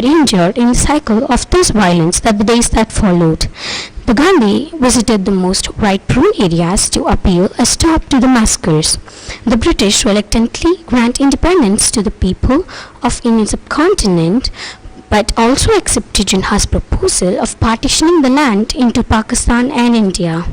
injured in a cycle of this violence that the days that followed. The Gandhi visited the most right-prone areas to appeal a stop to the massacres. The British reluctantly grant independence to the people of Indian subcontinent, but also accepted Jinnah's proposal of partitioning the land into Pakistan and India.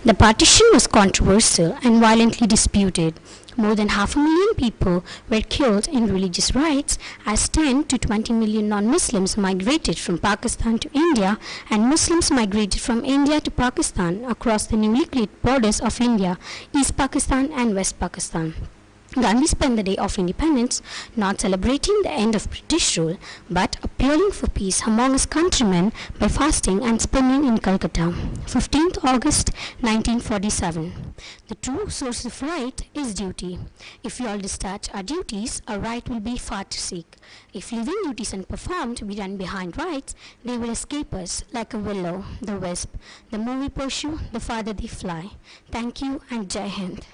The partition was controversial and violently disputed. More than 500,000 people were killed in religious riots as 10 to 20 million non-Muslims migrated from Pakistan to India and Muslims migrated from India to Pakistan across the newly created borders of India, East Pakistan and West Pakistan. Gandhi spent the Day of Independence not celebrating the end of British rule but appealing for peace among his countrymen by fasting and spinning in Calcutta. 15th August 1947. The true source of right is duty. If we all discharge our duties, our right will be far to seek. If leaving duties unperformed, we run behind rights, they will escape us like a willow, the wisp. The more we pursue, the farther they fly. Thank you and Jai Hind.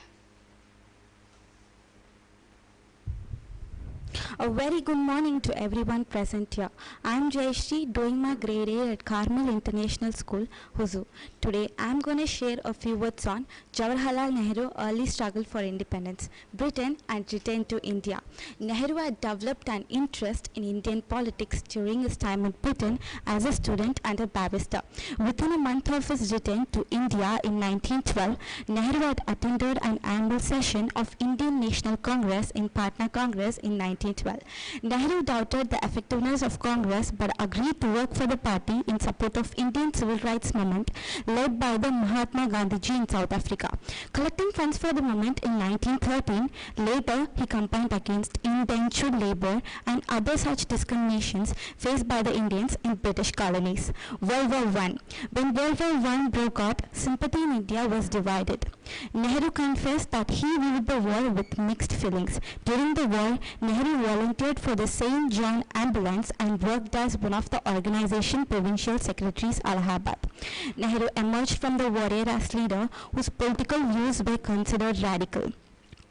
A very good morning to everyone present here. I am Jayashri, doing my grade A at Carmel International School, Hosur. Today I am going to share a few words on Jawaharlal Nehru early struggle for independence, Britain and return to India. Nehru had developed an interest in Indian politics during his time in Britain as a student and a barrister. Within a month of his return to India in 1912, Nehru had attended an annual session of Indian National Congress in Patna Congress in 1912. Nehru doubted the effectiveness of Congress but agreed to work for the party in support of Indian civil rights movement led by the Mahatma Gandhi in South Africa. Collecting funds for the movement in 1913, later he campaigned against indentured labor and other such discriminations faced by the Indians in British colonies. World War I. When World War I broke out, sympathy in India was divided. Nehru confessed that he viewed the war with mixed feelings. During the war, Nehru volunteered for the St. John Ambulance and worked as one of the organization provincial secretaries Allahabad. Nehru emerged from the war era as leader whose political views were considered radical.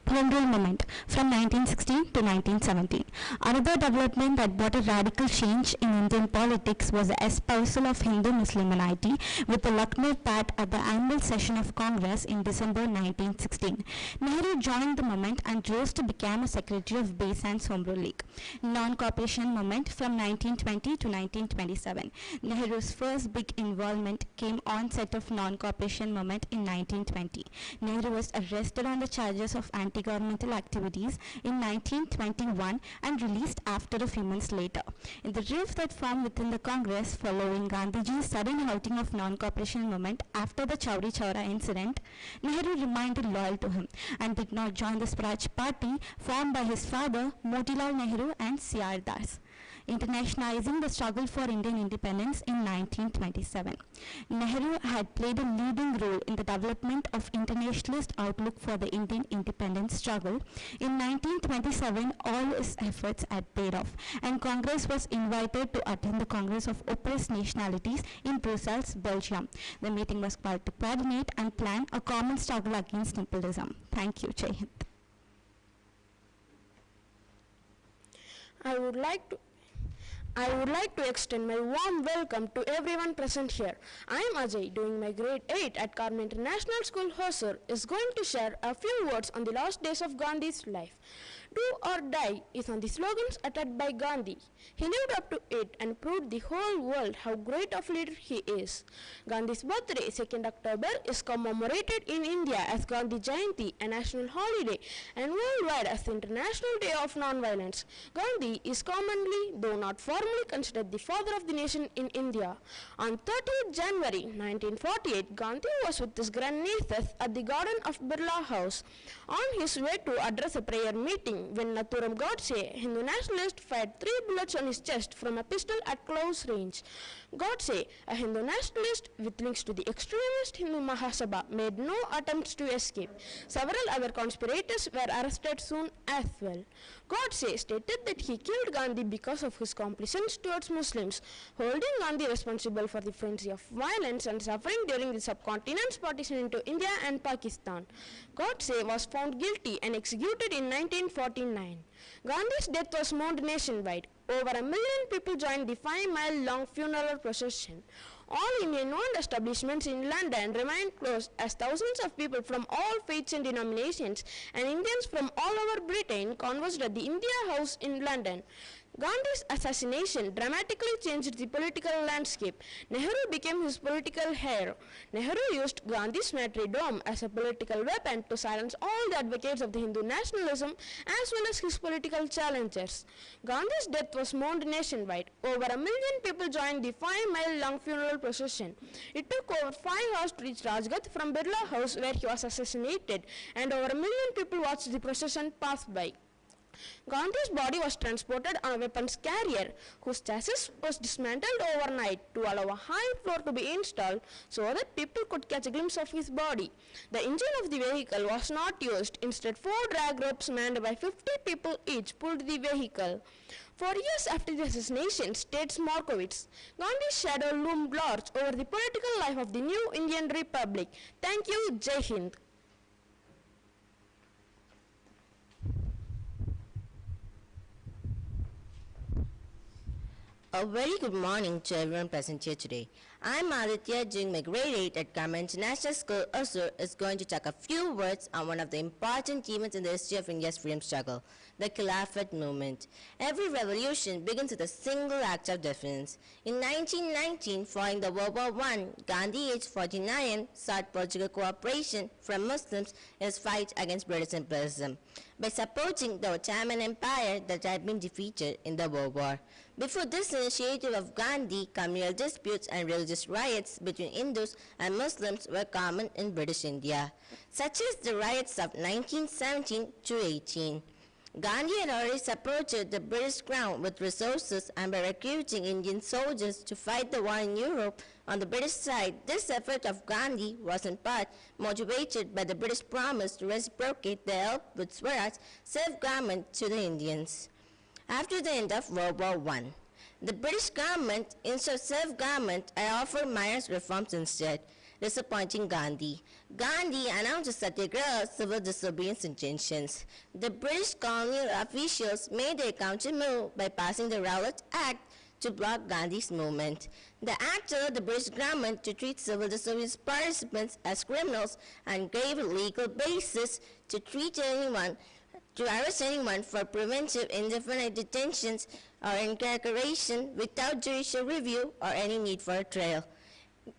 Home Rule movement from 1916 to 1917. Another development that brought a radical change in Indian politics was the espousal of Hindu-Muslim unity with the Lucknow Pact at the annual session of Congress in December 1916. Nehru joined the movement and rose to become a secretary of Base and Home Rule League. Non-cooperation movement from 1920 to 1927. Nehru's first big involvement came onset of non-cooperation movement in 1920. Nehru was arrested on the charges of anti-governmental activities in 1921 and released after a few months later. In the rift that formed within the Congress following Gandhiji's sudden halting of non-cooperation movement after the Chowri Chowra incident, Nehru remained loyal to him and did not join the Swaraj Party formed by his father Motilal Nehru and C.R. Das. Internationalizing the struggle for Indian independence in 1927. Nehru had played a leading role in the development of internationalist outlook for the Indian independence struggle. In 1927, all his efforts had paid off, and Congress was invited to attend the Congress of Oppressed Nationalities in Brussels, Belgium. The meeting was called to coordinate and plan a common struggle against imperialism. Thank you, Jai Hind. I would like to extend my warm welcome to everyone present here. I am Ajay, doing my grade 8 at Carmel International School, Hosur, is going to share a few words on the last days of Gandhi's life. Do or die is on the slogans uttered by Gandhi. He lived up to it and proved the whole world how great of a leader he is. Gandhi's birthday, 2nd October, is commemorated in India as Gandhi Jayanti, a national holiday, and worldwide as the International Day of Nonviolence. Gandhi is commonly, though not formally, considered the father of the nation in India. On 30th January 1948, Gandhi was with his grandnieces at the garden of Birla House on his way to address a prayer meeting when Nathuram Godse, Hindu nationalist, fired 3 bullets on his chest from a pistol at close range. Godse, a Hindu nationalist with links to the extremist Hindu Mahasabha, made no attempts to escape. Several other conspirators were arrested soon as well. Godse stated that he killed Gandhi because of his complacence towards Muslims, holding Gandhi responsible for the frenzy of violence and suffering during the subcontinent's partition into India and Pakistan. Godse was found guilty and executed in 1949. Gandhi's death was mourned nationwide. Over a million people joined the 5-mile-long funeral procession. All Indian-owned establishments in London remained closed as thousands of people from all faiths and denominations and Indians from all over Britain converged at the India House in London. Gandhi's assassination dramatically changed the political landscape. Nehru became his political heir. Nehru used Gandhi's martyrdom as a political weapon to silence all the advocates of the Hindu nationalism as well as his political challengers. Gandhi's death was mourned nationwide. Over a million people joined the 5-mile-long funeral procession. It took over 5 hours to reach Rajghat from Birla House where he was assassinated, and over a million people watched the procession pass by. Gandhi's body was transported on a weapons carrier whose chassis was dismantled overnight to allow a high floor to be installed so that people could catch a glimpse of his body. The engine of the vehicle was not used. Instead, 4 drag ropes manned by 50 people each pulled the vehicle. 4 years after the assassination, states Markowitz, Gandhi's shadow loomed large over the political life of the new Indian Republic. Thank you. Jai Hind. A very good morning to everyone present here today. I'm Aditya, doing my grade 8 at Carmel International School. Hosur is going to talk a few words on one of the important events in the history of India's freedom struggle, the Khilafat movement. Every revolution begins with a single act of defense. In 1919, following the World War I, Gandhi, aged 49, sought political cooperation from Muslims in his fight against British imperialism by supporting the Ottoman Empire that had been defeated in the World War. Before this initiative of Gandhi, communal disputes and religious riots between Hindus and Muslims were common in British India, such as the riots of 1917 to 18. Gandhi had already supported the British Crown with resources and by recruiting Indian soldiers to fight the war in Europe. On the British side, this effort of Gandhi was in part motivated by the British promise to reciprocate their help with Swaraj, self-government to the Indians. After the end of World War I, the British government, instead of self-government, had offered minor reforms instead, disappointing Gandhi. Gandhi announced a satyagraha, civil disobedience intentions. The British colonial officials made their counter move by passing the Rowlatt Act to block Gandhi's movement. The act allowed the British government to treat civil disobedience participants as criminals and gave a legal basis to arrest anyone for preventive indefinite detentions or incarceration without judicial review or any need for a trial.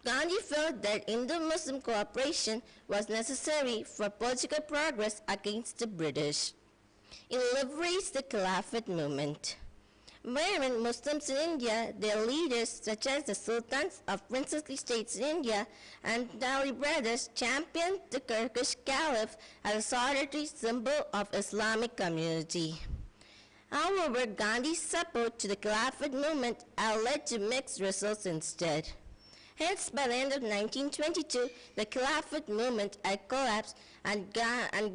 Gandhi felt that Indo-Muslim cooperation was necessary for political progress against the British. He liberates the Khilafat movement, wherein Muslims in India, their leaders such as the sultans of princely states in India and Dali brothers, championed the Turkish caliph as a solitary symbol of Islamic community. However, Gandhi's support to the Khilafat movement had led to mixed results instead. Hence, by the end of 1922, the Khilafat movement had collapsed and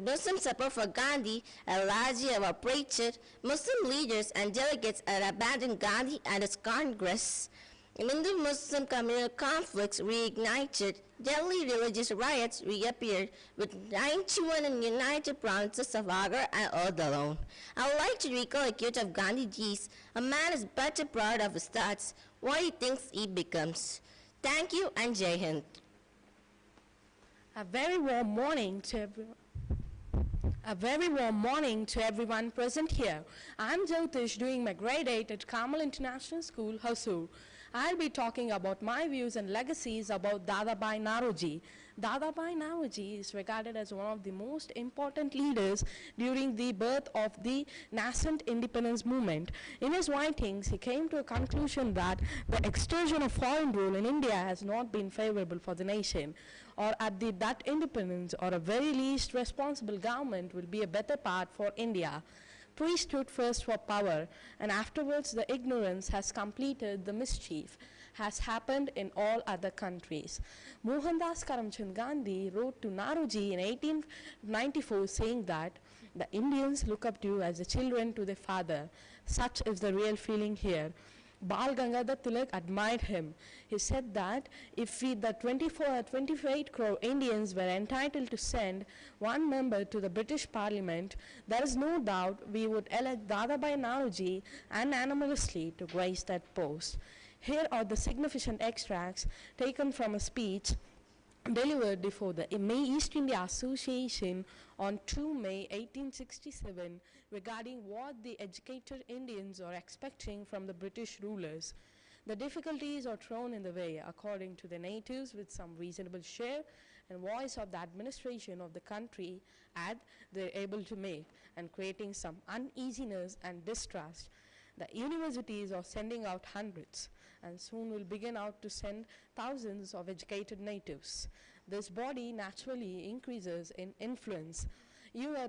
Muslim support for Gandhi had largely evaporated. Muslim leaders and delegates had abandoned Gandhi and his Congress. Hindu-Muslim communal conflicts reignited. Delhi religious riots reappeared with 91 in united provinces of Agra and Oudh alone. I would like to recall a quote of Gandhiji's, "A man is better proud of his thoughts, what he thinks he becomes." Thank you and Jai Hind. A very warm morning to everyone present here. I'm Jyotish, doing my grade 8 at Carmel International School, Hosur. I'll be talking about my views and legacies about Dadabhai Naoroji. Dadabhai Naoroji is regarded as one of the most important leaders during the birth of the nascent independence movement. In his writings, he came to a conclusion that the extension of foreign rule in India has not been favorable for the nation, or that independence or a very least responsible government will be a better path for India. Priesthood first for power, and afterwards the ignorance has completed the mischief, has happened in all other countries. Mohandas Karamchand Gandhi wrote to Naoroji in 1894 saying that the Indians look up to you as the children to their father. Such is the real feeling here. Bal Gangadhar Tilak admired him. He said that if the 28 crore Indians were entitled to send one member to the British Parliament, there is no doubt we would elect Dadabhai Naoroji unanimously to grace that post. Here are the significant extracts taken from a speech delivered before the May East India Association on 2 May 1867 regarding what the educated Indians are expecting from the British rulers. The difficulties are thrown in the way according to the natives with some reasonable share and voice of the administration of the country add they're able to make and creating some uneasiness and distrust. The universities are sending out hundreds and soon will begin out to send thousands of educated natives. This body naturally increases in influence.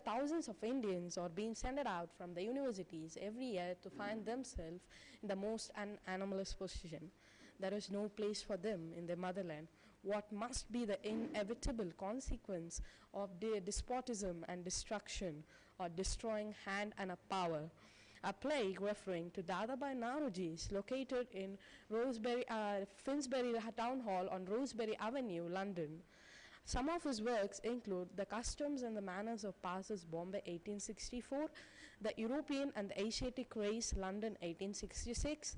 Thousands of Indians are being sent out from the universities every year to find themselves in the most anomalous position. There is no place for them in their motherland. What must be the inevitable consequence of their despotism and destruction or destroying hand and a power? A plague referring to Dadabhai Naoroji is located in Finsbury Town Hall on Rosebery Avenue, London. Some of his works include The Customs and the Manners of Passers, Bombay 1864, The European and the Asiatic Race, London 1866,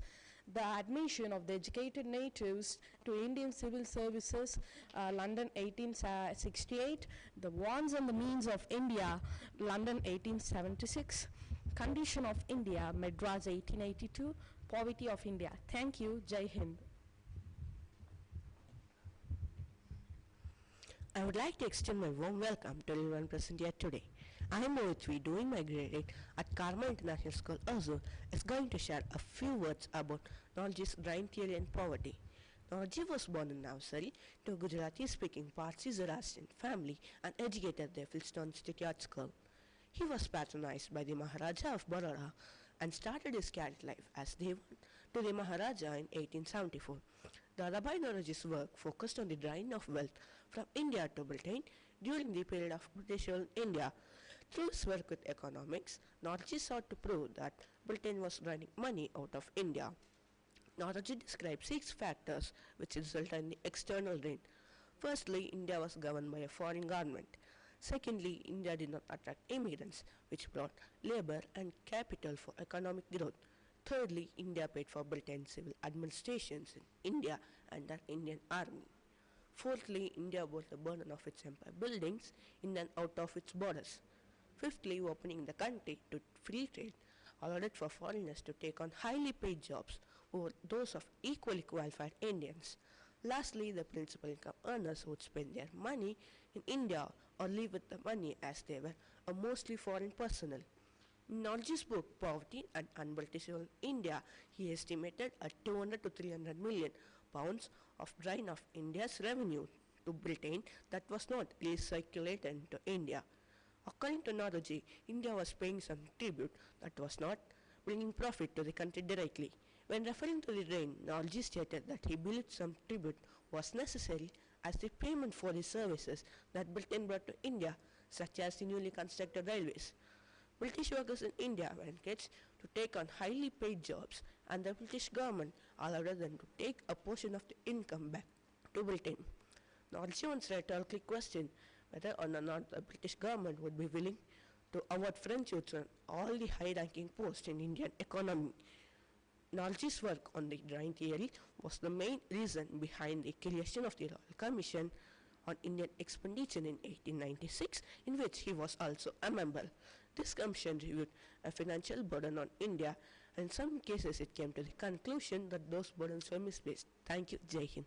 The Admission of the Educated Natives to Indian Civil Services, London 1868, The Wants and the Means of India, London 1876, Condition of India, Madras 1882, Poverty of India. Thank you. Jai Hind. I would like to extend my warm welcome to everyone present here today. I am Mohitvi, doing my grade 8 at Carmel International School, Hosur, is going to share a few words about Naoroji's grain theory and poverty. Naoroji was born in Navsari to a Gujarati-speaking Parsi Zoroastrian family and educated at the Philstone Institute School. He was patronized by the Maharaja of Baroda and started his career life as Devan to the Maharaja in 1874. Dadabhai Naoroji's work focused on the drain of wealth from India to Britain during the period of British rule in India. Through his work with economics, Naoroji sought to prove that Britain was draining money out of India. Naoroji described 6 factors which resulted in the external drain. Firstly, India was governed by a foreign government. Secondly, India did not attract immigrants, which brought labor and capital for economic growth. Thirdly, India paid for Britain's civil administrations in India and the Indian army. Fourthly, India bore the burden of its empire buildings in and out of its borders. Fifthly, opening the country to free trade allowed it for foreigners to take on highly paid jobs over those of equally qualified Indians. Lastly, the principal income earners would spend their money in India or leave with the money as they were a mostly foreign personnel. In Naoroji's book, Poverty and Un-British Rule in India, he estimated a 200 to 300 million pounds of drain of India's revenue to Britain that was not recirculated into India. According to Naoroji, India was paying some tribute that was not bringing profit to the country directly. When referring to the drain, Naoroji stated that he believed some tribute was necessary as the payment for the services that Britain brought to India, such as the newly constructed railways. British workers in India were encouraged to take on highly paid jobs, and the British government allowed them to take a portion of the income back to Britain. Naoroji once rhetorically questioned whether or not the British government would be willing to award French youths on all the high-ranking posts in Indian economy. Naoroji's work on the drain theory was the main reason behind the creation of the Royal Commission on Indian Expenditure in 1896, in which he was also a member. This commission reviewed a financial burden on India, and in some cases it came to the conclusion that those burdens were misplaced. Thank you. Jai Hind.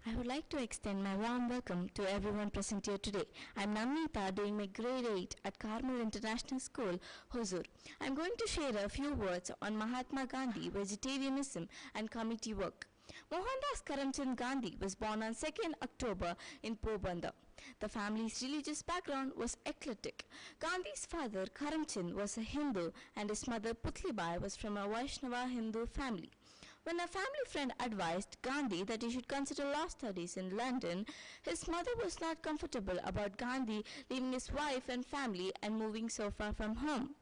I would like to extend my warm welcome to everyone present here today. I'm Namnita, doing my grade 8 at Carmel International School, Hosur. I'm going to share a few words on Mahatma Gandhi, vegetarianism and committee work. Mohandas Karamchand Gandhi was born on 2nd October in Porbandar. The family's religious background was eclectic. Gandhi's father, Karamchand, was a Hindu and his mother, Putlibai, was from a Vaishnava Hindu family. When a family friend advised Gandhi that he should consider law studies in London, his mother was not comfortable about Gandhi leaving his wife and family and moving so far from home.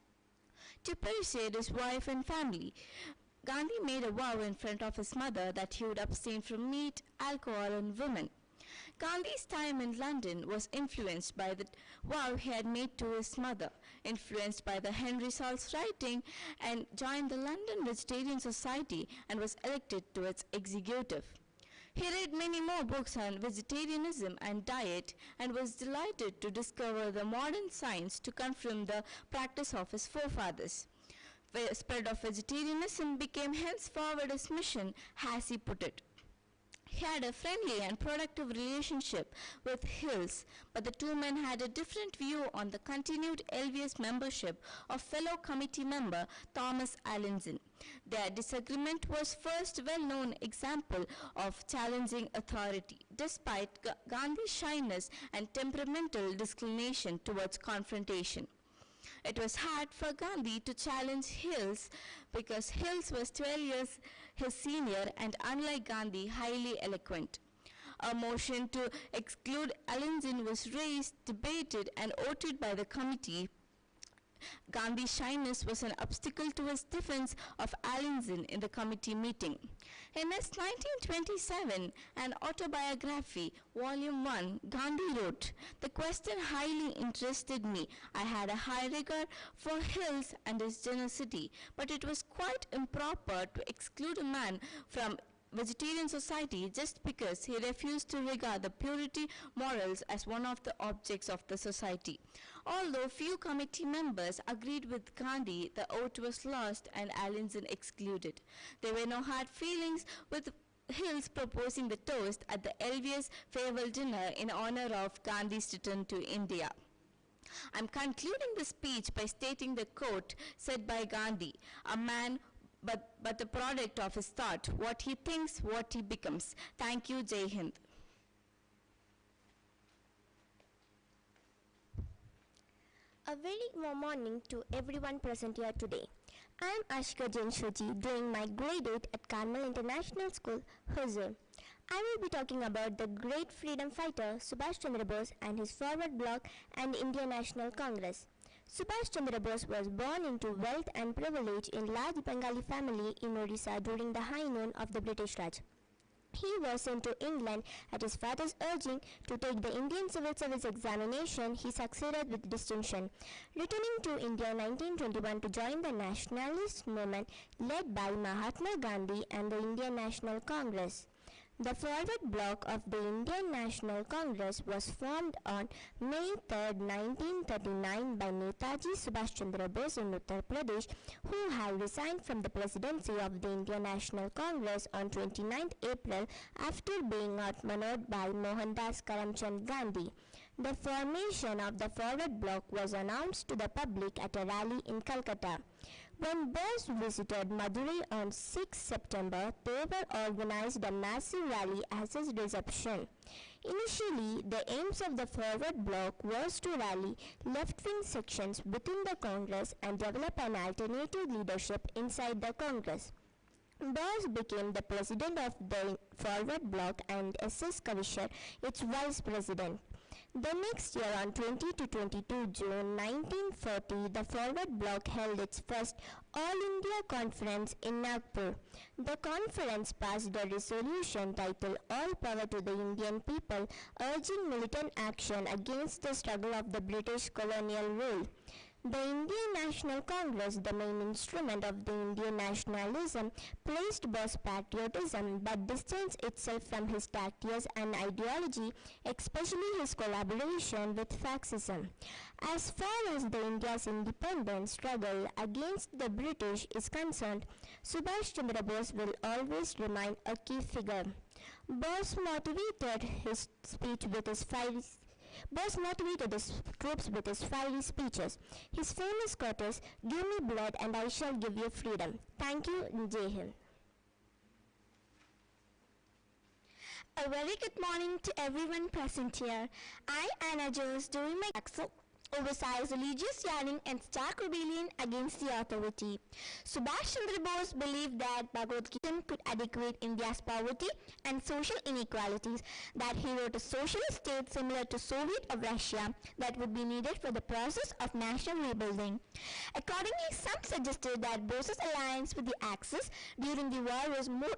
To persuade his wife and family, Gandhi made a vow in front of his mother that he would abstain from meat, alcohol, and women. Gandhi's time in London was influenced by the vow he had made to his mother, influenced by the Henry Salt's writing, and joined the London Vegetarian Society and was elected to its executive. He read many more books on vegetarianism and diet and was delighted to discover the modern science to confirm the practice of his forefathers. The spread of vegetarianism became henceforward his mission, as he put it. He had a friendly and productive relationship with Hills, but the two men had a different view on the continued LVS membership of fellow committee member Thomas Allinson. Their disagreement was first well-known example of challenging authority, despite Gandhi's shyness and temperamental disinclination towards confrontation. It was hard for Gandhi to challenge Hills because Hills was 12 years his senior and, unlike Gandhi, highly eloquent. A motion to exclude Allinson was raised, debated, and voted by the committee. Gandhi's shyness was an obstacle to his defense of Allinson in the committee meeting. In his 1927 An Autobiography, Volume 1, Gandhi wrote, "The question highly interested me. I had a high regard for Hills and his generosity, but it was quite improper to exclude a man from vegetarian society just because he refused to regard the purity morals as one of the objects of the society." Although few committee members agreed with Gandhi, the vote was lost and Allinson excluded. There were no hard feelings, with Hills proposing the toast at the LVS farewell dinner in honor of Gandhi's return to India. "I'm concluding the speech by stating the quote said by Gandhi, a man but the product of his thought, what he thinks, what he becomes. Thank you, Jai Hind." A very warm morning to everyone present here today. I am Ashika Jain Shuji, doing my grade 8 at Carmel International School, Hosur. I will be talking about the great freedom fighter Subhash Chandra Bose and his forward bloc and Indian National Congress. Subhash Chandra Bose was born into wealth and privilege in large Bengali family in Orissa during the high noon of the British Raj. He was sent to England at his father's urging to take the Indian Civil Service examination. He succeeded with distinction, returning to India in 1921 to join the nationalist movement led by Mahatma Gandhi and the Indian National Congress. The forward bloc of the Indian National Congress was formed on May 3, 1939 by Netaji Subhash Chandra Bose in Uttar Pradesh, who had resigned from the presidency of the Indian National Congress on 29 April after being outmaneuvered by Mohandas Karamchand Gandhi. The formation of the forward bloc was announced to the public at a rally in Calcutta. When Bose visited Madurai on 6 September, Tabor organized a massive rally as his reception. Initially, the aims of the forward bloc was to rally left-wing sections within the Congress and develop an alternative leadership inside the Congress. Bose became the president of the forward bloc and S.S. Kavishar its vice president. The next year, on 20 to 22 June 1940, the forward bloc held its first All-India Conference in Nagpur. The conference passed a resolution titled All Power to the Indian People, urging militant action against the struggle of the British colonial rule. The Indian National Congress, the main instrument of the Indian nationalism, praised Bose's patriotism but distanced itself from his tactics and ideology, especially his collaboration with Fascism. As far as the India's independence struggle against the British is concerned, Subhash Chandra Bose will always remain a key figure. Bose motivated his troops with his fiery speeches. His famous quote is, "Give me blood and I shall give you freedom." Thank you, Jai Hind. A very good morning to everyone present here. I, Anna Jones, doing my oversized religious yearning and stark rebellion against the authority. Subhash Chandra Bose believed that Bhagavad Gita could adequate India's poverty and social inequalities, that he wrote a socialist state similar to Soviet of Russia that would be needed for the process of national rebuilding. Accordingly, some suggested that Bose's alliance with the Axis during the war was more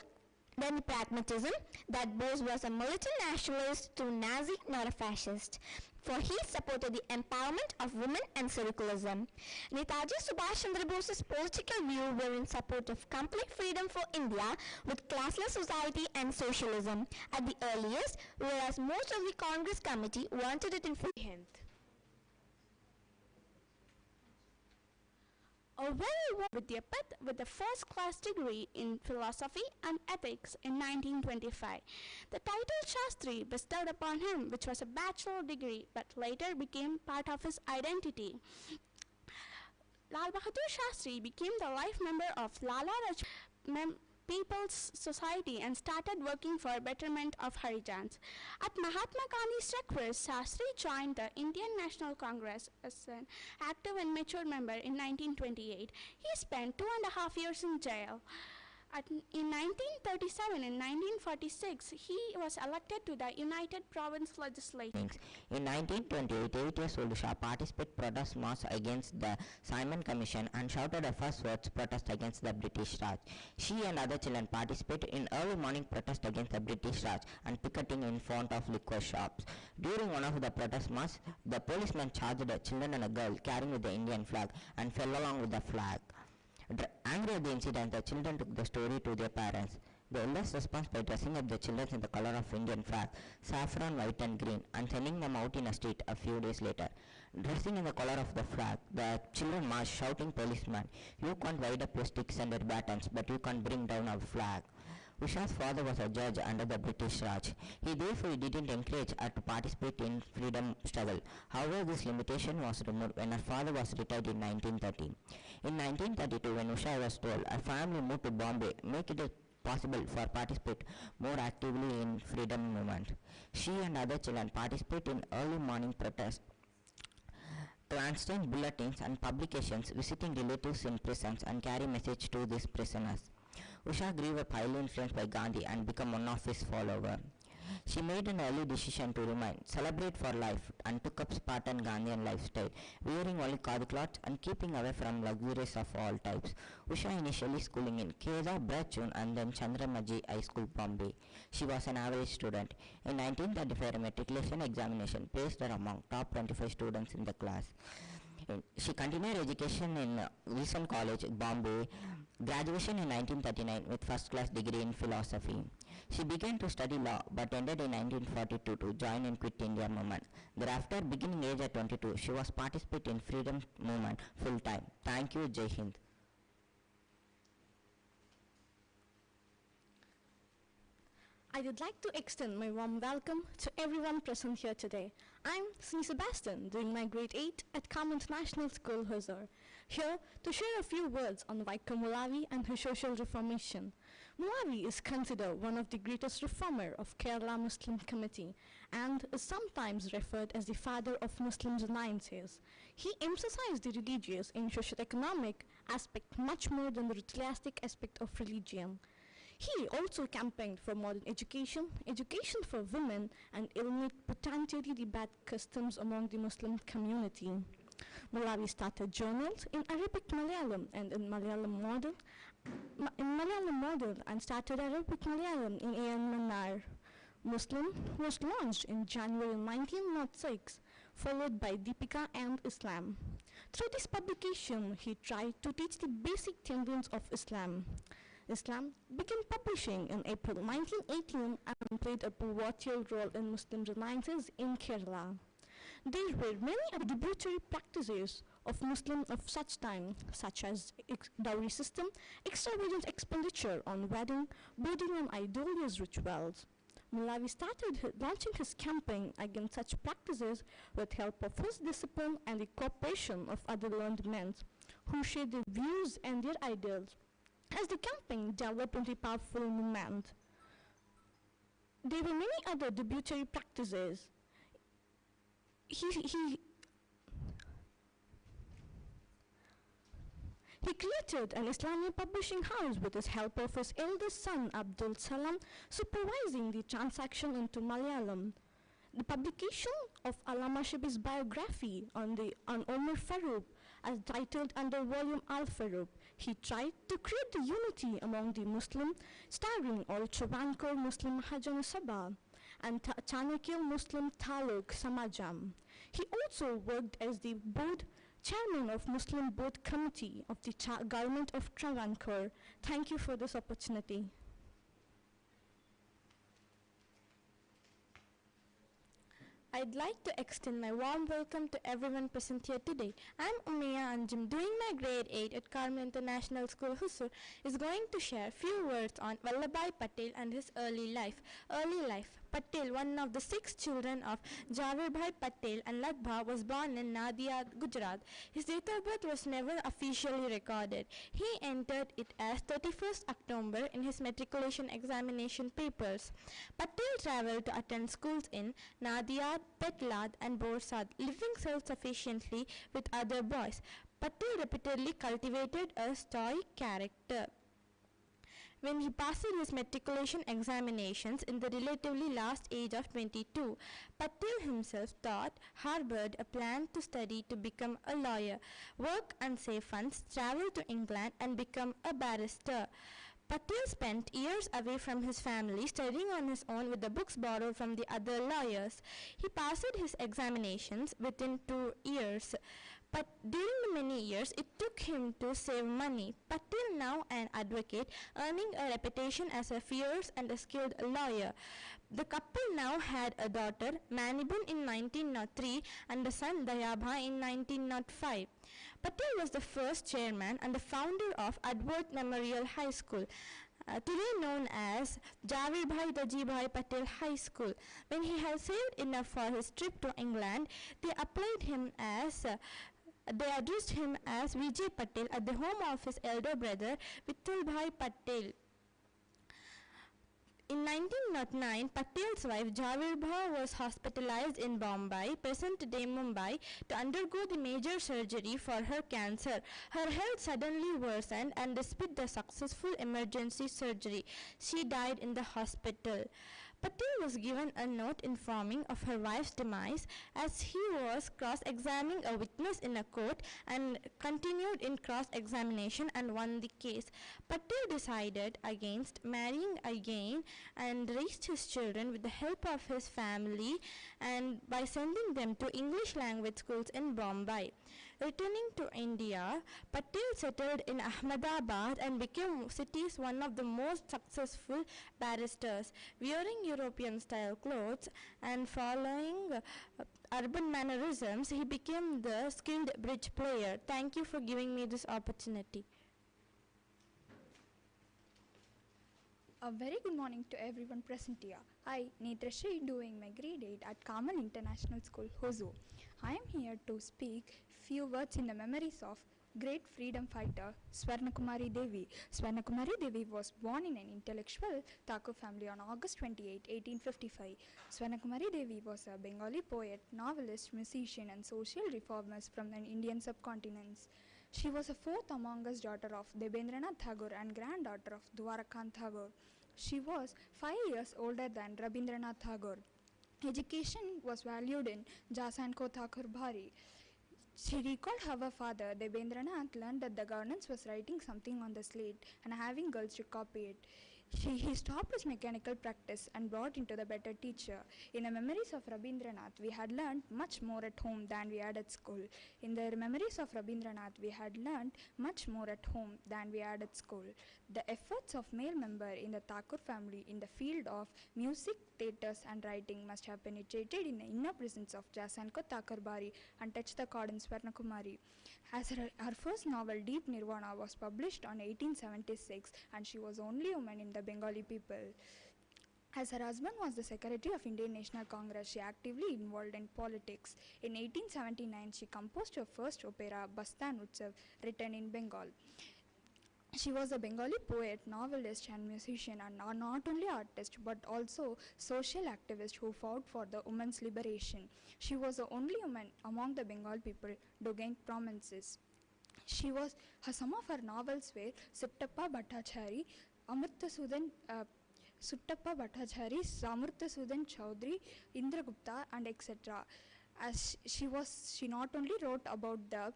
than pragmatism, that Bose was a militant nationalist through Nazi, not a fascist, for he supported the empowerment of women and syndicalism. Netaji Subhash Chandra Bose's political views were in support of complete freedom for India with classless society and socialism at the earliest, whereas most of the Congress committee wanted it in freehand. A very warm Vidyapith with a first-class degree in philosophy and ethics in 1925. The title Shastri bestowed upon him, which was a bachelor degree, but later became part of his identity. Lal Bahadur Shastri became the life member of Lala Rajput People's Society and started working for betterment of Harijans. At Mahatma Gandhi's request, Shastri joined the Indian National Congress as an active and mature member in 1928. He spent 2.5 years in jail. In 1937 and 1946, he was elected to the United Province Legislature. In 1928, 8 years old Shah participated protest march against the Simon Commission and shouted her first words protest against the British Raj. She and other children participated in early morning protest against the British Raj and picketing in front of liquor shops. During one of the protest march, the policeman charged a children and a girl carrying with the Indian flag and fell along with the flag. Angry at the incident, the children took the story to their parents. The elders responded by dressing up the children in the color of Indian flag, saffron, white and green, and sending them out in a street a few days later. Dressing in the color of the flag, the children marched shouting, "Policeman, you can't wind up your sticks and your batons, but you can't bring down our flag." Usha's father was a judge under the British Raj. He therefore didn't encourage her to participate in freedom struggle. However, this limitation was removed when her father was retired in 1930. In 1932, when Usha was told, her family moved to Bombay, making it possible for participate more actively in freedom movement. She and other children participate in early morning protests, transcribe bulletins and publications, visiting relatives in prisons and carry message to these prisoners. Usha grew up highly influenced by Gandhi and became one of his followers. She made an early decision to remain, celebrate for life, and took up Spartan Gandhian lifestyle, wearing only khadi clothes and keeping away from luxuries of all types. Usha initially schooling in Keda, Brachun, and then Chandramaji High School, Bombay. She was an average student. In 1935, a matriculation examination placed her among top 25 students in the class. She continued education in Wilson College, Bombay, graduation in 1939 with first-class degree in philosophy. She began to study law but ended in 1942 to join in Quit India movement. Thereafter, beginning age at 22, she was participating in freedom movement full-time. Thank you, Jai Hind. I would like to extend my warm welcome to everyone present here today. I'm Sri Sebastian, doing my grade 8 at Carmel International School, Hosur, here to share a few words on Vaikom Mullavi and her social reformation. Mullavi is considered one of the greatest reformer of Kerala Muslim Committee and is sometimes referred as the father of Muslim alliances. He emphasized the religious and socio-economic aspect much more than the ritualistic aspect of religion. He also campaigned for modern education, education for women, and eliminate potentially the bad customs among the Muslim community. Mullavi started journals in Arabic Malayalam and in Malayalam model and started Arabic Malayalam in A.N. Manar. Muslim was launched in January 1906, followed by Deepika and Islam. Through this publication, he tried to teach the basic tenets of Islam. Islam began publishing in April 1918 and played a pivotal role in Muslim alliances in Kerala. There were many arbitrary practices of Muslims of such time, such as dowry system, extravagant expenditure on wedding, boarding and idolatrous rituals. Mullavi started launching his campaign against such practices with help of his discipline and the cooperation of other learned men who shared their views and their ideals. As the campaign developed into a powerful movement, there were many other arbitrary practices. He created an Islamic publishing house with the help of his eldest son Abdul Salam, supervising the transaction into Malayalam. The publication of Allama Shib's biography on Omar Farooq, as titled under volume Al Farooq, he tried to create the unity among the Muslim, starring all Travancore Muslim Mahajan Sabha and Chanakya Muslim Taluk Samajam. He also worked as the board chairman of Muslim Board Committee of the Government of Travancore. Thank you for this opportunity. I'd like to extend my warm welcome to everyone present here today. I'm Umiya Anjum, doing my grade 8 at Carmel International School, Hosur, is going to share a few words on Vallabhbhai Patel and his early life. Patel, one of the 6 children of Javirbhai Patel and Ladbha, was born in Nadia, Gujarat. His date of birth was never officially recorded. He entered it as 31st October in his matriculation examination papers. Patel traveled to attend schools in Nadia, Petlad and Borsad, living self-sufficiently with other boys. Patel repeatedly cultivated a stoic character. When he passed his matriculation examinations in the relatively last age of 22, Patel himself harbored a plan to study to become a lawyer, work and save funds, travel to England and become a barrister. Patel spent years away from his family, studying on his own with the books borrowed from the other lawyers. He passed his examinations within 2 years. But during the many years it took him to save money. Patel, now an advocate, earning a reputation as a fierce and a skilled lawyer. The couple now had a daughter, Manibun, in 1903 and a son, Dayabha, in 1905. Patel was the first chairman and the founder of Adworth Memorial High School, today known as Javirbhai Dajibhai Patel High School. When he had saved enough for his trip to England, they addressed him as Vijay Patel at the home of his elder brother Vittalbhai Patel. In 1909, Patel's wife Javirbha was hospitalized in Bombay, present-day Mumbai, to undergo the major surgery for her cancer. Her health suddenly worsened, and despite the successful emergency surgery, she died in the hospital. Patel was given a note informing of her wife's demise as he was cross-examining a witness in a court and continued in cross-examination and won the case. Patel decided against marrying again and raised his children with the help of his family and by sending them to English language schools in Bombay. Returning to India, Patel settled in Ahmedabad and became city's one of the most successful barristers. Wearing European-style clothes and following urban mannerisms, he became the skilled bridge player. Thank you for giving me this opportunity. A very good morning to everyone present here. I, Netrashri, doing my grade 8 at Carmel International School, Hosur. I am here to speak few words in the memories of great freedom fighter Swarnakumari Devi. Swarnakumari Devi was born in an intellectual Thakur family on August 28, 1855. Swarnakumari Devi was a Bengali poet, novelist, musician and social reformist from the Indian subcontinent. She was a fourth amongst daughter of Debendranath Tagore and granddaughter of Dwarakant Tagore. She was 5 years older than Rabindranath Tagore. Education was valued in Jasanko Thakur Bhari. She recalled how her father, Debendranath, learned that the governance was writing something on the slate and having girls to copy it. He stopped his mechanical practice and brought into the better teacher. In the memories of Rabindranath, we had learned much more at home than we had at school. In the memories of Rabindranath, we had learned much more at home than we had at school. The efforts of male member in the Thakur family in the field of music, theatres and writing must have penetrated in the inner presence of Jasanko Thakur Bari and touched the chord in Swarnakumari. As her first novel, Deep Nirvana, was published on 1876 and she was only woman in the Bengali people. As her husband was the secretary of Indian National Congress, she actively involved in politics. In 1879, she composed her first opera, Bastan Utsav, written in Bengal. She was a Bengali poet, novelist and musician, and not only artist but also social activist who fought for the women's liberation. She was the only woman among the Bengal people to gain prominence. Some of her novels were Suttappa Bhattacharya, Amrutasudan, Suttappa Bhattacharya, Samurtasudan Chaudhary, Indragupta, and etc. As she not only wrote about the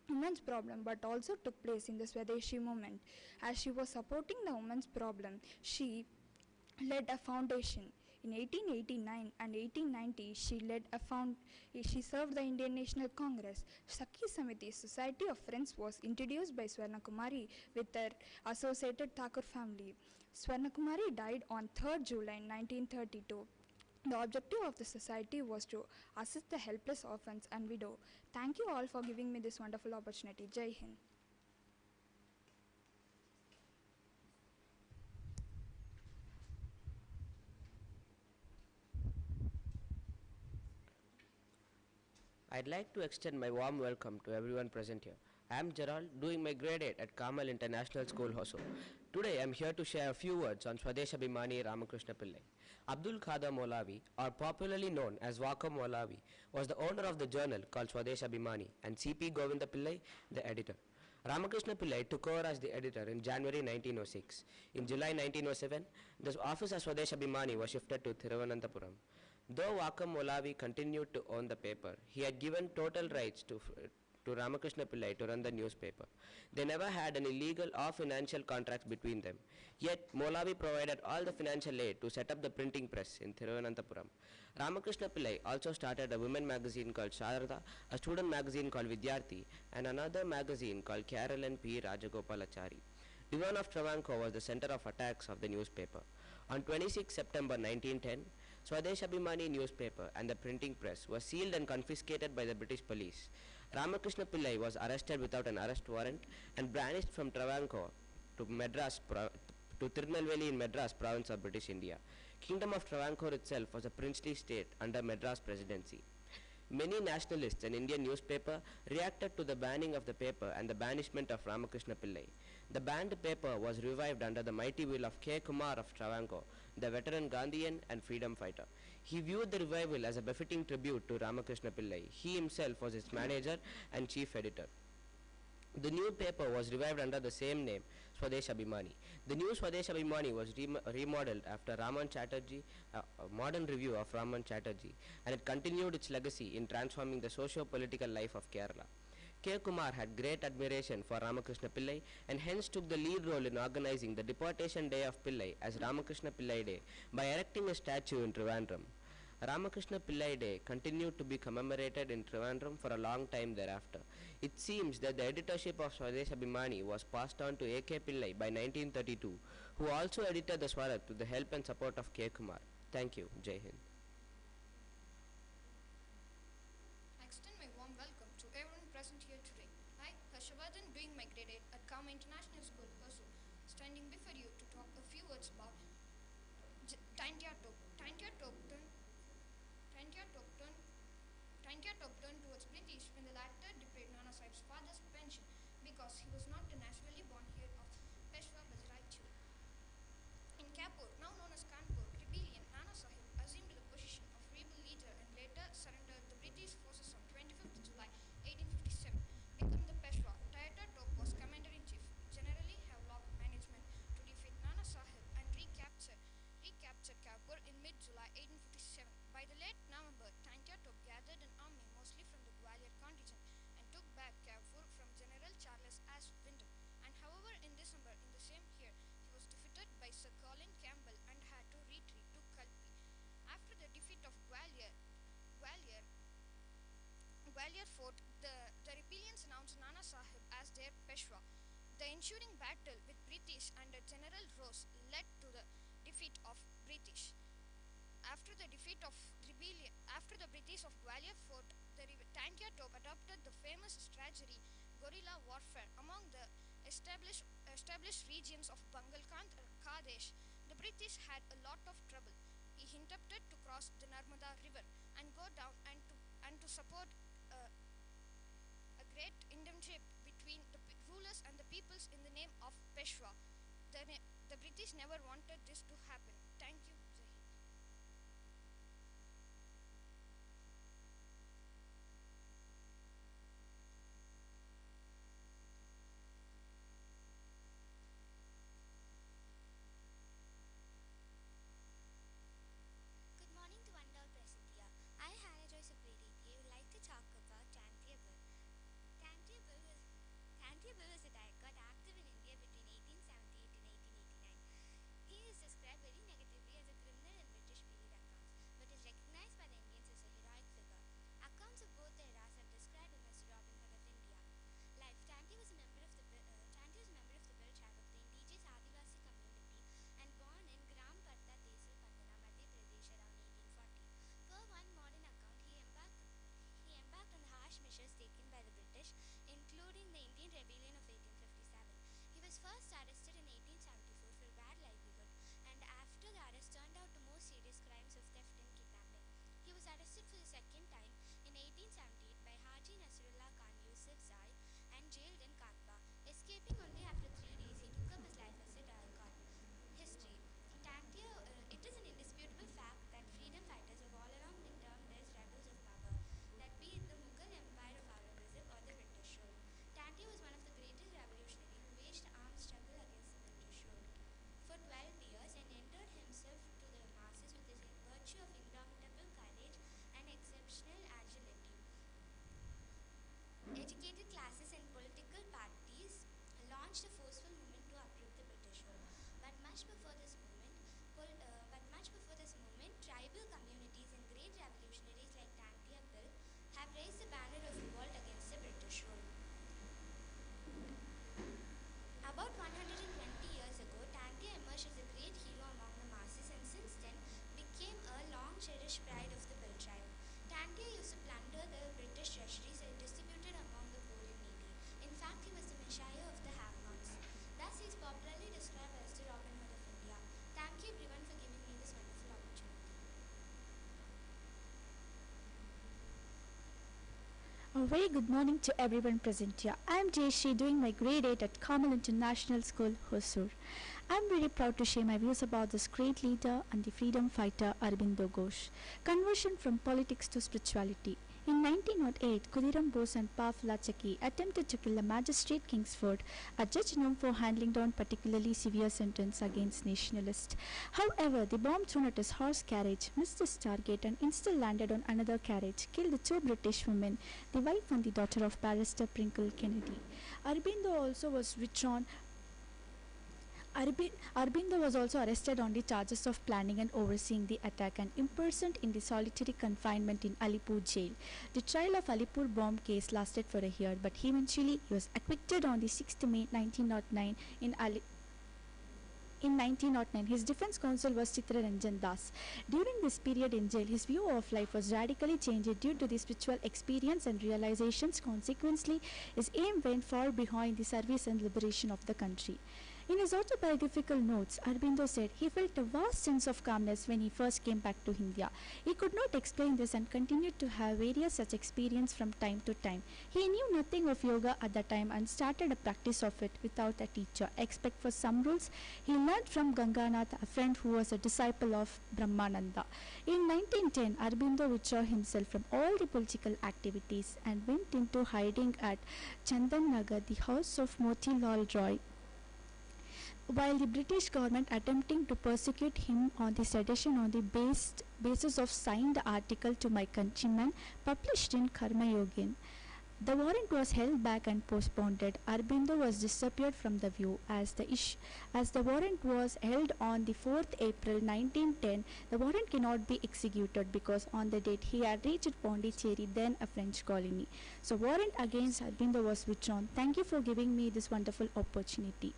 women's problem but also took place in the Swadeshi movement. As she was supporting the women's problem, she led a foundation. In 1889 and 1890, she served the Indian National Congress. Sakhi Samiti, Society of Friends, was introduced by Swarna Kumari with her associated Thakur family. Swarna Kumari died on 3rd July 1932. The objective of the society was to assist the helpless orphans and widow. Thank you all for giving me this wonderful opportunity. Jai Hind. I'd like to extend my warm welcome to everyone present here. I am Gerald, doing my grade 8 at Carmel International School, Hosur. Today I am here to share a few words on Swadesh Abhimani Ramakrishna Pillai. Abdul Khader Maulavi, or popularly known as Waka Maulavi, was the owner of the journal called Swadesh Abhimani and C.P. Govinda Pillai, the editor. Ramakrishna Pillai took over as the editor in January 1906. In July 1907, the office of Swadesh Abhimani was shifted to Thiruvananthapuram. Though Vakam Molavi continued to own the paper, he had given total rights to Ramakrishna Pillai to run the newspaper. They never had any legal or financial contracts between them. Yet, Molavi provided all the financial aid to set up the printing press in Thiruvananthapuram. Ramakrishna Pillai also started a women magazine called Sharada, a student magazine called Vidyarthi, and another magazine called Caroline P. Rajagopalachari. Divan of Travancore was the center of attacks of the newspaper. On 26 September 1910, Swadesh Abhimani newspaper and the printing press were sealed and confiscated by the British police. Ramakrishna Pillai was arrested without an arrest warrant and banished from Travancore to Tirunelveli in Madras province of British India. Kingdom of Travancore itself was a princely state under Madras presidency. Many nationalists and Indian newspaper reacted to the banning of the paper and the banishment of Ramakrishna Pillai. The banned paper was revived under the mighty will of K. Kumar of Travancore, the veteran Gandhian and freedom fighter. He viewed the revival as a befitting tribute to Ramakrishna Pillai. He himself was its manager and chief editor. The new paper was revived under the same name, Swadesh Abhimani. The new Swadesh Abhimani was remodeled after Raman Chatterjee, a modern review of Raman Chatterjee, and it continued its legacy in transforming the socio-political life of Kerala. K. Kumar had great admiration for Ramakrishna Pillai and hence took the lead role in organizing the deportation day of Pillai as Ramakrishna Pillai Day by erecting a statue in Trivandrum. Ramakrishna Pillai Day continued to be commemorated in Trivandrum for a long time thereafter. It seems that the editorship of Swadesh Abhimani was passed on to A.K. Pillai by 1932, who also edited the Swarat with the help and support of K. Kumar. Thank you. Jai Hind. I extend my warm welcome to everyone present here today. I, Harshavardhan, doing my grade 8 at Carmel International School, Hosur, standing before you to talk a few words about Taintia Top. Taintia Top turned towards British when the latter deprived Nana Sahib's father's pension because he was not the naturally born heir of Peshwa Bazirai II. In Kapur, now known as Kanpur, rebellion, Nana Sahib assumed the position of rebel leader and later surrendered the British forces on 25th July 1857. Becoming the Peshwa, Taintia Top was commander-in-chief, generally Havelock management to defeat Nana Sahib and recapture Kapur in mid-July 1857. By the late November, Taintia Top gathered an army mostly from the Gwalior contingent and took back Kapur from General Charles S. Wyndham. And however, in December in the same year, he was defeated by Sir Colin Campbell and had to retreat to Kalpi. After the defeat of Gwalior Fort, the rebellions announced Nana Sahib as their Peshwa. The ensuing battle with British under General Rose led to the defeat of British. After the British of Gwalior Fort, the Taintia Top adopted the famous strategy guerrilla warfare among the established regions of Bangalkand and Kadesh. The British had a lot of trouble. He attempted to cross the Narmada River and go down and to support a great internship between the rulers and the peoples in the name of Peshwa. The British never wanted this to happen. Thank you. Jai Hind. very good morning to everyone present here. I am Jayashree doing my grade 8 at Carmel International School, Hosur. I am very proud to share my views about this great leader and the freedom fighter Aurobindo Ghosh. Conversion from politics to spirituality. In 1908, Khudiram Bose and Pafula Chaki attempted to kill a magistrate Kingsford, a judge known for handing down particularly severe sentence against nationalists. However, the bomb thrown at his horse carriage missed its target and instead landed on another carriage, killed the two British women, the wife and the daughter of Barrister Pringle Kennedy. Aurobindo also was withdrawn. Aurobindo was also arrested on the charges of planning and overseeing the attack and imprisoned in the solitary confinement in Alipur jail. The trial of Alipur bomb case lasted for a year, but eventually he was acquitted on the 6th May 1909 in 1909, his defense counsel was Chitraranjan Das. During this period in jail, his view of life was radically changed due to the spiritual experience and realizations. Consequently, his aim went far behind the service and liberation of the country. In his autobiographical notes, Aurobindo said he felt a vast sense of calmness when he first came back to India. He could not explain this and continued to have various such experiences from time to time. He knew nothing of yoga at the time and started a practice of it without a teacher, except for some rules he learned from Ganganath, a friend who was a disciple of Brahmananda. In 1910, Aurobindo withdrew himself from all the political activities and went into hiding at Chandan Nagar, the house of Motilal Roy. While the British government attempting to persecute him on the sedition on the basis of signed article to my countrymen published in Karma Yogin. The warrant was held back and postponed. Aurobindo was disappeared from the view as the warrant was held on the 4th April 1910. The warrant cannot be executed because on the date he had reached Pondicherry, then a French colony. So warrant against Aurobindo was withdrawn. Thank you for giving me this wonderful opportunity.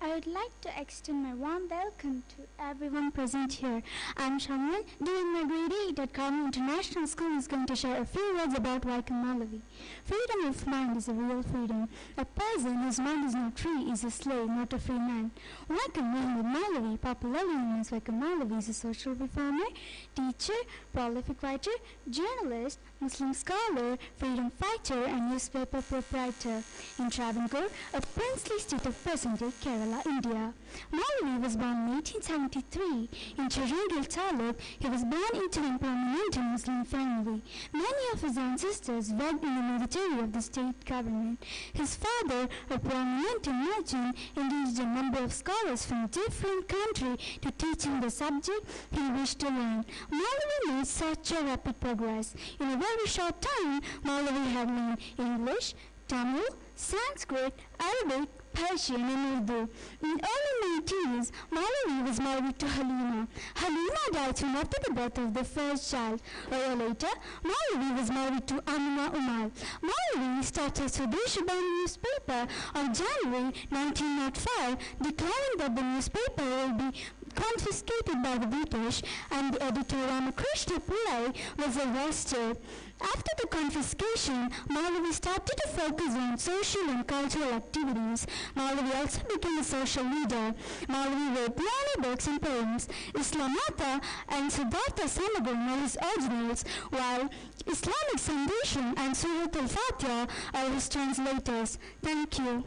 I would like to extend my warm welcome to everyone present here. I'm Shamyan, doing my grade 8 at Carmel International School, is going to share a few words about Vaikam Malavi. Freedom of mind is a real freedom. A person whose mind is not free is a slave, not a free man. Vaikam Malavi, popularly known as Vaikam Malavi, is a social reformer, teacher, prolific writer, journalist, Muslim scholar, freedom fighter, and newspaper proprietor. In Travancore, a princely state of present-day Kerala, India. Malavi was born in 1873. In Chirungal Taluk, he was born into a prominent Muslim family. Many of his ancestors worked in the military of the state government. His father, a prominent merchant, engaged a number of scholars from different countries to teach him the subject he wished to learn. Malavi made such a rapid progress. In a very short time, Malavi had learned English, Tamil, Sanskrit, Arabic, Persian and Urdu. In early 90s, Malavi was married to Halima. Halima died soon after the birth of the first child. A year later, Malavi was married to Amina Umar. Malavi started Swadeshi newspaper on January 1905, declaring that the newspaper will be confiscated by the British, and the editor Ramakrishna Pillai was arrested. After the confiscation, Malavi started to focus on social and cultural activities. Malavi also became a social leader. Malavi wrote many books and poems. Islamata and Siddhartha Samagon are his originals, while Islamic Foundation and Surat al-Fatiha are his translators. Thank you.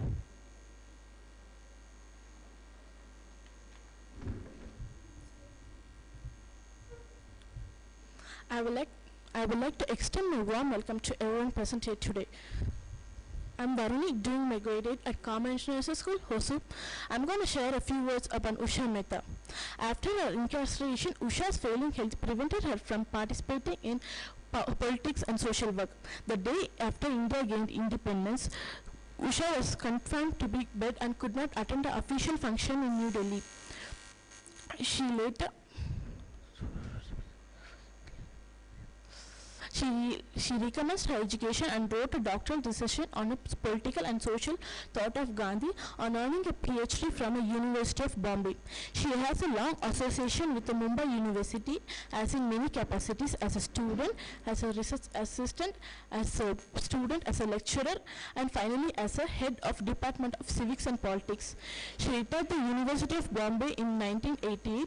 I would like to extend my warm welcome to everyone present here today. I'm Varuni, doing my grade 8 at Carmel International School, Hosur. I'm going to share a few words about Usha Mehta. After her incarceration, Usha's failing health prevented her from participating in politics and social work. The day after India gained independence, Usha was confined to bed and could not attend the official function in New Delhi. She later She recommenced her education and wrote a doctoral dissertation on the political and social thought of Gandhi on earning a PhD from the University of Bombay. She has a long association with the Mumbai University as in many capacities as a student, as a research assistant, as a student, as a lecturer, and finally as a head of Department of Civics and Politics. She retired the University of Bombay in 1980.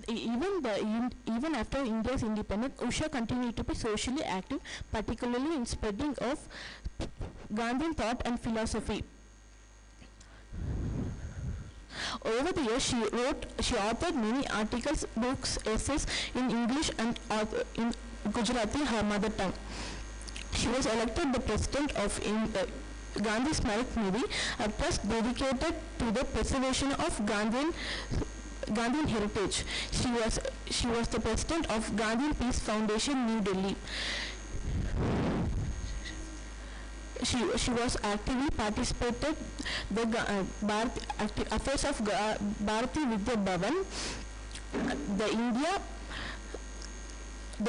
Even after India's independence, Usha continued to be socially active, particularly in spreading of Gandhian thought and philosophy. Over the years, she authored many articles, books, essays in English and in Gujarati, her mother tongue. She was elected the president of Gandhi Smarak Nidhi, a trust dedicated to the preservation of Gandhian heritage. She was the president of Gandhian Peace Foundation, New Delhi. She was actively participated the affairs of Bharati Vidya Bhavan, the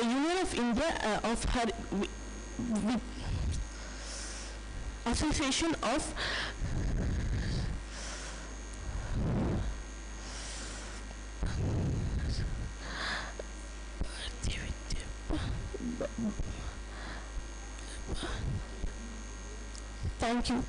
Union of India of her Association of Thank you.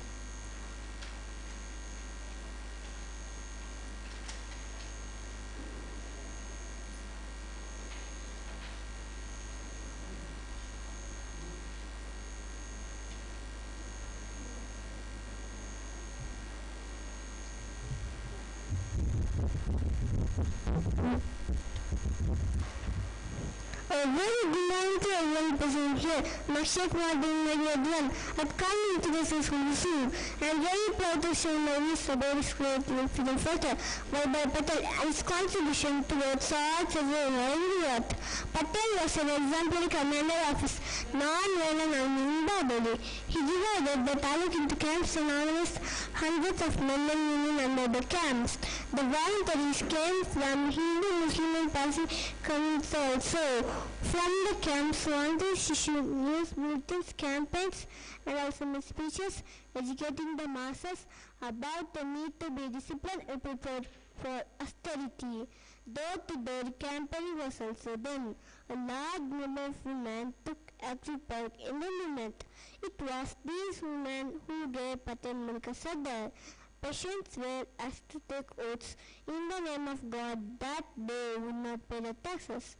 A very good morning to everyone present here. Mahatma Pandey at Carmel International School. I am very proud to share my views about his great freedom fighter, Vallabhbhai Patel, and his contribution towards arts as well as earth. Patel was an exemplary commander of his non-violent army in Babeli. He divided the taluk into camps and organized hundreds of men and women under the camps. The voluntaries came from Hindu, Muslim and Parsi communities also. From the camps, volunteers issued news bulletins, campaigns and also made speeches educating the masses about the need to be disciplined and prepared for austerity. Door-to-door campaign was also done. A large number of women took active part in the movement. It was these women who gave Patel Milka Sadar. Patients were asked to take oaths in the name of God that they would not pay the taxes.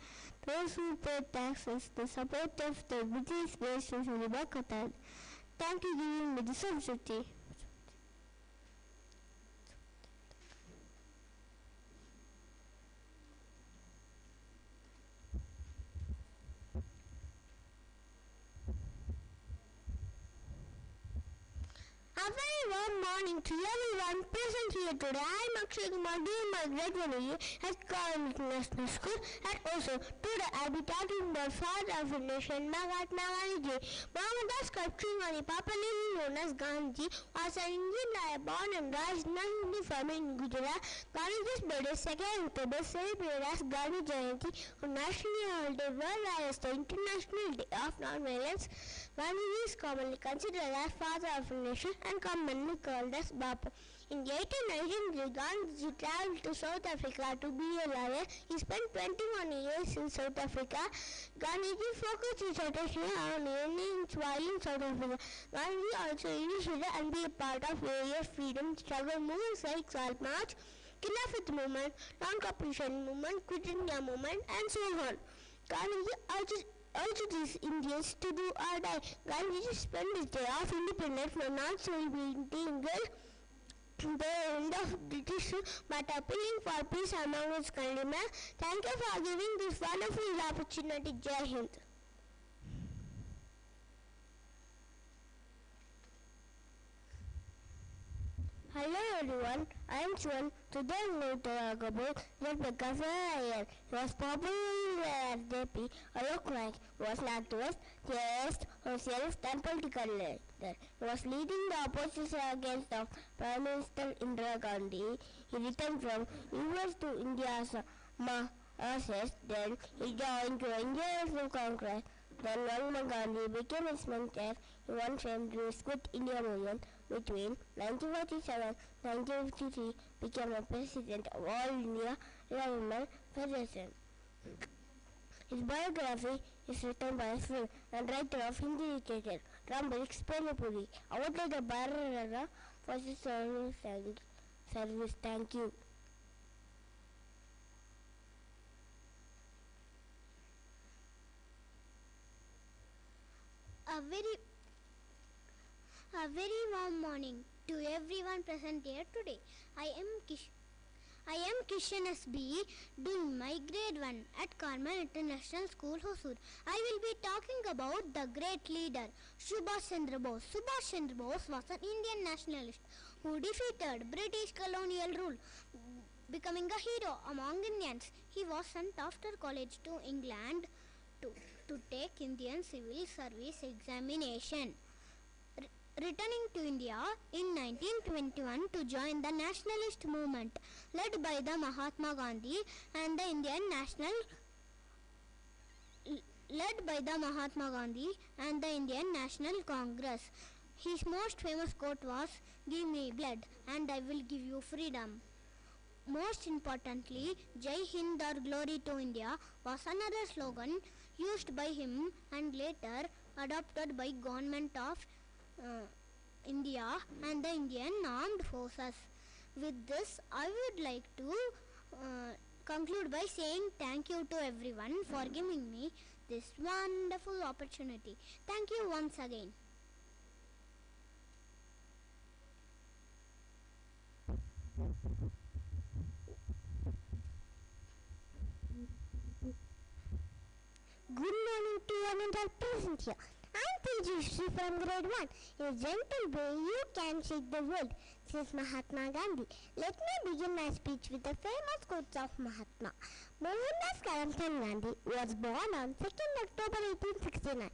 Those who paid taxes, the support of the British were socially boycotted. Thank you for giving me this opportunity. A very warm morning to everyone present here today. I am Akshay Kumar doing my grade 1 year at Carmel International School, and also today I will be talking about father of the nation, Mahatma Pandey. Mohammedan sculpturing on the popularly known as Gandhi was an Indian lawyer born and raised in Gujarat. Gandhi's birthday, 2nd October, celebrated as Gandhi Jayanti, on national holiday worldwide as the International Day of Non-Violence. Gandhi is commonly considered as father of the nation and commonly called as Bapa. In the 1893, Gandhi traveled to South Africa to be a lawyer. He spent 21 years in South Africa. Gandhi focused his attention on ending violence in South Africa. Gandhi also initiated and be a part of various freedom struggle movements like Salt March, Khilafat movement, Non-Cooperation movement, Quit India movement, and so on. Gandhi urged these Indians to do or die. Gandhi spent his day of independence for not celebrating the end of British rule but appealing for peace among his countrymen. Thank you for giving this wonderful opportunity. Jai Hind. Hello everyone, I am Swan. Today I am going to talk about J.P. Iyer. He was popularly as J.P. A lookalike. He was an activist, theorist, socialist and political leader. He was leading the opposition against the Prime Minister Indira Gandhi. He returned from US to India as a Marxist. Then he joined to Indian Congress. Then Mahatma Gandhi became his mentor. He once came to his Quit India movement between 1947 and 1953, became a president of All India Government Federation. His biography is written by his friend and writer of Hindi literature, Rambarik Puri. Awarded the Bharata for his service. Thank you. A very warm morning to everyone present here today. I am Kishan SB, doing my grade 1 at Carmel International School, Hosur. I will be talking about the great leader, Subhash Chandra Bose. Subhash Chandra Bose was an Indian nationalist who defeated British colonial rule, becoming a hero among Indians. He was sent after college to England to take Indian civil service examination. Returning to India in 1921 to join the nationalist movement led by the Mahatma Gandhi and the Indian National Congress. His most famous quote was, "Give me blood and I will give you freedom." Most importantly, Jai Hind or Glory to India was another slogan used by him and later adopted by government of India and the Indian Armed Forces. With this, I would like to conclude by saying thank you to everyone for giving me this wonderful opportunity. Thank you once again. Good morning to you and present here. I'm Tejashri from grade 1. In a gentle way, you can shake the world, says Mahatma Gandhi. Let me begin my speech with the famous quotes of Mahatma. Mohandas Karamchand Gandhi was born on 2nd October 1869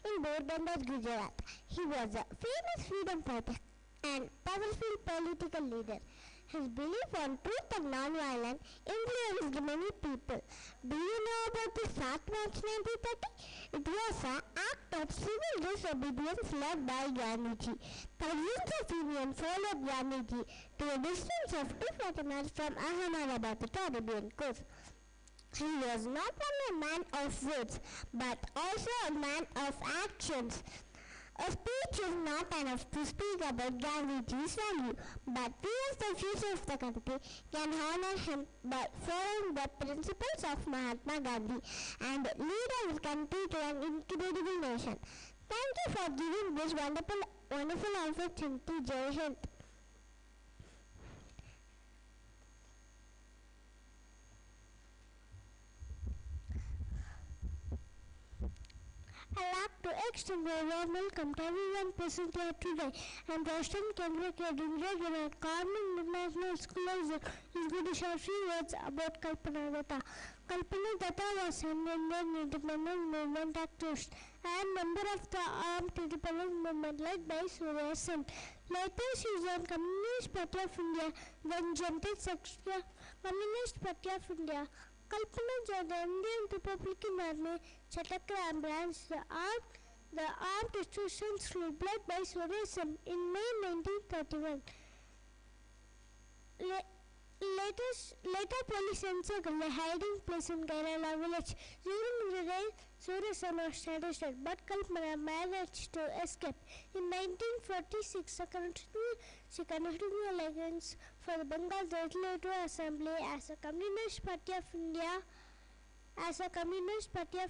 in Porbandar, Gujarat. He was a famous freedom fighter and powerful political leader. His belief on truth and non-violence influenced many people. Do you know about the South March 1930? It was an act of civil disobedience led by Gandhiji. Thousands of Indians followed Gandhiji to a distance of 240 miles from Ahmedabad to Arabian coast. He was not only a man of words, but also a man of actions. A speech is not enough to speak about Gandhiji's value, but we as the future of the country can honor him by following the principles of Mahatma Gandhi and lead our country to an incredible nation. Thank you for giving this wonderful opportunity, Jai Hind. I'd like to extend a warm welcome to everyone present here today. I'm Roshan Kendra Kedin at Carmel International School is going to share a few words about Kalpana Datta. Kalpana Datta was an Indian independence movement activist and member of the armed independence movement led by Surya Sen. Later she joined Communist Party of India, then General Secretary of Communist Party of India. Kalpana joined the Indian Republican Army, Chattakam branch, the armed institutions group led by Surya Sen in May 1931. Later police encircled a hiding place in Kerala village. During the raid, Surya Sen was arrested, but Kalpana managed to escape. In 1946, she contested elections for the Bengal Legislative Assembly as a Communist Party of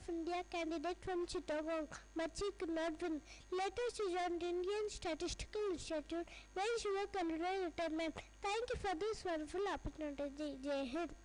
India candidate from Chittagong, but she could not win. Later she joined Indian Statistical Institute where she worked under retirement. Thank you for this wonderful opportunity. Jai Hind.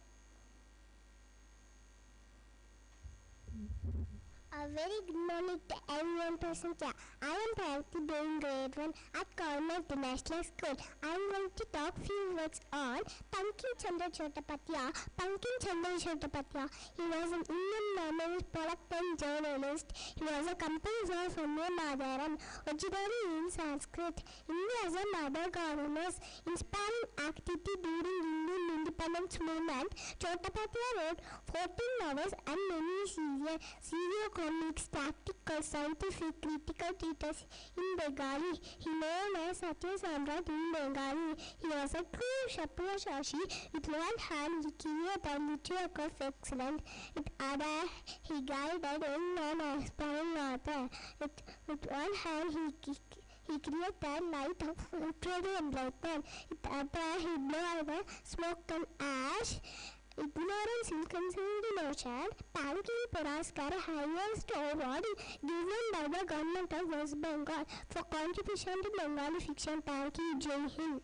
A very good morning to everyone present here. I am currently doing grade 1 at Carmel International School. I am going to talk few words on Bankim Chandra Chattopadhyay. Bankim Chandra Chattopadhyay, he was an Indian novelist, poet and journalist. He was a composer from Madaram, originally in Sanskrit. India as a mother goddess, inspiring activity during Indian independence movement. Chattopadhyay wrote 14 novels and many serial comics, tactical, scientific, critical treatises in Bengali. He known as Satya Samrat in Bengali. He was a true Shaprasashi. With one hand, he created a literature of excellence. With other, he guided young non-aspiring author. With one hand, he created light of literary enlightenment. With other, he blew the smoke and ash. Ignorance is concealed in ocean. Bankim Puraskar, highest award given by the government of West Bengal for contribution to Bengali fiction. Thank you, Jai Hind.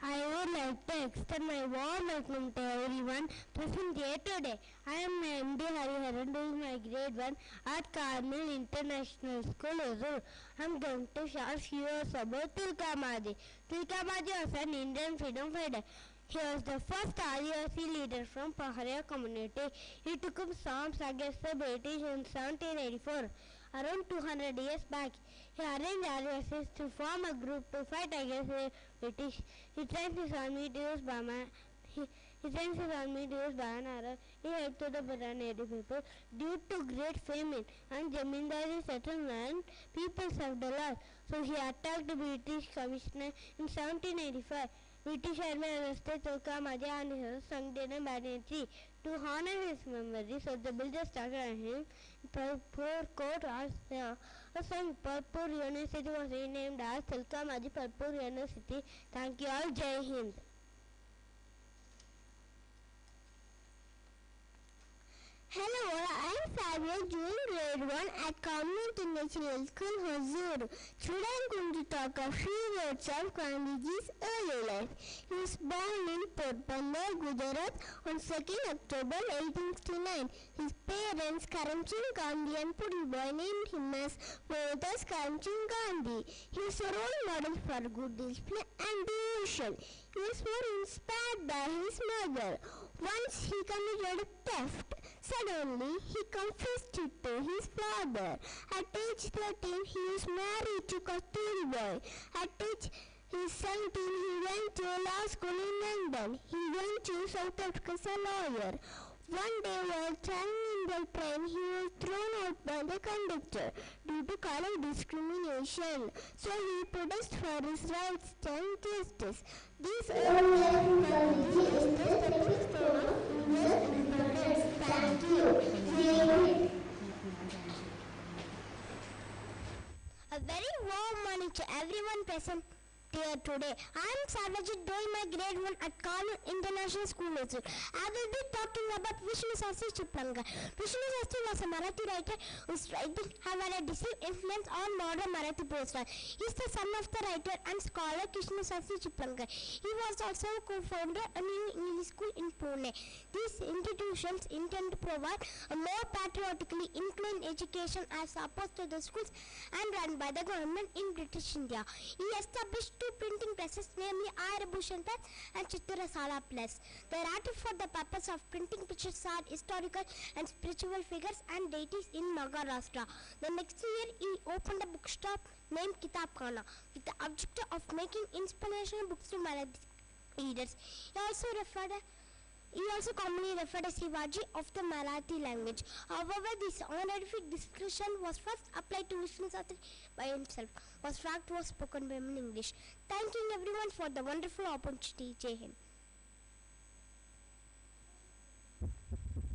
I would like to extend my warm welcome to everyone present here today. I am MD Hariharan doing my grade 1 at Carmel International School, Hosur. I am going to share few words about Tilkamadi. Tilkamadi was an Indian freedom fighter. He was the first Adivasi leader from Paharia community. He took up arms against the British in 1784. Around 200 years back, he arranged Adivasis to form a group to fight against the British. He trained his army to use Bama. He trained his army to use Bahanara. He helped to the Bura native people. Due to great famine and Jamindari settlement, people served a lot. So he attacked the British commissioner in 1785. British army arrested Tilkamadi and his sunk in a banyan tree. To honor his memory, so the builders started him Purpur Court as a son. Purpur University was renamed as Tilkamadi Purpur University. Thank you all. Jai Hind. Hello, I am Fabio doing grade 1 at Carmel International School, Hosur. Today I am going to talk a few words of Gandhiji's early life. He was born in Porbandar, Gujarat on 2nd October 1869. His parents, Karamchand Gandhi and Puriboy, named him as Mohandas Karamchand Gandhi. He was a role model for good discipline and devotion. He was more inspired by his mother. Once he committed theft. Suddenly, he confessed it to his father. At age 13, he was married to Kasturi Boy. At age 17, he went to law school in London. He went to South Africa as a lawyer. One day, while traveling in the train, he was thrown out by the conductor due to color discrimination. So he protested for his rights and justice. This early Thank you. A very warm morning to everyone present here today. I am Sarvajit doing my grade 1 at Carmel International School. I will be talking about Vishnu Sastry Chiplanga. Vishnu Sastry was a Marathi writer whose writing have had a distinct influence on modern Marathi prose. He is the son of the writer and scholar Vishnu Sastry Chiplanga. He was also co-founder of a new English school in Pune. These institutions intend to provide a more patriotically inclined education as opposed to the schools and run by the government in British India. He established two printing presses, namely Ayarabhushan Press and Chitturasala Press. They are active for the purpose of printing pictures of historical and spiritual figures and deities in Maharashtra. The next year, he opened a bookshop named Kitab Khana with the objective of making inspirational books to Marathi readers. He also commonly referred as Shivaji of the Marathi language. However, this honorific description was first applied to Vishnu Sastry by himself. Was fact was spoken by him in English. Thanking everyone for the wonderful opportunity. Jai Hind.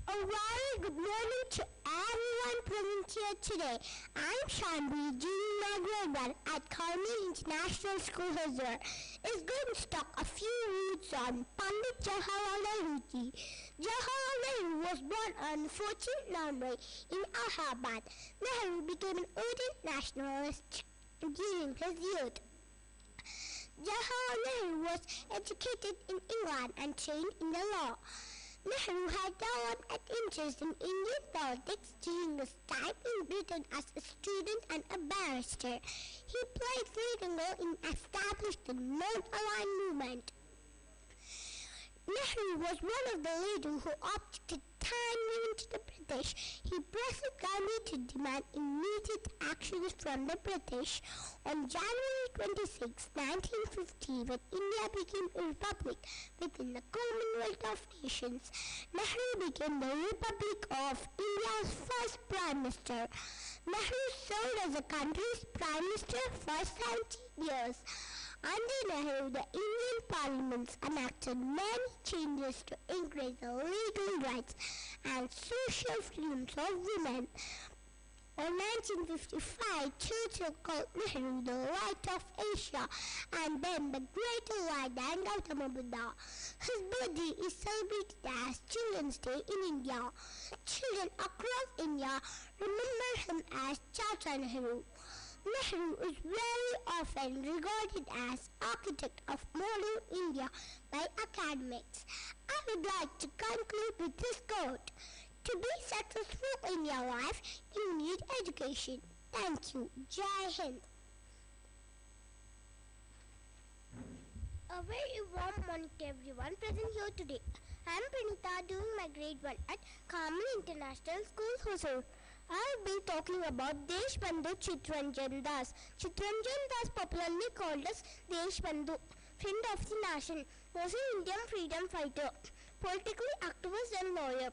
A very good morning to everyone present here today. I'm Shanvi, doing my grade 1 at Carmel International School, Hosur. Is going to talk a few words on Pandit Jawaharlal Nehru. Jawaharlal Nehru was born on 14th November in Allahabad. Nehru became an ardent nationalist during his youth. Jawaharlal Nehru was educated in England and trained in the law. Nehru had developed an interest in Indian politics during his time in Britain as a student and a barrister. He played leading role in establishing the non-aligned movement. Nehru was one of the leaders who objected time given to the British. He pressed Gandhi to demand immediate actions from the British. On January 26, 1950, when India became a republic within the Commonwealth of Nations, Nehru became the Republic of India's first Prime Minister. Nehru served as the country's Prime Minister for 17 years. Under Nehru, the Indian parliaments enacted many changes to increase the legal rights and social freedoms of women. In 1955, Churchill called Nehru the light of Asia and then the greater light than Gautama Buddha. His birthday is celebrated as Children's Day in India. Children across India remember him as Chacha Nehru. Nehru is very often regarded as architect of modern India by academics. I would like to conclude with this quote: "To be successful in your life, you need education." Thank you. Jai Hind. A very warm morning to everyone present here today. I am Pranita, doing my grade 1 at Carmel International School, Hosur. I will be talking about Deshbandhu Chittaranjan Das. Chittaranjan Das, popularly called as Deshbandhu, friend of the nation, was an Indian freedom fighter, political activist and lawyer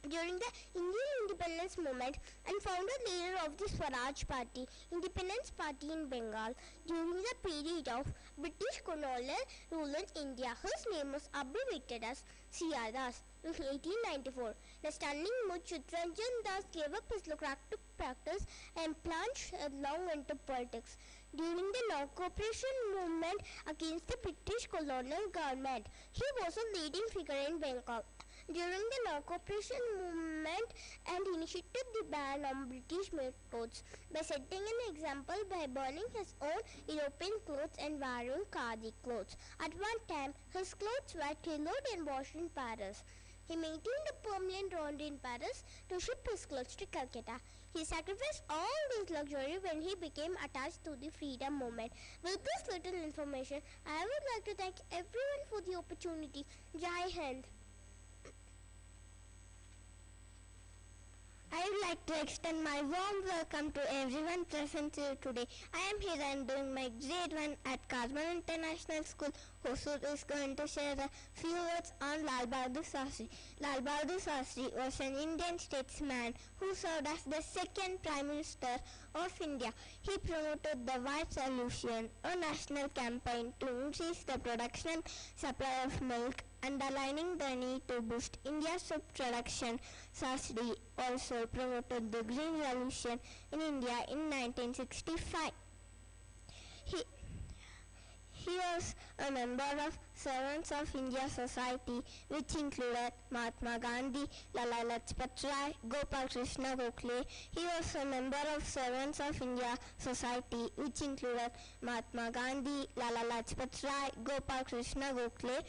during the Indian independence movement and founder leader of the Swaraj Party, Independence Party in Bengal during the period of British colonial rule in India. His name was abbreviated as C.R. Das. In 1894, the stunning mood Chittaranjan Das gave up his lucrative practice and plunged headlong into politics. During the non-cooperation movement against the British colonial government, he was a leading figure in Bengal. During the non-cooperation movement and initiated the ban on British made clothes by setting an example by burning his own European clothes and wearing khadi clothes. At one time, his clothes were tailored and washed in Paris. He maintained a permanent round in Paris to ship his clothes to Calcutta. He sacrificed all this luxury when he became attached to the freedom movement. With this little information, I would like to thank everyone for the opportunity. Jai Hind. I would like to extend my warm welcome to everyone present here today. I am here and doing my grade 1 at Carmel International School. Hosur is going to share a few words on Lal Bahadur Shastri. Lal Bahadur Shastri was an Indian statesman who served as the second Prime Minister of India. He promoted the White Revolution, a national campaign to increase the production and supply of milk, underlining the need to boost India's food production. Shastri also promoted the Green Revolution in India in 1965. He was a member of Servants of India Society, which included Mahatma Gandhi, Lala Lajpat Rai, Gopal Krishna Gokhale. He was a member of Servants of India Society, which included Mahatma Gandhi, Lala Lajpat Rai, Gopal Krishna Gokhale.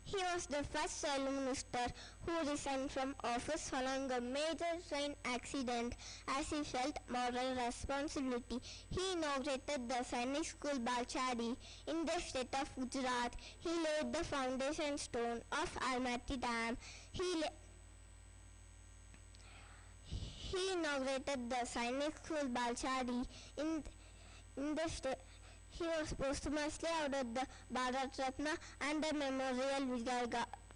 He was the first Railway Minister who resigned from office following a major train accident as he felt moral responsibility. He inaugurated the Sainik School Balchadi in the state of Gujarat. He laid the foundation stone of Almaty Dam. He inaugurated the Sainik School Balchadi in the state. He was posthumously awarded the Bharat Ratna and the Memorial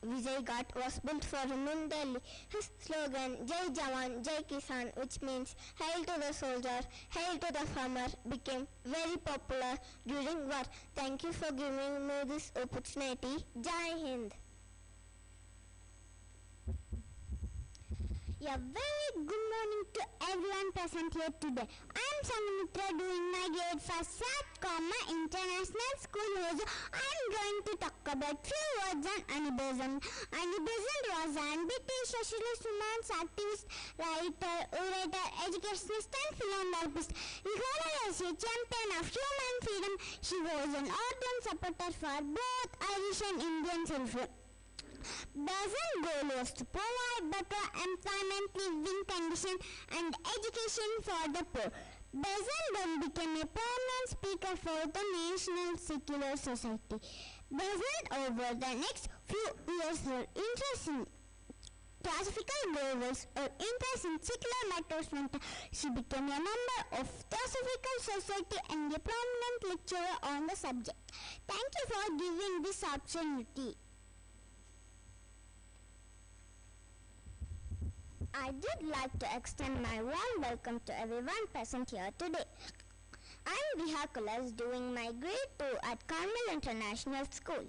Vijay Ghat was built for him in Delhi. His slogan, Jai Jawan, Jai Kisan, which means Hail to the soldier, Hail to the farmer, became very popular during war. Thank you for giving me this opportunity. Jai Hind. A very good morning to everyone present here today. I am Samitra doing my grade first at Carmel International School. I am going to talk about few words on Annie Besant. Annie Besant was an British socialist woman, activist, writer, orator, educationist and philanthropist. Regarded as a champion of human freedom, she was an ardent supporter for both Irish and Indian children. Besant's goal was to provide better employment, living conditions and education for the poor. Besant then became a permanent speaker for the National Secular Society. Besant over the next few years her interest in classical goals or interest in secular matters meant she became a member of Theosophical Society and a prominent lecturer on the subject. Thank you for giving this opportunity. I did like to extend my warm welcome to everyone present here today. I am Vihakulas doing my grade 2 at Carmel International School.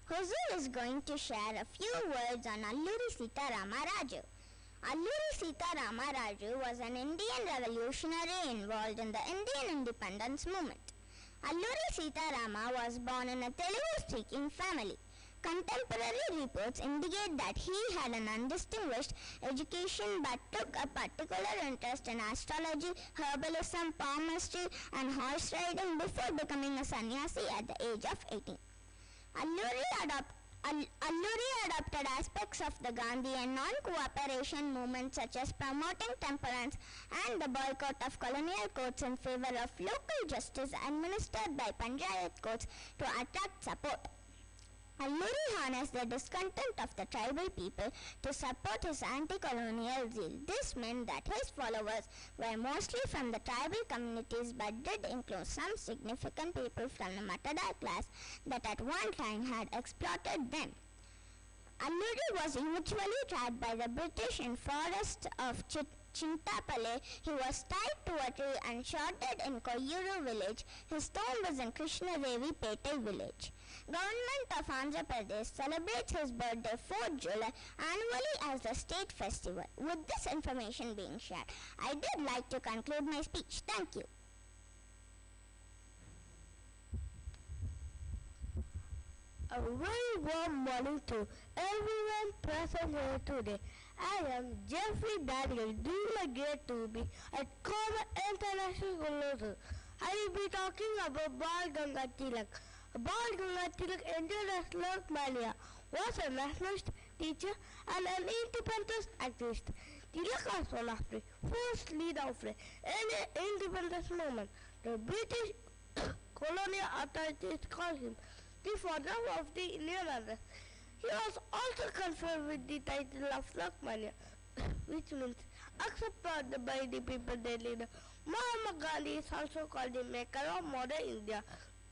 Hosur is going to share a few words on Alluri Sita Rama Raju. Alluri Sita Rama Raju was an Indian revolutionary involved in the Indian independence movement. Alluri Sita Rama was born in a Telugu-speaking family. Contemporary reports indicate that he had an undistinguished education but took a particular interest in astrology, herbalism, palmistry and horse riding before becoming a sannyasi at the age of 18. Alluri adopted aspects of the Gandhi and non-cooperation movement such as promoting temperance and the boycott of colonial courts in favor of local justice administered by Panchayat courts to attract support. Alluri harnessed the discontent of the tribal people to support his anti-colonial zeal. This meant that his followers were mostly from the tribal communities but did include some significant people from the Matador class that at one time had exploited them. Alluri was eventually tried by the British in forest of Chintapale. He was tied to a tree and shot dead in Koyuru village. His tomb was in Krishnadevi Pete village. Government of Andhra Pradesh celebrates his birthday 4th July annually as the state festival. With this information being shared, I did like to conclude my speech. Thank you. A very warm morning to everyone present here today. I am Jeffrey Daniel, doing my grade 2B at Carmel International School. I will be talking about Bal Ganga Tilak. Bal Ganga Tilak International Mania was a nationalist teacher and an independence activist. Tilak was one of the first leader of the independence movement. The British colonial authorities called him the father of the Indian Army. He was also conferred with the title of Lokmanya, which means accepted by the people they leader. Mahatma Gandhi is also called the maker of modern India.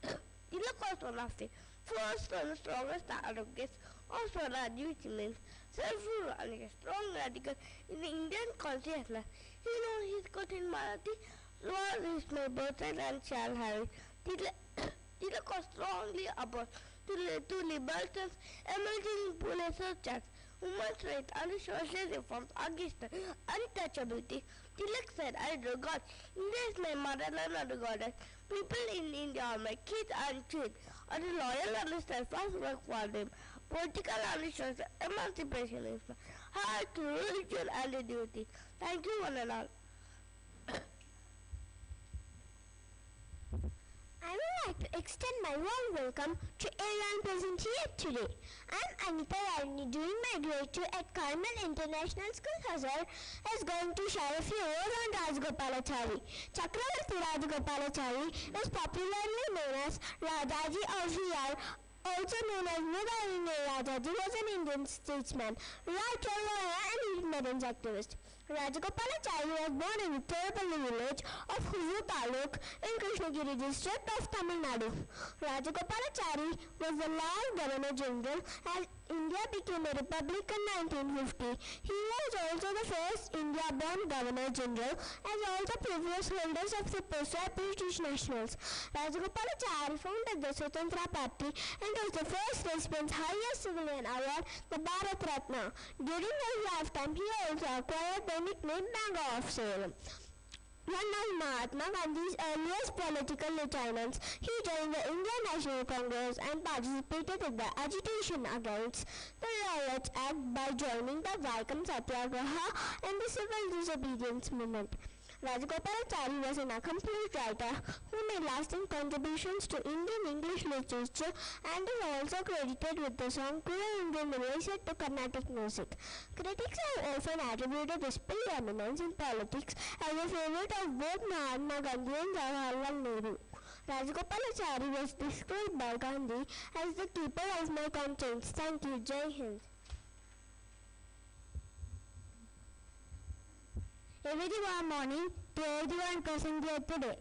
Tilak was one of the first and strongest advocates of Swaraj, which means self-rule and a strong radical in the Indian consciousness. He knows his quote in Marathi, Swaraj is my birthright and shall have it. Tilak was strongly opposed to liberals emerging in Pune such as women's rights and social reforms against untouchability. Tilak said, I regard India is my motherland and goddess. People in India are my kids and children. And loyal and steadfast work for them. Political and social emancipation is my heart to religion and duty. Thank you one and all. I would like to extend my warm welcome to everyone present here today. I am Anita Rani, doing my grade 2 at Carmel International School. Hosur is going to share a few words on Rajgopalachari. Chakravarti Rajgopalachari is popularly known as Rajaji or VR, also known as Mudavine Rajaji, was an Indian statesman, writer, lawyer and independence activist. Rajagopalachari was born in the Tirupalli village of Hosur Taluk in Krishnagiri district of Tamil Nadu. Rajagopalachari was the last Governor General as India became a republic in 1950. He was also the first India-born Governor General as all the previous holders of the post were British nationals. Rajagopalachari founded the Swatantra Party and was the first recipient's highest civilian award, the Bharat Ratna. During his lifetime, he also acquired the nickname Mangal of Salem. One of Mahatma Gandhi's earliest political lieutenants, he joined the Indian National Congress and participated in the agitation against the Riots Act by joining the Vaikam Satyagraha and the civil disobedience movement. Rajagopalachari was an accomplished writer who made lasting contributions to Indian English literature and is also credited with the song Pure Indian related to Carnatic music. Critics have often attributed his preeminence in politics as a favorite of both Mahatma Gandhi and Jawaharlal Nehru. Rajagopalachari was described by Gandhi as the keeper of my conscience. Thank you. Jai Hind. A very warm morning to everyone present here today.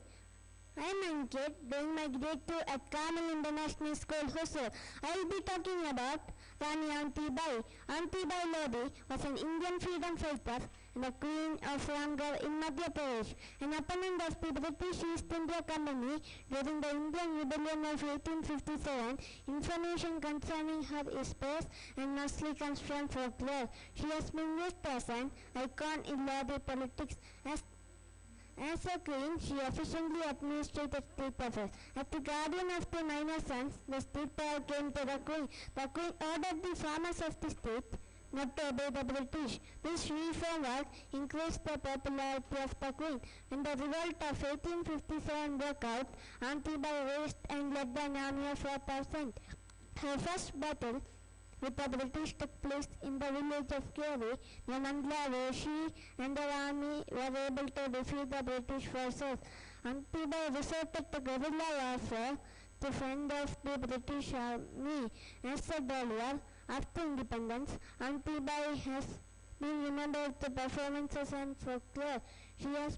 I am Ankit, doing my grade 2 at Carmel International School, Hosur. I will be talking about Rani Auntie-Bai. Auntie-Bai Lodi was an Indian freedom fighter and the Queen of Ramgarh in Madhya Pradesh, an opponent of the British East India Company during the Indian Rebellion of 1857. Information concerning her is sparse and mostly comes from folklore. She has been used as an icon in Lodi politics. As a queen, she efficiently administered state affairs. As the guardian of the minor sons, the state power came to the queen. The queen ordered the farmers of the state not to obey the British. This reform work increased the popularity of the queen. When the revolt of 1857 broke out, Auntie-Bai raised and led the army of 4,000. Her first battle with the British took place in the village of Keri, near Mandla, where she and her army were able to defeat the British forces. Auntie-Bai resorted to guerrilla warfare to fend off the British army. As said earlier, after independence, Auntie-Bai has been remembered to performances and folklore. She is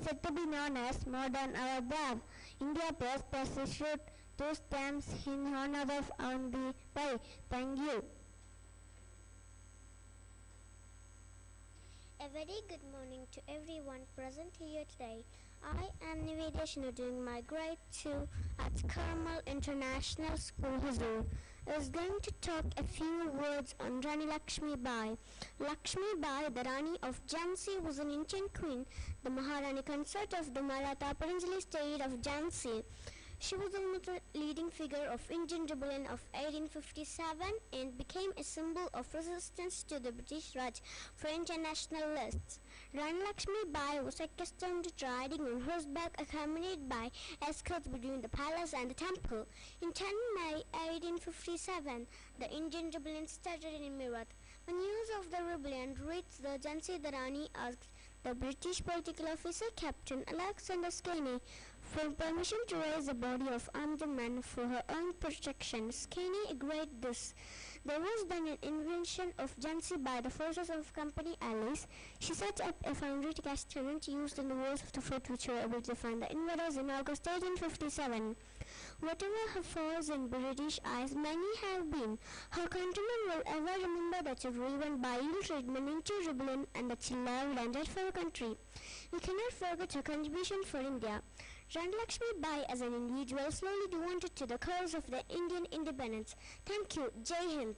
said to be known as modern Avadar. India Post has issued 2 stamps in honor of Auntie-Bai. Thank you. A very good morning to everyone present here today. I am Nivedeshnu, doing my grade 2 at Carmel International School, Hosur. I was going to talk a few words on Rani Lakshmi Bai. Lakshmi Bai, the Rani of Jhansi, was an Indian queen, the Maharani consort of the Maratha princely state of Jhansi. She was the leading figure of Indian rebellion of 1857 and became a symbol of resistance to the British Raj, French and nationalists. Rani Lakshmi Bai was accustomed to riding on horseback accompanied by escorts between the palace and the temple. In 10 May 1857, the Indian rebellion started in Meerut. When news of the rebellion reached the Jhansi, the Rani asked the British political officer Captain Alexander Skeeny for permission to raise the body of armed men for her own protection. Skeeny agreed this. There was then an invasion of Jhansi by the forces of Company allies. She set up a foundry to cast cement used in the walls of the fort, which were able to find the invaders in August 1857. Whatever her faults in British eyes many have been, her countrymen will ever remember that she driven by ill treatment into rebellion and that she loved and died for her country. We cannot forget her contribution for India. Rani Lakshmi Bai as an individual slowly devoted to the cause of the Indian independence. Thank you. Jai Hind.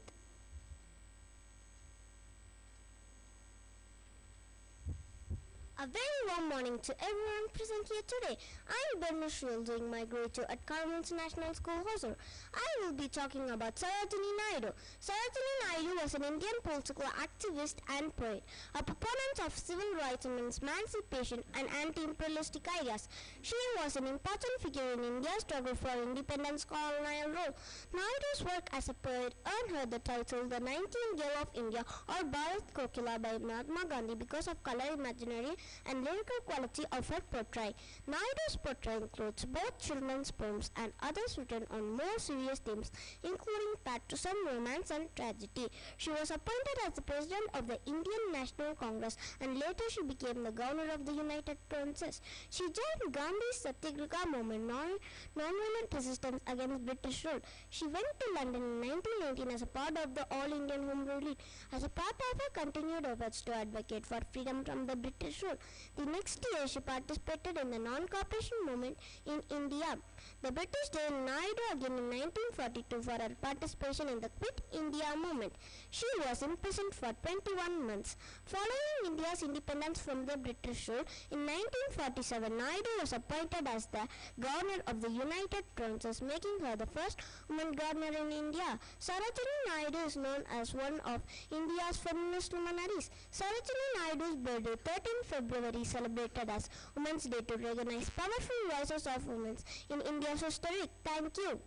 A very warm morning to everyone present here today. I am Bernashul, doing my grade 2 at Carmel International School, Hosur. I will be talking about Sarojini Naidu. Sarojini Naidu was an Indian political activist and poet, a proponent of civil rights and emancipation and anti-imperialistic ideas. She was an important figure in India's struggle for independence colonial rule. Naidu's work as a poet earned her the title the Nightingale of India or Bharat Kokila by Mahatma Gandhi because of color imaginary and lyrical quality of her portrait. Naidu's portrait includes both children's poems and others written on more serious themes, including patriotism, romance, and tragedy. She was appointed as the president of the Indian National Congress, and later she became the governor of the United Provinces. She joined Gandhi's Satyagraha movement, non-violent resistance against British rule. She went to London in 1919 as a part of the All Indian Home Rule League. As a part of her continued efforts to advocate for freedom from the British rule, the next year she participated in the non-cooperation movement in India. The British jailed Naidu again in 1942 for her participation in the Quit India movement. She was imprisoned for 21 months. Following India's independence from the British rule, in 1947, Naidu was appointed as the governor of the United Provinces, making her the first woman governor in India. Sarojini Naidu is known as one of India's feminist luminaries. Sarojini Naidu's birthday, 13 February, is celebrated as Women's Day to recognize powerful voices of women in India's history. Thank you.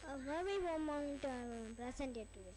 A very warm morning to everyone present here today.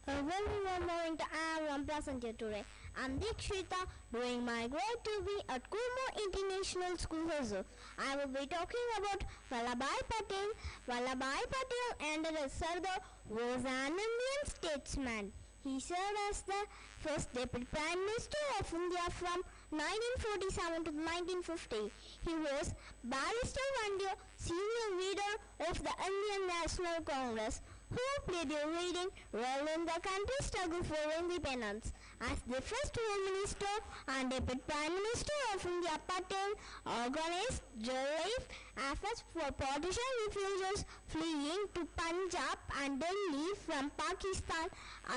A very warm morning to everyone present here today. I'm Dikshita, doing my grade 2B at Kurmo International School, Hosur. I will be talking about Vallabhbhai Patel. Vallabhbhai Patel and Sardar was an Indian statesman. He served as the first Deputy Prime Minister of India from 1947 to 1950. He was Barrister Pandey, senior leader of the Indian National Congress, who played a leading role in the country's struggle for independence. As the first Home Minister and Deputy Prime Minister of India, Patel organized relief efforts for partition refugees fleeing to Punjab and Delhi from Pakistan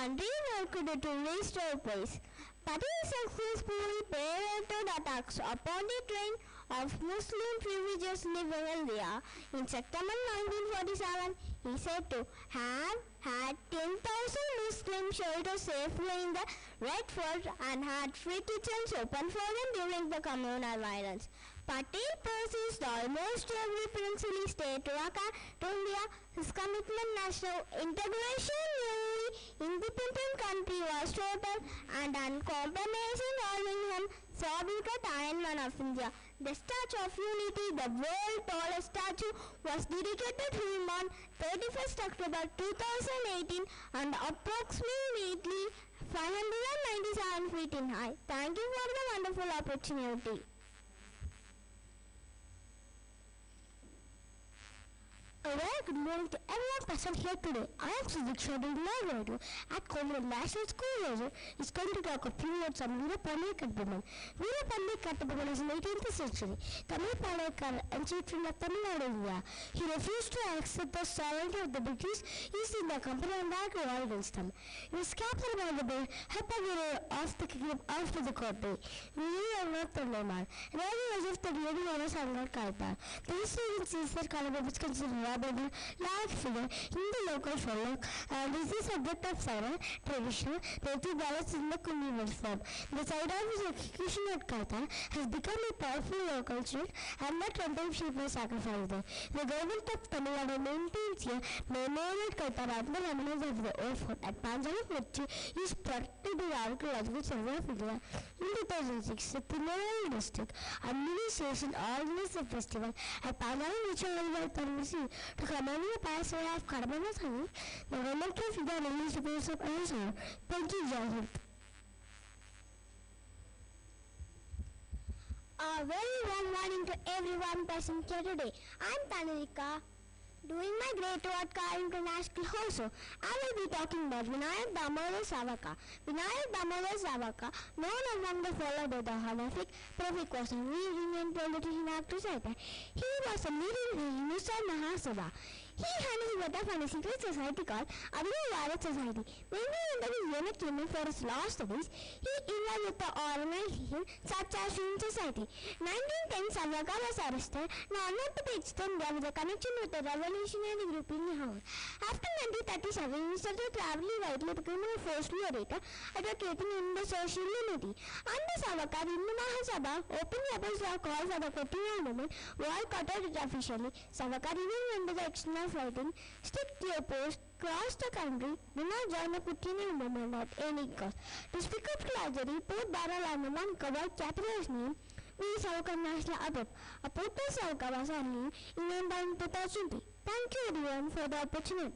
and relocated to restore peace. Patel successfully prevented attacks upon the train of Muslim refugees living in India. In September 1947, he said to have had 10,000 Muslim shelters safely in the Red Fort and had free kitchens open for them during the communal violence. Patel persisted almost every princely state to India. His commitment national integration in the independent country was total and uncompromising, calling him Soviet Iron of India. The Statue of Unity, the world's tallest statue, was dedicated to him on 31st October 2018 and approximately 597 feet in height. Thank you for the wonderful opportunity. A very good morning to everyone present here today. I am Sudiksha doing my radio at Carmel National School. Is going to talk a few words on Veera Pandey Kattabomman. Veera Pandey Kattabomman is in the 18th century. Tamil Padakkar and chief of Tamil Nadu, India. He refused to accept the sovereignty of the British East India Company and back to war against them. He was captured by the Hepagere of the kingdom after the court day. We are not the Lemar. And as if the lady was Angar Kaita. The history in Caesar Calabas is considered large figure in the local folk, and this is subject of survey, traditional, native ballads in the communal form. The site of his execution at Kaita has become a powerful local street, and the 20 sheep were sacrificed there. The government of Tamil Nadu maintains here memorial Kaita rather than remnants of the old fort at Panjali, which is protected by the archaeological survey of India. In 2006, the Tirunelveli district administration organized a festival at Panjali, which was held by Tamil to commemorate the past era of Carmel. The government of India released the place of Hosur. Thank you, Jai. A very warm morning to everyone present here today. I'm Tanarika, doing my grade 2 at Carmel International Hosur. I will be talking about Vinayak Damodar Savarkar. Vinayak Damodar Savarkar, known among the followed by the honorific prefix, was a leading and politician actor. He was a leader in the Mahasabha. He had his from a secret society called Abhivadat Society. When he entered his unit training for his law studies, he involved with the organization such as Human Society. 1910, Savarkar was arrested and honored to the extent there was a connection with the revolutionary group in Lahore. After 1937, he started traveling widely, becoming a forced orator, advocating in the social unity. Under Savarkar, Hindu Mahasabha openly opposed the call for the quotidian movement, boycotted it officially. Savarkar even went to the external fighting, strictly opposed, crossed the country, did not join the quotidian movement at any cost. To speak up to largely, Port Barrel and the man covered capital's name, we Savarkar National Abab. A Port Savarkar was only in 2020. Thank you everyone for the opportunity.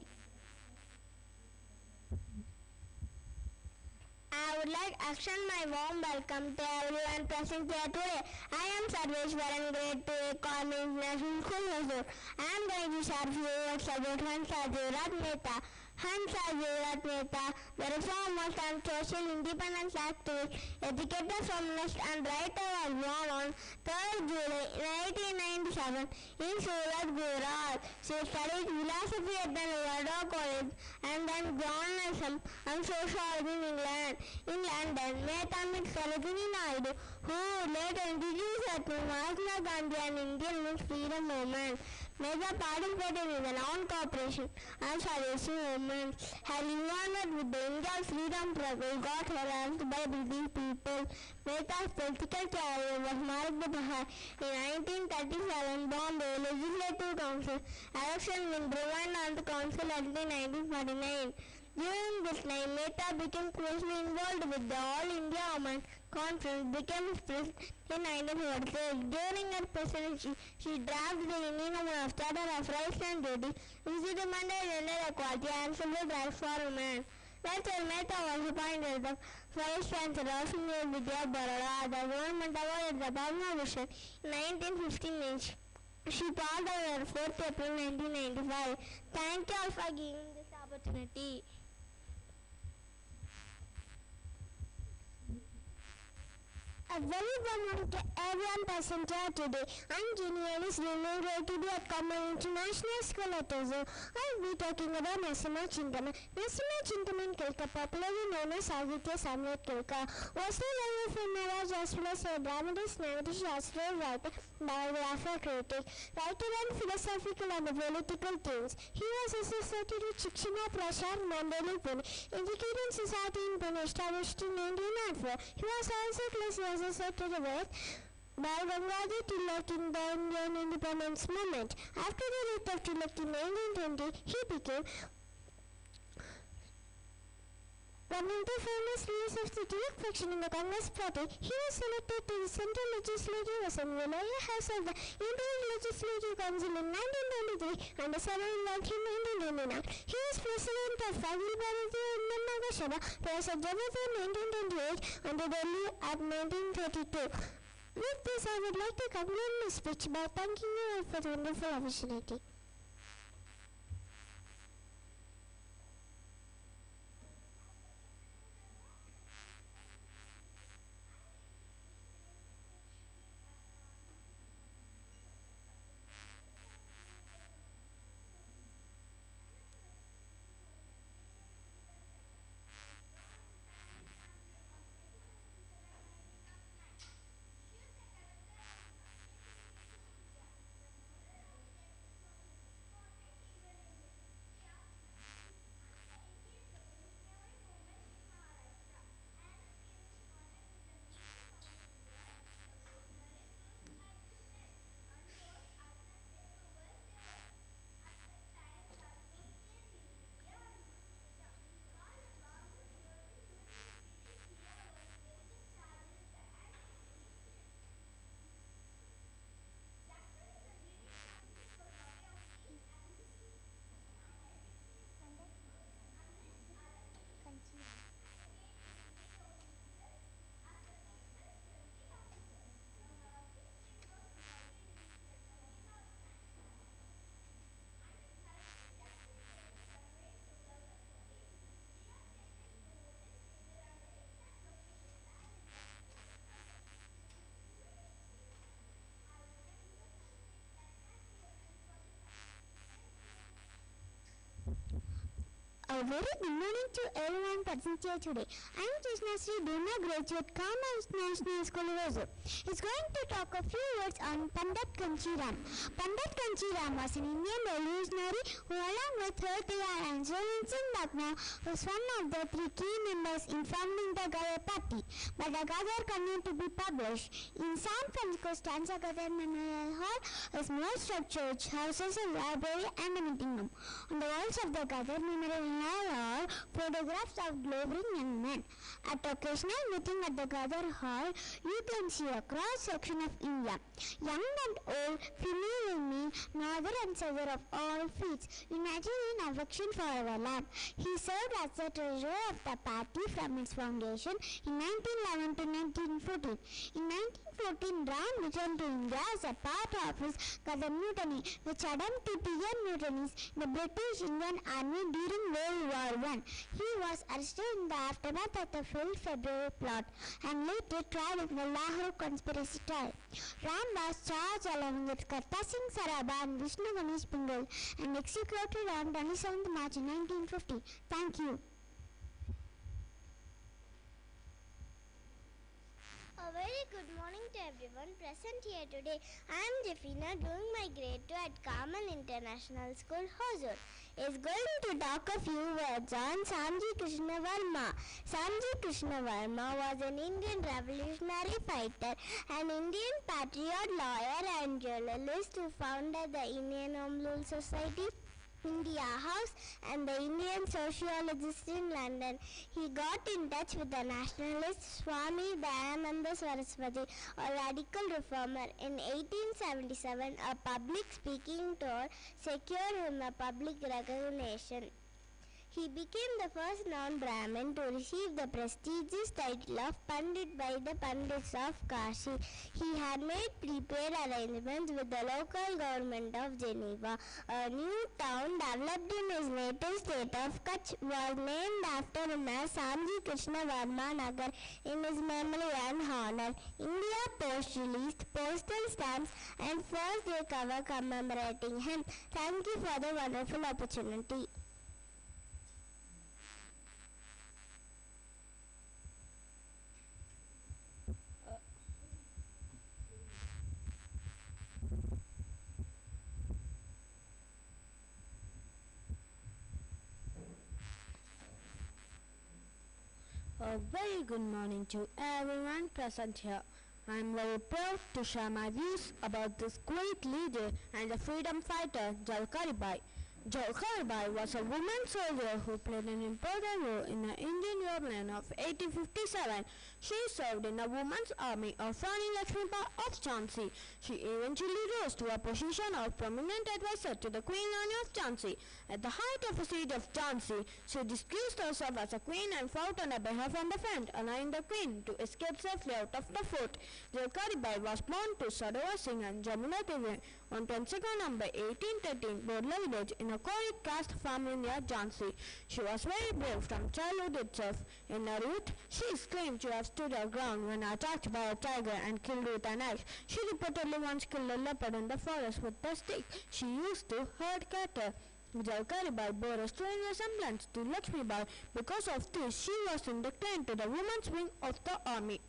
I would like to extend my warm welcome to everyone present here today. I am Sarveshwaran, grade 2 Carmel International School, Hosur. I am going to share a few words about Hansa Mehta. Hansa Mehta, the reformist and social independence activist, educator, feminist and writer, was born on 3rd July 1997 in Surat, Gujarat. She studied philosophy at the Nevada College and then journalism and sociology in England. In London, Mehta met Sarojini Naidu, who later introduced her to Mahatma Gandhi and Indian freedom movement. Mehta participated in the non-cooperation and Swadeshi movement. Her involvement with the Indian freedom struggle got her asked by British people. Mehta's political career was marked by in 1937 Bombay Legislative Council election when driven on the council until 1949. During this time, Mehta became closely involved with the All India Women's Conference, became president in 1946. During her presidency, she drafted the Indian Women's Charter of Rights and Duties, which demanded gender equality and civil rights for women. Later, Mehta was appointed the Vice Chancellor of University of Baroda. The government awarded the Padma Bhushan in 1915. She passed away on 4th April 1995. Thank you all for giving this opportunity. A very warm morning to everyone present here today. I'm Jenny Ellis, doing grade to be at Carmel International School at Hosur. I'll be talking about Nasima Chintaman. Nasima Chintaman Kilka, popularly known as Agitation Kilka, was the leader from Maharaj as well as a dramatist, narrative, Shastra writer, biographer, critic, writer and philosophical and political themes. He was associated with Shikshana Prashar Mandali Pune, educated society in Pune established in 1904. He was also closely associated with Bal Gangadhar Tilak in the Indian independence movement. After the death of Tilak in 1920, he became one of the famous leaders of the Tilak faction in the Congress party. He was elected to the Central Legislative Assembly, lower house of the Indian Legislative Council in 1923 and the Senate in 1929. He was president of Akhil Bharatiya Indian Naga Sabha, Professor Jabata in 1928 and the Delhi at 1932. With this, I would like to conclude my speech by thanking you all for the wonderful opportunity. A very good morning to everyone present here today. I am Krishna Sri Duma, graduate Carmel National School Hosur. Is going to talk a few words on Pandit Kanchiram. Pandit Kanchiram was an Indian revolutionary who, along with Hotiyar and Singh Lakna, was one of the three key members in founding the Gadar party. But the Gadar continued to be published. In San Francisco stands a Gadar Memorial Hall, a small structure which houses a library and a meeting room. On the walls of the Gadar Memorial Hall are photographs of glowing young men. At occasional meeting at the Gadar Hall, you can see a cross-section of India. Young and old, female and male, northern and southern of all faiths, united in affection for our land. He served as the treasurer of the party from its foundation in 1911 to 1914. In 1914, Ram returned to India as a part of his Gadar mutiny, which added to 10 mutinies in the British Indian Army during World War I. He was arrested in the aftermath of the failed February plot and later tried in the Lahore conspiracy trial. Ram was charged along with Karta Singh Sarabha and Vishnu Ganesh Pingal and executed on 27th March 1950. Thank you. A very good morning to everyone present here today. I am Jeffina, doing my grade 2 at Carmel International School, Hosur. Is going to talk a few words on Samji Krishna Varma. Samji Krishna Varma was an Indian revolutionary fighter, an Indian patriot, lawyer and journalist who founded the Indian Home Rule Society, India House and the Indian sociologist in London. He got in touch with the nationalist Swami Dayananda Saraswati, a radical reformer. In 1877, a public speaking tour secured him a public recognition. He became the first non-Brahmin to receive the prestigious title of Pandit by the Pandits of Kashi. He had made prepared arrangements with the local government of Geneva. A new town developed in his native state of Kutch was named after him as Samji Krishna Varma Nagar in his memory and honor. India Post released postal stamps and first day cover commemorating him. Thank you for the wonderful opportunity. A very good morning to everyone present here. I am very proud to share my views about this great leader and the freedom fighter, Jalkari Bai. Jalkari Bai was a woman soldier who played an important role in the Indian Rebellion of 1857. She served in the Women's Army of Rani Lakshmibai of Jhansi. She eventually rose to a position of prominent advisor to the Queen Rani of Jhansi. At the height of the siege of Jhansi, she disguised herself as a queen and fought on her behalf and defend, allowing the queen to escape safely out of the fort. Jalkari Bai was born to Sarovar Singh and Jamuna Devi on 22nd November 1813, Bodla village in a Korik caste family near Jhansi. She was very brave from childhood itself. In her youth, she is claimed to have stood her ground when attacked by a tiger and killed with an axe. She reportedly once killed a leopard in the forest with the stick she used to herd cattle. Jalkari Bai bore a strange resemblance to Lakshmi Bai. Because of this, she was inducted to the women's wing of the army.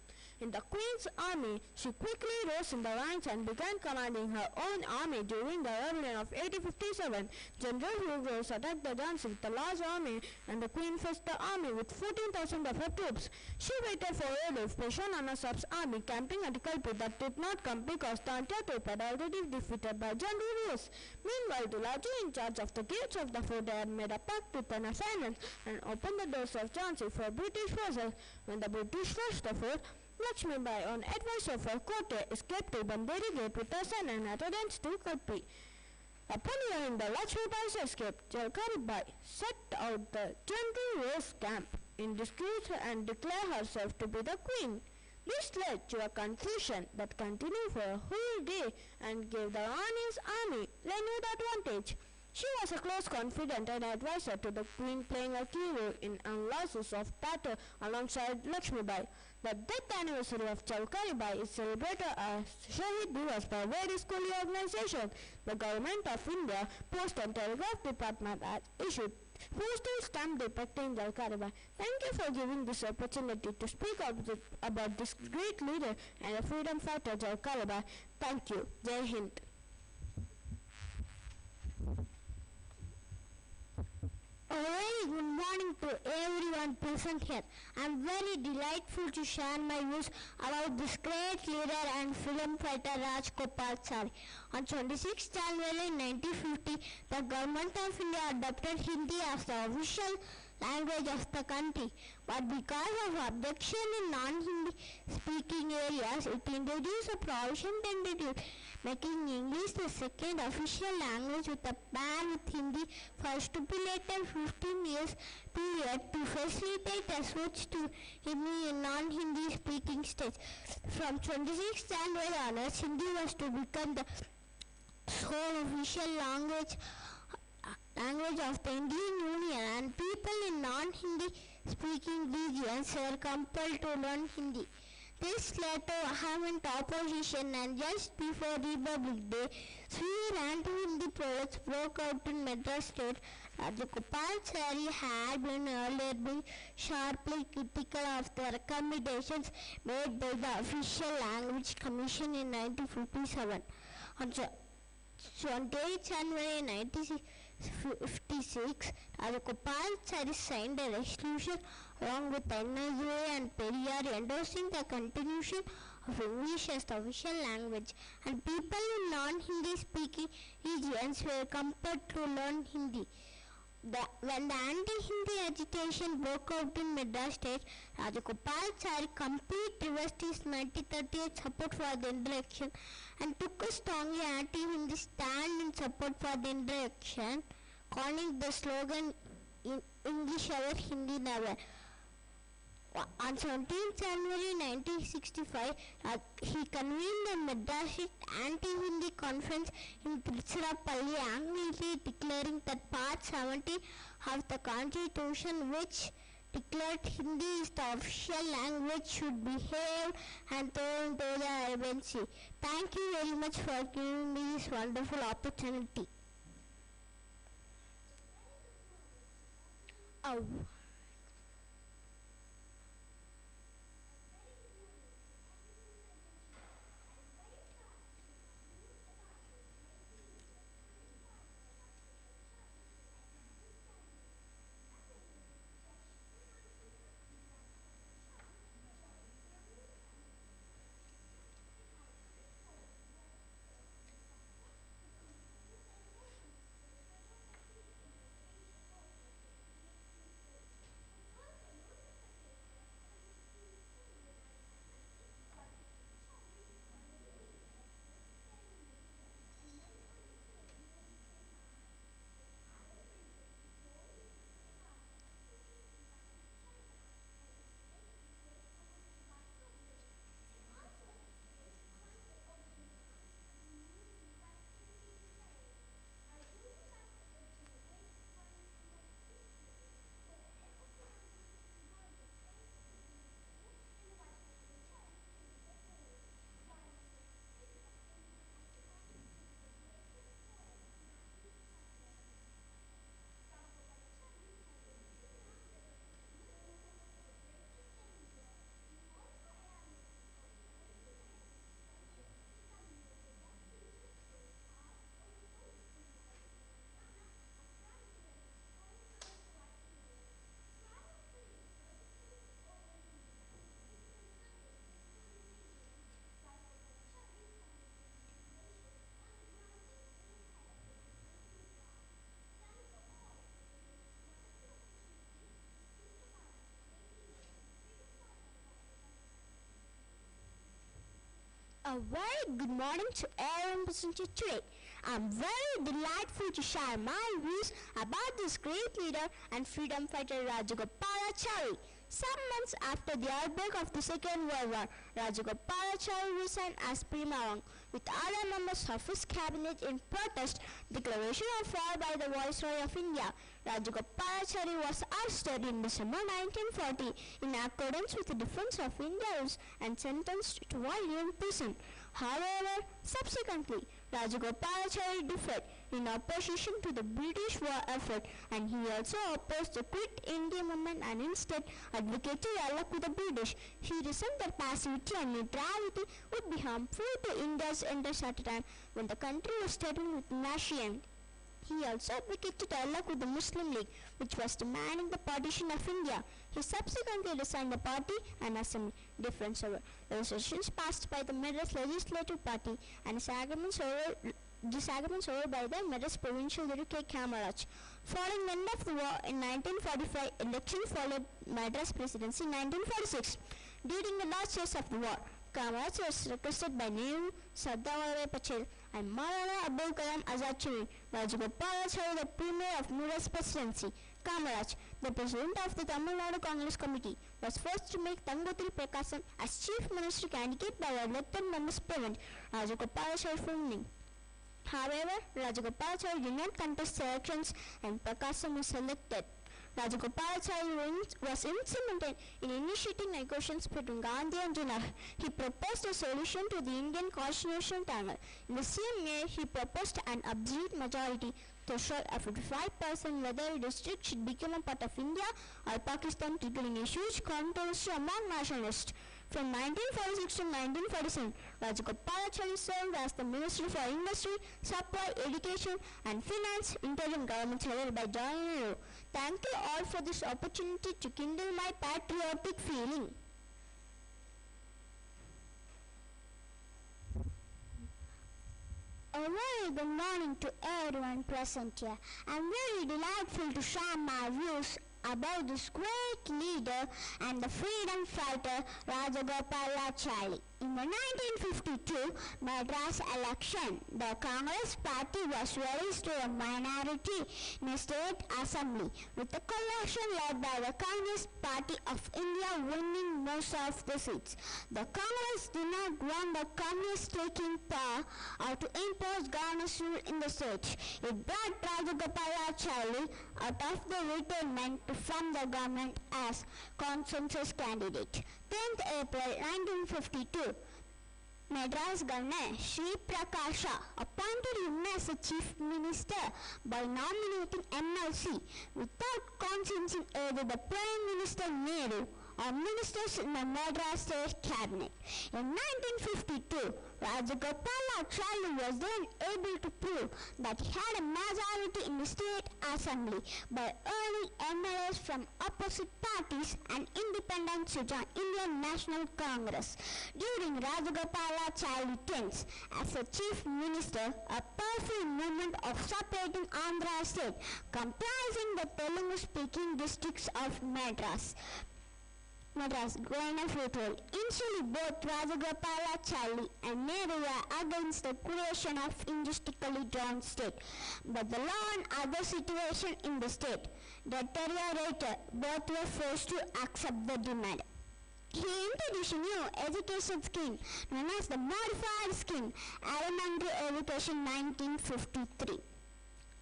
In the Queen's army, she quickly rose in the ranks and began commanding her own army during the rebellion of 1857. General Hugh attacked the Jhansi with a large army and the Queen faced the army with 14,000 of her troops. She waited for relief, Peshwa Nana Sahib's army camping at Kalpi that did not come because the entire troop had already defeated by General Hughes. Meanwhile, Dulaji in charge of the gates of the fort had made a pact with an assailant and opened the doors of Jhansi for British forces. When the British rushed the fort, Lakshmi Bai, on advice of her court, escaped to Banderi Gate with her son and attendants to Kalpi. Upon hearing the Lakshmi Bai's escape, Jalkari Bai set out the General Rose camp in disgrace and declared herself to be the queen. This led to a confusion that continued for a whole day and gave the Rani's army renewed advantage. She was a close confidant and advisor to the queen, playing a key role in analysis of battle alongside Lakshmi Bai. The death anniversary of Jalkari Bai is celebrated as Shahid Divas by various school organizations. The Government of India Post and Telegraph Department has issued postal stamp depicting Jalkari Bai. Thank you for giving this opportunity to speak about this great leader and a freedom fighter, Jalkari Bai. Thank you. Jai Hind. A very good morning to everyone present here. I am very delightful to share my views about this great leader and freedom fighter Rajgopalachari. On 26 January 1950, the Government of India adopted Hindi as the official language of the country, but because of objection in non-Hindi speaking areas, it introduced a provision tentative making English the second official language with a ban with Hindi for a stipulated 15 years period to facilitate a switch to Hindi in non-Hindi speaking states. From 26 January onwards, Hindi was to become the sole official language of the Indian Union, and people in non-Hindi speaking regions were compelled to learn Hindi. This led to vehement opposition, and just before Republic Day, severe anti-Hindi protests broke out in Madras state. Rajgopalachari had been earlier been sharply critical of the recommendations made by the Official Language Commission in 1957. On 28 January 1956, Rajgopalachari signed a resolution along with NSUA and Periyar endorsing the continuation of English as the official language, and people in non-Hindi speaking regions were compelled to learn Hindi. When the anti-Hindi agitation broke out in Madras state, Rajgopalachari completely reversed his 1938 support for the introduction and took a strongly anti-Hindi stand in support for the introduction, calling the slogan in English ever, Hindi never. On 17th January 1965, he convened the Madras Anti-Hindi Conference in Tiruchirappalli, angrily declaring that Part 70 of the Constitution, which declared Hindi is the official language, should be hailed and thrown into the Arabian Sea. Thank you very much for giving me this wonderful opportunity. A very good morning to everyone present here today. I'm very delightful to share my views about this great leader and freedom fighter Rajagopalachari. Some months after the outbreak of the Second World War, Rajagopalachari resigned as Primavang with other members of his cabinet in protest declaration of war by the Viceroy of India. Rajagopalachari was arrested in December 1940 in accordance with the Defence of India rules and sentenced to 1 year in prison. However, subsequently, Rajagopalachari deferred in opposition to the British war effort, and he also opposed the Quit India movement and instead advocated dialogue with the British. He reasoned that passivity and neutrality would be harmful to India's interests at a time when the country was struggling with nationalism. He also advocated dialogue with the Muslim League, which was demanding the partition of India. He subsequently resigned the party and assumed difference over resolutions passed by the Madras Legislative Party and disagreements over by the Madras Provincial Leader K. Kamaraj. Following the end of the war in 1945, election followed Madras Presidency in 1946. During the last years of the war, Kamaraj was requested by Nehru, Sardar Vallabhbhai Patel and Maulana Abul Kalam Azad to meet Rajagopalachari, the Premier of Madras Presidency. Kamaraj, the President of the Tamil Nadu Congress Committee, was forced to make Tangutri Prakasam as Chief Minister candidate by the elected members prevent Rajagopalachari from winning. However, Rajagopalachari did not contest the elections and Prakasam was elected. Rajagopalachari was instrumental in initiating negotiations between Gandhi and Jinnah. He proposed a solution to the Indian constitutional tangle. In the same year, he proposed an absolute majority threshold of 55% whether a district should become a part of India or Pakistan, triggering a huge controversy among nationalists. From 1946 to 1947, Rajagopalachari served as the Minister for Industry, Supply, Education and Finance, interim government headed by John Nehru. Thank you all for this opportunity to kindle my patriotic feeling. A very good morning to everyone present here. I'm very delightful to share my views about this great leader and the freedom fighter Rajagopalachari. In the 1952 Madras election, the Congress party was reduced to a minority in the state assembly, with the coalition led by the Congress Party of India winning most of the seats. The Congress did not want the Communists taking power or to impose governance rule in the state. It brought Rajagopalachari out of the retirement to form the government as consensus candidate. 10th April 1952, Madras Governor Sri Prakasha appointed him as the Chief Minister by nominating MLC without consulting either the Prime Minister Nehru or ministers in the Madras State Cabinet. In 1952, Rajagopalachari was then able to prove that he had a majority in the State Assembly by earning MLAs from opposite parties and independents to join Indian National Congress. During Rajagopalachari's tenure as the Chief Minister, a powerful movement of separating Andhra State, comprising the Telugu-speaking districts of Madras, going forward. Initially, both Rajagopalachari and Nehru were against the creation of injustifiably drawn state, but the law and other situation in the state deteriorated. Both were forced to accept the demand. He introduced a new education scheme known as the Modified Scheme, Elementary Education 1953.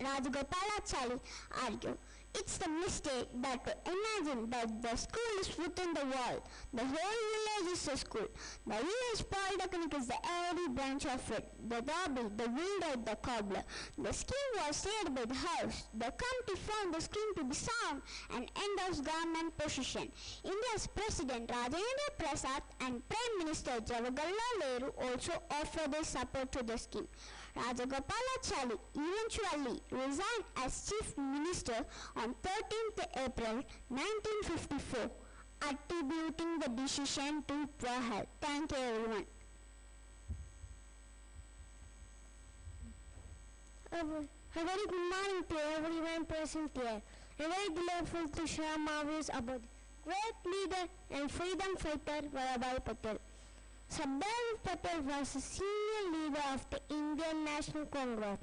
Rajagopalachari argued, "It's the mistake that to imagine that the school is within the wall. The whole village is a school. The village polytechnic is the early branch of it. The dobby, the wielder, the cobbler. The scheme was said by the house. The committee found the scheme to be sound and endorsed government position. India's President Rajendra Prasad and Prime Minister Jawaharlal Nehru also offered their support to the scheme." Rajagopalachari eventually resigned as Chief Minister on 13th April 1954, attributing the decision to poor health. Thank you, everyone. A very good morning to everyone present here. I'm very grateful to share my views about great leader and freedom fighter Vallabhbhai Patel. Sardar Patel was a senior leader of the Indian National Congress.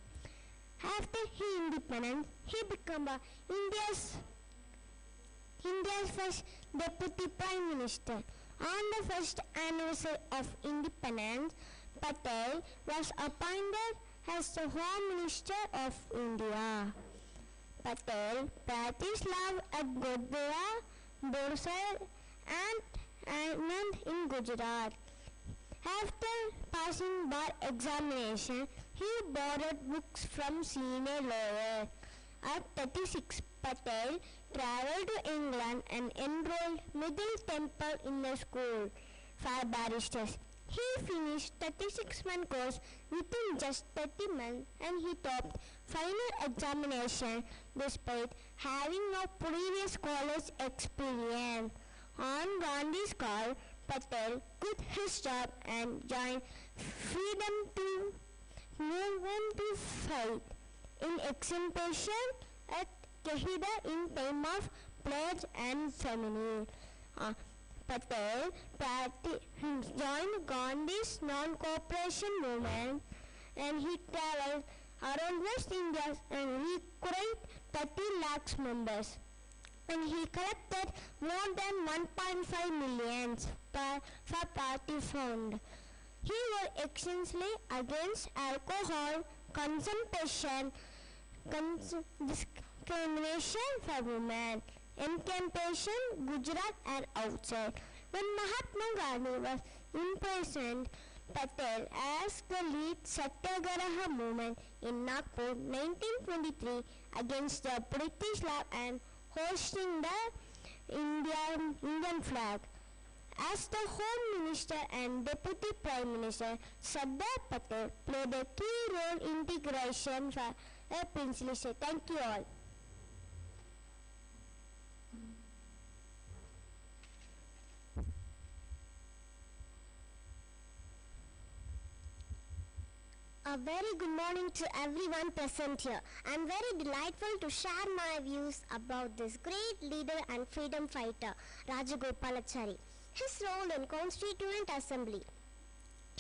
After his independence, he became India's first deputy prime minister. On the first anniversary of independence, Patel was appointed as the Home Minister of India. Patel practiced law at Gurdwara, Borsar and in Gujarat. After passing bar examination, he borrowed books from senior lawyer. At 36, Patel travelled to England and enrolled Middle Temple in the school for barristers. He finished 36-month course within just 30 months and he topped final examination despite having no previous college experience. On Gandhi's call, Patel quit his job and joined Freedom to Movement to Fight in exhibition at Kahida in time of pledge and ceremony. Patel joined Gandhi's non-cooperation movement and he travelled around West India and recruited 30 lakhs members. And he collected more than 1.5 million for party fund. He was extensively against alcohol consumption, discrimination for women, encampation, Gujarat and outside. When Mahatma Gandhi was imprisoned, Patel asked the lead Satyagraha movement in Nagpur 1923 against the British law and hoisting the Indian flag. As the Home Minister and Deputy Prime Minister, Sardar Patel played a key role in integration for a princely state. Thank you all. A very good morning to everyone present here. I am very delightful to share my views about this great leader and freedom fighter, Rajagopalachari. His role in Constituent Assembly.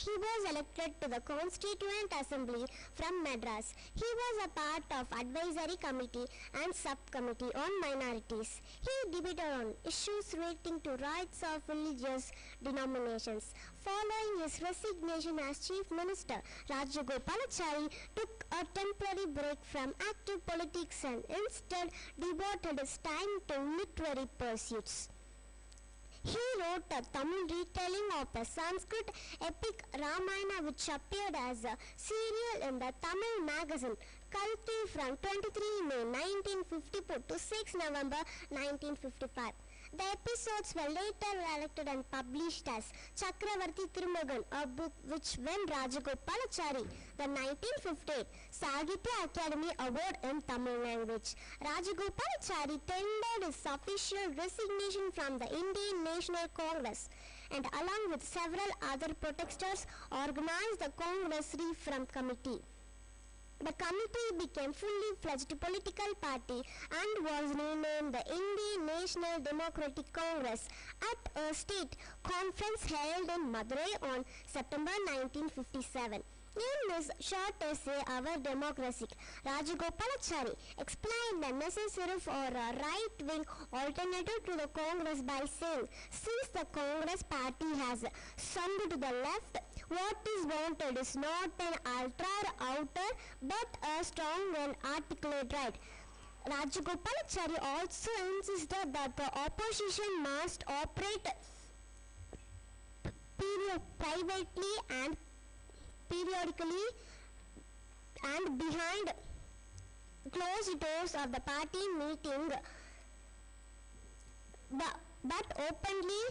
He was elected to the Constituent Assembly from Madras. He was a part of Advisory Committee and Subcommittee on Minorities. He debated on issues relating to rights of religious denominations. Following his resignation as Chief Minister, Rajagopalachari took a temporary break from active politics and instead devoted his time to literary pursuits. He wrote a Tamil retelling of a Sanskrit epic Ramayana which appeared as a serial in the Tamil magazine Kalki from 23 May 1954 to 6 November 1955. The episodes were later elected and published as Chakravarti Thirumagan, a book which won Rajagopalachari the 1958 Sahitya Academy Award in Tamil language. Rajagopalachari tendered his official resignation from the Indian National Congress and along with several other protesters organized the Congress Reform Committee. The committee became fully fledged political party and was renamed the Indian National Democratic Congress at a state conference held in Madurai on September 1957. In this short essay, Our Democracy, Rajagopalachari explained the necessity for a right-wing alternative to the Congress by saying, since the Congress party has swung to the left, what is wanted is not an ultra-outer but a strong and articulate right. Rajagopalachari also insisted that the opposition must operate privately and periodically and behind closed doors of the party meeting, but openly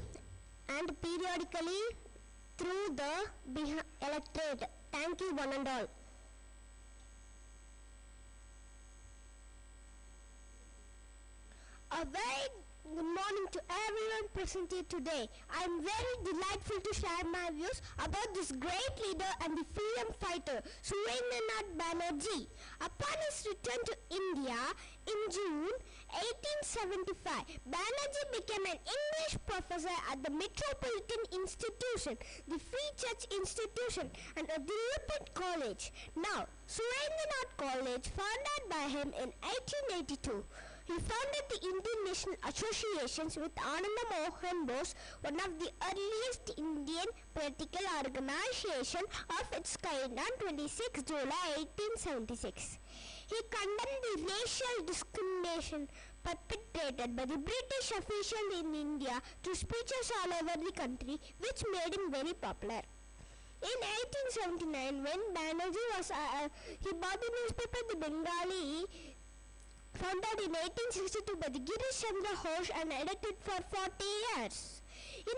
and periodically through the electorate. Thank you, one and all. A very good morning to everyone present here today. I am very delightful to share my views about this great leader and the freedom fighter, Surendranath Banerjee. Upon his return to India in June 1875, Banerjee became an English professor at the Metropolitan Institution, the Free Church Institution, and at the European College, now Surendranath College, founded by him in 1882. He founded the Indian National Associations with Ananda Mohan Bose, one of the earliest Indian political organization of its kind, on 26 July 1876. He condemned the racial discrimination perpetrated by the British officials in India through speeches all over the country, which made him very popular. In 1879, when Banerjee was, he bought the newspaper The Bengali, founded in 1862 by the Girish Chandra Ghosh and edited for 40 years. In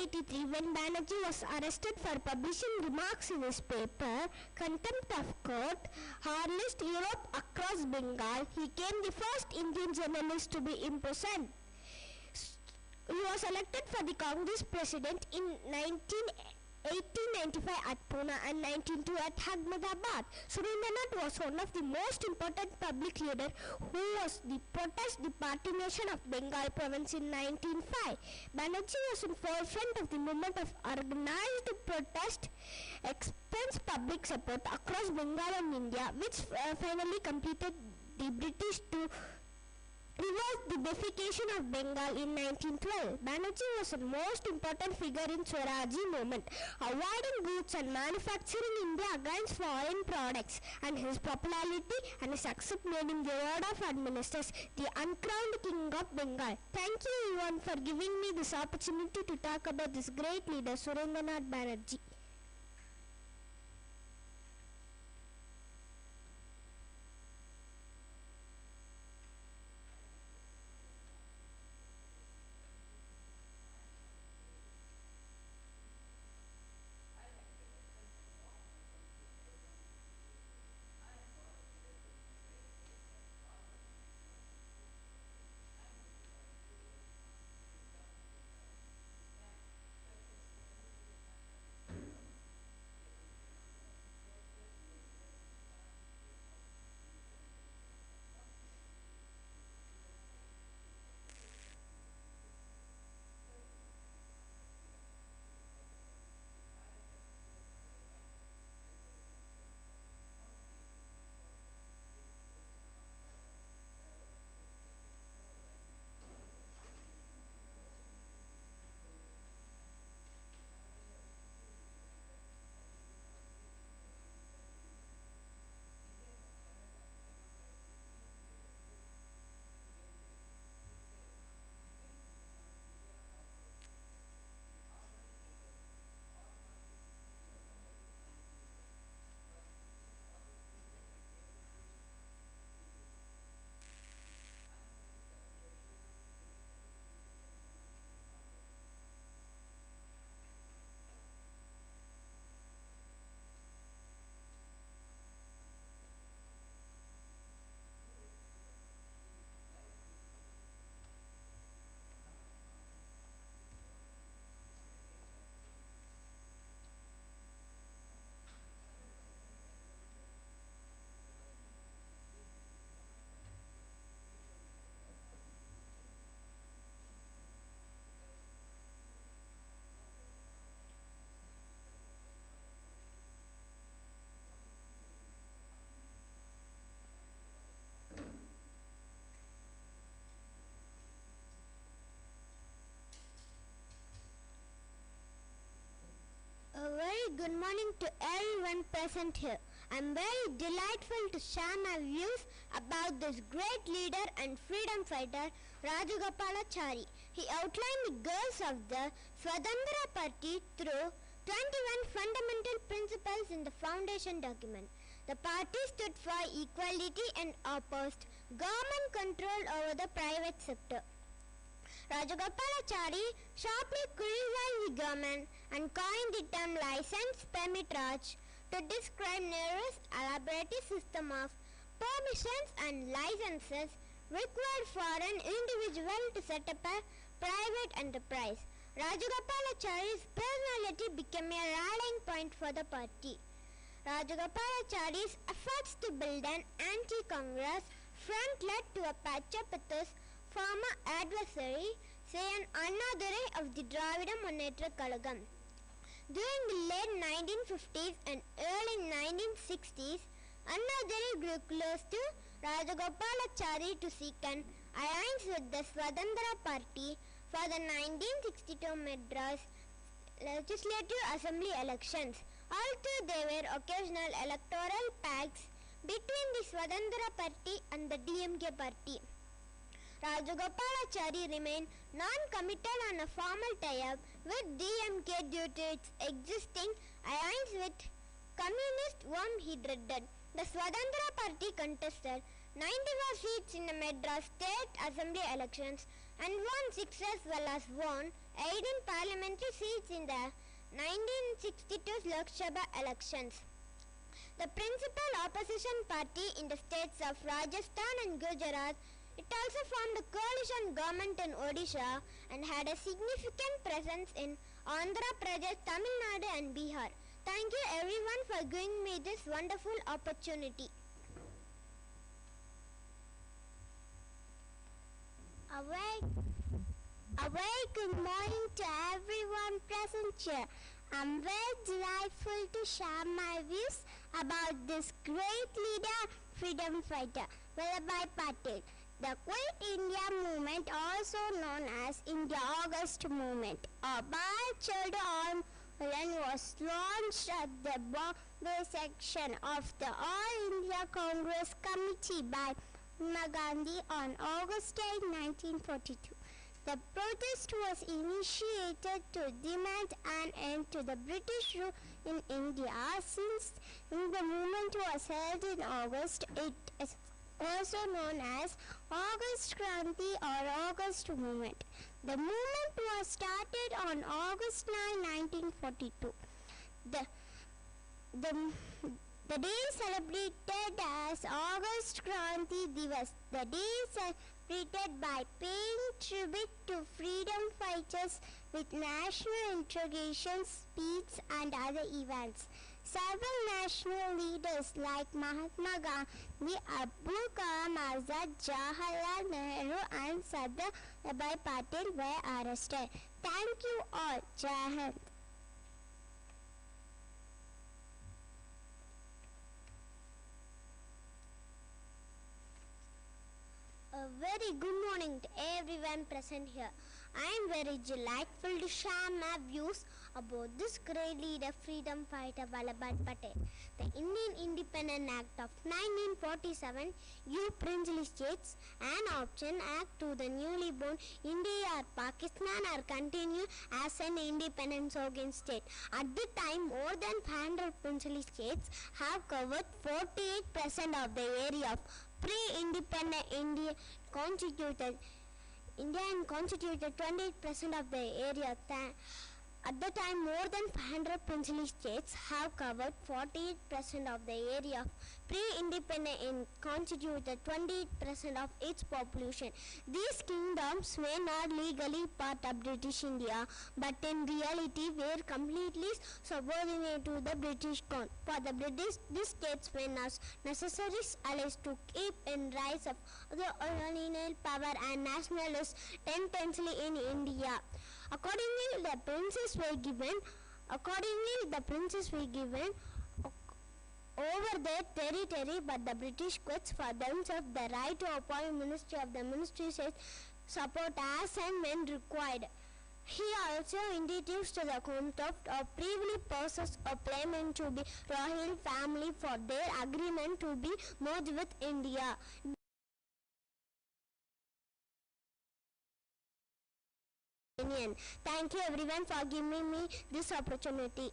1883, when Banerjee was arrested for publishing remarks in his paper, Contempt of Court, harnessed Europe across Bengal, he became the first Indian journalist to be imprisoned. He was elected for the Congress president in 1895 at Pune and 1902 at Ahmedabad. Surendranath was one of the most important public leaders who was the protest the partition of Bengal province in 1905. Banerjee was in forefront of the movement of organized protest, expressed public support across Bengal and India, which finally completed the British to reversed the bifurcation of Bengal in 1912. Banerjee was the most important figure in Swarajee movement, avoiding goods and manufacturing India against foreign products, and his popularity and his success made him the word of administrators, the uncrowned king of Bengal. Thank you everyone for giving me this opportunity to talk about this great leader, Surendranath Banerjee. good morning to everyone present here. I'm very delightful to share my views about this great leader and freedom fighter, Rajagopalachari. He outlined the goals of the Swadandra Party through 21 fundamental principles in the foundation document. The party stood for equality and opposed government control over the private sector. Rajagopalachari sharply criticized the government and coined the term license permit Raj to describe Nehru's elaborate system of permissions and licenses required for an individual to set up a private enterprise. Rajagopalachari's personality became a rallying point for the party. Rajagopalachari's efforts to build an anti-Congress front led to a patch-up with his former adversary, say an Annadure of the Dravida Munnetra Kalagam. During the late 1950s and early 1960s, Annadure grew close to Rajagopalachari to seek an alliance with the Swadandra Party for the 1962 Madras Legislative Assembly elections. Although there were occasional electoral pacts between the Swadandra Party and the DMK Party, Rajagopalachari remained non-committal on a formal tie-up with DMK due to its existing alliance with communists whom he dreaded. The Swadandra Party contested 94 seats in the Madras State Assembly elections and won 6 as well as won 18 parliamentary seats in the 1962 Lok Sabha elections. The principal opposition party in the states of Rajasthan and Gujarat, it also formed a coalition government in Odisha and had a significant presence in Andhra Pradesh, Tamil Nadu and Bihar. Thank you everyone for giving me this wonderful opportunity. A very good morning to everyone present here. I'm very delightful to share my views about this great leader, freedom fighter, Vallabhbhai Patel. The Quit India movement, also known as India August movement, or Bharat Chhado Andolan, was launched at the Bombay section of the All India Congress Committee by Mahatma Gandhi on August 8, 1942. The protest was initiated to demand an end to the British rule in India. Since the movement was held in August, it is also known as August Kranti or August Movement. The movement was started on August 9, 1942. The day celebrated as August Kranti Divas. The day celebrated by paying tribute to freedom fighters with national interrogations, speeches and other events. Several national leaders like Mahatma Gandhi, Abdul Kalam Azad, Jawaharlal Nehru and Sardar Vallabhbhai Patel were arrested. Thank you all. Jai Hind. A very good morning to everyone present here. I am very delightful to share my views about this great leader, freedom fighter Vallabhbhai Patel. The Indian Independence Act of 1947 gave princely states an option act to the newly born India or Pakistan or continue as an independent sovereign state. At the time, more than 500 princely states have covered 48% of the area of pre-independent India and constituted 28% of the area. At the time, more than 500 princely states have covered 48% of the area of pre-independent and constituted 28% of its population. These kingdoms were not legally part of British India, but in reality were completely subordinate to the British crown. For the British, these states were necessary allies to keep in rise of the colonial power and nationalist tendency in India. Accordingly, the princes were given over their territory, but the British quits for themselves the right to appoint ministry of the ministry says support as and when required. He also introduced the concept of privy process of payment to the Rohil family for their agreement to be merged with India. Thank you everyone for giving me this opportunity.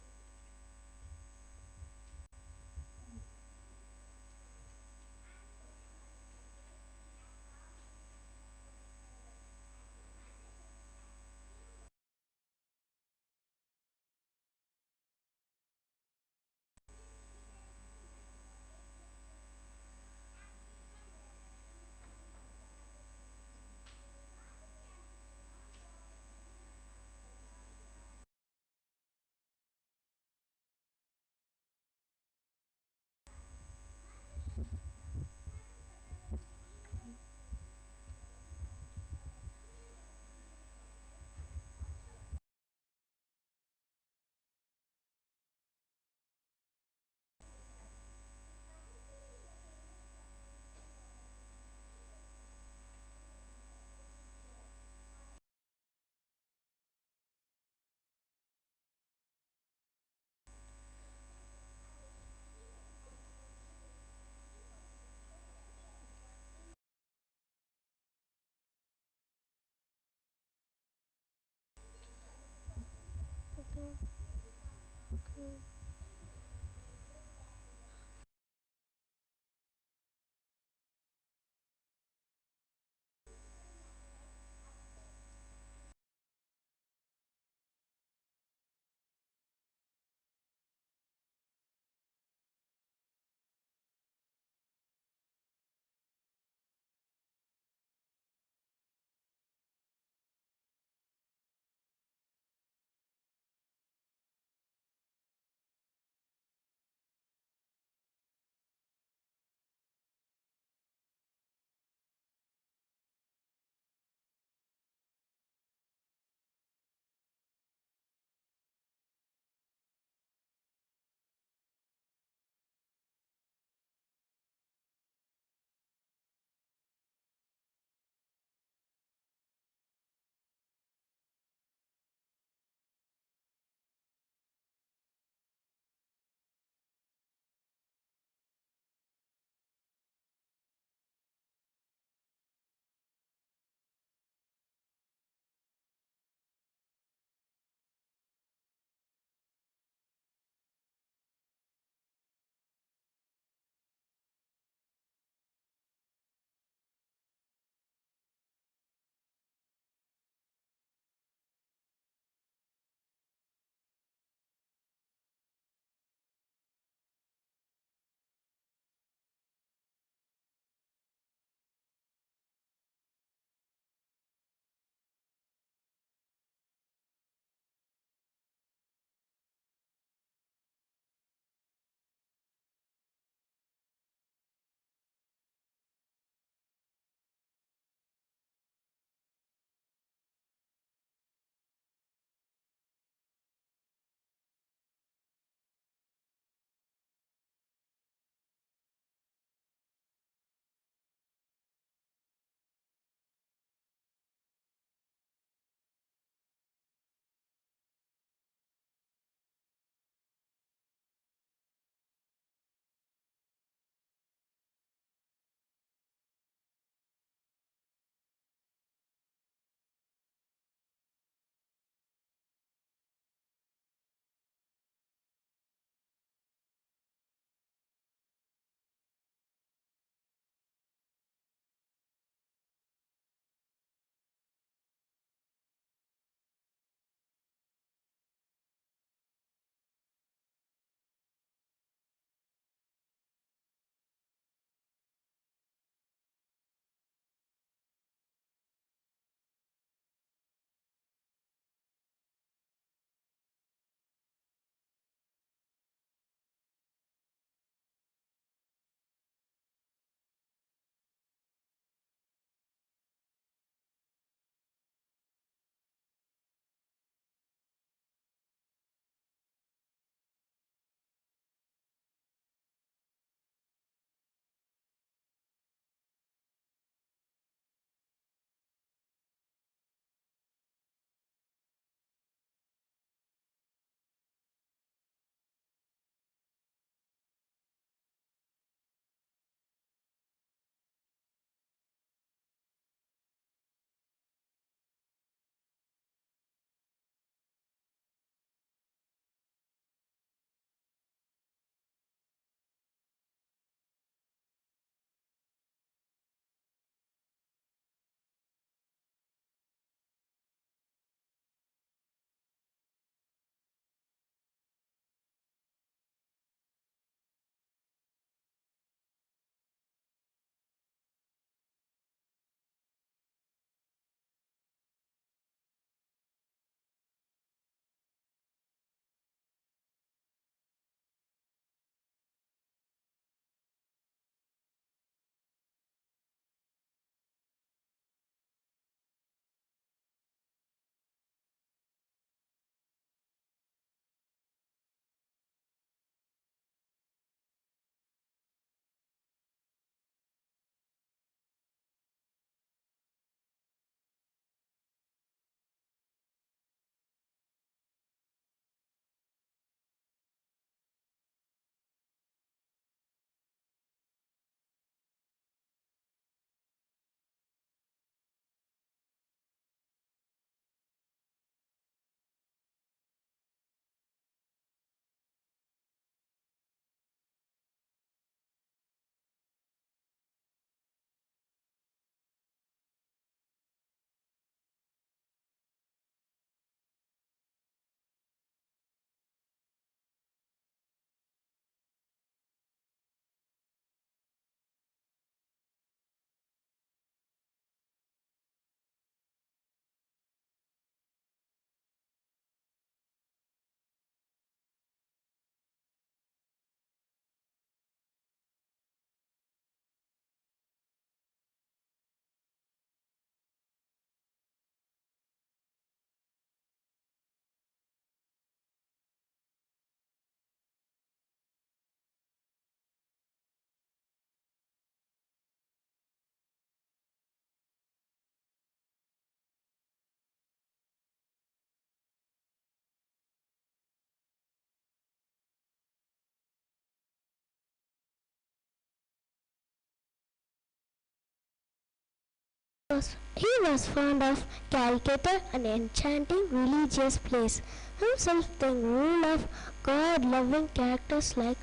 He was fond of caricature and enchanting religious plays, himself the rule of God-loving characters like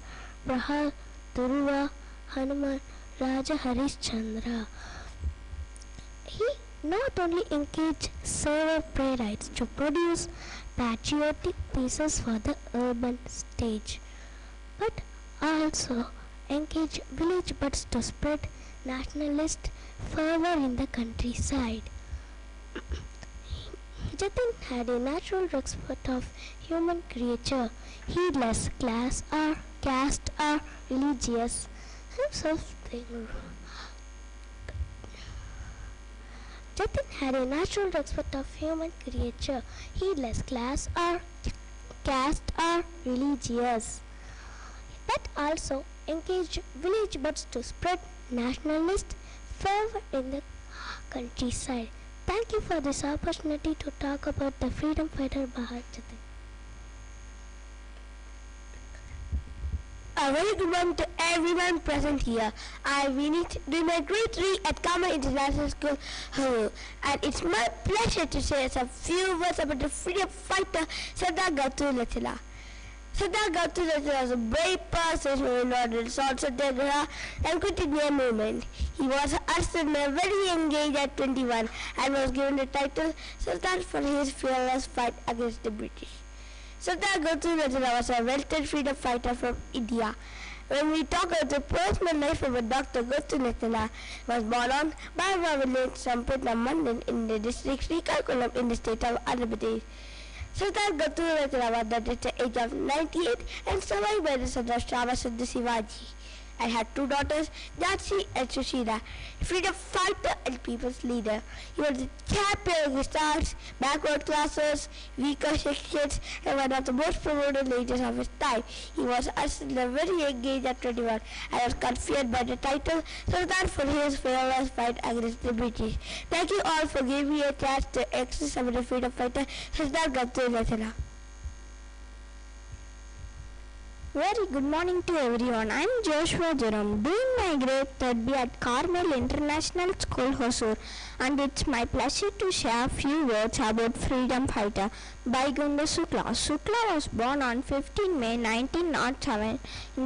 Prahad, Duruva, Hanuman, Raja Harishchandra. He not only encouraged server playwrights to produce patriotic pieces for the urban stage, but also encouraged village buds to spread nationalist fervor in the countryside. Jatin had a natural respect of human creature, heedless class or caste or religious. Himself Jatin had a natural respect of human creature, heedless class or caste or religious. That also engaged village buds to spread nationalist fervor in the countryside. Thank you for this opportunity to talk about the freedom fighter Mahatma. A very good morning to everyone present here. I'm Vinit, doing my grade 3 at Carmel International School, Hosur, and it's my pleasure to share some few words about the freedom fighter Sardar Gattulatila. Sardar Gattulatila was a brave person who ordered salt satyagraha and quit India movement. He was arrested at a very young age at 21 and was given the title Sultan for his fearless fight against the British. Sardar Gattulatila was a well-known freedom fighter from India. When we talk about the personal life of Dr. Gattulatila, was born on Barwa village, Samputnam Mandal in the district Srikakulam in the state of Andhra Pradesh. Sardar Gattulatila was dead at the age of 98 and survived by the son of Sravasudha Shivaji. I had two daughters, Jhansi and Sushila, freedom fighter and people's leader. He was the champion of stars, backward classes, weaker sections, and one of the most promoted leaders of his time. He was arrested at a very young age at 21 and was conferred by the title Sultan for his fearless fight against the British. Thank you all for giving me a chance to express about the freedom fighter Sardar Gattulatila. Very good morning to everyone. I am Joshua Jerome, doing my grade 3rd B at Carmel International School, Hosur, and it's my pleasure to share a few words about freedom fighter Baigunda Shukla. Shukla was born on 15 May 1907 in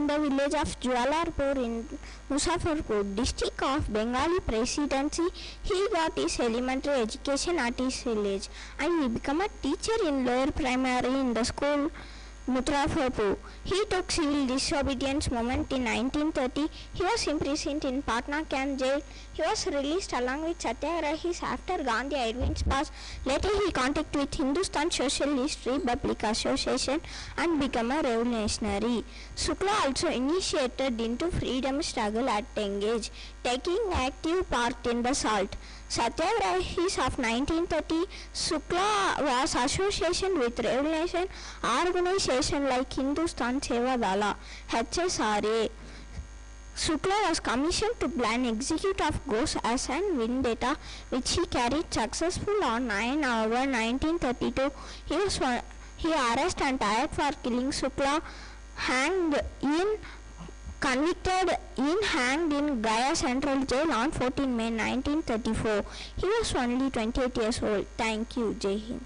the village of Jawalarpur in Muzaffarpur, district of Bengali Presidency. He got his elementary education at his village and he became a teacher in lower primary in the school Muzaffarpur. He took civil disobedience movement in 1930. He was imprisoned in Patna camp jail. He was released along with Satyagrahis after Gandhi Irwin's pass. Later he contacted with Hindustan Socialist Republic Association and became a revolutionary. Shukla also initiated into freedom struggle at young age, taking active part in the SALT. Satyagrahis of 1930, Shukla was association with revolution organization like Hindustan Seva Dala, HSRA. Shukla was commissioned to plan execute of Ghosh as an vendetta, which he carried successful on 9 November 1932. He arrested and tried for killing Shukla, convicted in hanged in Gaya Central Jail on 14 May 1934. He was only 28 years old. Thank you. Jai Hind.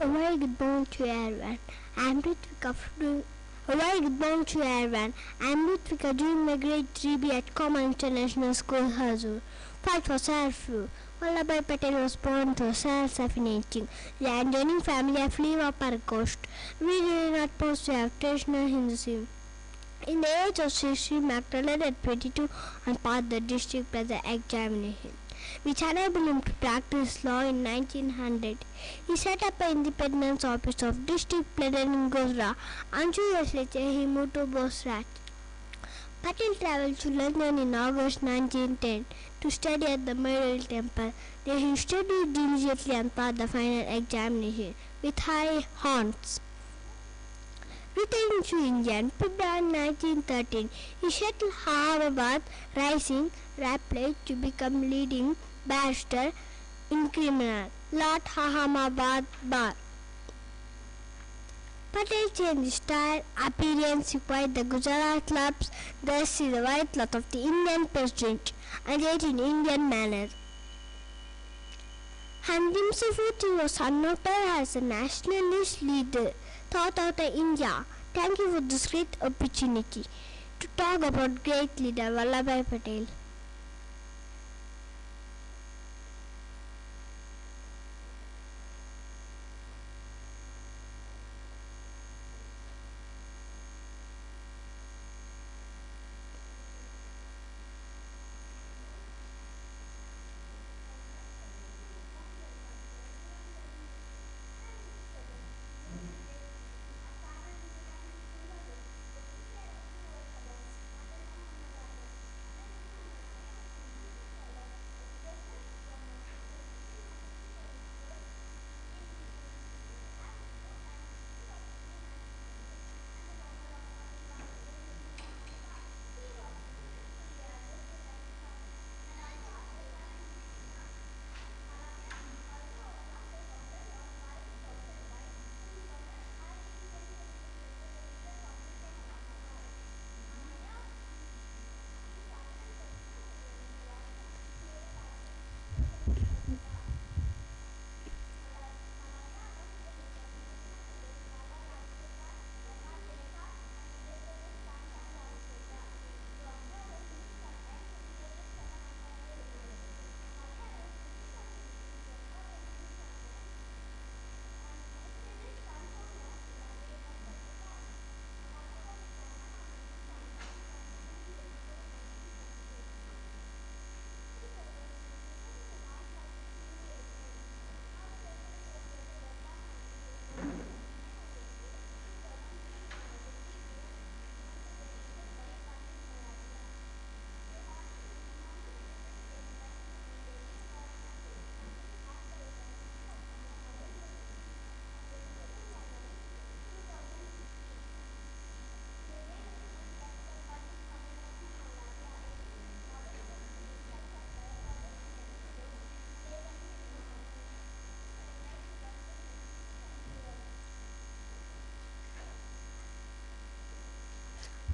A very good morning to everyone. I'm Ritvika doing a very good morning to everyone. I'm Ritvika doing my grade 3B at Carmel International School, Hosur. Fight for self-rule. Vallabhbhai Patel was born to a self-sufficing, land-owning family of Leewapara Coast. We did not post to have traditional Hinduism. In the age of 60, McDonald at 22 and passed the district pleasure examination, which enabled him to practice law in 1900. He set up an independence office of district pleasure in Gozra, and 2 years later he moved to Bosrat. Patel traveled to London in August 1910 to study at the Middle Temple. There he studied diligently and passed the final examination with high honors. Returning to India in February 1913, he settled Hyderabad, rising rapidly to become leading barrister in criminal law at Ahmedabad Bar. Patel changed his style, appearance, acquired the Gujarat clubs, thus is the white cloth of the Indian president, and ate in Indian manner. And himself was unnoted as a nationalist leader thought out of India. Thank you for this great opportunity to talk about great leader Vallabhbhai Patel.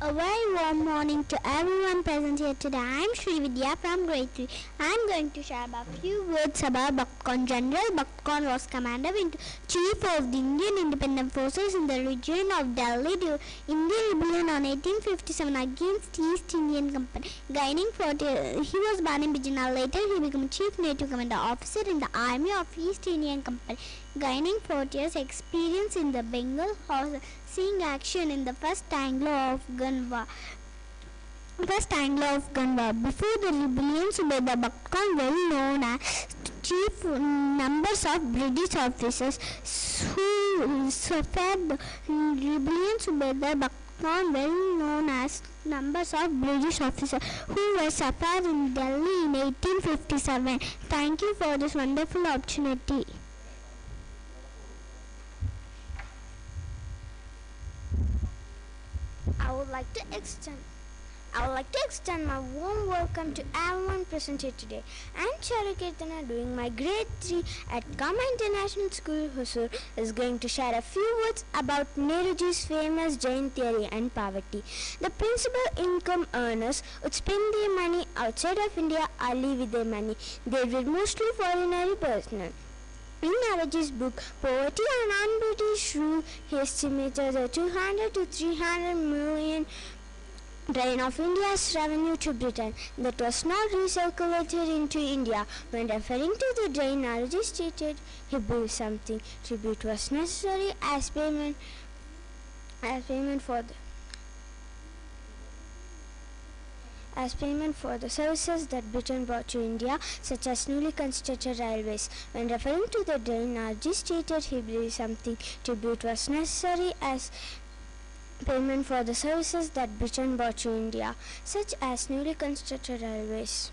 A very warm morning to everyone present here today. I am Sri Vidya from grade 3. I am going to share a few words about Bhagat Khan. General Bhagat Khan was commander-in-chief of the Indian Independent Forces in the region of Delhi during Indian rebellion on 1857 against East Indian Company. Gaining 40, he was born in Bijana. Later, he became chief native commander officer in the army of East Indian Company. Gaining 40 years experience in the Bengal, seeing action in the first Anglo-Afghan War. Before the rebellion, Subedar Bhagat Khan, well known as chief numbers of British officers who suffered the rebellion. Subedar Bhagat Khan, well known as numbers of British officers who were suffered in Delhi in 1857. Thank you for this wonderful opportunity. I would like to extend my warm welcome to everyone present here today. I am Charikirtana doing my grade 3 at Carmel International School, Hosur, is going to share a few words about Nehruji's famous Jain theory and poverty. The principal income earners would spend their money outside of India or live with their money. They were mostly foreign personnel. In Navaj's book, Poverty and Un-British Rule, he estimated the 200 to 300 million drain of India's revenue to Britain that was not recirculated into India. When referring to the drain, Naraji stated he believed something tribute was necessary as payment for the services that Britain brought to India, such as newly constructed railways. When referring to the drain, Naraji stated he believed something tribute was necessary as payment for the services that Britain brought to India, such as newly constructed railways.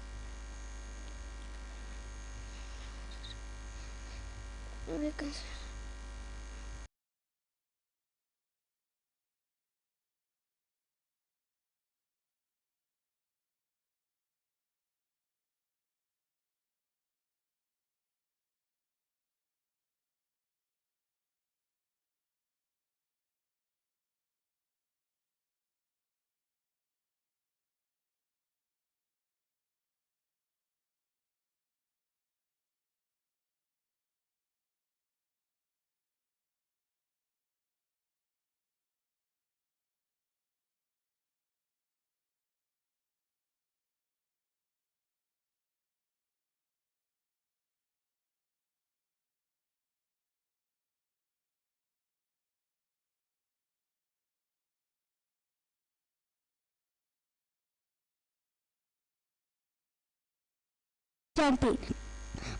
Janti.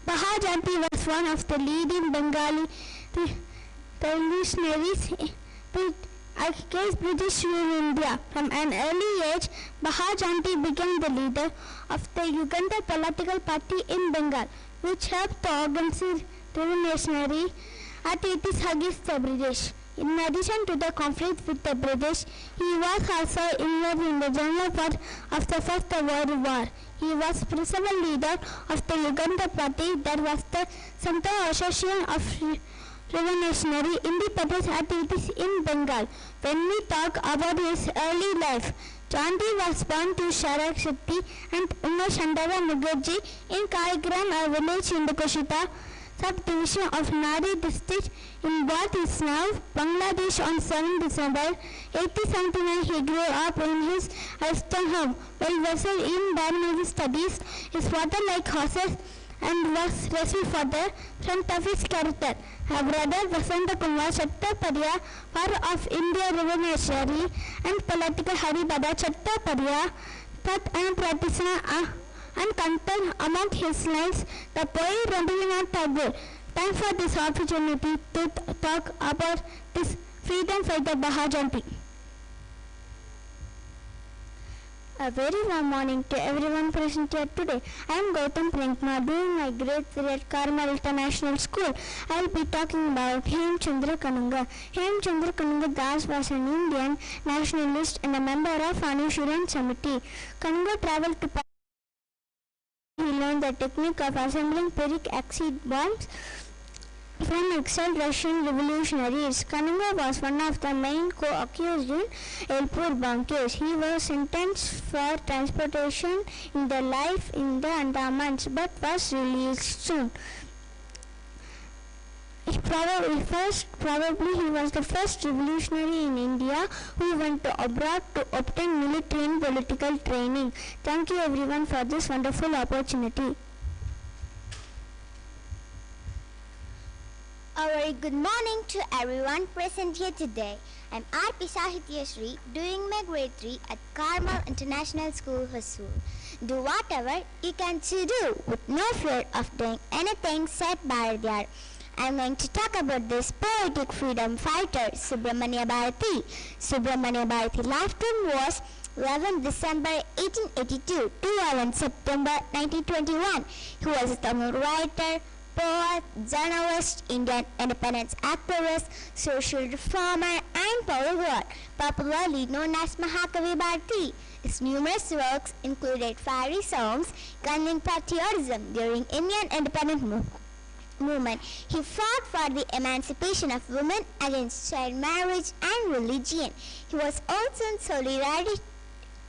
Mahatma was one of the leading Bengali revolutionaries against British rule in India. From an early age, Mahatma became the leader of the Uganda political party in Bengal, which helped to organize revolutionary activities against the British. In addition to the conflict with the British, he was also involved in the general part of the First World War. He was principal leader of the Uganda Party that was the Central Association of Revolutionary Independence Activities in Bengal. When we talk about his early life, Gandhi was born to Sharak Shakti and Uma Shandara Mukherjee in Kaligram, a village in the Kushita subdivision of Nadi district in what is now Bangladesh. On 7 December 1879, he grew up in his Western home. While vessel in biology studies, his father liked horses and was rescued for the strength of his character. Her brother Vasanta Kumar Chattopadhyay, part of India revolutionary and political Haribada Chattopadhyay, thought and practitioner and content among his lines the poet Rabindranath Tagore. Time for this opportunity to talk about this freedom fighter Mahatma. A very warm morning to everyone present here today. I am Gautam Prankma, doing my grade 3 at Carmel International School. I will be talking about Hem Chandra Kanunga. Hem Chandra Kanunga Das was an Indian nationalist and a member of Anushuran Committee. Kanunga traveled to he learned the technique of assembling periodic acid bombs from exiled Russian revolutionaries. Kanunga was one of the main co-accused in Elpur bomb case. He was sentenced for transportation in the life in the Andamans but was released soon. Probably he was the first revolutionary in India who went to abroad to obtain military and political training. Thank you everyone for this wonderful opportunity. A very good morning to everyone present here today. I'm R.P. Sahityasri, doing my grade 3 at Carmel International School, Hosur. Do whatever you can to do with no fear of doing anything said by there. I'm going to talk about this poetic freedom fighter, Subramania Bharati. Subramania Bharati lifetime was 11 December 1882 to 11 September 1921. He was a Tamil writer, poet, journalist, Indian independence activist, social reformer, and polyglot, popularly known as Mahakavi Bharati. His numerous works included fiery songs conveying patriotism during Indian independence movement. He fought for the emancipation of women against child marriage and religion. He was also in solidarity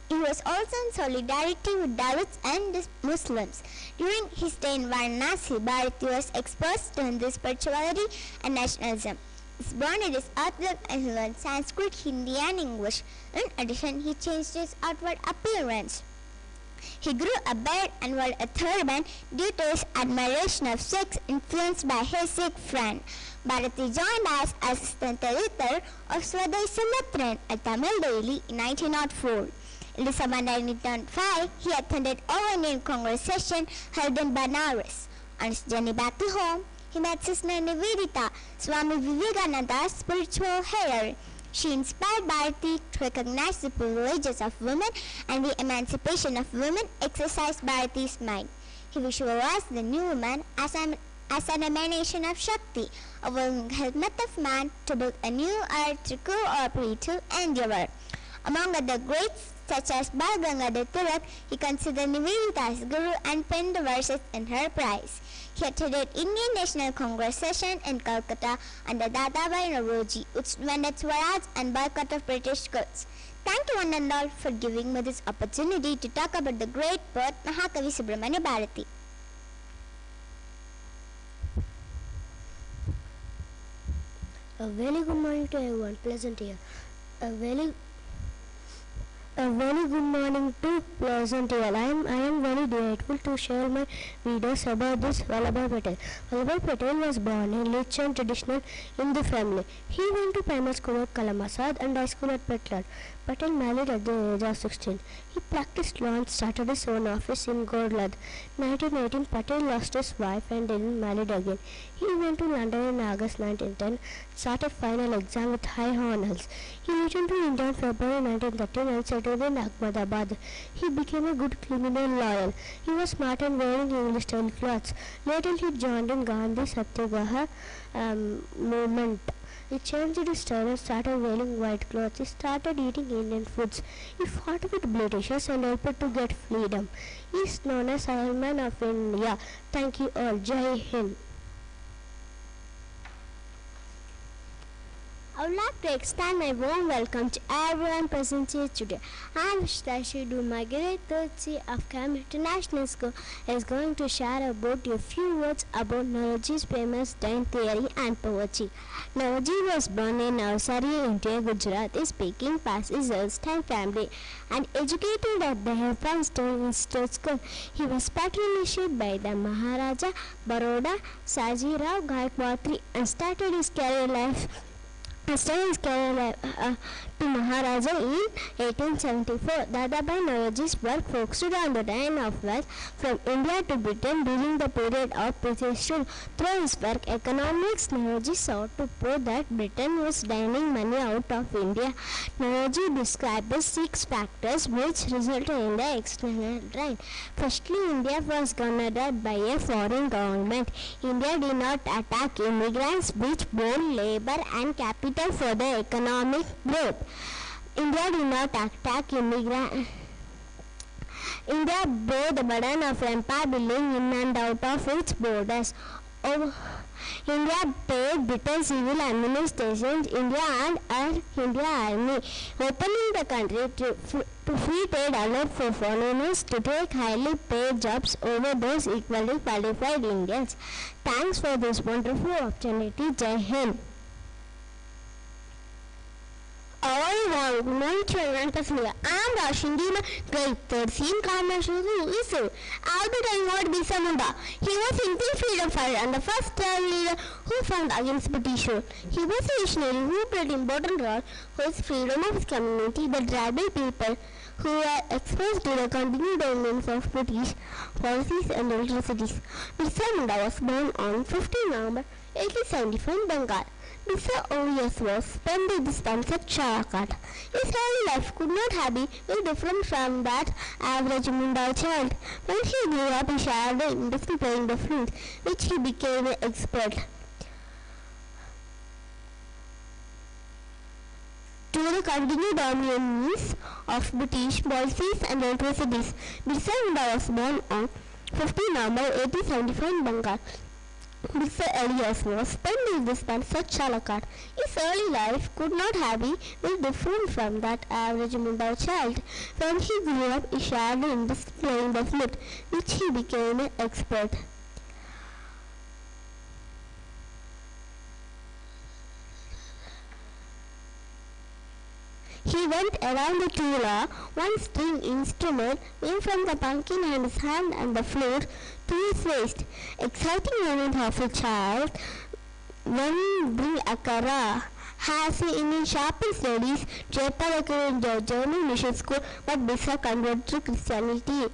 He was also in solidarity with Dalits and the Muslims. During his stay in Varanasi, Bharati was exposed to Hindu spirituality and nationalism. His bonded his outlook and he learned Sanskrit, Hindi and English. In addition, he changed his outward appearance. He grew a beard and wore a turban due to his admiration of Sikhs influenced by his Sikh friend. Bharati joined as assistant editor of Swadeshi Mitran, a Tamil daily, in 1904. In December 1905, he attended All Indian Congress session held in Banaras. On his journey back to home, he met Sister Nivedita, Swami Vivekananda's spiritual heir. She inspired Bharati to recognize the privileges of women and the emancipation of women exercised Bharati's mind. He visualized the new woman as an emanation of Shakti, a willing helmet of man to build a new earth to cooperate to endeavor. Among other greats such as Bal Gangadhar Tilak, he considered Nivedita as guru and penned the verses in her praise. He attended Indian National Congress session in Calcutta under Dadabhai Naoroji, which demanded Swaraj and boycott of British goods. Thank you one and all for giving me this opportunity to talk about the great poet Mahakavi Subramanya Bharati. A very good morning to everyone present here. A very good morning to pleasant here. I am very grateful to share my videos about this Vallabhbhai Patel. Vallabhbhai Patel was born in rich and traditional Hindu family. He went to primary school at Kalamasad and high school at Petland. Patel married at the age of 16. He practiced law and started his own office in Godlad. 1918, Patel lost his wife and didn't marry again. He went to London in August 1910, started final exam with high honors. He returned to India in February 1913 and settled in Ahmedabad. He became a good criminal lawyer. He was smart and wearing English-style clothes. Later he joined in Gandhi Satyagraha movement. He changed his style and started wearing white clothes. He started eating Indian foods. He fought with Britishers and helped to get freedom. He is known as Iron Man of India. Thank you all. Jai Hind. I would like to extend my warm welcome to everyone present here today. I am Shtashi do my grade 3 of Carmel International School is going to share about a few words about Nauroji's famous dyeing theory and poetry. Nauroji was born in Navsari, India, Gujarat, speaking Parsi family and educated at the Hepburn Institute School. He was patronized by the Maharaja Baroda Sajirao Gaikwad and started his career life to Maharaja in 1874. Dadabhai Naoroji's work focused on the drain of wealth from India to Britain during the period of British rule. Through his work, Economics, Naoroji sought to prove that Britain was draining money out of India. Naoroji described 6 factors which resulted in the external drain. Firstly, India was governed by a foreign government. India did not attack immigrants, which bore labor and capital for the economic growth. India did not attack immigrants. India bore the burden of empire building in and out of its borders. India paid British civil administrations, India and India Army, opening the country to free trade allowed for foreigners to take highly paid jobs over those equally qualified Indians. Thanks for this wonderful opportunity. Jai Hind. Good morning to everyone present here. I am Rashindi, grade 3rd in Carmel. I'll be telling about Birsa Munda. He was Indian freedom fighter and the first leader who fought against British rule. He was a visionary who played an important role for the freedom of his community, the tribal people who were exposed to the continued dominance of British policies and atrocities. Birsa Munda was born on 15 November 1875 in Bengal. Birsa Orias was spent with the sons at Charakat. His early life could not have been very different from that average Munda child. When he grew up, he shared the interest in playing the flute, which he became an expert. To the continued dominance of British policies and atrocities, Birsa Munda was born on 15 November 1875 in Bengal. Mr. Elias was spent in this man such Chalakad. His early life could not have been very different from that average Mumbai child. When he grew up, he shared in this playing the flute, which he became an expert. He went around the tula, one string instrument went from the pumpkin in his hand and the flute to his waist. Exciting moment of a child when bring akara. Has he in his sharpened studies, Jayapal in the German mission school, but Birsa converted to Christianity.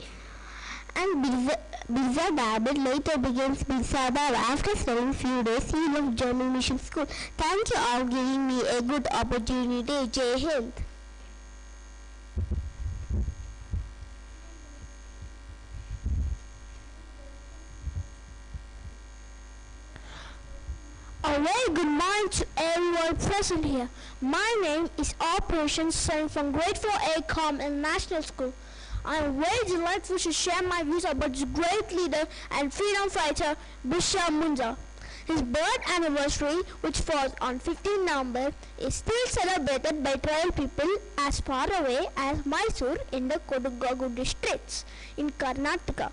And Birsa dabbled later became Birsa Bab. After studying few days, he left German mission school. Thank you all giving me a good opportunity. Jai Hind. A very good morning to everyone present here. My name is Operation Sun from Grade 4A Carmel International School. I am very delighted to share my views about this great leader and freedom fighter, Birsa Munda. His birth anniversary, which falls on 15 November, is still celebrated by tribal people as far away as Mysore in the Kodagu districts in Karnataka.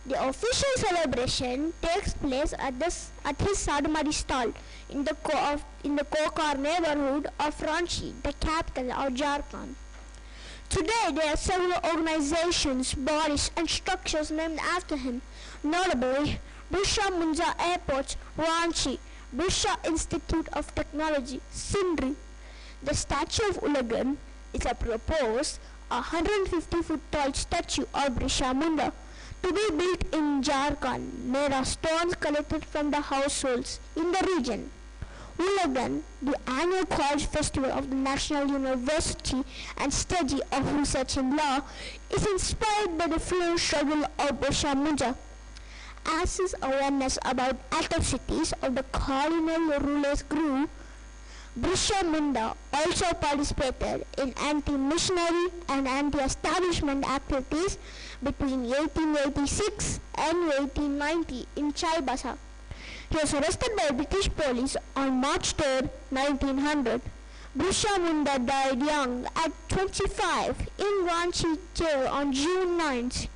The official celebration takes place at his Sadamari stall in the Kokar neighborhood of Ranchi, the capital of Jharkhand. Today, there are several organizations, bodies, and structures named after him, notably Birsa Munda Airport, Ranchi, Birsa Institute of Technology, Sindri. The statue of Ulagan is a proposed 150-foot tall statue of Birsa Munda to be built in Jharkhand, made of stones collected from the households in the region. Ulagan, the annual college festival of the National University and Study of Research in Law, is inspired by the freedom struggle of Birsa Munda. As his awareness about atrocities of the colonial rulers grew, Birsa Munda also participated in anti-missionary and anti-establishment activities between 1886 and 1890 in Chaibasa. He was arrested by British police on March 3, 1900. Birsa Munda died young at 25 in Ranchi jail on June 9th.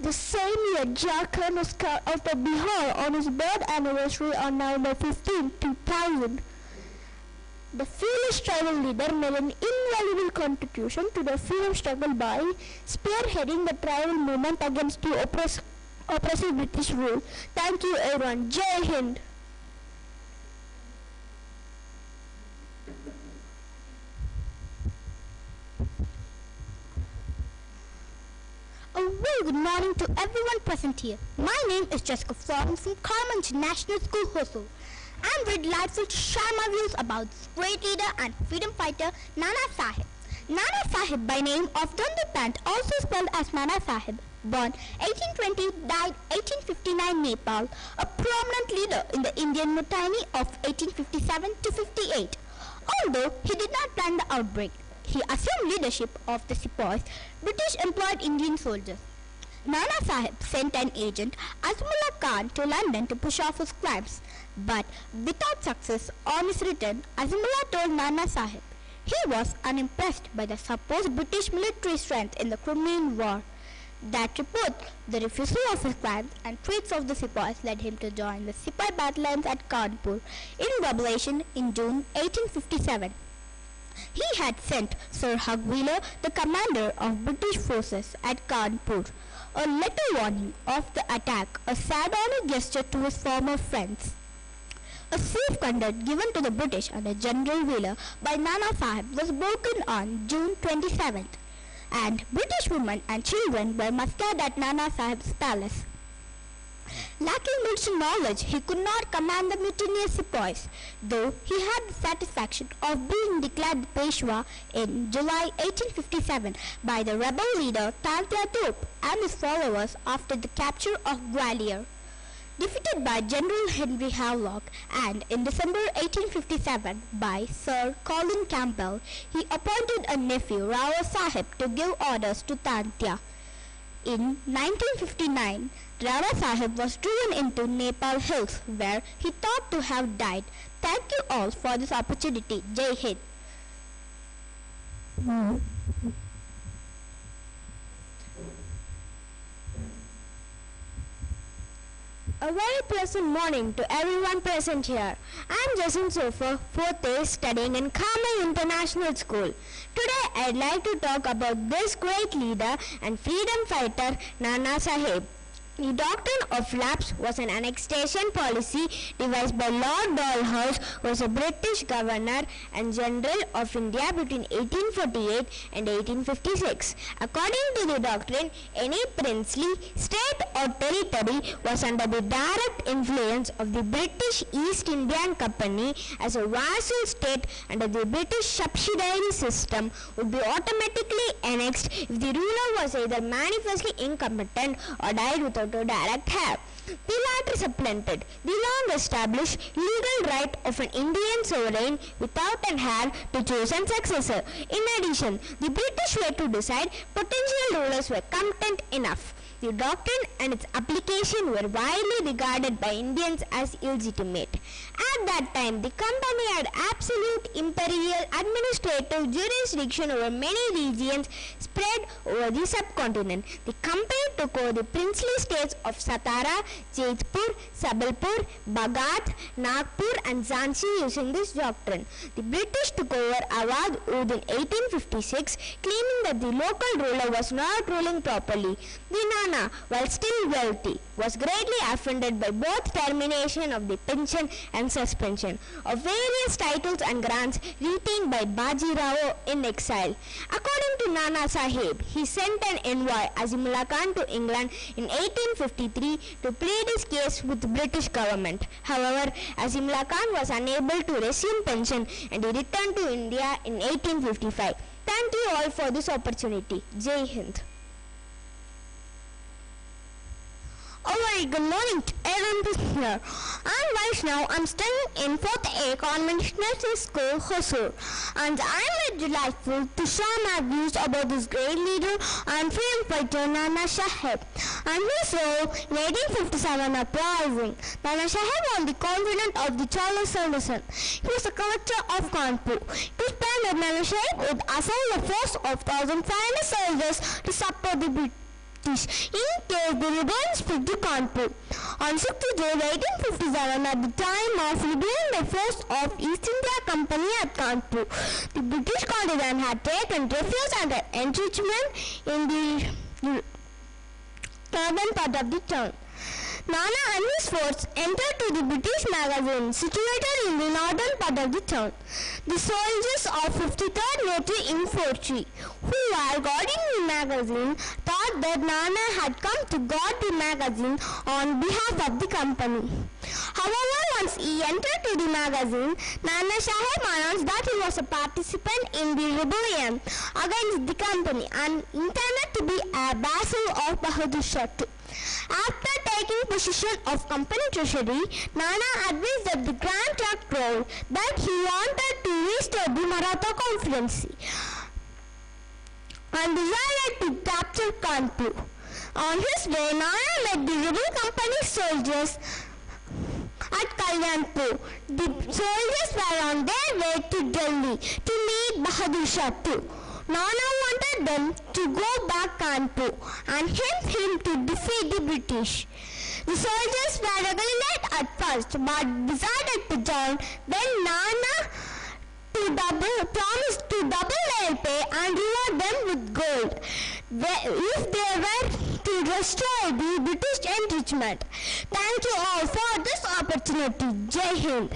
The same year, Jharkhand was cut out of Bihar on his birth anniversary on November 15, 2000. The fearless tribal leader made an invaluable contribution to the freedom struggle by spearheading the tribal movement against the oppressive British rule. Thank you everyone. Jai Hind. A very good morning to everyone present here. My name is Jessica Florence from Carmel International School, Hosur. I am very delightful to share my views about this great leader and freedom fighter, Nana Sahib. Nana Sahib, by name of Dandu Pant, also spelled as Nana Sahib, born 1820, died 1859 Nepal, a prominent leader in the Indian Mutiny of 1857 to 58. Although he did not plan the outbreak, he assumed leadership of the sepoys, British employed Indian soldiers. Nana Sahib sent an agent, Azimullah Khan, to London to push off his crimes. But without success on his return, Azimullah told Nana Sahib he was unimpressed by the supposed British military strength in the Crimean War. That report, the refusal of his crimes and threats of the sepoys led him to join the Sepoy battalions at Kanpur in Revelation in June 1857. He had sent Sir Hugh Wheeler, the commander of British forces at Kanpur, a letter warning of the attack, a sardonic gesture to his former friends. A safe conduct given to the British under General Wheeler by Nana Sahib was broken on June 27th, and British women and children were massacred at Nana Sahib's palace. Lacking military knowledge, he could not command the mutinous sepoys, though he had the satisfaction of being declared the Peshwa in July 1857 by the rebel leader Tantia Tope and his followers after the capture of Gwalior. Defeated by General Henry Havelock and in December 1857 by Sir Colin Campbell, he appointed a nephew Rao Sahib to give orders to Tantia. In 1959, Dada Saheb was driven into Nepal Hills where he thought to have died. Thank you all for this opportunity. Jai Hind. A very pleasant morning to everyone present here. I am Jason Sofer, 4th A, studying in Carmel International School. Today I'd like to talk about this great leader and freedom fighter, Nana Sahib. The doctrine of lapse was an annexation policy devised by Lord Dalhousie, who was a British governor and general of India between 1848 and 1856. According to the doctrine, any princely state or territory was under the direct influence of the British East Indian Company as a vassal state under the British subsidiary system would be automatically annexed if the ruler was either manifestly incompetent or died without a direct heir. The latter supplanted the long-established legal right of an Indian sovereign without an heir to choose a successor. In addition, the British were to decide potential rulers were competent enough. The doctrine and its application were widely regarded by Indians as illegitimate. At that time, the company had absolute imperial administrative jurisdiction over many regions spread over the subcontinent. The company took over the princely states of Satara, Jodhpur, Sabalpur, Bagath, Nagpur and Jhansi using this doctrine. The British took over Awadh Oud in 1856, claiming that the local ruler was not ruling properly. The Nana, while still wealthy, was greatly offended by both termination of the pension and suspension of various titles and grants retained by Baji Rao in exile. According to Nana Sahib, he sent an envoy Azimullah Khan to England in 1853 to plead his case with the British government. However, Azimullah Khan was unable to resume pension and he returned to India in 1855. Thank you all for this opportunity. Jai Hind. A very good morning to everyone here. I'm Vaishnav. I'm studying in 4th A Conventional School, Hosur, and I'm very delightful to share my views about this great leader and freedom fighter Nana Sahib and his role in 1857 uprising. Nana Sahib was the confidant of the Charles Sanderson. He was the collector of Kanpur. It was planned that Nana Sahib would assemble a force of 1,500 soldiers to support the British in case the rebellion spread to Kanpur. On 6th June 1857, at the time of rebellion by force of East India Company at Kanpur, the British contingent had taken refuge and entrenchment in the northern part of the town. Nana and his force entered to the British magazine situated in the northern part of the town. The soldiers of 53rd Native Infantry who were guarding the magazine thought that Nana had come to guard the magazine on behalf of the company. However, once he entered to the magazine, Nana Sahib announced that he was a participant in the rebellion against the company and intended to be a vassal of Bahadur Shah too. After taking possession of company treasury, Nana advised that the Grand Trunk Road that he wanted to restore the Maratha confederacy and decided to capture Kanpur. On his way, Nana met the rebel company soldiers at Kalyanpur. The soldiers were on their way to Delhi to meet Bahadur Shah too. Nana wanted them to go back Kanpur and help him to defeat the British. The soldiers were reluctant at first but decided to join when Nana promised to double their pay and reward them with gold if they were to destroy the British entrenchment. Thank you all for this opportunity. Jai Hind.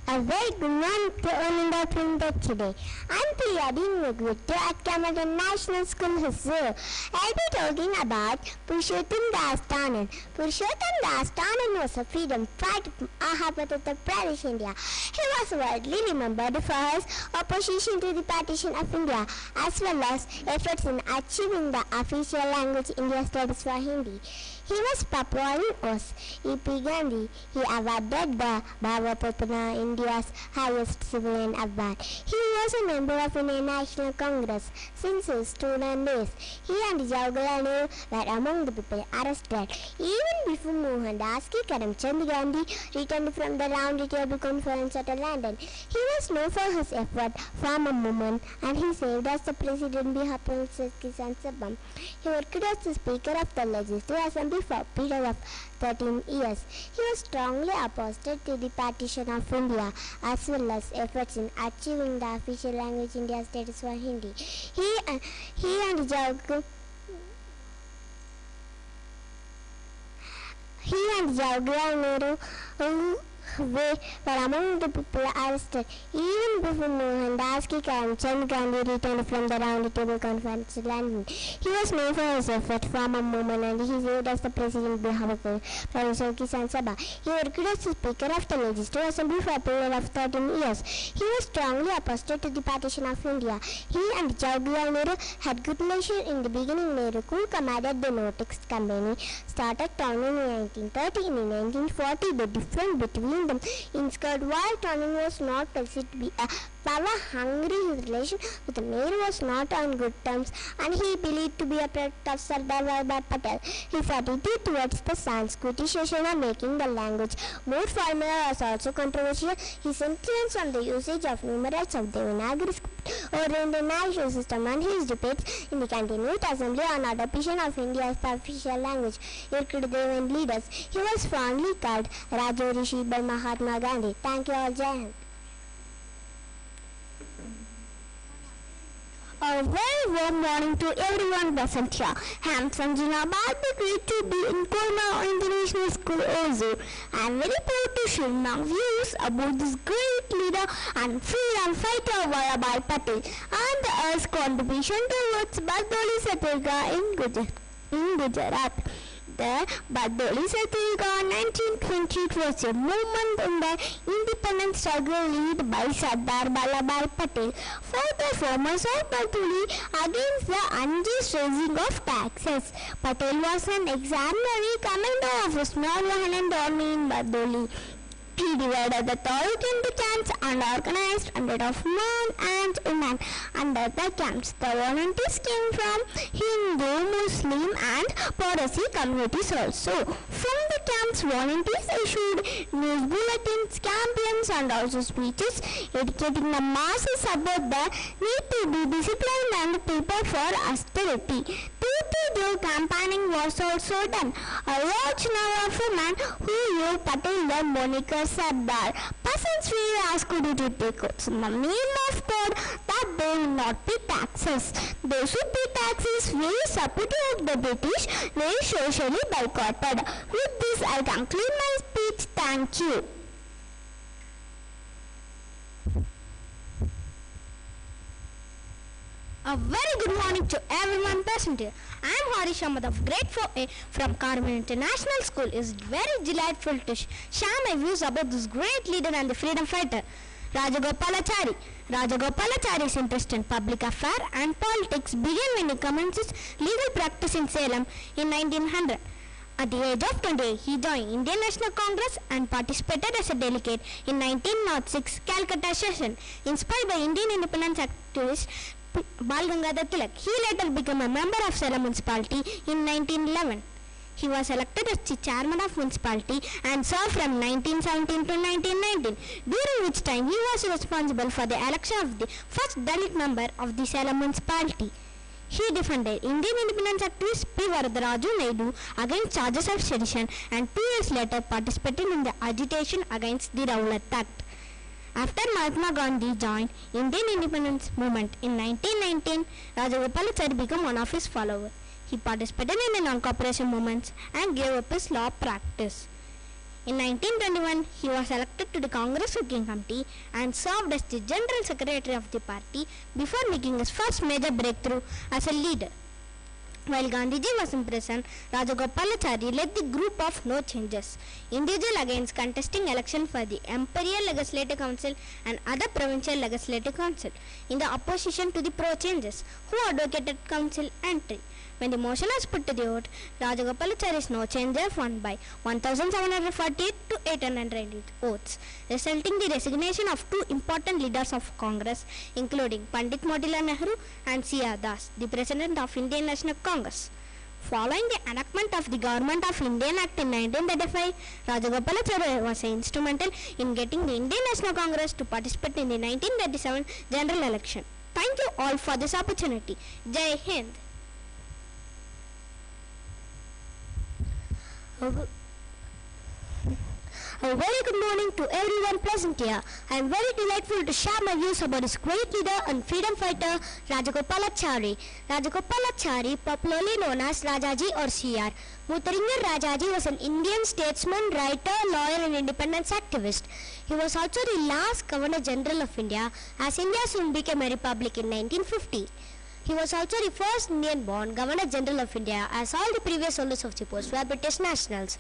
A very good morning to all in the printed today. I'm Priya Dinwagwittu at Carmel International School, Hosur. I'll be talking about Purushottam Das Tanan. Purushottam Das Tanan was a freedom fighter from Ahapatata Pradesh, India. He was widely remembered for his opposition to the partition of India, as well as efforts in achieving the official language India status for Hindi. He was popular was E.P. Gandhi. He awarded the Bhava Ratna, India's highest civilian award. He was a member of Indian National Congress since his student days. He and Jawaharlal Nehru were among the people arrested. Even before Mohandas Karamchand Gandhi returned from the Round Table Conference at London, he was known for his effort from a movement, and he served as the president behalf of Kisan Sabha. He worked as the Speaker of the Legislative Assembly for a period of 13 years. He was strongly opposed to the partition of India as well as efforts in achieving the official language India status for Hindi. He and Jawaharlal Nehru were among the people arrested. Even before Mohandas Karamchand Gandhi returned from the Round Table Conference in London, he was known for his effort from a movement, and he served as the president behalf of Professor Kisan Sabha. He worked as the Speaker of the Legislative Assembly for a period of 13 years. He was strongly opposed to the partition of India. He and Jawaharlal Nehru had good relations in the beginning. Nehru, who commanded the no-text company, started towning in 1930. In 1940, the difference between them in Scott, while Towning was not perceived to be a power-hungry, his relation with Nehru was not on good terms, and he believed to be a product of Sardar Vallabhbhai Patel. His attitude towards the Sanskritization of making the language more formal was also controversial. His influence on the usage of numerals of the Devanagari script or in the national system, and his debates in the continued assembly on adoption of India as the official language irked Devan leaders. He was fondly called Raja Rishi by Mahatma Gandhi. Thank you all, Jai Hind. A very warm morning to everyone present here. I am Sanjana Bharti, great to be in Carmel International School, Hosur. I am very proud to share my views about this great leader and freedom fighter Vallabhbhai Patel and his contribution towards Bardoli Satyarga in Gujarat. The Bardoli Satyarga 1920 was a movement in the independence struggle led by Sardar Vallabhbhai Patel for the farmers of Bardoli against the unjust raising of taxes. Patel was an exemplary commander of a small island army in Bardoli. He divided the authority into camps and organized hundreds of men and women under the camps. The volunteers came from Hindu, Muslim and Parsi communities also. From the camps, volunteers issued news bulletins, campaigns and also speeches educating the masses about the need to be disciplined and prepare for austerity. Door-to-door campaigning was also done. A large number of women who gave Patel the moniker Sardar. Peasants were asked to take oaths in the name of God that they will not pay taxes. Those who pay taxes were supportive of the British were socially boycotted. With this, I conclude my speech. Thank you. A very good morning to everyone present here. I am Harish Ahmed of grade 4A from Carmel International School. It is very delightful to share my views about this great leader and the freedom fighter, Rajagopalachari. Rajagopalachari's interest in public affairs and politics began when he commenced his legal practice in Salem in 1900. At the age of 28, he joined Indian National Congress and participated as a delegate in 1906 Calcutta session. Inspired by Indian independence activist Bal Gangadhar Tilak, he later became a member of Salem municipality in 1911. He was elected as the chairman of municipality and served from 1917 to 1919, during which time he was responsible for the election of the first Dalit member of the Salem municipality. He defended Indian independence activist P. Varadaraju Naidu against charges of sedition and 2 years later participated in the agitation against the Rowlatt Act. After Mahatma Gandhi joined Indian independence movement in 1919, Rajagopalachari became one of his followers. He participated in the non-cooperation movements and gave up his law practice. In 1921, he was elected to the Congress Working Committee and served as the General Secretary of the party before making his first major breakthrough as a leader. While Gandhiji was in prison, Rajagopalachari led the group of No Changes, individual against contesting election for the Imperial Legislative Council and other provincial legislative council, in the opposition to the Pro Changes, who advocated council entry. When the motion was put to the vote, Rajagopalachari's No Changes won by 1,748 to 890 votes, resulting in the resignation of two important leaders of Congress, including Pandit Motilal Nehru and C.R. Das, the President of Indian National Congress. Following the enactment of the Government of Indian Act in 1935, Rajagopalachari was instrumental in getting the Indian National Congress to participate in the 1937 general election. Thank you all for this opportunity. Jai Hind. A very good morning to everyone present here. I am very delightful to share my views about this great leader and freedom fighter, Rajagopalachari. Rajagopalachari, popularly known as Rajaji or CR. Muttaringal Rajaji was an Indian statesman, writer, lawyer and independence activist. He was also the last Governor General of India, as India soon became a republic in 1950. He was also the first Indian-born Governor General of India, as all the previous holders of the post were British nationals.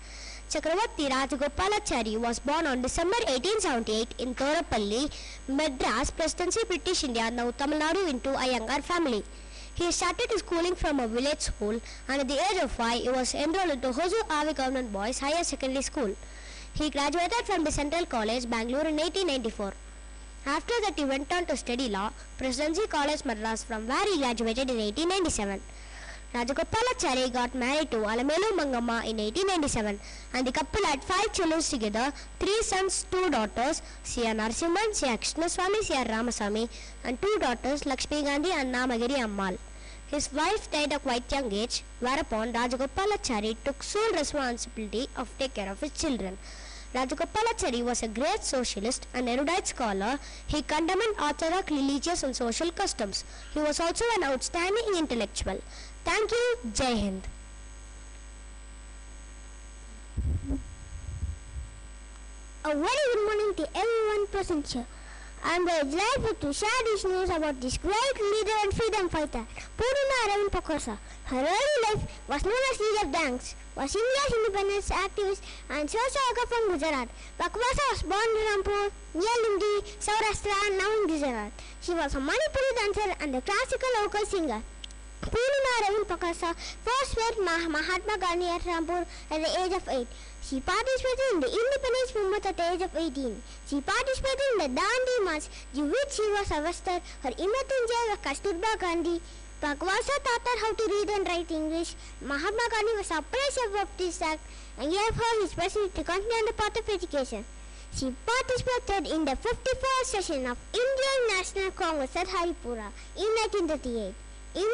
Chakravarti Rajagopalachari was born on December 1878 in Thorapalli, Madras, Presidency, British India, now Tamil Nadu, into a younger family. He started his schooling from a village school, and at the age of 5, he was enrolled into Hosur Avi Government Boys Higher Secondary School. He graduated from the Central College, Bangalore in 1894. After that, he went on to study law, Presidency College Madras, from where he graduated in 1897. Rajagopalachari got married to Alamelu Mangamma in 1897, and the couple had 5 children together, 3 sons, 2 daughters, C.R. Narasimhan, C.R. Krishnaswamy, C.R. Ramasamy, and 2 daughters, Lakshmi Gandhi and Namagiri Ammal. His wife died at quite young age, whereupon Rajagopalachari took sole responsibility of take care of his children. Rajagopalachari was a great socialist and erudite scholar. He condemned orthodox religious and social customs. He was also an outstanding intellectual. Thank you. Jai Hind. A very good morning to everyone present here. I am very delighted to share this news about this great leader and freedom fighter, Purna Aravind Pakwasa. Her early life was known as Leader of Dance, was India's independence activist and social worker from Gujarat. Pakwasa was born in Rampur, near Lundi, Saurashtra, now in Gujarat. She was a Manipuri dancer and a classical local singer. Purna Aravind Pakwasa first met Mahatma Gandhi at Rampur at the age of 8. She participated in the independence movement at the age of 18. She participated in the Dandi March, in which she was arrested. Her immature was Kasturba Gandhi. Pakwasa taught her how to read and write English. Mahatma Gandhi was surprised about this act and gave her his blessing to continue on the path of education. She participated in the 54th session of Indian National Congress at Haripura in 1938. In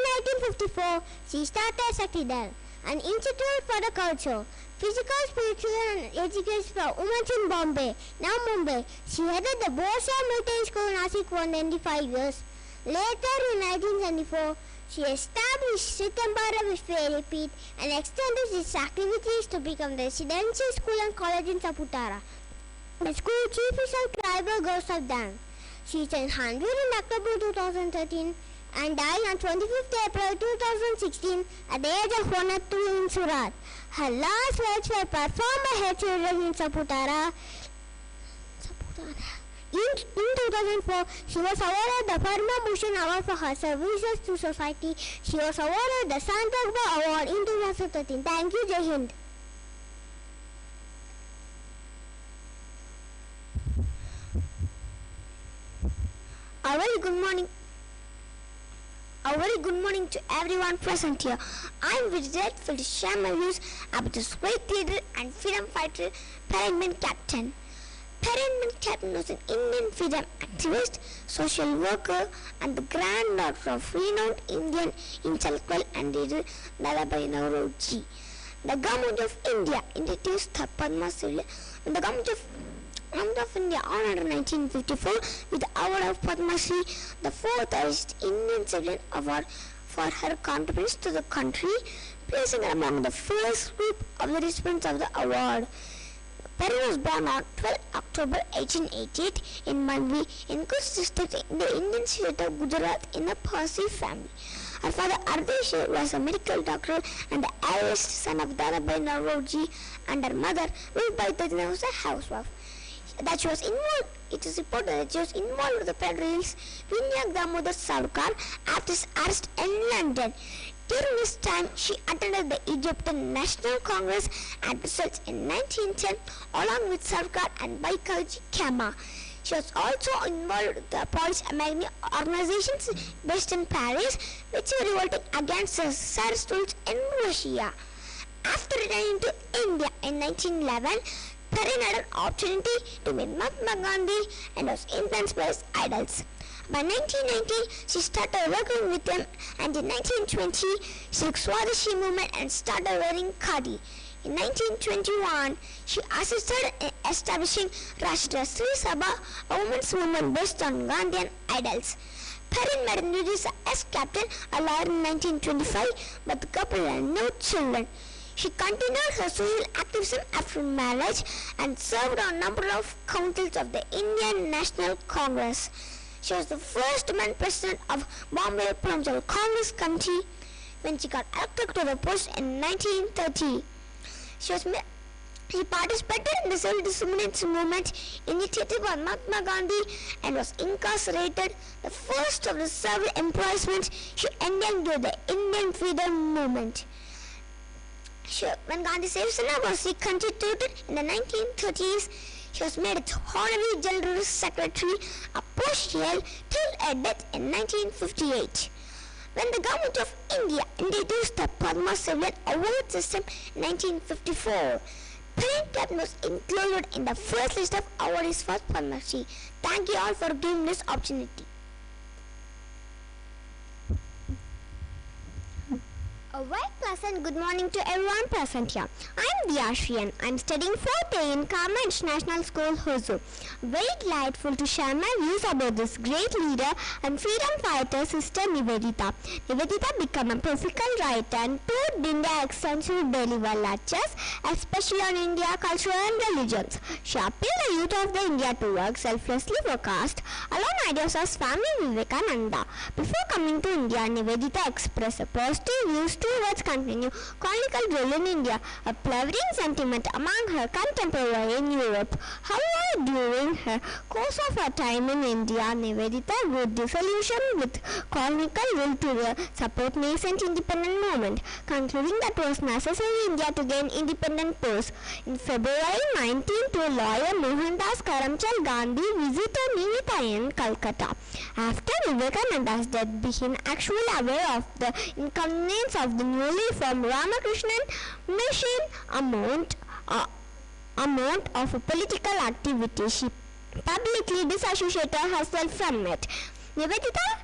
1954, she started Satidal, an institute for the culture, physical, spiritual and education for women in Bombay, now Mumbai. She headed the Borsa Military School in Nashik for 95 years. Later in 1974, she established Sitambara Vishwarepeat and extended its activities to become the residential school and college in Saputara. The school chief is a tribal ghost of Dan. She turned 100 in October 2013 and died on 25th April 2016 at the age of 102 in Surat. Her last words were performed by her children in Saputara. In 2004, she was awarded the Padma Bhushan Award for her services to society. She was awarded the Santagba Award in 2013. Thank you, Jai Hind. A very good morning to everyone present here. I am very grateful to share my views about this great leader and freedom fighter, Parentman Captain. Parentman Captain was an Indian freedom activist, social worker, and the granddaughter of renowned Indian intellectual and leader Dadabhai Naoroji. The Government of India introduced the Padma Shri, and the Government of India honored in 1954 with the award of Padma Shri, the fourth highest Indian civilian award for her contributions to the country, placing her among the first group of the recipients of the award. Perry was born on 12 October 1888 in Manvi in Kutch district in the Indian state of Gujarat in a Parsi family. Her father Ardeshir was a medical doctor and the eldest son of Dadabai Naroji, and her mother Vilbai Tajna was a housewife. It is reported that she was involved with the pederails Vinyak Damodar Sarkar after his arrest in London. During this time, she attended the Egyptian National Congress and results in 1910 along with Sarkar and Baikaji Kama. She was also involved with the Polish-American organizations based in Paris, which were revolting against the Tsarist rules in Russia. After returning to India in 1911, Perrin had an opportunity to meet Mahatma Gandhi and was influenced by his idols. By 1990, she started working with him, and in 1920, she took Swadeshi movement and started wearing khadi. In 1921, she assisted in establishing Rashtriya Sri Sabha, a women's movement based on Gandhian idols. Perrin married Nidisa as captain, a lawyer in 1925, but the couple had no children. She continued her social activism after marriage and served on a number of councils of the Indian National Congress. She was the first woman president of Bombay Provincial Congress Committee when she got elected to the post in 1930. She participated in the civil disobedience movement initiated by Mahatma Gandhi and was incarcerated, the first of the several imprisonments she endured during the Indian freedom movement. When Gandhi Seva Sena was reconstituted in the 1930s, she was made its honorary general secretary, a post she held till her death in 1958. When the government of India introduced the Padma Civilian Award system in 1954, Perrin Captain was included in the first list of awardees for Padma Shri. Thank you all for giving this opportunity. A very pleasant good morning to everyone present here. I am Diyashri and I am studying 4th A in Carmel International School, Hosur. Very delightful to share my views about this great leader and freedom fighter, Sister Nivedita. Nivedita became a prolific writer and toured India extensively deliver lectures, especially on India, culture and religions. She appealed the youth of the India to work selflessly for caste, along ideas of Swami Vivekananda. Before coming to India, Nivedita expressed a positive views towards continued colonial rule in India, a flavoring sentiment among her contemporaries in Europe. However, during her course of her time in India, Nivedita wrote disillusion with colonial rule to support nascent independent movement, concluding that it was necessary India to gain independent post. In February 1902, lawyer Mohandas Karamchand Gandhi visited Nivedita in Calcutta. After Vivekananda's death, became actually aware of the inconvenience of the newly formed Ramakrishnan mission amount of political activity. She publicly disassociated herself from it. Nivedita's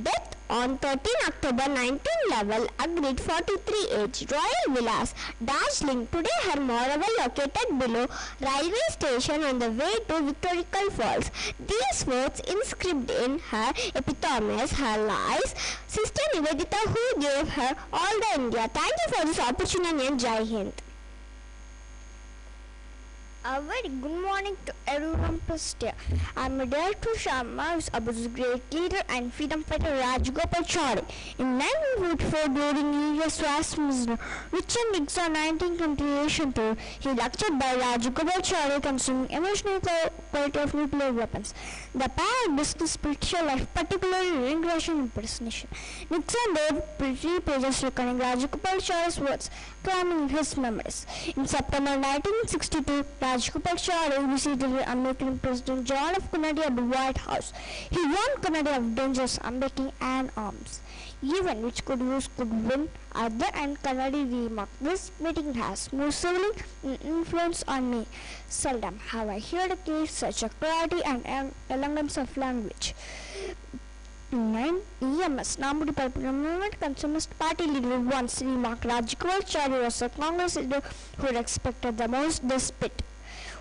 death on 13 October 1911 agreed 43 age Royal Villas, Darjeeling. Today her moreover located below railway station on the way to Victorical Falls. These words inscribed in her epitomize her lies. Sister Nivedita, who gave her all the India. Thank you for this opportunity and Jai Hind. A very good morning to everyone present here. I am here to share my views about this great leader and freedom fighter Rajgopalachari. In 1944, during India's vast mission, Richard Nixon 1928 tour, he lectured by Rajgopalachari concerning emotional quality of nuclear weapons. The pair discussed spiritual life, particularly reincarnation and impersonation. Nixon wrote 3 pages recording Rajgopalachari's words, claiming his memories. In September 1962, Rajgopalachari visited American President John F. Kennedy at the White House. He warned Kennedy of dangers of making an arms, even which could win. At the end, Kennedy remarked, "This meeting has more civil influence on me. Seldom have I heard a case such a clarity and elegance of language." 9. EMS Namudi Popular Movement Consumist Party leader once remarked Rajgopalachari was a Congress leader who respected the most despot.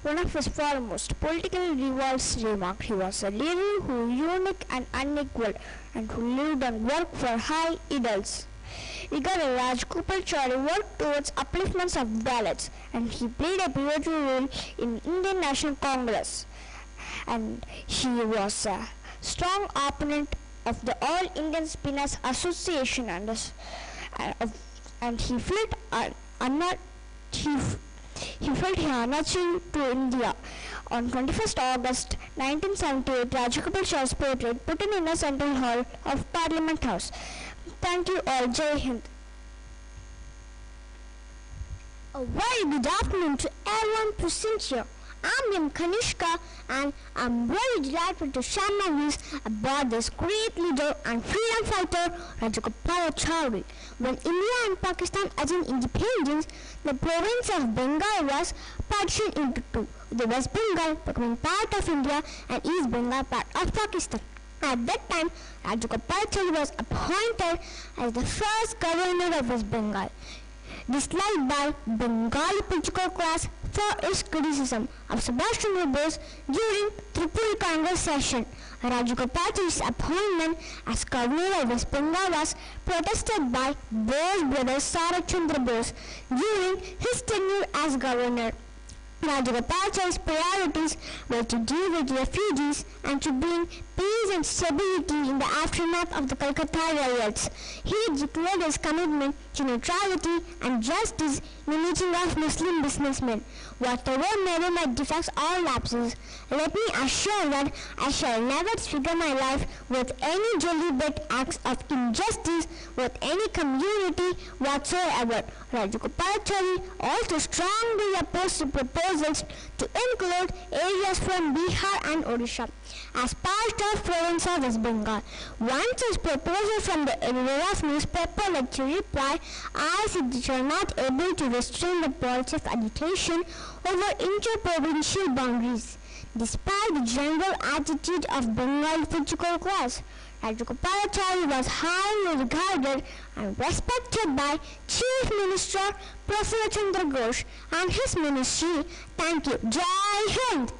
One of his foremost political rivals remarked he was a leader who unique and unequal and who lived and worked for high ideals. Regarding Rajgopalachari worked towards upliftment of Dalits, and he played a pivotal role in Indian National Congress, and he was a strong opponent of the All Indian Spinners Association and he fled Arunachal to India. On 21st August 1978, Rajagopal Shah's portrait put in the Central Hall of Parliament House. Thank you all. Jai Hind. A very good afternoon to everyone present here. I'm Yam Kanishka and I'm very delighted to share my views about this great leader and freedom fighter Rajagopalachari. When India and Pakistan achieved independence, the province of Bengal was partitioned into two, the West Bengal becoming part of India and East Bengal part of Pakistan. At that time, Rajagopalachari was appointed as the first governor of West Bengal, disliked by Bengali political class for its criticism of Subhash Chandra Bose during Tripura Congress session. Rajagopalachari's appointment as governor of West Bengal was protested by Bose brother Sarat Chandra Bose during his tenure as governor. Rajagopalachari's priorities were to deal with refugees and to bring peace and stability in the aftermath of the Calcutta riots. He declared his commitment to neutrality and justice in a meeting of Muslim businessmen. Whatever Nehru might defect or lapses, let me assure that I shall never trigger my life with any deliberate acts of injustice with any community whatsoever. Rajagopalachari also strongly opposed to proposals to include areas from Bihar and Odisha as part of province of West Bengal. One such proposal from the editor of newspaper led to reply, I signature not able to restrain the policy of agitation over inter-provincial boundaries. Despite the general attitude of Bengal political class, Rajagopalachari was highly regarded and respected by Chief Minister Prafulla Chandra Ghosh and his ministry. Thank you. Jai Hind.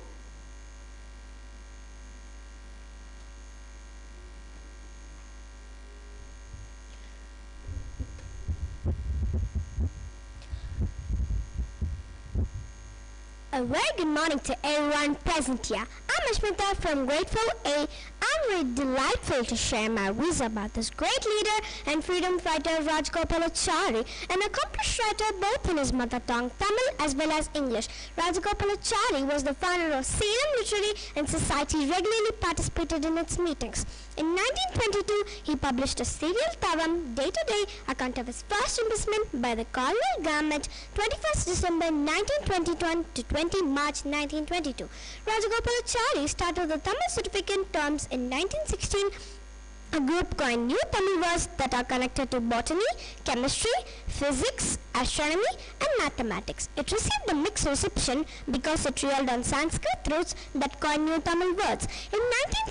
A very good morning to everyone present here. I'm Ashmita from Grade 4A. I'm very delightful to share my views about this great leader and freedom fighter Rajagopalachari, an accomplished writer both in his mother tongue Tamil as well as English. Rajagopalachari was the founder of Salem Literary and Society, regularly participated in its meetings. In 1922, he published a serial Tavam day-to-day account of his first imprisonment by the colonial government 21st December 1921 to 20 March 1922. Rajagopalachari started the Tamil certificate terms in 1916. A group coined new Tamil words that are connected to botany, chemistry, physics, astronomy and mathematics. It received a mixed reception because it relied on Sanskrit roots that coined new Tamil words. In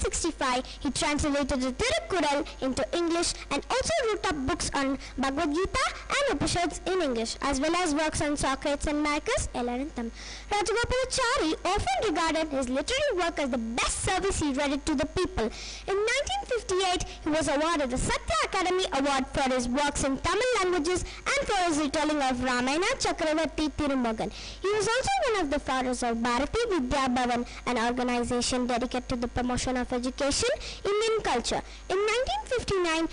1965, he translated the Tirukkural into English and also wrote up books on Bhagavad Gita and Upanishads in English, as well as works on Socrates and Marcus Aurelius. Rajagopalachari often regarded his literary work as the best service he rendered to the people. In 1958, he was awarded the Satya Academy Award for his works in Tamil languages and for his retelling of Ramayana Chakravarti Tirumagan. He was also one of the founders of Bharati Vidya Bhavan, an organization dedicated to the promotion of education, Indian culture. In 1959,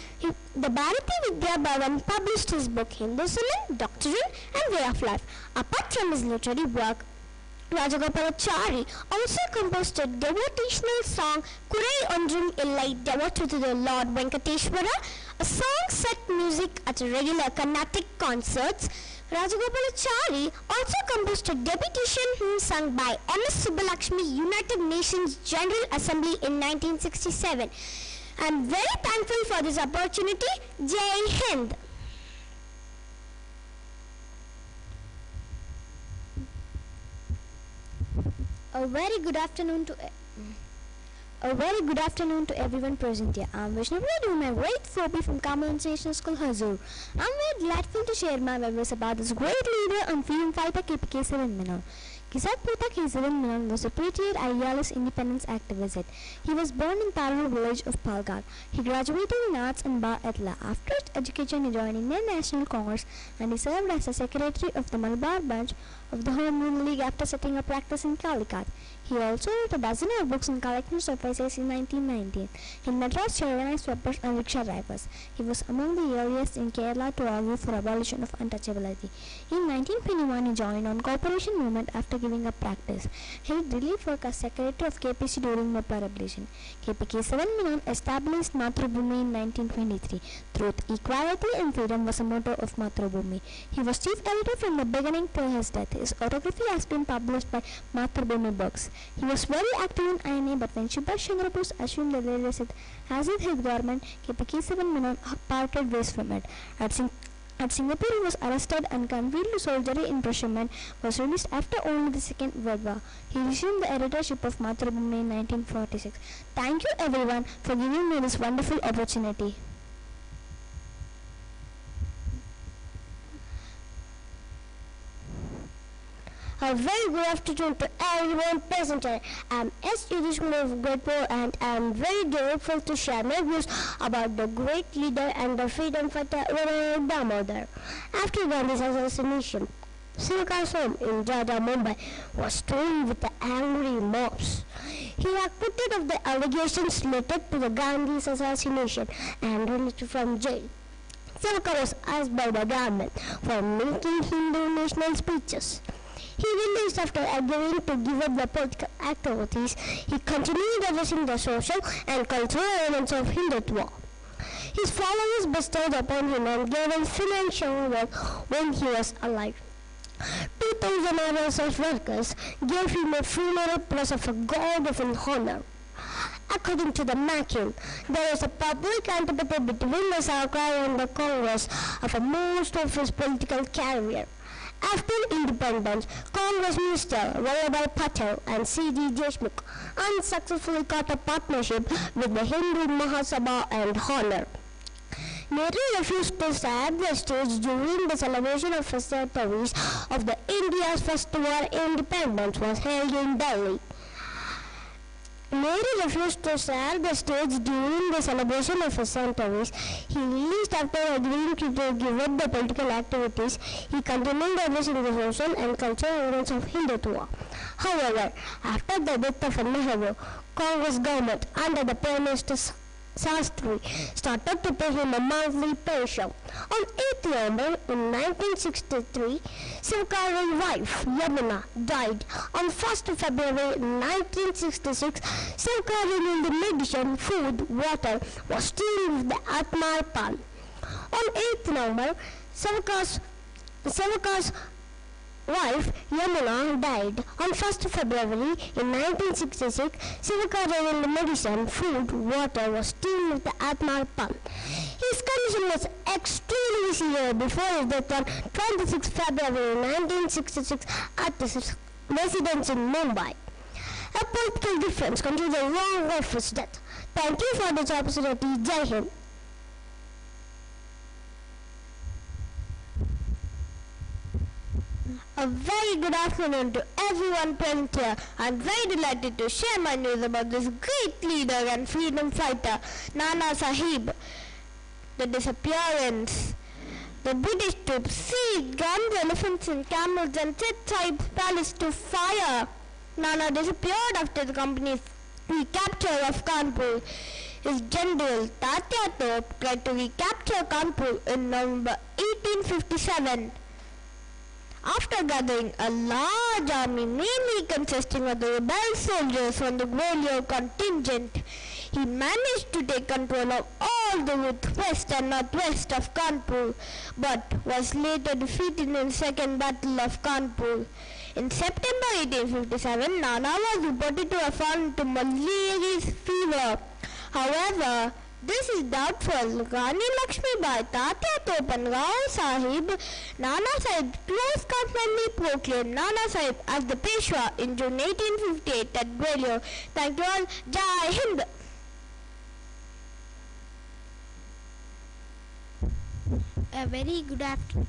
the Bharati Vidya Bhavan published his book Hinduism, Doctrine and Way of Life. Apart from his literary work, Rajagopalachari also composed a devotional song Kurai Ondrum Illai, devoted to the Lord Venkateshwara, a song set music at regular Carnatic concerts. Rajagopalachari also composed a deputation hymn sung by M.S. Subbalakshmi, United Nations General Assembly in 1967. I am very thankful for this opportunity. Jai Hind. A very good afternoon to everyone present here. I'm Vishnu doing my grade 4B from Carmel International School, Hosur. I'm very delightful to share my memories about this great leader and freedom fighter KPK Sivan Menon. Kisat Pota Sivan Menon was a patriot, idealist, independence activist. He was born in Tarur village of Palghar. He graduated in arts in Bar Etla. After his education, he joined Indian National Congress and he served as the secretary of the Malabar branch of the Home Rule League after setting up practice in Calicut. He also wrote a dozen of books and collections of essays in 1919. He Madras organized sweepers and rickshaw drivers. He was among the earliest in Kerala to argue for abolition of untouchability. In 1921, he joined on cooperation movement after giving up practice. He did relief work as secretary of KPC during Nopal revolution. KPK 7 Menon established Mathrubhumi in 1923. Truth, equality and freedom was a motto of Mathrubhumi. He was chief editor from the beginning till his death. His autography has been published by Mathrubhumi Books. He was very active in INA, but when Subhash Chandra Bose assumed the leadership as in his government, KPK 7 Menon parted ways from it. At Singapore, he was arrested and confined to solitary imprisonment, was released after only the Second World War. He resumed the editorship of Mathrubhumi in 1946. Thank you everyone for giving me this wonderful opportunity. A very good afternoon to everyone present here. I'm S. Yudhishthira of Grade 4 and I'm very grateful to share my views about the great leader and the freedom fighter Damodar. After Gandhi's assassination, Sivaka's home in Jada, Mumbai was strewn with the angry mobs. He acquitted of the allegations related to the Gandhi's assassination and released from jail. Sivaka was asked by the government for making Hindu national speeches. He released after agreeing to give up the political activities. He continued addressing the social and cultural elements of Hindutva. His followers bestowed upon him and gave him financial work when he was alive. 2,000 RSS workers gave him a funeral plus of a god of honor. According to the Makin, there is a public antipathy between the Sarkar and the Congress of most of his political career. After independence, Congress Minister Vallabhbhai Patel and C.D. Deshmukh unsuccessfully cut a partnership with the Hindu Mahasabha and Honor. Nehru refused to set the stage during the celebration of festivities of the India's first war independence was held in Delhi. Nehru refused to share the stage during the celebration of his centuries. He released after agreeing to give up the political activities. He continued addressing the social and cultural elements of Hindutva. However, after the death of Nehru, Congress government under the Prime Minister Sastri started to pay him a monthly pension. On 8th November in 1963, Sivaka's wife Yamuna died. On 1st February 1966, Sivaka in the medicine, food, water was stealing with the Atmar Pan. On 8th November, Sivaka's wife Yamuna died. On 1st February in 1966, Sivaka in the medicine, food, water was stealing with the Atmar Pan. His condition was extremely severe before his death on 26 February 1966 at his residence in Mumbai. A political difference contains the wrong of his death. Thank you for this opportunity. Jai Hind. A very good afternoon to everyone present here. I'm very delighted to share my news about this great leader and freedom fighter, Nana Sahib. The disappearance. The British troops seized guns, elephants and camels and set Sahib's palace to fire. Nana disappeared after the company's recapture of Kanpur. His general Tatya Tope tried to recapture Kanpur in November 1857. After gathering a large army mainly consisting of the rebel soldiers from the Gwalior contingent, he managed to take control of all the west and northwest of Kanpur, but was later defeated in the Second Battle of Kanpur. In September 1857, Nana was reported to have fallen into malarious fever. However, this is doubtful. Rani Lakshmibai, Tatya Tope and Rao Sahib, Nana Sahib's close company proclaimed Nana Sahib as the Peshwa in June 1858 at Gwalior. Thank you all. Jai Hind. A very good afternoon.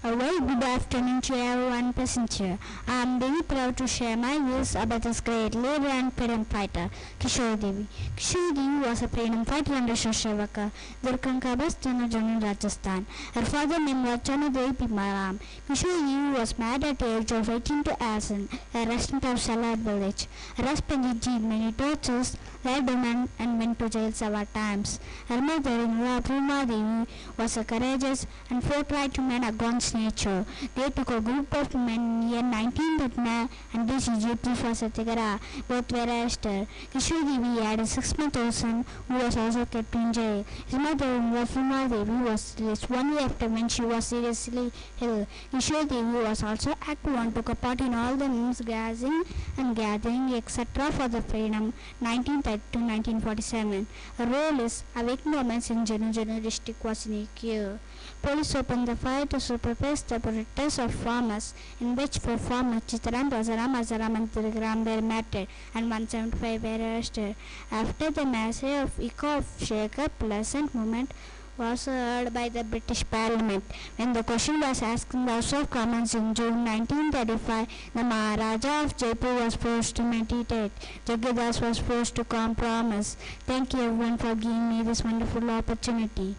A very good afternoon to everyone present here. I am very proud to share my views about this great leader and freedom fighter, Kishore Devi. Kishore Devi was a freedom fighter and social worker, Durkanka Bastion, Rajasthan. Her father name was Chanadevi Pimaram. Kishore Devi was married at the age of 18 to Asan, a resident of Salad village. Her husband endured many tortures, led women and went to jail several times. Her mother-in-law, Puma Devi, was a courageous and forthright woman against nature. They took a group of men in the year 1939 and reached Egypt for Satyagraha. Both were arrested. Kishore Devi had a 6-month-old son who was also kept in jail. His mother-in-law, Puma Devi, was released 1 year after when she was seriously ill. Kishore Devi was also active and took a part in all the news gathering, etc. for the freedom 1930 to 1947. Her role is awakening women in Janu district was in a Police opened the fire to suppress the protests of farmers, in which 4 farmers, Chitran, Bazaram, Azaram and Tirigram were murdered and 175 were arrested. After the massacre of Echo of Shaker, Pleasant movement was heard by the British Parliament. When the question was asked in the House of Commons in June 1935, the Maharaja of Jaipur was forced to meditate. Jagadas was forced to compromise. Thank you everyone for giving me this wonderful opportunity.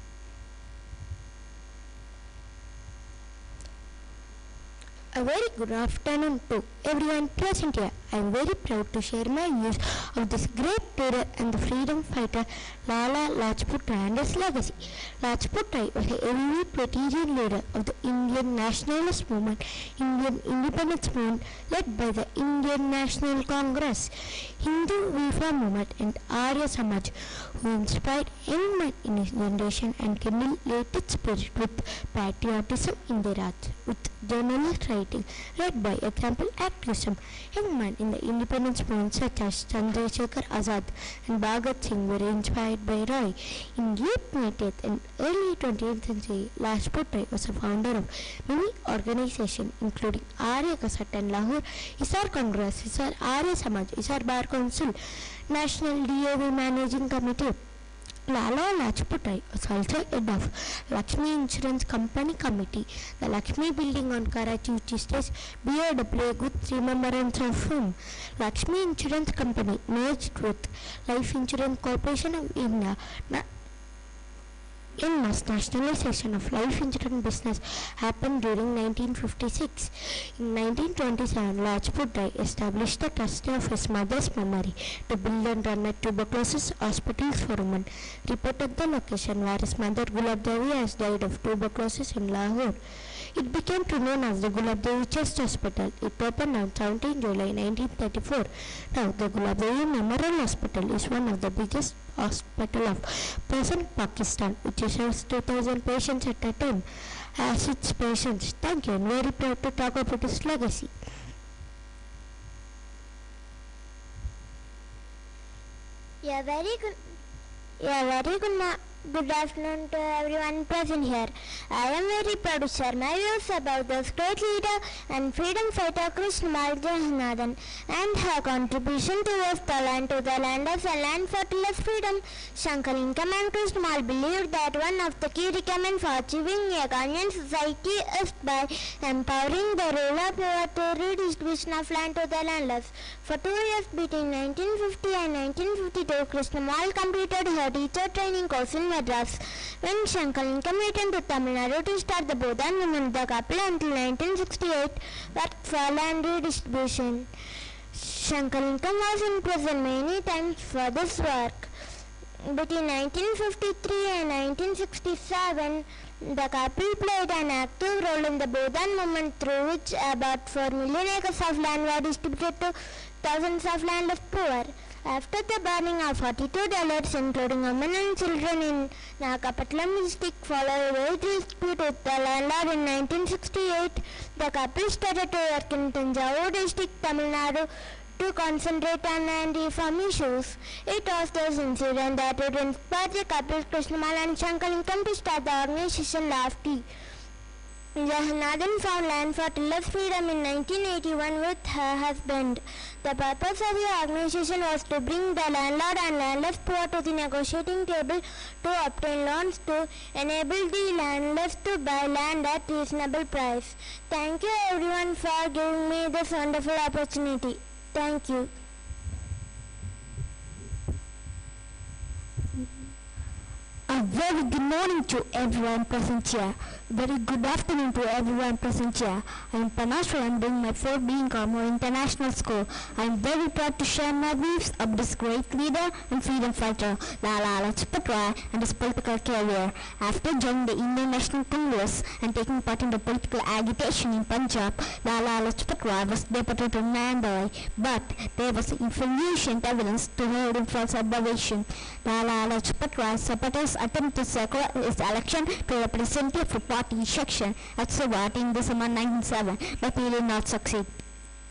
A very good afternoon to everyone present here. I am very proud to share my views of this great leader and the freedom fighter Lala Lajpat Rai and his legacy. Lajpat Rai was a heavily British leader of the Indian nationalist movement, Indian independence movement led by the Indian National Congress, Hindu reform movement and Arya Samaj, who inspired young men in his generation and kindled latent spirit with patriotism in their hearts, with journalist writing led by example activism. Young men in the independence movement such as Chandrasekhar Azad and Bhagat Singh were inspired by Roy. In late 19th and early 20th century, Lajpat Rai was a founder of many organizations including Arya Kasat and Lahore, Hisar Congress, Hisar Arya Samaj, Hisar Bar Council, National DAV Managing Committee. Lala Lajpat Rai was also head of Lakshmi Insurance Company Committee, the Lakshmi Building on Karachi, which is BOW, a good remembrance of whom. Lakshmi Insurance Company merged with Life Insurance Corporation of India. In mass nationalization of life insurance business happened during 1956. In 1927, Lajpat Rai established the trust of his mother's memory to build and run a tuberculosis hospitals for women. Reported the location where his mother Gulab Devi has died of tuberculosis in Lahore. It became to known as the Gulab Devi Chest Hospital. It opened on 17 July 1934. Now, the Gulab Devi Memorial Hospital is one of the biggest hospital of present Pakistan, which serves 2,000 patients at a time. As its patients, thank you and very proud to talk about its legacy. Good afternoon to everyone present here. I am very proud to share my views about this great leader and freedom fighter Krishnamal Jahannadan and her contribution towards the land of a land for less freedom. Shankalinkam and Krishnamal believed that one of the key requirements for achieving a convenient society is by empowering the ruler poor to redistribution of land to the landless. For 2 years between 1950 and 1952, Krishnamal completed her teacher training course in Madras. When Shankalinkam returned to Tamil Nadu to start the Bodhan movement, the couple until 1968 worked for land redistribution. Shankalinkam was in prison many times for this work. Between 1953 and 1967, the couple played an active role in the Bodhan movement through which about 4 million acres of land were distributed to thousands of landless poor. After the burning of 42 dwellers, including women and children in Nagapatlam district, followed a dispute with the landlord in 1968, the couple started to work in Tanjavur district, Tamil Nadu, to concentrate on land reform issues. It was this incident that would inspire the couple Krishnamal and Shankalinkam to start the organization Lafty. Jahannadan found land for tillers' freedom in 1981 with her husband. The purpose of the organization was to bring the landlord and landless poor to the negotiating table to obtain loans to enable the landless to buy land at reasonable price. Thank you everyone for giving me this wonderful opportunity. Thank you. A very good morning to everyone present here. Very good afternoon to everyone present here. I am Panashwar. I am doing my 4B in Carmel International School. I am very proud to share my views of this great leader and freedom fighter, Lala Lajpat Rai, and his political career. After joining the Indian National Congress and taking part in the political agitation in Punjab, Lala Lajpat Rai was deported to Mandalay, but there was insufficient evidence to hold him for observation. Lala Lajpat Rai's supporters attempted to secure his election to representative for party section at Surat in December 1907, but he did not succeed.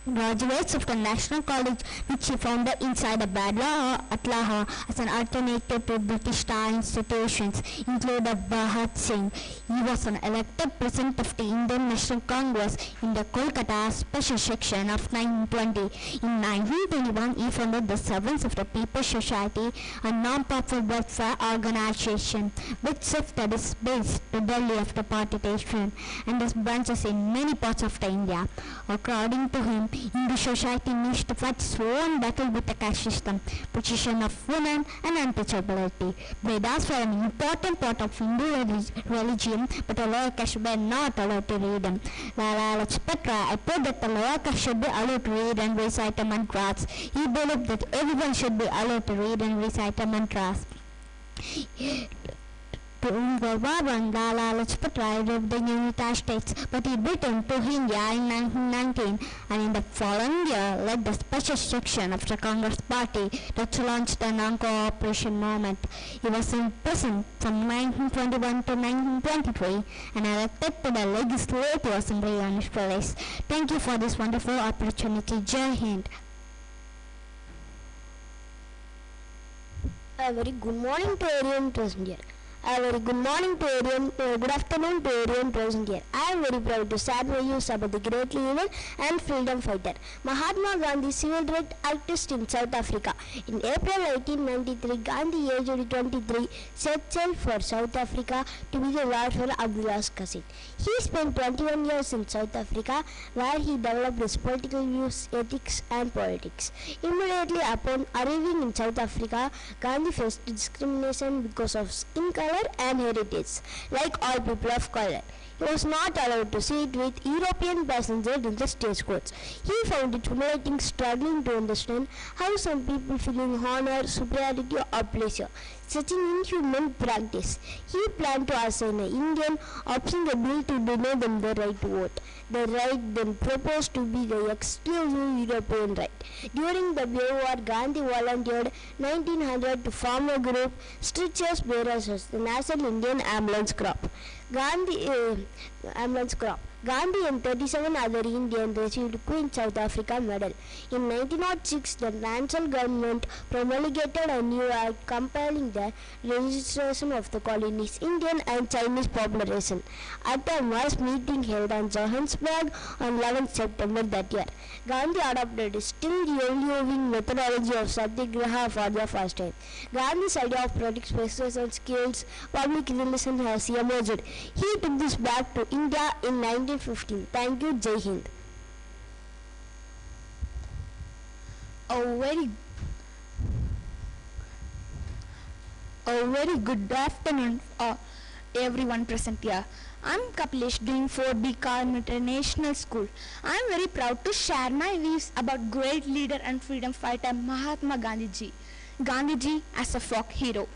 Graduates of the National College, which he founded inside Lahore at Lahore as an alternative to British-style institutions, included Bhagat Singh. He was an elected president of the Indian National Congress in the Kolkata Special Section of 1920. In 1921, he founded the Servants of the People's Society, a non-profit welfare organization, which shifted its base to Delhi after partition and has branches in many parts of India. According to him, Hindu society needs to fight its own battle with the caste system, position of women and untouchability. Vedas were an important part of Hindu religion, but the lower caste were not allowed to read them. Lala Lajpat Rai appeared that the lower caste should be allowed to read and recite the mantras. He believed that everyone should be allowed to read and recite the mantras. During World War I, Lala Lajpat Rai lived in the United States, but he returned to India in 1919 and in the following year led the special section of the Congress Party that launched the non-cooperation movement. He was in prison from 1921 to 1923 and elected to the Legislative Assembly on his release. Thank you for this wonderful opportunity. Jai Hind. A very good morning to everyone present here. A very good morning to everyone, good afternoon to everyone present here. I am very proud to share my views about the great leader and freedom fighter, Mahatma Gandhi, civil rights activist in South Africa. In April 1893, Gandhi, aged 23, set sail for South Africa to be the lord for Abdullah's cousin. He spent 21 years in South Africa, where he developed his political views, ethics and politics. Immediately upon arriving in South Africa, Gandhi faced discrimination because of skin color and heritage, like all people of color. He was not allowed to sit with European passengers in the stagecoach. He found it humiliating, struggling to understand how some people feeling honor, superiority or pleasure. Such an inhuman practice. He planned to assign an Indian option the bill to deny them the right to vote. The right then proposed to be the exclusive European right. During the Boer War, Gandhi volunteered 1900 to form a group, Stretchers Bearers, the National Indian Ambulance Corps. Gandhi and 37 other Indians received Queen South Africa Medal. In 1906, the National government promulgated a new act compelling the registration of the colonies Indian and Chinese population at a mass meeting held in Johannesburg on 11 September that year. Gandhi adopted still revolving methodology of Satyagraha for the first time. Gandhi's idea of product spaces and skills public relations has emerged. He took this back to India in 1915. Thank you. Jai Hind. A very good afternoon, everyone present here. I'm Kapilesh doing 4B Carmel International School. I'm very proud to share my views about great leader and freedom fighter Mahatma Gandhi. Gandhi as a folk hero.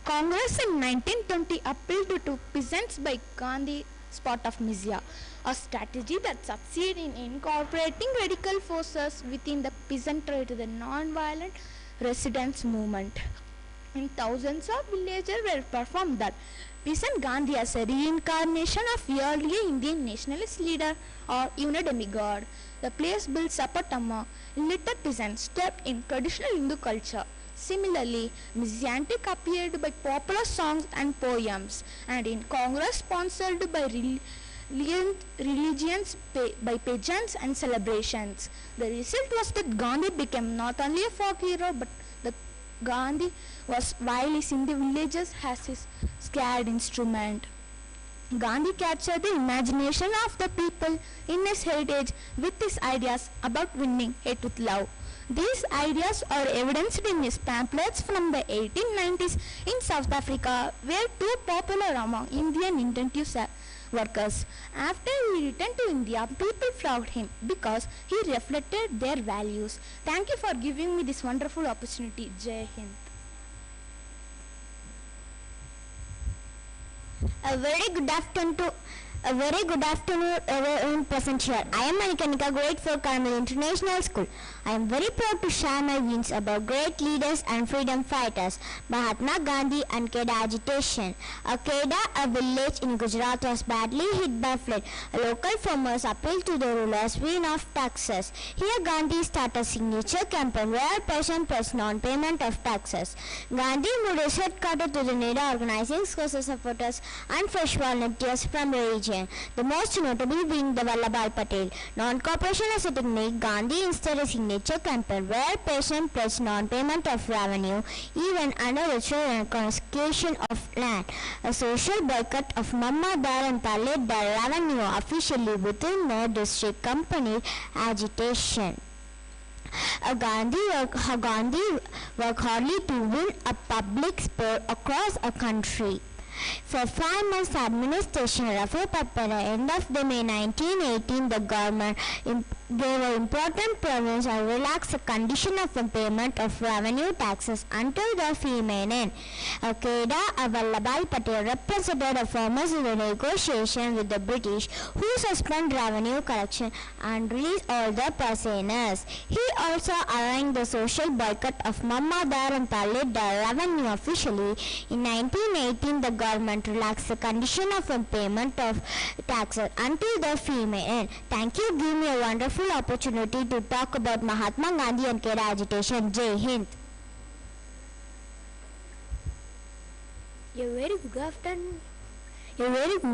Congress in 1920 appealed to peasants by Gandhi spot of Mizya, a strategy that succeeded in incorporating radical forces within the peasantry to the non-violent resistance movement. In thousands of villages were performed that peasant Gandhi as a reincarnation of earlier Indian nationalist leader or even a demigod. The place built support among illiterate peasants steeped in traditional Hindu culture. Similarly, Messianic appeared by popular songs and poems, and in Congress sponsored by religions by pageants and celebrations. The result was that Gandhi became not only a folk hero, but the Gandhi was widely seen in the villages as his scared instrument. Gandhi captured the imagination of the people in his heritage with his ideas about winning hate with love. These ideas are evidenced in his pamphlets from the 1890s in South Africa, were too popular among Indian intensive workers. After he returned to India, people flocked him because he reflected their values. Thank you for giving me this wonderful opportunity. Jai Hind. A very good afternoon everyone present here. I am Manikanika, grade 4, Carmel International School. I am very proud to share my views about great leaders and freedom fighters, Mahatma Gandhi and Kheda Agitation. Kheda, a village in Gujarat, was badly hit by flood. Local farmers appealed to the rulers to win off taxes. Here Gandhi started a signature campaign where person pressed non-payment of taxes. Gandhi moved his headquarters to the Neda, organizing social supporters and fresh volunteers from the region, the most notable being the Vallabhbhai Patel. Non-cooperation as a technique, Gandhi instead a signature campaign where patient pressed non-payment of revenue even under ritual and confiscation of land. A social boycott of Mamadar and Talib the revenue officially within the district company agitation. Gandhi worked hardly to win a public sport across a country. For 5 months administration referred at the end of the May 1918, the government gave an important province and relaxed the condition of the payment of revenue taxes until the fee may end. Kheda Vallabhbhai Patel represented the farmers in the negotiation with the British, who suspended revenue collection and released all the prisoners. He also arranged the social boycott of Mamadar and Talib the revenue officially. In 1918, the government relaxed the condition of the payment of taxes until the fee may end. Thank you. Give me a wonderful opportunity to talk about Mahatma Gandhi and Kheda Agitation. Jai Hind. A very good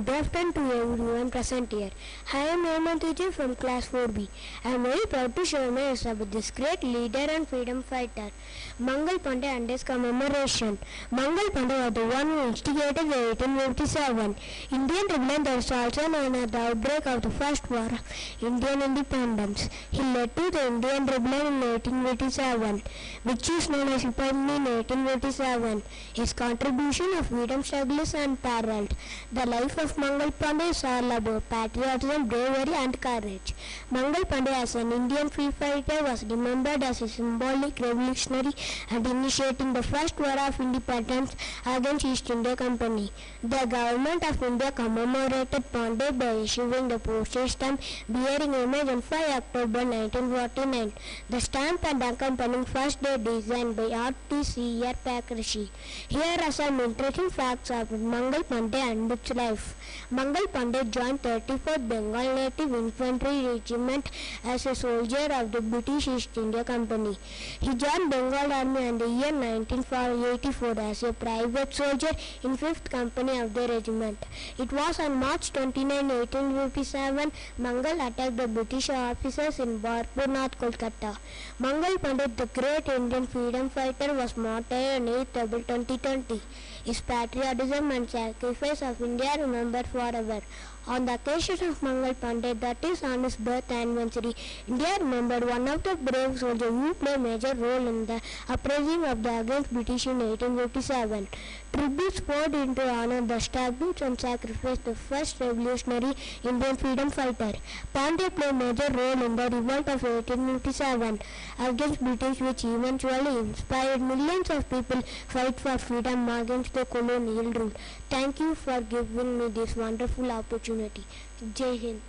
afternoon to everyone present here. I am Hemant Vijay from class 4B. I am very proud to share my views about this great leader and freedom fighter, Mangal Pandey, and his commemoration. Mangal Pandey was the one who instigated the 1857 Indian rebellion that was also known as the outbreak of the First War of Indian Independence. He led to the Indian rebellion in 1857, which is known as Epiphany in 1857. His contribution of freedom struggle is unparalleled. The life of Mangal Pandey is all about patriotism, bravery and courage. Mangal Pandey as an Indian free fighter was remembered as a symbolic revolutionary and initiating the first war of independence against East India Company. The government of India commemorated Pandey by issuing the postage stamp bearing image on 5 October 1949. The stamp and accompanying first day designed by artist C.R. Pakrishi. Here are some interesting facts about Mangal Pandey and its life. Mangal Pandey joined 34th Bengal Native Infantry Regiment as a soldier of the British East India Company. He joined Bengal Army in the year 1984 as a private soldier in 5th Company of the regiment. It was on March 29, 1857, Mangal attacked the British officers in Barpur, North Kolkata. Mangal Pandey, the great Indian freedom fighter, was martyred on 8th April 2020. His patriotism and sacrifice of India are remembered forever. On the occasion of Mangal Pandey, that is on his birth anniversary, India remembered one of the brave soldiers who played a major role in the uprising of the against British in 1857. Tributes poured into honor the stabs and sacrificed the first revolutionary Indian freedom fighter. Pandey played a major role in the revolt of 1857 against British, which eventually inspired millions of people fight for freedom against the colonial rule. Thank you for giving me this wonderful opportunity. Jai Hind.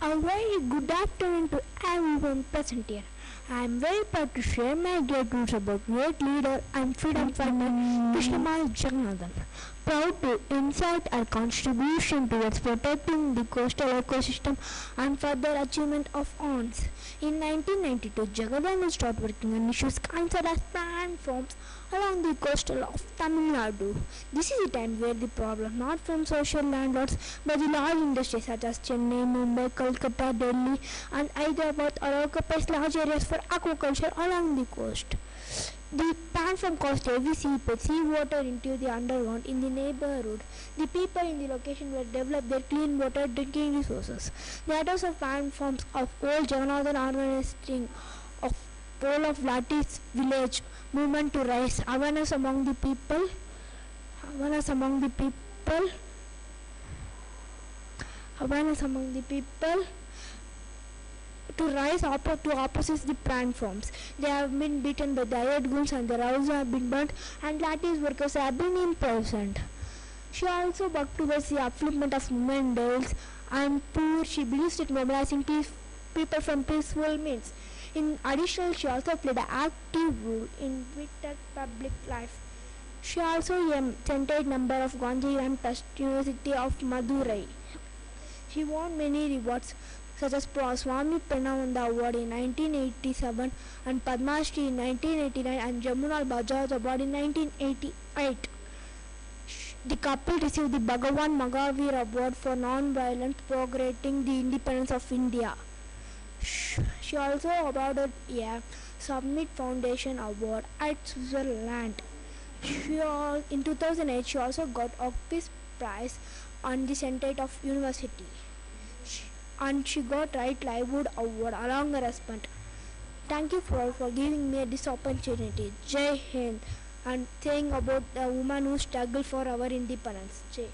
A very good afternoon to everyone present here. I am very proud to share my great views about great leader and freedom fighter Krishnamurti Jagannathan. Proud to incite our contribution towards protecting the coastal ecosystem and further achievement of ONS. In 1992, Jagannathan started working on issues considered as plant forms along the coastal of Tamil Nadu. This is a time where the problem not from social landlords but the large industries such as Chennai, Mumbai, Kolkata, Delhi and Hyderabad all occupies large areas for aquaculture along the coast. The pan from caused heavy seawater into the underground in the neighborhood. The people in the location will develop their clean water drinking resources. The others of pan farms of old Jagannath organizing of role of Lattice village movement to raise awareness among the people. Awareness among the people to rise to opposite the plant farms. They have been beaten by the hired goons and their houses have been burnt and Lattice workers have been imprisoned. She also worked towards the upliftment of women, girls and poor. She believes in mobilizing people from peaceful means. In addition, she also played an active role in Twitter public life. She also attended number of Gandhi and University of Madurai. She won many rewards such as Swami Pranavanda Award in 1987 and Padma Shri in 1989 and Jamunal Bajaj Award in 1988. The couple received the Bhagavan Mahavir Award for non-violent propagating the independence of India. She also awarded a Summit Foundation Award at Switzerland. In 2008, she also got a Peace Prize on the Senate of University. And she got Right Livelihood Award along her husband. Thank you for giving me this opportunity. Jai Hind. And saying about the woman who struggled for our independence. Jai.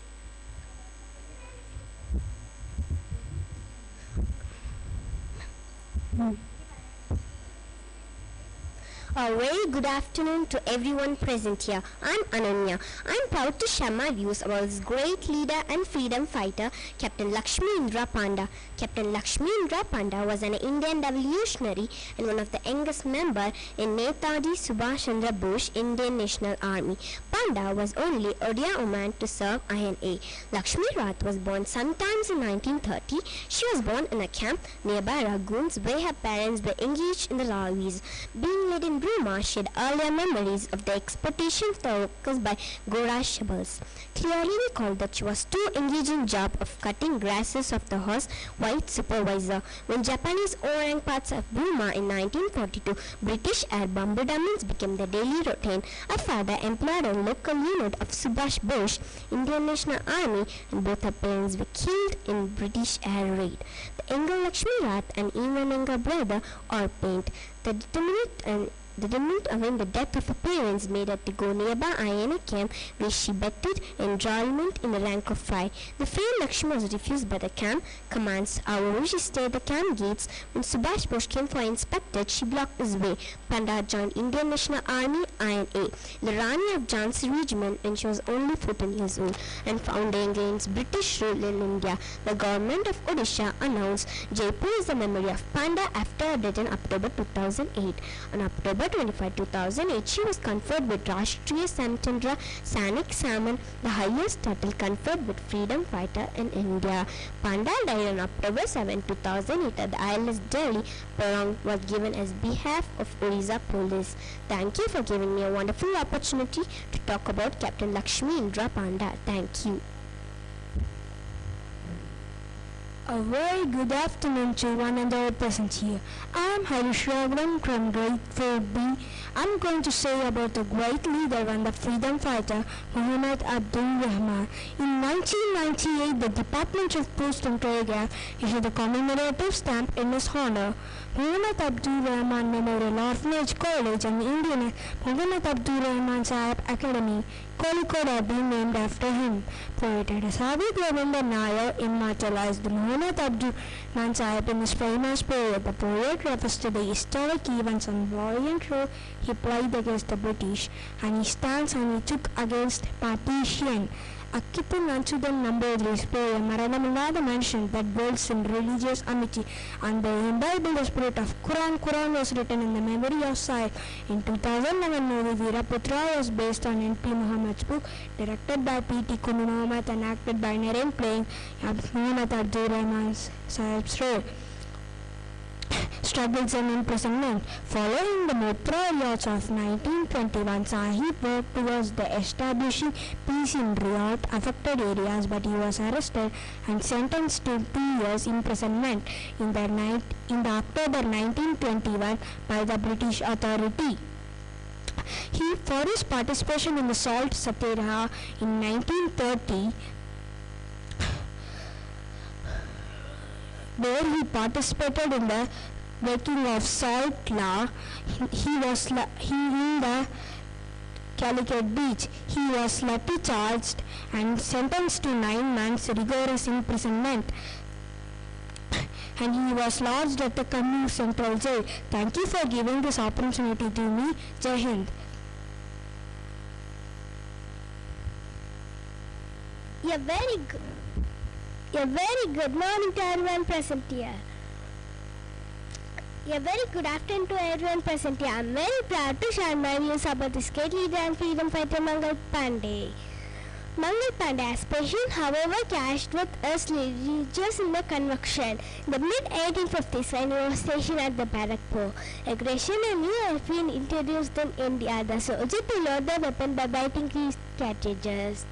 A very good afternoon to everyone present here. I'm Ananya. I'm proud to share my views about this great leader and freedom fighter, Captain Lakshmi Indra Panda. Captain Lakshmi Indra Panda was an Indian revolutionary and one of the youngest members in Netaji Subhash Chandra Bose Indian National Army. Panda was only Odia woman to serve INA. Lakshmi Rath was born sometimes in 1930. She was born in a camp nearby Raguns where her parents were engaged in the railways. Being led in Burma, she had earlier memories of the exploitation of the workers by Gora Shabals. Clearly recalled that she was too engaged in job of cutting grasses of the horse white supervisor. When Japanese overran parts of Burma in 1942, British air bombardments became the daily routine. Her father employed a local unit of Subhash Bose Indian National Army and both her parents were killed in British air raid. The younger Lakshmi Rath and even younger brother all paint. The determined awaiting the death of her parents made her to go nearby INA camp where she betted enrollment in the rank of 5. The frail Lakshmi was refused by the camp commands. However, she stayed at the camp gates. When Subhash Bose came for inspected, she blocked his way. Panda joined Indian National Army INA, the Rani of Jhansi Regiment when she was only 14 years old and founding against British rule in India. The government of Odisha announced Jaipur is the memory of Panda after her death in October 2008. On October 25, 2008, she was conferred with Rashtriya Samchandra Sainik Samman, the highest title conferred with freedom fighter in India. Panda died on October 7, 2008 at the ILS Delhi. Parang was given as behalf of Orissa Police. Thank you for giving me a wonderful opportunity to talk about Captain Lakshmi Indra Panda. Thank you. A very good afternoon to one and all present here. I am Harish Raghavan from grade 4B. I'm going to say about the great leader and the freedom fighter, Muhammad Abdul Rahman. In 1998, the Department of Post and Telegraph issued a commemorative stamp in his honor. Muhammad Abdul Rahman Memorial Orphanage College and Indian Muhammad Abdul Rahman Sahib Academy, Kozhikode have been named after him. Poet Sabi Govinda Nair immortalized Muhammad Abdul Rahman Sahib in his famous poem. The poet refers to the historic events and valiant role he played against the British and his stance and he took against partition. Akkitan Ansudan Namboodir's poem Maranamillada mentioned that words in religious amity and the imbibed the spirit of Quran was written in the memory of Sahib. In 2011 movie Veeraputra was based on N.P. Muhammad's book, directed by P.T. Kunu Muhammad and acted by Naren playing Muhammad Abdul Rahman Sahib's role. struggles and imprisonment. Following the Mitra riots of 1921, Sahib worked towards the establishing peace in riot-affected areas, but he was arrested and sentenced to 2 years imprisonment in the October 1921 by the British authority. For his participation in the Salt Satyagraha in 1930, where he participated in the breaking of salt law, he in the Calicut Beach. He was later charged and sentenced to 9 months rigorous imprisonment, and he was lodged at the Kannur Central Jail. Thank you for giving this opportunity to me. Jai Hind. A very good morning to everyone present here. A very good afternoon to everyone present here. I am very proud to share my views about this great leader and freedom fighter Mangal Pandey. Mangal Pandey aspiration, however, clashed with us religious in the conviction. In the mid-1850s, when he was stationed at the Barakpur, aggression and new European introduced in India, the soldier to load the weapon by biting grease cartridges.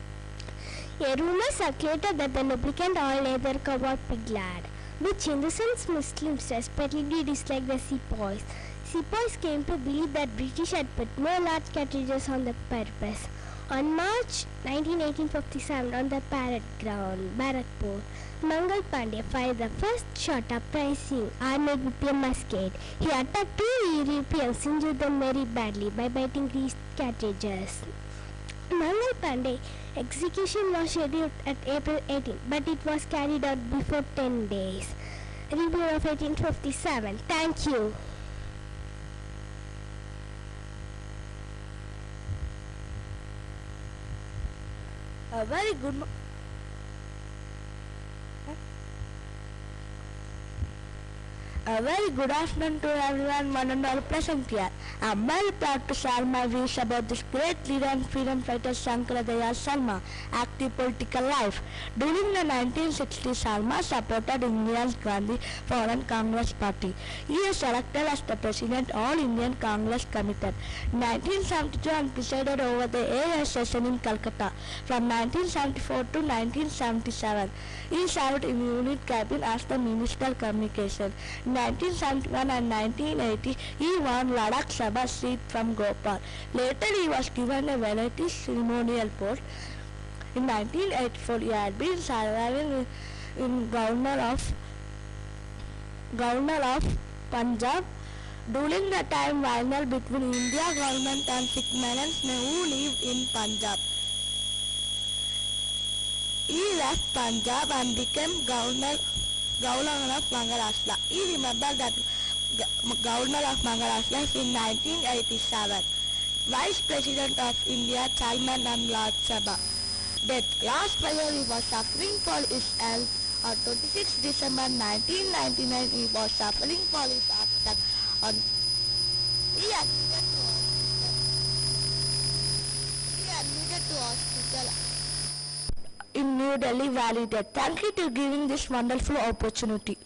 A rumor circulated that the lubricant oil either covered pig lard, which Hindus and Muslims respectively disliked the sepoys. Sepoys came to believe that British had put more large cartridges on the purpose. On March 19, 1857, on the parade ground, Barakpur, Mangal Pandey fired the first shot uprising armed with a musket. He attacked 2 Europeans, injured them very badly by biting grease cartridges. Mangal Pandey execution was scheduled at April 18, but it was carried out before 10 days. Review of 1857. Thank you. A very good A very good afternoon to everyone, one and all present here. I am very proud to share my views about this great leader and freedom fighter Shankaradaya Sharma, active political life. During the 1960s, Sharma supported India's Gandhi Foreign Congress Party. He was elected as the President All Indian Congress Committee. In 1972 and presided over the AIS session in Calcutta from 1974 to 1977. He served in Unit Cabinet as the Minister of Communication. In 1971 and 1980, he won Ladakh Sabha seat from Gopal. Later, he was given a variety ceremonial post. In 1984, he had been serving in Governor of Punjab. During the time final between India government and Sikh Melons who lived in Punjab, he left Punjab and became Governor of Maharashtra. He remembered that Governor of Maharashtra in 1987. Vice President of India, Chairman and Lord Sabha. Death. Last year he was suffering for his health. On 26 December 1999 he was suffering for his heart attack. He admitted to hospital in New Delhi, Valley Death. Thank you for giving this wonderful opportunity.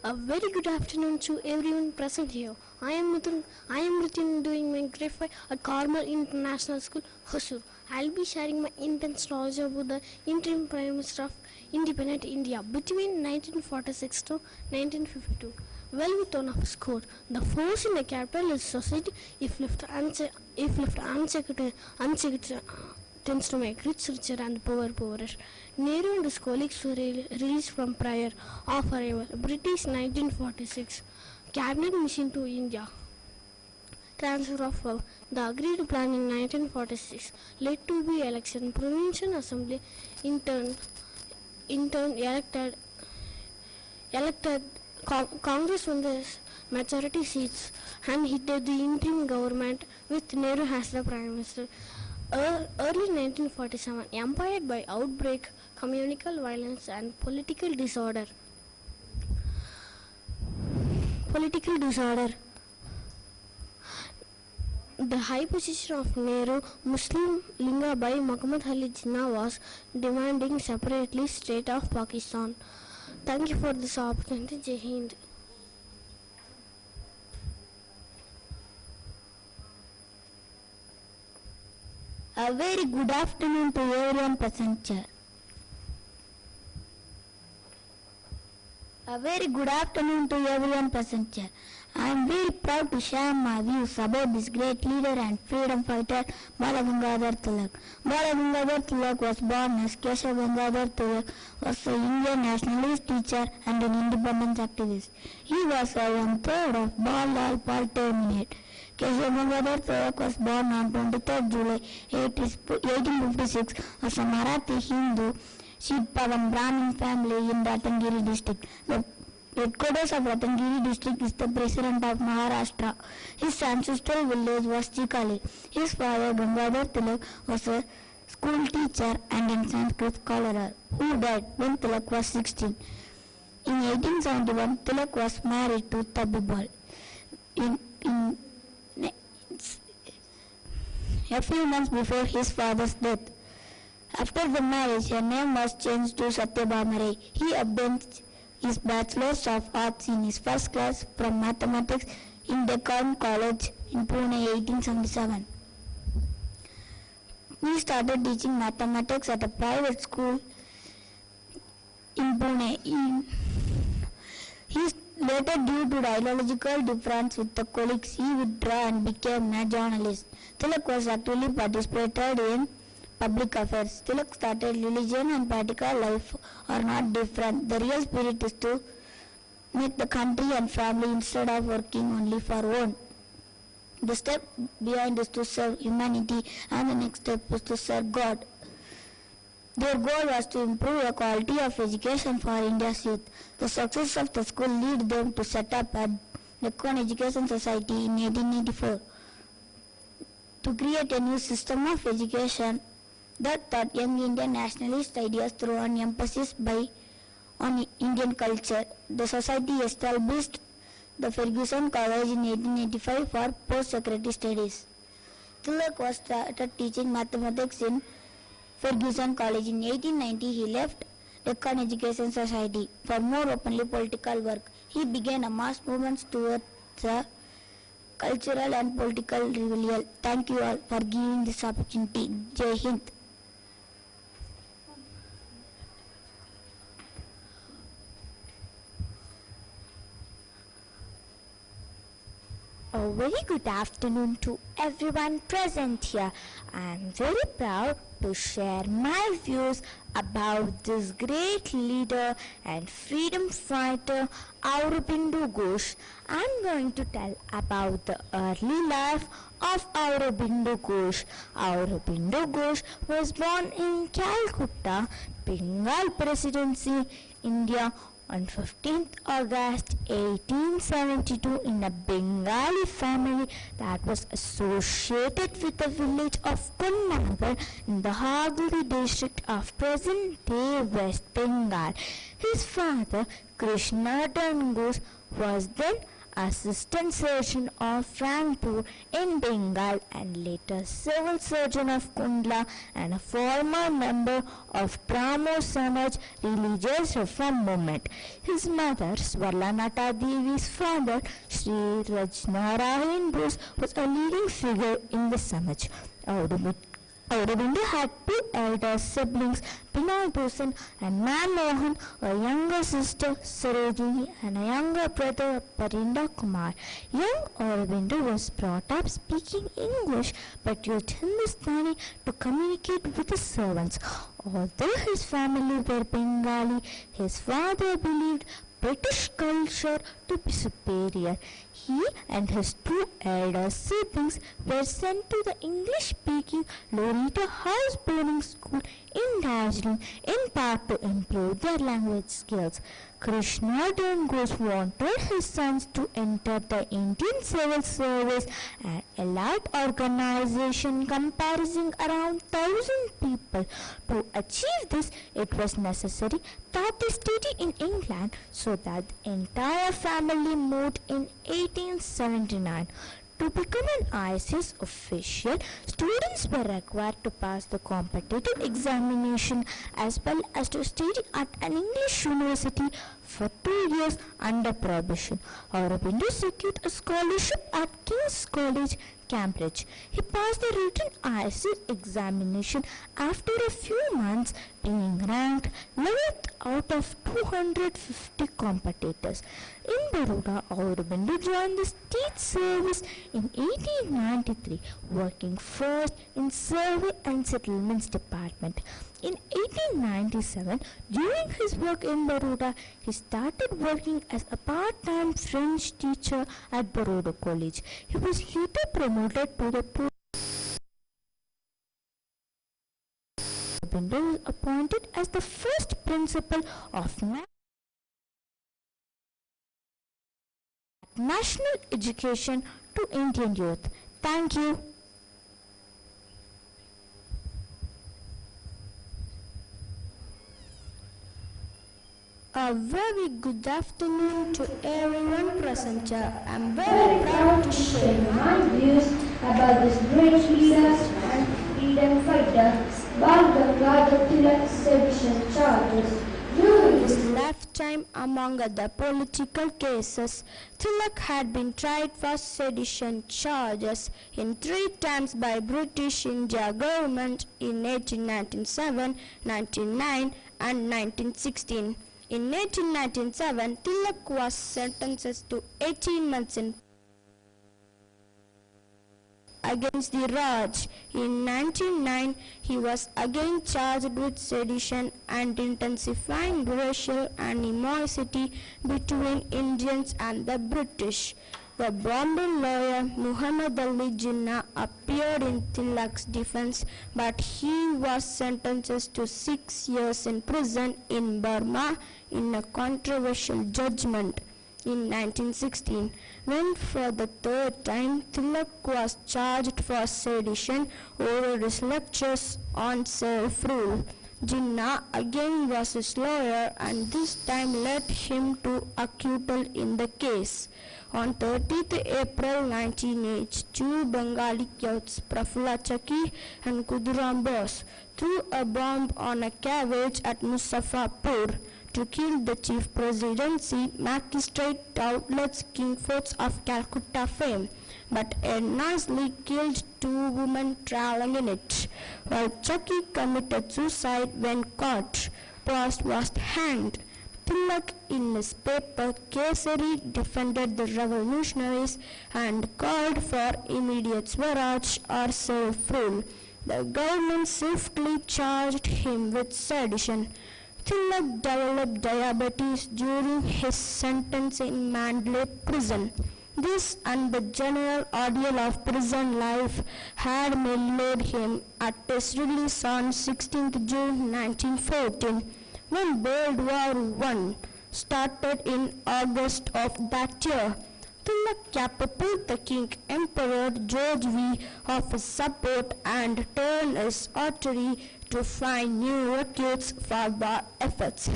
A very good afternoon to everyone present here. I am Ritin doing my grade 5 at Carmel International School, Hosur. I will be sharing my intense knowledge about the interim Prime Minister of independent India between 1946 to 1952. Well, with one of score, the force in the capital is society. If left unchecked, tends to make rich richer and poor poorer. Nehru and his colleagues were released from prior of arrival. British 1946. Cabinet mission to India. Transfer of power. The agreed plan in 1946 led to be election. Provincial Assembly in turn elected Congress won the majority seats and headed the interim government with Nehru as the Prime Minister. Early 1947, empired by outbreak, communal violence and political disorder. The high position of Nehru, Muslim Lingabai Muhammad Ali Jinnah was demanding separately state of Pakistan. Thank you for this opportunity. Jai Hind. A very good afternoon to everyone present here. A very good afternoon to everyone present here. I am very proud to share my views about this great leader and freedom fighter, Bala Gangadhar Tilak. Bala Gangadhar Tilak was born as Keshav Gangadhar Tilak, was an Indian nationalist teacher and an independence activist. He was a one-third of Bal Pal terminate. Keshav Gangadhar Tilak was born on 23rd July 1856 as a Marathi Hindu Sikh Pavan Brahmin family in Ratnagiri district. The headquarters of Ratnagiri district is the president of Maharashtra. His ancestral village was Chikali. His father Gangadhar Tilak was a school teacher and a Sanskrit scholar who died when Tilak was 16. In 1871, Tilak was married to Tabibal. A few months before his father's death. After the marriage, her name was changed to Satyabhama Ray. He obtained his Bachelor's of Arts in his first class from Mathematics in Deccan College in Pune 1877. He started teaching mathematics at a private school in Pune. He later, due to ideological difference with the colleagues, he withdrew and became a journalist. Tilak was actively participated in public affairs. Tilak started religion and practical life are not different. The real spirit is to make the country and family instead of working only for one. The step behind is to serve humanity and the next step is to serve God. Their goal was to improve the quality of education for India's youth. The success of the school led them to set up a Deccan Education Society in 1884 to create a new system of education that taught young Indian nationalist ideas through an emphasis on Indian culture. The society established the Ferguson College in 1885 for post-secondary studies. Tilak was started teaching mathematics in Ferguson College. In 1890, he left Deccan Education Society for more openly political work. He began a mass movement towards the cultural and political revival. Thank you all for giving this opportunity. Jai Hind. A very good afternoon to everyone present here. I am very proud to share my views about this great leader and freedom fighter Aurobindo Ghosh. I am going to tell about the early life of Aurobindo Ghosh. Aurobindo Ghosh was born in Calcutta, Bengal Presidency, India on 15th August 1872 in a Bengali family that was associated with the village of Kunnagar in the Hagli district of present-day West Bengal. His father, Krishnadhan Ghosh, was then Assistant Surgeon of Rangpur in Bengal and later Civil Surgeon of Kundla and a former member of Brahmo Samaj religious reform movement. His mother, Swarlanata Devi's father, Sri Rajnarayan Bose, was a leading figure in the Samaj. Aurobindo had two elder siblings, Binoy Bhushan and Manmohan, a younger sister, Sarojini, and a younger brother, Parinda Kumar. Young Aurobindo was brought up speaking English but used Hindustani to communicate with the servants. Although his family were Bengali, his father believed British culture to be superior. He and his two elder siblings were sent to the English-speaking Lorita House boarding school in Darjeeling in part to improve their language skills. Krishnadhan Ghosh wanted his sons to enter the Indian Civil Service, an elite organization comprising around 1,000 people. To achieve this, it was necessary that they study in England, so that the entire family moved in 1879. To become an ISS official, students were required to pass the competitive examination as well as to study at an English university for 2 years under probation. Aurobindo secured a scholarship at King's College, Cambridge. He passed the written ISS examination after a few months, being ranked 11th out of 250 competitors. In Baroda, Aurobindo joined the state service in 1893, working first in Survey and Settlements Department. In 1897, during his work in Baroda, he started working as a part-time French teacher at Baroda College. He was later promoted to the post. Aurobindo was appointed as the first principal of national education to Indian youth. Thank you. A very good afternoon to everyone present here. I am very proud to share my views about this great leader and freedom fighter, Bal Gangadhar Tilak's sedition charges. During his lifetime, among other political cases, Tilak had been tried for sedition charges in 3 times by British India government in 1897, 1909 and 1916. In 1897, Tilak was sentenced to 18 months in against the Raj. In 1909, he was again charged with sedition and intensifying racial animosity between Indians and the British. The Bombay lawyer Muhammad Ali Jinnah appeared in Tilak's defense, but he was sentenced to 6 years in prison in Burma in a controversial judgment. In 1916, when for the 3rd time Tilak was charged for sedition over his lectures on self-rule, Jinnah again was his lawyer and this time led him to acquittal in the case. On 30th April 1982, Bengali youths Prafula Chaki and Khudiram Bose threw a bomb on a carriage at Muzaffarpur to kill the chief presidency magistrate Doubtless King Forts of Calcutta fame, but nicely killed 2 women traveling in it, while Chucky committed suicide when caught. Post was hanged. Tilak in his paper Kesari defended the revolutionaries and called for immediate Swaraj or self-rule. The government swiftly charged him with sedition. Tilak developed diabetes during his sentence in Mandalay prison. This and the general ordeal of prison life had mellowed him at his release on 16th June 1914, when World War I started in August of that year. Tilak catapulted the King Emperor George V of his support and turned his artillery to find new recruits for war efforts.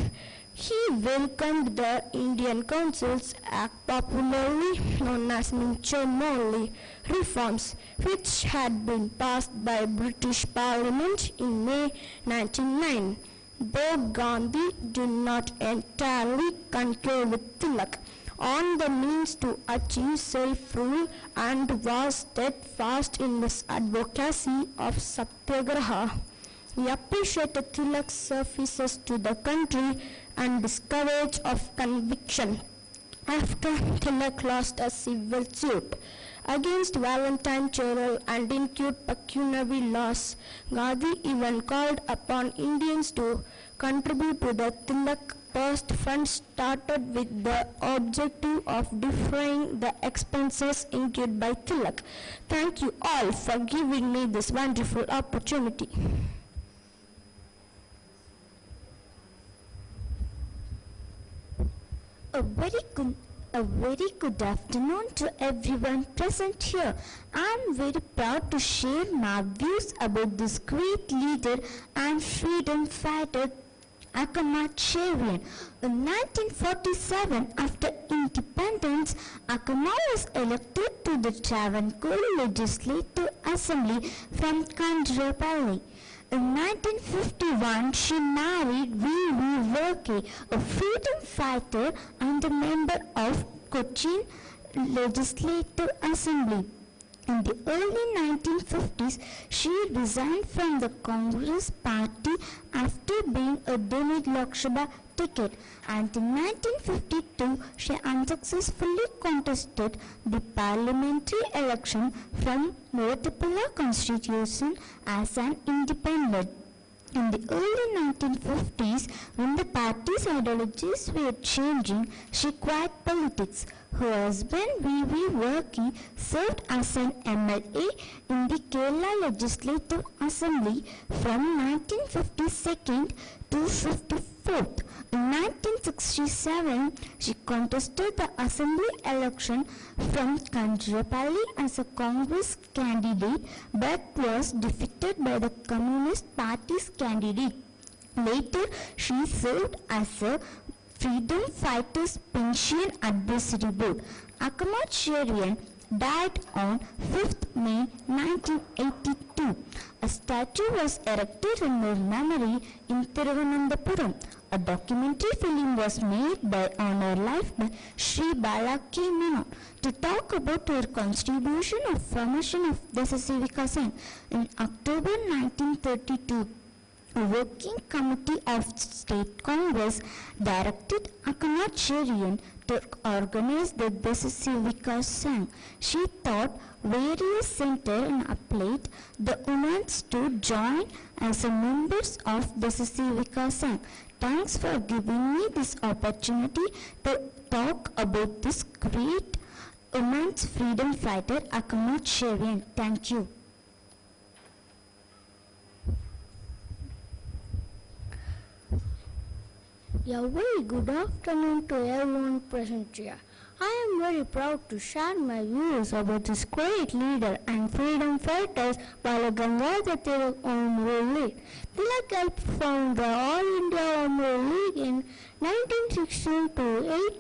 He welcomed the Indian Council's Act, popularly known as Mincho-Morley reforms, which had been passed by British Parliament in May 1909. Though Gandhi did not entirely concur with Tilak on the means to achieve self-rule and was steadfast in his advocacy of Satyagraha, he appreciated Tilak's services to the country and his courage of conviction. After Tilak lost a civil suit against Valentine Churel and incurred pecuniary loss, Gandhi even called upon Indians to contribute to the Tilak Trust Fund, started with the objective of defraying the expenses incurred by Tilak. Thank you all for giving me this wonderful opportunity. A very good afternoon to everyone present here. I am very proud to share my views about this great leader and freedom fighter, Akamat. In 1947, after independence, Akamat was elected to the Travancore Legislative Assembly from Kanjapalli. In 1951, she married V.V. Verke, a freedom fighter and a member of Cochin Legislative Assembly. In the early 1950s, she resigned from the Congress party after being denied Lok Sabha ticket, and in 1952 she unsuccessfully contested the parliamentary election from Muvatupuzha constituency as an independent. In the early 1950s, when the party's ideologies were changing, she quit politics. Her husband V.V. Verke served as an MLA in the Kerala Legislative Assembly from 1952 to 54th. In 1967, she contested the assembly election from Kanjapalli as a Congress candidate but was defeated by the Communist Party's candidate. Later, she served as a Freedom Fighters Pension Advisory Board. Akamat died on 5th May 1982. A statue was erected in her memory in Thiruvananthapuram. A documentary film was made on her life by Sri Bala K. Menon to talk about her contribution of formation of Desa Sevika Sangh. In October 1932, a working committee of State Congress directed Akamat to organize the Desa Sevika Sangh. She taught various centers and applied the women to join as members of Desa Sevika Sangh. Thanks for giving me this opportunity to talk about this great women's freedom fighter Akamat. Thank you. A very good afternoon to everyone present here. I am very proud to share my views about this great leader and freedom fighters Bala Gangadhar Tilak Home Rule League. Tilak helped found the All India Home Rule League in 1916 to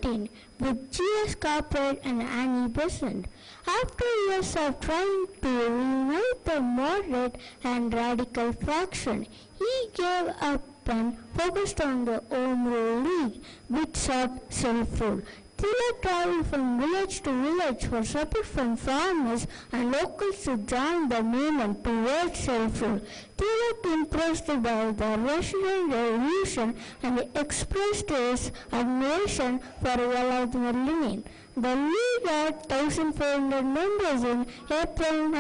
18 with G.S. Carpet and Annie Besant. After years of trying to reunite the moderate and radical faction, he gave up and focused on the Home Rule League, which sought self-rule. Tilak traveled from village to village for support from farmers and locals to join the movement towards self-rule. Tilak, impressed by the Russian Revolution, and expressed his admiration for Vladimir Lenin. The League had 1,400 members in April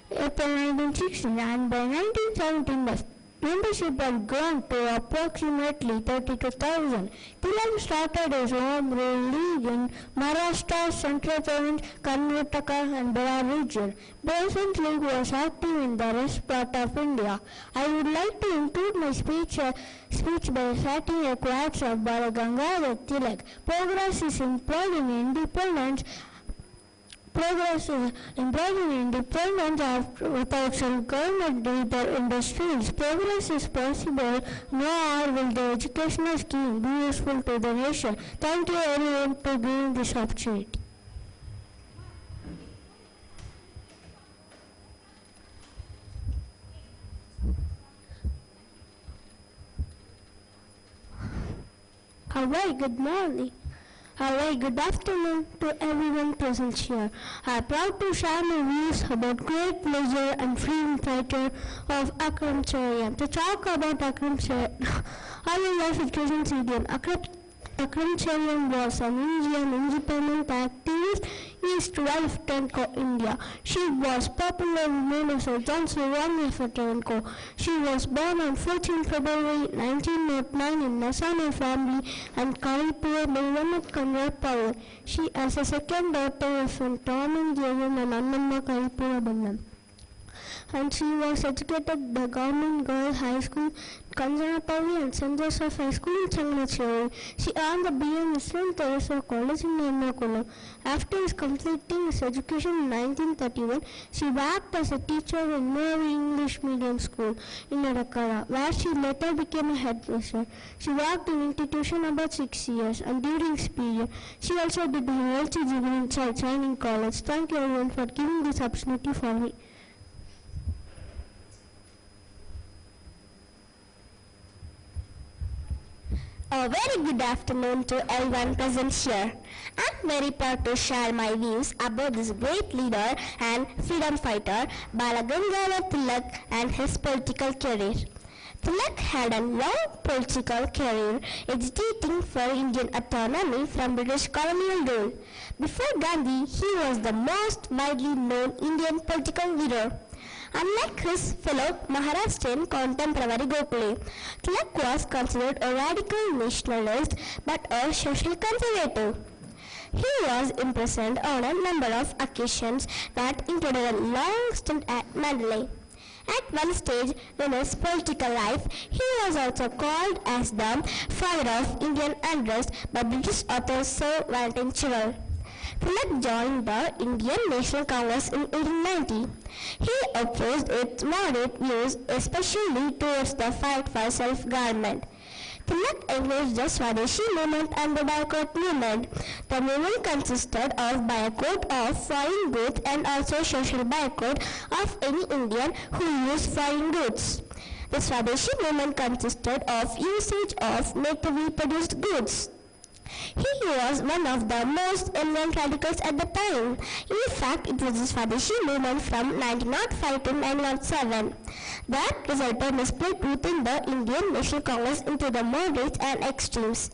1916, and by 1917 the membership had grown to approximately 32,000. Tilak started his Home Rule League in Maharashtra, Central Province, Karnataka and Bihar region. Besant League was active in the rest part of India. I would like to include my speech by citing a quote of Bala Gangadhar Tilak. Progress is employed in independence without self-government leader industries. Progress is possible, nor will the educational scheme be useful to the nation. Thank you everyone for giving this opportunity. A very good morning. A very good afternoon to everyone present here. I am proud to share my views about great pleasure and freedom fighter of Akram Cherian. To talk about Akram Cherian, I will life education CDM. Akram Cherian was an Indian independent activist East Western India. She was popularly known as a Johnson Romney for Toronto. She was born on 14 February 1909 in Nasana family and Karipur Bellamat Kanwar Power. She is a second daughter of Tom and Jagan and Annamma Karipura Bellam. and she was educated at the Government Girls High School, Kanjanapalli and St. Joseph High School in Changanacheri. She earned the BA in St. Teresa College in Ernakulam. After completing his education in 1931, she worked as a teacher in Mary English Medium School in Arakara, where she later became a headmaster. She worked in institution about 6 years, and during this period, she also did her LCG in training college. Thank you everyone for giving this opportunity for me. A very good afternoon to everyone present here. I'm very proud to share my views about this great leader and freedom fighter Balagandhara Tilak and his political career. Tilak had a long political career agitating for Indian autonomy from British colonial rule. Before Gandhi, he was the most widely known Indian political leader. Unlike his fellow Maharashtrian contemporary Gokhale, Tilak was considered a radical nationalist but a social conservative. He was imprisoned on a number of occasions that included a long stint at Mandalay. At one stage in his political life, he was also called as the father of Indian unrest by British author Sir Valentine Chiral. Tilak joined the Indian National Congress in 1890. He opposed its moderate views, especially towards the fight for self-government. Tilak encouraged the Swadeshi movement and the boycott movement. The movement consisted of boycott of foreign goods and also social boycott of any Indian who used foreign goods. The Swadeshi movement consisted of usage of natively produced goods. He was one of the most eminent radicals at the time. In fact, it was the Swadeshi movement from 1905 to 1907 that resulted in a split within the Indian National Congress into the moderates and extremes.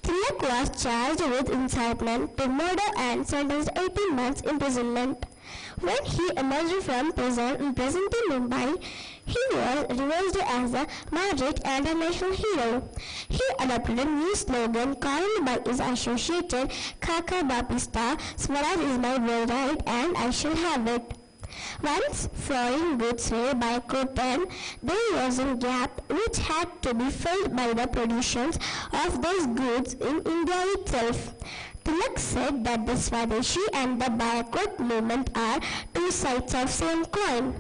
Tilak was charged with incitement to murder and sentenced 18 months imprisonment. When he emerged from prison in present-day Mumbai, he was reversed as a moderate and a national hero. He adopted a new slogan coined by his associated Kaka Bapista, Swaraj is my birthright and I shall have it. Once foreign goods were boycotted, there was a gap which had to be filled by the productions of those goods in India itself. Tilak said that the Swadeshi and the boycott movement are two sides of same coin.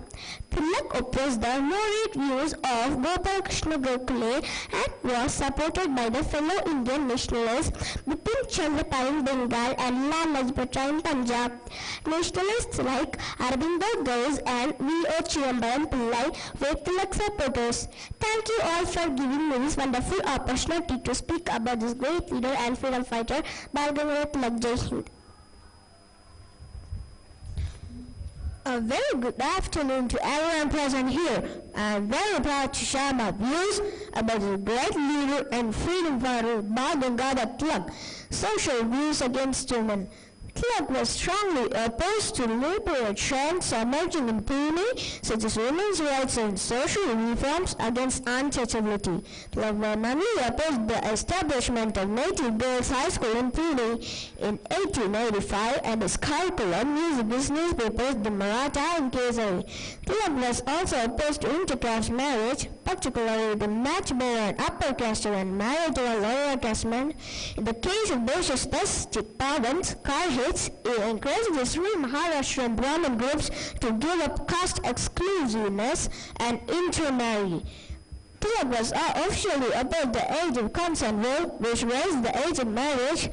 Tilak opposed the moderate views of Gopal Krishna Gokhale and was supported by the fellow Indian nationalists Bipin Chandra Pal in Bengal and Lal Lajpat Rai in Punjab. Nationalists like Aurobindo Ghosh and V.O. Chidambaram Pillai were Tilak supporters. Thank you all for giving me this wonderful opportunity to speak about this great leader and freedom fighter, Balgandhara Tilak. Jai Hind. A very good afternoon to everyone present here. I am very proud to share my views about the great leader and freedom fighter Balgandhara Tilak. Social views against women. Tilak was strongly opposed to liberal trends emerging in Pune, such as women's rights and social reforms against untouchability. Tilak vehemently opposed the establishment of Native Girls High School in Pune in 1885 and his curriculum used his newspapers, the Maratha and Kesari. Tilak was also opposed to intercaste marriage, particularly the match between an upper caste and marriage to a lower caste man. In the case of those specific pardons, he encouraged the three Maharashtrian Brahmin groups to give up caste exclusiveness and intermarry. Tilak was officially opposed the age of consent rule, which raised the age of marriage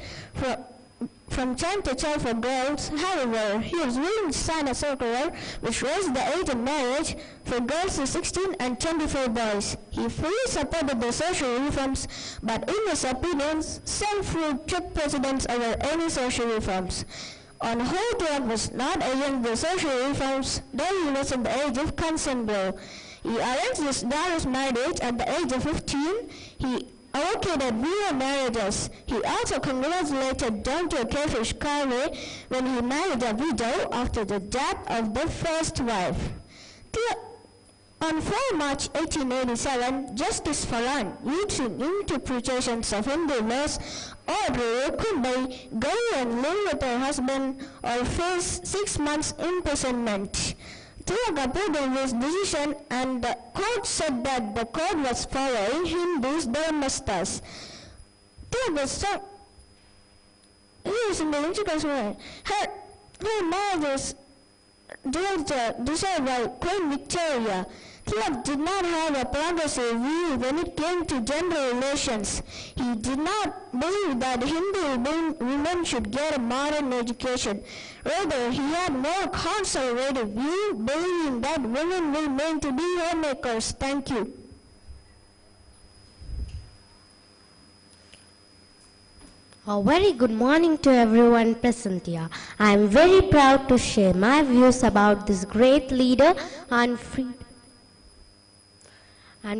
from 10 to 12 for girls. However, he was willing to sign a circular which raised the age of marriage for girls to 16 and 24 boys. He fully supported the social reforms, but in his opinions, self-rule took precedence over any social reforms. On the whole, Tilak was not against the social reforms, though he was at the age of consent bill. He arranged his daughter's marriage at the age of 15. He allocated via marriages. He also congratulated Dr. Kefish Karve when he married a widow after the death of the first wife. On 4 March 1887, Justice Falan, using interpretations of Hindu laws, ordered Kumbai go and live with her husband or face 6 months imprisonment. Tilak appealed on his decision and the court said that the court was following Hindus' dharmastas. Tilak was struck. He was in the institution. Her marriage decided by Queen Victoria. Tilak did not have a progressive view when it came to gender relations. He did not believe that Hindu women should get a modern education. Rather, he had more conservative view, believing that women were meant to be homemakers. Thank you. A very good morning to everyone present here. I am very proud to share my views about this great leader and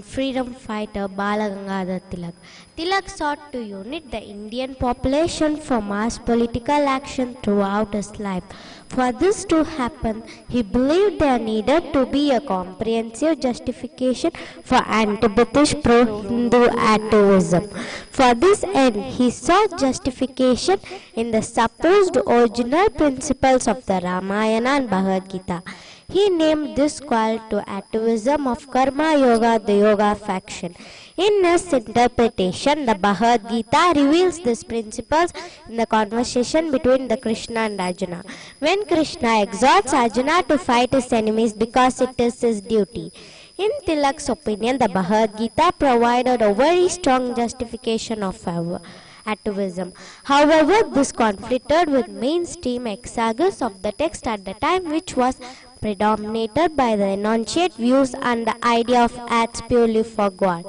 freedom fighter Balagangadhar Tilak. Tilak sought to unite the Indian population for mass political action throughout his life. For this to happen, he believed there needed to be a comprehensive justification for anti-British pro-Hindu activism. For this end, he sought justification in the supposed original principles of the Ramayana and Bhagavad Gita. He named this call to activism of Karma Yoga the Yoga faction. In his interpretation, the Bhagavad Gita reveals these principles in the conversation between the Krishna and Arjuna, when Krishna exhorts Arjuna to fight his enemies because it is his duty. In Tilak's opinion, the Bhagavad Gita provided a very strong justification of activism. However, this conflicted with mainstream exegesis of the text at the time, which was predominated by the enunciate views and the idea of acts purely for God.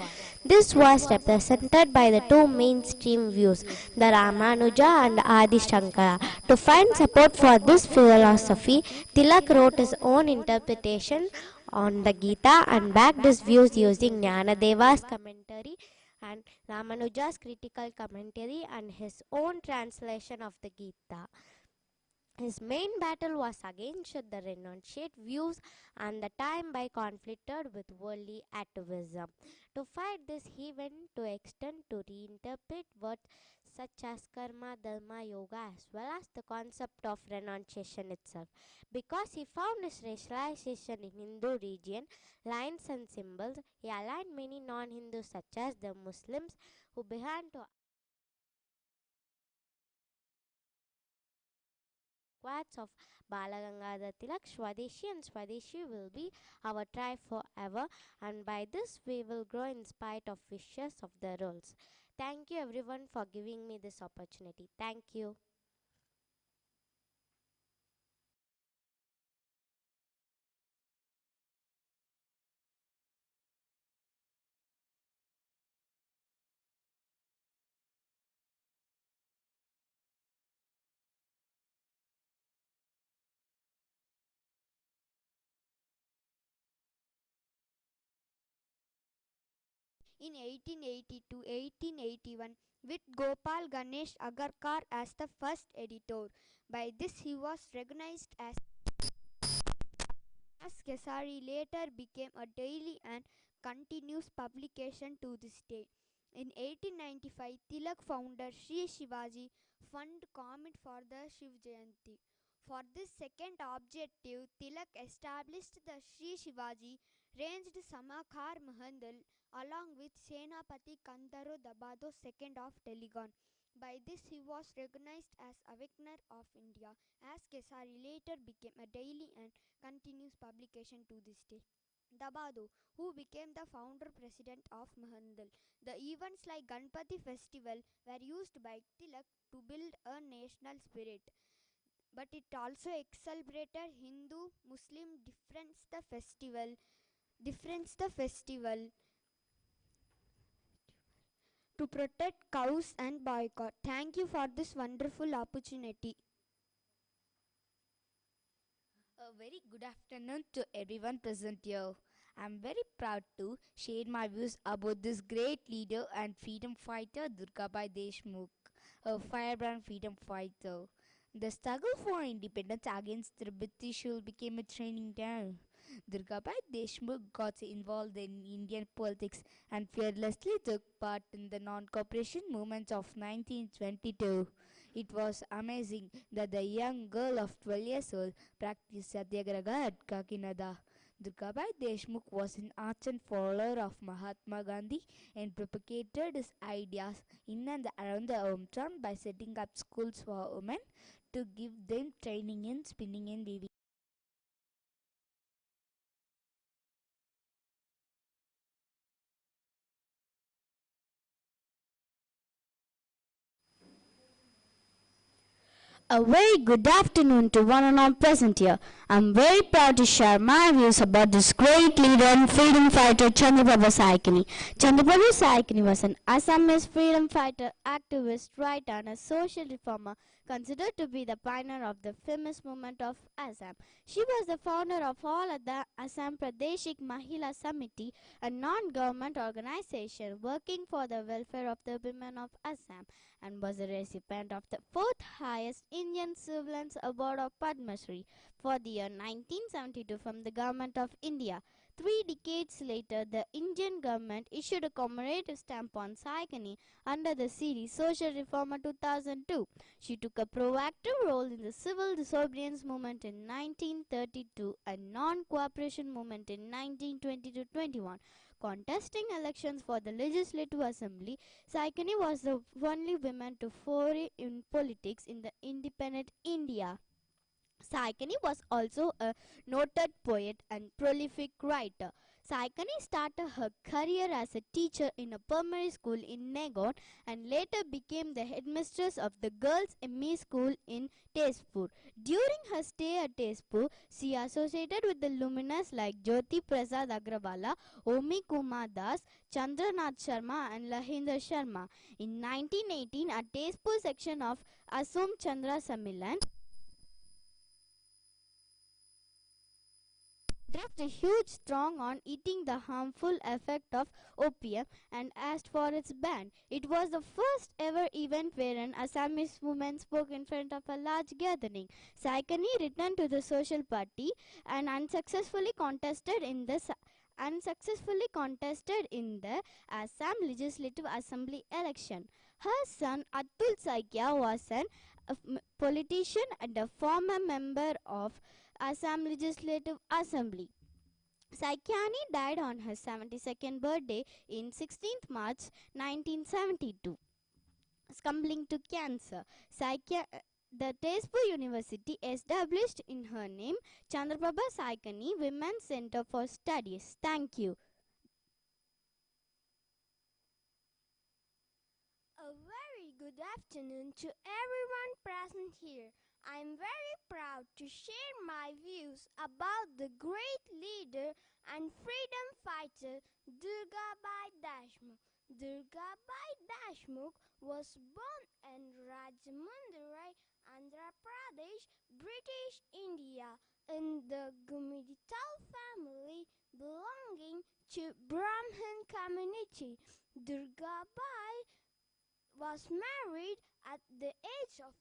This was represented by the two mainstream views, the Ramanuja and Adi Shankara. To find support for this philosophy, Tilak wrote his own interpretation on the Gita and backed his views using Jnanadeva's commentary and Ramanuja's critical commentary and his own translation of the Gita. His main battle was against the renunciate views and the time by conflicted with worldly activism. To fight this, he went to extent to reinterpret words such as karma, dharma, yoga, as well as the concept of renunciation itself. Because he found his racialization in Hindu region, lines and symbols, he aligned many non-Hindus such as the Muslims who began to quotes of Balagangadhar Tilak, Swadeshi and Swadeshi will be our tribe forever, and by this we will grow in spite of wishes of the rules. Thank you everyone for giving me this opportunity. Thank you. In 1880 to 1881 with Gopal Ganesh Agarkar as the first editor. By this he was recognized as Kesari later became a daily and continuous publication to this day. In 1895, Tilak founder Sri Shivaji Fund comment for the Shiv Jayanti. For this second objective, Tilak established the Sri Shivaji ranged Samakar Mahandal along with Senapati Kantaro Dabado II of Telegon. By this he was recognized as Awakener of India, as Kesari later became a daily and continuous publication to this day. Dabado, who became the founder president of Mahandal. The events like Ganpati festival were used by Tilak to build a national spirit. But it also celebrated Hindu-Muslim difference the festival to protect cows and boycott. Thank you for this wonderful opportunity. A very good afternoon to everyone present here. I am very proud to share my views about this great leader and freedom fighter Durgabai Deshmukh, a firebrand freedom fighter. The struggle for independence against the British rule became a training ground. Durgabai Deshmukh got involved in Indian politics and fearlessly took part in the non-cooperation movement of 1922. It was amazing that the young girl of 12 years old practiced Satyagraha at Kakinada. Durgabai Deshmukh was an ardent follower of Mahatma Gandhi and propagated his ideas in and around the hometown by setting up schools for women to give them training in spinning and weaving. A very good afternoon to one and all present here. I'm very proud to share my views about this great leader and freedom fighter Chandraprabha Saikini. Chandraprabha Saikini was an Assamese freedom fighter, activist, writer and a social reformer considered to be the pioneer of the famous movement of Assam. She was the founder of all of the Assam Pradeshik Mahila Samiti, a non-government organization working for the welfare of the women of Assam, and was a recipient of the fourth highest Indian Civilians Award of Padma Shri for the year 1972 from the Government of India. 3 decades later, the Indian government issued a commemorative stamp on Saikani under the series Social Reformer 2002. She took a proactive role in the civil disobedience movement in 1932 and non-cooperation movement in 1920-21. Contesting elections for the Legislative Assembly, Saikani was the only woman to foray in politics in the independent India. Saikani was also a noted poet and prolific writer. Saikani started her career as a teacher in a primary school in Nagon and later became the headmistress of the Girls' ME School in Tezpur. During her stay at Tezpur, she associated with the luminaries like Jyoti Prasad Agrawala, Omi Kumar Das, Chandranath Sharma and Lahinder Sharma. In 1918, at Tezpur section of Asum Chandra Samilan, addressed a huge throng on eating the harmful effect of opium and asked for its ban. It was the first ever event where an Assamese woman spoke in front of a large gathering. Saikani returned to the Social Party and unsuccessfully contested in the Assam Legislative Assembly election. Her son Atul Saikya was a politician and a former member of Assam Legislative Assembly. Saikyani died on her 72nd birthday in 16th March 1972, succumbing to cancer. The Tezpur University established in her name Chandraprabha Saikani Women's Center for Studies. Thank you. A very good afternoon to everyone present here. I am very proud to share my views about the great leader and freedom fighter Durgabai Deshmukh. Durgabai Deshmukh was born in Rajahmundry, Andhra Pradesh, British India, in the Gumidital family belonging to Brahmin community. Durgabai was married at the age of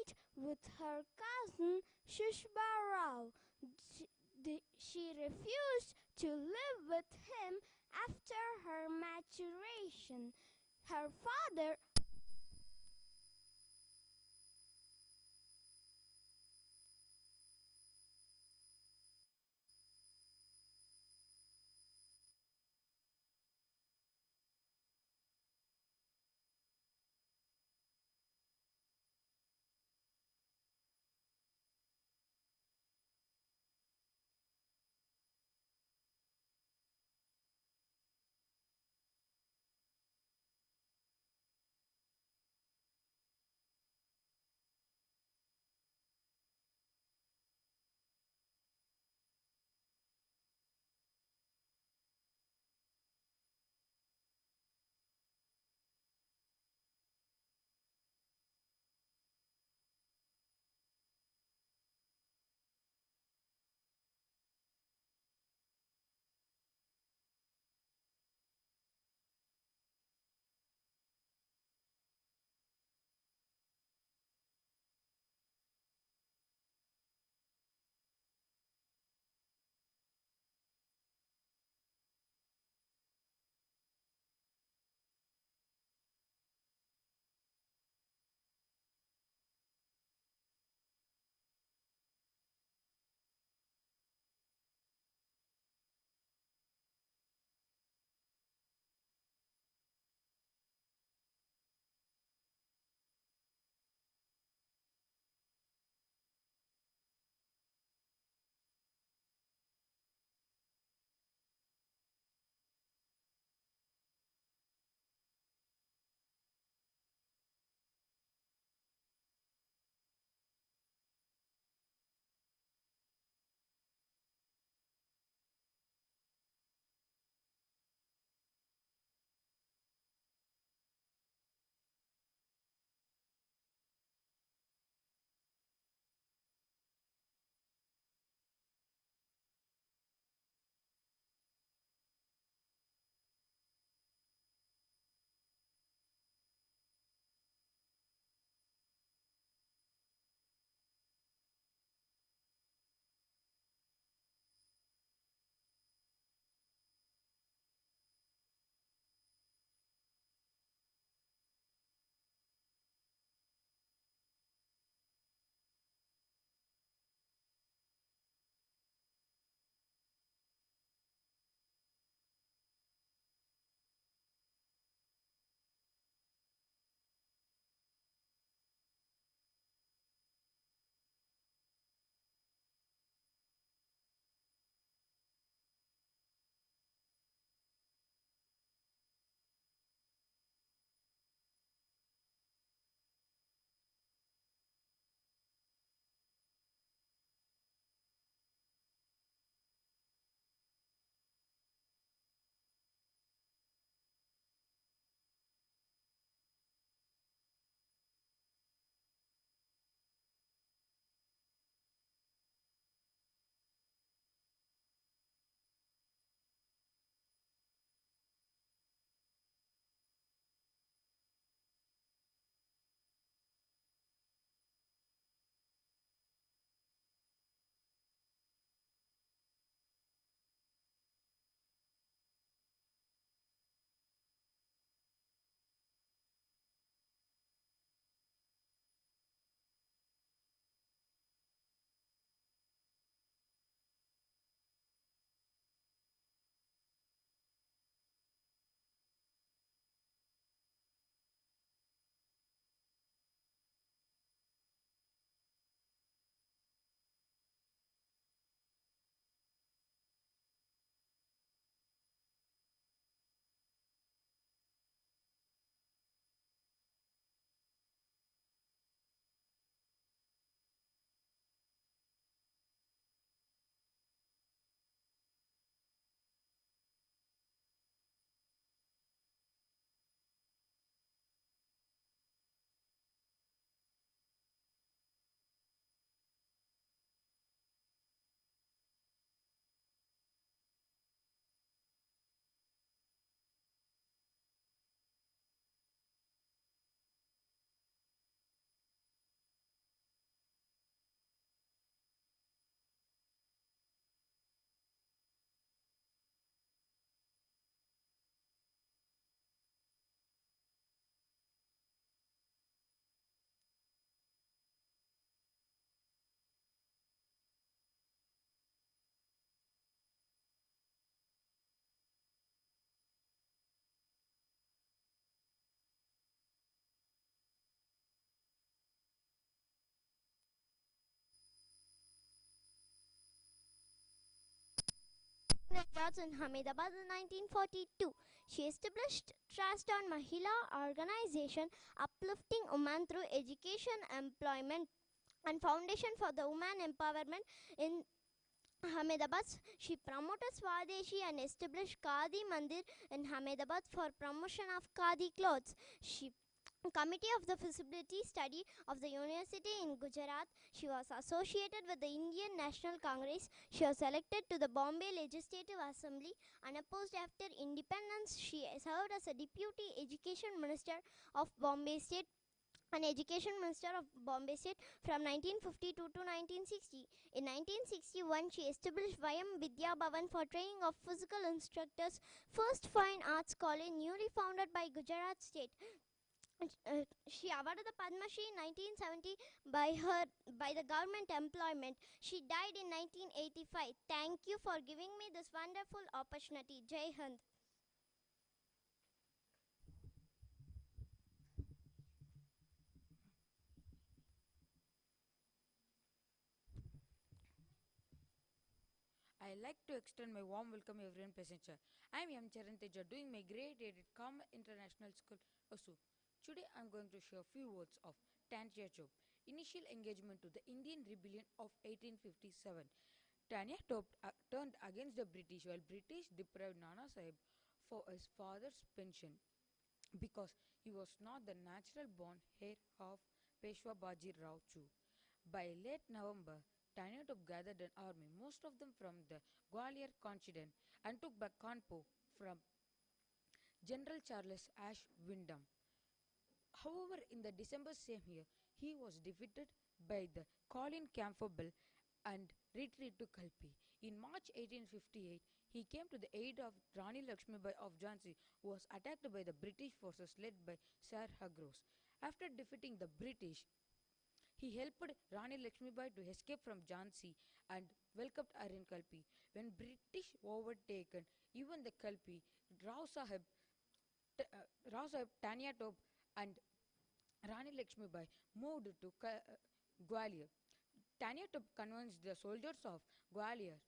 8 with her cousin Shushba Rao. She refused to live with him after her maturation. Her father Gujarats in Ahmedabad in 1942. She established Trust on Mahila organization uplifting women through education, employment and foundation for the women empowerment in Ahmedabad. She promoted Swadeshi and established Khadi Mandir in Ahmedabad for promotion of Khadi clothes. She committee of the feasibility study of the university in Gujarat. She was associated with the Indian National Congress. She was elected to the Bombay Legislative Assembly. Unopposed after independence, she served as a deputy education minister of Bombay State and Education Minister of Bombay State from 1952 to 1960. In 1961, she established Vayam Vidya Bhavan for training of physical instructors, first fine arts college newly founded by Gujarat State. She awarded the Padma Shri in 1970 by the government employment. She died in 1985. Thank you for giving me this wonderful opportunity. Jai Hind. I like to extend my warm welcome everyone present here. I am M. Charanteja doing my grade 8 at Carmel International School, Hosur. Today I am going to share a few words of Tanya Job, initial engagement to the Indian Rebellion of 1857. Tanya Job turned against the British while British deprived Nana Sahib for his father's pension because he was not the natural born heir of Peshwa Baji Rao Chu. By late November, Tanatop gathered an army, most of them from the Gwalior contingent, and took back Kanpur from General Charles Ash Wyndham. However, in the December same year, he was defeated by the Colin Campbell and retreated to Kalpi. In March 1858, he came to the aid of Rani Lakshmibai of Jhansi, who was attacked by the British forces led by Sir Hargreaves. After defeating the British, he helped Rani Lakshmibai to escape from Jhansi and welcomed her in Kalpi. When British overtaken even the Kalpi, Rao Sahib, Tanya Top and Rani Lakshmibai moved to Gwalior. Tanya Top convinced the soldiers of Gwalior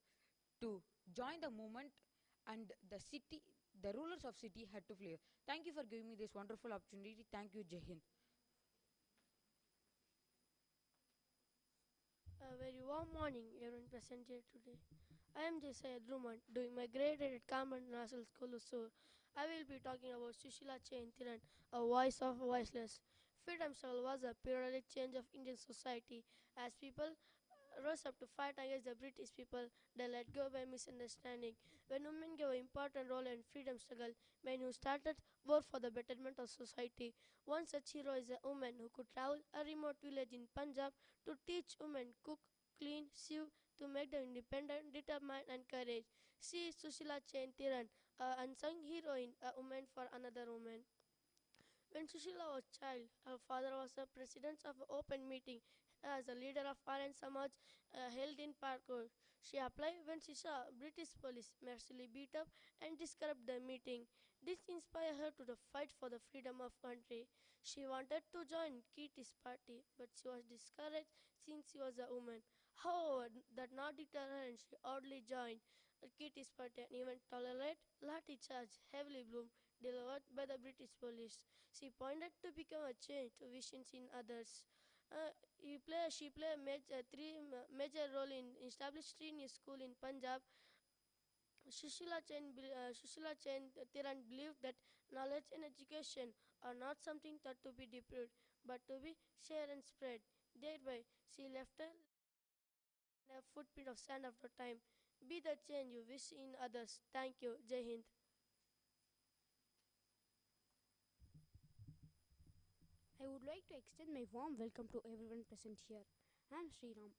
to join the movement, and the rulers of city had to flee. Thank you for giving me this wonderful opportunity. Thank you, Jai Hind. A very warm morning, everyone present here today. I am Josiah Drummond, doing my grade 8 at Carmel National School, Hosur. I will be talking about Sushila Chain Thiran, a voice of voiceless. Freedom struggle was a periodic change of Indian society as people rose up to fight against the British people. They let go by misunderstanding. When women gave an important role in freedom struggle, men who started war for the betterment of society. One such hero is a woman who could travel a remote village in Punjab to teach women cook, clean, sew, to make them independent, determined, and courage. She is Sushila Chain Thiran, an unsung heroine, a woman for another woman. When Sushila was a child, her father was the president of an open meeting as a leader of Aryan Samaj held in Parkour. She applied when she saw British police mercilessly beat up and disrupt the meeting. This inspired her to the fight for the freedom of country. She wanted to join Kitty's party, but she was discouraged since she was a woman. However, that not deter her and she oddly joined Kitty's party and even tolerate lathi charge heavily bloom delivered by the British police. She pointed to become a change to visions in others. She played major role in established three new school in Punjab. Sushila Chain Thiran believed that knowledge and education are not something that to be deployed, but to be shared and spread. Thereby, she left a footprint of sand after time. Be the change you wish in others. Thank you. Jai Hind. I would like to extend my warm welcome to everyone present here. I am Sriram.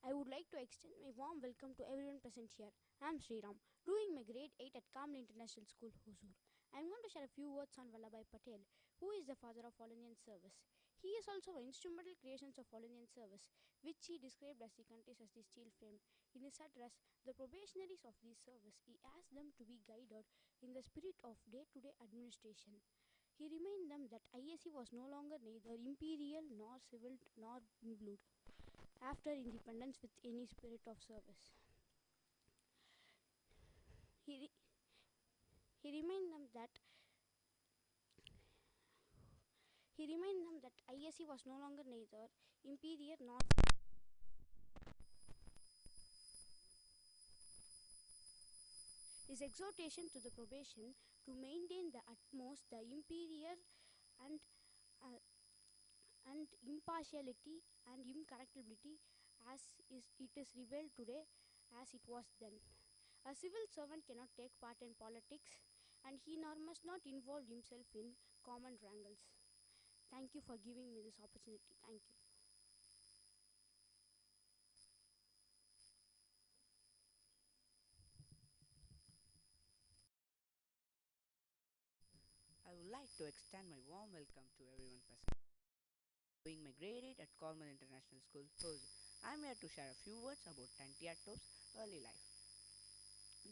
I would like to extend my warm welcome to everyone present here. I am Sriram, doing my grade 8 at Carmel International School, Hosur. I am going to share a few words on Vallabhbhai Patel, who is the father of All Indian Service. He is also an instrumental creations of All Indian Service, which he described as the countries as the steel frame. In his address, the probationaries of this service, he asked them to be guided in the spirit of day-to-day administration. He reminded them that ISC was no longer neither imperial nor civil nor blood after independence with any spirit of service. He, re- he reminded them that ISC was no longer neither imperial nor. His exhortation to the probation to maintain the utmost the imperial and uh, and impartiality and incorruptibility as it is revealed today as it was then. A civil servant cannot take part in politics and he nor must not involve himself in common wrangles. Thank you for giving me this opportunity. Thank you. I would like to extend my warm welcome to everyone present. Doing my grade 8 at Carmel International School, Hosur. I'm here to share a few words about Tantia Tope's early life.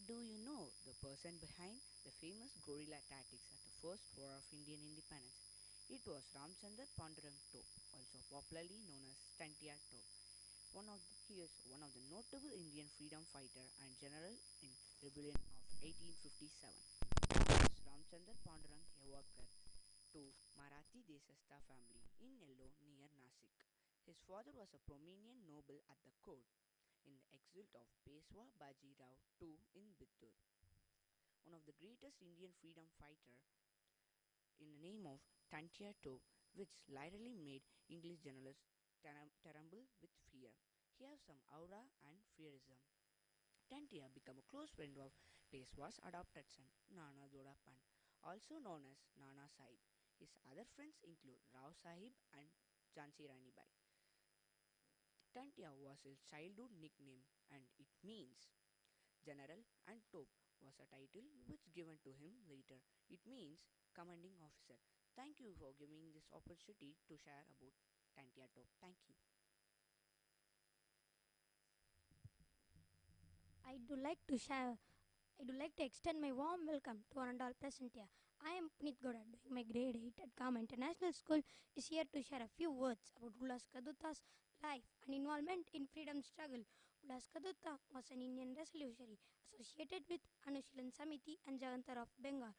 Do you know the person behind the famous guerrilla tactics at the First War of Indian Independence? It was Ramchandra Pandurang Tope, also popularly known as Tantia Tope. He is one of the notable Indian freedom fighter and general in rebellion of 1857. Ramchandra Pandurang, a worker to Marathi Desasta family in Yellow near Nasik. His father was a prominent noble at the court in the exile of Peshwa Bajirao II in Bittur. One of the greatest Indian freedom fighter in the name of Tantia Tope, which literally made English journalists tremble with fear. He has some aura and fearism. Tantia became a close friend of Peshwa's adopted son, Nana Dodapan, also known as Nana Sahib. His other friends include Rao Sahib and Jhansi Rani Bai. Tantia was his childhood nickname and it means general, and Tope was a title which given to him later. It means commanding officer. Thank you for giving this opportunity to share about Tantia Tope. Thank you. I do like to extend my warm welcome to one and all present here. I am Puneet Goda, doing my grade 8 at Kama International School, is here to share a few words about Ulas Kaduta's life and involvement in freedom struggle. Ulas Kadutta was an Indian revolutionary associated with Anushilan Samiti and Jagantar of Bengal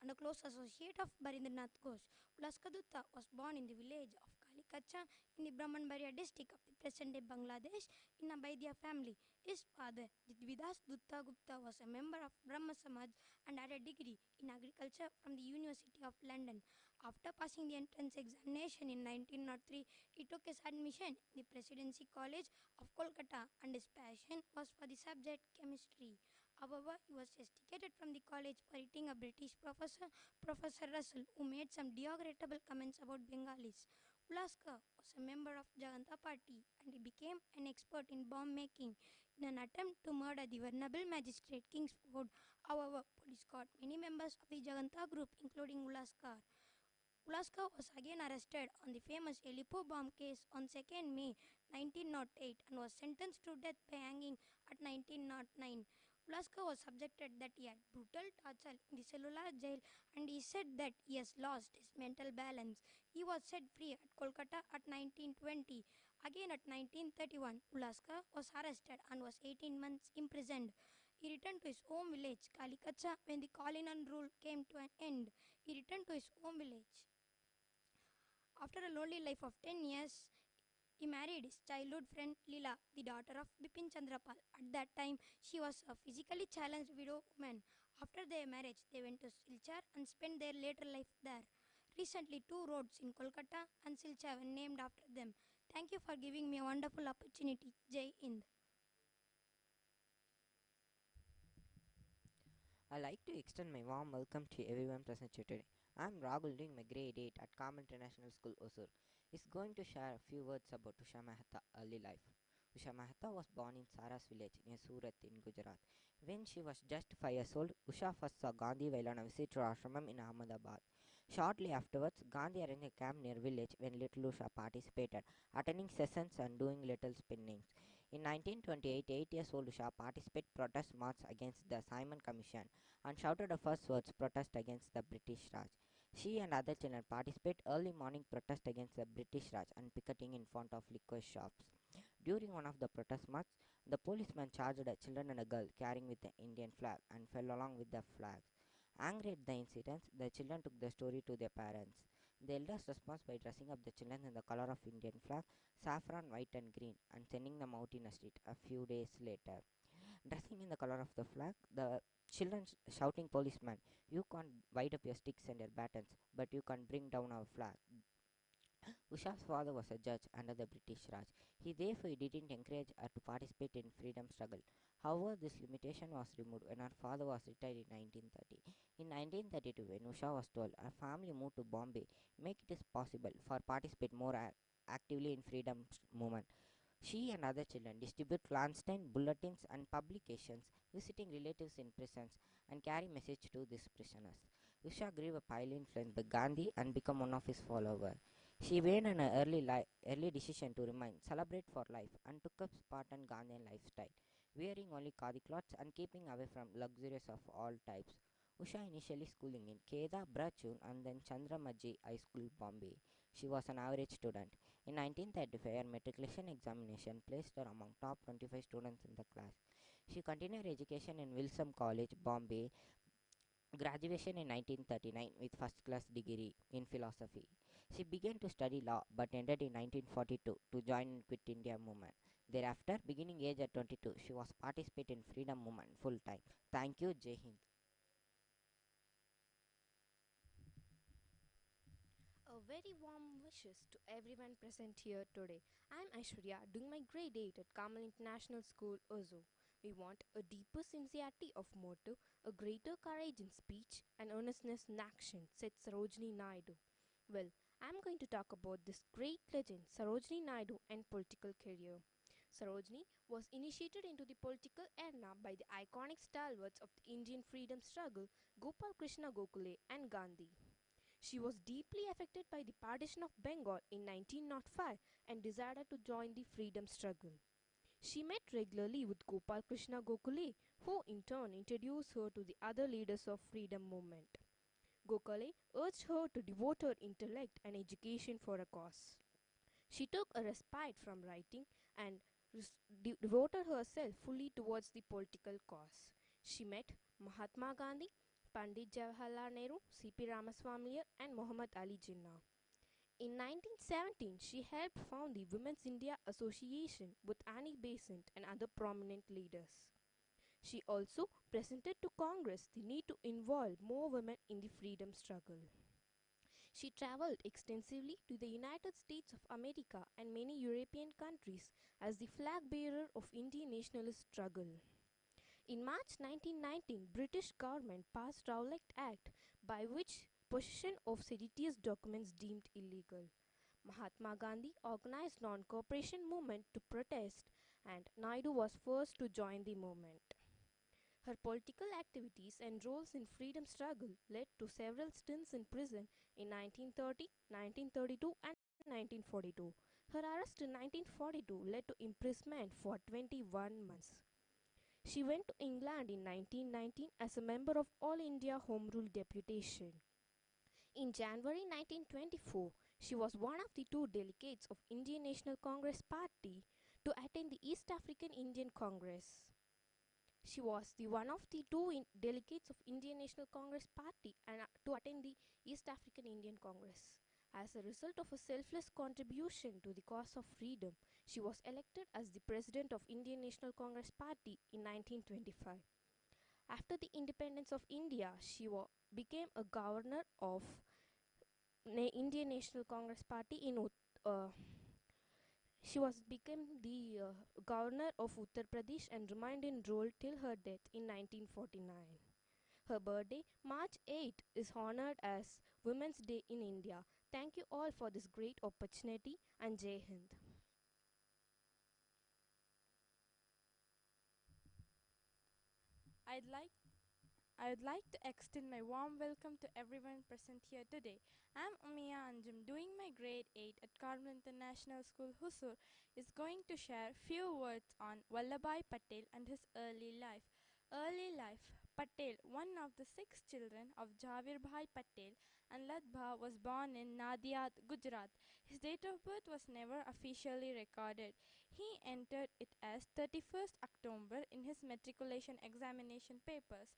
and a close associate of Barindranath Ghosh. Ulas Kadutta was born in the village of Kalikacha in the Brahmanbaria district of the present-day Bangladesh in a Baidya family. His father, Jitvidas Dutta Gupta, was a member of Brahma Samaj and had a degree in agriculture from the University of London. After passing the entrance examination in 1903, he took his admission in the Presidency College of Kolkata and his passion was for the subject chemistry. However, he was rusticated from the college for hitting a British professor, Professor Russell, who made some derogatory comments about Bengalis. Ulaska was a member of Jaganta party and he became an expert in bomb making in an attempt to murder the venerable magistrate Kingsford. However, police caught many members of the Jaganta group, including Ulaska. Ulaska was again arrested on the famous Elipo bomb case on 2nd May 1908 and was sentenced to death by hanging at 1909. Ulaska was subjected that he had brutal torture in the cellular jail and he said that he has lost his mental balance. He was set free at Kolkata at 1920. Again at 1931, Ulaska was arrested and was 18 months imprisoned. He returned to his home village, Kalikacha, when the colonial rule came to an end. He returned to his home village. After a lonely life of 10 years, he married his childhood friend Leela, the daughter of Bipin Chandrapal. At that time, she was a physically challenged widow woman. After their marriage, they went to Silchar and spent their later life there. Recently, two roads in Kolkata and Silchar were named after them. Thank you for giving me a wonderful opportunity. Jai Hind. I'd like to extend my warm welcome to everyone present here today. I'm Rahul doing my grade 8 at Carmel International School, Hosur. Is going to share a few words about Usha Mehta early life. Usha Mehta was born in Saras village near Surat in Gujarat. When she was just 5 years old, Usha first saw Gandhi while on a visit to ashramam in Ahmedabad. Shortly afterwards, Gandhi arranged a camp near village when little Usha participated, attending sessions and doing little spinnings. In 1928, 8 years old Usha participated protest march against the Simon Commission and shouted the first words protest against the British Raj. She and other children participate early morning protest against the British Raj and picketing in front of liquor shops. During one of the protest marches, The policeman charged a children and a girl carrying with the Indian flag and fell along with the flags. Angry at the incident, the children took the story to their parents. The elders responded by dressing up the children in the color of Indian flag, saffron, white and green, and sending them out in a street a few days later. Dressing in the color of the flag, the children shouting, "Policeman, you can't wind up your sticks and your batons, but you can bring down our flag." Usha's father was a judge under the British Raj. He therefore didn't encourage her to participate in freedom struggle. However, this limitation was removed when her father was retired in 1930. In 1932, when Usha was 12, her family moved to Bombay, make it is possible for participate more actively in freedom movement. She and other children distribute clandestine bulletins and publications, visiting relatives in prisons, and carry message to these prisoners. Usha grew up highly influenced by Gandhi and became one of his followers. She made an early decision to remain, celebrate for life, and took up Spartan Gandhian lifestyle, wearing only khadi clothes and keeping away from luxuries of all types. Usha initially schooling in Keda, Brachun, and then Chandramaji High School, Bombay. She was an average student. In 1935, her matriculation examination placed her among top 25 students in the class. She continued her education in Wilson College, Bombay, graduation in 1939 with first class degree in philosophy. She began to study law but ended in 1942 to join in Quit India movement. Thereafter, beginning age at 22, she was participate in freedom movement full time. Thank you, Jai Hind. A very warm wishes to everyone present here today. I'm Aishwarya, doing my grade 8 at Carmel International School, Ozo. We want a deeper sincerity of motive, a greater courage in speech, and earnestness in action, said Sarojini Naidu. Well, I'm going to talk about this great legend, Sarojini Naidu, and political career. Sarojini was initiated into the political arena by the iconic stalwarts of the Indian freedom struggle, Gopal Krishna Gokhale and Gandhi. She was deeply affected by the partition of Bengal in 1905 and decided to join the freedom struggle. She met regularly with Gopal Krishna Gokhale, who in turn introduced her to the other leaders of freedom movement. Gokhale urged her to devote her intellect and education for a cause. She took a respite from writing and devoted herself fully towards the political cause. She met Mahatma Gandhi, Pandit Jawaharlal Nehru, C.P. Ramaswamy, and Muhammad Ali Jinnah. In 1917, she helped found the Women's India Association with Annie Besant and other prominent leaders. She also presented to Congress the need to involve more women in the freedom struggle. She traveled extensively to the United States of America and many European countries as the flag bearer of Indian nationalist struggle. In March 1919, British government passed Rowlatt Act by which possession of seditious documents deemed illegal. Mahatma Gandhi organized non-cooperation movement to protest and Naidu was first to join the movement. Her political activities and roles in freedom struggle led to several stints in prison in 1930, 1932 and 1942. Her arrest in 1942 led to imprisonment for 21 months. She went to England in 1919 as a member of All India Home Rule Deputation. In January 1924, she was one of the two delegates of Indian National Congress Party to attend the East African Indian Congress. She was the one of the two delegates of Indian National Congress Party and to attend the East African Indian Congress. As a result of a selfless contribution to the cause of freedom, she was elected as the president of Indian National Congress Party in 1925. After the independence of India, she became a governor of Indian National Congress Party in she was became the governor of Uttar Pradesh and remained in role till her death in 1949. Her birthday, March 8, is honored as Women's Day in India. Thank you all for this great opportunity and Jai Hind. I'd like I would like to extend my warm welcome to everyone present here today. I'm Umiya Anjum, doing my grade 8 at Carmel International School, Hosur, is going to share few words on Vallabhbhai Patel and his early life. Early life. Patel, one of the 6 children of Javir Bhai Patel and Ladbha was born in Nadiad, Gujarat. His date of birth was never officially recorded. He entered it as 31st October in his matriculation examination papers.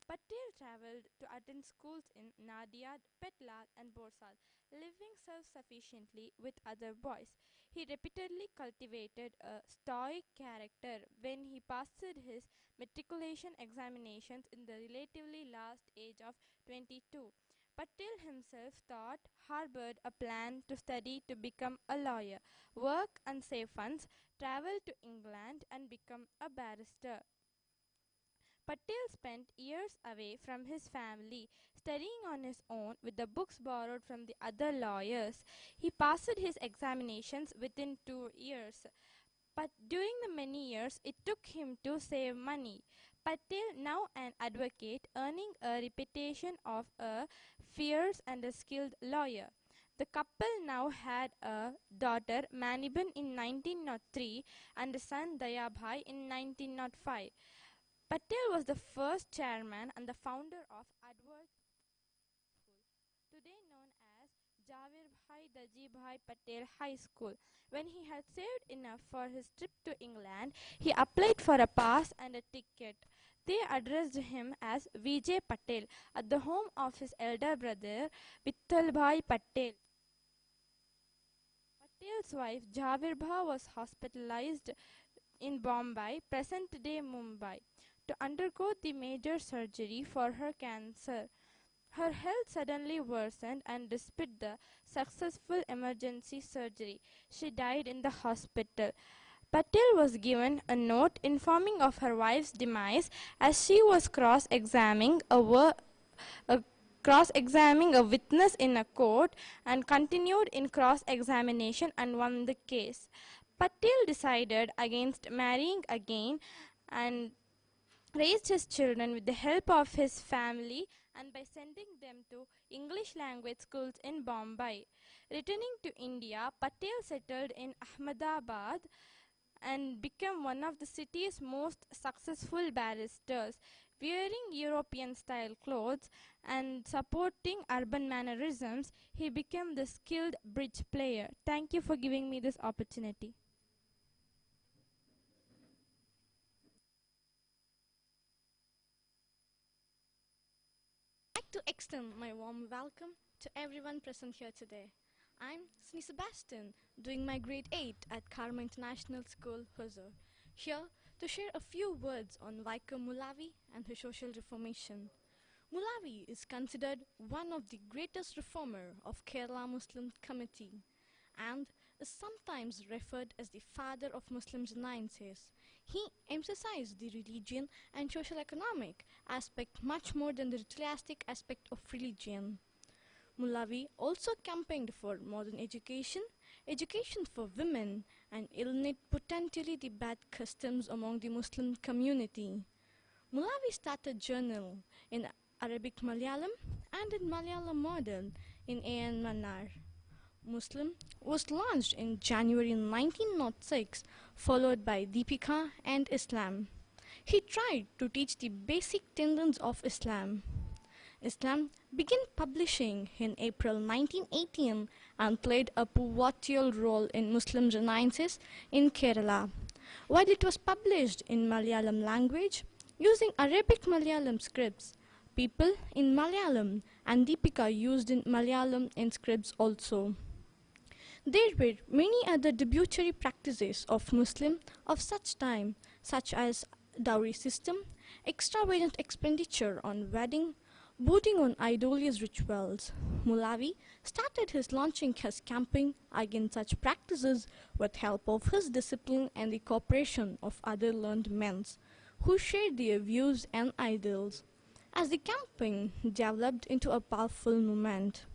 Patel travelled to attend schools in Nadiad, Petla, and Borsal, living self-sufficiently with other boys. He repeatedly cultivated a stoic character when he passed his matriculation examinations in the relatively last age of 22. Patel himself harbored a plan to study to become a lawyer, work and save funds, travel to England and become a barrister. Patel spent years away from his family, studying on his own with the books borrowed from the other lawyers. He passed his examinations within 2 years. But during the many years it took him to save money. Patel, now an advocate, earning a reputation of a fierce and a skilled lawyer. The couple now had a daughter, Maniban, in 1903 and a son, Dayabhai, in 1905. Patel was the first chairman and the founder of Advert School, today known as Javirbhai Dajibhai Patel High School. When he had saved enough for his trip to England, he applied for a pass and a ticket. They addressed him as Vijay Patel at the home of his elder brother, Vittalbhai Patel. Patel's wife, Javirbha, was hospitalized in Bombay, present-day Mumbai, to undergo the major surgery for her cancer. Her health suddenly worsened, and despite the successful emergency surgery, she died in the hospital. Patel was given a note informing of her wife's demise as she was cross-examining a witness in a court, and continued in cross-examination and won the case. Patel decided against marrying again and raised his children with the help of his family and by sending them to English language schools in Bombay. Returning to India, Patel settled in Ahmedabad and became one of the city's most successful barristers. Wearing European-style clothes and supporting urban mannerisms, he became the skilled bridge player. Thank you for giving me this opportunity. I'd like to extend my warm welcome to everyone present here today. I'm Sni Sebastian, doing my grade 8 at Carmel International School, Hosur, here to share a few words on Vaikom Mulavi and his social reformation. Mulavi is considered one of the greatest reformer of Kerala Muslim community and is sometimes referred as the father of Muslim Sciences. He emphasized the religion and social economic aspect much more than the ritualistic aspect of religion. Mulavi also campaigned for modern education, education for women, and eliminate potentially the bad customs among the Muslim community. Mulavi started journal in Arabic Malayalam and in Malayalam model in A.N. Mannar. Muslim was launched in January 1906, followed by Deepika and Islam. He tried to teach the basic tenets of Islam. Islam began publishing in April 1918 and played a pivotal role in Muslim Renaissance in Kerala. While it was published in Malayalam language, using Arabic Malayalam scripts, people in Malayalam and Deepika used in Malayalam in scripts also. There were many other debauchery practices of Muslim of such time, such as dowry system, extravagant expenditure on wedding, booting on idolatrous rituals. Mulavi started his launching his campaign against such practices with help of his discipline and the cooperation of other learned men who shared their views and ideals. As the campaign developed into a powerful movement,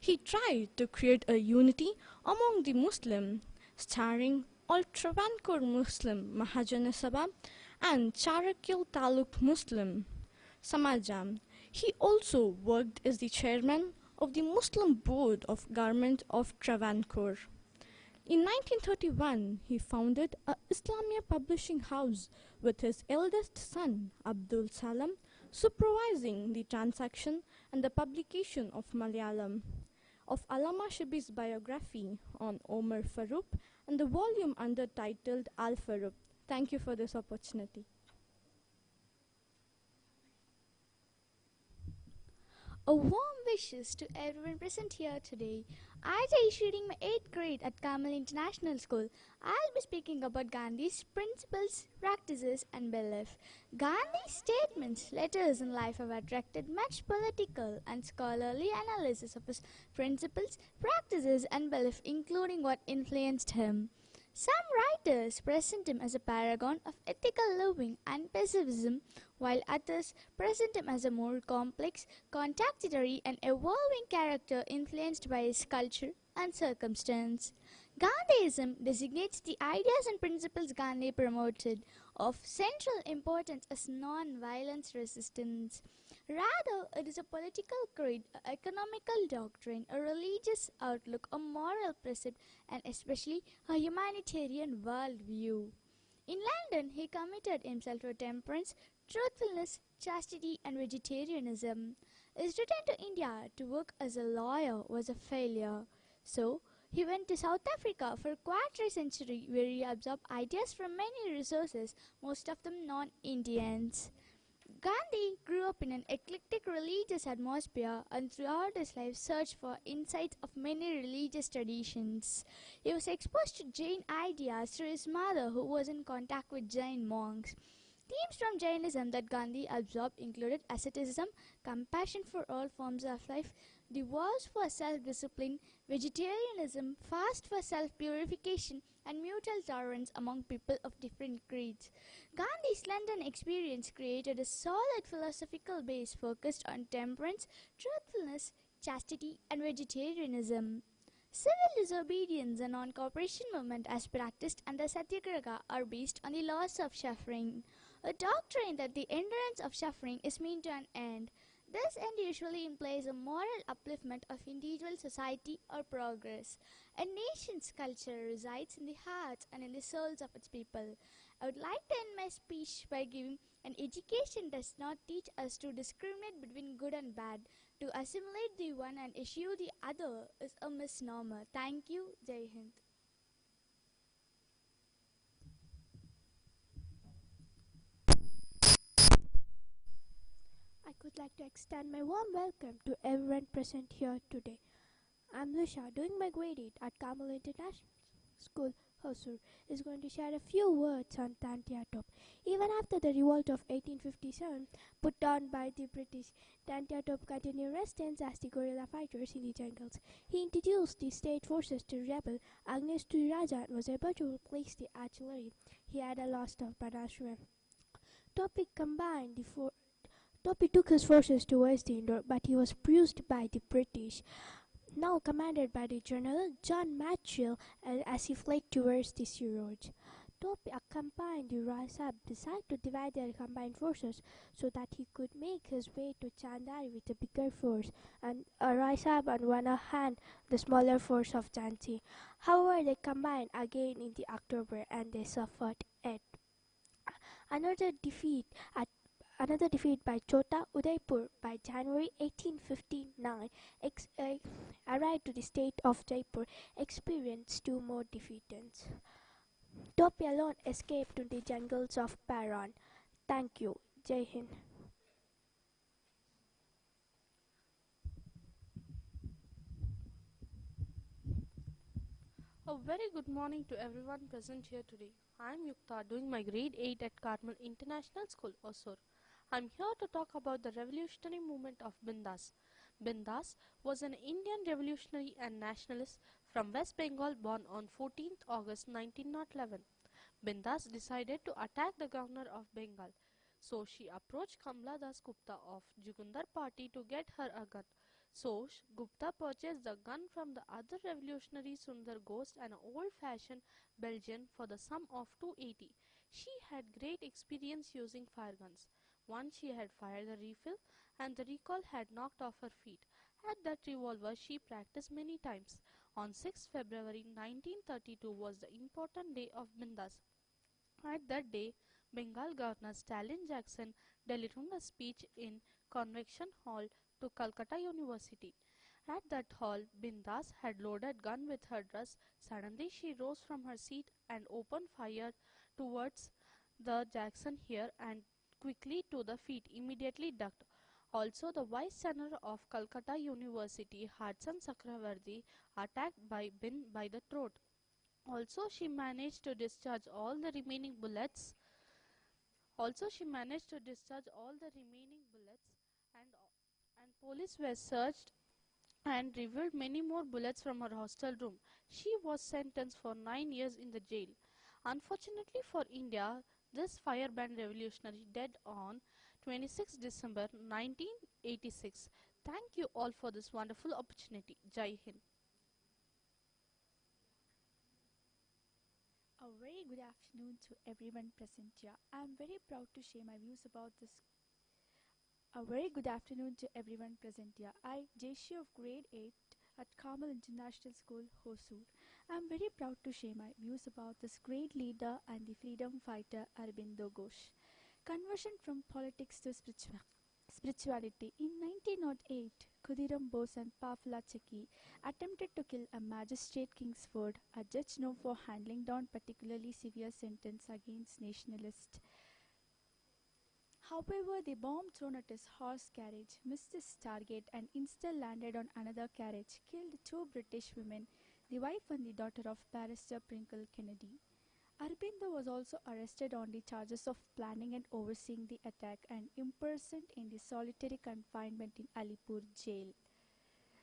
he tried to create a unity among the Muslim, starring all Travancore Muslim Mahajana Sabha and Charakil Taluk Muslim Samajam. He also worked as the chairman of the Muslim Board of Government of Travancore. In 1931, he founded a Islamia publishing house with his eldest son, Abdul Salam, supervising the transaction and the publication of Malayalam of Allama Shibi's biography on Omar Farooq and the volume undertitled Al Farooq. Thank you for this opportunity. A warm wishes to everyone present here today. Ajay is reading my 8th grade at Carmel International School. I'll be speaking about Gandhi's principles, practices and belief. Gandhi's statements, letters and life have attracted much political and scholarly analysis of his principles, practices and belief, including what influenced him. Some writers present him as a paragon of ethical living and pacifism, while others present him as a more complex, contradictory, and evolving character influenced by his culture and circumstance. Gandhism designates the ideas and principles Gandhi promoted of central importance as non-violence resistance. Rather, it is a political creed, an economical doctrine, a religious outlook, a moral precept, and especially a humanitarian worldview. In London, he committed himself to temperance, truthfulness, chastity, and vegetarianism. His return to India to work as a lawyer was a failure. So, he went to South Africa for a quarter century where he absorbed ideas from many resources, most of them non-Indians. Gandhi grew up in an eclectic religious atmosphere and throughout his life searched for insights of many religious traditions. He was exposed to Jain ideas through his mother who was in contact with Jain monks. Themes from Jainism that Gandhi absorbed included asceticism, compassion for all forms of life, the vows for self-discipline, vegetarianism, fast for self-purification, and mutual tolerance among people of different creeds. Gandhi's London experience created a solid philosophical base focused on temperance, truthfulness, chastity, and vegetarianism. Civil disobedience and non-cooperation movement as practiced under Satyagraha are based on the laws of suffering, a doctrine that the endurance of suffering is mean to an end. This end usually implies a moral upliftment of individual society or progress. A nation's culture resides in the hearts and in the souls of its people. I would like to end my speech by giving an education does not teach us to discriminate between good and bad. To assimilate the one and eschew the other is a misnomer. Thank you. Jai Hind. I would like to extend my warm welcome to everyone present here today. I'm Lucia, doing my grade 8 at Carmel International School, Hosur, is going to share a few words on Tantia Top. Even after the revolt of 1857 put on by the British, Tantia Top continued resistance as the guerrilla fighters in the jungles. He introduced the state forces to rebel against the Raja and was able to replace the artillery he had lost of Banashram. Topic combined the Topi took his forces towards the Indore, but he was bruised by the British, now commanded by the General John Matchell, as he fled towards the sea roads. Topi accompanied the Rai Sahib, decided to divide their combined forces so that he could make his way to Chandari with a bigger force, and Rai Sahib on one hand the smaller force of Jhansi. However, they combined again in the October and they suffered it. Another defeat at Another defeat by Chota Udaipur by January 1859 arrived to the state of Jaipur, experienced two more defeats. Topi alone escaped to the jungles of Paran. Thank you. Jai Hind. A very good morning to everyone present here today. I am Yukta, doing my grade 8 at Carmel International School, Hosur. I am here to talk about the revolutionary movement of Bindas. Bindas was an Indian revolutionary and nationalist from West Bengal born on 14th August 1911. Bindas decided to attack the governor of Bengal. So she approached Kamla Das Gupta of Jugandhar party to get her a gun. So Gupta purchased the gun from the other revolutionary Sundar Ghosh, an old-fashioned Belgian, for the sum of 280. She had great experience using fire guns. Once she had fired the refill and the recoil had knocked off her feet. At that revolver she practiced many times. On 6 February 1932 was the important day of Bindas. At that day, Bengal Governor Stalin Jackson delivered a speech in Convention Hall to Calcutta University. At that hall, Bindas had loaded gun with her dress. Suddenly she rose from her seat and opened fire towards the Jackson here and quickly to the feet, immediately ducked. Also, the Vice Chancellor of Calcutta University, Hudson Chakravarti, attacked by Bin by the throat. Also, she managed to discharge all the remaining bullets. And police were searched and revealed many more bullets from her hostel room. She was sentenced for 9 years in the jail. Unfortunately for India, this fire-banned revolutionary died on 26 December 1986. Thank you all for this wonderful opportunity. Jai Hind. A very good afternoon to everyone present here. I am very proud to share my views about this. A very good afternoon to everyone present here. I, Jaishi of grade 8 at Carmel International School, Hosur. I am very proud to share my views about this great leader and the freedom fighter Aurobindo Ghosh. Conversion from politics to spirituality. In 1908, Khudiram Bose and Pafula Cheki attempted to kill a magistrate Kingsford, a judge known for handling down particularly severe sentence against nationalists. However, the bomb thrown at his horse carriage missed its target and instead landed on another carriage, killed two British women, the wife and the daughter of Barrister Pringle Kennedy. Aurobindo was also arrested on the charges of planning and overseeing the attack and imprisoned in the solitary confinement in Alipur jail.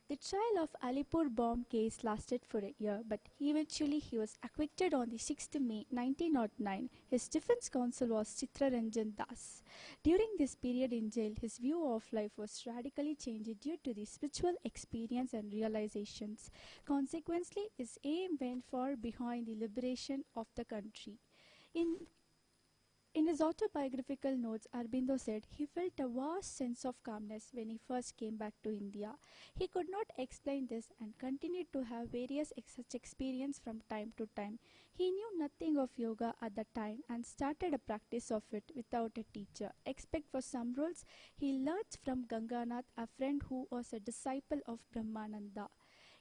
The trial of Alipur bomb case lasted for a year, but eventually he was acquitted on the 6th May 1909. His defense counsel was Chitraranjan Das. During this period in jail, his view of life was radically changed due to the spiritual experience and realizations. Consequently, his aim went far behind the liberation of the country. In his autobiographical notes, Aurobindo said he felt a vast sense of calmness when he first came back to India. He could not explain this and continued to have various such experiences from time to time. He knew nothing of yoga at the time and started a practice of it without a teacher. Except for some rules, he learnt from Ganganath, a friend who was a disciple of Brahmananda.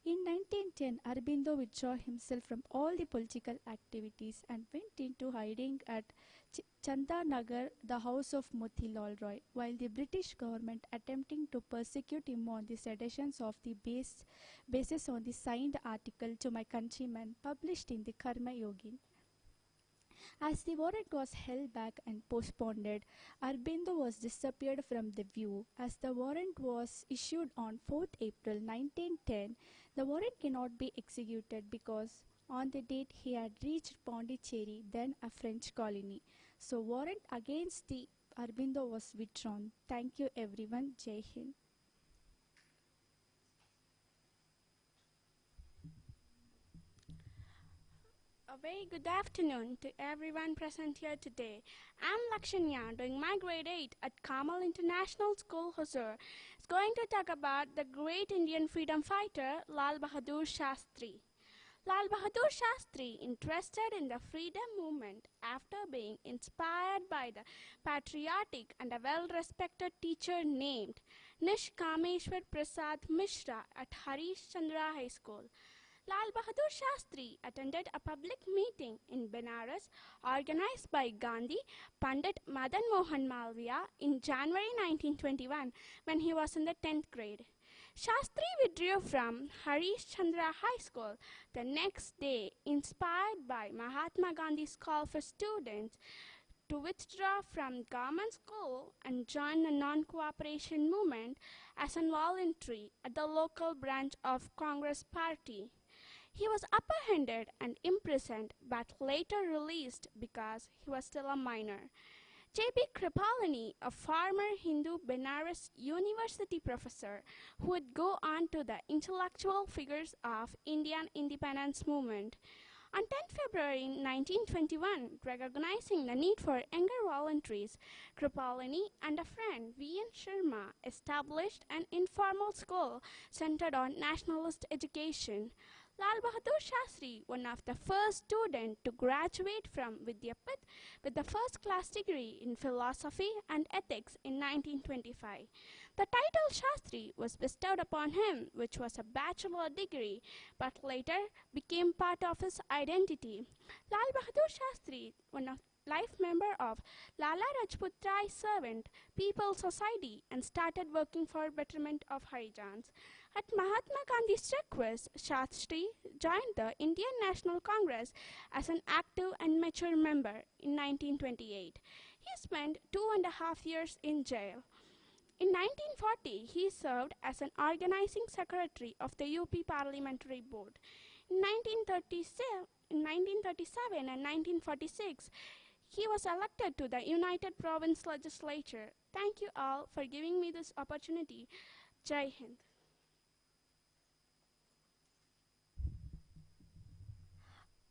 In 1910, Aurobindo withdrew himself from all the political activities and went into hiding at Chandanagar, the house of Motilal Roy, while the British government attempting to persecute him on the seditions of the basis on the signed article to my countrymen published in the Karma Yogin. As the warrant was held back and postponed, Aurobindo was disappeared from the view. As the warrant was issued on 4th April 1910, the warrant cannot be executed because on the date he had reached Pondicherry, then a French colony. So warrant against the Aurobindo was withdrawn. Thank you everyone. Jai Hind. A very good afternoon to everyone present here today. I'm Lakshanya, doing my grade 8 at Carmel International School, Hosur. Is going to talk about the great Indian freedom fighter Lal Bahadur Shastri. Lal Bahadur Shastri interested in the freedom movement after being inspired by the patriotic and a well-respected teacher named Nishkameshwar Prasad Mishra at Harish Chandra High School. Lal Bahadur Shastri attended a public meeting in Benares organized by Gandhi Pandit Madan Mohan Malviya in January 1921 when he was in the 10th grade. Shastri withdrew from Harish Chandra High School the next day, inspired by Mahatma Gandhi's call for students to withdraw from government school and join the non-cooperation movement as a voluntary at the local branch of Congress party. He was apprehended and imprisoned but later released because he was still a minor. J.B. Kripalani, a former Hindu Benares University professor who would go on to the intellectual figures of Indian independence movement. On 10 February 1921, recognizing the need for younger volunteers, Kripalani and a friend, V.N. Sharma, established an informal school centered on nationalist education. Lal Bahadur Shastri, one of the first students to graduate from Vidyapith with the first class degree in philosophy and ethics in 1925. The title Shastri was bestowed upon him, which was a bachelor degree, but later became part of his identity. Lal Bahadur Shastri, one of life member of Lala Rajput Rai's servant People's Society and started working for betterment of Harijans. At Mahatma Gandhi's request, Shastri joined the Indian National Congress as an active and mature member in 1928. He spent 2.5 years in jail. In 1940, he served as an organizing secretary of the UP Parliamentary Board. In 1937 and 1946, he was elected to the United Province Legislature. Thank you all for giving me this opportunity. Jai Hind.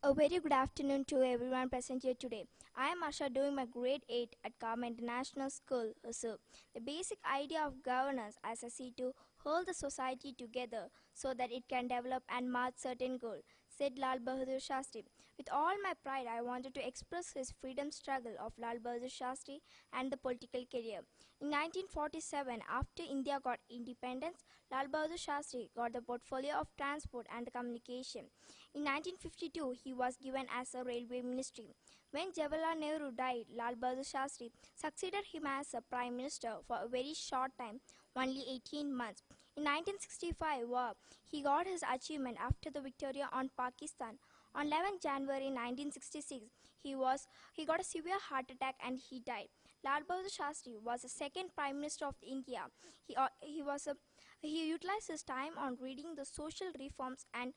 A very good afternoon to everyone present here today. I am Asha doing my grade 8 at Carmel International School, Hosur. The basic idea of governance as I see to hold the society together so that it can develop and march certain goals, said Lal Bahadur Shastri. With all my pride, I wanted to express his freedom struggle of Lal Bahadur Shastri and the political career. In 1947, after India got independence, Lal Bahadur Shastri got the portfolio of transport and communication. In 1952, he was given as a railway ministry. When Jawaharlal Nehru died, Lal Bahadur Shastri succeeded him as a prime minister for a very short time, only 18 months. In 1965 war, he got his achievement after the victory on Pakistan. On 11 January 1966, he got a severe heart attack and he died. Lal Bahadur Shastri was the second Prime Minister of India. He utilized his time on reading the social reforms and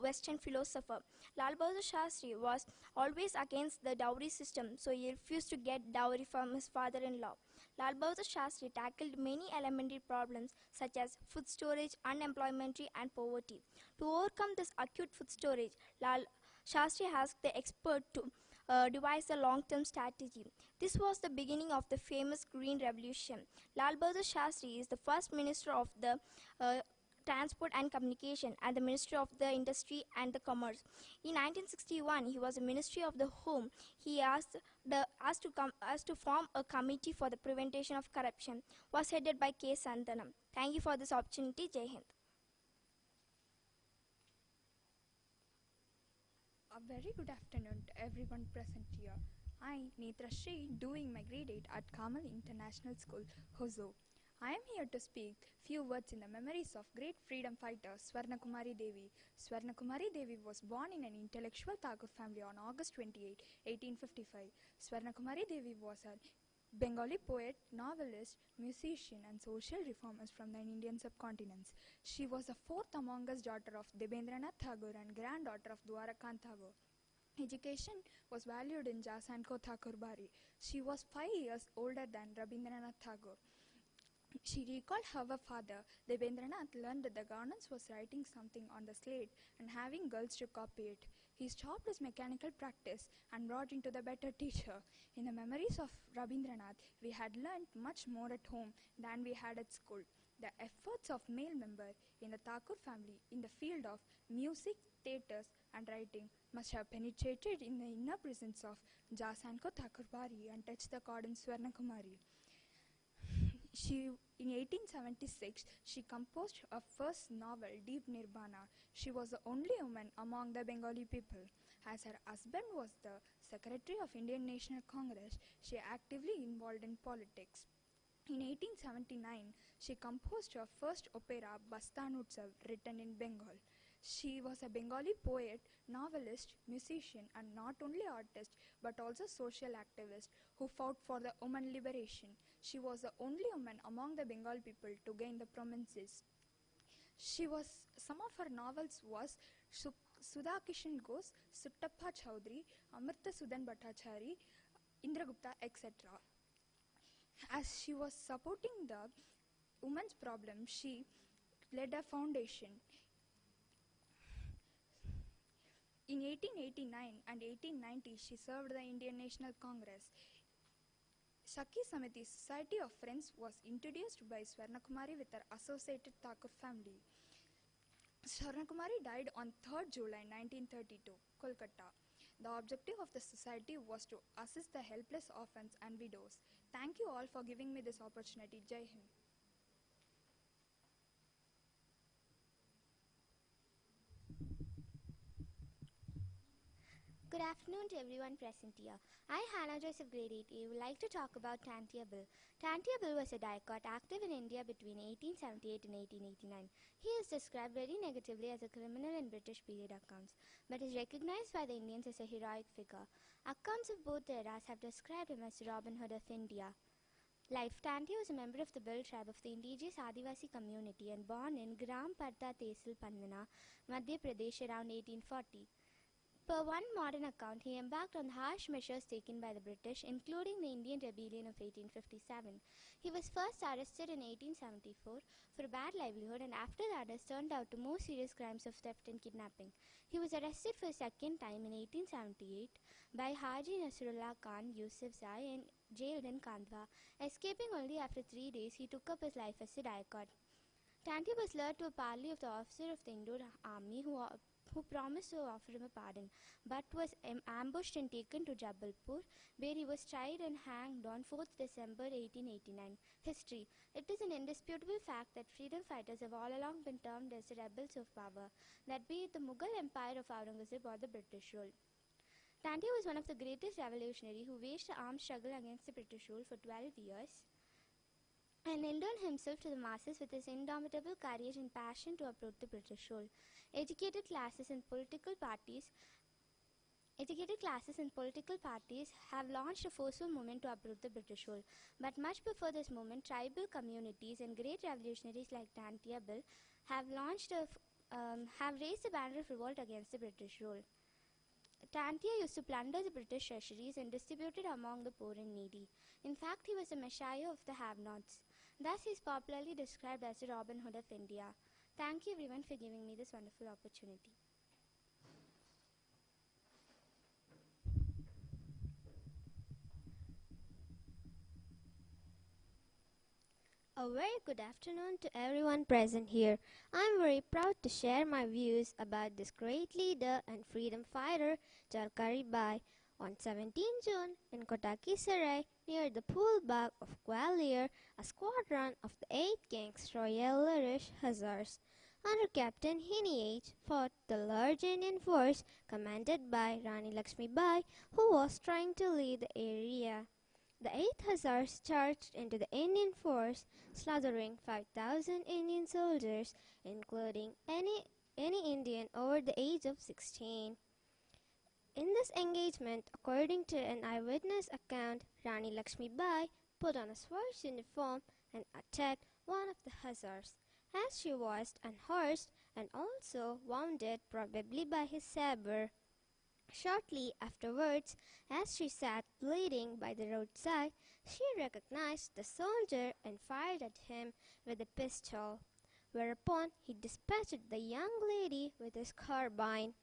Western philosopher. Lal Bahadur Shastri was always against the dowry system, so he refused to get dowry from his father-in-law. Lal Bahadur Shastri tackled many elementary problems such as food storage, unemployment, and poverty. To overcome this acute food storage, Lal Shastri asked the expert to devise a long-term strategy. This was the beginning of the famous Green Revolution. Lal Bahadur Shastri is the first minister of the Transport and Communication and the Ministry of the Industry and the Commerce. In 1961, he was a Ministry of the Home. He asked to form a committee for the prevention of corruption. Was headed by K. Sandanam. Thank you for this opportunity. Jai Hind. A very good afternoon to everyone present here. I, Netra Sri, doing my grade 8 at Carmel International School, Hosur. I am here to speak few words in the memories of great freedom fighter Swarnakumari Devi. Swarnakumari Devi was born in an intellectual Thakur family on August 28, 1855. Swarnakumari Devi was a Bengali poet, novelist, musician and social reformist from the Indian subcontinent. She was the fourth among us daughter of Debendranath Tagore and granddaughter of Dwarakant Tagore. Education was valued in Jasanko Thakur Bari. She was 5 years older than Rabindranath Tagore. She recalled how her father, Debendranath, learned that the governance was writing something on the slate and having girls to copy it. He stopped his mechanical practice and brought into the better teacher. In the memories of Rabindranath, we had learnt much more at home than we had at school. The efforts of male member in the Thakur family in the field of music, theatres and writing must have penetrated in the inner presence of Jasanko Thakur Bari and touched the chord in Swarnakumari. In 1876, she composed her first novel, Deep Nirbana. She was the only woman among the Bengali people. As her husband was the Secretary of Indian National Congress, she actively involved in politics. In 1879, she composed her first opera, Bastanutsav, written in Bengal. She was a Bengali poet, novelist, musician, and not only artist but also social activist who fought for the woman liberation. She was the only woman among the Bengal people to gain the prominence. Some of her novels was Sudha Kishan Ghosh, Suttappa Chowdhury, Amrita Sudan Bhattacharya, Indragupta, etc. As she was supporting the women's problem, she led a foundation. In 1889 and 1890, she served the Indian National Congress. Sakhi Samiti Society of Friends was introduced by Swarnakumari with her associated Thakur family. Swarnakumari died on 3rd July 1932, Kolkata. The objective of the society was to assist the helpless orphans and widows. Thank you all for giving me this opportunity. Jai Hind. Good afternoon to everyone present here. I, Hannah Joseph, Grade 8A, would like to talk about Tantia Bill. Tantia Bill was a dicot active in India between 1878 and 1889. He is described very negatively as a criminal in British period accounts, but is recognized by the Indians as a heroic figure. Accounts of both eras have described him as the Robin Hood of India. Life. Tantia was a member of the Bill tribe of the indigenous Adivasi community and born in Gram Parda Tehsil Pandana, Madhya Pradesh around 1840. Per one modern account, he embarked on harsh measures taken by the British, including the Indian Rebellion of 1857. He was first arrested in 1874 for bad livelihood and after the arrest turned out to more serious crimes of theft and kidnapping. He was arrested for a second time in 1878 by Haji Nasrullah Khan Yusufzai and jailed in Kandwa. Escaping only after 3 days, he took up his life as a dicot. Tantia was lured to a parley of the officer of the Indore army who promised to offer him a pardon, but was ambushed and taken to Jabalpur, where he was tried and hanged on 4th December 1889. History. It is an indisputable fact that freedom fighters have all along been termed as the rebels of power, that be it the Mughal Empire of Aurangzeb or the British rule. Tantia was one of the greatest revolutionaries who waged the armed struggle against the British rule for 12 years and endeared himself to the masses with his indomitable courage and passion to uproot the British rule. Educated classes and political parties have launched a forceful movement to uproot the British rule. But much before this movement, tribal communities and great revolutionaries like Tantia Bill have raised a banner of revolt against the British rule. Tantia used to plunder the British treasuries and distribute it among the poor and needy. In fact, he was the messiah of the have-nots. Thus, he is popularly described as the Robin Hood of India. Thank you everyone for giving me this wonderful opportunity. A very good afternoon to everyone present here. I am very proud to share my views about this great leader and freedom fighter, Jalkari Bai. On 17 June, in Kotaki Sarai, near the Pool Bagh of Gwalior, a squadron of the 8th King's Royal Irish Hussars, under Captain Heneage, fought the large Indian force commanded by Rani Lakshmi Bai, who was trying to lead the area. The 8th Hussars charged into the Indian force, slaughtering 5,000 Indian soldiers, including any Indian over the age of 16. In this engagement, according to an eyewitness account, Rani Lakshmi Bai put on a swords uniform and attacked one of the Hussars, as she was unhorsed and also wounded probably by his sabre. Shortly afterwards, as she sat bleeding by the roadside, she recognized the soldier and fired at him with a pistol, whereupon he dispatched the young lady with his carbine.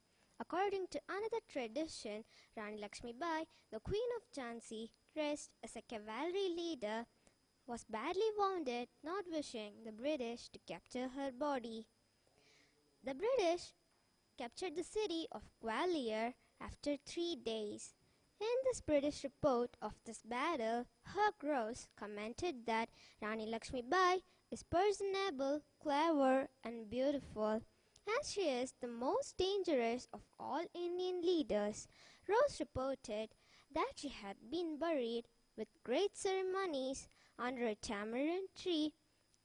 According to another tradition, Rani Lakshmi Bai, the Queen of Jhansi, dressed as a cavalry leader, was badly wounded, not wishing the British to capture her body. The British captured the city of Gwalior after 3 days. In this British report of this battle, Hugh Ross commented that Rani Lakshmi Bai is personable, clever and beautiful, as she is the most dangerous of all Indian leaders. Ross reported that she had been buried with great ceremonies under a tamarind tree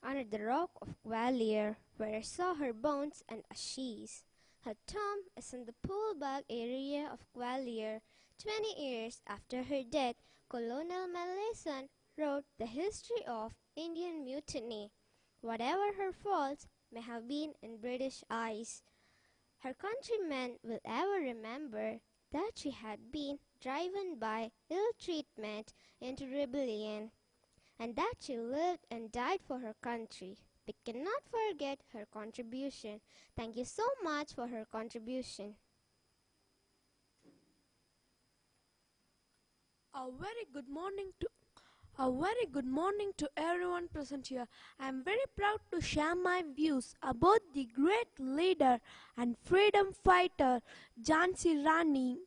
under the rock of Gwalior, where I saw her bones and ashes. Her tomb is in the Pool Bagh area of Gwalior. 20 years after her death, Colonel Malesan wrote the history of Indian mutiny. Whatever her faults may have been in British eyes, her countrymen will ever remember that she had been driven by ill treatment into rebellion, and that she lived and died for her country. We cannot forget her contribution. Thank you so much for her contribution. A very good morning to everyone present here. I am very proud to share my views about the great leader and freedom fighter Jhansi Rani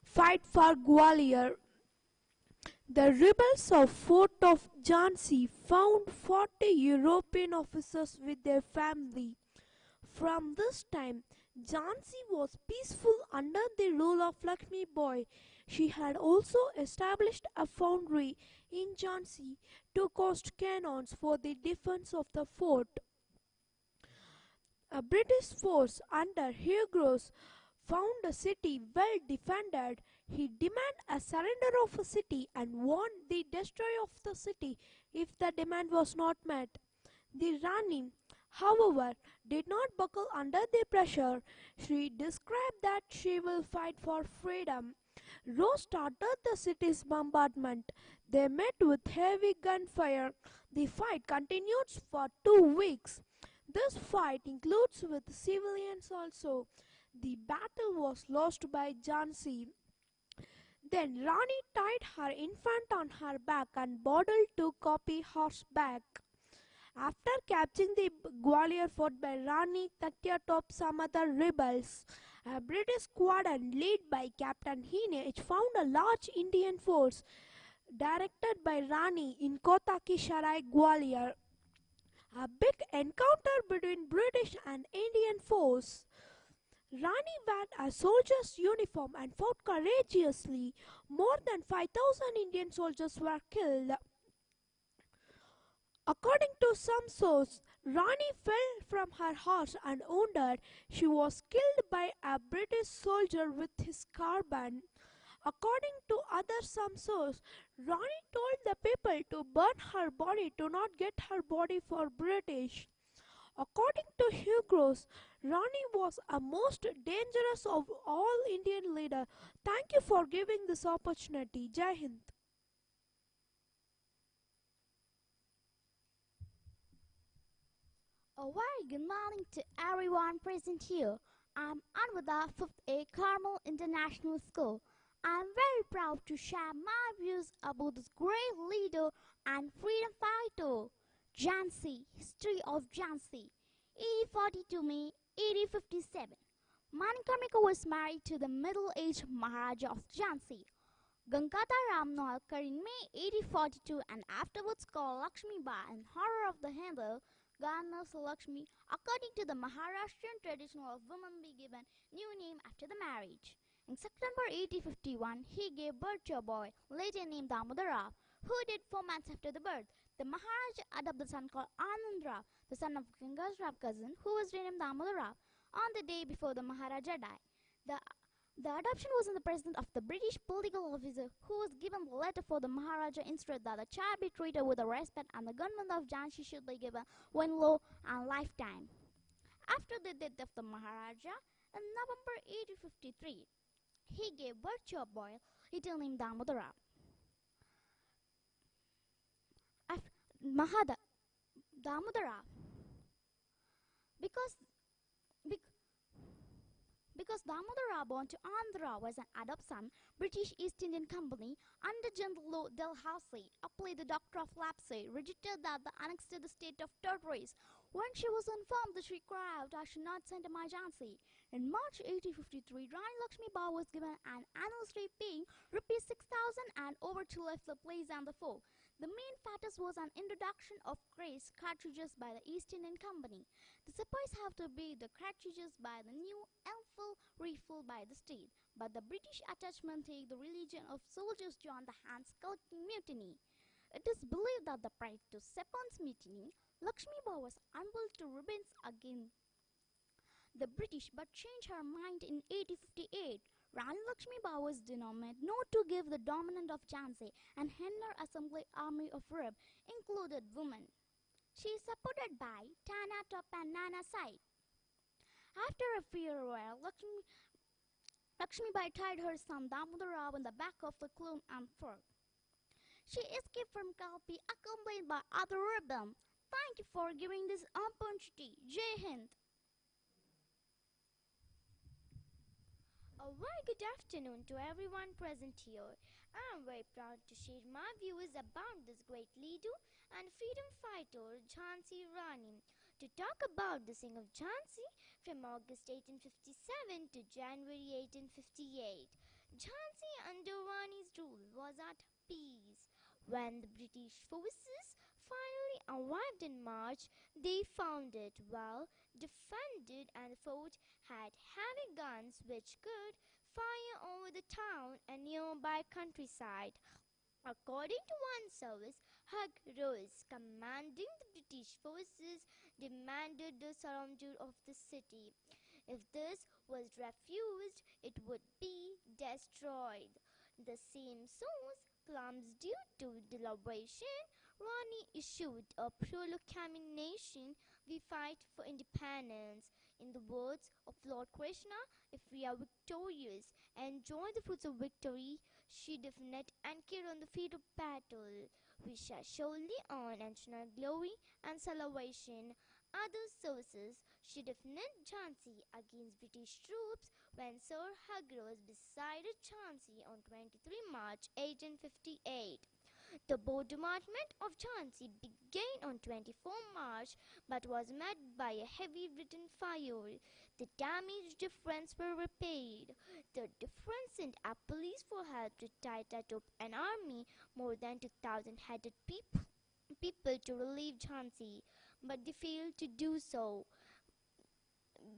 fight for Gwalior. The rebels of Fort of Jhansi found 40 European officers with their family. From this time, Jhansi was peaceful under the rule of Lakshmi Bai. She had also established a foundry in Jhansi to cast cannons for the defense of the fort. A British force under Hughes found the city well defended. He demanded a surrender of the city and warned the destroyer of the city if the demand was not met. The Rani, however, did not buckle under the pressure. She described that she will fight for freedom. Rose started the city's bombardment. They met with heavy gunfire. The fight continued for 2 weeks. This fight includes with civilians also. The battle was lost by Jhansi. Then Rani tied her infant on her back and bordered to copy horseback. After capturing the Gwalior fort by Rani Tatyatop some other rebels, a British squadron led by Captain Heenage found a large Indian force directed by Rani in Kotaki Sarai, Gwalior. A big encounter between British and Indian force. Rani wore a soldier's uniform and fought courageously. More than 5,000 Indian soldiers were killed. According to some sources, Rani fell from her horse and wounded. She was killed by a British soldier with his carbine. According to some sources, Rani told the people to burn her body to not get her body for British. According to Hughes, Rani was a most dangerous of all Indian leaders. Thank you for giving this opportunity. Jai Hind. A very good morning to everyone present here. I'm Anvada, 5th A Carmel International School. I'm very proud to share my views about this great leader and freedom fighter, Jhansi. History of Jhansi. 1842 May 1857. Manikarnika was married to the middle-aged Maharaja of Jhansi, Gangata Ram Noalkar, in May 1842, and afterwards called Lakshmi Bai in honor of the Hindu goddess Lakshmi. According to the Maharashtrian tradition of women be given new name after the marriage. In September 1851, he gave birth to a boy, later named Damodar, who died 4 months after the birth. The Maharaja adopted a son called Anand Rao, the son of Ganga's cousin, who was renamed Damodar on the day before the Maharaja died. The adoption was in the presence of the British political officer, who was given the letter for the Maharaja instructed that the child be treated with respect and the government of Jhansi should be given one law and lifetime. After the death of the Maharaja, in November 1853, he gave birth to a boy, little named Damodar. Damodar, because Damodar born to Andhra was an adopted son, British East Indian Company under General Dalhousie applied the Doctor of Lapse, registered that the annexed the state of Tortoise. When she was informed that she cried, I should not send to my Jhansi. In March 1853, Rani Lakshmi Bai was given an anniversary paying rupees 6,000 and over to left the place and the folk. The main factor was an introduction of grace cartridges by the East Indian Company. The supplies have to be the cartridges by the new and full refill by the state, but the British attachment take the religion of soldiers joined the hands collecting mutiny. It is believed that the prior to Sepon's mutiny, Lakshmi Bai was unable to rebel against the British but changed her mind in 1858. Rani Lakshmi Bai was determined not to give the dominant of Jhansi and her assembly army of Rib included women. She is supported by Tana Top and Nana Sai. After a farewell, Lakshmi Bai tied her son Damodar Rao in the back of the cloak and fur. She escaped from Kalpi accompanied by other rebels. Thank you for giving this opportunity. Jai Hind. A very good afternoon to everyone present here. I am very proud to share my views about this great leader and freedom fighter, Jhansi Rani. to talk about the Singh of Jhansi from August 1857 to January 1858. Jhansi under Rani's rule was at peace. When the British forces finally arrived in March, they found it well defended and the fort had heavy guns which could fire over the town and nearby countryside. According to one source, Hugh Rose, commanding the British forces, demanded the surrender of the city. If this was refused, it would be destroyed. The same source claims due to deliberation, Rani issued a proclamation, "We fight for independence." In the words of Lord Krishna, if we are victorious and enjoy the fruits of victory, she definite and carry on the field of battle, we shall surely earn national glory and salvation. Other sources she defended Jhansi against British troops when Sir Hugh decided Jhansi on 23 March 1858. The bombardment of Jhansi began on 24 March but was met by a heavy Briton fire. The damaged defences were repaired. The defense sent a police for help to Tita an army more than 2,000 headed people to relieve Jhansi, but they failed to do so.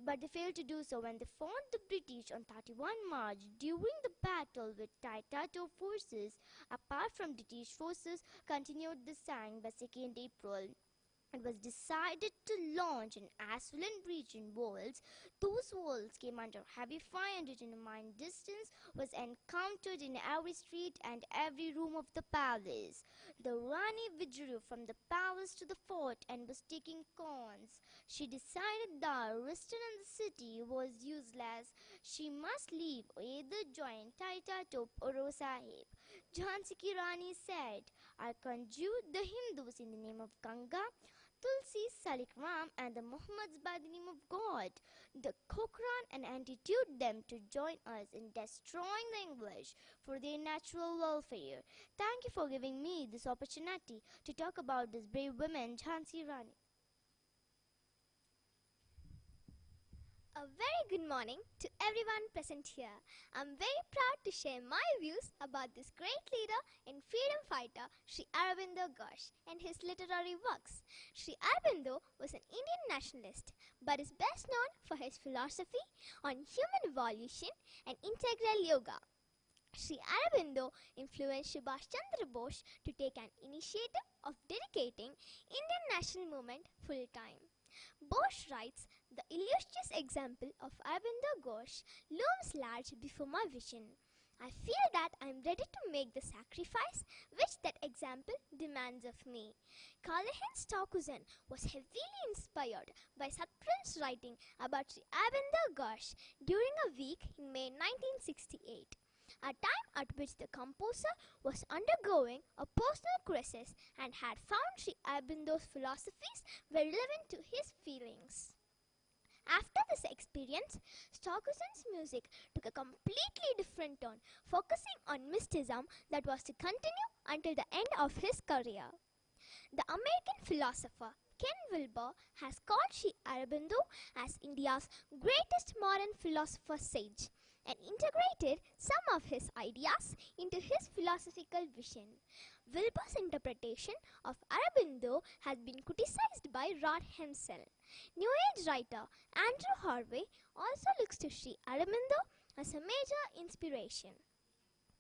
When they fought the British on 31 March during the battle with Tita forces. Apart from British forces, continued the sang by 2nd April. It was decided to launch an assault region walls. Those walls came under heavy fire and determined distance was encountered in every street and every room of the palace. The Rani withdrew from the palace to the fort and was taking corns. She decided that resting in the city was useless. She must leave or either join Tita or Sahib. Jhansi Ki Rani said, "I conjure the Hindus in the name of Ganga, Tulsi, Salik Ram and the Muhammads by the name of God, the Kokran, and entreat them to join us in destroying the English for their natural welfare." Thank you for giving me this opportunity to talk about this brave woman, Jhansi Rani. A very good morning to everyone present here. I'm very proud to share my views about this great leader and freedom fighter, Sri Aurobindo Ghosh, and his literary works. Sri Aurobindo was an Indian nationalist, but is best known for his philosophy on human evolution and integral yoga. Sri Aurobindo influenced Subhash Chandra Bose to take an initiative of dedicating Indian national movement full time. Bose writes, "The illustrious example of Aurobindo Ghosh looms large before my vision. I feel that I am ready to make the sacrifice which that example demands of me." Callahan Stockhausen was heavily inspired by Satpram's writing about Sri Aurobindo Ghosh during a week in May 1968. A time at which the composer was undergoing a personal crisis and had found Sri Aurobindo's philosophies were relevant to his feelings. After this experience, Stockhausen's music took a completely different turn, focusing on mysticism that was to continue until the end of his career. The American philosopher Ken Wilber has called Sri Aurobindo as India's greatest modern philosopher sage, and integrated some of his ideas into his philosophical vision. Wilber's interpretation of Aurobindo has been criticized by Rod himself. New Age writer Andrew Harvey also looks to Sri Aurobindo as a major inspiration.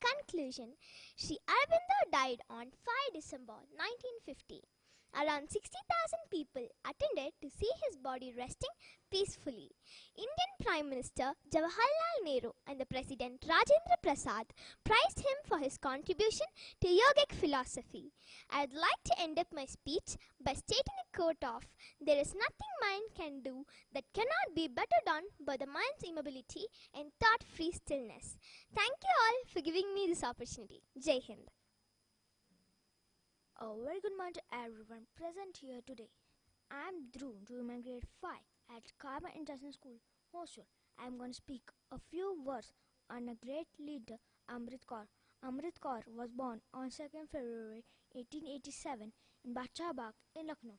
Conclusion: Sri Aurobindo died on 5 December 1950. Around 60,000 people attended to see his body resting peacefully. Indian Prime Minister Jawaharlal Nehru and the President Rajendra Prasad praised him for his contribution to yogic philosophy. I would like to end up my speech by stating a quote of, "There is nothing mind can do that cannot be better done by the mind's immobility and thought-free stillness." Thank you all for giving me this opportunity. Jai Hind. A very good morning to everyone present here today. I am Dhruv, doing my grade 5 at Carmel International School, Hosur. I am going to speak a few words on a great leader, Amrit Kaur. Amrit Kaur was born on 2nd February 1887 in Bachcha Bagh in Lucknow.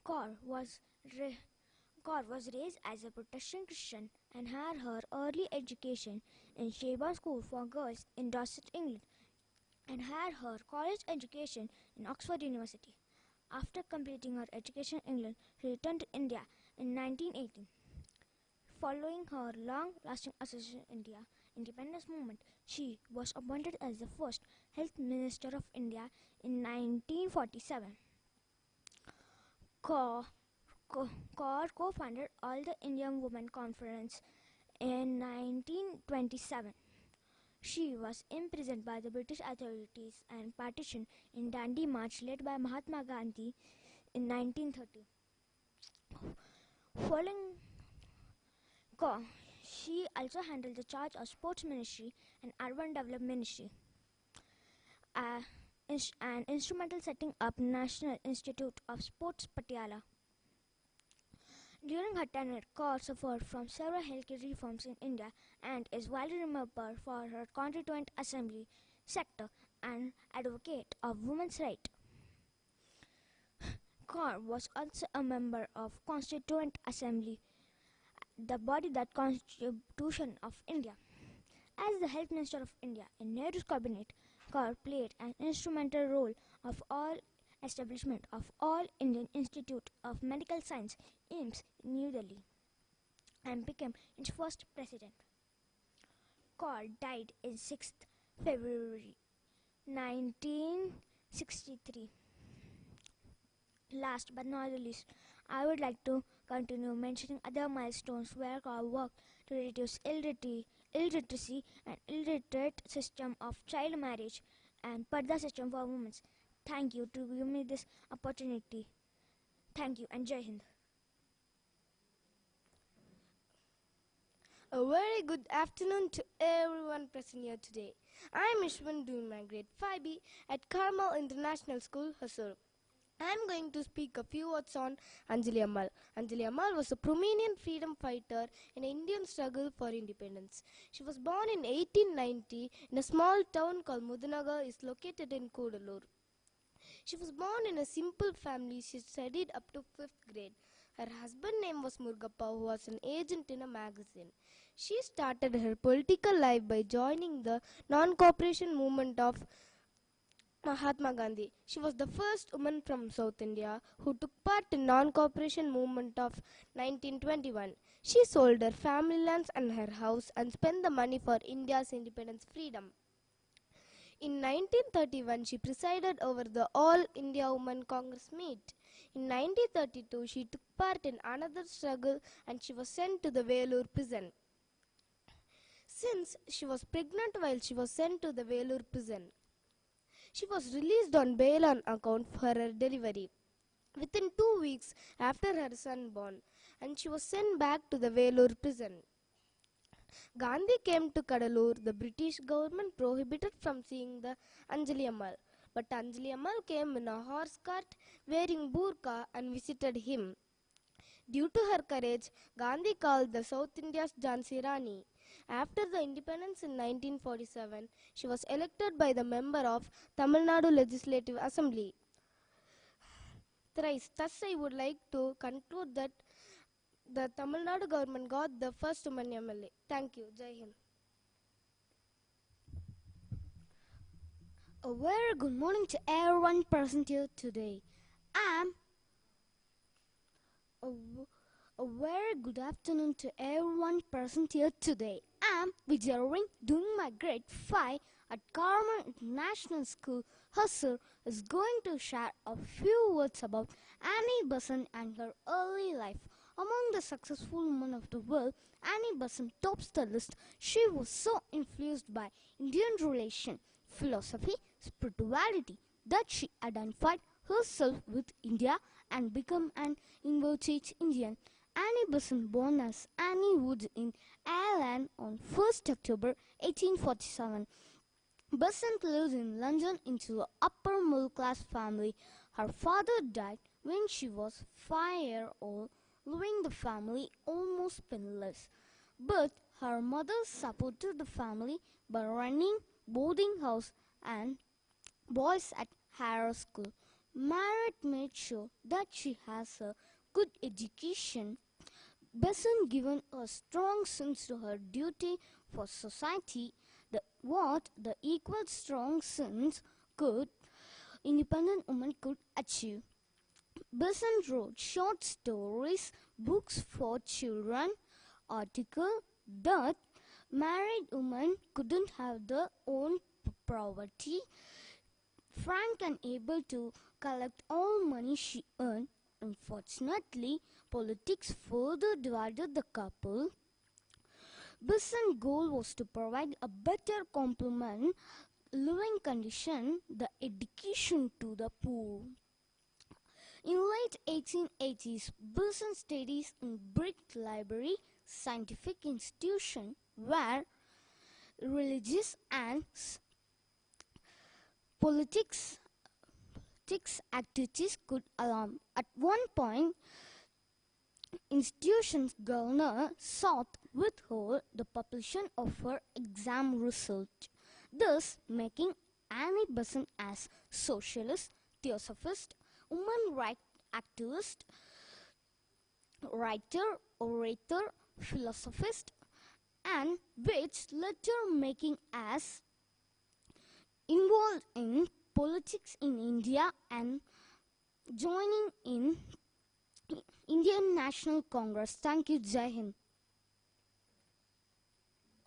Kaur was Kaur was raised as a Protestant Christian and had her early education in Sherborne School for Girls in Dorset, England, and had her college education in Oxford University. After completing her education in England, she returned to India in 1918. Following her long-lasting association in India independence movement, she was appointed as the first Health Minister of India in 1947. Kaur co-founded All the Indian Women Conference in 1927. She was imprisoned by the British authorities and partitioned in Dandi March led by Mahatma Gandhi in 1930. Following Kaur, she also handled the charge of Sports Ministry and Urban Development Ministry, and instrumental setting up National Institute of Sports Patiala. During her tenure, Kaur suffered from several healthcare reforms in India and is widely remembered for her Constituent Assembly sector and advocate of women's rights. Kaur was also a member of Constituent Assembly, the body that Constitution of India. As the Health Minister of India in Nehru's cabinet, Kaur played an instrumental role of all establishment of All Indian Institute of Medical Science (AIIMS) in New Delhi and became its first president. Kaur died on 6th February 1963. Last but not the least, I would like to continue mentioning other milestones where Kaur worked to reduce illiteracy and illiterate system of child marriage and Parda system for women. Thank you to give me this opportunity. Thank you and Jai Hind. A very good afternoon to everyone present here today. I am Ishwan doing my grade 5B at Carmel International School, Hosur. I am going to speak a few words on Anjali Ammal. Anjali Ammal was a prominent freedom fighter in the Indian struggle for independence. She was born in 1890 in a small town called Mudanagar, is located in Kudalur. She was born in a simple family. She studied up to 5th grade. Her husband's name was Murgappa, who was an agent in a magazine. She started her political life by joining the non-cooperation movement of Mahatma Gandhi. She was the first woman from South India who took part in non-cooperation movement of 1921. She sold her family lands and her house and spent the money for India's independence freedom. In 1931, she presided over the All India Women Congress meet. In 1932, she took part in another struggle and she was sent to the Velur prison. Since she was pregnant while she was sent to the Velur prison, she was released on bail on account for her delivery within 2 weeks after her son born, and she was sent back to the Velur prison. Gandhi came to Kadalur. The British government prohibited from seeing the Anjali Ammal, but Anjali Ammal came in a horse cart wearing burqa and visited him. Due to her courage, Gandhi called the South India's Jhansi Rani. After the independence in 1947, she was elected by the member of Tamil Nadu Legislative Assembly. Thus, I would like to conclude that the Tamil Nadu government got the first woman MLA. Thank you. Jai Hind. A very good morning to everyone present here today. A very good afternoon to everyone present here today. I'm Vijay doing my grade 5 at Carmel International School, Hosur, is going to share a few words about Annie Besant and her early life. Among the successful women of the world, Annie Besant tops the list. She was so influenced by Indian relation, philosophy, spirituality that she identified herself with India and became an inverted Indian. Annie Besant, born as Annie Wood in Ireland on 1st October 1847. Besant lived in London into an upper middle class family. Her father died when she was 5 years old, leaving the family almost penniless. But her mother supported the family by running boarding house and boys at higher school. Marriott made sure that she has a good education. Besant given a strong sense to her duty for society. What the equal strong sense could independent woman could achieve. Besant wrote short stories, books for children, article that married women couldn't have their own property. Frank and able to collect all money she earned. Unfortunately, politics further divided the couple. Besant's goal was to provide a better complement living condition, the education to the poor. In late 1880s, Besant studies in Brick Library, scientific institution where religious and politics activities could alarm. At one point, institution's governor sought withhold the publication of her exam result, thus making Annie Besant as socialist, theosophist, woman rights activist, writer, orator, philosophist, and which later making as involved in politics in India and joining in Indian National Congress. Thank you, Jai Hind.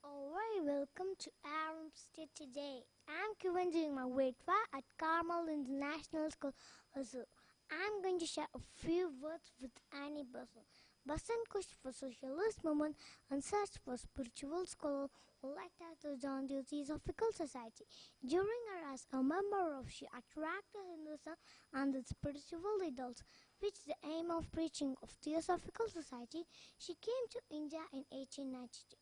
Very welcome to our state today. I'm Kivan doing my grade 5 at Carmel International School, Hosur. I'm going to share a few words with Annie Besant. Besant pushed for socialist movement and searched for spiritual scholar who liked her to join the Theosophical Society. During her as a member of, she attracted Hinduism and its spiritual ideals, which the aim of preaching of Theosophical Society. She came to India in 1892.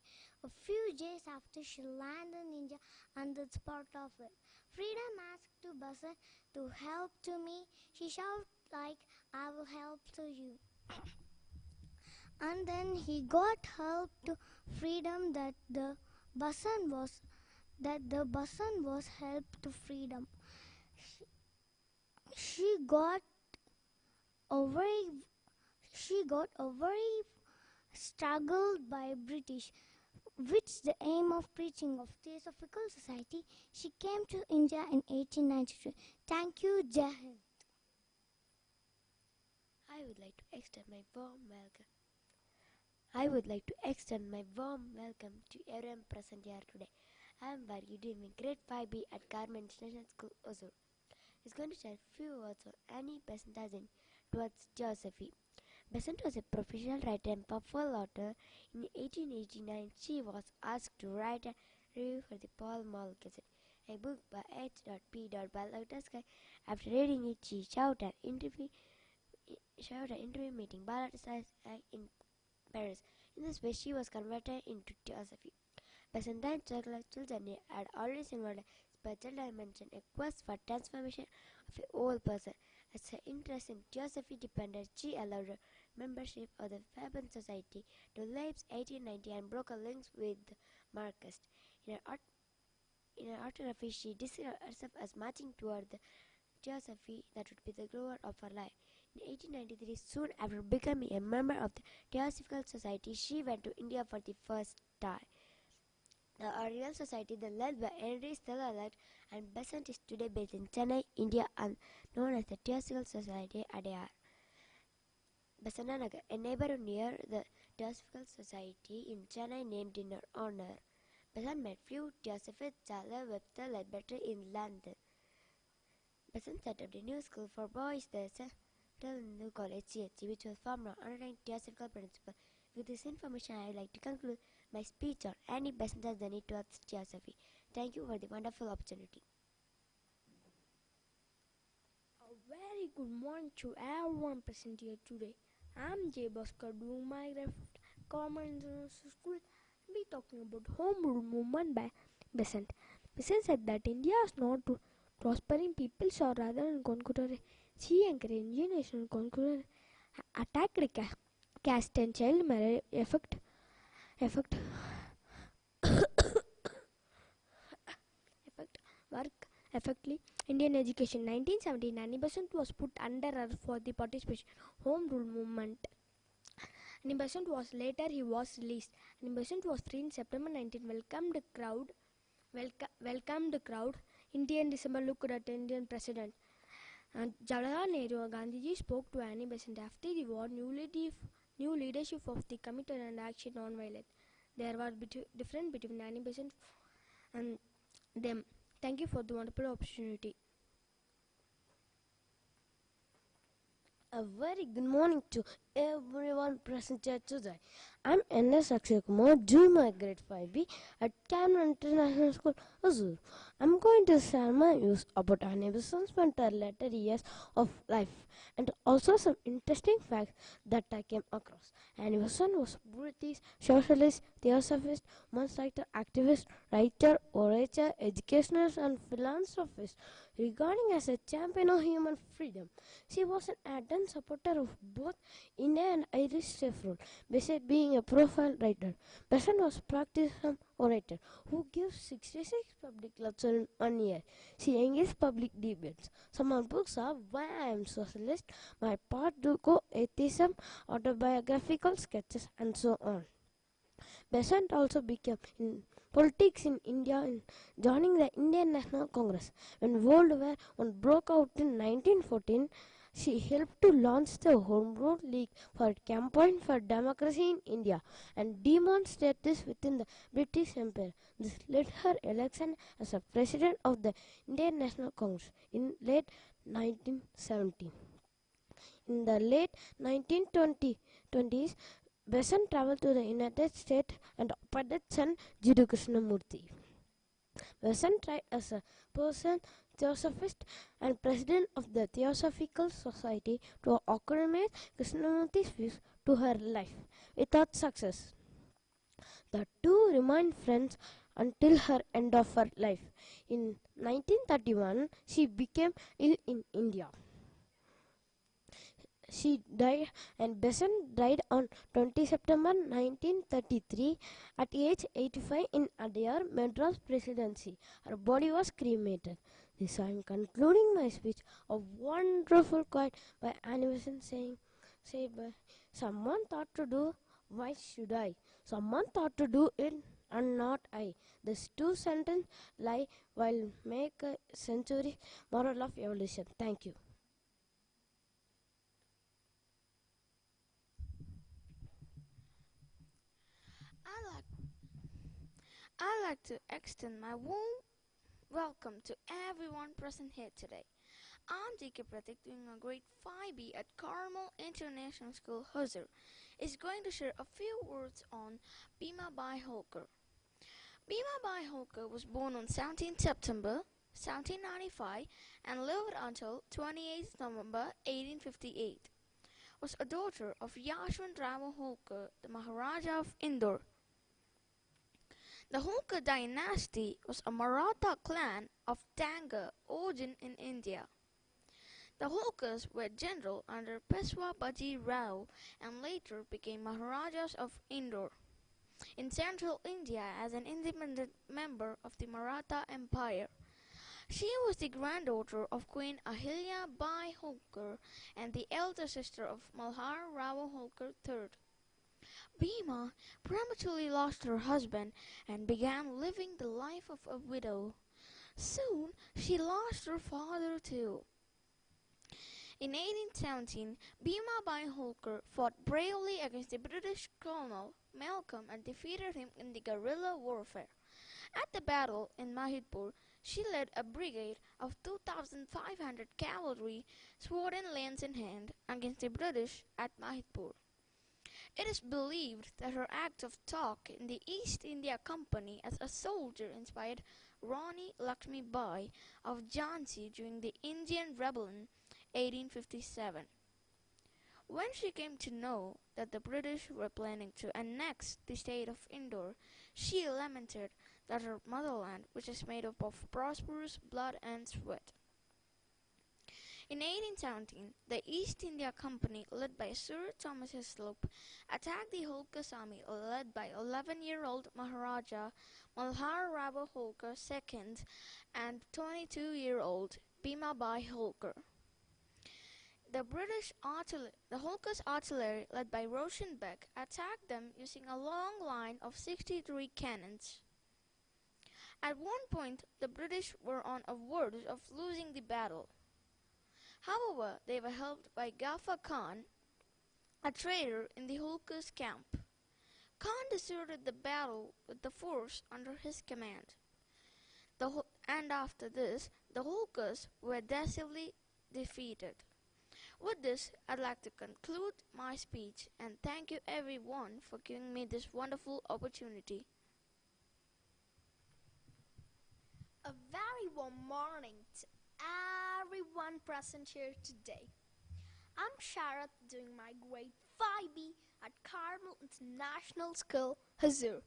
A few days after she landed in India and that's part of it. Freedom asked to Besant to help to me. She shouted like, I will help to you. And then he got help to freedom that the Besant was help to freedom. She got a very struggled by British, which the aim of preaching of Theosophical Society. She came to India in 1893. Thank you, Jai Hind. I would like to extend my warm welcome to everyone present here today. I am Vargi doing grade 5B at Carmel International School, Hosur. Is going to share a few words on Annie Besant towards Theosophy. Besant was a professional writer and powerful author. In 1889, she was asked to write a review for the Pall Mall Gazette, a book by H.P. Balotowski. After reading it, she shouted an interview meeting Balotowski in Paris. In this way, she was converted into Theosophy. Besant's intellectual journey had always involved a spiritual dimension, a quest for transformation of a whole person. As her interest in Theosophy depended, she allowed her membership of the Fabian Society to lapse 1890 and broke her links with Marxists. In her autobiography, she described herself as marching toward the Theosophy that would be the grower of her life. In 1893, soon after becoming a member of the Theosophical Society, she went to India for the first time. The Real Society, then led by Henry Stellalert and Besant, is today based in Chennai, India, and known as the Theosophical Society Adyar. Besantanagar, a neighborhood near the Theosophical Society in Chennai, named in her honor. Besant met few Theosophists, Charles Webster Ledbetter in London. Besant set up the new school for boys, the New College CHC, which was formed on underlying Theosophical principle. With this information, I would like to conclude my speech on Annie Besant's journey towards Theosophy. Thank you for the wonderful opportunity. A very good morning to everyone present here today. I'm J. Bhaskar doing my grade Carmel International School. I'll be talking about Home Rule Movement by Besant. Besant said that India is not to prospering peoples or rather than conqueror. She encouraged national conqueror, attacked caste and child marriage work effectively Indian education. 1917, Annie Besant was put under arrest for the participation Home Rule movement. Annie Besant was later he was released. Annie Besant was free in September 19. Welcomed the crowd. Indian December looked at Indian President. Jawaharlal Nehru and Gandhiji spoke to Annie Besant after the war. New leadership of the committee and action on violence. There was difference between Annie Besant and them. Thank you for the wonderful opportunity. A very good morning to everyone present here today. I'm N.S. Akshay Kumar, doing my grade 5B at Carmel International School, Hosur. I'm going to share my views about Annie Besant's later years of life and also some interesting facts that I came across. Annie Besant was a British socialist, theosophist, women's rights activist, writer, orator, educationist, and philanthropist. Regarding as a champion of human freedom, she was an ardent supporter of both Indian and Irish safe rule. Besides being a profile writer, Besant was a practicing orator who gives 66 public lectures in 1 year. She engaged public debates. Some of her books are Why I Am Socialist, My Part to Go Atheism, autobiographical sketches, and so on. Besant also became in politics in India in joining the Indian National Congress. When World War I broke out in 1914, she helped to launch the Home Rule League for campaign for democracy in India and demonstrate this within the British Empire. This led her election as a president of the Indian National Congress in late 1970. In the late 1920s, Besant traveled to the United States and operated son Jiddu Krishnamurti. Besant tried as a person theosophist and president of the Theosophical Society to acclimate Krishnamurti's views to her life without success. The two remained friends until her end of her life. In 1931, she became ill in India. She died, and Besant died on 20 September 1933 at age 85 in Adyar, Madras Presidency. Her body was cremated. This I am concluding my speech. A wonderful quote by Annie Besant saying, someone thought to do, why should I? Someone thought to do it and not I. These two sentences lie while make a century moral of evolution. Thank you. I'd like to extend my warm welcome to everyone present here today. I'm J.K. Pratik, doing a grade 5B at Carmel International School, Hosur, is going to share a few words on Bhima Bai Holkar. Bhima Bai Holkar was born on 17 September 1795 and lived until 28 November 1858. Was a daughter of Yashwantrao Holkar, the Maharaja of Indore. The Holkar dynasty was a Maratha clan of Tanga origin in India. The Holkars were general under Peshwa Baji Rao and later became Maharajas of Indore in central India as an independent member of the Maratha Empire. She was the granddaughter of Queen Ahilya Bai Holkar and the elder sister of Malhar Rao Holkar III. Bhima prematurely lost her husband and began living the life of a widow. Soon she lost her father too. In 1817, Bhima Bai Holkar fought bravely against the British colonel Malcolm and defeated him in the guerrilla warfare. At the battle in Mahidpur, she led a brigade of 2,500 cavalry, sword and lance in hand, against the British at Mahidpur. It is believed that her act of talk in the East India Company as a soldier inspired Rani Lakshmi Bai of Jhansi during the Indian Rebellion 1857. When she came to know that the British were planning to annex the state of Indore, she lamented that her motherland, which is made up of prosperous blood and sweat. In 1817, the East India Company, led by Sir Thomas Hislop, attacked the Holkar army led by 11-year-old Maharaja Malhar Rao Holkar II and 22-year-old Bhima Bhai Holkar. The Holkar's artillery, led by Roshan Beg, attacked them using a long line of 63 cannons. At one point, the British were on the verge of losing the battle. However, they were helped by Ghaffar Khan, a trader in the Holkar's camp. Khan deserted the battle with the force under his command. And after this, the Holkars were decisively defeated. With this, I'd like to conclude my speech and thank you everyone for giving me this wonderful opportunity. A very warm morning to everyone present here today. I'm Sharat doing my grade 5B at Carmel International School, Hosur.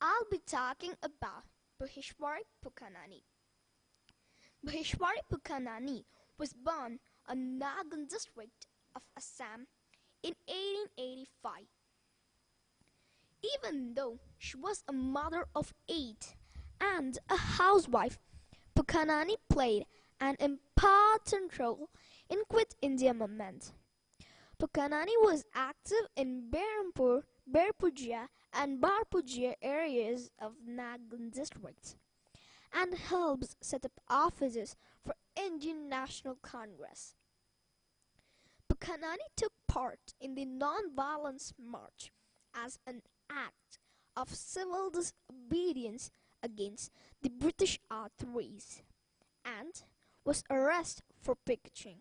I'll be talking about Bhishwari Pukhanani. Bhishwari Pukhanani was born in Nagan district of Assam in 1885. Even though she was a mother of 8 and a housewife, Pukhanani played an important role in Quit India movement. Pukhanani was active in Berhampur, Berpujia and Barpujia areas of Nagan district and helped set up offices for Indian National Congress. Pukhanani took part in the non-violence march as an act of civil disobedience against the British authorities and was arrested for picketing.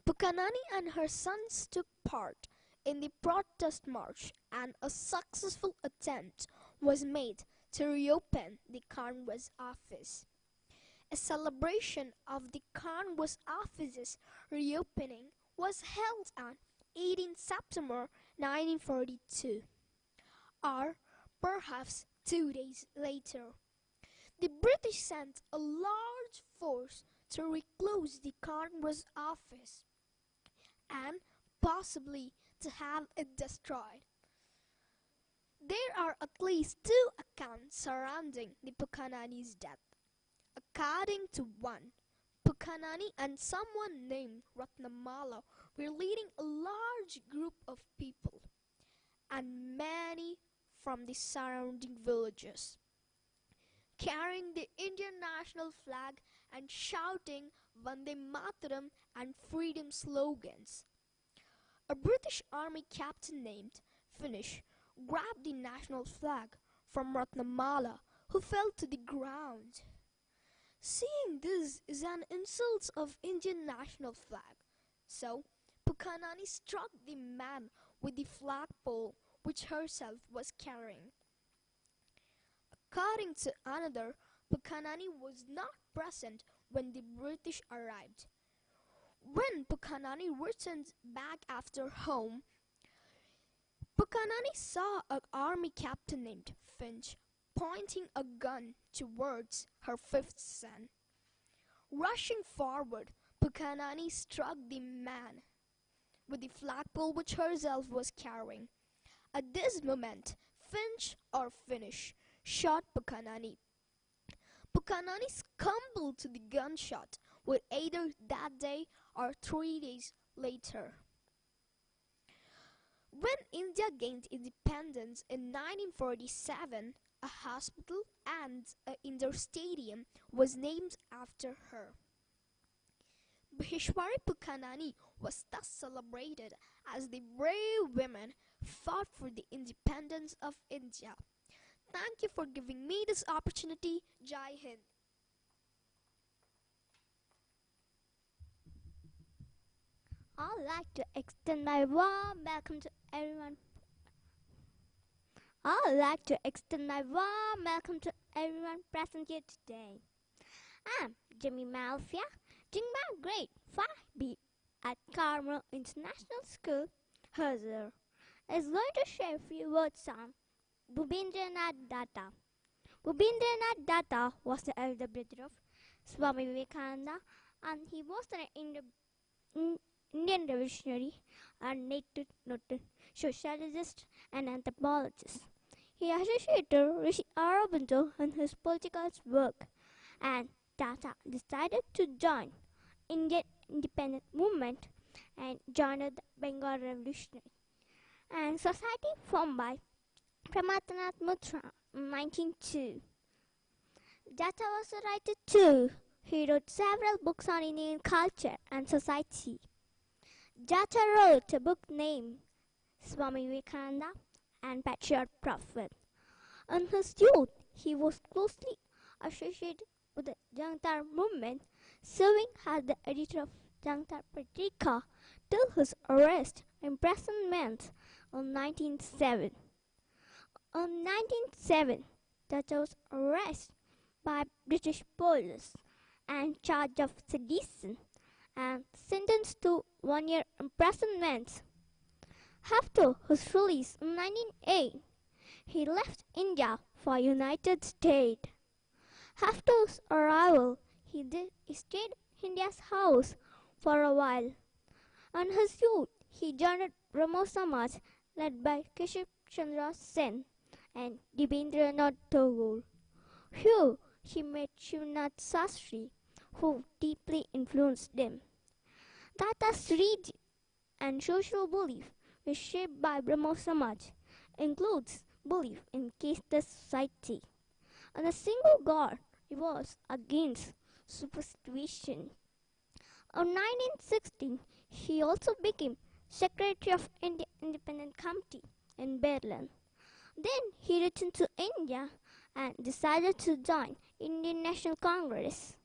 Pukhanani and her sons took part in the protest march and a successful attempt was made to reopen the Congress office. A celebration of the Congress office's reopening was held on 18 September 1942, or perhaps 2 days later. The British sent a large force to reclose the Congress office and possibly to have it destroyed. There are at least 2 accounts surrounding the Pukhanani's death. According to one, Pukhanani and someone named Ratnamala were leading a large group of people, and many from the surrounding villages, carrying the Indian national flag and shouting Vande Mataram and freedom slogans. A British army captain named Finnish grabbed the national flag from Ratnamala, who fell to the ground. Seeing this is an insult of Indian national flag, so Pukhanani struck the man with the flagpole which herself was carrying. According to another, Pukhanani was not present when the British arrived. When Pukhanani returned back after home, Pukhanani saw an army captain named Finch pointing a gun towards her 5th son. Rushing forward, Pukhanani struck the man with the flagpole which herself was carrying. At this moment, Finnish shot Pukhanani. Pukhanani succumbed to the gunshot with either that day or 3 days later. When India gained independence in 1947, a hospital and an indoor stadium was named after her. Bhishwari Pukhanani was thus celebrated as the brave women fought for the independence of India. Thank you for giving me this opportunity. Jai Hind. I'd like to extend my warm welcome to everyone. I'd like to extend my warm welcome to everyone present here today. I'm Jimmy Malfia, doing my grade 5B at Carmel International School, Hosur. Is going to share a few words on Bhubindranath Datta. Bhubindranath Datta was the elder brother of Swami Vivekananda, and he was an Indian revolutionary and noted sociologist and anthropologist. He associated Rishi Aurobindo in his political work, and Tata decided to join Indian independent movement and joined the Bengal Revolutionary and society formed by Pramatanath Mitra in 1902. Datta was a writer too. He wrote several books on Indian culture and society. Datta wrote a book named Swami Vivekananda and Patriot Prophet. In his youth, he was closely associated with the Jantar movement, serving as the editor of Jantar Patrika till his arrest and imprisonment in 1907. In 1907, Datta was arrested by British police and charged of sedition and sentenced to 1 year imprisonment. After his release in 1908, he left India for United States. After his arrival, he stayed in India's house for a while. In his youth, he joined Brahmo Samaj led by Keshav Chandra Sen and Debendranath Tagore. Here, he met Shivnath Sastry, who deeply influenced him. Datta's religion and social belief is shaped by Brahmo Samaj, includes belief in caste society, and a single god. He was against superstition. In 1916, he also became Secretary of India Independent Committee in Berlin. Then he returned to India and decided to join Indian National Congress.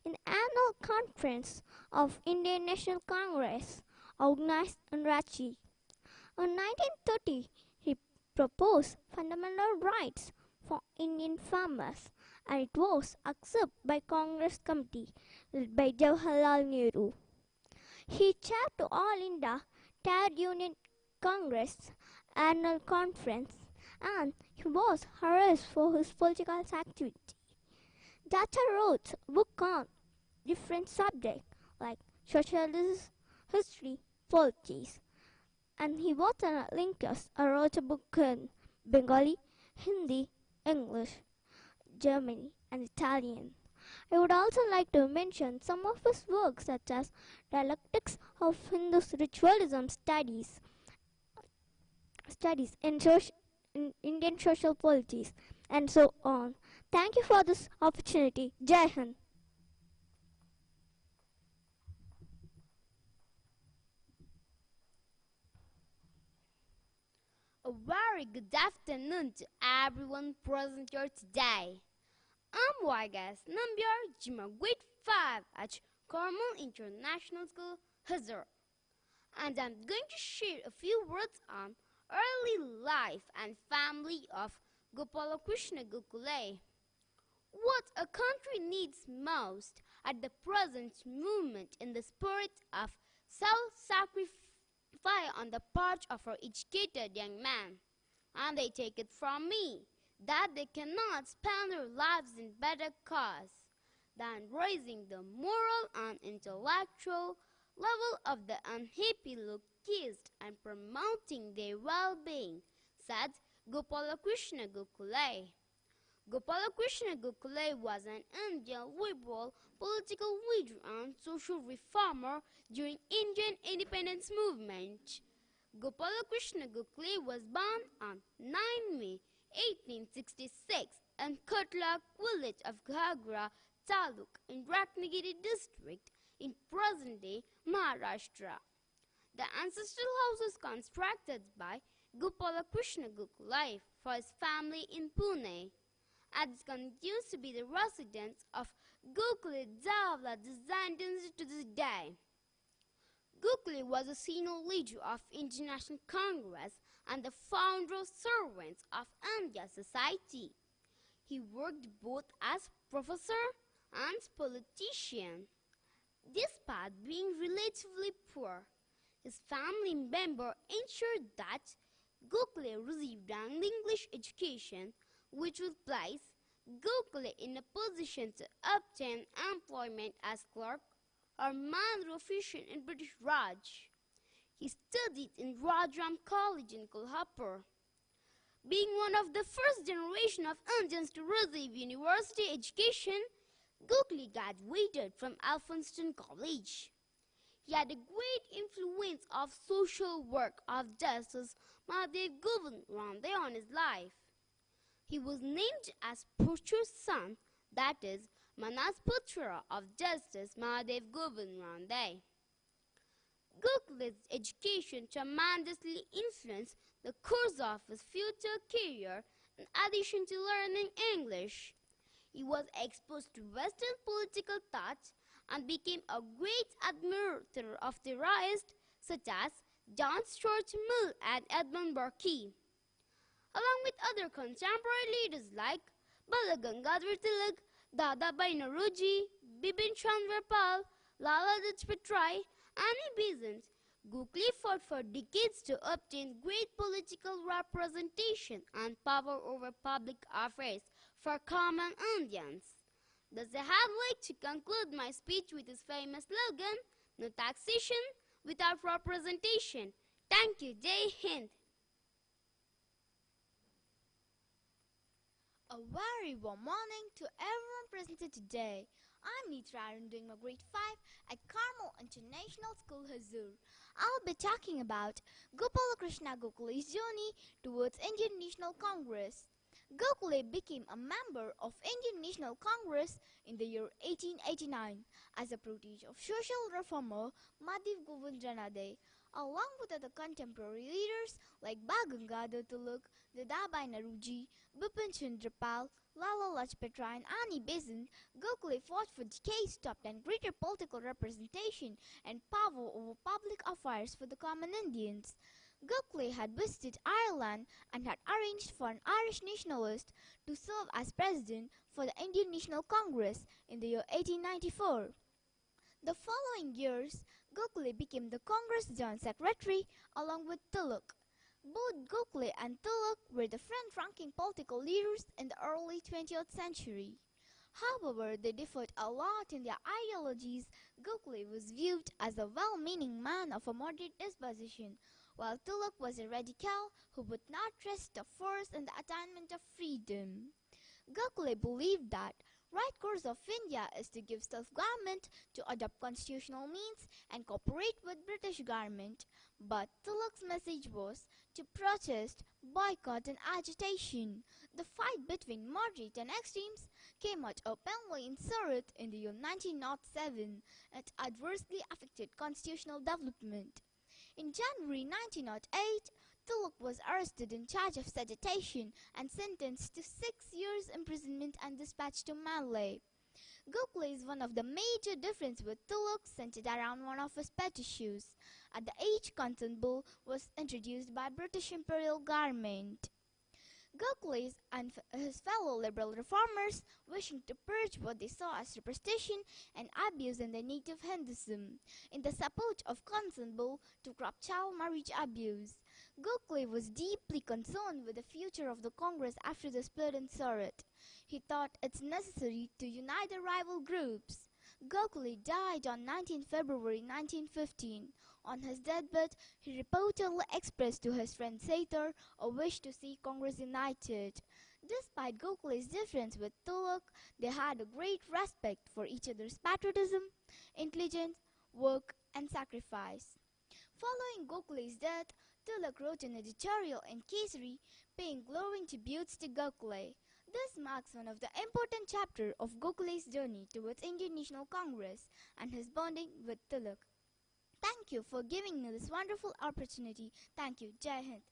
In the annual conference of Indian National Congress organized in Ranchi. In 1930, he proposed fundamental rights for Indian farmers and it was accepted by Congress committee led by Jawaharlal Nehru. He chaired the All India Trade Union Congress annual conference and he was harassed for his political activity. Datta wrote a book on different subjects like socialism, history, politics, and he was an linguist. I wrote a book in Bengali, Hindi, English, German, and Italian. I would also like to mention some of his works such as Dialectics of Hindu Ritualism Studies in Indian Social Politics, and so on. Thank you for this opportunity. Jai Hind. A very good afternoon to everyone present here today. I'm Vargas Nambiar, Jima Grade 5 at Carmel International School, Hosur. And I'm going to share a few words on early life and family of Gopalakrishna Gokule. What a country needs most at the present moment in the spirit of self-sacrifice on the part of our educated young men. And they take it from me that they cannot spend their lives in better cause than raising the moral and intellectual level of the unhappy low caste and promoting their well-being, said Gopalakrishna Gokule. Gopalakrishna Gokule was an Indian liberal political leader and social reformer during Indian independence movement. Gopalakrishna Gokule was born on 9 May 1866 in Kotlak village of Ghagra Taluk in Ratnagiri district in present-day Maharashtra. The ancestral house was constructed by Gopalakrishna Gokule for his family in Pune, and it continues to be the residence of Gokule Davla descendants to this day. Gokule was a senior leader of International Congress and the founder servants of India Society. He worked both as professor and politician. Despite being relatively poor, his family member ensured that Gokule received an English education which would place Gokule in a position to obtain employment as clerk or minor official in British Raj. He studied in Rajram College in Kolhapur. Being one of the first generation of Indians to receive university education, Gokhale graduated from Elphinstone College. He had a great influence of social work of Justice Mahadev Govindranade on his life. He was named as Putra's son, that is, Manas Putra of Justice Mahadev Govindranade. Gokhale's education tremendously influenced the course of his future career in addition to learning English. He was exposed to Western political thought and became a great admirer of theorists such as John Stuart Mill and Edmund Burke, along with other contemporary leaders like Bala Gangadhar Tilak, Dadabhai Nauroji, Bipin Chandra Pal, Lala Lajpat Rai, Annie Besant. Gokhale fought for decades to obtain great political representation and power over public affairs for common Indians. Thus, I have like to conclude my speech with his famous slogan, "No taxation without representation." Thank you. Jai Hind. A very warm morning to everyone present here today. I'm Nitra and doing my grade 5 at Carmel International School, Hosur. I'll be talking about Gopalakrishna Gokhale's journey towards Indian National Congress. Gokhale became a member of Indian National Congress in the year 1889 as a protege of social reformer Mahadev Govindranade, along with other contemporary leaders like Bal Gangadhar Tilak, Dadabhai Nauroji, Bipin Chandra Pal, Lala Lajpat Rai and Annie Besant. Gokhale fought for decades to obtain greater political representation and power over public affairs for the common Indians. Gokhale had visited Ireland and had arranged for an Irish nationalist to serve as president for the Indian National Congress in the year 1894. The following years, Gokhale became the Congress Joint Secretary along with Tilak. Both Gokhale and Tilak were the front-ranking political leaders in the early 20th century. However, they differed a lot in their ideologies. Gokhale was viewed as a well-meaning man of a moderate disposition, while Tilak was a radical who would not trust the force in the attainment of freedom. Gokhale believed that right course of India is to give self-government, to adopt constitutional means and cooperate with British government. But Tilak's message was to protest, boycott and agitation. The fight between moderate and extremes came out openly in Surat in the year 1907. It adversely affected constitutional development. In January 1908, Tilak was arrested in charge of sedition and sentenced to 6 years imprisonment and dispatched to Malay. Gokhale is one of the major differences with Tilak centered around one of his pet issues. At the age consent bill was introduced by British imperial government. Gokhale and his fellow liberal reformers wishing to purge what they saw as superstition and abuse in their native Hinduism, in the support of consent bill to curb child marriage abuse. Gokhale was deeply concerned with the future of the Congress after the split in Surat. He thought it's necessary to unite the rival groups. Gokhale died on 19 February 1915. On his deathbed, he reportedly expressed to his friend Sathar a wish to see Congress united. Despite Gokhale's difference with Tilak, they had a great respect for each other's patriotism, intelligence, work, and sacrifice. Following Gokhale's death, Tilak wrote an editorial in Kesari paying glowing tributes to Gokhale. This marks one of the important chapters of Gokhale's journey towards Indian National Congress and his bonding with Tilak. Thank you for giving me this wonderful opportunity. Thank you. Jai Hind.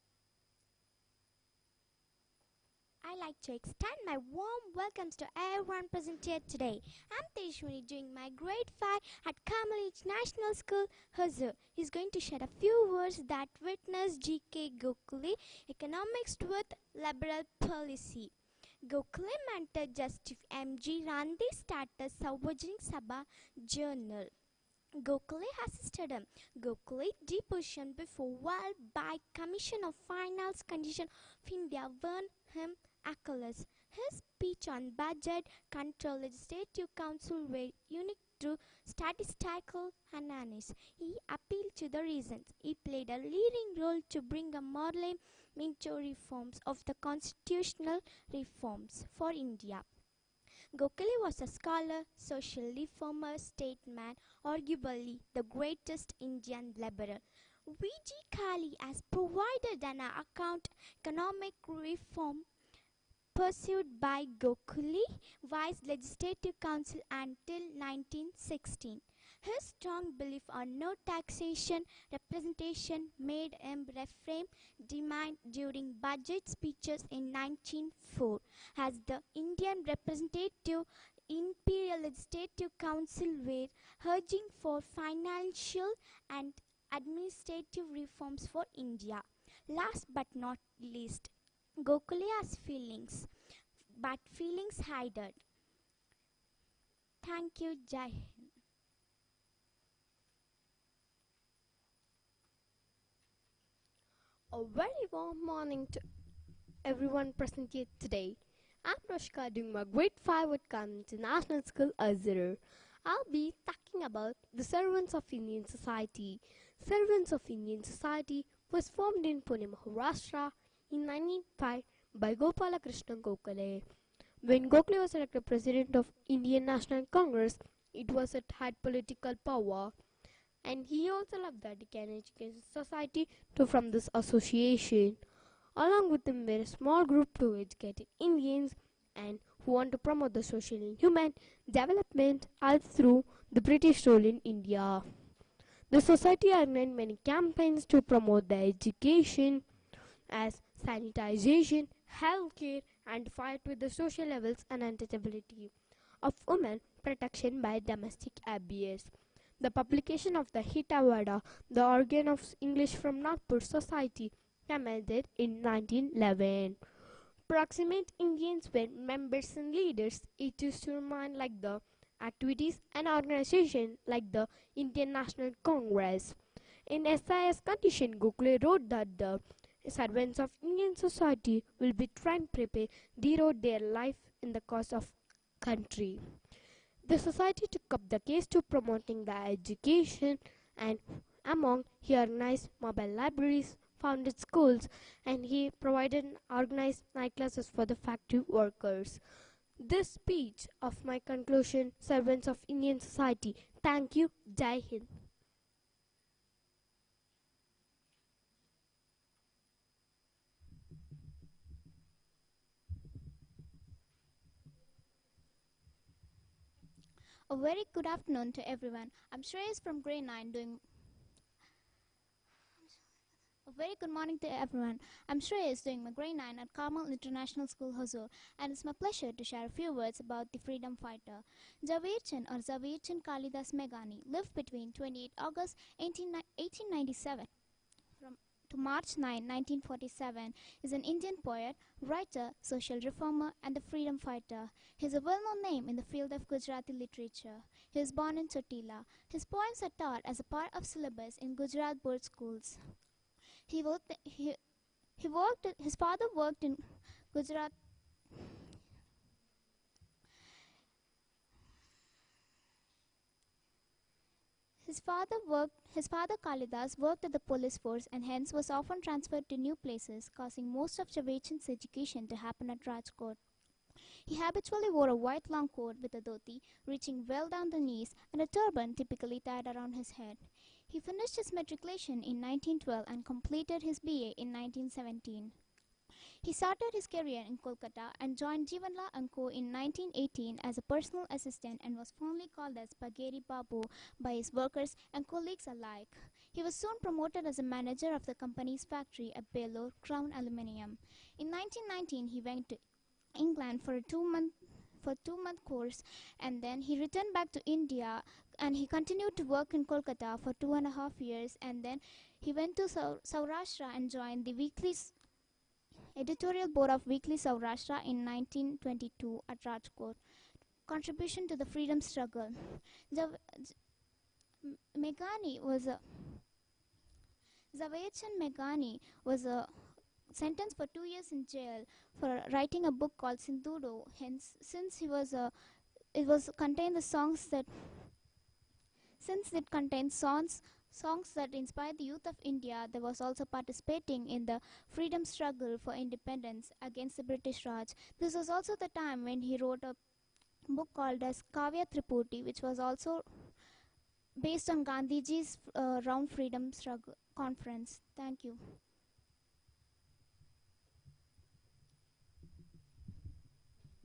I'd like to extend my warm welcomes to everyone present here today. I'm Teshwani doing my grade 5 at Carmel International School, Hosur. He's going to share a few words that witnessed G.K. Gokhale economics with liberal policy. Gokhale mentored Justice M.G. Randi started Savarjnik Sabha Journal. Gokhale assisted him. Gokhale deposition before World by Commission of Finance Condition of India won him accolades. His speech on budget control legislative council were unique through statistical analysis. He appealed to the reasons. He played a leading role to bring a monumental reforms of the constitutional reforms for India. Gokhale was a scholar, social reformer, statesman, arguably the greatest Indian liberal. V.G. Kali has provided an account economic reform pursued by Gokhale Vice Legislative Council until 1916. His strong belief on no taxation representation made him reframe demand during budget speeches in 1904. As the Indian representative Imperial Legislative Council were urging for financial and administrative reforms for India. Last but not least, Gokhale has feelings, but feelings hidden. Thank you, Jai Hind. A very warm morning to everyone present here today. I'm Roshka doing my grade 5 at Carmel International School, Hosur. I'll be talking about the Servants of Indian Society. Servants of Indian Society was formed in Pune, Maharashtra in 1905 by Gopalakrishna Gokhale. When Gokhale was elected president of Indian National Congress, it had political power. And he also loved the Deccan Education Society to from this association. Along with him were a small group to educated Indians and who want to promote the social and human development all through the British rule in India. The society organized many campaigns to promote the education as sanitization, healthcare and fight with the social levels and untouchability of women, protection by domestic abuse. The publication of the Hitavada, the organ of English from Nagpur Society, commenced in 1911. Proximate Indians were members and leaders. It used to remain like the activities and organizations like the Indian National Congress. In SIS condition, Gokhale wrote that the servants of Indian society will be trained, prepared, devote their life in the cause of country. The society took up the case to promoting the education and he organized mobile libraries, founded schools and he provided and organized night classes for the factory workers. This speech of my conclusion, Servants of Indian Society. Thank you. Jai Hind. A very good afternoon to everyone. I'm Shreyas from grade 9 doing A very good morning to everyone. I'm Shreyas doing my grade 9 at Carmel International School, Hosur, and it's my pleasure to share a few words about the freedom fighter. Javed Chand or Javed Chand Kalidas Meghani lived between 28 August 1897 to March 9, 1947, is an Indian poet, writer, social reformer, and a freedom fighter. He is a well-known name in the field of Gujarati literature. He was born in Chotila. His poems are taught as a part of syllabus in Gujarat board schools. His father worked in Gujarat. His father Kalidas worked at the police force and hence was often transferred to new places, causing most of Javed Chand's education to happen at Rajkot. He habitually wore a white long coat with a dhoti reaching well down the knees and a turban typically tied around his head. He finished his matriculation in 1912 and completed his BA in 1917. He started his career in Kolkata and joined Jivanla & Co. in 1918 as a personal assistant and was fondly called as Bageri Babu by his workers and colleagues alike. He was soon promoted as a manager of the company's factory at Belur, Crown Aluminium. In 1919, he went to England for a two-month course and then he returned back to India and he continued to work in Kolkata for 2.5 years and then he went to Saurashtra and joined the editorial board of Weekly Saurashtra in 1922 at Rajkot. Contribution to the freedom struggle. Javed Chand Meghani was sentenced for 2 years in jail for writing a book called Sindhudo. Hence, since it contained songs that inspired the youth of India, there was also participating in the freedom struggle for independence against the British Raj. This was also the time when he wrote a book called as Kavya Tripurti, which was also based on Gandhiji's Round Freedom Struggle Conference. Thank you.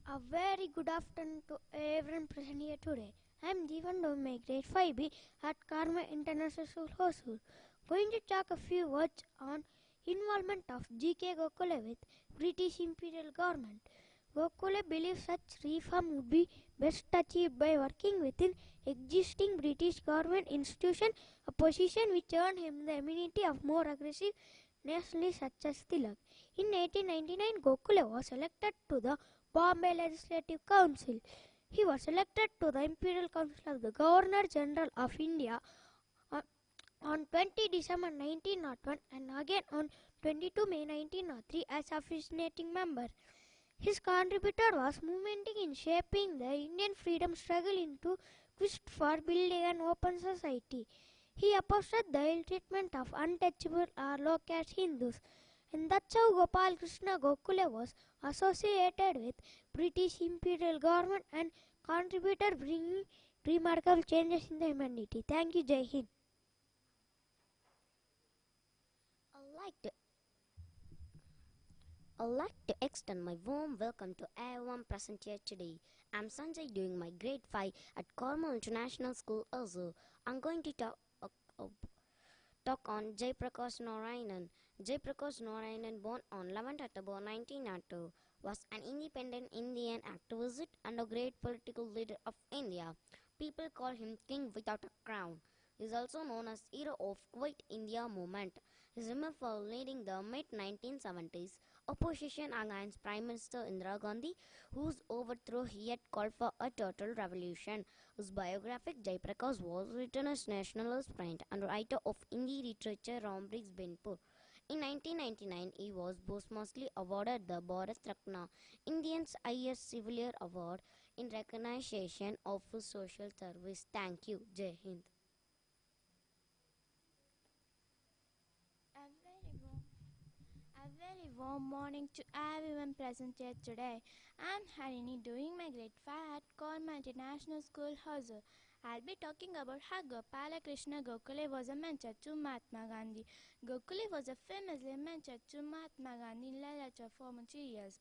A very good afternoon to everyone present here today. I am Jeevan doing my grade 5B at Carmel International School, Hosur. Going to talk a few words on involvement of G.K. Gokhale with British Imperial government. Gokhale believes such reform would be best achieved by working within existing British government institution, a position which earned him the immunity of more aggressive nationalists such as Tilak. In 1899, Gokhale was elected to the Bombay Legislative Council. He was elected to the Imperial Council of the Governor General of India on 20 December 1901 and again on 22 May 1903 as officiating member. His contributor was movement in shaping the Indian freedom struggle into quest for building an open society. He opposed the ill treatment of untouchable or low-caste Hindus, and that's how Gopal Krishna Gokhale was associated with British Imperial government and contributor bringing remarkable changes in the humanity. Thank you, Jai Hind. I'd like to extend my warm welcome to everyone present here today. I'm Sanjay doing my grade 5 at Carmel International School, Hosur. I'm going to talk on Jayaprakash Narayanan. Jayaprakash Narayanan, born on 11th October 1902, was an independent Indian activist and a great political leader of India. People call him King Without a Crown. He is also known as hero of Quit India movement. He is remembered for leading the mid-1970s opposition against Prime Minister Indira Gandhi, whose overthrow he had called for a total revolution. His biography, Jayaprakash, was written as nationalist friend and writer of Hindi literature Rambriggs Benpur. In 1999, he was posthumously awarded the Bharat Ratna, India's highest civilian award, in recognition of his social service. Thank you. Jai Hind. A very warm morning to everyone present here today. I'm Harini doing my grade 5 at Carmel International School, Hosur. I'll be talking about how Gopala Krishna Gokhale was a mentor to Mahatma Gandhi. Gokhale was a famously mentor to Mahatma Gandhi in literature for many years.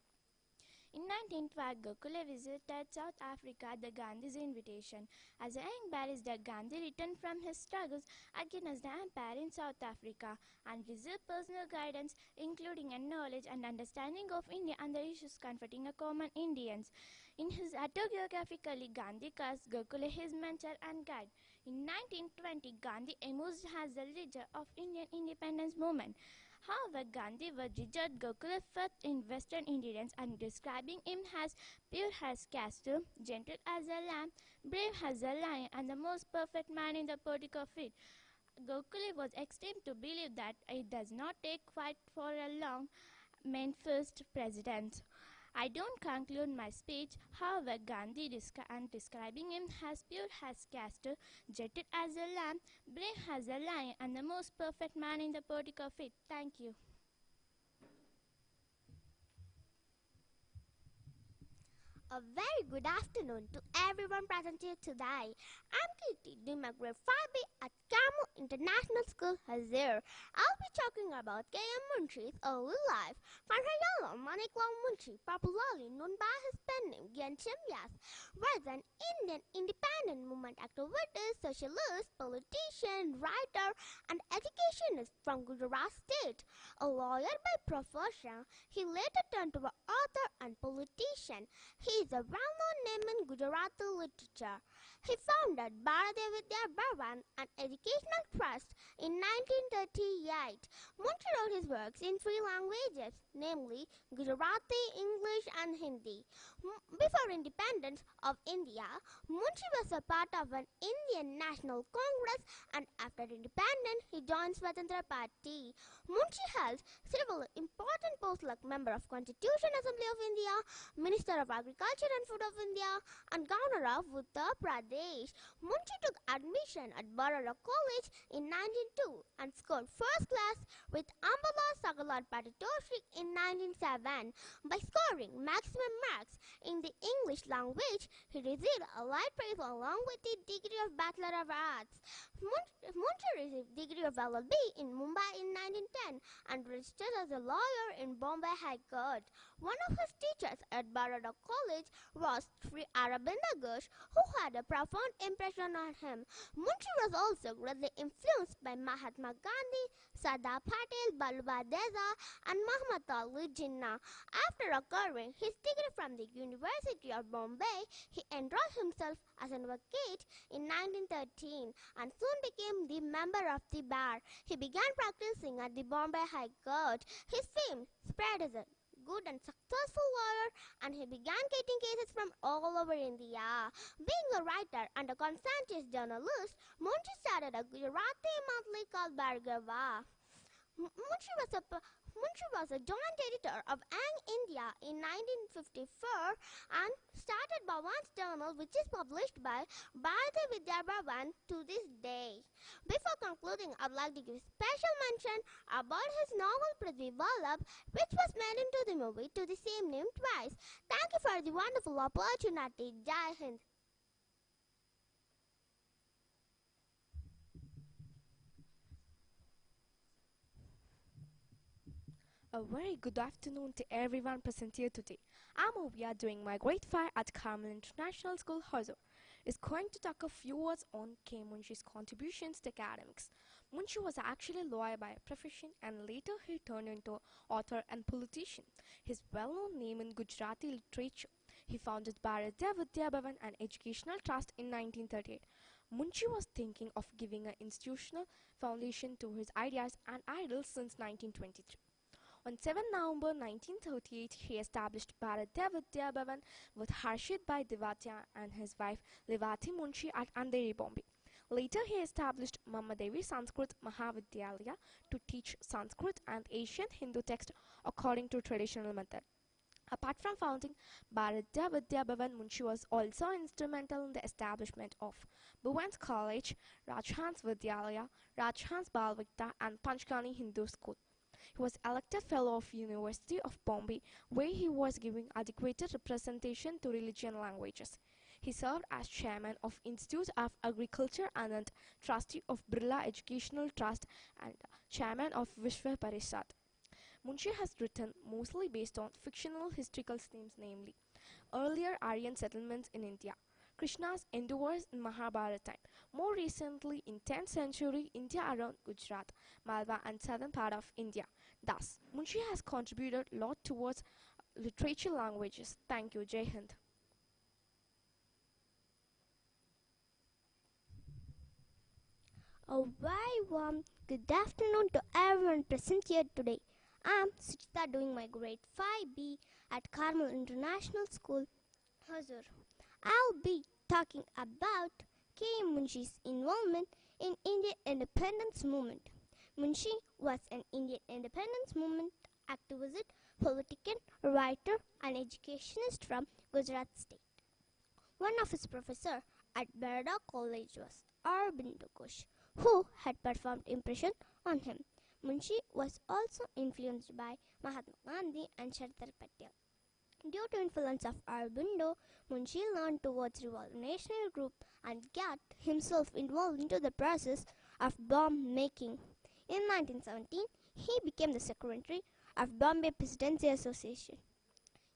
In 1912, Gokhale visited South Africa at the Gandhi's invitation. As a young barrister, Gandhi returned from his struggles against the empire in South Africa and received personal guidance, including a knowledge and understanding of India and the issues confronting a common Indians. In his autobiography, Gandhi calls Gokhale his mentor and guide. In 1920, Gandhi emerged as the leader of Indian independence movement. However, Gandhi would reject Gokhale's faith in Western Indians and describing him as pure as castor, gentle as a lamb, brave as a lion, and the most perfect man in the political field. Gokhale was extreme to believe that it does not take quite for a long main first president. I don't conclude my speech. However, Gandhi describing him as pure as castor, gentle as a lamb, brave as a lion, and the most perfect man in the political field. Thank you. A very good afternoon to everyone present here today. I'm Kirti, doing my grade 5B at Carmel International School, Hosur. I'll be talking about K.M. Munshi's early life. Kanhayala Maniklal Munshi, popularly known by his pen name Ghanshyam Vyas, was an Indian independent movement activist, socialist, politician, writer, and educationist from Gujarat state. A lawyer by profession, he later turned to an author and politician. He is a well-known name in Gujarati literature. He founded Bharatiya Vidya Bhavan, an educational trust, in 1938. Munshi wrote his works in 3 languages, namely Gujarati, English, and Hindi. Before independence of India, Munshi was a part of an Indian National Congress, and after independence, he joined Swatantra Party. Party. Munshi held several important posts like Member of Constitution Assembly of India, Minister of Agriculture and Food of India, and Governor of Uttar Pradesh. Munshi took admission at Baroda College in 1902 and scored first class with Ambala Sagalar Patitoshri in 1907. By scoring maximum marks in the English language, he received a light praise along with the degree of Bachelor of Arts. Munshi received degree of LLB in Mumbai in 1910 and registered as a lawyer in Bombay High Court. One of his teachers at Baroda College was Sri Aurobindo Ghosh, who had a profound impression on him. Munshi was also greatly influenced by Mahatma Gandhi, Sardar Patel, Vallabhbhai Deza, and Muhammad Ali Jinnah. After acquiring his degree from the University of Bombay, he enrolled himself as an advocate in 1913 and soon became the member of the bar. He began practicing at the Bombay High Court. His fame spread as a good and successful lawyer, and he began getting cases from all over India. Being a writer and a conscientious journalist, Munshi started a Gujarati monthly called Bhargava. Munshi was a joint editor of Ang India in 1954 and started Bhavan's Journal, which is published by Bharati Vidya Bhavan to this day. Before concluding, I'd like to give special mention about his novel Prithvi Vallabh, which was made into the movie to the same name twice. Thank you for the wonderful opportunity. Jai Hind. A very good afternoon to everyone present here today. I'm Ovia doing my grade 5 at Carmel International School, Hosur. Is going to talk a few words on K. Munshi's contributions to academics. Munshi was actually a lawyer by profession and later he turned into author and politician. His well-known name in Gujarati literature. He founded Bharatiya Vidya Bhavan and Educational Trust in 1938. Munshi was thinking of giving an institutional foundation to his ideas and ideals since 1923. On 7 November 1938, he established Bharatiya Vidya Bhavan with Harshit Bhai Divatya and his wife Livati Munshi at Andheri, Bombay. Later, he established Mamadevi Sanskrit Mahavidyalaya to teach Sanskrit and ancient Hindu text according to traditional method. Apart from founding Bharatiya Vidya Bhavan, Munshi was also instrumental in the establishment of Bhuvan's College, Rajhans Vidyalaya, Rajhans Balvikta and Panchgani Hindu School. He was elected Fellow of University of Bombay, where he was giving adequate representation to religion languages. He served as Chairman of Institute of Agriculture and Trustee of Birla Educational Trust and Chairman of Vishwa Parishad. Munshi has written mostly based on fictional historical themes, namely earlier Aryan settlements in India, Krishna's endeavors in Mahabharata time, more recently in 10th century India around Gujarat, Malwa and southern part of India. Thus, Munshi has contributed a lot towards literature languages. Thank you. Jai Hind. A very warm good afternoon to everyone present here today. I'm Suchita doing my grade 5B at Carmel International School, Hosur. I'll be talking about K. Munshi's involvement in Indian independence movement. Munshi was an Indian independence movement activist, politician, writer and educationist from Gujarat state. One of his professors at Baroda College was Aurobindo Ghosh, who had profound impression on him. Munshi was also influenced by Mahatma Gandhi and Sardar Patel. Due to influence of Aurobindo, Munshi learned towards revolutionary group and got himself involved into the process of bomb making. In 1917, he became the secretary of Bombay Presidency Association.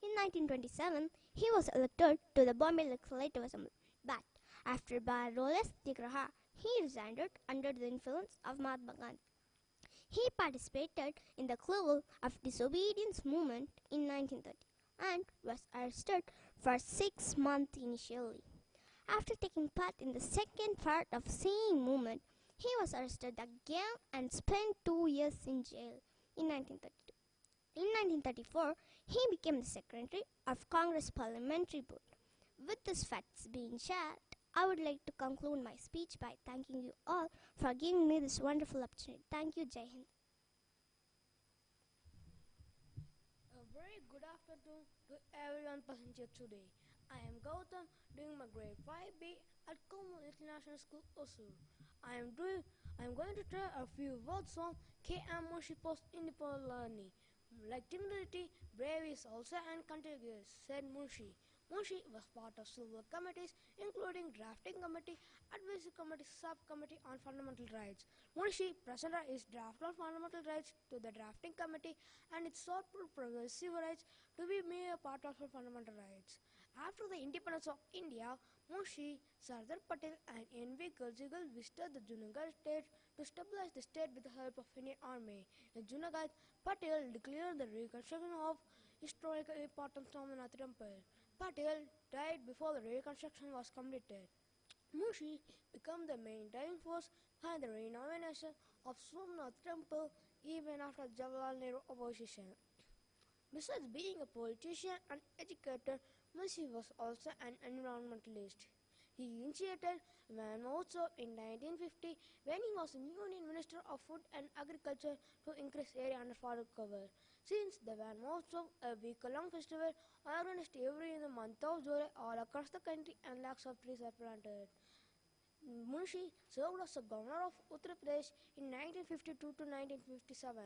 In 1927, he was elected to the Bombay Legislative Assembly, but after Baroda's Tigraha, he resigned under the influence of Mahatma Gandhi. He participated in the Civil of Disobedience movement in 1930 and was arrested for 6 months initially. After taking part in the second part of same movement, he was arrested again and spent 2 years in jail in 1932. In 1934, he became the secretary of Congress Parliamentary Board. With these facts being shared, I would like to conclude my speech by thanking you all for giving me this wonderful opportunity. Thank you, Jai Hind. A very good afternoon to everyone present here today. I am Gautam doing my grade 5B at Carmel International School, Hosur. I am going to try a few words on K.M. Munshi post independent learning. Like timidity, brave is also and contagious, said Munshi. Munshi was part of several committees, including drafting committee, advisory committee, subcommittee on fundamental rights. Munshi presented his draft on fundamental rights to the drafting committee, and it sought to preserve civil rights to be made a part of fundamental rights. After the independence of India, Munshi, Sardar Patel, and N.V. Gurjigal visited the Junagadh state to stabilize the state with the help of Indian army. In Junagadh, Patel declared the reconstruction of historically important Somnath temple. Patel died before the reconstruction was completed. Munshi became the main driving force behind the renovation of Somnath temple even after Jawaharlal Nehru opposition. Besides being a politician and educator, Munshi was also an environmentalist. He initiated Van Mahotsav in 1950 when he was Union Minister of Food and Agriculture to increase area under forest cover. Since the Van Mahotsav, a week-long festival organized every in the month of July all across the country and lakhs of trees are planted. Munshi served as the governor of Uttar Pradesh in 1952 to 1957.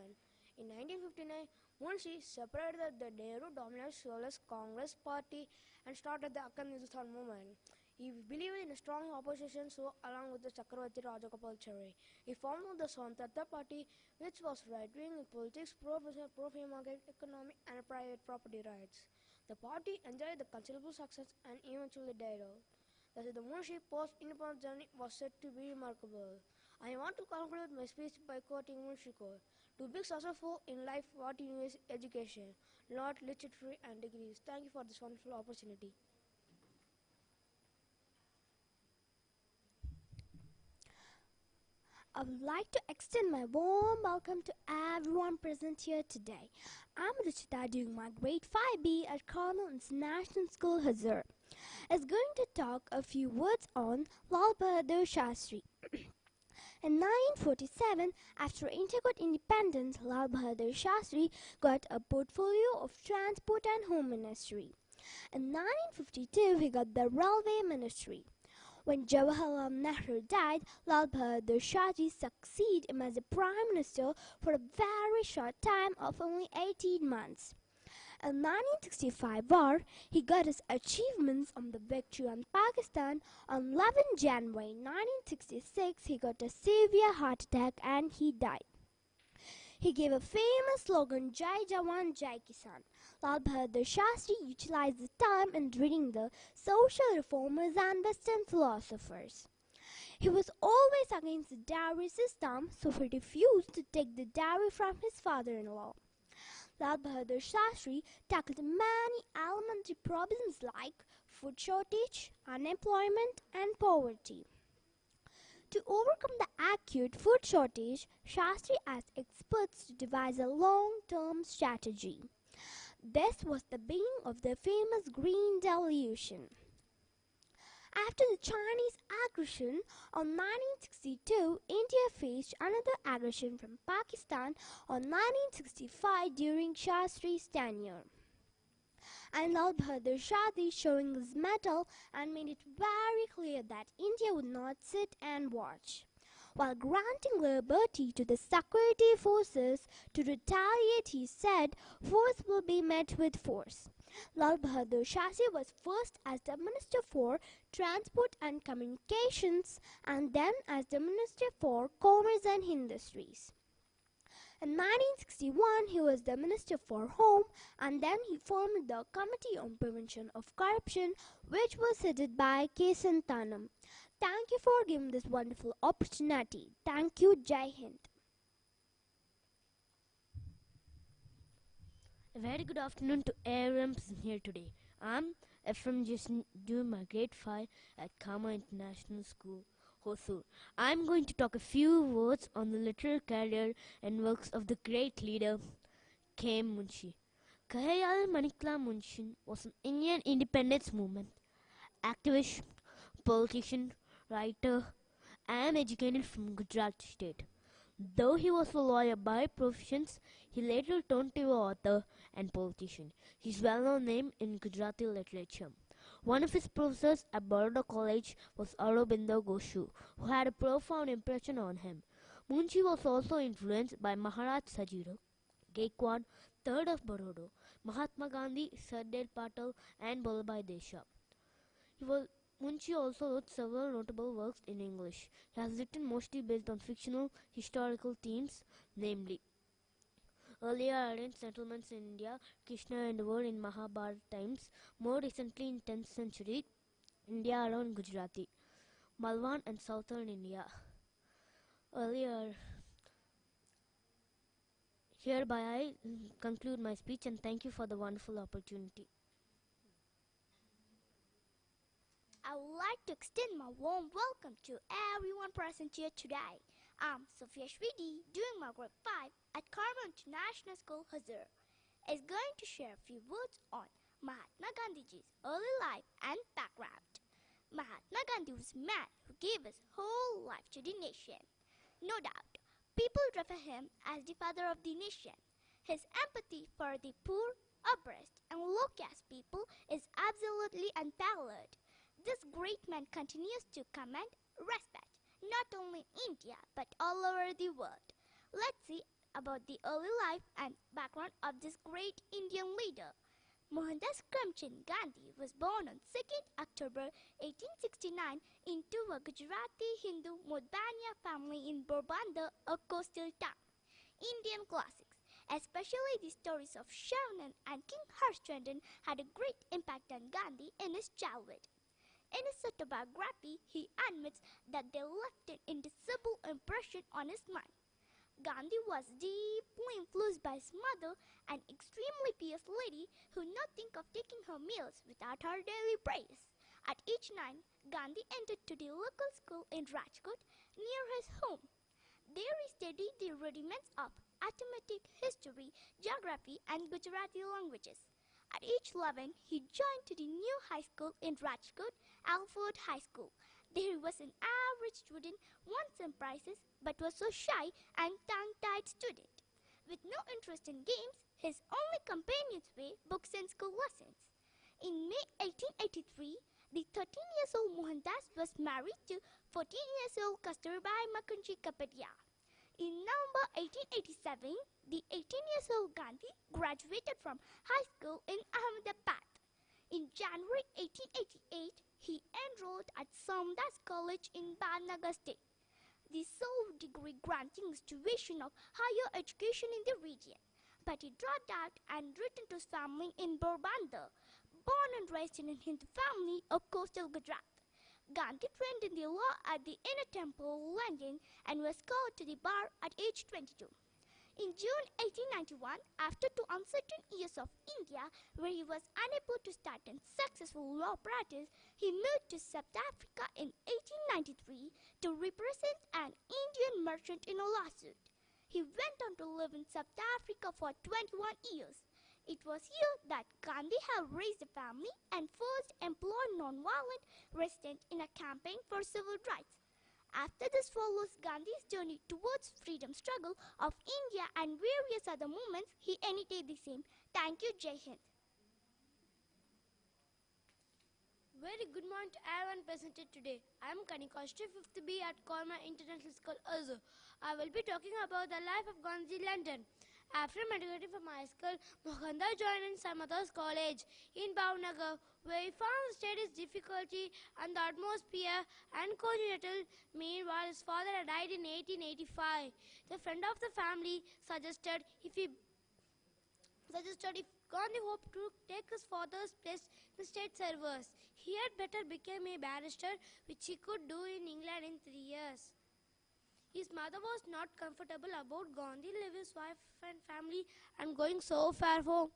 In 1959, Munshi separated the Nehru-dominated Socialist Congress Party and started the Akan Hindustan movement. He believed in a strong opposition, so along with the Chakravarti Rajagopalachari, he formed the Swantartha Party, which was right-wing in politics, pro-business, pro-free market economy and private property rights. The party enjoyed the considerable success and eventually died out. Thus, the Munshi post-independence journey was said to be remarkable. I want to conclude my speech by quoting Munshi quote: "To be successful in life, what you need is education, not literature and degrees." Thank you for this wonderful opportunity. I would like to extend my warm welcome to everyone present here today. I'm Ruchita doing my grade 5B at Carmel International School, Hosur. Is going to talk a few words on Lal Bahadur Shastri. In 1947, after India got independence, Lal Bahadur Shastri got a portfolio of Transport and Home Ministry. In 1952, he got the Railway Ministry. When Jawaharlal Nehru died, Lal Bahadur Shastri succeeded him as a Prime Minister for a very short time of only 18 months. In 1965 war, he got his achievements on the victory on Pakistan. On 11 January 1966, he got a severe heart attack and he died. He gave a famous slogan, Jai Jawan, Jai Kisan. Lal Bahadur Shastri utilized the time in reading the social reformers and Western philosophers. He was always against the dowry system, so he refused to take the dowry from his father-in-law. Lal Bahadur Shastri tackled many elementary problems like food shortage, unemployment, and poverty. To overcome the acute food shortage, Shastri asked experts to devise a long-term strategy. This was the beginning of the famous Green Revolution. After the Chinese aggression on 1962, India faced another aggression from Pakistan on 1965 during Shastri's tenure. And Lal Bahadur Shastri showing his mettle and made it very clear that India would not sit and watch. While granting liberty to the security forces to retaliate, he said, force will be met with force. Lal Bahadur Shastri was first as the Minister for Transport and Communications and then as the Minister for Commerce and Industries. In 1961, he was the Minister for Home and then he formed the Committee on Prevention of Corruption, which was headed by K. Santanam. Thank you for giving this wonderful opportunity. Thank you, Jai Hind. A very good afternoon to everyone present here today. I'm Ephraim Jason doing my grade 5 at Carmel International School, Hosur. I'm going to talk a few words on the literary career and works of the great leader K.M. Munshi. Kahayal Manikla Munshi was an Indian independence movement activist, politician, writer, and educated from Gujarat state. Though he was a lawyer by profession, he later turned to an author and politician. He is well known in Gujarati literature. One of his professors at Baroda College was Aurobindo Ghosh, who had a profound impression on him. Munshi was also influenced by Maharaj Sajiro Gaikwad, third of Baroda, Mahatma Gandhi, Sardar Patel, and Vallabhbhai Desha. Munshi also wrote several notable works in English. He has written mostly based on fictional historical themes, namely earlier arranged settlements in India, Krishna and the world in Mahabharata times, more recently in 10th century India around Gujarati, Malwan and southern India. Earlier, hereby I conclude my speech and thank you for the wonderful opportunity. I would like to extend my warm welcome to everyone present here today. I'm Sophia Shvidi, doing my grade 5 at Carmel International School, Hosur, is going to share a few words on Mahatma Gandhiji's early life and background. Mahatma Gandhi was a man who gave his whole life to the nation. No doubt, people refer him as the father of the nation. His empathy for the poor, oppressed, and low-caste people is absolutely unparalleled. This great man continues to command respect not only in India but all over the world. Let's see about the early life and background of this great Indian leader. Mohandas Karamchand Gandhi was born on 2nd October 1869 into a Gujarati Hindu Modbania family in Porbandar, a coastal town. Indian classics, especially the stories of Shavanan and King Harshchandran, had a great impact on Gandhi in his childhood. In his autobiography, he admits that they left an indelible impression on his mind. Gandhi was deeply influenced by his mother, an extremely pious lady who not think of taking her meals without her daily prayers. At age 9, Gandhi entered to the local school in Rajkot near his home. There he studied the rudiments of arithmetic, history, geography, and Gujarati languages. At age 11, he joined to the new high school in Rajkot, Alford High School. There he was an average student, won some prizes, but was so shy and tongue-tied student. With no interest in games, his only companions were books and school lessons. In May 1883, the 13-year-old Mohandas was married to 14-year-old Kasturbai Makanji Kapadia. In November 1887, the 18-year-old Gandhi graduated from high school in Ahmedabad. In January 1888, he enrolled at Samdas College in Bhavnagar state, the sole degree-granting institution of higher education in the region. But he dropped out and returned to his family in Porbandar, born and raised in a Hindu family of coastal Gujarat. Gandhi trained in the law at the Inner Temple, London, and was called to the bar at age 22. In June 1891, after 2 uncertain years of India, where he was unable to start a successful law practice, he moved to South Africa in 1893 to represent an Indian merchant in a lawsuit. He went on to live in South Africa for 21 years. It was here that Gandhi had raised a family and first employed non-violent residents in a campaign for civil rights. After this follows Gandhi's journey towards freedom struggle of India and various other movements he annotated the same. Thank you, Jai Hind. Very good morning to everyone presented today. I am Kanika, 5th B at Carmel International School, Hosur. I will be talking about the life of Gandhi in London. After graduating from high school, Mohandas joined in Samatha's College in Bhavnagar, where he found studies difficulty and the atmosphere uncongenial. Meanwhile, his father had died in 1885. The friend of the family suggested if Gandhi hoped to take his father's place in the state service, he had better become a barrister, which he could do in England in 3 years. His mother was not comfortable about Gandhi leaving his wife and family and going so far home.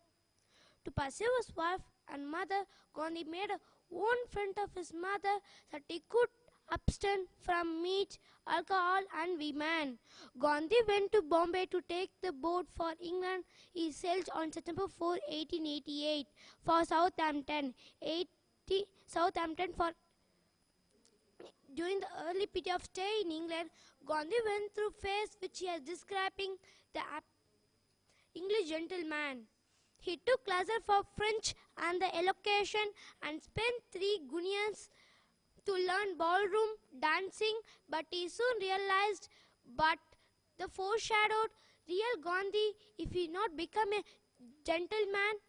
To pursue his wife and mother, Gandhi made a own friend of his mother that he could abstain from meat, alcohol and women. Gandhi went to Bombay to take the boat for England. He sailed on September 4, 1888 for Southampton During the early period of stay in England, Gandhi went through phase which he is describing the English gentleman. He took classes for French and the elocution and spent 3 guineas to learn ballroom dancing, but he soon realized but the foreshadowed real Gandhi, if he not become a gentleman,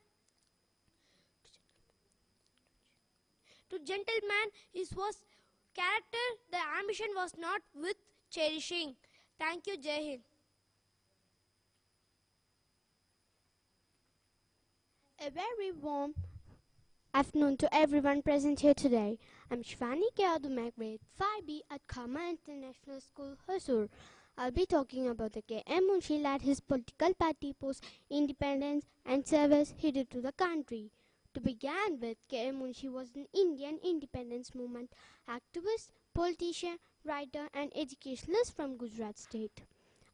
to gentleman his was character, the ambition was not with cherishing. Thank you, Jai Hind. A very warm afternoon to everyone present here today. I'm Shivani K. grade 5B at Carmel International School, Hosur. I'll be talking about the K.M. Munshi led his political party post-independence and service he did to the country. To begin with, K.M. Munshi was an Indian independence movement activist, politician, writer and educationalist from Gujarat state.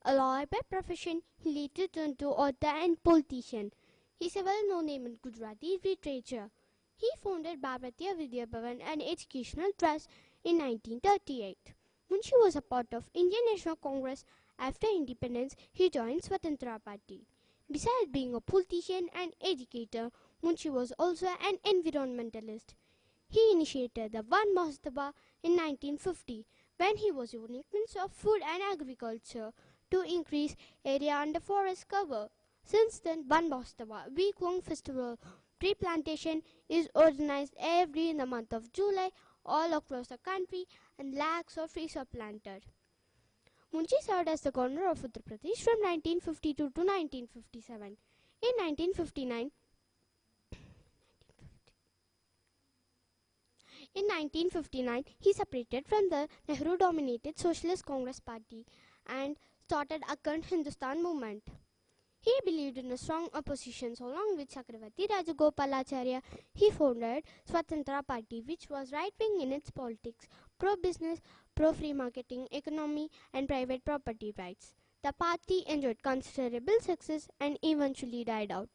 A lawyer by profession, he later turned to author and politician. He's a well-known name in Gujarati literature. He founded Bharatiya Vidya Bhavan and Educational Trust in 1938. Munshi was a part of Indian National Congress. After independence, he joined Swatantra Party. Besides being a politician and educator, Munshi was also an environmentalist. He initiated the Van Mahotsav in 1950 when he was Union Minister of Food and Agriculture to increase area under forest cover. Since then, Van Mahotsav, week-long festival tree plantation, is organized every in the month of July all across the country and lakhs of trees are planted. Munshi served as the governor of Uttar Pradesh from 1952 to 1957. In 1959, he separated from the Nehru-dominated Socialist Congress Party and started Akhand Hindustan movement. He believed in a strong opposition, so along with Chakravarti Rajagopalacharya, he founded Swatantra Party, which was right-wing in its politics, pro-business, pro-free marketing, economy and private property rights. The party enjoyed considerable success and eventually died out.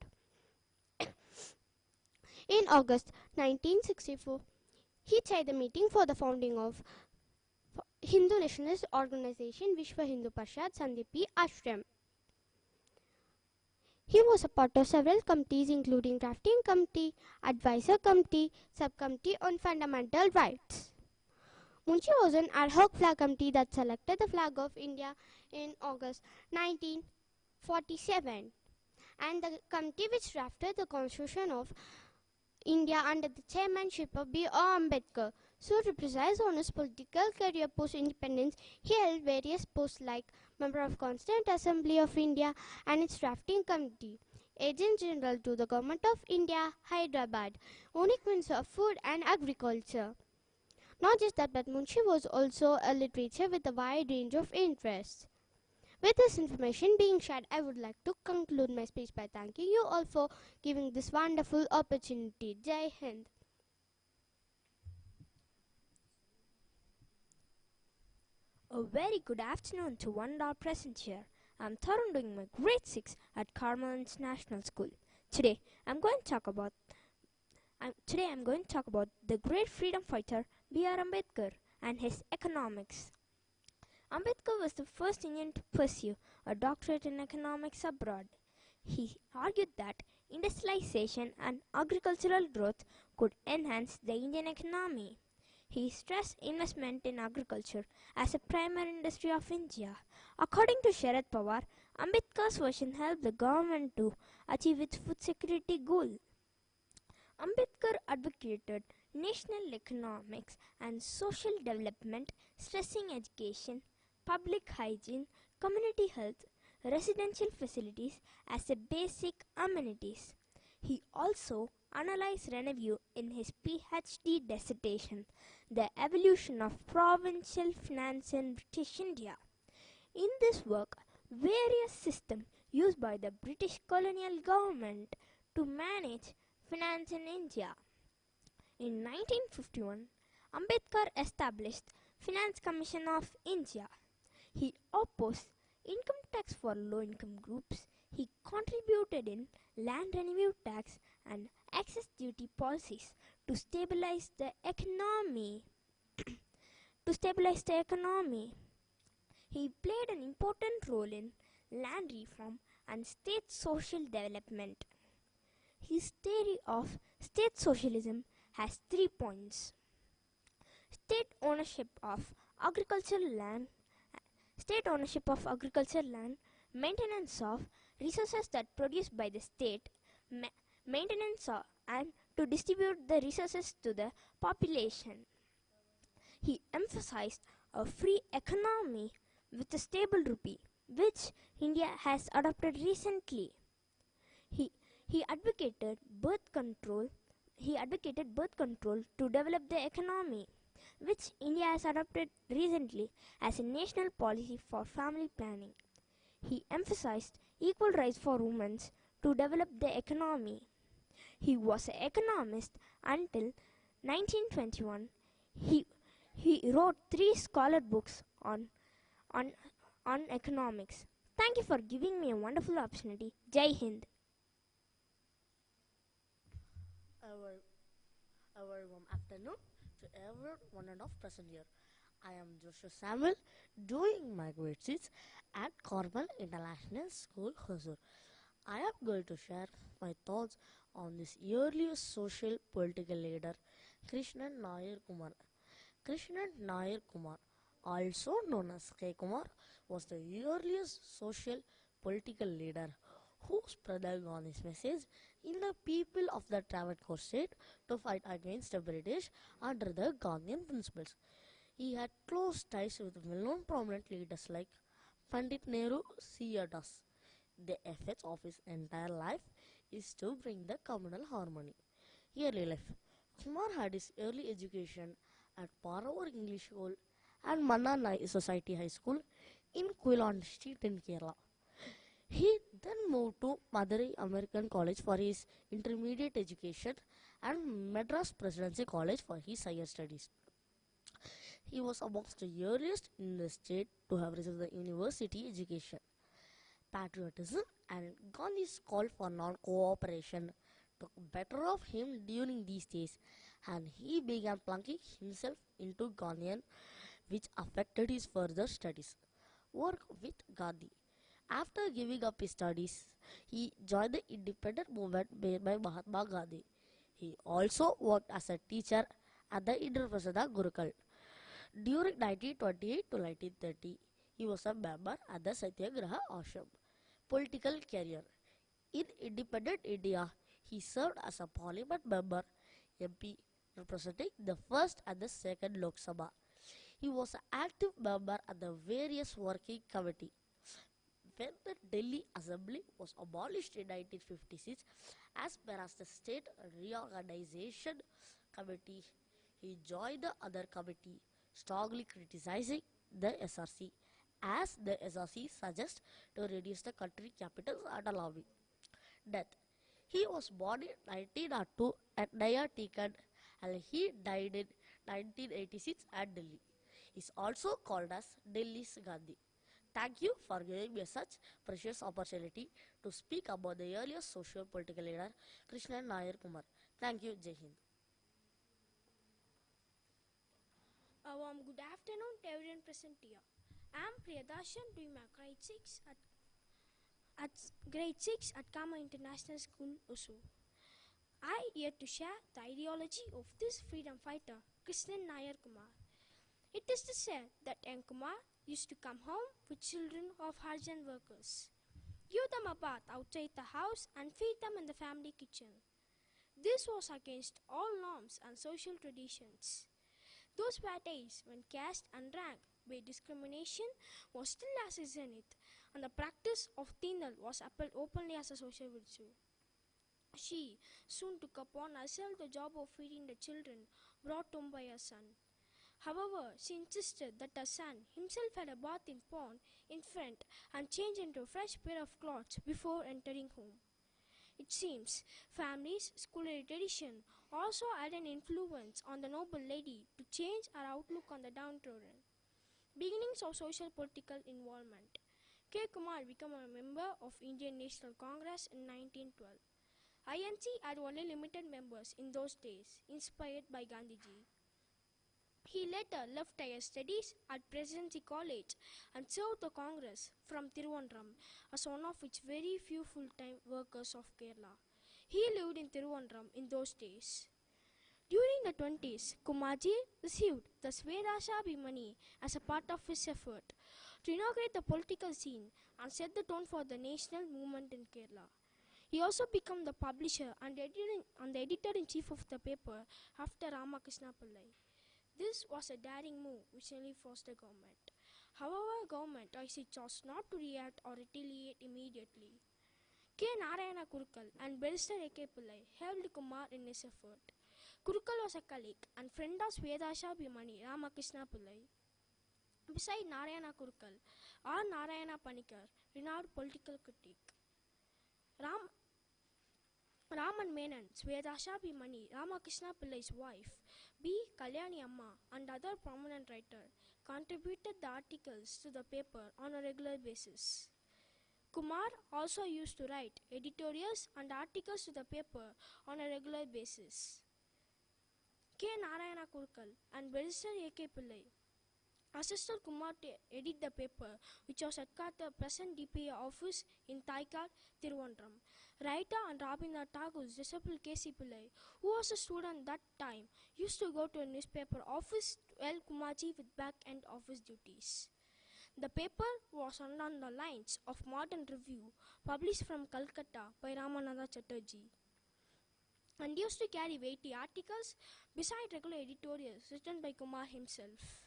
In August 1964, he chaired the meeting for the founding of Hindu nationalist organization Vishwa Hindu Parishad Sandeepi Ashram. He was a part of several committees including Drafting Committee, Advisor Committee, Subcommittee on Fundamental Rights. Munshi was an ad hoc flag committee that selected the flag of India in August 1947 and the committee which drafted the Constitution of India under the chairmanship of B.R. Ambedkar. So to precise on his political career post-independence, he held various posts like Member of Constituent Assembly of India and its Drafting Committee, Agent General to the Government of India, Hyderabad, Union Minister of Food and Agriculture. Not just that, but Munshi was also a literature with a wide range of interests. With this information being shared, I would like to conclude my speech by thanking you all for giving this wonderful opportunity. Jai Hind. A very good afternoon to one all present here. I'm Tarun doing my grade 6 at Carmel International School. Today I'm going to talk about the great freedom fighter B.R. Ambedkar and his economics. Ambedkar was the first Indian to pursue a doctorate in economics abroad. He argued that industrialization and agricultural growth could enhance the Indian economy. He stressed investment in agriculture as a primary industry of India. According to Sharad Pawar, Ambedkar's version helped the government to achieve its food security goal. Ambedkar advocated national economics and social development, stressing education, public hygiene, community health, residential facilities as a basic amenities. He also analyzed revenue in his PhD dissertation, The Evolution of Provincial Finance in British India. In this work, various systems used by the British colonial government to manage finance in India. In 1951, Ambedkar established Finance Commission of India. He opposed income tax for low-income groups. He contributed in land revenue tax and excess duty policies to stabilize the economy. to stabilize the economy. He played an important role in land reform and state social development. His theory of state socialism has 3 points: state ownership of agricultural land, maintenance of resources that produced by the state, maintenance of, and to distribute the resources to the population. He emphasized a free economy with a stable rupee, which India has adopted recently. He advocated birth control. He advocated birth control to develop the economy, which India has adopted recently as a national policy for family planning. He emphasized equal rights for women to develop the economy. He was an economist until 1921. He wrote 3 scholar books on economics. Thank you for giving me a wonderful opportunity. Jai Hind. A very warm afternoon to everyone and of present here. I am Joshua Samuel, doing my grade 6 at Carmel International School, Hosur. I am going to share my thoughts on this earliest social political leader, Krishnan Nair Kumar. Krishnan Nair Kumar, also known as K. Kumar, was the earliest social political leader who spread the Gandhi's message in the people of the Travancore state to fight against the British under the Gandhian principles. He had close ties with well-known prominent leaders like Pandit Nehru, C.R. Das. The effort of his entire life is to bring the communal harmony. Early life. Kumar had his early education at Paravur English School and Manna Society High School in Quilon Street in Kerala. He then moved to Madurai American College for his intermediate education and Madras Presidency College for his higher studies. He was amongst the earliest in the state to have received the university education. Patriotism and Gandhi's call for non-cooperation took better of him during these days, and he began plunging himself into Gandhian, which affected his further studies. Work with Gandhi. After giving up his studies, he joined the independent movement made by Mahatma Gandhi. He also worked as a teacher at the Indraprasada Gurukul. During 1928 to 1930, he was a member at the Satyagraha Ashram. Political career. In independent India, he served as a parliament member, MP, representing the 1st and the 2nd Lok Sabha. He was an active member at the various working committees. When the Delhi Assembly was abolished in 1956, as per as the State Reorganization Committee, he joined the other committee, strongly criticizing the SRC, as the SRC suggests to reduce the country capitals and allowing. Death. He was born in 1902 at Naya Tikan and he died in 1986 at Delhi. He is also called as Delhi's Gandhi. Thank you for giving me such precious opportunity to speak about the earliest social political leader, Krishnan Nair Kumar. Thank you, Jai Hind. A warm good afternoon to everyone present here. I am Priyadarshan doing my grade 6 at Carmel International School, Hosur. I here to share the ideology of this freedom fighter, Krishnan Nair Kumar. It is to say that young Kumar used to come home with children of Harijan workers, give them a bath outside the house and feed them in the family kitchen. This was against all norms and social traditions. Those were days when caste and rank-based discrimination was still as a zenith, and the practice of Teenal was upheld openly as a social virtue. She soon took upon herself the job of feeding the children brought home by her son. However, she insisted that her son himself had a bath in pond in front and changed into a fresh pair of clothes before entering home. It seems families' scholarly tradition also had an influence on the noble lady to change her outlook on the downtrodden. Beginnings of social political involvement. K. Kumar became a member of Indian National Congress in 1912. INC had only limited members in those days, inspired by Gandhiji. He later left higher studies at Presidency College and served the Congress from Tiruvandrum as one of its very few full-time workers of Kerala. He lived in Tiruvandrum in those days. During the 20s, Kumarji received the Svedasha Bhimani as a part of his effort to inaugurate the political scene and set the tone for the national movement in Kerala. He also became the publisher and the editor-in-chief of the paper after Ramakrishna Pillai. This was a daring move which nearly forced the government. However, government took its chose not to react or retaliate immediately. K. Narayana Kurukal and Barrister A.K. Pillai helped Kumar in his effort. Kurukal was a colleague and friend of Svedasha Bhimani Ramakrishna Pillai. Beside Narayana Kurukal, R. Narayana Panikar, renowned political critic. Raman Menon, Svedasha Bhimani, Ramakrishna Pillai's wife, B. Kalyani Amma, and other prominent writers contributed the articles to the paper on a regular basis. Kumar also used to write editorials and articles to the paper on a regular basis. K. Narayana Kurukal and Barrister A.K. Pillai assisted Kumar to edit the paper, which was at the present DPA office in Thaikad, Tiruvandrum. Writer and Rabindranath Tagore's disciple K.C. Pillai, who was a student that time, used to go to a newspaper office to help Kumarji with back-end office duties. The paper was on the lines of Modern Review, published from Calcutta by Ramananda Chatterjee, and used to carry weighty articles beside regular editorials written by Kumar himself.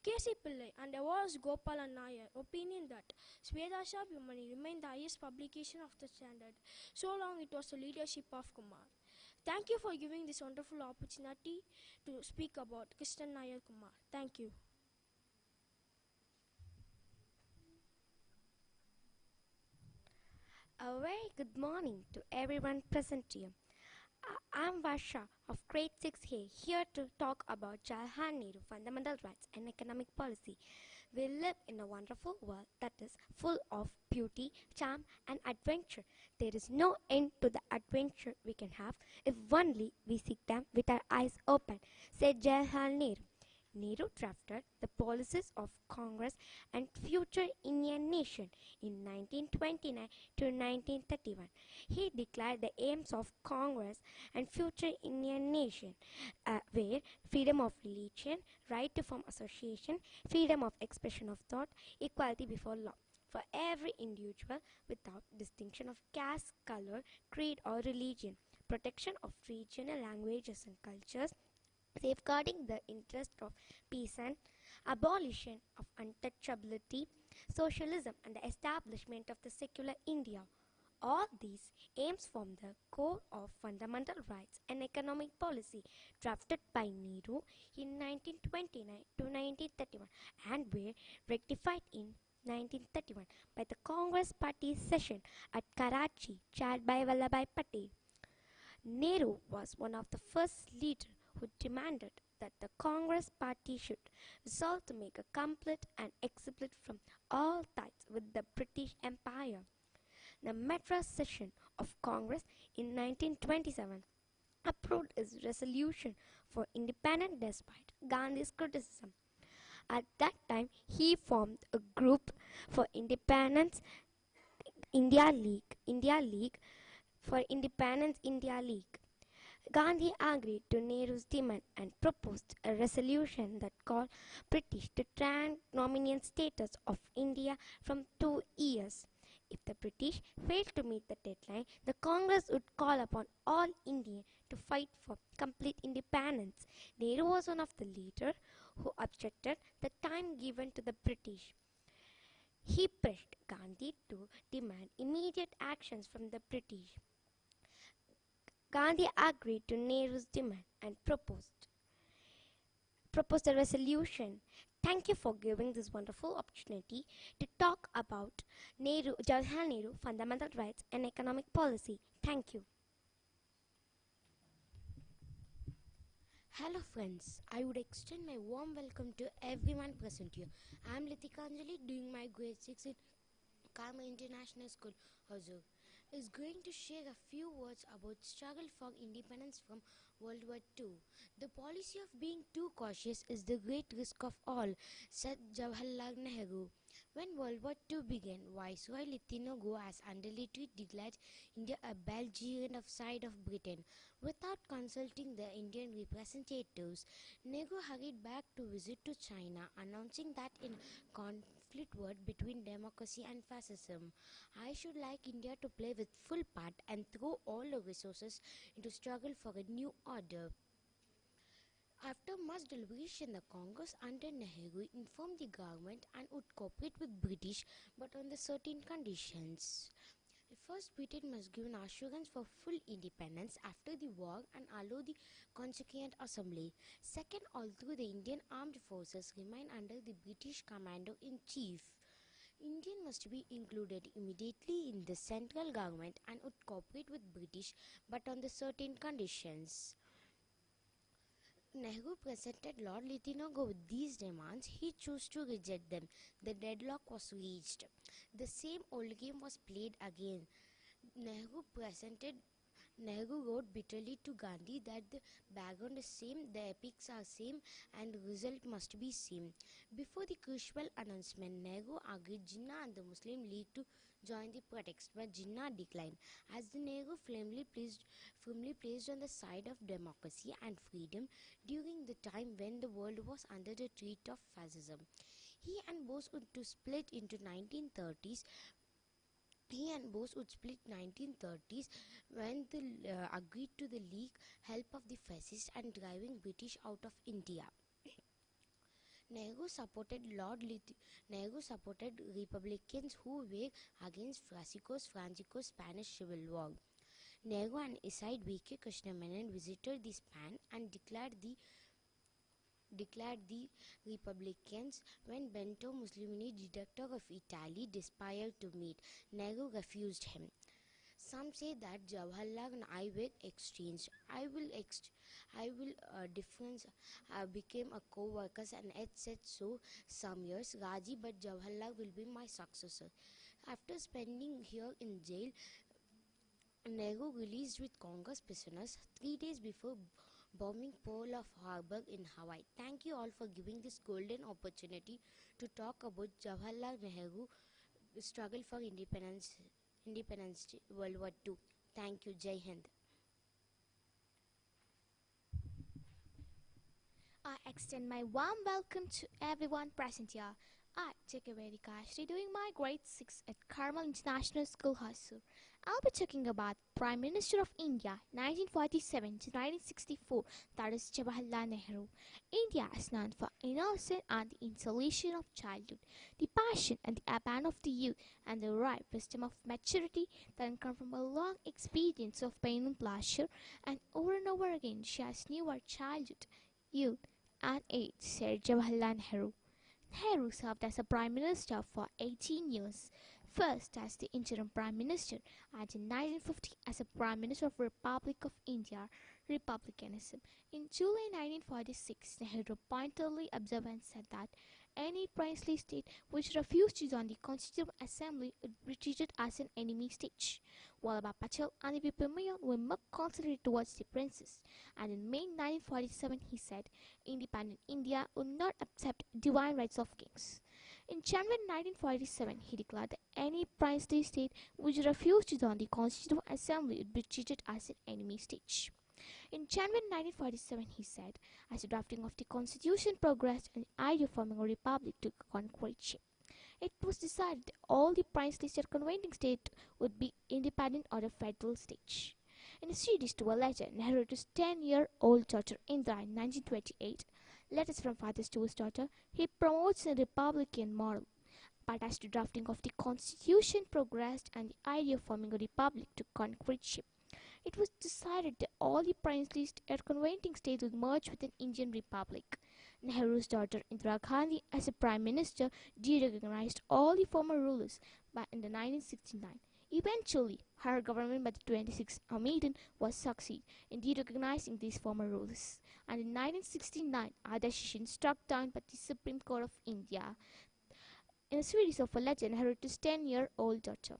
K.C. Pillai and Awas Gopalan Nair opinion that Svedasha Bhimani remained the highest publication of the standard, so long it was the leadership of Kumar. Thank you for giving this wonderful opportunity to speak about Krishnan Nair Kumar. Thank you. A very good morning to everyone present here. I'm Varsha of grade 6A, here to talk about Jawaharlal Nehru fundamental rights and economic policy. We live in a wonderful world that is full of beauty, charm and adventure. There is no end to the adventure we can have if only we seek them with our eyes open, said Jawaharlal Nehru. Nehru drafted the policies of Congress and future Indian nation in 1929 to 1931. He declared the aims of Congress and future Indian nation were freedom of religion, right to form association, freedom of expression of thought, equality before law for every individual without distinction of caste, color, creed or religion, protection of regional languages and cultures, safeguarding the interest of peace and abolition of untouchability, socialism and the establishment of the secular India. All these aims form the core of fundamental rights and economic policy drafted by Nehru in 1929 to 1931 and were rectified in 1931 by the Congress Party session at Karachi chaired by Vallabhbhai Patel. Nehru was one of the first leaders who demanded that the Congress Party should resolve to make a complete and exit from all ties with the British Empire. The Madras session of Congress in 1927 approved his resolution for independence despite Gandhi's criticism. At that time, he formed a group for Independence India League for Independence India League. Gandhi agreed to Nehru's demand and proposed a resolution that called British to grant dominion status of India from 2 years. If the British failed to meet the deadline, the Congress would call upon all Indians to fight for complete independence. Nehru was one of the leaders who objected the time given to the British. He pressed Gandhi to demand immediate actions from the British. Gandhi agreed to Nehru's demand and proposed a resolution. Thank you for giving this wonderful opportunity to talk about Jawaharlal Nehru fundamental rights and economic policy. Thank you. Hello friends, I would extend my warm welcome to everyone present here. I am Litika Anjali doing my grade 6 in Carmel International School, Hosur. is going to share a few words about struggle for independence from World War II. The policy of being too cautious is the great risk of all, said Jawaharlal Nehru. When World War II began, Viceroy Litinogo as under-literate declared India a belligerent side of Britain. Without consulting the Indian representatives, Nehru hurried back to visit to China, announcing that in conflict word between democracy and fascism, I should like India to play with full part and throw all the resources into struggle for a new order. After much deliberation, the Congress under Nehru informed the government and would cooperate with British but on the certain conditions. First, Britain must give an assurance for full independence after the war and allow the Constituent Assembly. Second, although the Indian armed forces remain under the British Commander-in-Chief, India must be included immediately in the central government and would cooperate with British but on the certain conditions. Nehru presented Lord Litinogo with these demands. He chose to reject them. The deadlock was reached. The same old game was played again. Nehru wrote bitterly to Gandhi that the background is same, the epics are same, and the result must be same. Before the crucial announcement, Nehru agreed Jinnah and the Muslim League to join the protest, but Jinnah declined. As the Nehru firmly placed on the side of democracy and freedom during the time when the world was under the threat of fascism. He and Bose would split into 1930s. He and Bose would split 1930s when they agreed to the League help of the fascists and driving British out of India. Nehru supported Republicans who were against Franco's Spanish Civil War. Nehru and his side V.K. Krishna Menon visited the Span and declared the Republicans when Benito Mussolini, dictator of Italy, desired to meet. Nehru refused him. Some say that Jawaharlal and I were exchanged. Became a co-workers and it said so some years. Raji, but Jawaharlal will be my successor. After spending here in jail, Nehru released with Congress prisoners 3 days before bombing Pearl Harbor in Hawaii. Thank you all for giving this golden opportunity to talk about Jawaharlal Nehru struggle for independence World War II. Thank you. Jai Hind. I extend my warm welcome to everyone present here. I, J.K. Vedikashri, doing my grade 6 at Carmel International School, Hosur. I'll be talking about Prime Minister of India, 1947 to 1964, that is Jawaharlal Nehru. India is known for innocence and the insulation of childhood, the passion and the abandon of the youth, and the ripe wisdom of maturity that come from a long experience of pain and pleasure, and over again she has knew her childhood, youth, and age, said Jawaharlal Nehru. Nehru served as a Prime Minister for 18 years, first as the interim Prime Minister and in 1950 as a Prime Minister of Republic of India, Republicanism. In July 1946, Nehru pointedly observed and said that any princely state which refused to join the Constituent Assembly would be treated as an enemy state. Vallabhbhai Patel and the Vipin were more considerate towards the princes, and in May 1947 he said, independent India would not accept divine rights of kings. In January 1947, he declared that any princely state which refused to join the Constituent Assembly would be treated as an enemy state. In January 1947, he said, as the drafting of the Constitution progressed and the idea of forming a republic took concrete shape, it was decided that all the princely state conventing states would be independent or a federal state. In a series to a letter, Nehru to his 10-year-old daughter Indira in 1928, letters from fathers to his daughter, he promotes a republican model. But as the drafting of the Constitution progressed and the idea of forming a republic took concrete shape, it was decided that all the princely conventing states would merge with an Indian republic. Nehru's daughter Indira Gandhi, as a prime minister, derecognized all the former rulers, but in the 1969. Eventually, her government by the 26th Amidan was succeed in derecognizing these former rulers, and in 1969 a decision struck down by the Supreme Court of India. In a series of a letter, Nehru to his 10-year-old daughter.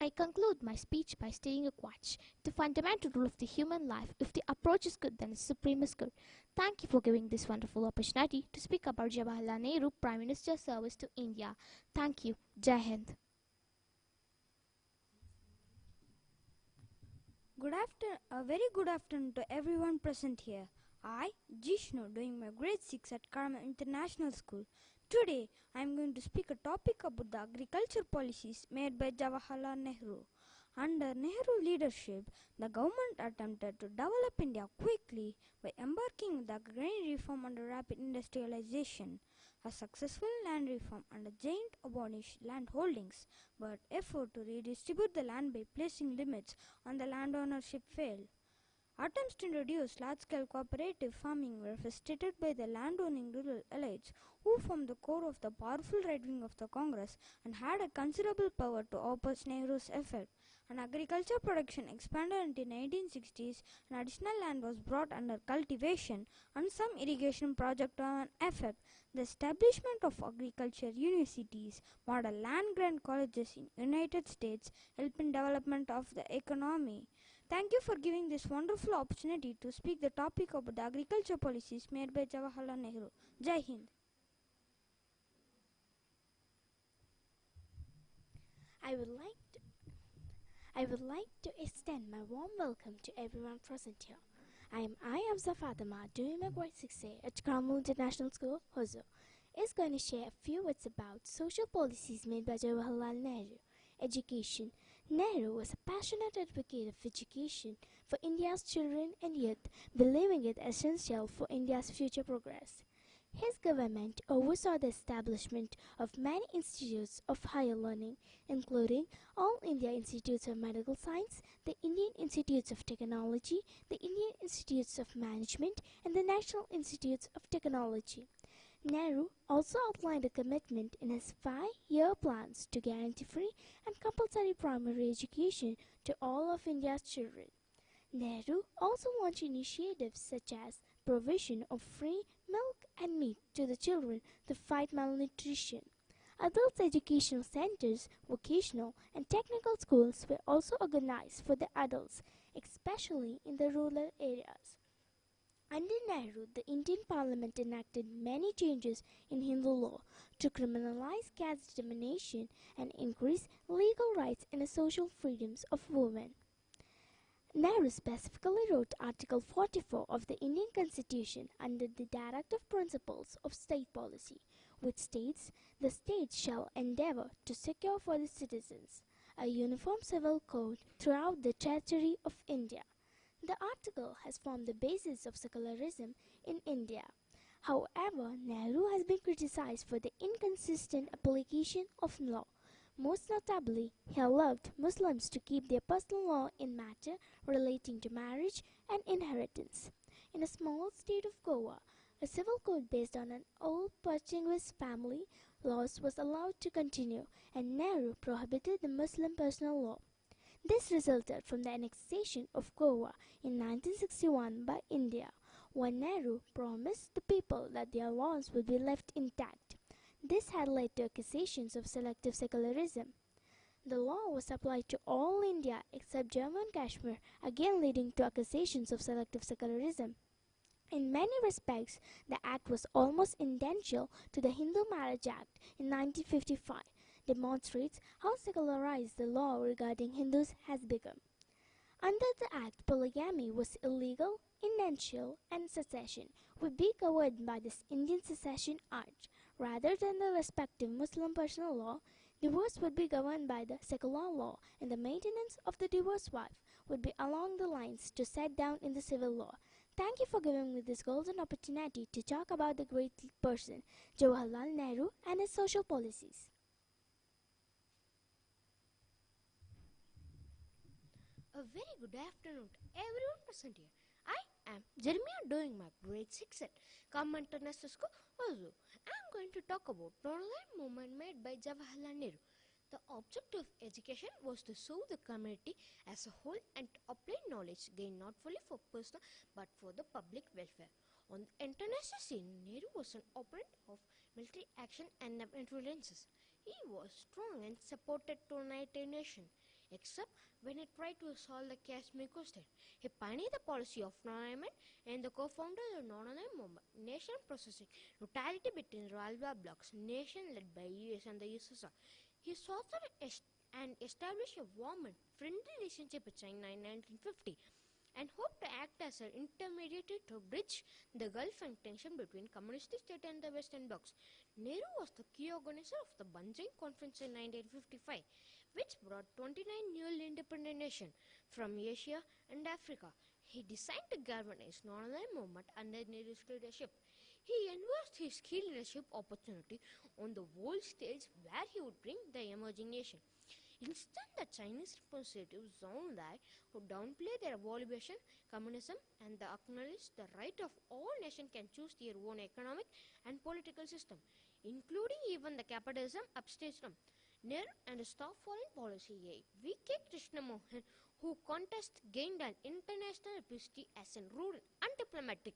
I conclude my speech by stating a quote: the fundamental rule of the human life, if the approach is good, then the supreme is good. Thank you for giving this wonderful opportunity to speak about Jawaharlal Nehru, Prime Minister's service to India. Thank you. Jai Hind. A very good afternoon to everyone present here. I, Jishnu, doing my grade 6 at Carmel International School. Today, I am going to speak a topic about the agriculture policies made by Jawaharlal Nehru. Under Nehru leadership, the government attempted to develop India quickly by embarking on the grain reform and rapid industrialization. A successful land reform and a giant abolished land holdings, but effort to redistribute the land by placing limits on the land ownership failed. Attempts to introduce large-scale cooperative farming were frustrated by the land-owning rural elites who formed the core of the powerful right wing of the Congress and had a considerable power to oppose Nehru's effort. And agriculture production expanded into 1960s and additional land was brought under cultivation and some irrigation projects on an effect. The establishment of agriculture universities, model land-grant colleges in United States helped in development of the economy. Thank you for giving this wonderful opportunity to speak the topic about the agriculture policies made by Jawaharlal Nehru. Jai Hind. I would like to extend my warm welcome to everyone present here. I am Fatima, doing my grade 6A at Carmel International School, Hosur. Is going to share a few words about social policies made by Jawaharlal Nehru. Education. Nehru was a passionate advocate of education for India's children and youth, believing it essential for India's future progress. His government oversaw the establishment of many institutes of higher learning, including All India Institutes of Medical Science, the Indian Institutes of Technology, the Indian Institutes of Management, and the National Institutes of Technology. Nehru also outlined a commitment in his 5-year plans to guarantee free and compulsory primary education to all of India's children. Nehru also launched initiatives such as provision of free milk and meat to the children to fight malnutrition. Adult educational centers, vocational and technical schools were also organized for the adults, especially in the rural areas. Under Nehru, the Indian Parliament enacted many changes in Hindu law to criminalize caste discrimination and increase legal rights and the social freedoms of women. Nehru specifically wrote Article 44 of the Indian Constitution under the Directive Principles of State Policy, which states, "The state shall endeavour to secure for the citizens a uniform civil code throughout the territory of India." The article has formed the basis of secularism in India. However, Nehru has been criticized for the inconsistent application of law. Most notably, he allowed Muslims to keep their personal law in matter relating to marriage and inheritance. In a small state of Goa, a civil code based on an old Portuguese family laws was allowed to continue, and Nehru prohibited the Muslim personal law. This resulted from the annexation of Goa in 1961 by India, when Nehru promised the people that their laws would be left intact. This had led to accusations of selective secularism. The law was applied to all India except Jammu and Kashmir, again leading to accusations of selective secularism. In many respects, the act was almost identical to the Hindu Marriage Act in 1955, demonstrates how secularized the law regarding Hindus has become. Under the act, polygamy was illegal, intentional, and succession would be covered by the Indian Succession Act. Rather than the respective Muslim personal law, divorce would be governed by the secular law, and the maintenance of the divorced wife would be along the lines to set down in the civil law. Thank you for giving me this golden opportunity to talk about the great person, Jawaharlal Nehru, and his social policies. A very good afternoon to everyone present here. I am Jeremiah, doing my grade 6 at Carmel International School, Hosur. I am going to talk about non-life movement made by Jawaharlal Nehru. The objective of education was to serve the community as a whole and to apply knowledge gained not only for personal but for the public welfare. On the international scene, Nehru was an opponent of military action and influences. He was strong and supported to United Nations. except when he tried to solve the Kashmir question. He pioneered the policy of non-alignment and the co-founder of the non-alignment movement, nation processing neutrality between rival blocs, nation led by US and the USSR. He sought and established a warm and friendly relationship with China in 1950 and hoped to act as an intermediary to bridge the Gulf and tension between communist state and the Western blocs. Nehru was the key organizer of the Banjang Conference in 1955, which brought 29 newly independent nations from Asia and Africa. He designed to galvanize non-aligned movement under Nehru's leadership. He endorsed his key leadership opportunity on the world stage where he would bring the emerging nation. Instead, the Chinese representatives Zhou Enlai, who downplayed their evaluation, communism, and acknowledged the right of all nations can choose their own economic and political system, including even the capitalism upstage them. Nehru and his top foreign policy aide, V.K. Krishnamohan, who gained an international publicity as a rude and undiplomatic.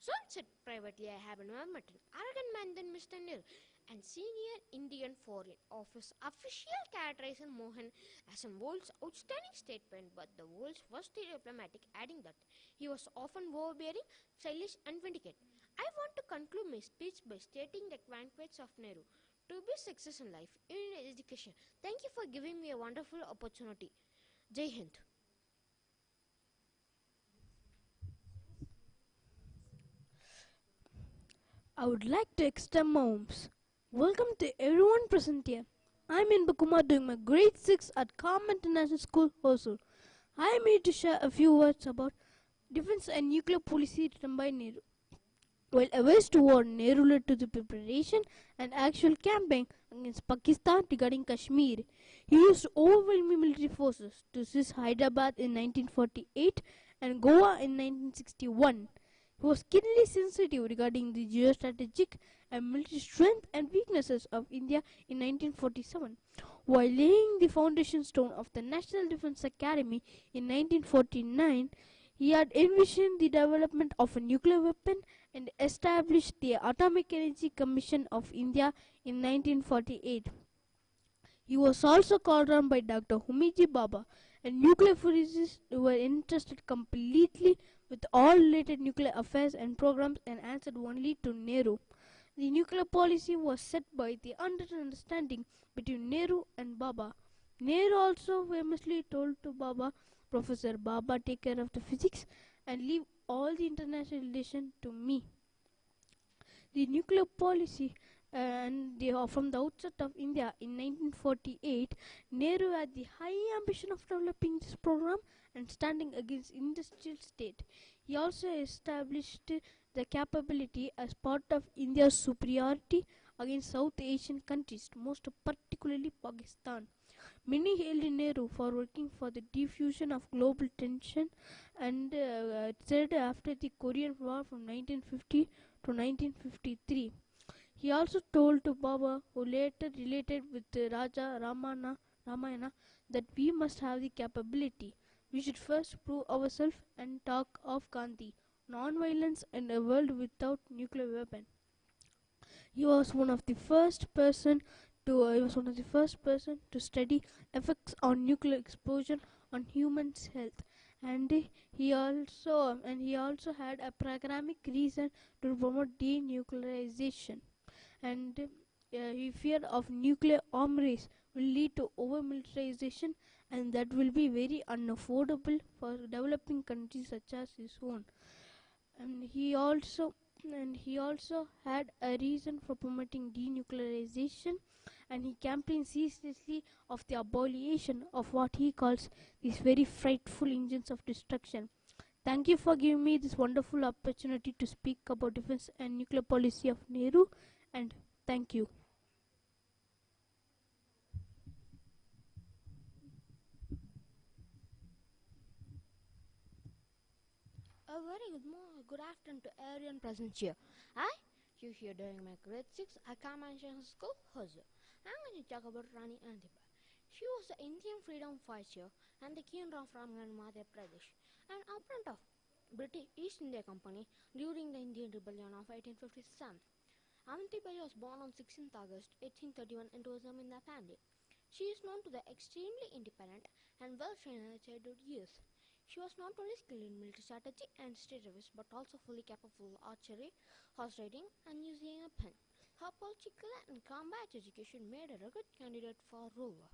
So said privately, I have never met an arrogant man than Mr. Nehru, and senior Indian Foreign Office official characterized Mohan as a world's outstanding statesman but the world's worst diplomatic, adding that he was often overbearing, stylish and vindicate. I want to conclude my speech by stating the qualities of Nehru to be success in life, in education. Thank you for giving me a wonderful opportunity. Jai Hind. I would like to extend my arms. Welcome to everyone present here. I am Inba Kumar doing my grade 6 at Carmel International School, Hosur. I am here to share a few words about defense and nuclear policy written by Nehru. While aways to war, Nehru led to the preparation and actual campaign against Pakistan regarding Kashmir. He used overwhelming military forces to seize Hyderabad in 1948 and Goa in 1961. He was keenly sensitive regarding the geostrategic and military strength and weaknesses of India in 1947. While laying the foundation stone of the National Defence Academy in 1949, he had envisioned the development of a nuclear weapon and established the Atomic Energy Commission of India in 1948. He was also called on by Dr. Homeji Bhabha, and nuclear physicists who were interested completely with all related nuclear affairs and programs and answered only to Nehru. The nuclear policy was set by the understanding between Nehru and Bhabha. Nehru also famously told to Bhabha, Professor Bhabha, take care of the physics and leave all the international relations to me. The nuclear policy from the outset of India in 1948, Nehru had the high ambition of developing this program and standing against industrial state. He also established the capability as part of India's superiority against South Asian countries, most particularly Pakistan. Many hailed Nehru for working for the diffusion of global tension and said after the Korean War from 1950 to 1953. He also told to Baba, who later related with Raja Ramayana, that we must have the capability. We should first prove ourselves and talk of Gandhi, non-violence and a world without nuclear weapon. He was one of the first person to study effects on nuclear explosion on humans' health, and he also had a pragmatic reason to promote denuclearization. And he feared of nuclear armories will lead to over-militarization, and that will be very unaffordable for developing countries such as his own. And he also had a reason for promoting denuclearization, and he campaigned ceaselessly of the abolition of what he calls these very frightful engines of destruction. Thank you for giving me this wonderful opportunity to speak about defense and nuclear policy of Nehru, and thank you. A very good afternoon to everyone present here. You here during my grade 6 at Carmel School, Hosur. I'm going to talk about Rani Antiba. She was the Indian freedom fighter and the king of Madhya Pradesh, and opponent of British East India Company during the Indian Rebellion of 1857. Avantibai was born on 16th August 1831 into a Zamindar family. She is known to be extremely independent well trained in her childhood years. She was not only skilled in military strategy and strategies but also fully capable of archery, horse riding, and using a pen. Her political and combat education made her a good candidate for ruler.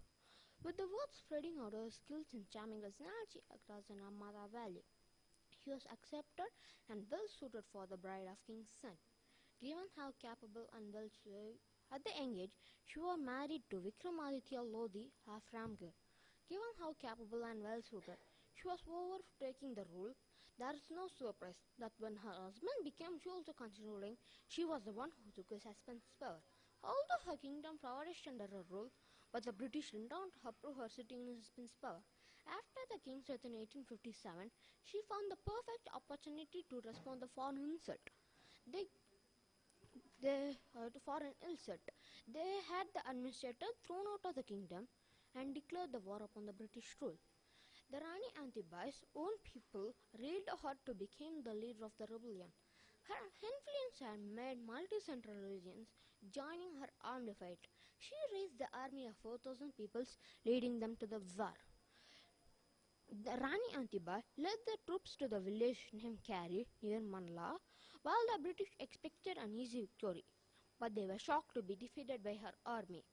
With the word spreading out her skills in charming personality across the Narmada Valley, she was accepted and well suited for the bride of King's son. Given how capable and well at the young age, she was married to Vikramaditya Lodi of Ramgarh. Given how capable and well suited she was overtaking the rule, there is no surprise that when her husband became also considering, she was the one who took his husband's power. Although her kingdom flourished under her rule, but the British did not approve her sitting in his husband's power. After the king's death in 1857, she found the perfect opportunity to respond to foreign insult. To foreign insult. They had the administrator thrown out of the kingdom and declared the war upon the British rule. The Rani Antibai's own people railed her to become the leader of the rebellion. Her influence had made multi-central regions joining her armed fight. She raised the army of 4,000 peoples, leading them to the war. The Rani Antibai led the troops to the village named Kari near Manla, while the British expected an easy victory. But they were shocked to be defeated by her army.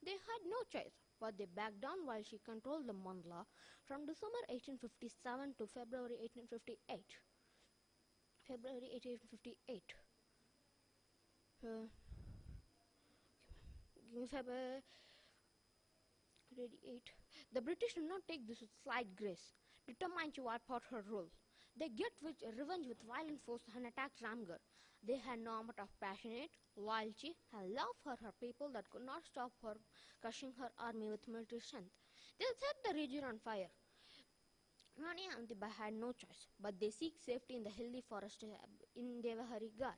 They had no choice, but they backed down while she controlled the Manla from December 1857 to February 1858. February 1858. February 1858. The British did not take this with slight grace, determined to wipe out her rule. They get revenge with violent force and attacked Ramgarh. They had no amount of passionate, loyalty, and love for her people that could not stop her crushing her army with military strength. They set the region on fire. Rani Antibai had no choice, but they seek safety in the hilly forest in Devahari Gar.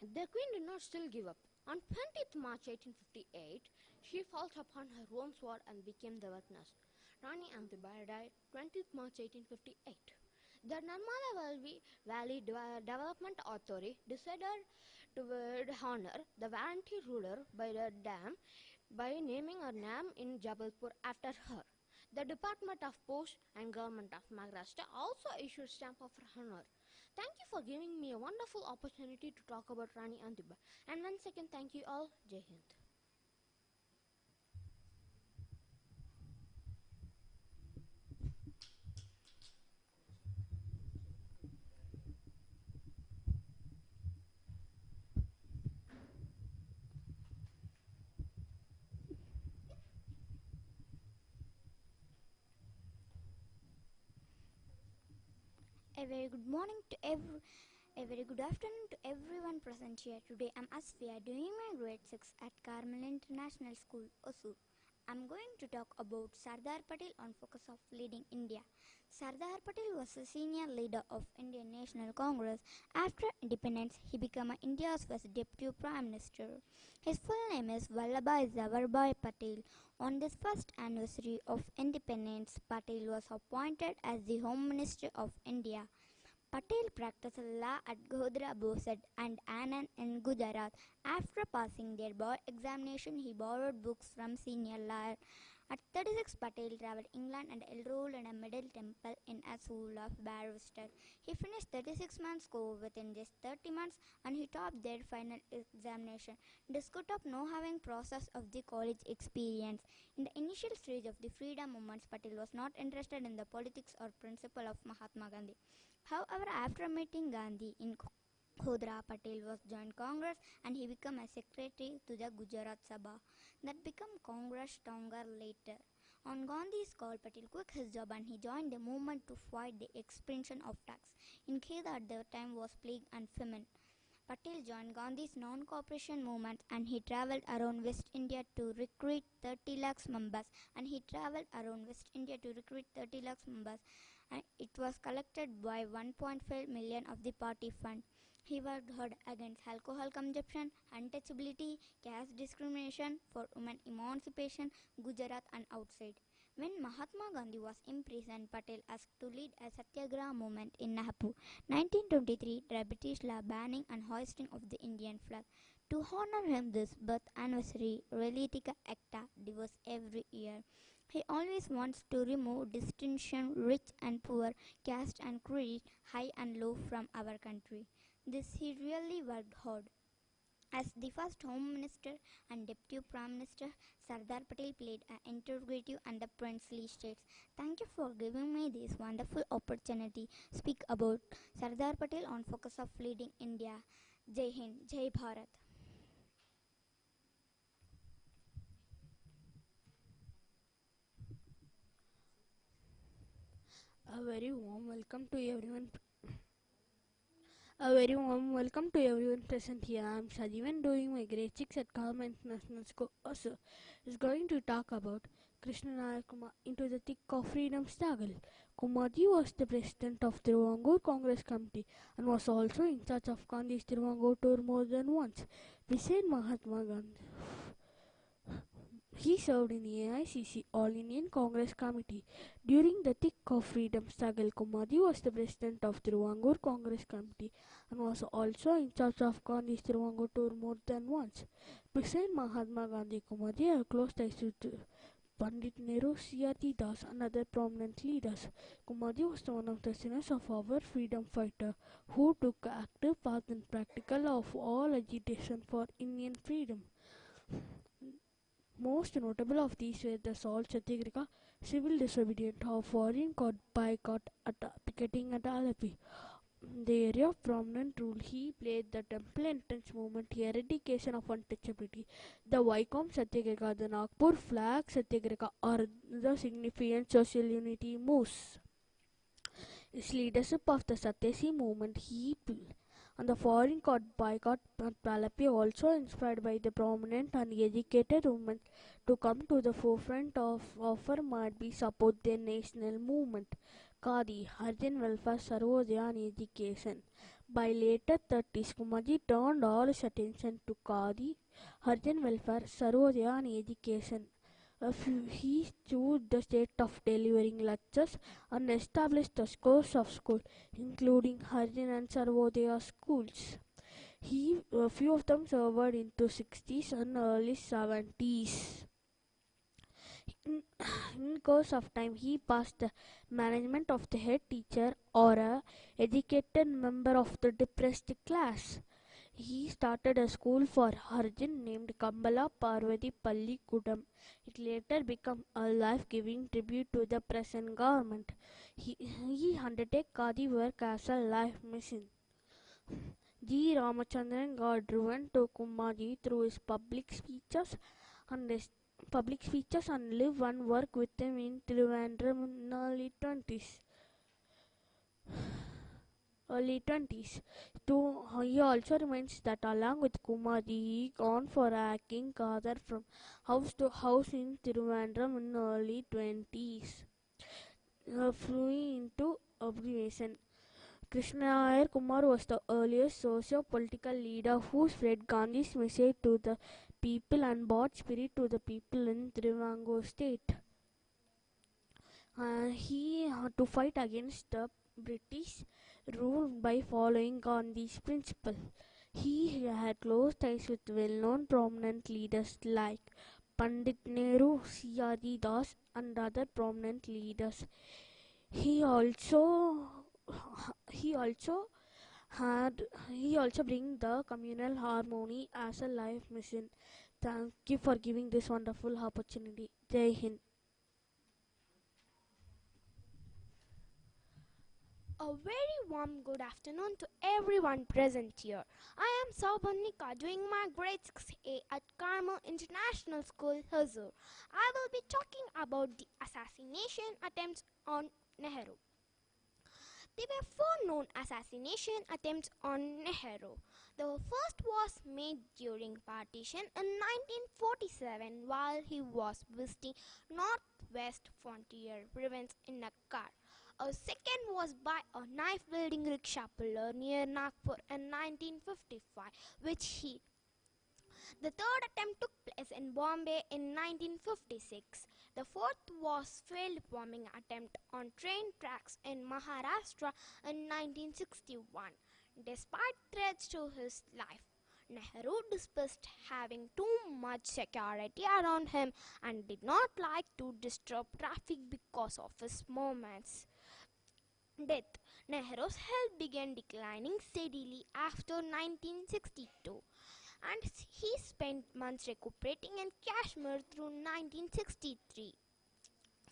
The queen did not still give up. On 20th March 1858, she falls upon her own sword and became the witness. Rani Antibai died 20th March 1858. The Narmada Valley Development Authority decided to honor the Varanti ruler by the dam by naming a dam in Jabalpur after her. The Department of Post and Government of Maharashtra also issued stamp of honor. Thank you for giving me a wonderful opportunity to talk about Rani Antibai. And once again, thank you all. Jai Hind. A very good morning to a very good afternoon to everyone present here. Today I'm Asfia doing my grade 6 at Carmel International School, Hosur. I'm going to talk about Sardar Patel on focus of leading India. Sardar Patel was a senior leader of Indian National Congress. After independence, he became India's first deputy prime minister. His full name is Vallabhbhai Zavarbhai Patel. On this first anniversary of independence, Patel was appointed as the Home Minister of India. Patel practiced law at Godhra Bosed and Anand in Gujarat. After passing their bar examination, he borrowed books from senior lawyer. At 36, Patel travelled England and enrolled in a Middle Temple in a school of barrister. He finished 36 months course within just 30 months and he topped their final examination. Despite of no having process of the college experience. In the initial stage of the freedom movements, Patel was not interested in the politics or principle of Mahatma Gandhi. However, after meeting Gandhi in Godhra, Patel was joined Congress and he became a secretary to the Gujarat Sabha that became Congress stronger later. On Gandhi's call, Patel quit his job and he joined the movement to fight the expansion of tax. In Kheda at the time was plague and famine. Patel joined Gandhi's non-cooperation movement and he travelled around West India to recruit 30 lakhs members and it was collected by 1.5 million of the party fund. He worked hard against alcohol consumption, untouchability, caste discrimination, for women emancipation, Gujarat and outside. When Mahatma Gandhi was imprisoned, Patel asked to lead a satyagraha movement in Nagpur. 1923, the British law banning and hoisting of the Indian flag. To honor him, this birth anniversary, Relitika Acta, was every year. He always wants to remove distinction, rich and poor, caste and creed, high and low from our country. This he really worked hard. As the first Home Minister and Deputy Prime Minister, Sardar Patel played an integrative and a princely states. Thank you for giving me this wonderful opportunity to speak about Sardar Patel on focus of leading India. Jai Hind, Jai Bharat. A very warm welcome to everyone. A very warm welcome to everyone present here. I am Sajivan doing my grade 6 at Carmel International School. Also, is going to talk about Krishna Nayak Kumar into the thick of freedom struggle. Kumarji was the president of Tiruvangur Congress Committee and was also in charge of Gandhi's Tiruvangur tour more than once. Beside Mahatma Gandhi, he served in the AICC All Indian Congress Committee. During the thick of freedom struggle, Kumarji was the president of Tiruvangur Congress Committee and was also in charge of Gandhi's Tiruvangur tour more than once. Beside Mahatma Gandhi, Kumarji had close ties to Pandit Nehru, C.R.T. Das and other prominent leaders. Kumarji was one of the sons of our freedom fighter who took active part in practical of all agitation for Indian freedom. Most notable of these were the Salt Satyagraha, civil disobedience of foreign court boycott at picketing at Alleppey. The area of prominent role he played the temple entrance movement, eradication of untouchability, the Vaikom Satyagraha, the Nagpur flag Satyagraha are the significant social unity moves. His leadership of the Satyasi movement and the foreign court boycott at Alleppey also inspired by the prominent and educated women to come to the forefront of offer might be support their national movement. Khadi, Harijan welfare, Sarvodaya and education. By later 30s, Kumarji turned all his attention to Khadi, Harijan welfare, Sarvodaya and education. He chose the state of delivering lectures and established the scores of schools, including Harijan and Sarvodaya schools. A few of them served into 60s and early 70s. In course of time, he passed the management of the head teacher or a educated member of the depressed class. He started a school for Harijan named Kambala Parvati Palli Kudam. It later became a life-giving tribute to the present government. He undertook Khadi work as a life mission. G. Ramachandran got driven to Kumarji through his public speeches and live and work with him in Trivandrum in early 20s. He also reminds that along with Kumarji, he gone for hacking Khadar from house to house in Trivandrum in early 20s. Flew into abbreviation. Krishna Nayak Kumar was the earliest socio-political leader who spread Gandhi's message to the people and brought spirit to the people in Trivandrum state. He had to fight against the British rule by following Gandhi's principle. He had close ties with well-known prominent leaders like Pandit Nehru, C.R.T. Das and other prominent leaders. He also bring the communal harmony as a life mission. Thank you for giving this wonderful opportunity. Jai Hind. A very warm good afternoon to everyone present here. I am Saubhanika doing my grade 6A at Carmel International School, Hosur. I will be talking about the assassination attempts on Nehru. There were 4 known assassination attempts on Nehru. The first was made during partition in 1947 while he was visiting Northwest Frontier province in a car. A second was by a knife-wielding rickshaw puller near Nagpur in 1955, The third attempt took place in Bombay in 1956. The fourth was failed bombing attempt on train tracks in Maharashtra in 1961. Despite threats to his life, Nehru dismissed having too much security around him and did not like to disturb traffic because of his movements. Death. Nehru's health began declining steadily after 1962 and he spent months recuperating in Kashmir through 1963.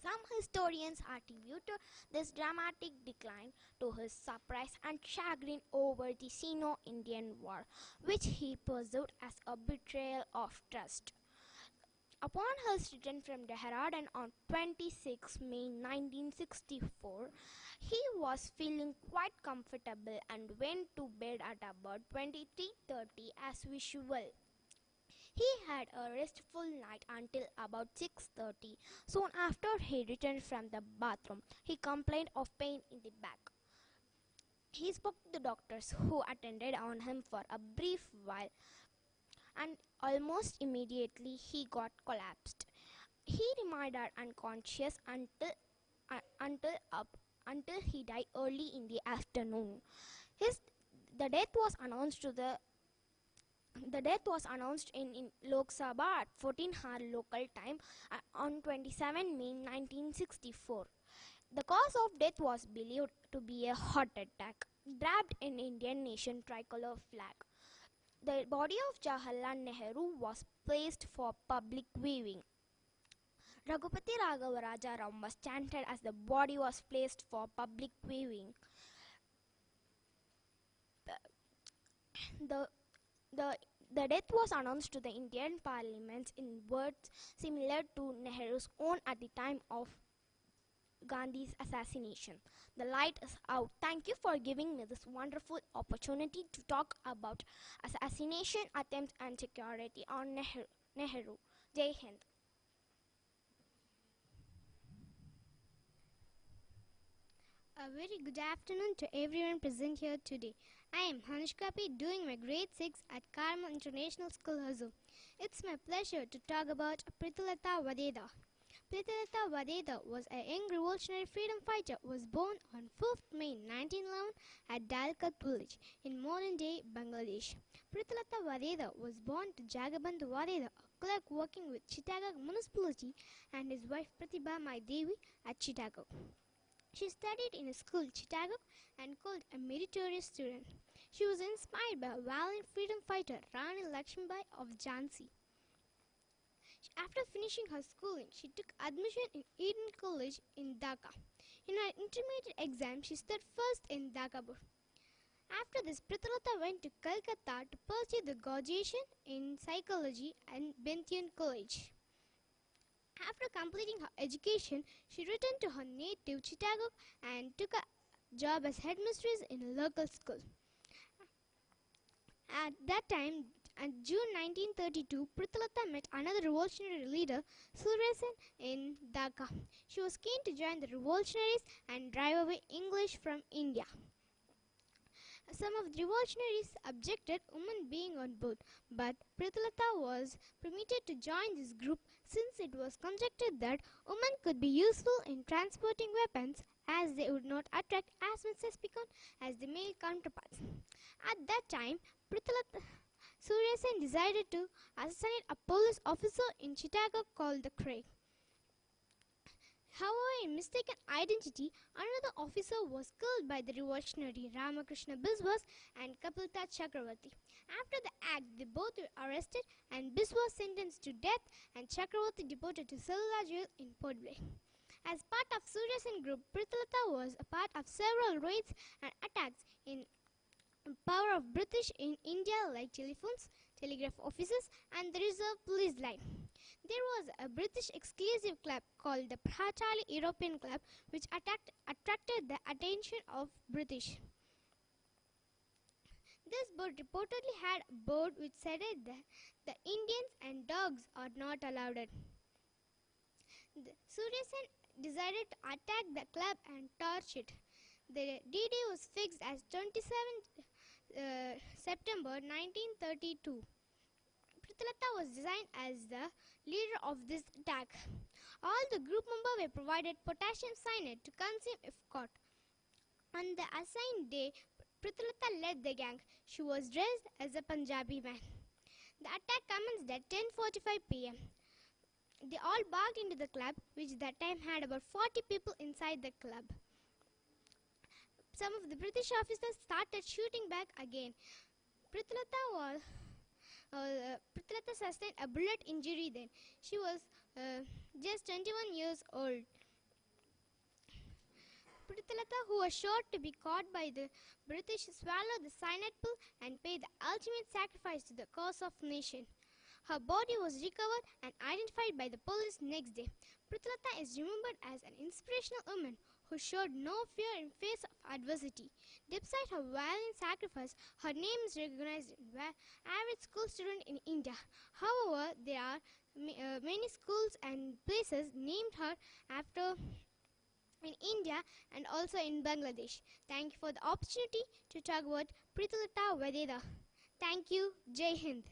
Some historians attribute this dramatic decline to his surprise and chagrin over the Sino-Indian War, which he perceived as a betrayal of trust. Upon his return from Dehradun on 26 May 1964, he was feeling quite comfortable and went to bed at about 23:30 as usual. He had a restful night until about 6:30. Soon after he returned from the bathroom, he complained of pain in the back. He spoke to the doctors who attended on him for a brief while and almost immediately he got collapsed. He remained unconscious until he died early in the afternoon. The death was announced in Lok Sabha at 14 hour local time on 27 May 1964. The cause of death was believed to be a heart attack, draped in Indian nation tricolor flag. The body of Jawaharlal Nehru was placed for public viewing. Raghupati Raghava Rajaram was chanted as the body was placed for public viewing. The death was announced to the Indian Parliament in words similar to Nehru's own at the time of Gandhi's assassination. The light is out. Thank you for giving me this wonderful opportunity to talk about assassination attempts and security on Nehru. Jai Hind. A very good afternoon to everyone present here today. I am Hanushka P. doing my grade 6 at Carmel International School, Hosur. It's my pleasure to talk about Prithalata Vadeda. Prithalata Vadeda was a young revolutionary freedom fighter who was born on 5th May 1911 at Dalkat village in modern-day Bangladesh. Prithalata Vadeda was born to Jagabandhu Vadeda, a clerk working with Chittagong municipality, and his wife Pratibha Mai Devi at Chittagong. She studied in a school Chittagong and called a meritorious student. She was inspired by a valiant freedom fighter Rani Lakshmibai of Jhansi. After finishing her schooling, she took admission in Eden College in Dhaka. In her intermediate exam, she stood first in Dhaka board. After this, Prithalata went to Calcutta to pursue the graduation in psychology at Benthean College. After completing her education, she returned to her native Chittagong and took a job as headmistress in a local school. At that time, in June 1932, Prithalata met another revolutionary leader, Suresen, in Dhaka. She was keen to join the revolutionaries and drive away English from India. Some of the revolutionaries objected women being on board, but Prithalata was permitted to join this group since it was conjectured that women could be useful in transporting weapons as they would not attract as much suspicion as the male counterparts. At that time, Suresen decided to assassinate a police officer in Chittagong called the Craig. However, in mistaken identity, another officer was killed by the revolutionary Ramakrishna Biswas and Kapilta Chakravarti. After the act, they both were arrested and Biswas sentenced to death and Chakravarti deported to Cellular jail in Port Blair. As part of Suresen group, Prithalata was a part of several raids and attacks in power of British in India like telephones, telegraph offices and the reserve police line. There was a British exclusive club called the Prachali European Club which attracted the attention of British. This board reportedly had a board which said that the Indians and dogs are not allowed. Suresen decided to attack the club and torch it. The D-Day was fixed as 27 September 1932. Prithalata was designed as the leader of this attack. All the group members were provided potassium cyanide to consume if caught. On the assigned day, Prithalata led the gang. She was dressed as a Punjabi man. The attack commenced at 10:45 p.m. They all barged into the club, which that time had about 40 people inside the club. Some of the British officers started shooting back again. Prithalata sustained a bullet injury then. She was just 21 years old. Prithalata, who was sure to be caught by the British, swallowed the cyanide pill and paid the ultimate sacrifice to the cause of nation. Her body was recovered and identified by the police next day. Prithalata is remembered as an inspirational woman who showed no fear in face of adversity. Despite her valiant sacrifice, her name is recognized in average school student in India. However, there are many schools and places named her after in India and also in Bangladesh. Thank you for the opportunity to talk about Prithalata Vadeda. Thank you. Jai Hind.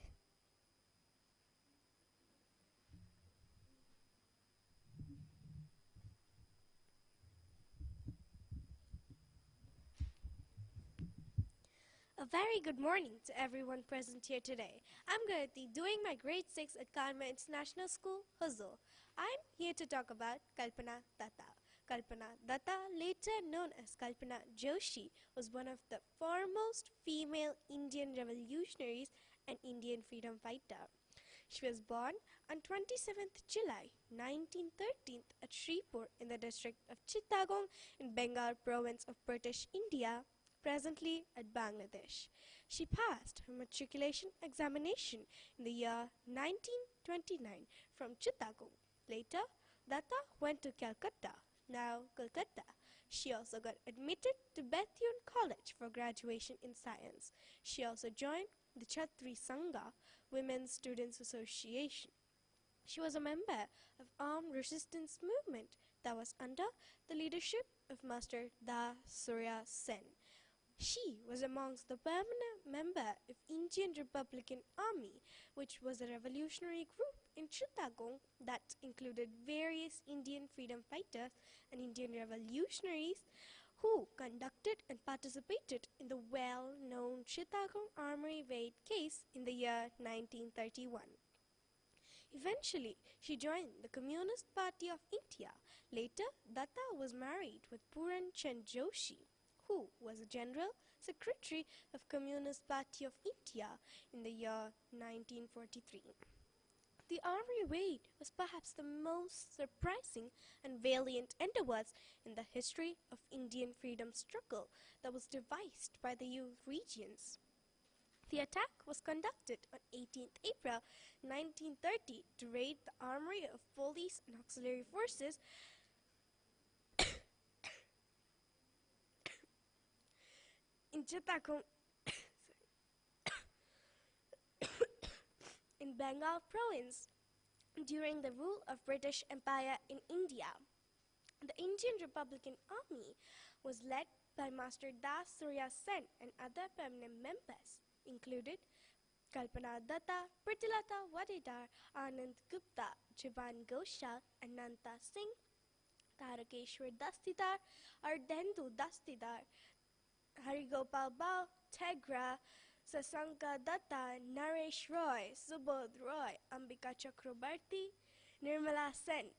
A very good morning to everyone present here today. I'm going to be doing my grade 6 at Carmel International School, Hosur. I'm here to talk about Kalpana Datta. Kalpana Datta, later known as Kalpana Joshi, was one of the foremost female Indian revolutionaries and Indian freedom fighter. She was born on 27th July 1913 at Sripur in the district of Chittagong in Bengal province of British India, presently at Bangladesh. She passed her matriculation examination in the year 1929 from Chittagong. Later, Datta went to Calcutta, now Kolkata. She also got admitted to Bethune College for graduation in science. She also joined the Chhatri Sangha, Women's Students Association. She was a member of armed resistance movement that was under the leadership of Master Da Surya Sen. She was amongst the permanent member of Indian Republican Army, which was a revolutionary group in Chittagong that included various Indian freedom fighters and Indian revolutionaries who conducted and participated in the well-known Chittagong Armory raid case in the year 1931. Eventually, she joined the Communist Party of India. Later, Datta was married with Puran Chand Joshi, who was a General Secretary of Communist Party of India in the year 1943. The armory raid was perhaps the most surprising and valiant endeavors in the history of Indian freedom struggle that was devised by the Eurasians. The attack was conducted on 18th April 1930 to raid the armory of police and auxiliary forces in Chittagong in Bengal province during the rule of British Empire in India. The Indian Republican Army was led by Master Da Surya Sen and other permanent members, included Kalpana Datta, Prithalata Vadedar, Anand Gupta, Jivan Ghoshal, Ananta Singh, Tarakeshwar Dastidar, Ardendu Dastidar, Harigopal Bal, Tegra, Sasanka Datta, Naresh Roy, Subodh Roy, Ambika Chakrabarti, Nirmala Sen,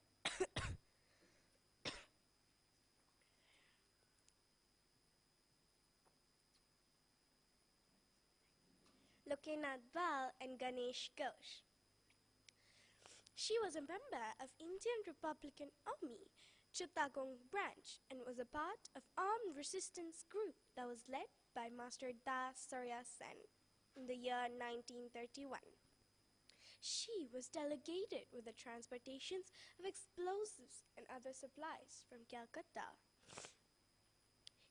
Lokanath Bal, and Ganesh Ghosh. She was a member of Indian Republican Army, Chittagong branch, and was a part of armed resistance group that was led by Master Da Surya Sen in the year 1931. She was delegated with the transportations of explosives and other supplies from Calcutta.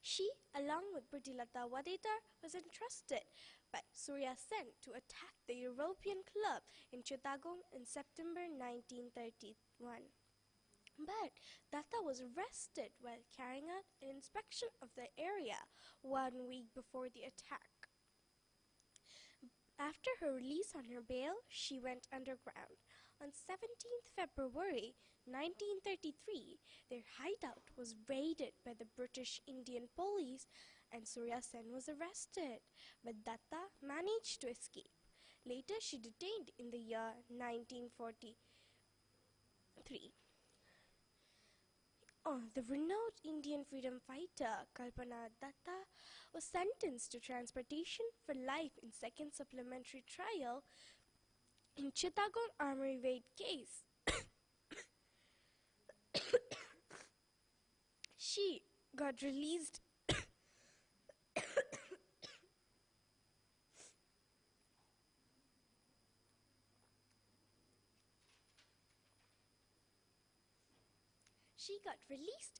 She, along with Prithalata Vadedar, was entrusted by Surya Sen to attack the European Club in Chittagong in September 1931. But Datta was arrested while carrying out an inspection of the area 1 week before the attack. After her release on her bail, she went underground. On 17th February 1933, their hideout was raided by the British Indian police and Surya Sen was arrested, but Datta managed to escape. Later, she detained in the year 1943. The renowned Indian freedom fighter Kalpana Datta was sentenced to transportation for life in second supplementary trial in Chittagong armory raid case. She got released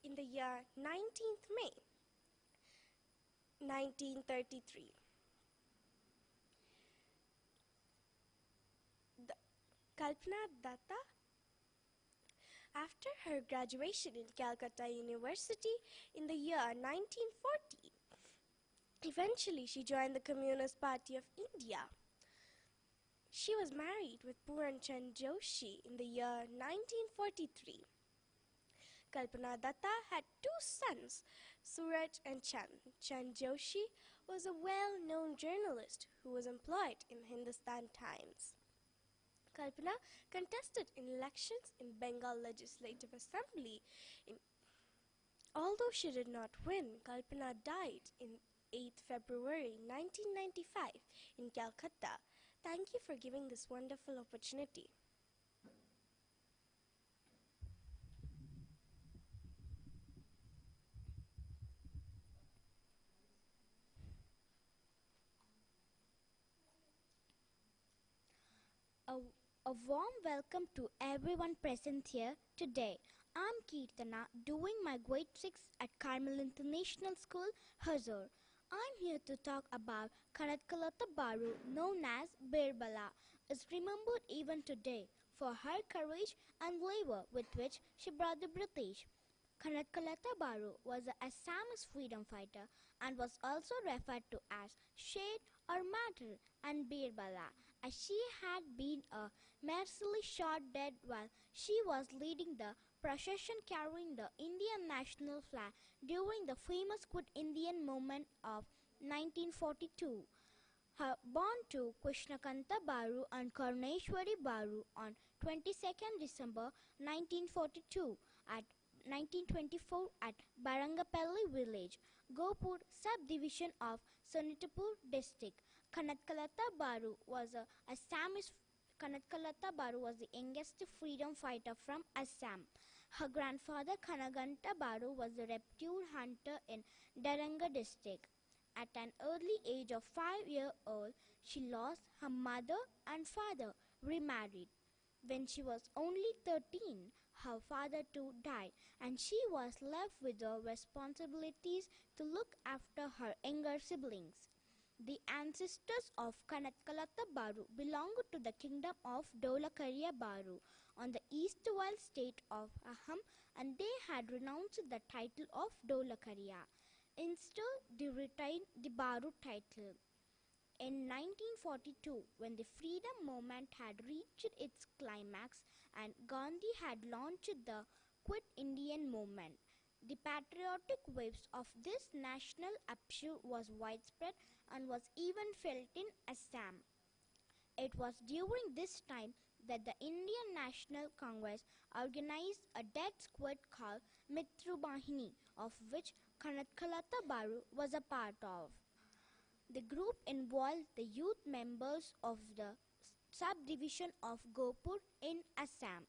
in the year 19th May 1933. Kalpana Datta, after her graduation in Calcutta University in the year 1940, eventually she joined the Communist Party of India. She was married with Puran Chand Joshi in the year 1943. Kalpana Datta had two sons, Suraj and Chand. Chand Joshi was a well-known journalist who was employed in Hindustan Times. Kalpana contested in elections in Bengal Legislative Assembly. Although she did not win, Kalpana died on 8th February 1995 in Calcutta. Thank you for giving this wonderful opportunity. A warm welcome to everyone present here today. I'm Kirtana, doing my grade 6 at Carmel International School, Hosur. I'm here to talk about Kanatkalata Baru, known as Birbala, is remembered even today for her courage and labor with which she brought the British. Kanatkalata Baru was an Assamese freedom fighter and was also referred to as Sher or Martyr and Birbala, as she had been mercilessly shot dead while she was leading the procession carrying the Indian national flag during the famous Quit Indian movement of 1942. Her born to Krishnakanta Baru and Karneshwari Baru on 22nd December 1942 at 1924 at Barangapalli village, Gopur subdivision of Sonitapur district. Kanatkalata Baru was the youngest freedom fighter from Assam. Her grandfather Kanaganta Baru was a reptile hunter in Daranga district. At an early age of 5 years old, she lost her mother and father, remarried. When she was only 13, her father too died, and she was left with the responsibilities to look after her younger siblings. The ancestors of Kanatkalata Baru belonged to the kingdom of Dholakaria Baru on the erstwhile state of Aham, and they had renounced the title of Dholakaria. Instead, they retained the Baru title. In 1942, when the freedom movement had reached its climax and Gandhi had launched the Quit Indian movement, the patriotic waves of this national upsurge was widespread and was even felt in Assam. It was during this time that the Indian National Congress organized a death squad called Mitrubahini, of which Kanatkalata Baru was a part of. The group involved the youth members of the subdivision of Gopur in Assam.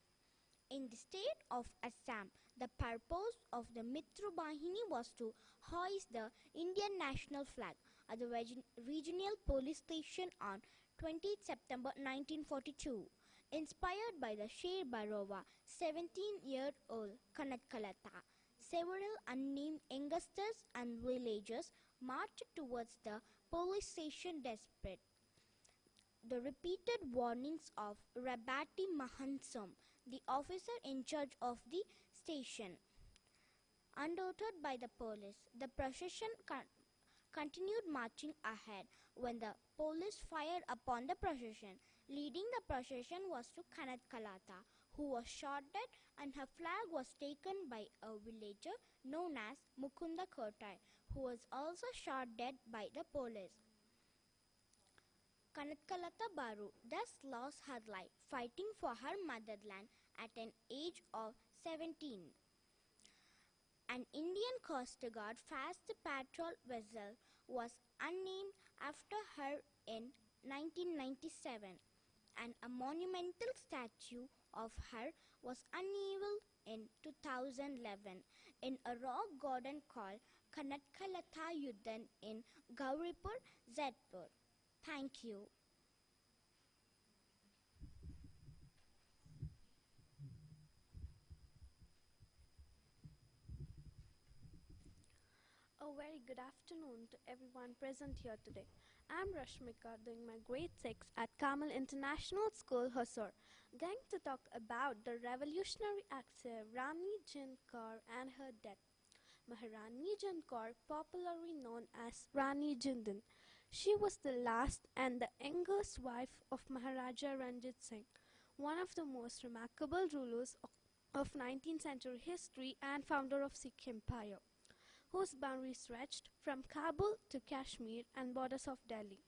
In the state of Assam, the purpose of the Mitrubahini was to hoist the Indian national flag at the regional police station on 20 September 1942. Inspired by the Sher Barova, 17-year-old Kanatkalata, several unnamed youngsters and villagers marched towards the police station desperate. The repeated warnings of Rabati Mahansam, the officer in charge of the station, undaunted by the police, the procession continued marching ahead. When the police fired upon the procession, Leading the procession was to Kanatkalata, who was shot dead, and her flag was taken by a villager known as Mukunda Kotai, who was also shot dead by the police. Kanatkalata Baru thus lost her life fighting for her motherland at an age of 17. An Indian Coast Guard fast patrol vessel was unnamed after her in 1997, and a monumental statue of her was unveiled in 2011 in a rock garden called Kanatkalata Yuddhan in Gauripur, Jaipur. Thank you. A very good afternoon to everyone present here today. I'm Rashmika doing my grade 6 at Carmel International School, Hosur, going to talk about the revolutionary actor Rani Jind Kaur and her death. Maharani Jind Kaur, popularly known as Rani Jindal. She was the last and the youngest wife of Maharaja Ranjit Singh, one of the most remarkable rulers of 19th century history and founder of Sikh Empire, whose boundaries stretched from Kabul to Kashmir and borders of Delhi.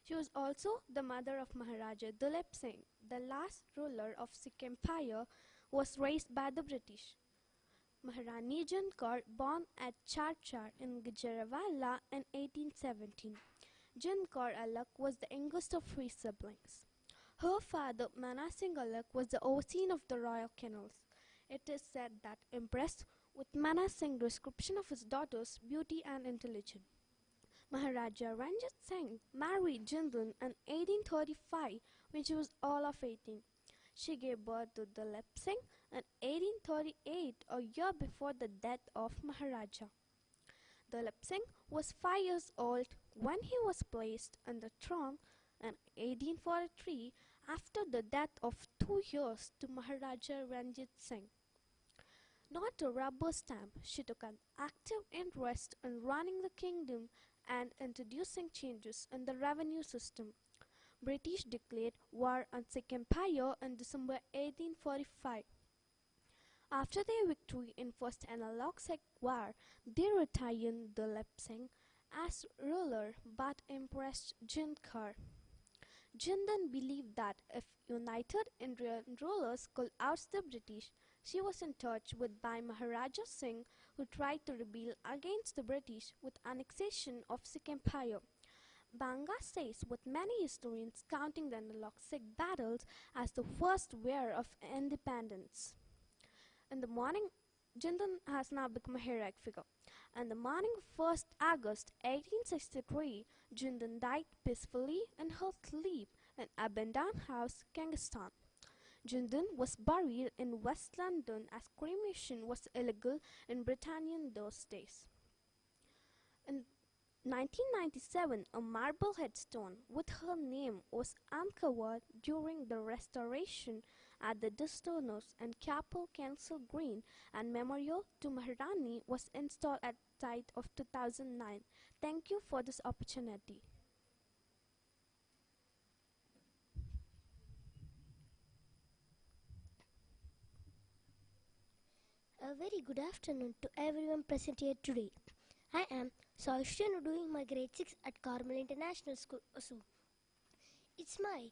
She was also the mother of Maharaja Dulip Singh, the last ruler of Sikh Empire, was raised by the British. Maharani Jind Kaur, born at Charchar in Gujranwala in 1817. Jind Kaur Alak was the youngest of three siblings. Her father, Mana Singh Alak, was the overseer of the royal kennels. It is said that, impressed with Mana Singh's description of his daughter's beauty and intelligence, Maharaja Ranjit Singh married Jindal in 1835 when she was all of 18. She gave birth to Dulip Singh in 1838, a year before the death of Maharaja. Dulip Singh was 5 years old when he was placed on the throne in 1843 after the death of 2 years to Maharaja Ranjit Singh. Not a rubber stamp, she took an active interest in running the kingdom and introducing changes in the revenue system. British declared war on Sikh Empire in December 1845. After their victory in First Analog Sikh War, they retired Dulip Singh as ruler but impressed Jind Kaur. Jindal believed that if united Indian rulers could oust the British, she was in touch with Bhai Maharaja Singh, who tried to rebel against the British with annexation of Sikh Empire. Banga says, with many historians counting the analog Sikh battles as the first war of independence. In the morning, Jindal has now become a heroic figure. On the morning of 1st August 1863, Jindal died peacefully in her sleep in Abandon House, Kangistan. Jindal was buried in West London as cremation was illegal in Britain in those days. In 1997, a marble headstone with her name was uncovered during the restoration at the Disturners and Capel Kensal Green, and memorial to Maharani was installed at the site of 2009. Thank you for this opportunity. A very good afternoon to everyone present here today. I am Saishanu doing my grade 6 at Carmel International School, Hosur. It's my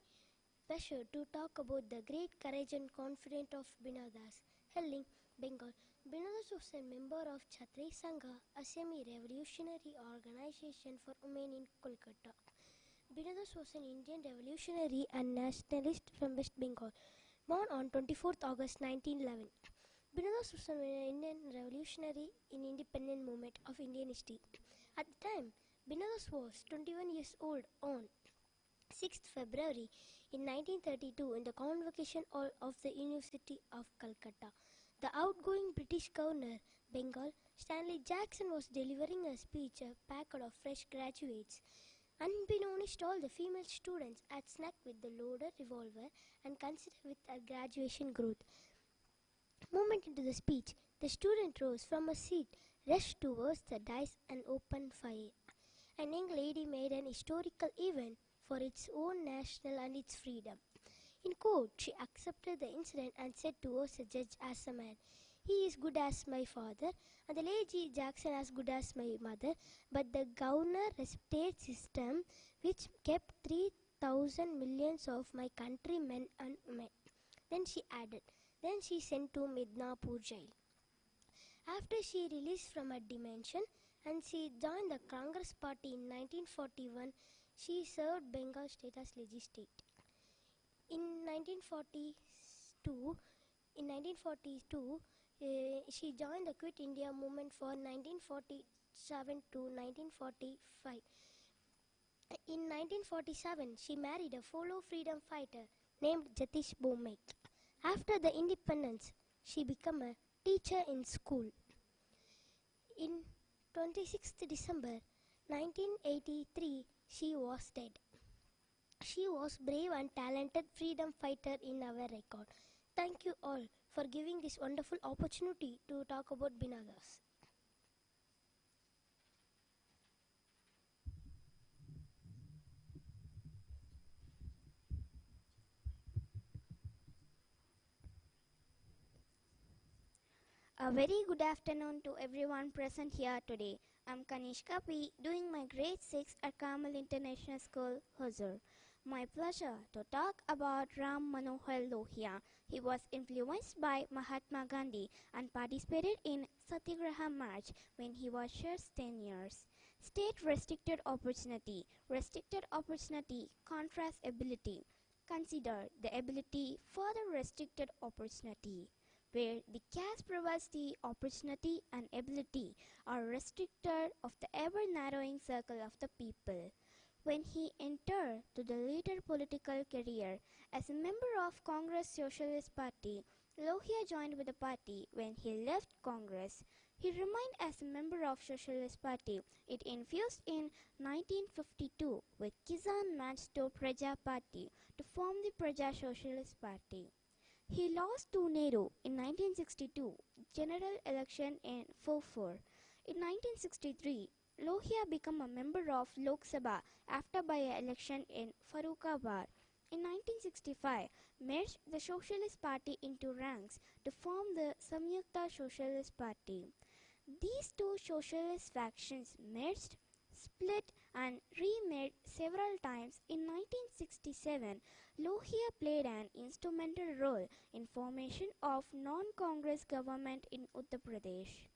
pleasure to talk about the great courage and confidence of Binadas, hailing Bengal. Binadas was a member of Chhatri Sangha, a semi-revolutionary organization for women in Kolkata. Binadas was an Indian revolutionary and nationalist from West Bengal, born on 24th August 1911. Binadas was an Indian revolutionary in independent movement of Indian history. At the time, Binadas was 21 years old on 6th February in 1932 in the Convocation Hall of the University of Calcutta. The outgoing British governor, Bengal, Stanley Jackson, was delivering a speech packed of fresh graduates. Unbeknownst to all, the female students had snuck with the loaded revolver and considered with her graduation growth. Moment into the speech, the student rose from a seat, rushed towards the dais and opened fire. An young lady made an historical event for its own national and its freedom. In court, she accepted the incident and said towards the judge as a man, "He is good as my father, and the lady Jackson as good as my mother, but the governor respected system which kept 3,000 millions of my countrymen and women." Then she added, then she sent to Midnapur jail. After she released from her detention and she joined the Congress party in 1941, she served Bengal state as legislator. In 1942, she joined the Quit India movement for 1947 to 1945. In 1947, she married a fellow freedom fighter named Jatish Bhowmik. After the independence, she became a teacher in school. In 26th December 1983, she was dead. She was brave and talented freedom fighter in our record. Thank you all for giving this wonderful opportunity to talk about Binagas. A very good afternoon to everyone present here today. I'm Kanishka P, doing my grade 6 at Carmel International School, Hosur. My pleasure to talk about Ram Manohar Lohia. He was influenced by Mahatma Gandhi and participated in Satyagraha March when he was just 10 years. State restricted opportunity. Restricted opportunity contrasts ability. Consider the ability for the restricted opportunity, where the caste provides the opportunity and ability are restricted of the ever-narrowing circle of the people. When he entered to the later political career as a member of Congress Socialist Party, Lohia joined with the party when he left Congress. He remained as a member of Socialist Party. It infused in 1952 with Kisan Manchto Praja Party to form the Praja Socialist Party. He lost to Nehru in 1962 general election in Hosur. In 1963, Lohia became a member of Lok Sabha after by-election in Farrukhabad. In 1965, merged the Socialist Party into ranks to form the Samyukta Socialist Party. These two socialist factions merged, split and remade several times. In 1967, Lohia played an instrumental role in formation of non-Congress government in Uttar Pradesh.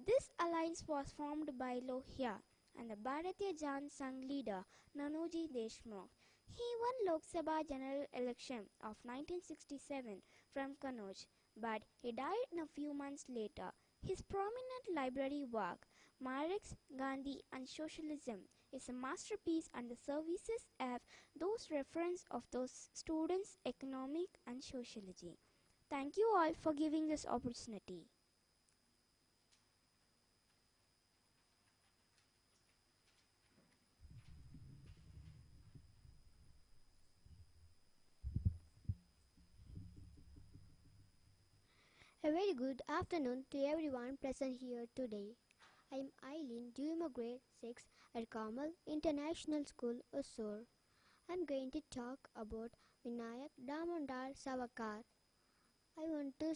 This alliance was formed by Lohia and the Bharatiya Jan Sangh leader Nanuji Deshmukh. He won Lok Sabha general election of 1967 from Kannauj, but he died a few months later. His prominent library work, Marx, Gandhi and Socialism, is a masterpiece, and the services of those reference of those students economic and sociology. Thank you all for giving this opportunity. A very good afternoon to everyone present here today. I am Eileen, doing my grade 6 at Carmel International School, Hosur. I am going to talk about Vinayak Damodar Savarkar. I want to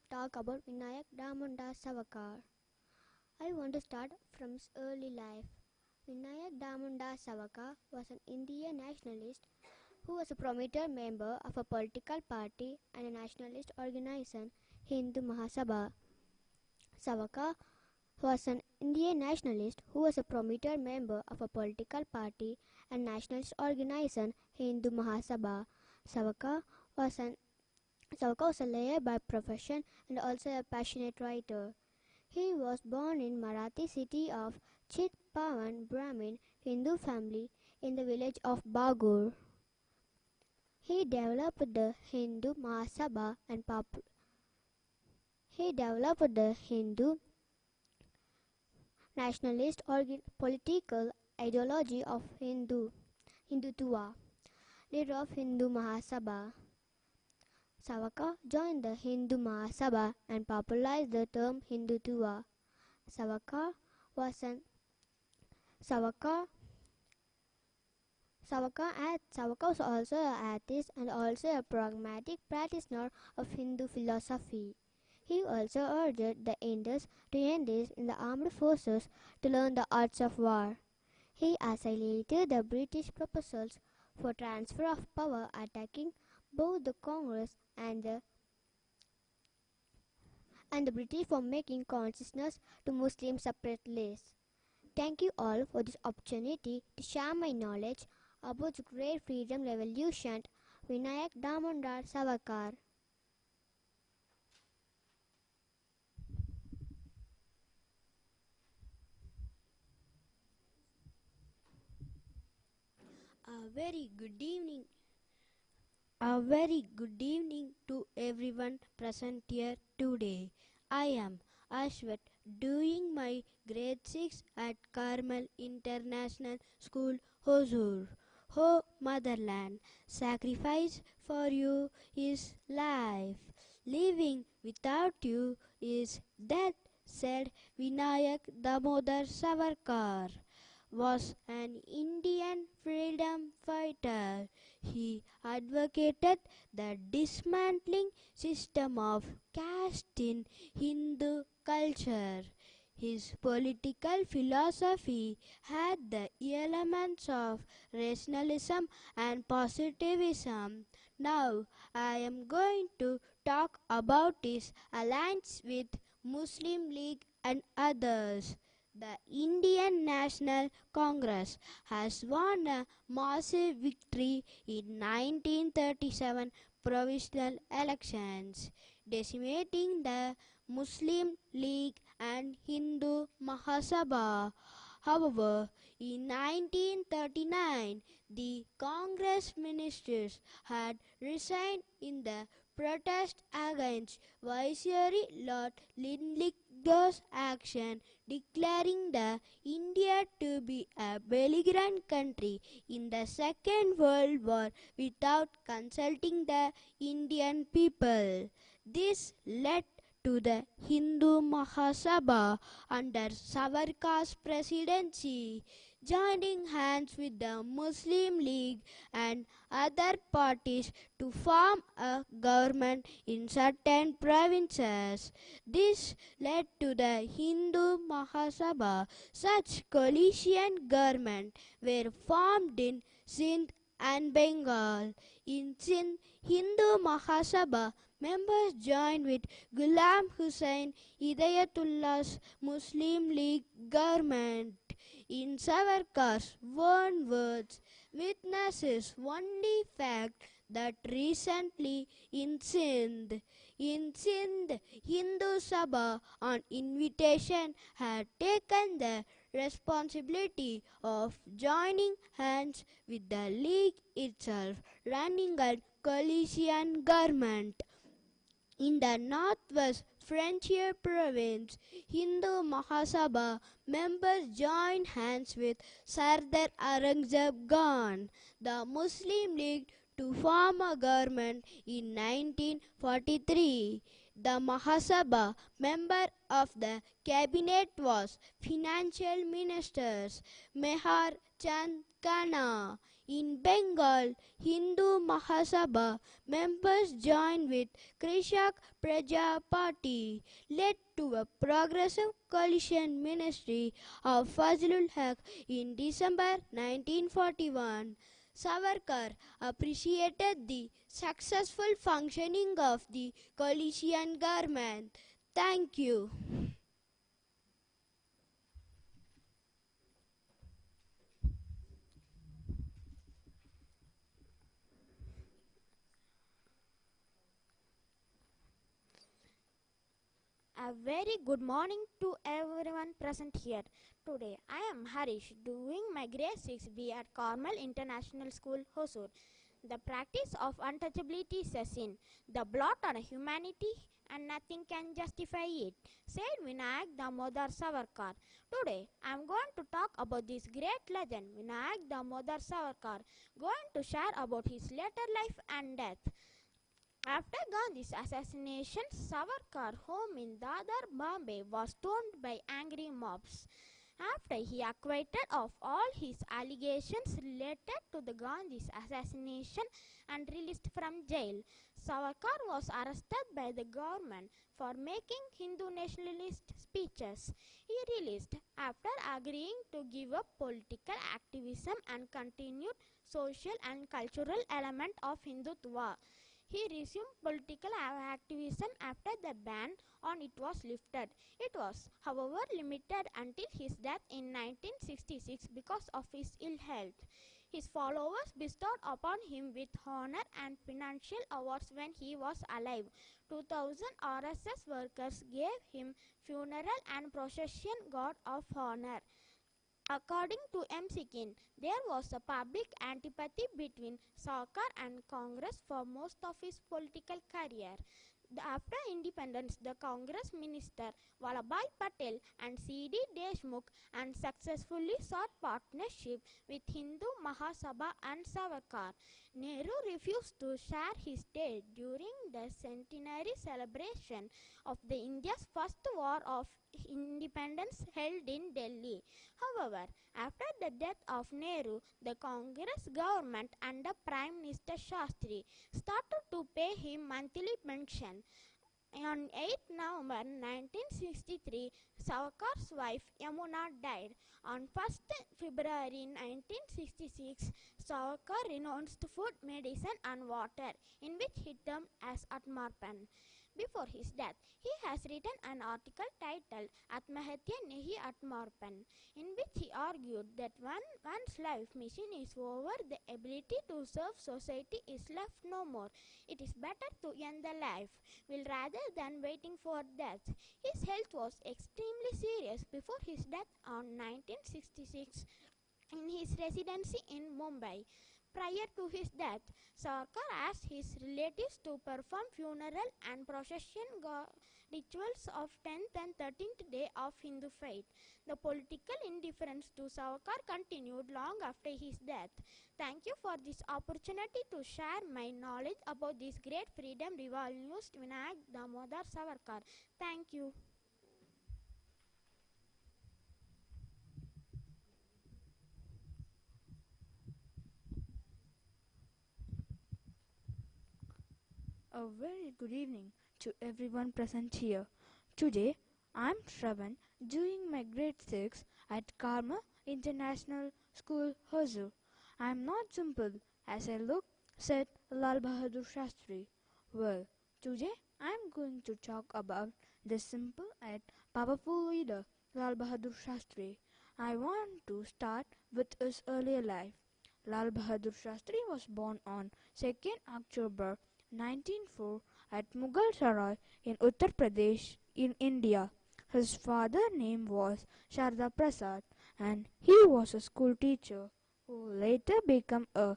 talk about Vinayak Damodar Savarkar. I want to start from his early life. Vinayak Damodar Savarkar was an Indian nationalist who was a prominent member of a political party and a nationalist organization, Hindu Mahasabha. Savarkar was an Indian nationalist who was a prominent member of a political party and nationalist organization, Hindu Mahasabha. Savarkar was a lawyer by profession and also a passionate writer. He was born in Marathi city of Chitpavan Brahmin Hindu family in the village of Bagur. He developed the Hindu Mahasabha and Hindu nationalist political ideology of Hindutva, leader of Hindu Mahasabha. Savarkar joined the Hindu Mahasabha and popularized the term Hindutva. Savarkar Savarkar was also an atheist and also a pragmatic practitioner of Hindu philosophy. He also urged the Indians to enlist in the armed forces to learn the arts of war. He assailed the British proposals for transfer of power, attacking both the Congress and the British for making concessions to Muslim separate lists. Thank you all for this opportunity to share my knowledge about the great freedom revolution, Vinayak Damodar Savarkar. A very good evening. A very good evening to everyone present here today. I am Ashwat, doing my grade 6 at Carmel International School, Hosur. Oh, motherland, sacrifice for you is life. Living without you is death, said Vinayak Damodar Savarkar. Was an Indian freedom fighter. He advocated the dismantling system of caste in Hindu culture. His political philosophy had the elements of rationalism and positivism. Now I am going to talk about his alliance with Muslim League and others. The Indian National Congress has won a massive victory in 1937 provisional elections, decimating the Muslim League and Hindu Mahasabha. However, in 1939, the Congress ministers had resigned in the protest against Viceroy Lord Linlithgow's action, declaring the India to be a belligerent country in the Second World War without consulting the Indian people. This led to the Hindu Mahasabha under Savarkar's presidency, joining hands with the Muslim League and other parties to form a government in certain provinces. This led to the Hindu Mahasabha. Such coalition government were formed in Sindh and Bengal. In Sindh, Hindu Mahasabha members joined with Ghulam Hussain Hidayatullah's Muslim League government. In Savarkar's own words, witnesses only fact that recently in Sindh, Hindu Sabha on invitation had taken the responsibility of joining hands with the League itself, running a coalition government. In the northwest frontier province, Hindu Mahasabha members joined hands with Sardar Aurangzeb Khan, the Muslim League, to form a government in 1943. The Mahasabha member of the cabinet was Financial Ministers Mehar Chand Khanna. In Bengal, Hindu Mahasabha members joined with Krishak Praja Party, led to a progressive coalition ministry of Fazlul Haq in December 1941. Savarkar appreciated the successful functioning of the coalition government. Thank you. A very good morning to everyone present here. Today I am Harish, doing my grade 6B at Carmel International School, Hosur. The practice of untouchability is a sin, the blot on humanity, and nothing can justify it, said Vinayak Damodar Savarkar. Today I am going to talk about this great legend, Vinayak Damodar Savarkar, going to share about his later life and death. After Gandhi's assassination, Savarkar's home in Dadar, Bombay was stormed by angry mobs. After he acquitted of all his allegations related to the Gandhi's assassination and released from jail, Savarkar was arrested by the government for making Hindu nationalist speeches. He released after agreeing to give up political activism and continued social and cultural element of Hindutva. He resumed political activism after the ban on it was lifted. It was, however, limited until his death in 1966 because of his ill health. His followers bestowed upon him with honor and financial awards when he was alive. 2000 RSS workers gave him funeral and procession guard of honor. According to M. Sikin, there was a public antipathy between Sarkar and Congress for most of his political career. After independence, the Congress minister Vallabhbhai Patel and C.D. Deshmukh unsuccessfully sought partnership with Hindu Mahasabha and Savarkar. Nehru refused to share his stage during the centenary celebration of the India's first war of independence held in Delhi. However, after the death of Nehru, the Congress government under Prime Minister Shastri started to pay him monthly pension. On 8 November 1963, Savarkar's wife Yamuna died. On 1st February 1966, Savarkar renounced food, medicine and water, in which he termed as Atmarpan. Before his death, he has written an article titled Atmahitya Nahi Atmarpan, in which he argued that when one's life mission is over, the ability to serve society is left no more. It is better to end the life will rather than waiting for death. His health was extremely serious before his death on 1966 in his residency in Mumbai. Prior to his death, Sarkar asked his relatives to perform funeral and procession rituals of 10th and 13th day of Hindu faith. The political indifference to Savarkar continued long after his death. Thank you for this opportunity to share my knowledge about this great freedom revolutionist Vinayak Damodar Savarkar. Thank you. A very good evening to everyone present here. Today, I'm Shravan, doing my grade 6 at Carmel International School, Hosur. I'm not simple as I look, said Lal Bahadur Shastri. Well, today I'm going to talk about the simple and powerful leader, Lal Bahadur Shastri. I want to start with his earlier life. Lal Bahadur Shastri was born on 2nd October 1904 at Mughal Sarai in Uttar Pradesh in India. His father's name was Sharda Prasad and he was a school teacher who later became a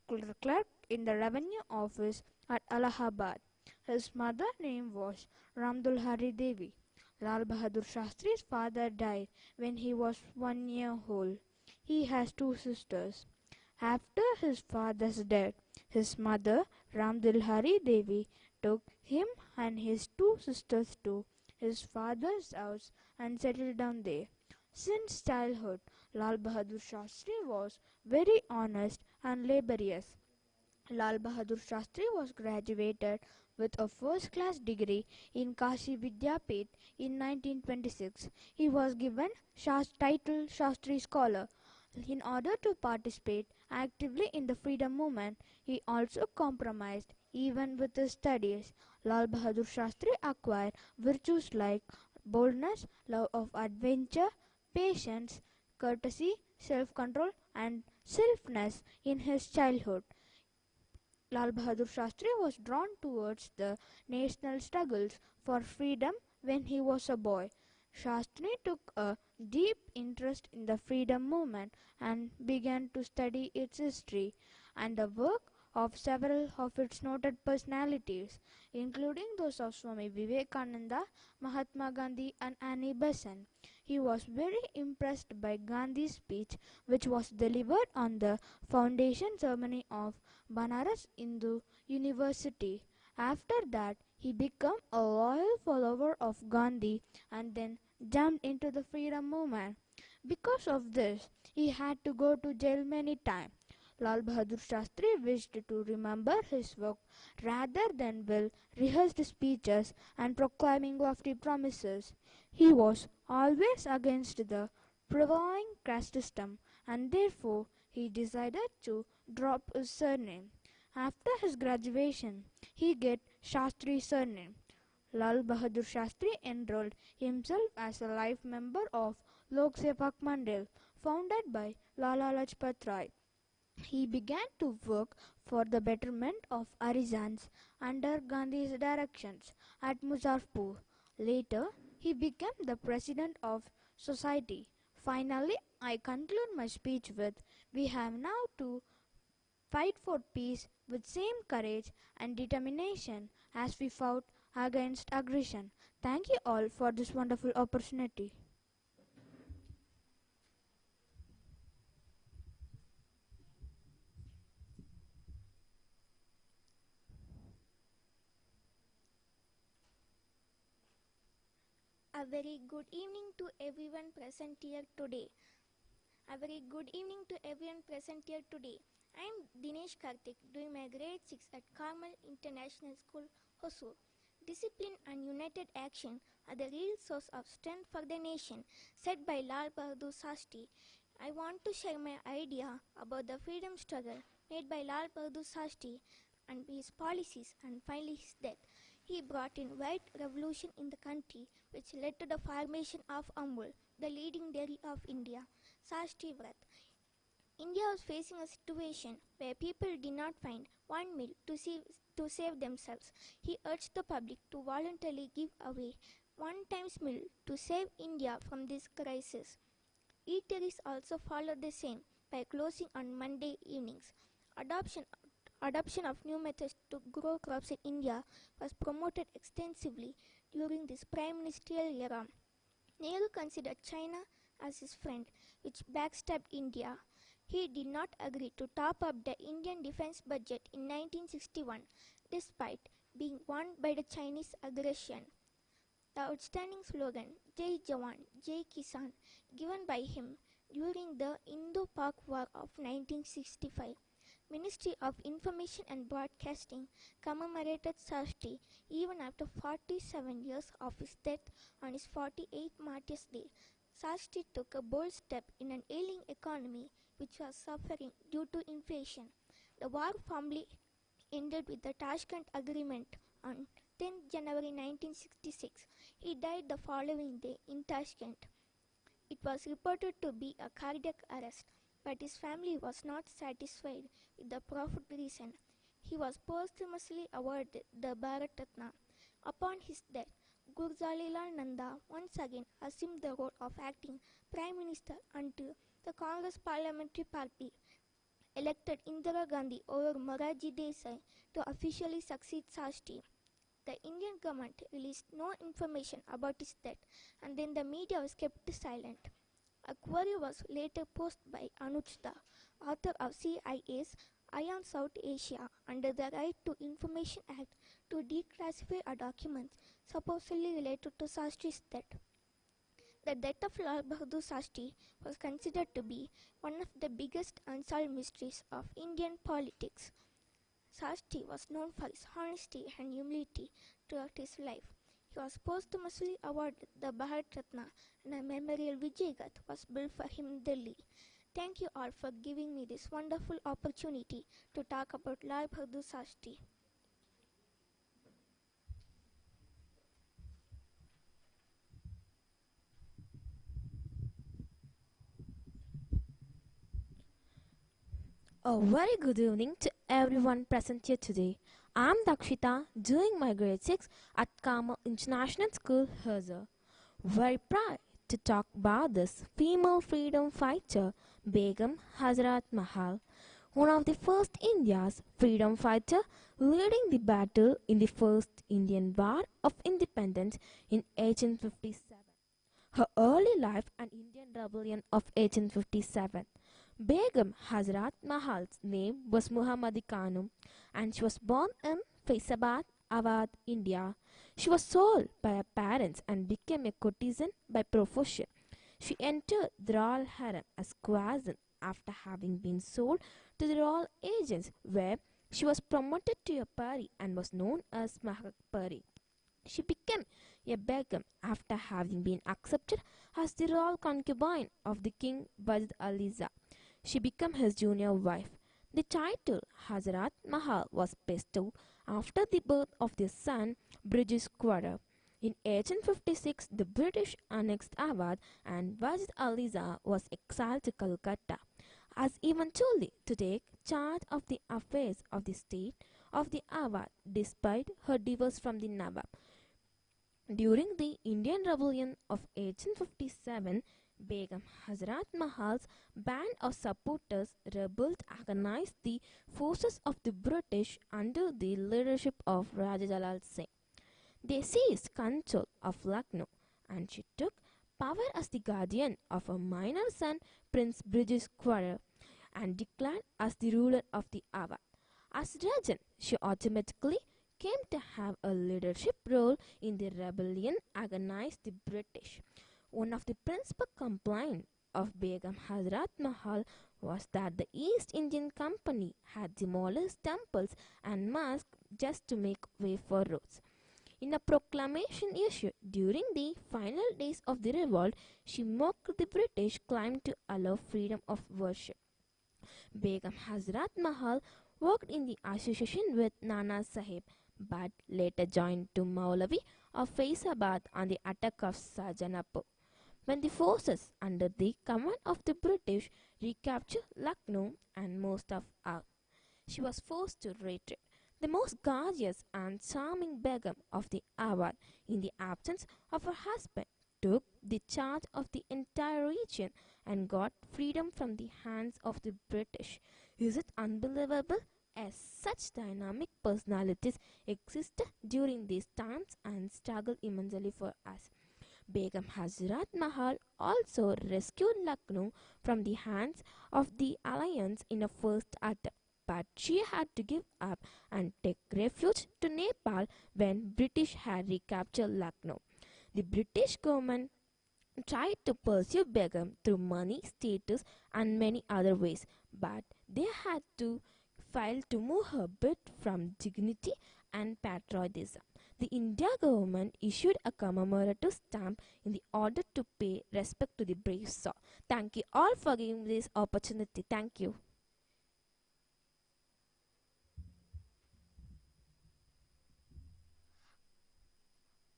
clerk in the revenue office at Allahabad. His mother's name was Ramdulhari Devi. Lal Bahadur Shastri's father died when he was 1 year old. He has two sisters. After his father's death, his mother, Ramdulhari Devi, took him and his two sisters to his father's house and settled down there. Since childhood, Lal Bahadur Shastri was very honest and laborious. Lal Bahadur Shastri was graduated with a first-class degree in Kashi Vidyapith in 1926. He was given title Shastri Scholar. In order to participate actively in the freedom movement, he also compromised even with his studies. Lal Bahadur Shastri acquired virtues like boldness, love of adventure, patience, courtesy, self-control and selfness in his childhood. Lal Bahadur Shastri was drawn towards the national struggles for freedom when he was a boy. Shastri took a deep interest in the freedom movement and began to study its history and the work of several of its noted personalities, including those of Swami Vivekananda, Mahatma Gandhi and Annie Besant. He was very impressed by Gandhi's speech, which was delivered on the foundation ceremony of Banaras Hindu University. After that, he became a loyal follower of Gandhi and then jumped into the freedom movement. Because of this, he had to go to jail many times. Lal Bahadur Shastri wished to remember his work rather than well-rehearsed speeches and proclaiming lofty promises. He was always against the prevailing caste system, and therefore he decided to drop his surname. After his graduation, he got Shastri surname. Lal Bahadur Shastri enrolled himself as a life member of Lok Sepak Mandal, founded by Lala Lajpat Rai. He began to work for the betterment of artisans under Gandhi's directions at Muzaffarpur. Later, he became the president of society. Finally, I conclude my speech with, we have now to fight for peace with same courage and determination as we fought against aggression. Thank you all for this wonderful opportunity. A very good evening to everyone present here today. A very good evening to everyone present here today. I am Dinesh Karthik, doing my grade 6 at Carmel International School, Hosur. Discipline and united action are the real source of strength for the nation, said by Lal Bahadur Shastri. I want to share my idea about the freedom struggle made by Lal Bahadur Shastri and his policies and finally his death. He brought in wide revolution in the country which led to the formation of Amul, the leading dairy of India. Shastri Vrat. India was facing a situation where people did not find one meal to save themselves. He urged the public to voluntarily give away one-time meal to save India from this crisis. Eateries also followed the same by closing on Monday evenings. Adoption of new methods to grow crops in India was promoted extensively during this prime ministerial era. Nehru considered China as his friend, which backstabbed India. He did not agree to top up the Indian defense budget in 1961, despite being warned by the Chinese aggression. The outstanding slogan, Jai Jawan, Jai Kisan, given by him during the Indo-Pak War of 1965. Ministry of Information and Broadcasting commemorated Shastri even after 47 years of his death on his 48th Martyrs' Day. Shastri took a bold step in an ailing economy which was suffering due to inflation. The war formally ended with the Tashkent Agreement on 10 January 1966. He died the following day in Tashkent. It was reported to be a cardiac arrest, but his family was not satisfied with the proffered reason. He was posthumously awarded the Bharat Ratna. Upon his death, Gurjalilal Nanda once again assumed the role of acting Prime Minister until the Congress Parliamentary Party elected Indira Gandhi over Morarji Desai to officially succeed Shastri. The Indian government released no information about his death, and then the media was kept silent. A query was later posed by Anuj Shah, author of CIA's Eye on South Asia, under the Right to Information Act, to declassify a document supposedly related to Shastri's death. The death of Lal Bahadur Shastri was considered to be one of the biggest unsolved mysteries of Indian politics. Shastri was known for his honesty and humility throughout his life. He was posthumously awarded the Bharat Ratna, and a memorial Vijaygat was built for him in Delhi. Thank you all for giving me this wonderful opportunity to talk about Lal Bahadur Shastri. A very good evening to everyone present here today. I'm Dakshita, doing my grade 6 at Carmel International School, Hosur. Very proud to talk about this female freedom fighter, Begum Hazrat Mahal, one of the first India's freedom fighter, leading the battle in the first Indian War of Independence in 1857. Her early life and Indian Rebellion of 1857. Begum Hazrat Mahal's name was Muhammadi Khanum, and she was born in Faizabad, Awadh, India. She was sold by her parents and became a courtesan by profession. She entered the royal harem as Quasin after having been sold to the royal agents, where she was promoted to a pari and was known as Mahak Pari. She became a begum after having been accepted as the royal concubine of the king Wajid Aliza. She became his junior wife. The title Hazrat Mahal was bestowed after the birth of their son British Squatter. In 1856, the British annexed Awadh and Wajid Aliza was exiled to Calcutta, as eventually to take charge of the affairs of the state of the Awadh despite her divorce from the Nawab. During the Indian Rebellion of 1857, Begum Hazrat Mahal's band of supporters rebelled against the forces of the British under the leadership of Raja Jalal Singh. They seized control of Lucknow, and she took power as the guardian of her minor son Prince British Squatter and declared as the ruler of the Awadh. As regent, she automatically came to have a leadership role in the rebellion against the British. One of the principal complaints of Begum Hazrat Mahal was that the East Indian Company had demolished temples and mosques just to make way for roads. In a proclamation issued during the final days of the revolt, she mocked the British claim to allow freedom of worship. Begum Hazrat Mahal worked in the association with Nana Sahib, but later joined to Maulavi of Faizabad on the attack of Sajanapur. When the forces under the command of the British recaptured Lucknow and most of Oudh, she was forced to retreat. The most gorgeous and charming Begum of the Awadh, in the absence of her husband, took the charge of the entire region and got freedom from the hands of the British. Is it unbelievable? As such dynamic personalities existed during these times and struggled immensely for us. Begum Hazrat Mahal also rescued Lucknow from the hands of the Alliance in a first attempt, but she had to give up and take refuge to Nepal when British had recaptured Lucknow. The British government tried to pursue Begum through money, status, and many other ways, but they had to fail to move her bit from dignity and patriotism. The India government issued a commemorative stamp in the order to pay respect to the brave soul. Thank you all for giving me this opportunity. Thank you.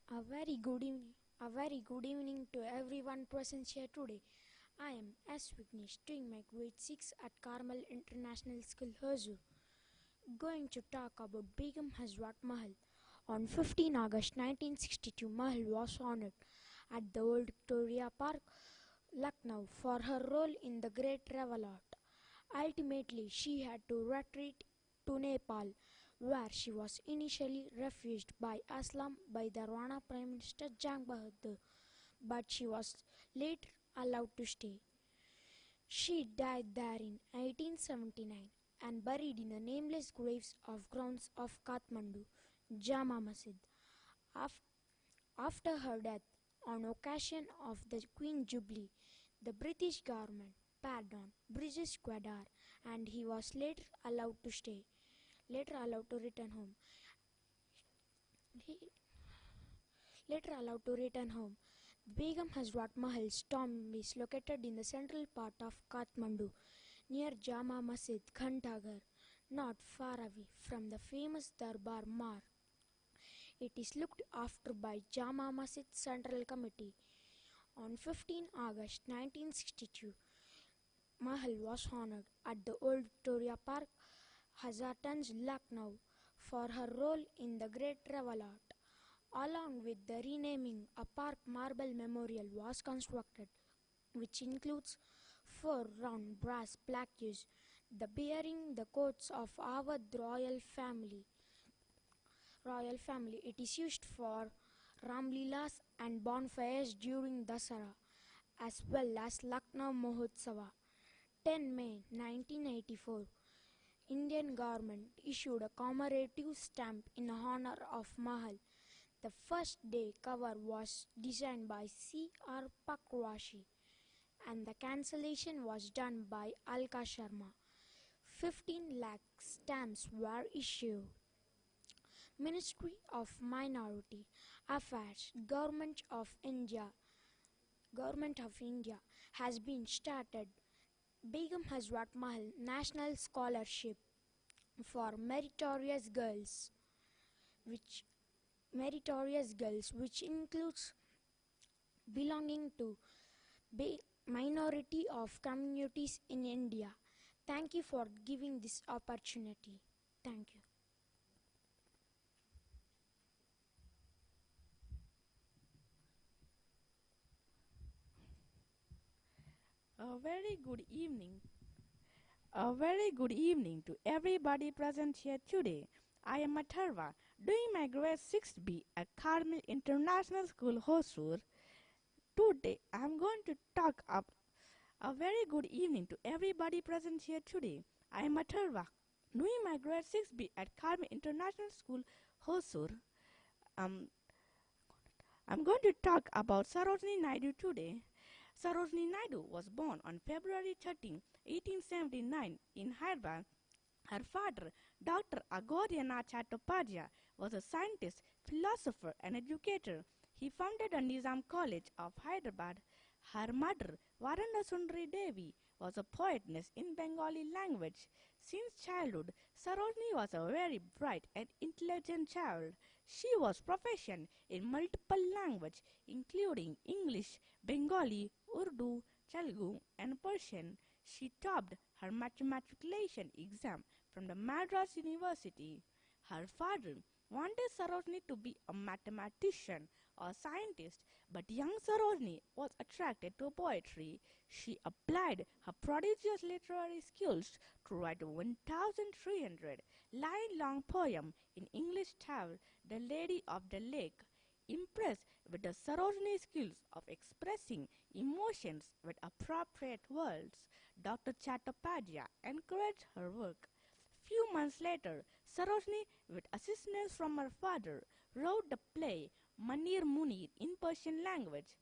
A very good evening to everyone present here today. I am S. Vignesh, doing my grade 6 at Carmel International School, Hosur. Going to talk about Begum Hazrat Mahal. On 15 August 1962, Mahal was honored at the Old Victoria Park, Lucknow, for her role in the Great Revolt. Ultimately, she had to retreat to Nepal, where she was initially refused by Aslam by the Rana Prime Minister Jang Bahadur, but she was later allowed to stay. She died there in 1879 and buried in the nameless graves of grounds of Kathmandu, Jama Masjid. After her death, on occasion of the Queen Jubilee, the British government pardoned British Squatter and he was later allowed to return home. Begum Hazrat Mahal's tomb is located in the central part of Kathmandu, near Jama Masjid, Ghantaghar, not far away from the famous Darbar Mar. It is looked after by Jama Masjid Central Committee. On 15 August 1962, Mahal was honored at the Old Victoria Park, Hazartans, Lucknow, for her role in the Great Revolt. Along with the renaming, a park marble memorial was constructed, which includes 4 round brass plaques, bearing the quotes of Awadh royal family. It is used for Ramleelas and bonfires during Dasara, as well as Lucknow Mahotsava. 10 May 1984, Indian government issued a commemorative stamp in honor of Mahal. The first day cover was designed by C.R. Pakrashi. and the cancellation was done by Alka Sharma. 15 lakh stamps were issued. Ministry of Minority Affairs, Government of India has been started. Begum Hazrat Mahal National Scholarship for which which includes belonging to minority of communities in India. Thank you for giving this opportunity. Thank you. A very good evening. A very good evening to everybody present here today. I am Atharva, doing my grade 6B at Carmel International School, Hosur. Today, I am going to talk up. A very good evening to everybody present here today. I am Atharva, doing my grade 6B at Carmel International School, Hosur. I'm going to talk about Sarojini Naidu today. Sarojini Naidu was born on February 13, 1879 in Hyderabad. Her father, Dr. Agitation Chattopadhyay, was a scientist, philosopher and educator. He founded the Nizam College of Hyderabad. Her mother, Varanda Sundari Devi, was a poetess in Bengali language. Since childhood, Sarojini was a very bright and intelligent child. She was proficient in multiple languages, including English, Bengali, Urdu, Telugu, and Persian. She topped her matriculation exam from the Madras University. Her father wanted Sarojini to be a mathematician or scientist, but young Sarojini was attracted to poetry. She applied her prodigious literary skills to write a 1,300-line-long poem in English titled The Lady of the Lake. Impressed with the Sarojini skills of expressing emotions with appropriate words, Dr. Chattopadhyay encouraged her work. Few months later, Sarojini, with assistance from her father, wrote the play Manir Munir in Persian language.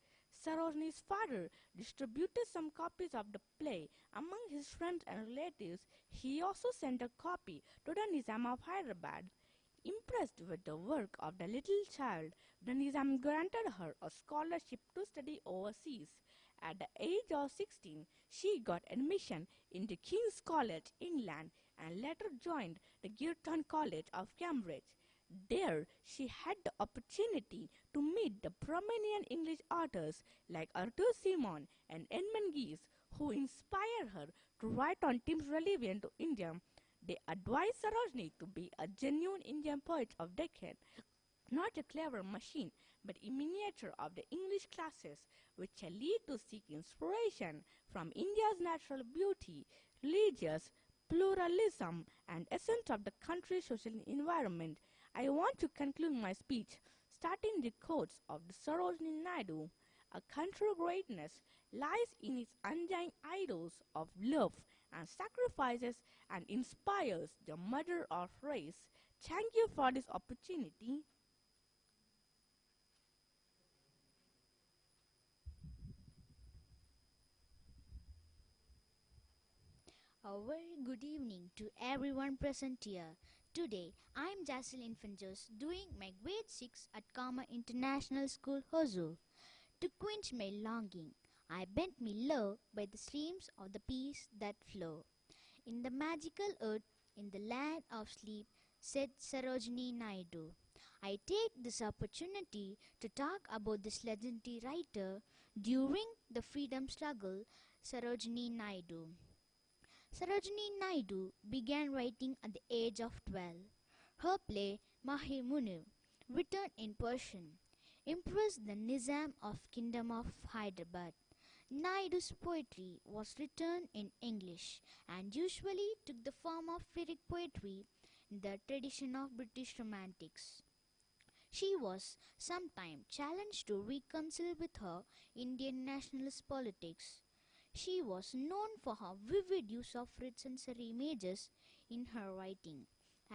Sarojini's father distributed some copies of the play among his friends and relatives. He also sent a copy to the Nizam of Hyderabad. Impressed with the work of the little child, the Nizam granted her a scholarship to study overseas. At the age of 16, she got admission into King's College, England, and later joined the Girton College of Cambridge. There, she had the opportunity to meet the prominent English authors like Arthur Simon and Edmund Geese, who inspired her to write on themes relevant to India. They advised Sarojini to be a genuine Indian poet of Deccan, not a clever machine, but a miniature of the English classes, which shall lead to seek inspiration from India's natural beauty, religious pluralism, and essence of the country's social environment. I want to conclude my speech starting the quotes of the Sarojini Naidu. A country's greatness lies in its undying ideals of love and sacrifices and inspires the mother of race. Thank you for this opportunity. A very good evening to everyone present here. Today, I am Jocelyn Finjos doing my grade 6 at Carmel International School, Hosur. To quench my longing, I bent me low by the streams of the peace that flow. In the magical earth, in the land of sleep, said Sarojini Naidu. I take this opportunity to talk about this legendary writer during the freedom struggle, Sarojini Naidu. Sarojini Naidu began writing at the age of 12. Her play Mahimunu, written in Persian, impressed the Nizam of Kingdom of Hyderabad. Naidu's poetry was written in English and usually took the form of lyric poetry in the tradition of British Romantics. She was sometimes challenged to reconcile with her Indian nationalist politics. She was known for her vivid use of rich sensory images in her writing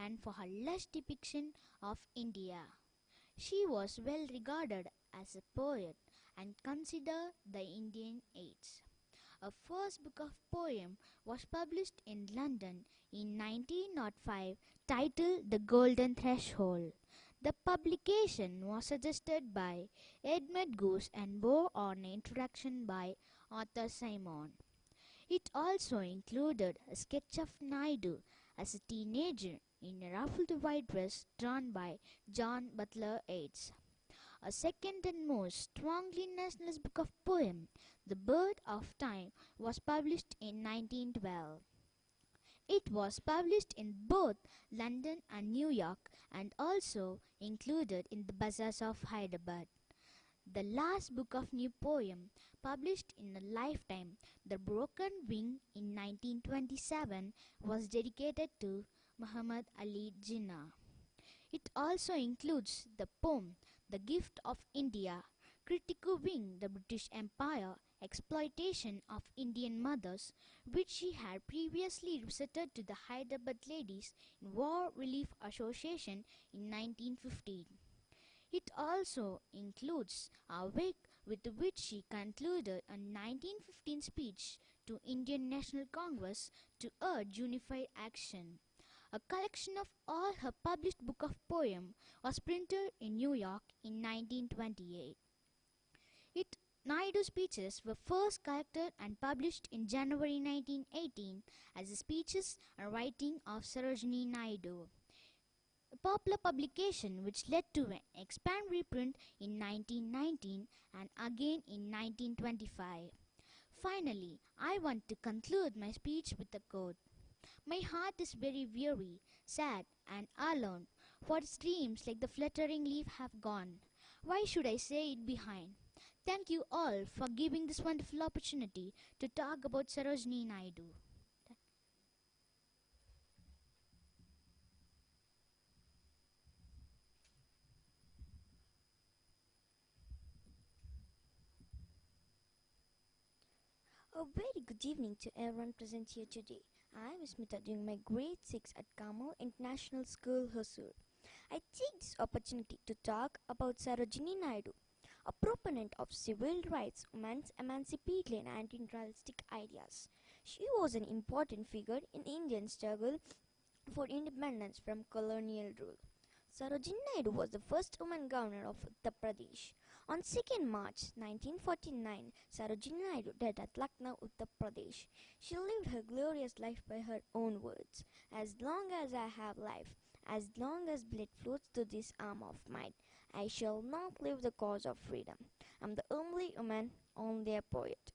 and for her lush depiction of India. She was well regarded as a poet and considered the Indian age. A first book of poem was published in London in 1905 titled The Golden Threshold. The publication was suggested by Edmund Goose and bore on an introduction by Arthur Simon. It also included a sketch of Naidu as a teenager in a ruffled white dress drawn by John Butler Yeats. A second and most strongly nationalist book of poem, The Bird of Time, was published in 1912. It was published in both London and New York and also included in the bazaars of Hyderabad. The last book of new poem published in a lifetime, The Broken Wing in 1927, was dedicated to Muhammad Ali Jinnah. It also includes the poem The Gift of India, critiquing the British Empire exploitation of Indian mothers, which she had previously recited to the Hyderabad Ladies in War Relief Association in 1915. It also includes a wig with which she concluded a 1915 speech to Indian National Congress to urge unified action. A collection of all her published book of poems was printed in New York in 1928. Naidu's speeches were first collected and published in January 1918 as the speeches and writing of Sarojini Naidu, a popular publication which led to an expanded reprint in 1919 and again in 1925. Finally, I want to conclude my speech with a quote. My heart is very weary, sad, and alone, for its dreams like the fluttering leaf have gone. Why should I say it behind? Thank you all for giving this wonderful opportunity to talk about Sarojini Naidu. A very good evening to everyone present here today. I am Smita doing my grade 6 at Carmel International School, Hosur. I take this opportunity to talk about Sarojini Naidu, a proponent of civil rights, women's emancipation and anti-imperialistic ideas. She was an important figure in Indian struggle for independence from colonial rule. Sarojini Naidu was the first woman governor of Uttar Pradesh. On 2nd March 1949, Sarojini Naidu died at Lucknow, Uttar Pradesh. She lived her glorious life by her own words. As long as I have life, as long as blood flows to this arm of mine, I shall not leave the cause of freedom. I'm the only woman, only a poet.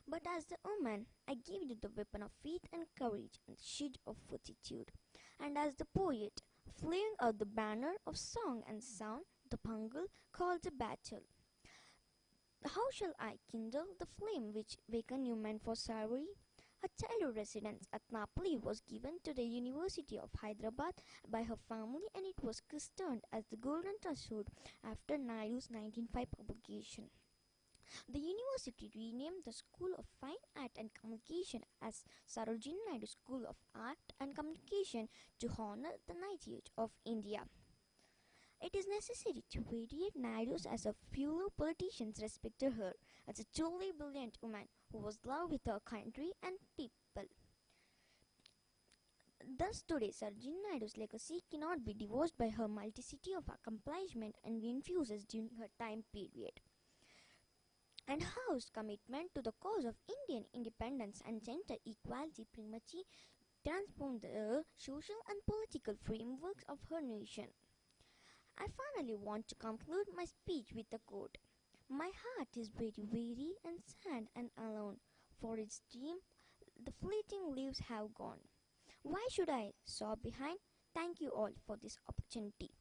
But as the woman, I give you the weapon of faith and courage and the shield of fortitude. And as the poet, fling out the banner of song and sound, the Pangal called the battle. How shall I kindle the flame which waken you men for slavery? Her childhood residence at Napoli was given to the University of Hyderabad by her family and it was christened as the Golden Threshold after Naidu's 1905 publication. The university renamed the School of Fine Art and Communication as Sarojini Naidu School of Art and Communication to honor the Knighthood of India. It is necessary to radiate Naidu as a fellow politicians respected her as a truly brilliant woman who was loved with her country and people. Thus today Sarojini Naidu's legacy cannot be divorced by her multiplicity of accomplishment and infuses during her time period. And her commitment to the cause of Indian independence and gender equality pretty much transformed the social and political frameworks of her nation. I finally want to conclude my speech with a quote. My heart is very weary and sad and alone, for its dream the fleeting leaves have gone. Why should I sob behind? Thank you all for this opportunity.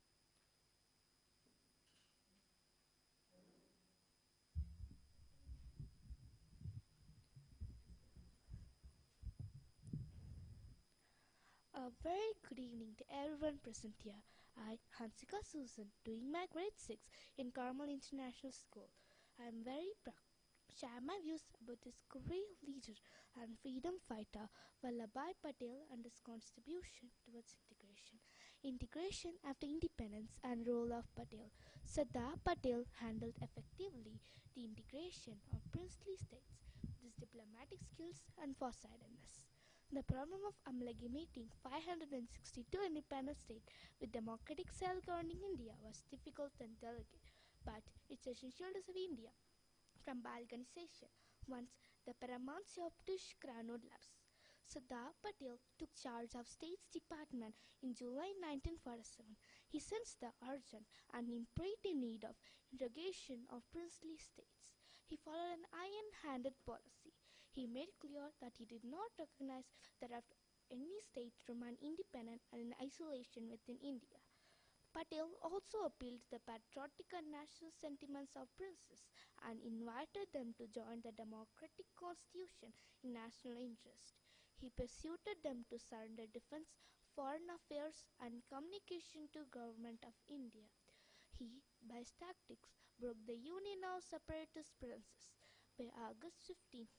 A very good evening to everyone present here. I, Hansika Susan, doing my grade 6 in Carmel International School. I am very proud to share my views about this great leader and freedom fighter Vallabhbhai Patel and his contribution towards integration. Integration after independence and role of Patel. Sardar Patel handled effectively the integration of princely states. This diplomatic skills, and foresightedness. The problem of amalgamating 562 independent states with democratic self-governing India was difficult and delicate, but it's essential to save India from balkanization once the paramountcy of British crown would lapse. Sardar Patel took charge of State's Department in July 1947. He sensed the urgent and imperative need of integration of princely states. He followed an iron-handed policy. He made clear that he did not recognize the right of any state to remain independent and in isolation within India. Patel also appealed to the patriotic and national sentiments of princes and invited them to join the democratic constitution in national interest. He persuaded them to surrender defense, foreign affairs, and communication to government of India. He, by his tactics, broke the union of separatist princes. By August 15,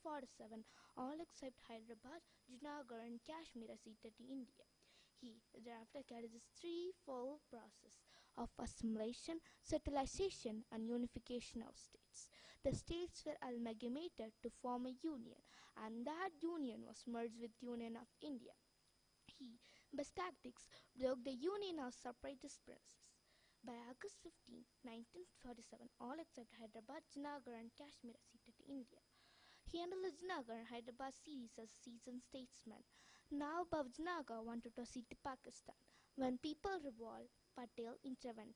1947, all except Hyderabad, Junagadh, and Kashmir acceded to India. He thereafter carried this threefold process of assimilation, centralization, and unification of states. The states were amalgamated to form a union, and that union was merged with Union of India. He, by his tactics, broke the union of separatist princes. By August 15, 1947, all except Hyderabad, Junagadh, and Kashmir acceded to India. He handled the Junagadh and Hyderabad series as a seasoned statesman. Now Junagadh wanted to accede to Pakistan. When people revolted, Patel intervened.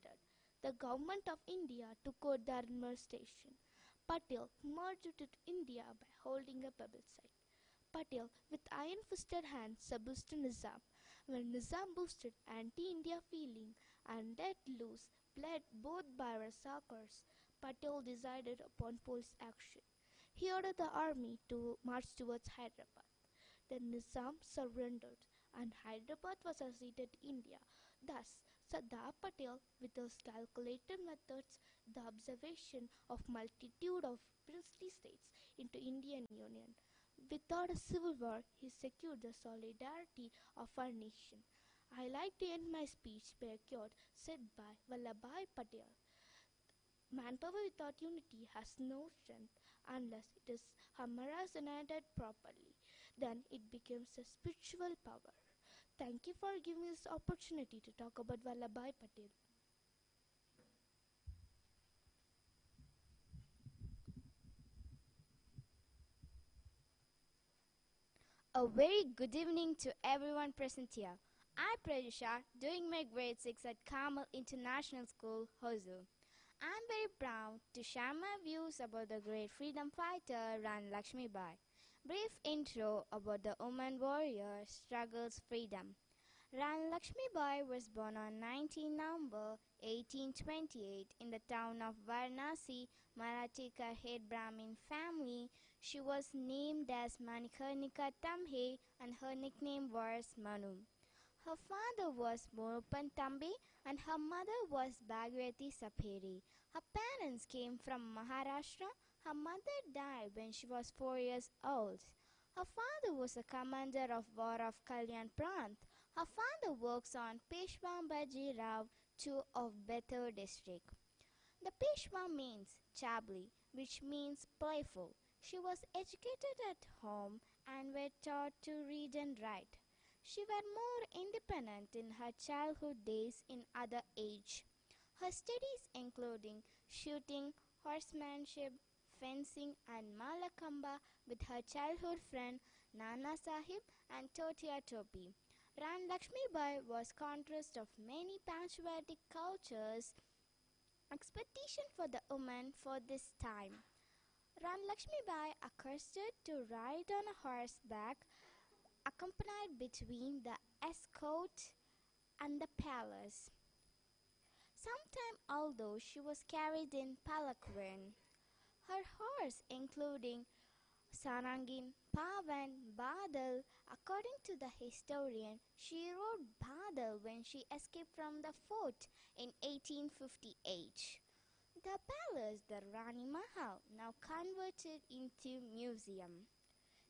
The government of India took over the administration. Patel merged with India by holding a plebiscite. Patel, with iron-fisted hands, subdued Nizam. When Nizam boosted anti-India feeling and let loose both massacres, Patel decided upon police action. He ordered the army to march towards Hyderabad. Then Nizam surrendered, and Hyderabad was acceded to India. Thus, Sardar Patel, with his calculated methods, the observation of multitude of princely states into Indian Union. Without a civil war, he secured the solidarity of our nation. I like to end my speech by a quote said by Vallabhbhai Patel. Manpower without unity has no strength unless it is hammered united properly. Then it becomes a spiritual power. Thank you for giving me this opportunity to talk about Vallabhbhai Patel. A very good evening to everyone present here. I'm Prajusha, doing my grade 6 at Carmel International School, Hosur. I'm very proud to share my views about the great freedom fighter Rani Lakshmibai. Brief intro about the woman warrior struggles freedom. Rani Lakshmibai was born on 19 November 1828 in the town of Varanasi, Marathika head Brahmin family. She was named as Manikarnika Tamhe and her nickname was Manu. Her father was Morupan Tambe and her mother was Bhagwati Saperi. Her parents came from Maharashtra. Her mother died when she was 4 years old. Her father was a commander of war of Kalyan Prant. Her father works on Peshwa Baji Rao II of Bethur district. The Peshwa means chabli, which means playful. She was educated at home and were taught to read and write. She was more independent in her childhood days in other age. Her studies including shooting, horsemanship, fencing and Malakamba with her childhood friend Nana Sahib and Totia Topi. Rani Lakshmibai was contrast of many patriotic cultures, expectation for the woman for this time. Rani Lakshmibai accustomed to ride on a horseback, accompanied between the escort and the palace. Sometime although she was carried in palanquin, her horse including Sarangin, Pavan, Badal. According to the historian, she rode Badal when she escaped from the fort in 1858. The palace, the Rani Mahal, now converted into museum.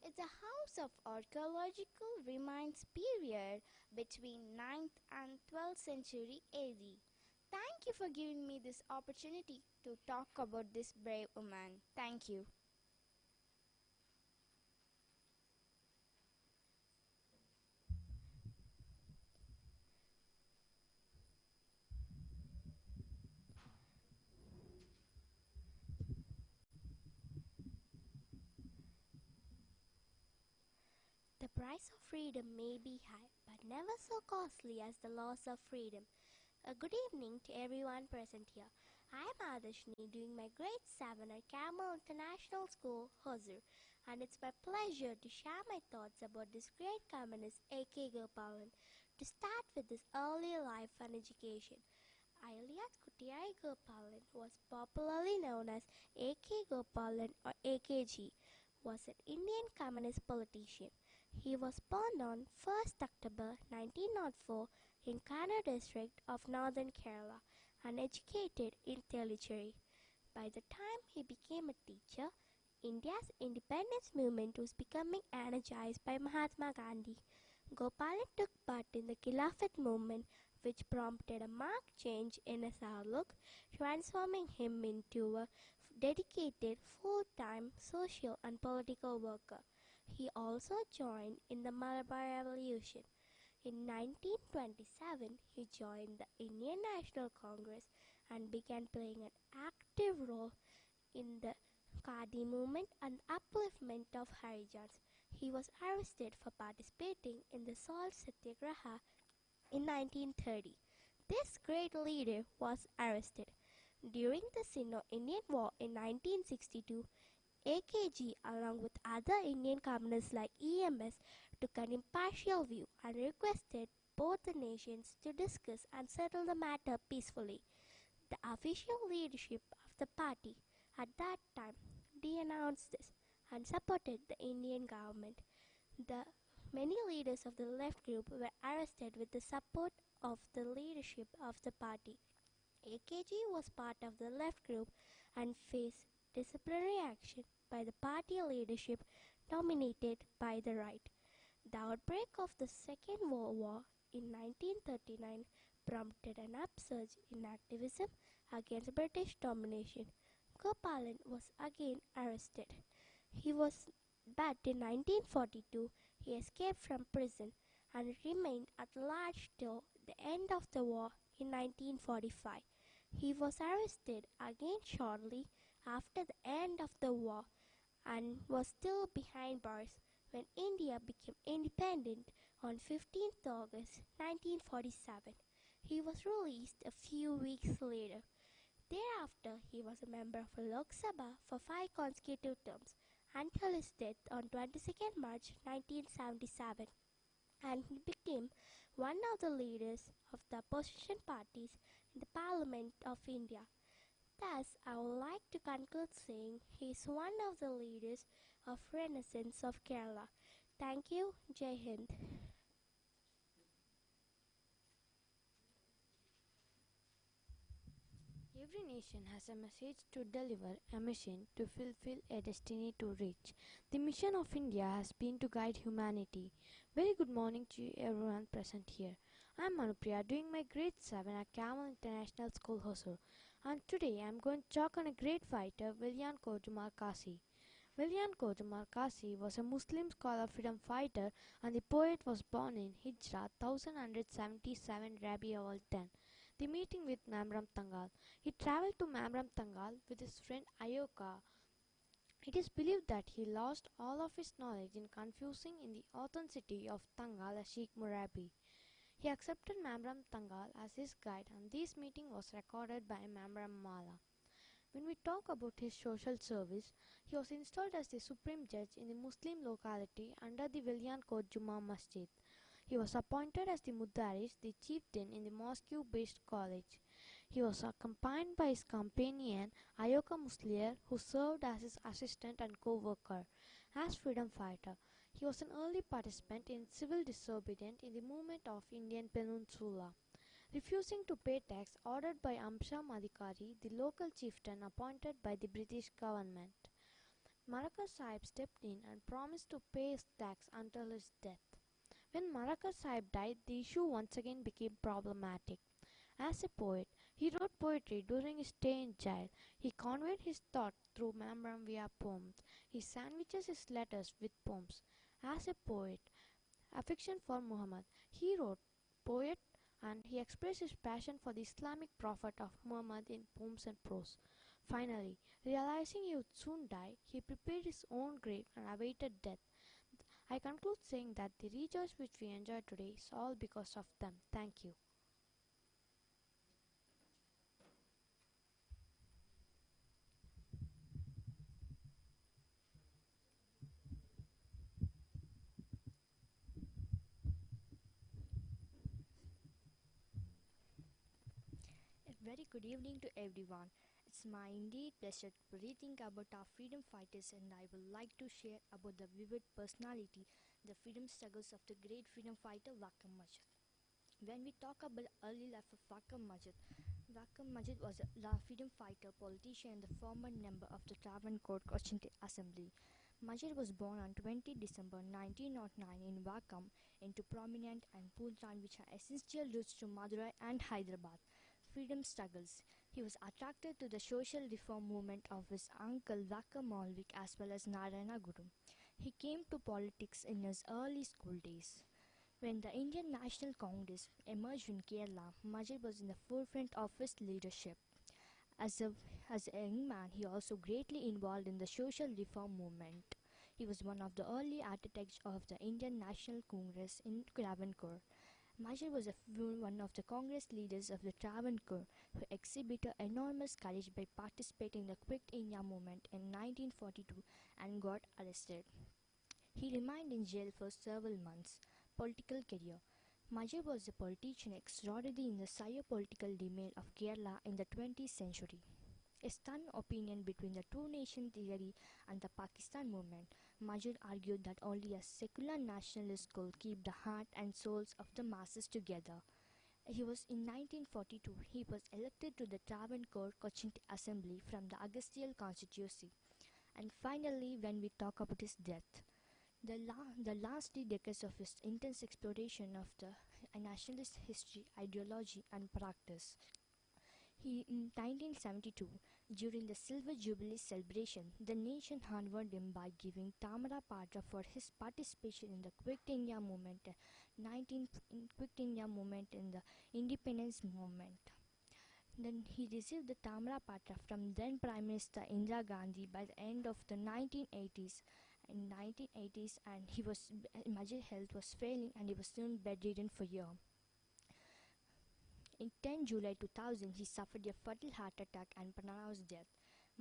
It's a house of archaeological remains period between 9th and 12th century AD. Thank you for giving me this opportunity to talk about this brave woman. Thank you. price of freedom may be high, but never so costly as the loss of freedom. A good evening to everyone present here. I am Adashni doing my grade 7 at Carmel International School, Hosur, and it's my pleasure to share my thoughts about this great communist A.K. Gopalan. To start with his early life and education, Alias Kutiyai Gopalan was popularly known as A.K. Gopalan or AKG, was an Indian communist politician. He was born on 1st October 1904 in Kannur district of northern Kerala and educated in Tellicherry. By the time he became a teacher, India's independence movement was becoming energized by Mahatma Gandhi. Gopalan took part in the Khilafat movement, which prompted a marked change in his outlook, transforming him into a dedicated full-time social and political worker. He also joined in the Malabar Revolution. In 1927, he joined the Indian National Congress and began playing an active role in the Khadi movement and upliftment of Harijans. He was arrested for participating in the Salt Satyagraha in 1930. This great leader was arrested. During the Sino-Indian War in 1962, AKG, along with other Indian communists like EMS, took an impartial view and requested both the nations to discuss and settle the matter peacefully. The official leadership of the party at that time denounced this and supported the Indian government. The many leaders of the left group were arrested with the support of the leadership of the party. AKG was part of the left group and faced disciplinary action by the party leadership dominated by the right. The outbreak of the Second World War in 1939 prompted an upsurge in activism against British domination. Gopalan was again arrested. But in 1942 he escaped from prison and remained at large till the end of the war in 1945. He was arrested again shortly after the end of the war and was still behind bars when India became independent on 15th August 1947. He was released a few weeks later. Thereafter, he was a member of Lok Sabha for 5 consecutive terms until his death on 22nd March 1977, and he became one of the leaders of the opposition parties in the Parliament of India. Thus, I would like to conclude saying he is one of the leaders of Renaissance of Kerala. Thank you. Jai Hind. Every nation has a message to deliver, a mission to fulfill, a destiny to reach. The mission of India has been to guide humanity. Very good morning to everyone present here. I am Manupriya doing my grade 7 at Carmel International School, Hosur, and today I am going to talk on a great fighter, Villian Kojumar Kasi. Villian Kojumar Kasi was a Muslim scholar freedom fighter, and the poet was born in Hijra 1177 Rabi Awal 10. The meeting with Mamram Tangal. He travelled to Mamram Tangal with his friend Ayoka. It is believed that he lost all of his knowledge in confusing in the authenticity of Tangal as Sheikh Murabi. He accepted Mamram Tangal as his guide, and this meeting was recorded by Mamram Mala. When we talk about his social service, he was installed as the supreme judge in the Muslim locality under the Villian Kot Juma Masjid. He was appointed as the Mudaris, the chieftain in the mosque-based college. He was accompanied by his companion Ayoka Muslier, who served as his assistant and co-worker. As freedom fighter, he was an early participant in civil disobedience in the movement of Indian Peninsula. Refusing to pay tax ordered by Amsham Adhikari, the local chieftain appointed by the British government, Marakar Sahib stepped in and promised to pay his tax until his death. When Marakar Sahib died, the issue once again became problematic. As a poet, he wrote poetry during his stay in jail. He conveyed his thought through Mamram via poems. He sandwiches his letters with poems. As a poet, affection for Muhammad, he wrote poet and he expressed his passion for the Islamic prophet of Muhammad in poems and prose. Finally, realizing he would soon die, he prepared his own grave and awaited death. I conclude saying that the rejoice which we enjoy today is all because of them. Thank you. A very good evening to everyone. It's my indeed pleasure to rethink about our freedom fighters, and I would like to share about the vivid personality, the freedom struggles of the great freedom fighter Vakam Majid. When we talk about the early life of Vakam Majid was a freedom fighter, politician, and the former member of the Travancore Constituent Assembly. Majid was born on 20 December 1909 in Vakam into prominent and Punjab, which are essential roots to Madurai and Hyderabad. Freedom struggles. He was attracted to the social reform movement of his uncle Vakam Maulvik as well as Narayana Guru. He came to politics in his early school days. When the Indian National Congress emerged in Kerala, Majid was in the forefront of his leadership. As a young man, he also greatly involved in the social reform movement. He was one of the early architects of the Indian National Congress in Travancore. Majid was one of the Congress leaders of the Travancore who exhibited enormous courage by participating in the Quit India movement in 1942 and got arrested. He remained in jail for several months. Political career. Majid was a politician extraordinary in the socio-political domain of Kerala in the 20th century. A stern opinion between the two-nation theory and the Pakistan movement, Majid argued that only a secular nationalist could keep the heart and souls of the masses together. He was in 1942. He was elected to the Travancore Constituent Assembly from the Agastya constituency. And finally, when we talk about his death, the last 3 decades of his intense exploration of the nationalist history, ideology, and practice. In 1972, during the Silver Jubilee celebration, the nation honored him by giving Tamara Patra for his participation in the Quit India movement, in the independence movement. Then he received the Tamara Patra from then Prime Minister Indira Gandhi by the end of the 1980s. And Majid's health was failing, and he was soon bedridden for a year. In 10 July 2000, he suffered a fatal heart attack and pronounced death.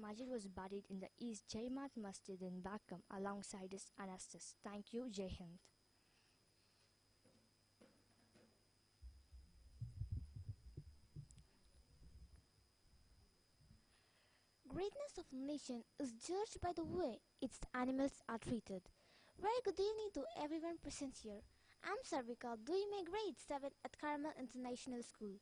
Majid was buried in the East Jaimat Masjid in Vakam alongside his ancestors. Thank you, Jai Hind. Greatness of a nation is judged by the way its animals are treated. Very good evening to everyone present here. I'm Sarvika, doing my grade 7 at Carmel International School.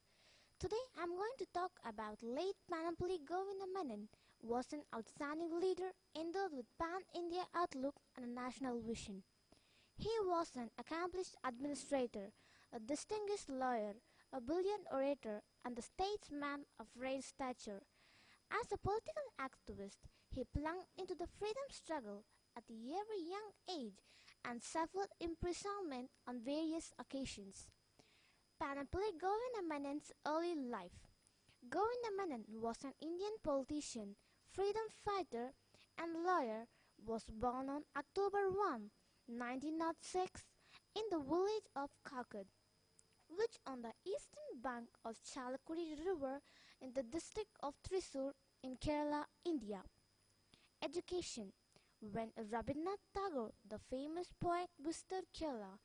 Today I'm going to talk about late Panapali Govinda Menon was an outstanding leader endowed with pan-India outlook and a national vision. He was an accomplished administrator, a distinguished lawyer, a brilliant orator, and a statesman of rare stature. As a political activist, he plunged into the freedom struggle at a very young age and suffered imprisonment on various occasions. Panapali Govinda Menon's early life. Govinda Menon was an Indian politician, freedom fighter, and lawyer. Was born on October 1, 1906, in the village of Kakad, which on the eastern bank of Chalakudi River in the district of Thrissur in Kerala, India. Education. When Rabindranath Tagore, the famous poet, visited Kerala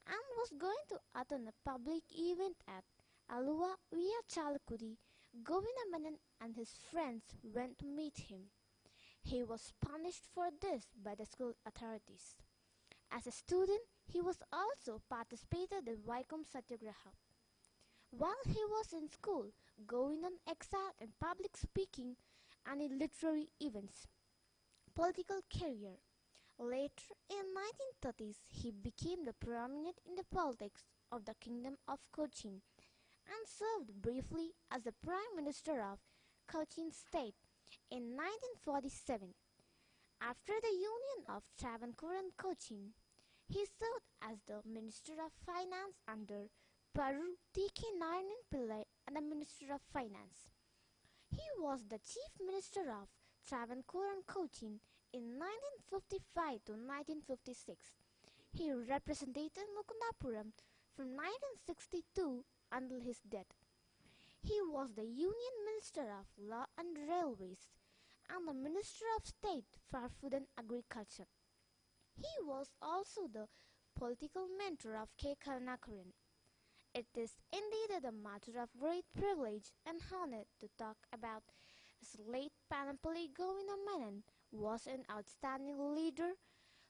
and was going to attend a public event at Aluva via Chalakudi, Govinda Menon and his friends went to meet him. He was punished for this by the school authorities. As a student, he was also participated in Vaikom Satyagraha. While he was in school, Govindan excelled in public speaking and in literary events. Political career. Later, in 1930s, he became the prominent in the politics of the Kingdom of Cochin and served briefly as the Prime Minister of Cochin State in 1947. After the union of Travancore and Cochin, he served as the Minister of Finance under Paru T.K. Narayanan Pillai and the Minister of Finance. He was the Chief Minister of Travancore and Cochin in 1955 to 1956. He represented Mukundapuram from 1962 until his death. He was the Union Minister of Law and Railways and the Minister of State for Food and Agriculture. He was also the political mentor of K. Karunakaran. It is indeed a matter of great privilege and honor to talk about his late Panampally Govinda Menon was an outstanding leader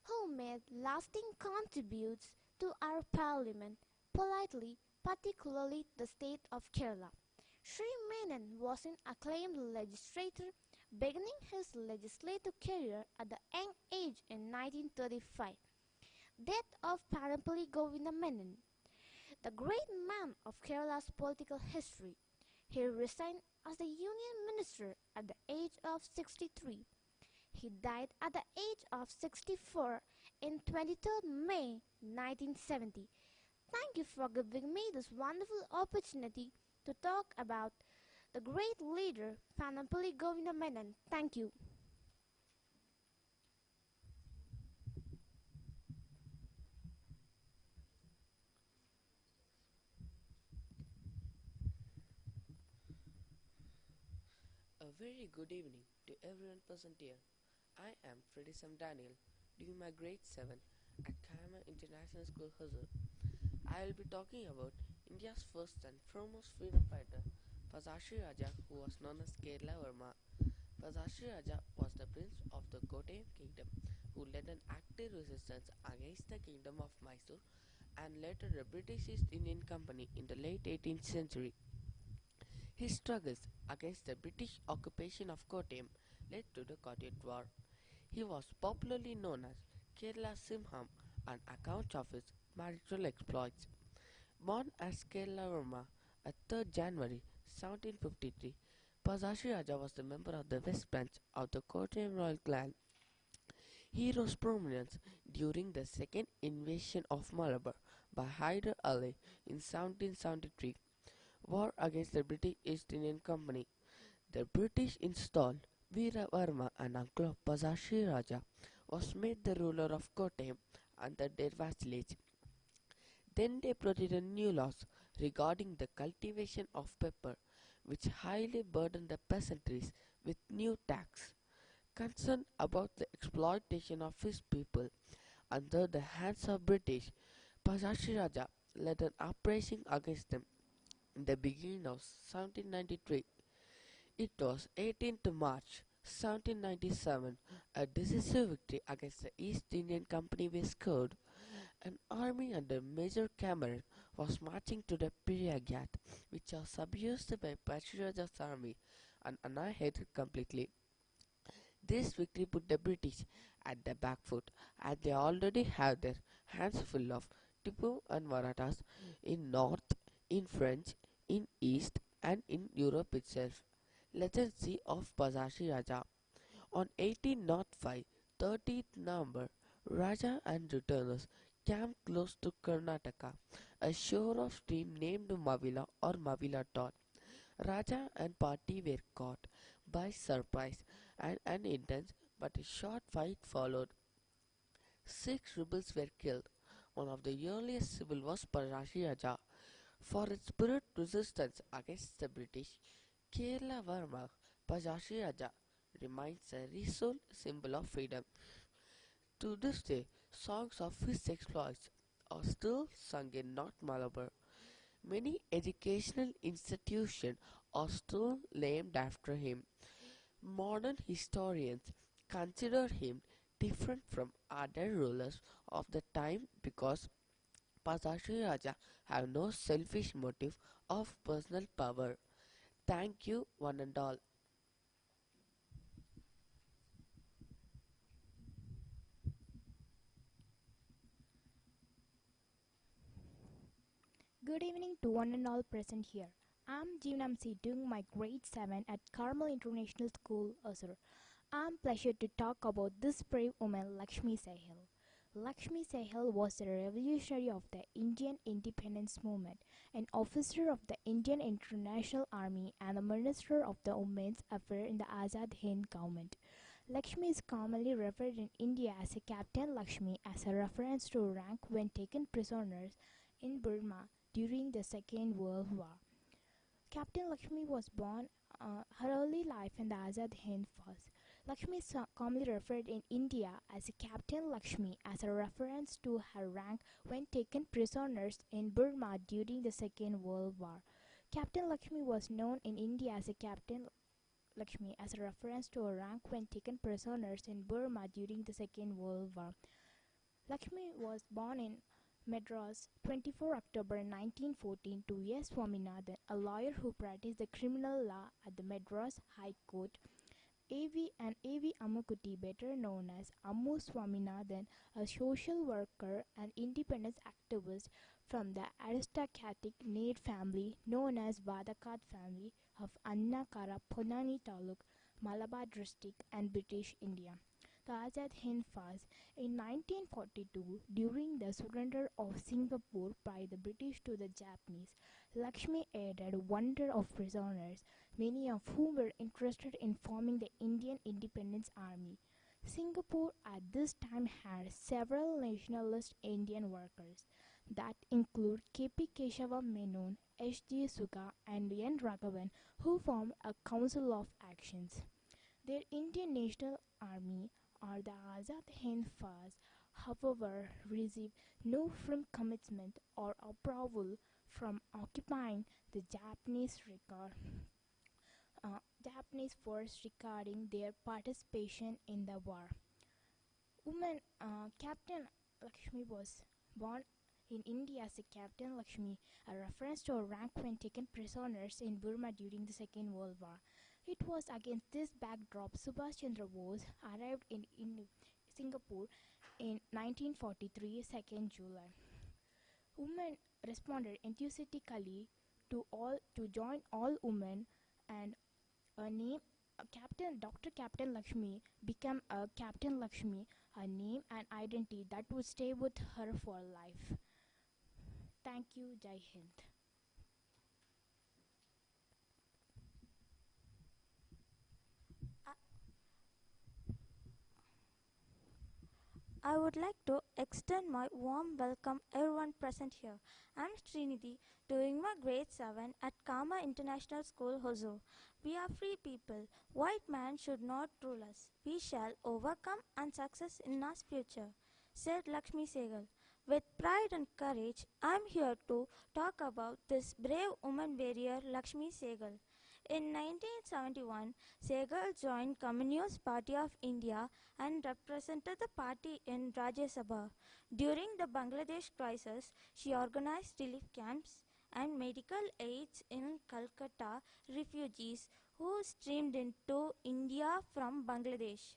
who made lasting contributions to our parliament, politely, particularly the state of Kerala. Sri Menon was an acclaimed legislator, beginning his legislative career at the young age in 1935. Death of Panampally Govinda Menon, the great man of Kerala's political history. He resigned as the Union Minister at the age of 63. He died at the age of 64 in 23rd May 1970. Thank you for giving me this wonderful opportunity to talk about the great leader Panampally Govinda Menon. Thank you. A very good evening to everyone present here. I am Freddie Sam Daniel, doing my grade 7 at Carmel International School, Hosur. I will be talking about India's first and foremost freedom fighter, Pazashi Raja, who was known as Kerala Verma. Pazashi Raja was the prince of the Kottayam kingdom, who led an active resistance against the kingdom of Mysore and later the British East Indian Company in the late 18th century. His struggles against the British occupation of Kottayam led to the Kottayam War. He was popularly known as Kerala Simham on account of his marital exploits. Born as Kerala Verma on 3rd January 1753, Pazashi Raja was a member of the West Branch of the Kottayam royal clan. He rose prominence during the second invasion of Malabar by Hyder Ali in 1773. War against the British East Indian Company. The British installed Veera Verma, an uncle of Pazashi Raja, was made the ruler of Kottayam under their vassalage. Then they proceeded new laws regarding the cultivation of pepper, which highly burdened the peasantries with new tax. Concerned about the exploitation of his people under the hands of British, Pazashi Raja led an uprising against them in the beginning of 1793. It was 18th March 1797, a decisive victory against the East Indian Company was scored. An army under Major Cameron was marching to the Peria Ghat, which was subdued by Pachiraja's army and annihilated completely. This victory put the British at the back foot, as they already had their hands full of Tipu and Marathas in North, in French, in East, and in Europe itself. Legacy of Pazashi Raja. On 1805, 30th November, Raja and returners camped close to Karnataka, a shore of stream named Mavila or Mavila Todd. Raja and party were caught by surprise and an intense but a short fight followed. 6 rebels were killed. One of the earliest civil was Pazashi Raja. For its spirit resistance against the British, Kerala Verma Pazashi Raja remains a resolute symbol of freedom. To this day, songs of his exploits are still sung in North Malabar. Many educational institutions are still named after him. Modern historians consider him different from other rulers of the time because Pazashi Raja have no selfish motive of personal power. Thank you, one and all. Good evening to one and all present here. I'm Jeevanamsi doing my grade 7 at Carmel International School, Hosur. I'm pleased to talk about this brave woman Lakshmi Sehgal. Lakshmi Sehgal was a revolutionary of the Indian independence movement, an officer of the Indian International Army and a minister of the Women's Affairs in the Azad Hind government. Lakshmi is commonly referred in India as a Captain Lakshmi as a reference to rank when taken prisoners in Burma during the Second World War. Captain Lakshmi was born her early life in the Azad Hind Force. Lakshmi is commonly referred in India as a Captain Lakshmi as a reference to her rank when taken prisoners in Burma during the Second World War. Captain Lakshmi was known in India as a Captain Lakshmi as a reference to her rank when taken prisoners in Burma during the Second World War. Lakshmi was born in Madras, 24 October 1914 to S. Swaminathan, a lawyer who practiced the criminal law at the Madras High Court. A.V. Ammukutti, better known as Ammu Swaminathan, a social worker and independence activist from the aristocratic Nair family known as Vadakat family of Annakara Ponani Taluk, Malabar district and British India. The Azad Hind Force. In 1942, during the surrender of Singapore by the British to the Japanese, Lakshmi aided wonder of prisoners, many of whom were interested in forming the Indian Independence Army. Singapore at this time had several nationalist Indian workers that include K.P. Keshava Menon, H.G. Sugha and N. Raghavan, who formed a council of actions. Their Indian National Army or the Azad Hind Force, however, received no firm commitment or approval from occupying the Japanese force regarding their participation in the war. Captain Lakshmi was born in India as a Captain Lakshmi, a reference to her rank when taken prisoners in Burma during the Second World War. It was against this backdrop Subhash Chandra Bose arrived in Singapore in 1943, 2nd July. Women responded enthusiastically to join all women, and Dr. Captain Lakshmi became a Captain Lakshmi, a name and identity that would stay with her for life. Thank you, Jai Hind. I would like to extend my warm welcome everyone present here. I'm Srinidhi, doing my grade 7 at Carmel International School, Hosur. We are free people. White man should not rule us. We shall overcome and success in our future, said Lakshmi Sehgal. With pride and courage, I'm here to talk about this brave woman warrior Lakshmi Sehgal. In 1971, Sehgal joined Communist Party of India and represented the party in Rajya Sabha. During the Bangladesh crisis, she organized relief camps and medical aids in Calcutta refugees who streamed into India from Bangladesh.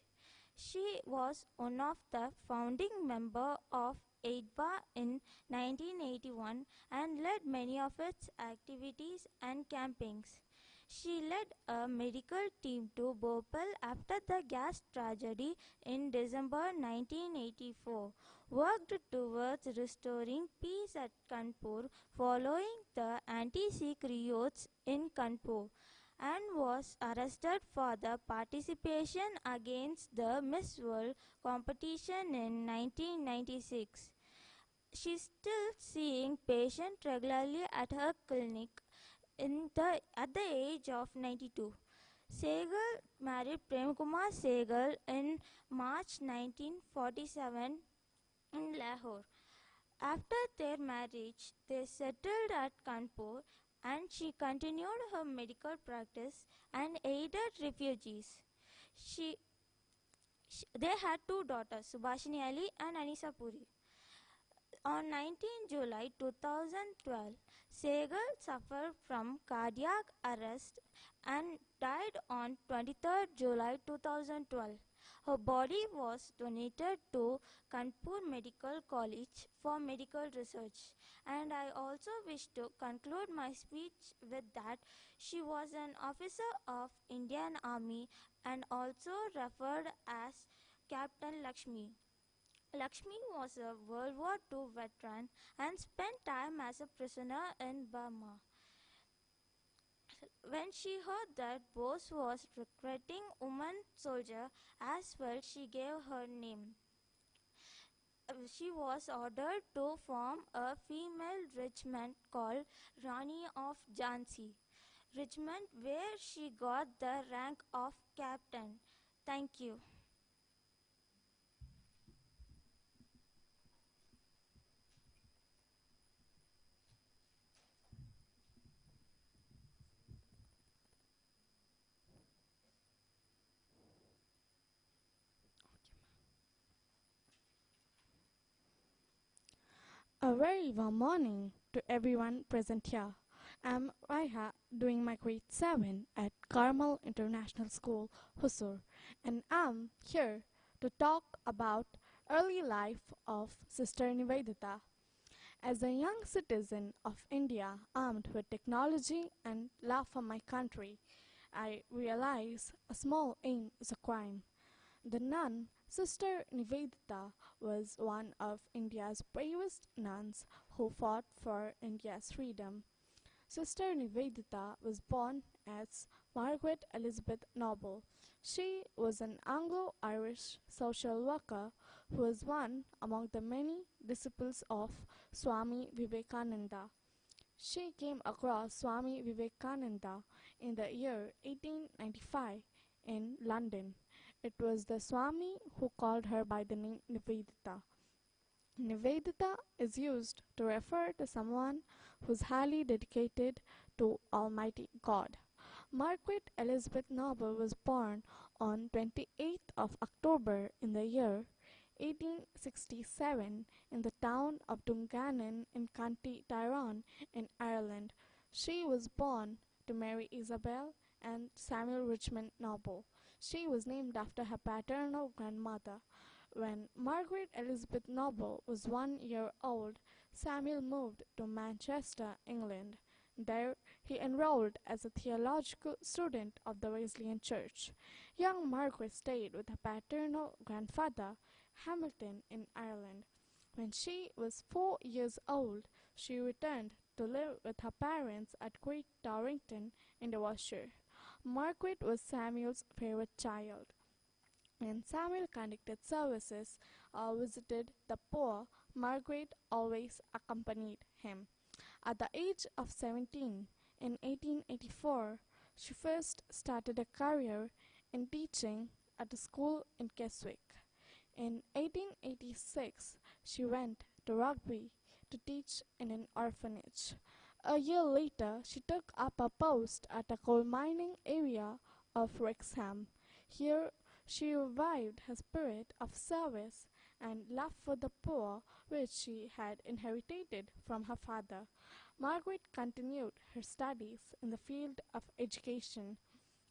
She was one of the founding members of AIDBA in 1981 and led many of its activities and campaigns. She led a medical team to Bhopal after the gas tragedy in December 1984, worked towards restoring peace at Kanpur following the anti-Sikh riots in Kanpur, and was arrested for the participation against the Miss World competition in 1996. She is still seeing patients regularly at her clinic at the age of 92. Sehgal married Prem Kumar Sehgal in March 1947 in Lahore. After their marriage, they settled at Kanpur and she continued her medical practice and aided refugees. They had two daughters, Subhashini Ali and Anisa Puri. On 19 July 2012, Sehgal suffered from cardiac arrest and died on 23 July 2012. Her body was donated to Kanpur Medical College for medical research. And I also wish to conclude my speech with that she was an officer of Indian Army and also referred as Captain Lakshmi. Lakshmi was a World War II veteran and spent time as a prisoner in Burma. When she heard that Bose was recruiting women soldiers as well, she gave her name. She was ordered to form a female regiment called Rani of Jhansi Regiment, where she got the rank of captain. Thank you. A very warm morning to everyone present here. I'm Raiha doing my grade 7 at Carmel International School, Hosur, and I'm here to talk about early life of Sister Nivedita. As a young citizen of India armed with technology and love for my country, I realize a small aim is a crime. The nun, Sister Nivedita, was one of India's bravest nuns who fought for India's freedom. Sister Nivedita was born as Margaret Elizabeth Noble. She was an Anglo-Irish social worker who was one among the many disciples of Swami Vivekananda. She came across Swami Vivekananda in the year 1895 in London. It was the Swami who called her by the name Nivedita. Nivedita is used to refer to someone who is highly dedicated to Almighty God. Margaret Elizabeth Noble was born on 28th of October in the year 1867 in the town of Dungannon in County Tyrone in Ireland. She was born to Mary Isabel and Samuel Richmond Noble. She was named after her paternal grandmother. When Margaret Elizabeth Noble was 1 year old, Samuel moved to Manchester, England. There he enrolled as a theological student of the Wesleyan Church. Young Margaret stayed with her paternal grandfather, Hamilton, in Ireland. When she was 4 years old, she returned to live with her parents at Great Torrington in Devonshire. Margaret was Samuel's favorite child. When Samuel conducted services or visited the poor, Margaret always accompanied him. At the age of 17, in 1884, she first started a career in teaching at a school in Keswick. In 1886, she went to Rugby to teach in an orphanage. A year later, she took up a post at a coal mining area of Wrexham. Here, she revived her spirit of service and love for the poor, which she had inherited from her father. Margaret continued her studies in the field of education.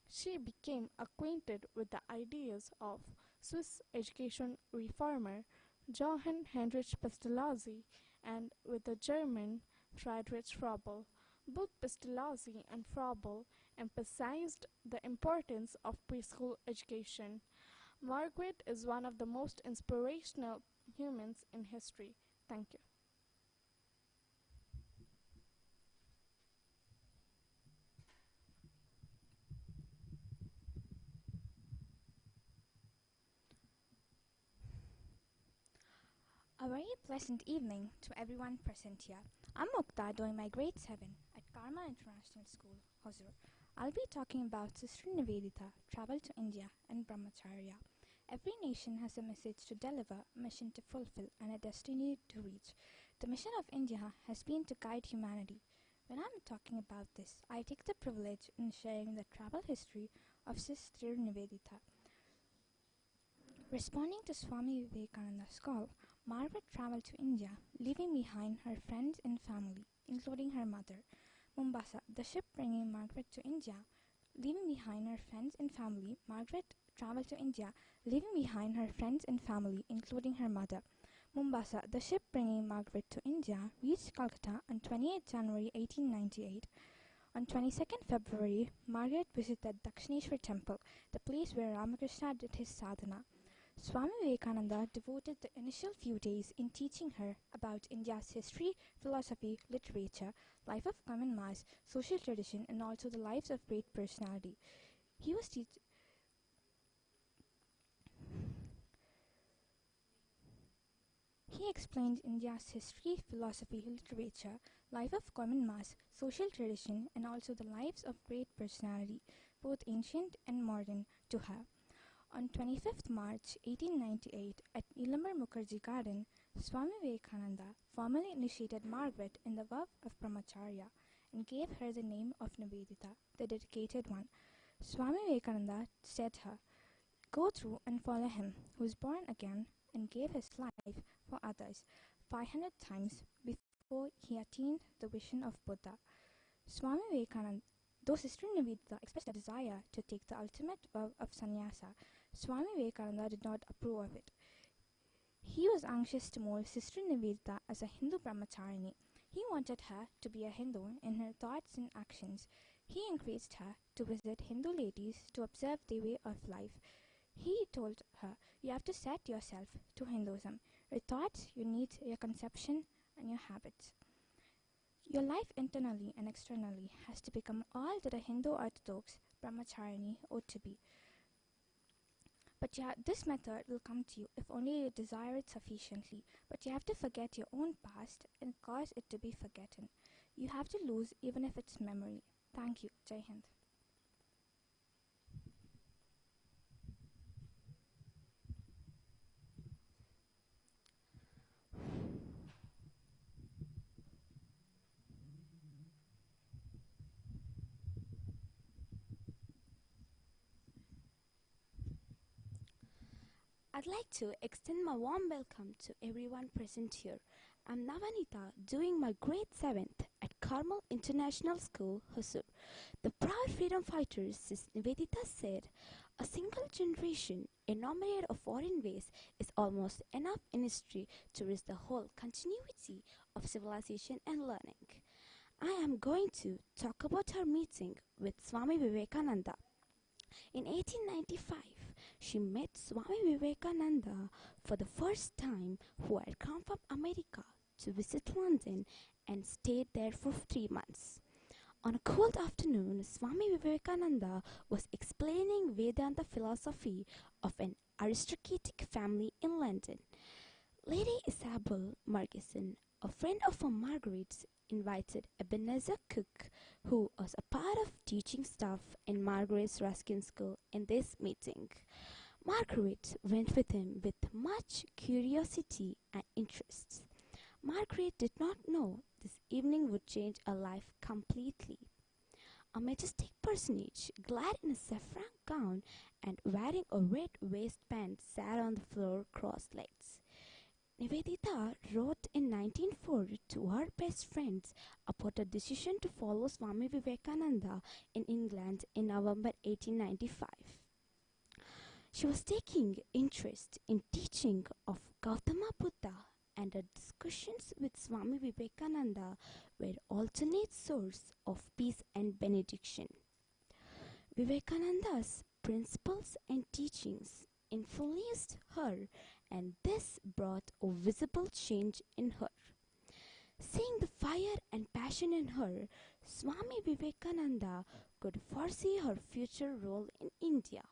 She became acquainted with the ideas of Swiss education reformer Johann Heinrich Pestalozzi and with the German Friedrich Froebel. Both Pestalozzi and Froebel emphasized the importance of preschool education. Margaret is one of the most inspirational humans in history. Thank you. A very pleasant evening to everyone present here. I'm Mukta doing my grade 7 at Carmel International School, Hosur. I'll be talking about Sister Nivedita, travel to India and Brahmacharya. Every nation has a message to deliver, a mission to fulfill, and a destiny to reach. The mission of India has been to guide humanity. When I'm talking about this, I take the privilege in sharing the travel history of Sister Nivedita. Responding to Swami Vivekananda's call, Margaret traveled to India, leaving behind her friends and family, including her mother. Mombasa, the ship bringing Margaret to India. Leaving behind her friends and family, Margaret traveled to India, leaving behind her friends and family, including her mother. Mombasa, the ship bringing Margaret to India, reached Calcutta on 28 January 1898. On 22nd February, Margaret visited Dakshineshwar Temple, the place where Ramakrishna did his sadhana. Swami Vivekananda devoted the initial few days in teaching her about India's history, philosophy, literature, life of common mass, social tradition, and also the lives of great personality. He was He explained India's history, philosophy, literature, life of common mass, social tradition, and also the lives of great personality, both ancient and modern, to her. On 25th March 1898, at Nilambar Mukherjee Garden, Swami Vivekananda formally initiated Margaret in the vow of Brahmacharya and gave her the name of Nivedita, the dedicated one. Swami Vivekananda said to her, "Go through and follow him who was born again and gave his life for others 500 times before he attained the vision of Buddha." Swami Vivekananda, though Sister Nivedita expressed a desire to take the ultimate vow of sannyasa, Swami Vivekananda did not approve of it. He was anxious to mold Sister Nivedita as a Hindu brahmacharini. He wanted her to be a Hindu in her thoughts and actions. He encouraged her to visit Hindu ladies to observe their way of life. He told her, "You have to set yourself to Hinduism. Your thoughts, your needs, your conception, and your habits. Your life internally and externally has to become all that a Hindu orthodox brahmacharini ought to be. But this method will come to you if only you desire it sufficiently. But you have to forget your own past and cause it to be forgotten. You have to lose even if it's memory." Thank you. Jai Hind. I'd like to extend my warm welcome to everyone present here. I'm Navanita, doing my grade 7th at Carmel International School, Hosur. The proud freedom fighters, Sis Nivedita said, "A single generation enumerated of foreign ways is almost enough in history to risk the whole continuity of civilization and learning." I am going to talk about her meeting with Swami Vivekananda. In 1895, she met Swami Vivekananda for the first time, who had come from America to visit London and stayed there for 3 months. On a cold afternoon, Swami Vivekananda was explaining Vedanta philosophy of an aristocratic family in London. Lady Isabel Murchison, a friend of Margaret's, invited Ebenezer Cook, who was a part of teaching staff in Margaret's Ruskin School, in this meeting. Margaret went with him with much curiosity and interest. Margaret did not know this evening would change her life completely. A majestic personage, clad in a saffron gown and wearing a red waistband, sat on the floor cross-legs. Nivedita wrote in 1904 to her best friends about her decision to follow Swami Vivekananda in England in November 1895. She was taking interest in teaching of Gautama Buddha, and her discussions with Swami Vivekananda were alternate source of peace and benediction. Vivekananda's principles and teachings influenced her, and this brought a visible change in her. Seeing the fire and passion in her, Swami Vivekananda could foresee her future role in India.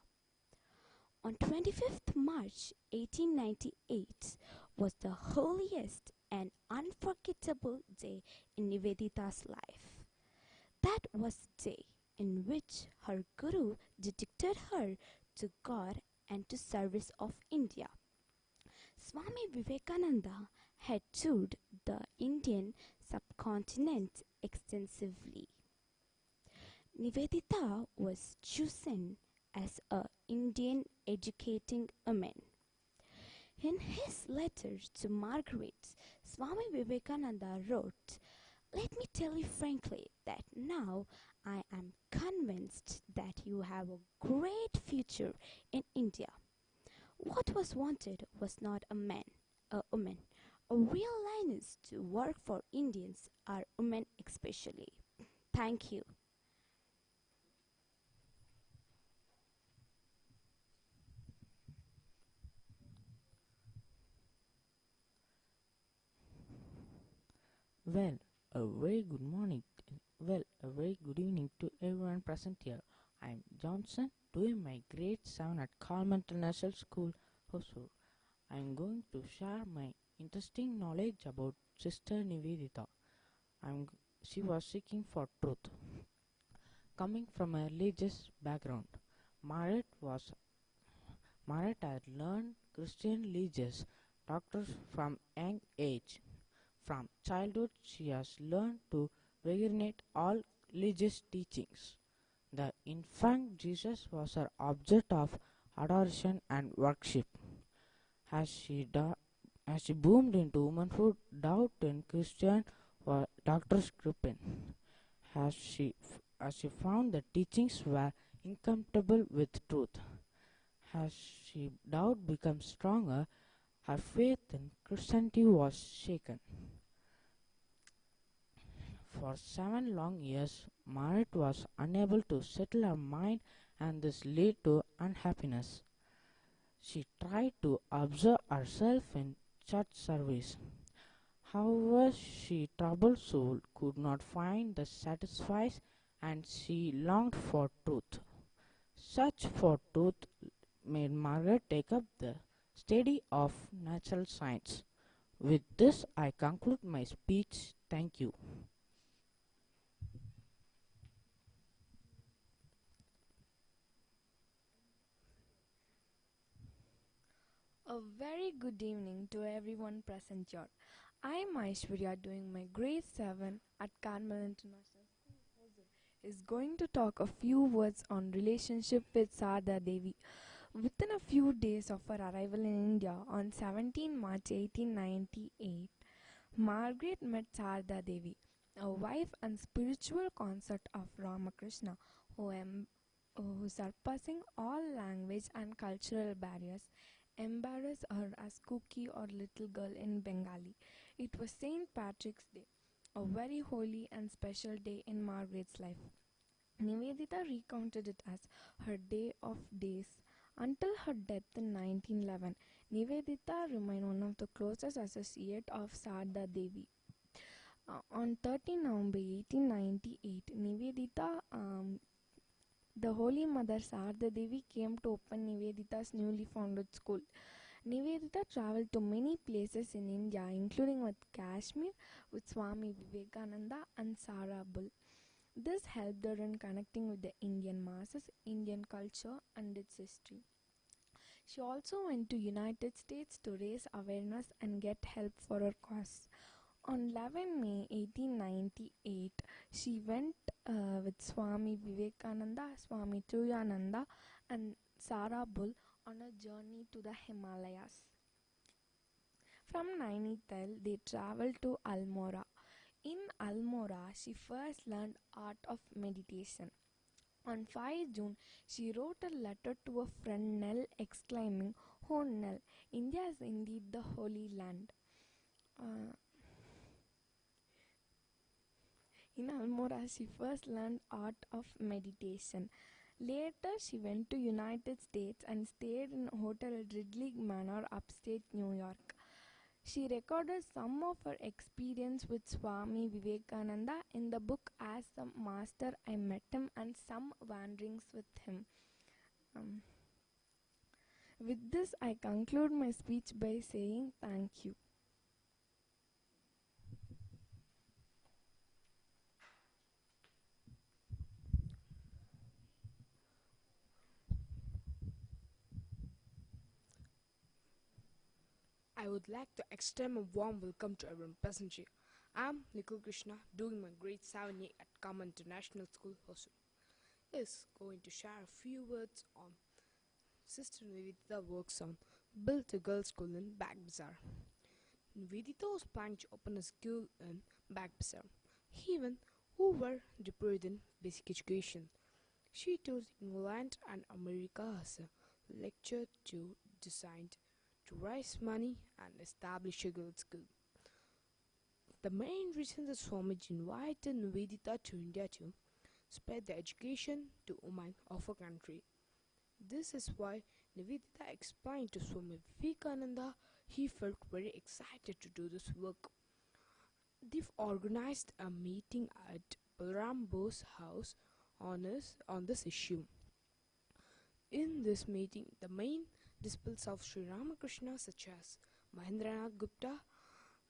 On 25th March 1898 was the holiest and unforgettable day in Nivedita's life. That was the day in which her guru dedicated her to God and to service of India. Swami Vivekananda had toured the Indian subcontinent extensively. Nivedita was chosen as an Indian educating woman. In his letter to Margaret, Swami Vivekananda wrote, "Let me tell you frankly that now I am convinced that you have a great future in India. What was wanted was not a man, a woman, a real lioness to work for Indians, or women especially. Thank you." Well, a very good morning. A very good evening to everyone present here. I'm Johnson, doing my grade 7 at Carmel International School, Hosur. I'm going to share my interesting knowledge about Sister Nivedita. She was seeking for truth. Coming from a religious background, Margaret was Margaret had learned Christian religious doctors from young age. From childhood, she has learned to recognize all religious teachings. The infant Jesus was her object of adoration and worship. As she, as she boomed into womanhood, doubt in Christian doctors crept in. As as she found the teachings were incompatible with truth. As she doubt became stronger, her faith in Christianity was shaken. For 7 long years, Margaret was unable to settle her mind, and this led to unhappiness. She tried to observe herself in church service. However, she troubled soul could not find the satisfies, and she longed for truth. Search for truth made Margaret take up the study of natural science. With this, I conclude my speech. Thank you. A very good evening to everyone present here. I am Aishwarya, doing my grade 7 at Carmel International School. Is going to talk a few words on relationship with Sarda Devi. Within a few days of her arrival in India on 17 March 1898, Margaret met Sarda Devi, a wife and spiritual consort of Ramakrishna, who surpassing all language and cultural barriers, embarrassed her as cookie or little girl in Bengali. It was St. Patrick's Day, a very holy and special day in Margaret's life. Nivedita recounted it as her day of days. Until her death in 1911, Nivedita remained one of the closest associates of Sarda Devi. On 13 November 1898, Nivedita, the Holy Mother Sarda Devi came to open Nivedita's newly founded school. Nivedita traveled to many places in India, including with Kashmir, with Swami Vivekananda and Sarabul. This helped her in connecting with the Indian masses, Indian culture and its history. She also went to United States to raise awareness and get help for her cause. On 11 May 1898, she went with Swami Vivekananda, Swami Tuyananda and Sarabul on a journey to the Himalayas. From Nainital, they traveled to Almora. In Almora, she first learned art of meditation. On 5 June, she wrote a letter to a friend Nell exclaiming, "Oh Nell, India is indeed the Holy Land." In Almora, she first learned art of meditation. Later, she went to United States and stayed in Hotel Ridley Manor, upstate New York. She recorded some of her experience with Swami Vivekananda in the book As the Master I Met Him and Some Wanderings with Him. With this, I conclude my speech by saying thank you. I would like to extend a warm welcome to everyone present here. I'm Nikul Krishna, doing my grade 7A at Carmel International School, Hosur. Is going to share a few words on Sister Nivedita works on built a girls' school in Bagbazar. Nivedita was planning to open a school in Bagbazar, even who were deprived in basic education. She toured England and America as a lecturer to designed to raise money and establish a girls' school. The main reason that Swamiji invited Nivedita to India to spread the education to women of our country. This is why Nivedita explained to Swami Vivekananda he felt very excited to do this work. They've organized a meeting at Balram Bose house on this issue. In this meeting, the main disciples of Sri Ramakrishna such as Mahendranath Gupta,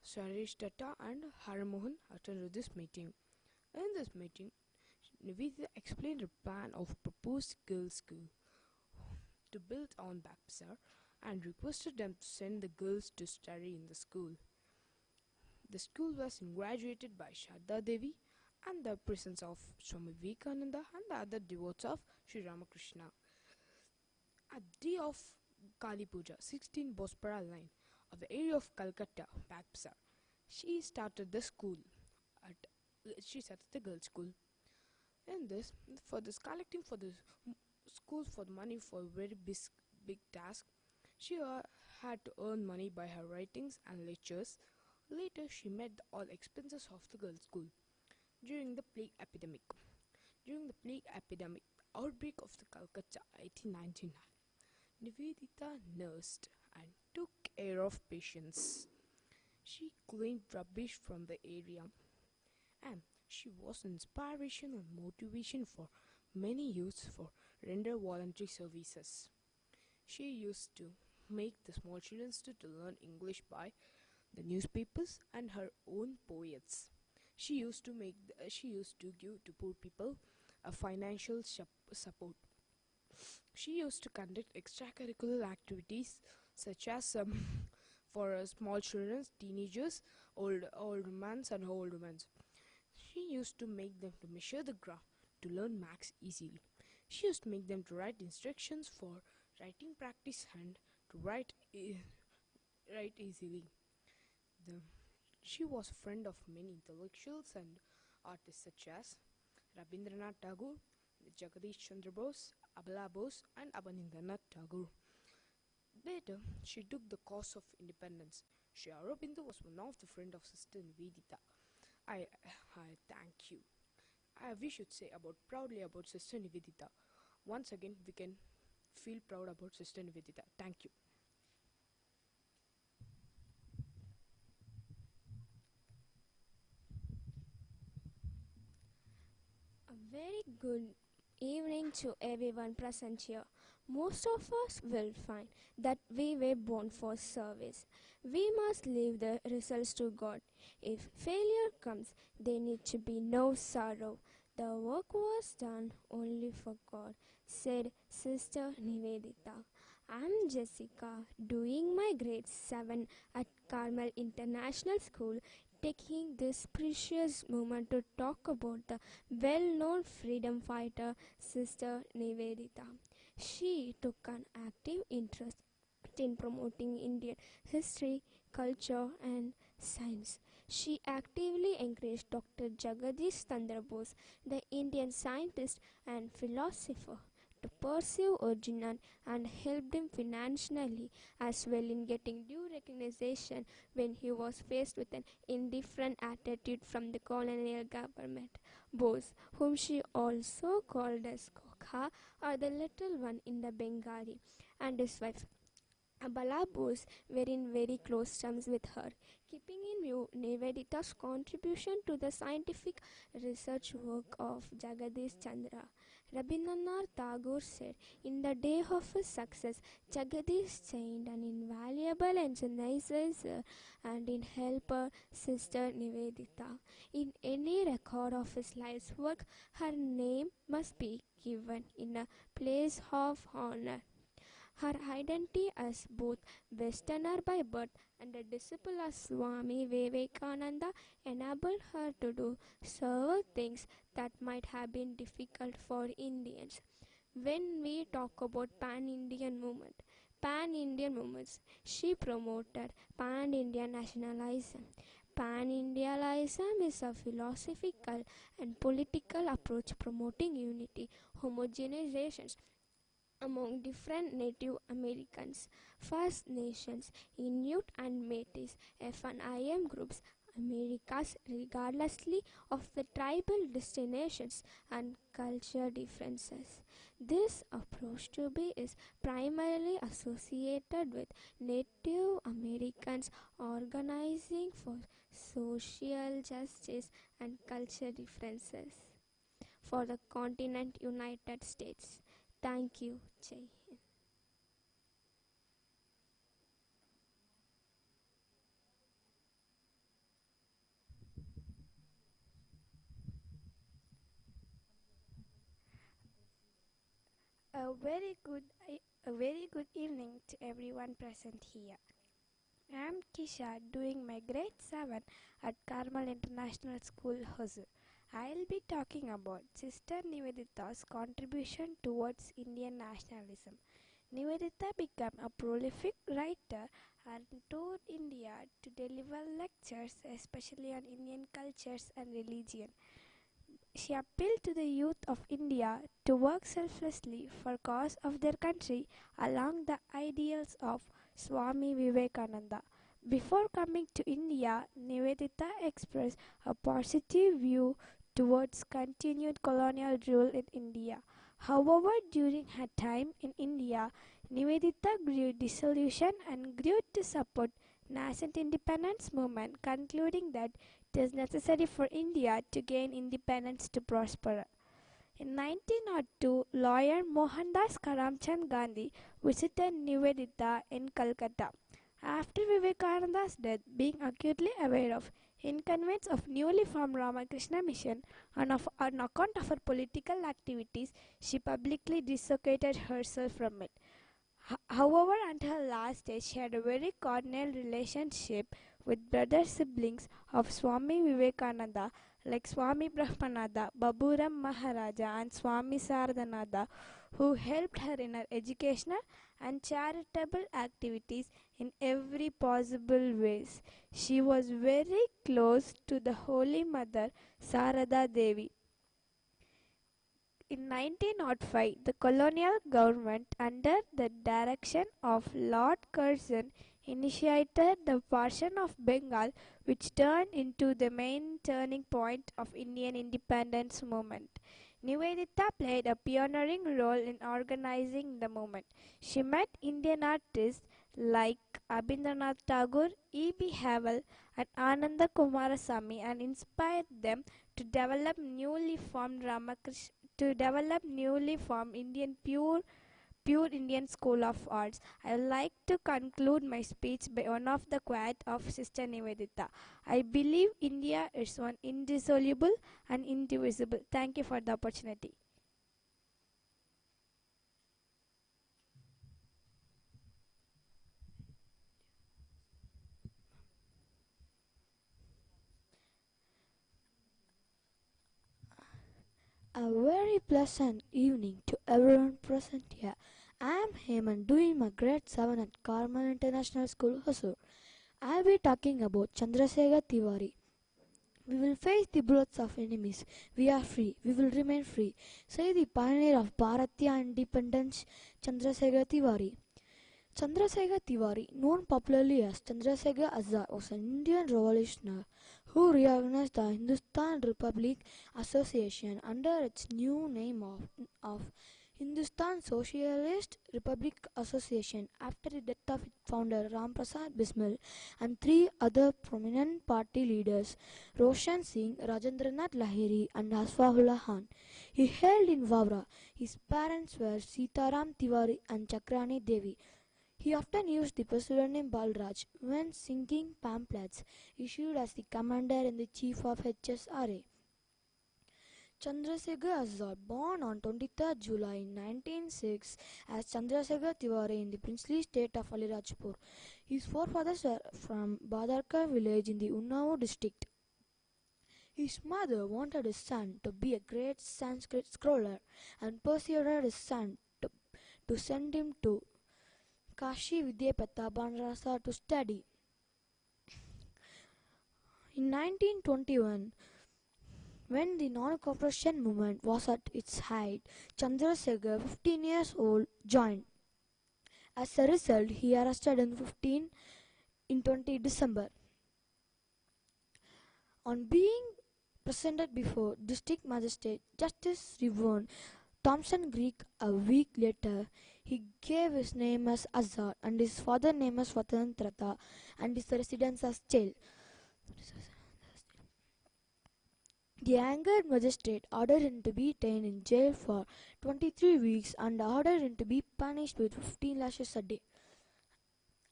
Suresh Datta and Haramohan attended this meeting. In this meeting, Nivedita explained her plan of proposed girls' school to build on Bapsar and requested them to send the girls to study in the school. The school was inaugurated by Shraddha Devi and the presence of Swami Vivekananda and the other devotees of Sri Ramakrishna. At the day of Kali Puja, 16 Bospara line of the area of Calcutta, Bapsar, she started the school. She started the girls' school. In this, for this collecting for the school for the money for a very big task, she had to earn money by her writings and lectures. Later, she met all expenses of the girls' school. During the plague epidemic, outbreak of the Calcutta 1899, Nivedita nursed and took care of patients. She cleaned rubbish from the area, and she was inspiration and motivation for many youths for render voluntary services. She used to make the small children to learn English by the newspapers and her own poets. She used to give to poor people a financial support. She used to conduct extracurricular activities such as for small children, teenagers, old men and old women. She used to make them to measure the graph to learn maths easily. She used to make them to write instructions for writing practice and to write easily. She was a friend of many intellectuals and artists such as Rabindranath Tagore, Jagadish Chandra Bose, Abala Bose, and Abanindranath Tagore. Later, she took the cause of independence. Sri Aurobindo was one of the friends of Sister Nivedita. I thank you. We should say proudly about Sister Nivedita. Once again, we can feel proud about Sister Nivedita. Thank you. A very good evening to everyone present here. Most of us will find that we were born for service. We must leave the results to God. If failure comes, there need to be no sorrow. The work was done only for God, said Sister Nivedita. I'm Jessica, doing my grade 7 at Carmel International School, taking this precious moment to talk about the well-known freedom fighter Sister Nivedita. She took an active interest in promoting Indian history, culture and science. She actively encouraged Dr. Jagadish Chandra Bose, the Indian scientist and philosopher, to pursue original and helped him financially as well in getting due recognition when he was faced with an indifferent attitude from the colonial government. Bose, whom she also called as Kokha or the little one in the Bengali, and his wife Abala Bose were in very close terms with her, keeping in view Nivedita's contribution to the scientific research work of Jagadish Chandra. Rabindranath Tagore said, in the day of his success, Jagadish chained an invaluable energizer and in helper Sister Nivedita. In any record of his life's work, her name must be given in a place of honor. Her identity as both Westerner by birth and a disciple of Swami Vivekananda enabled her to do several things that might have been difficult for Indians. When we talk about Pan-Indian movements, she promoted Pan-Indian nationalism. Pan-Indianism is a philosophical and political approach promoting unity, homogenization among different Native Americans, First Nations, Inuit and Métis, FNIM groups, Americas regardlessly of the tribal destinations and culture differences. This approach to be is primarily associated with Native Americans organizing for social justice and culture differences for the continent United States. Thank you, Jai Hind. A very good a very good evening to everyone present here. I am Tisha doing my grade 7 at Carmel International School, Hosur. I'll be talking about Sister Nivedita's contribution towards Indian nationalism. Nivedita became a prolific writer and toured India to deliver lectures, especially on Indian cultures and religion. She appealed to the youth of India to work selflessly for cause of their country along the ideals of Swami Vivekananda. Before coming to India, Nivedita expressed a positive view towards continued colonial rule in India. However, during her time in India, Nivedita grew disillusioned and grew to support nascent independence movement, concluding that it is necessary for India to gain independence to prosper. In 1902, lawyer Mohandas Karamchand Gandhi visited Nivedita in Calcutta. After Vivekananda's death, being acutely aware of inconvenience of newly formed Ramakrishna Mission and on account of her political activities, she publicly dissociated herself from it. However, until her last days, she had a very cordial relationship with brother siblings of Swami Vivekananda like Swami Brahmananda, Baburam Maharaja, and Swami Saradananda, who helped her in her educational and charitable activities in every possible ways. She was very close to the Holy Mother Sarada Devi. In 1905, the colonial government, under the direction of Lord Curzon, initiated the partition of Bengal, which turned into the main turning point of Indian independence movement. Nivedita played a pioneering role in organizing the movement. She met Indian artists like Abhindranath Tagore, E.B. Havel, and Ananda Kumarasamy and inspired them to develop newly formed Indian pure Indian school of arts. I would like to conclude my speech by one of the quote of Sister Nivedita. I believe India is one indissoluble and indivisible. Thank you for the opportunity. A very pleasant evening to everyone present here. I am Heyman doing my grade 7 at Carmel International School, Hosur. I will be talking about Chandrasekhar Tiwari. We will face the bullets of enemies. We are free. We will remain free. Say the pioneer of Bharatiya independence, Chandrasekhar Tiwari. Chandrasekhar Tiwari, known popularly as Chandrasekhar Azad, was an Indian revolutionary who reorganized the Hindustan Republic Association under its new name of Hindustan Socialist Republic Association after the death of its founder Ram Prasad Bismil and three other prominent party leaders, Roshan Singh, Rajendranath Lahiri and Asfahullah Khan. He hailed in Vavra. His parents were Sitaram Tiwari and Chakrani Devi. He often used the pseudonym Balraj when signing pamphlets issued as the commander-in-chief of HSRA. Chandrasekhar Azad, born on 23rd July 1906 as Chandrasekhar Tiwari in the princely state of Alirajpur. His forefathers were from Badarkar village in the Unnao district. His mother wanted his son to be a great Sanskrit scholar and persuaded his son to send him to Kashi Vidyapatha Banarasa to study. In 1921, when the non-cooperation movement was at its height, Chandrasekhar, 15 years old, joined. As a result, he arrested in 20 December. On being presented before District Magistrate Justice Revon Thompson Greek a week later, he gave his name as Azad and his father's name as Swatantrata and his residence as jail. The angered magistrate ordered him to be detained in jail for 23 weeks and ordered him to be punished with 15 lashes a day.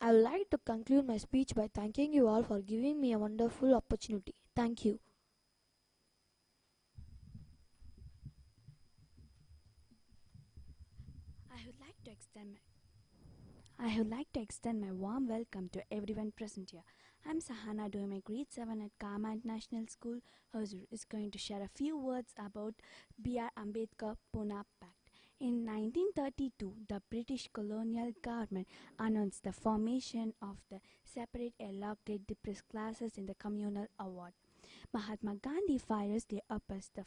I would like to conclude my speech by thanking you all for giving me a wonderful opportunity. Thank you. I would like to extend my warm welcome to everyone present here. I'm Sahana doing my grade 7 at Carmel International School. Hosur is going to share a few words about B.R. Ambedkar Pune Pact. In 1932, the British colonial government announced the formation of the separate elected depressed classes in the communal award. Mahatma Gandhi fiercely opposed the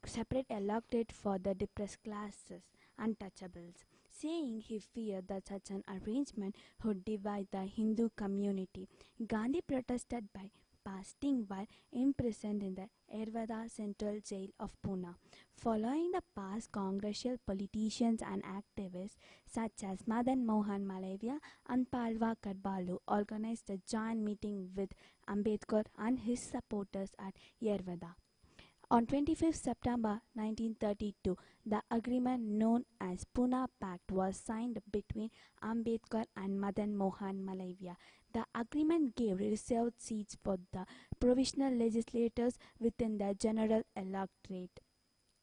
separate electorate for the depressed classes, untouchables, saying he feared that such an arrangement would divide the Hindu community. Gandhi protested by fasting while imprisoned in the Ayurveda Central Jail of Pune. Following the past, congressional politicians and activists such as Madan Mohan Malavia and Palwa Kadbalu organized a joint meeting with Ambedkar and his supporters at Ayurveda. On 25 September 1932, the agreement known as Pune Pact was signed between Ambedkar and Madan Mohan Malavia. The agreement gave reserved seats for the provisional legislators within the general electorate.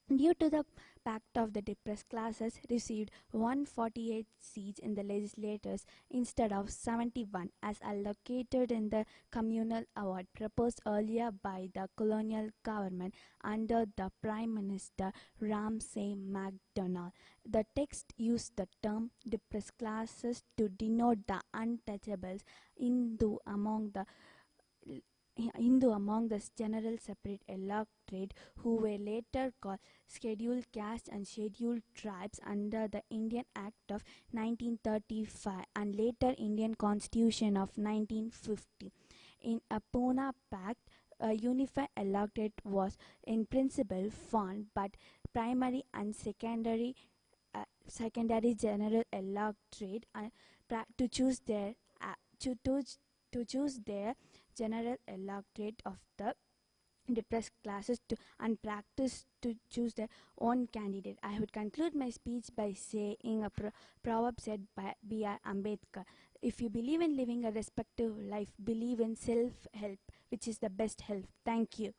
Due to the pact of the depressed classes received 148 seats in the legislatures instead of 71 as allocated in the communal award proposed earlier by the colonial government under the Prime Minister Ramsay MacDonald. The text used the term depressed classes to denote the untouchables Hindu among the general separate electorate who were later called scheduled castes and scheduled tribes under the Indian Act of 1935 and later Indian Constitution of 1950. In a Pune Pact, a unified electorate was in principle formed, but primary and secondary general electorate to choose their general electorate of the depressed classes and practice to choose their own candidate. I would conclude my speech by saying a proverb said by B.R. Ambedkar. If you believe in living a respectful life, believe in self-help, which is the best help. Thank you.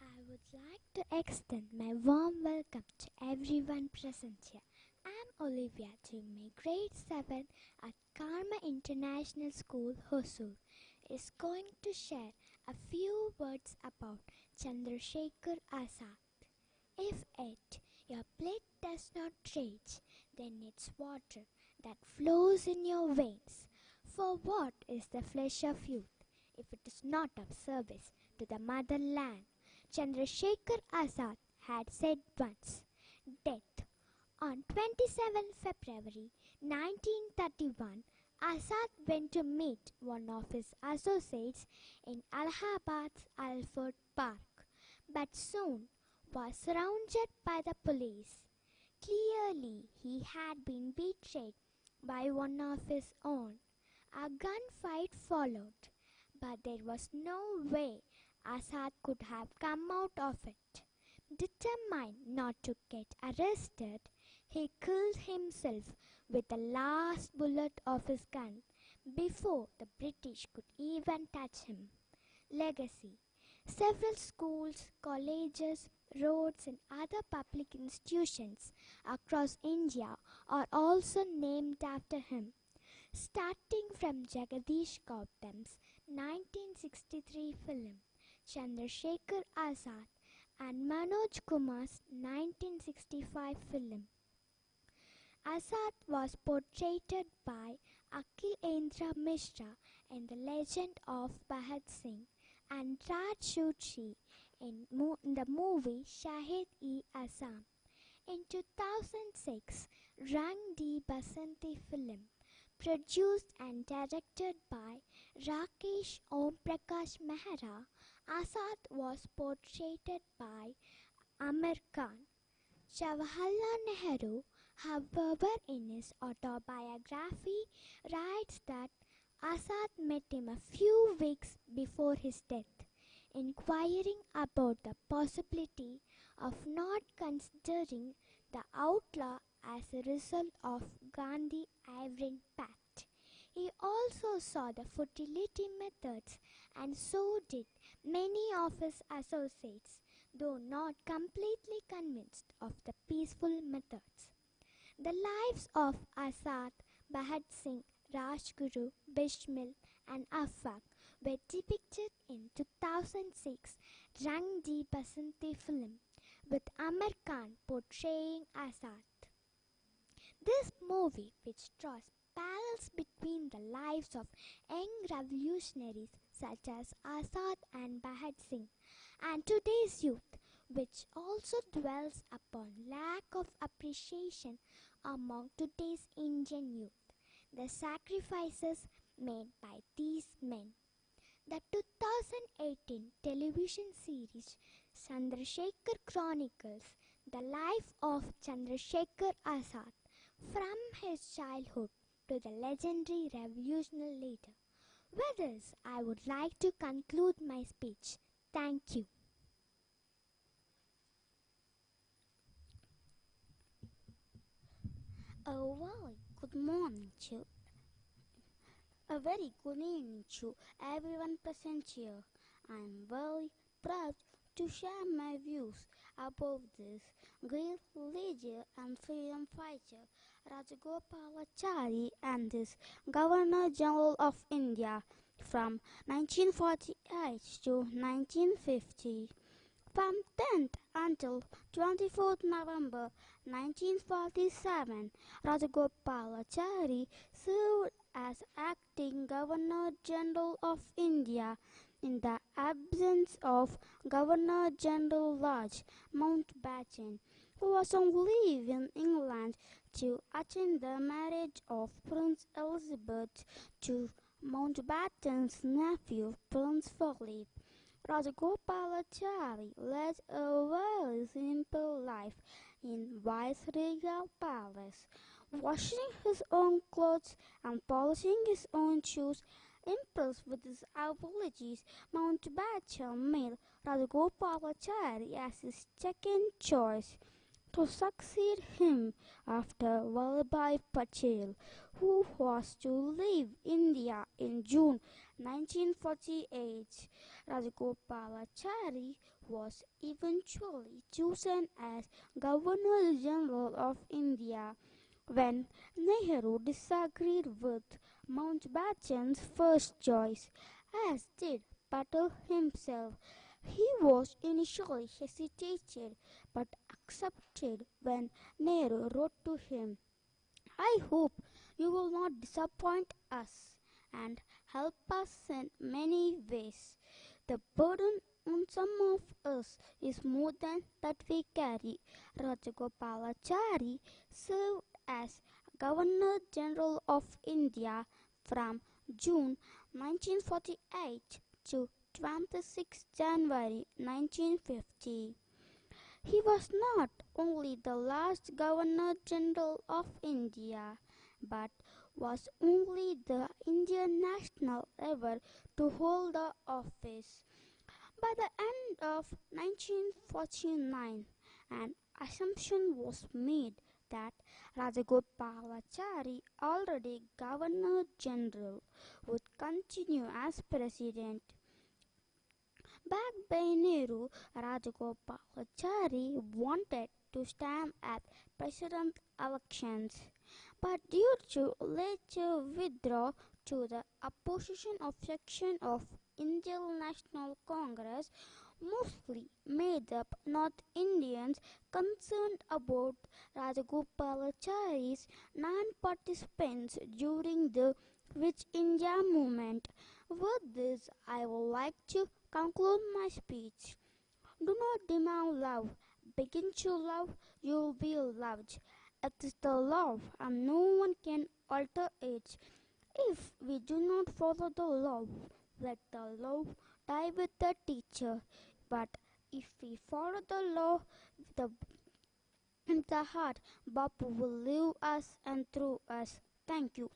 I would like to extend my warm welcome to everyone present here. I'm Olivia doing my grade 7 at Carmel International School, Hosur. Is going to share a few words about Chandrasekhar Azad. If your blood does not rage, then it's water that flows in your veins. For what is the flesh of youth, if it is not of service to the motherland? Chandrasekhar Azad had said once, death. On 27 February 1931, Azad went to meet one of his associates in Allahabad's Alford Park, but soon was surrounded by the police. Clearly, he had been betrayed by one of his own. A gunfight followed, but there was no way Azad could have come out of it. Determined not to get arrested, he killed himself with the last bullet of his gun before the British could even touch him. Legacy. Several schools, colleges, roads and other public institutions across India are also named after him. Starting from Jagadish Gautam's 1963 film Chandrasekhar Azad and Manoj Kumar's 1965 film. Azad was portrayed by Akhilendra Mishra in The Legend of Bhagat Singh and Raj Joshi in the movie Shahid-e-Azam. In 2006, Rang the Basanti film, produced and directed by Rakesh Om Prakash Mehra, Azad was portrayed by Amir Khan. Jawaharlal Nehru, however, in his autobiography, writes that Azad met him a few weeks before his death, inquiring about the possibility of not considering the outlaw as a result of Gandhi-Irving Pact. He also saw the futility methods, and so did many of his associates, though not completely convinced of the peaceful methods. The lives of Azad, Bhagat Singh, Rajguru, Bismil, and Afaq were depicted in 2006 Rang De Basanti film, with Amir Khan portraying Azad. This movie, which draws parallels between the lives of young revolutionaries such as Azad and Bhagat Singh and today's youth, which also dwells upon lack of appreciation among today's Indian youth, the sacrifices made by these men. The 2018 television series Chandrasekhar chronicles the life of Chandrasekhar Azad from his childhood to the legendary revolutionary leader. With this, I would like to conclude my speech. Thank you. A very good evening to everyone present here. I am very proud to share my views about this great leader and freedom fighter Rajagopalachari and this Governor General of India from 1948 to 1950. From 10th until 24th November 1947, Rajagopalachari served as acting Governor General of India in the absence of Governor General Lord Mountbatten, who was on leave in England to attend the marriage of Prince Elizabeth to Mountbatten's nephew Prince Philip. Rajagopalachari led a very simple life in Viceregal Palace, washing his own clothes and polishing his own shoes. Impressed with his abilities, Mountbatten made Rajagopalachari as his second choice to succeed him after Vallabhbhai Patel, who was to leave India in June 1948. Rajagopalachari was eventually chosen as Governor General of India when Nehru disagreed with Mountbatten's first choice, as did Patel himself. He was initially hesitated but accepted when Nehru wrote to him, "I hope you will not disappoint us and help us in many ways. The burden on some of us is more than that we carry." Rajagopalachari served as Governor General of India from June 1948 to 26 January 1950. He was not only the last Governor General of India, but was only the Indian national ever to hold the office. By the end of 1949, an assumption was made that Rajagopalachari, already Governor General, would continue as President. Backed by Nehru, Rajagopalachari wanted to stand at president elections, but due to later withdrawal to the opposition of section of Indian National Congress, mostly made up North Indians, concerned about Rajagopalachari's non-participants during the Quit India movement. With this, I would like to conclude my speech. Do not demand love, begin to love, you'll be loved. It is the love, and no one can alter it. If we do not follow the law, let the law die with the teacher. But if we follow the law with the heart, Bapu will live us and through us. Thank you.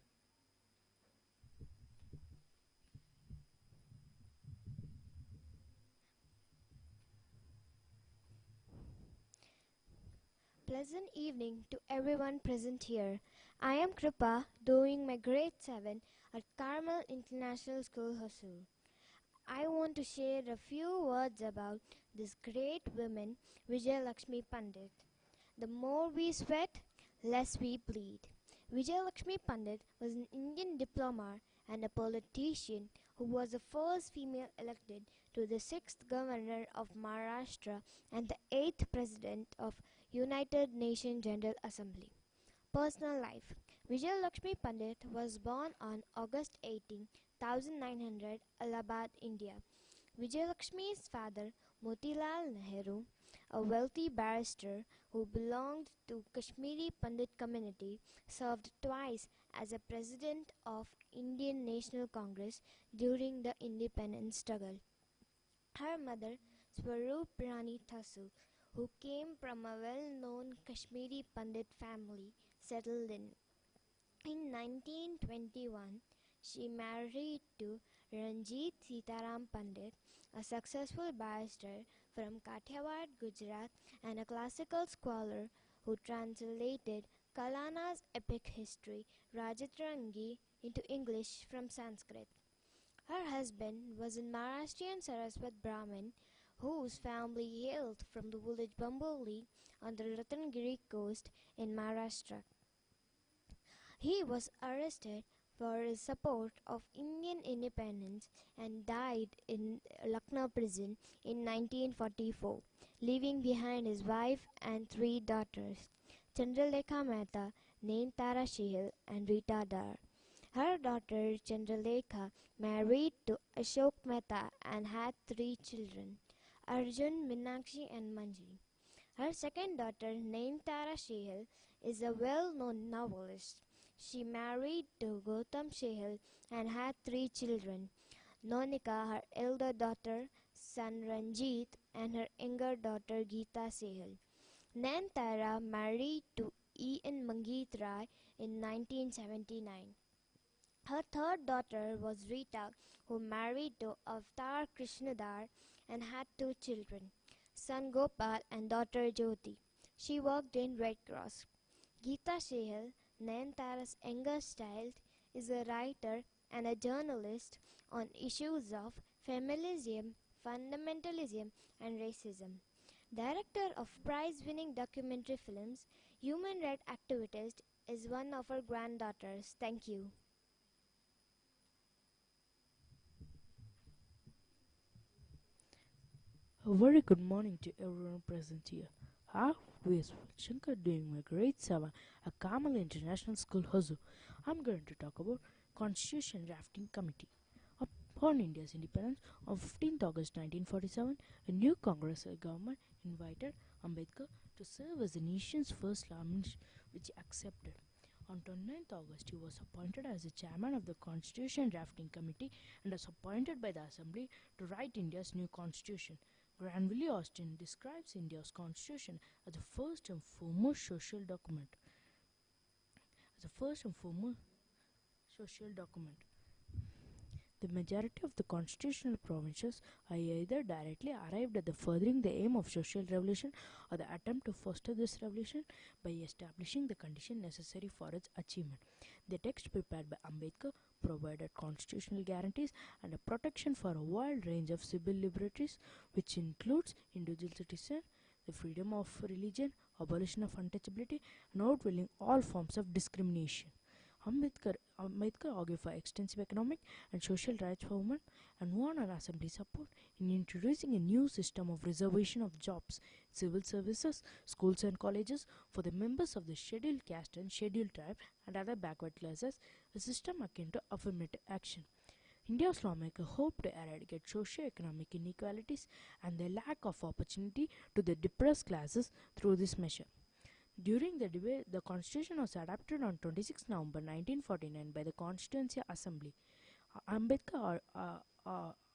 Pleasant evening to everyone present here. I am Kripa, doing my grade 7 at Carmel International School, Hosur. I want to share a few words about this great woman, Vijay Lakshmi Pandit. The more we sweat, less we bleed. Vijay Lakshmi Pandit was an Indian diplomat and a politician who was the first female elected to the 6th governor of Maharashtra and the 8th president of United Nations General Assembly. Personal life. Vijay Lakshmi Pandit was born on August 18, 1900, Allahabad, India. Vijay Lakshmi's father, Motilal Nehru, a wealthy barrister who belonged to Kashmiri Pandit community, served twice as a president of Indian National Congress during the independence struggle. Her mother, Swarup Rani Thasu, who came from a well-known Kashmiri Pandit family, settled in. In 1921, she married to Ranjit Sitaram Pandit, a successful barrister from Kathiawar, Gujarat, and a classical scholar who translated Kalana's epic history, Rajatrangi, into English from Sanskrit. Her husband was a Maharashtrian Saraswat Brahmin whose family hailed from the village Bamboli on the Ratnagiri coast in Maharashtra. He was arrested for his support of Indian independence and died in Lucknow prison in 1944, leaving behind his wife and 3 daughters, Chandralekha Mehta, Nainatara Shehal, and Rita Dar. Her daughter Chandralekha married to Ashok Mehta and had 3 children, Arjun, Minakshi, and Manji. Her second daughter, Nainatara Shehal, is a well-known novelist. She married to Gautam Shehal and had 3 children, Nonika, her elder daughter, son Ranjit, and her younger daughter Geeta Sehal. Nainatara married to E. N. Mangeet Rai in 1979. Her third daughter was Rita, who married to Avatar Krishnadar and had 2 children, son Gopal and daughter Jyoti. She worked in Red Cross. Geeta Sehal, Nainatara's youngest child, is a writer and a journalist on issues of feminism, fundamentalism, and racism. Director of prize-winning documentary films, human rights activist, is one of her granddaughters. Thank you. A very good morning to everyone present here. I'm V.S. Shankar doing my grade 7 at Carmel International School, Hosur. I'm going to talk about Constitution Drafting Committee. Upon India's independence on 15th August 1947, a new Congress government invited Ambedkar to serve as the nation's first law minister, which he accepted. On 29th August, he was appointed as the chairman of the Constitution Drafting Committee and was appointed by the Assembly to write India's new constitution. Granville Austin describes India's constitution as the first and foremost social document. The majority of the constitutional provisions are either directly arrived at the furthering the aim of social revolution or the attempt to foster this revolution by establishing the condition necessary for its achievement. The text prepared by Ambedkar provided constitutional guarantees and a protection for a wide range of civil liberties, which includes individual citizen, the freedom of religion, abolition of untouchability, and outlawing all forms of discrimination. Ambedkar argued for extensive economic and social rights for women and won an assembly support in introducing a new system of reservation of jobs, civil services, schools and colleges for the members of the scheduled caste and scheduled tribe and other backward classes, a system akin to affirmative action. India's lawmakers hope to eradicate socio-economic inequalities and the lack of opportunity to the depressed classes through this measure. During the debate, the Constitution was adopted on 26 November 1949 by the Constituency Assembly. Ambedkar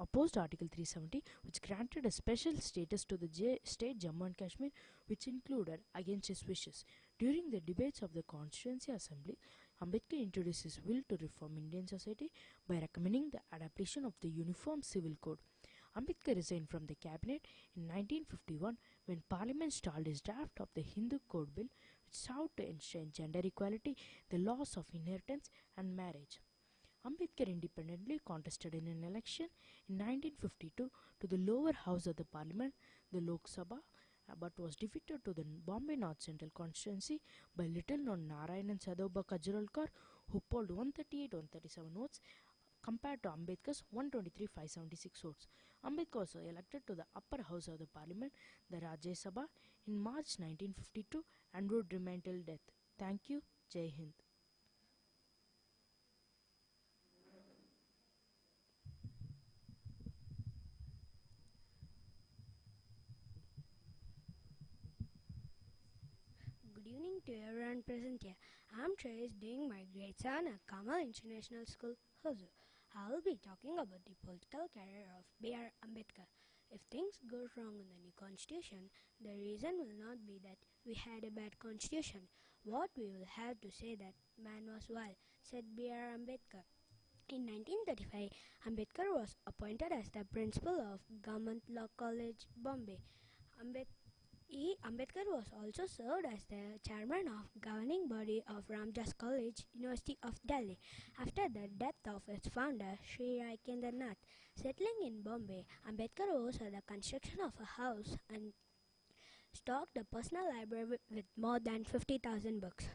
opposed Article 370, which granted a special status to the state Jammu and Kashmir, which included against his wishes. During the debates of the Constituency Assembly, Ambedkar introduced his will to reform Indian society by recommending the adaptation of the Uniform Civil Code. Ambedkar resigned from the cabinet in 1951 when Parliament stalled his draft of the Hindu Code Bill, which sought to enshrine gender equality, the laws of inheritance, and marriage. Ambedkar independently contested in an election in 1952 to the lower house of the parliament, the Lok Sabha, but was defeated to the Bombay North Central constituency by little-known Narayanan Sadhuba Kajrolkar, who polled 138-137 votes compared to Ambedkar's 123-576 votes. Ambedkar was elected to the upper house of the parliament, the Rajya Sabha, in March 1952 and would remain till death. Thank you. Jai Hind. Good evening to everyone present here. I'm Trace doing my grade 7 at Carmel International School, Hosur. I will be talking about the political career of B.R. Ambedkar. If things go wrong in the new constitution, the reason will not be that we had a bad constitution. What we will have to say that man was wild, said B.R. Ambedkar. In 1935, Ambedkar was appointed as the principal of Government Law College, Bombay. Ambedkar was also served as the chairman of governing body of Ramjas College, University of Delhi, after the death of its founder, Sri Rakendranath. Settling in Bombay, Ambedkar oversaw the construction of a house and stocked a personal library with more than 50,000 books.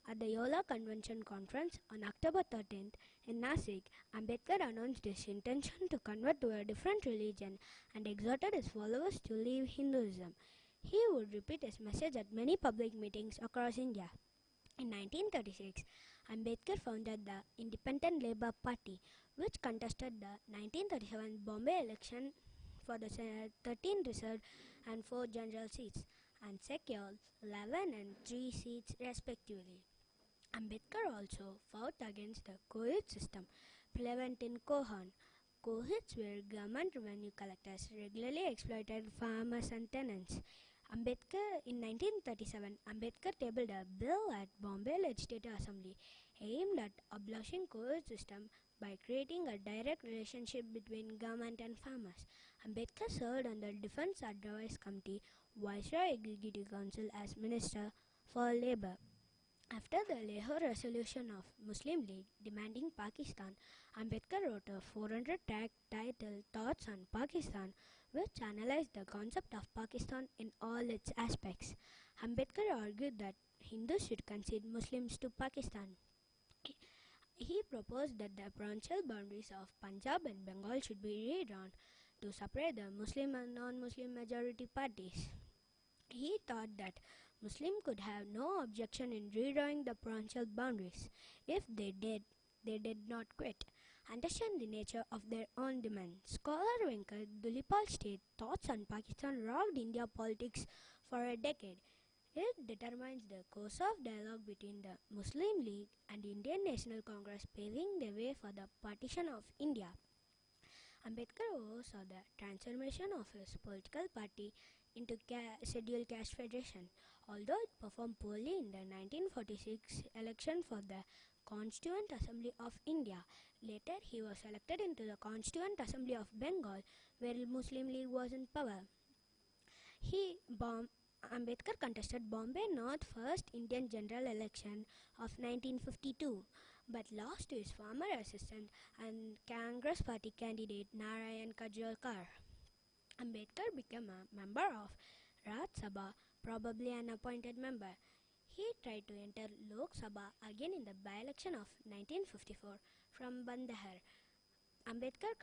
At the Yola Convention Conference on October 13th in Nasik, Ambedkar announced his intention to convert to a different religion and exhorted his followers to leave Hinduism. He would repeat his message at many public meetings across India. In 1936, Ambedkar founded the Independent Labour Party, which contested the 1937 Bombay election for the 13 reserved and 4 general seats, and secured 11 and 3 seats respectively. Ambedkar also fought against the Kohit system prevalent in Kohan. Kohits were government revenue collectors regularly exploited farmers and tenants. In 1937, Ambedkar tabled a bill at Bombay Legislative Assembly aimed at abolishing Kohit system by creating a direct relationship between government and farmers. Ambedkar served on the Defence Advice Committee, Viceroy Executive Council as Minister for Labour. After the Lahore resolution of Muslim League demanding Pakistan, Ambedkar wrote a 400-track titled Thoughts on Pakistan, which analyzed the concept of Pakistan in all its aspects. Ambedkar argued that Hindus should concede Muslims to Pakistan. He proposed that the provincial boundaries of Punjab and Bengal should be redrawn to separate the Muslim and non-Muslim majority parties. He thought that Muslims could have no objection in redrawing the provincial boundaries. If they did not quit. Understand the nature of their own demand. Scholar Venkat Dulipal states thoughts on Pakistan rocked India politics for a decade. It determines the course of dialogue between the Muslim League and Indian National Congress, paving the way for the partition of India. Ambedkar oversaw the transformation of his political party into Scheduled Caste Federation. Although it performed poorly in the 1946 election for the Constituent Assembly of India, later he was elected into the Constituent Assembly of Bengal, where the Muslim League was in power. Ambedkar contested Bombay North first Indian general election of 1952, but lost to his former assistant and Congress party candidate Narayan Kajrolkar. Ambedkar became a member of Rajya Sabha, probably an appointed member. He tried to enter Lok Sabha again in the by-election of 1954 from Bandahar. Ambedkar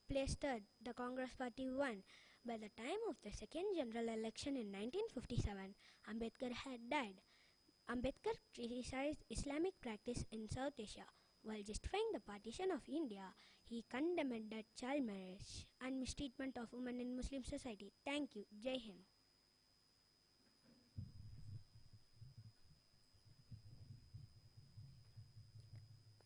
placed third. The Congress party won. By the time of the second general election in 1957, Ambedkar had died. Ambedkar criticized Islamic practice in South Asia. While justifying the partition of India, he condemned that child marriage and mistreatment of women in Muslim society. Thank you. Jai Hind.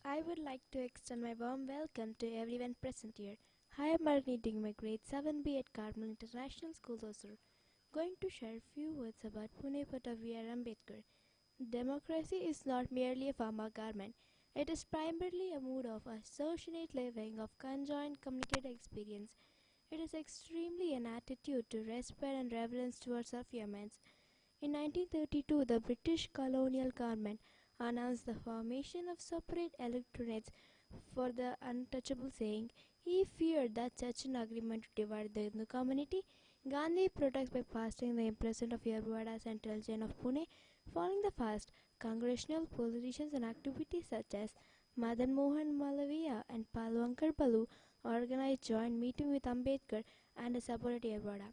I would like to extend my warm welcome to everyone present here. I am Marini doing my grade 7B at Carmel International School, Hosur. Going to share a few words about Pune Pata V.R. Ambedkar. Democracy is not merely a formal garment. It is primarily a mood of associate living of conjoined communicated experience. It is extremely an attitude to respect and reverence towards our humans. In 1932, the British colonial government announced the formation of separate electorates for the untouchable, saying he feared that such an agreement would divide the Hindu community. Gandhi protests by fasting the imprisonment of Yerwada Central Jail of Pune. Following the fast, congressional politicians and activities such as Madan Mohan Malaviya and Palwankar Balu organized joint meeting with Ambedkar and supported Yerwada.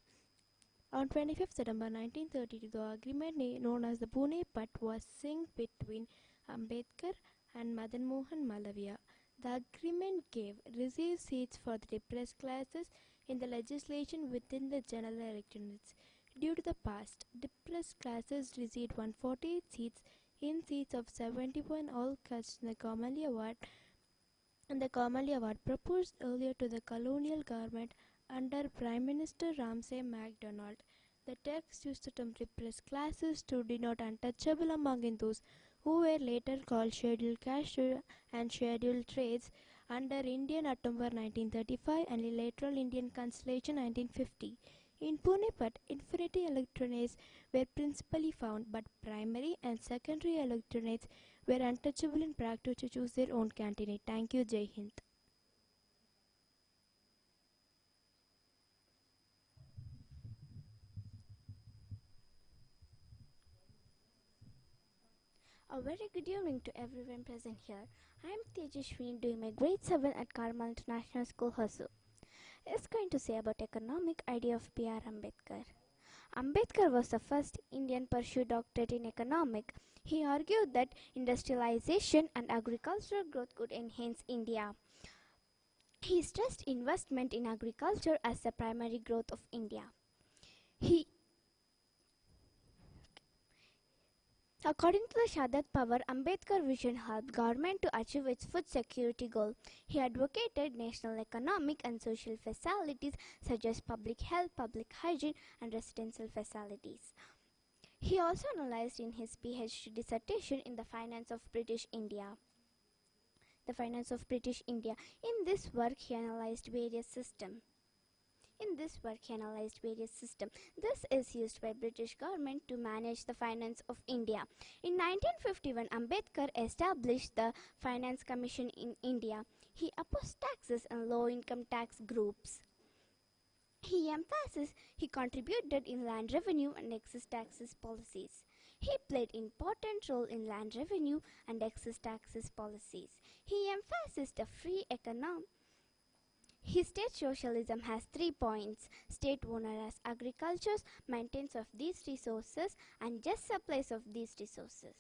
On 25th September 1932, the agreement known as the Pune Pact was signed between Ambedkar and Madan Mohan Malaviya. The agreement gave reserved seats for the depressed classes in the legislation within the general electorates. Due to the past, depressed classes received 148 seats in seats of 71 all castes in the Carmel Award, and the Carmel Award proposed earlier to the colonial government under Prime Minister Ramsay MacDonald. The text used the term depressed classes to denote untouchable among Hindus, who were later called scheduled castes and scheduled trades under Indian October 1935 and lateral Indian Constitution 1950. In Pune Patt, infinity electorates were principally found, but primary and secondary electorates were untouchable in practice to choose their own candidate. Thank you, Jai Hind. A very good evening to everyone present here. I am Tejashwini doing my grade 7 at Carmel International School, Hosur. It's going to say about economic idea of B.R. Ambedkar. Ambedkar was the first Indian to pursue doctorate in economics. He argued that industrialization and agricultural growth could enhance India. He stressed investment in agriculture as the primary growth of India. According to the Shadat Power, Ambedkar vision helped government to achieve its food security goal. He advocated national economic and social facilities such as public health, public hygiene, and residential facilities. He also analyzed in his PhD dissertation in the finance of British India. In this work, he analyzed various systems. This is used by British government to manage the finance of India. In 1951, Ambedkar established the Finance Commission in India. He opposed taxes and low-income tax groups. He contributed in land revenue and excess taxes policies. He played important role in land revenue and excess taxes policies. He emphasized a free economy. His state socialism has 3 points: state owner as agriculture, maintenance of these resources, and just supplies of these resources.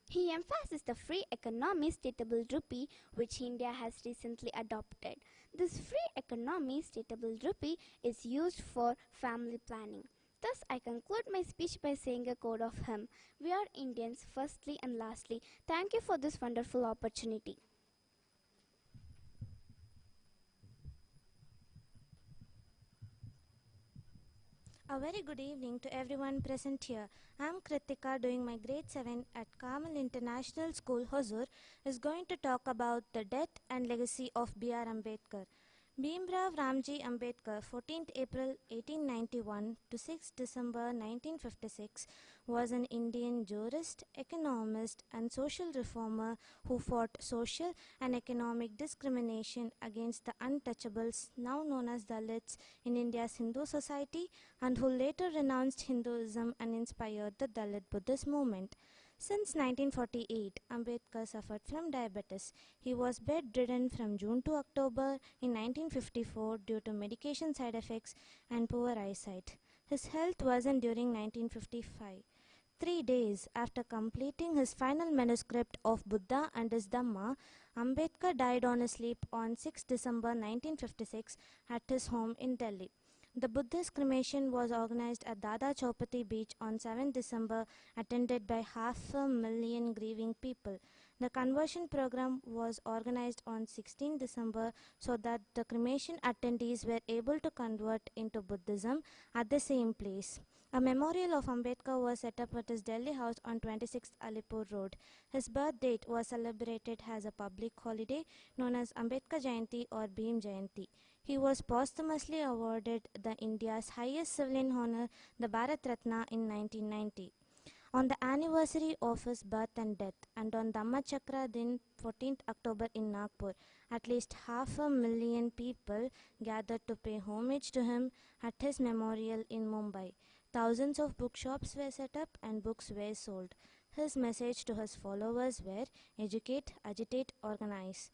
He emphasized the free economy stateable rupee, which India has recently adopted. This free economy stateable rupee is used for family planning. Thus, I conclude my speech by saying a quote of him: "We are Indians, firstly and lastly." Thank you for this wonderful opportunity. A very good evening to everyone present here. I am Kritika doing my grade 7 at Carmel International School, Hosur, is going to talk about the death and legacy of B.R. Ambedkar. Bhimrao Ramji Ambedkar, 14th April 1891 to 6 December 1956, was an Indian jurist, economist, and social reformer who fought social and economic discrimination against the untouchables, now known as Dalits, in India's Hindu society, and who later renounced Hinduism and inspired the Dalit Buddhist movement. Since 1948, Ambedkar suffered from diabetes. He was bedridden from June to October in 1954 due to medication side effects and poor eyesight. His health worsened during 1955. 3 days after completing his final manuscript of Buddha and his Dhamma, Ambedkar died on his sleep on 6 December 1956 at his home in Delhi. The Buddhist cremation was organized at Dada Chaupati Beach on 7 December, attended by 500,000 grieving people. The conversion program was organized on 16 December so that the cremation attendees were able to convert into Buddhism at the same place. A memorial of Ambedkar was set up at his Delhi house on 26th Alipur Road. His birth date was celebrated as a public holiday known as Ambedkar Jayanti or Bhim Jayanti. He was posthumously awarded the India's highest civilian honor, the Bharat Ratna, in 1990. On the anniversary of his birth and death, and on Dhammachakra Din, 14th October in Nagpur, at least 500,000 people gathered to pay homage to him at his memorial in Mumbai. Thousands of bookshops were set up and books were sold. His message to his followers were educate, agitate, organize.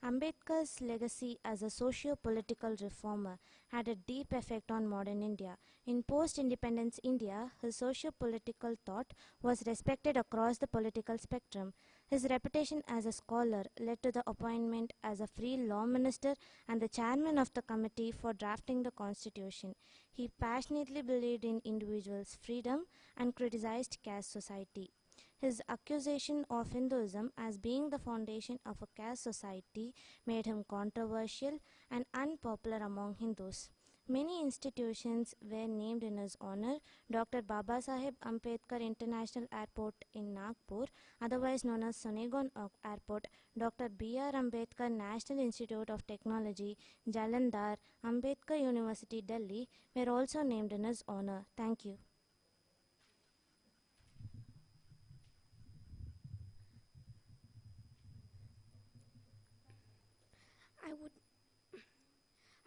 Ambedkar's legacy as a socio-political reformer had a deep effect on modern India. In post-independence India, his socio-political thought was respected across the political spectrum. His reputation as a scholar led to the appointment as a free law minister and the chairman of the committee for drafting the constitution. He passionately believed in individuals' freedom and criticized caste society. His accusation of Hinduism as being the foundation of a caste society made him controversial and unpopular among Hindus. Many institutions were named in his honor. Dr. Babasaheb Ambedkar International Airport in Nagpur, otherwise known as Sonegon Airport, Dr. B.R. Ambedkar National Institute of Technology, Jalandhar, Ambedkar University, Delhi, were also named in his honor. Thank you.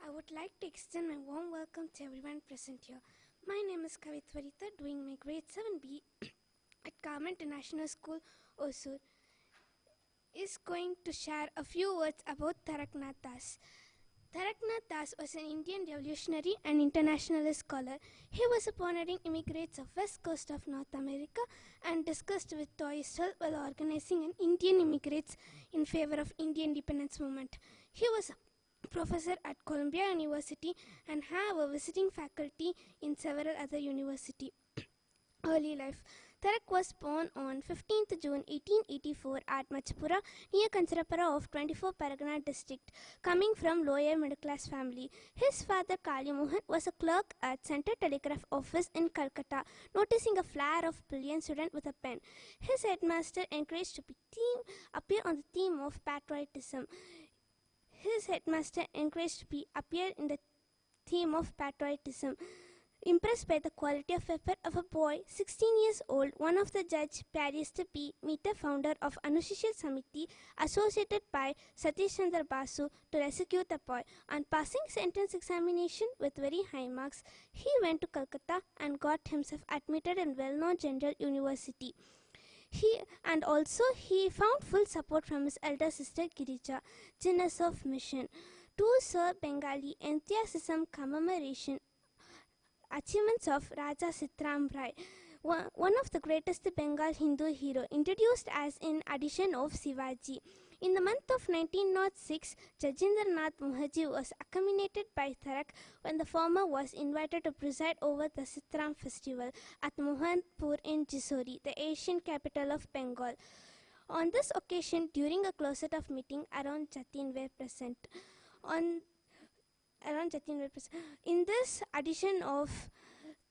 I would like to extend my warm welcome to everyone present here. My name is Kavitwarita, doing my grade 7B at Carmel International School, Hosur. Is going to share a few words about Taraknath Das. Taraknath Das was an Indian revolutionary and internationalist scholar. He was a pioneering immigrant of west coast of North America and discussed with Toysel while organizing an Indian immigrants in favor of Indian independence movement. He was a professor at Columbia University and have a visiting faculty in several other universities. Early life. Tarak was born on 15th June 1884 at Machpura near Kancharapura of 24 Paragana district, coming from lower middle class family. His father Kali Mohan was a clerk at Central Telegraph Office in Calcutta, noticing a flare of brilliant student with a pen. His headmaster encouraged to appear on the theme of patriotism. Appear in the theme of patriotism. Impressed by the quality of effort of a boy 16 years old, one of the judge Paris P. Meter, founder of Anushishya Samiti, associated by Satish Chandra Basu to rescue the boy. On passing his entrance examination with very high marks, he went to Calcutta and got himself admitted in well-known General University. He found full support from his elder sister Girija, Genius of Mission. To Sir Bengali enthusiasm commemoration achievements of Raja Sitram Rai, one of the greatest Bengal Hindu hero, introduced as in addition of Shivaji. In the month of 1906, Jajendranath Mukherjee was accommodated by Tarak when the former was invited to preside over the Sitram festival at Mohanpur in Jisori, the ancient capital of Bengal. On this occasion, during a closet of meeting, around Jatin were present. In this addition of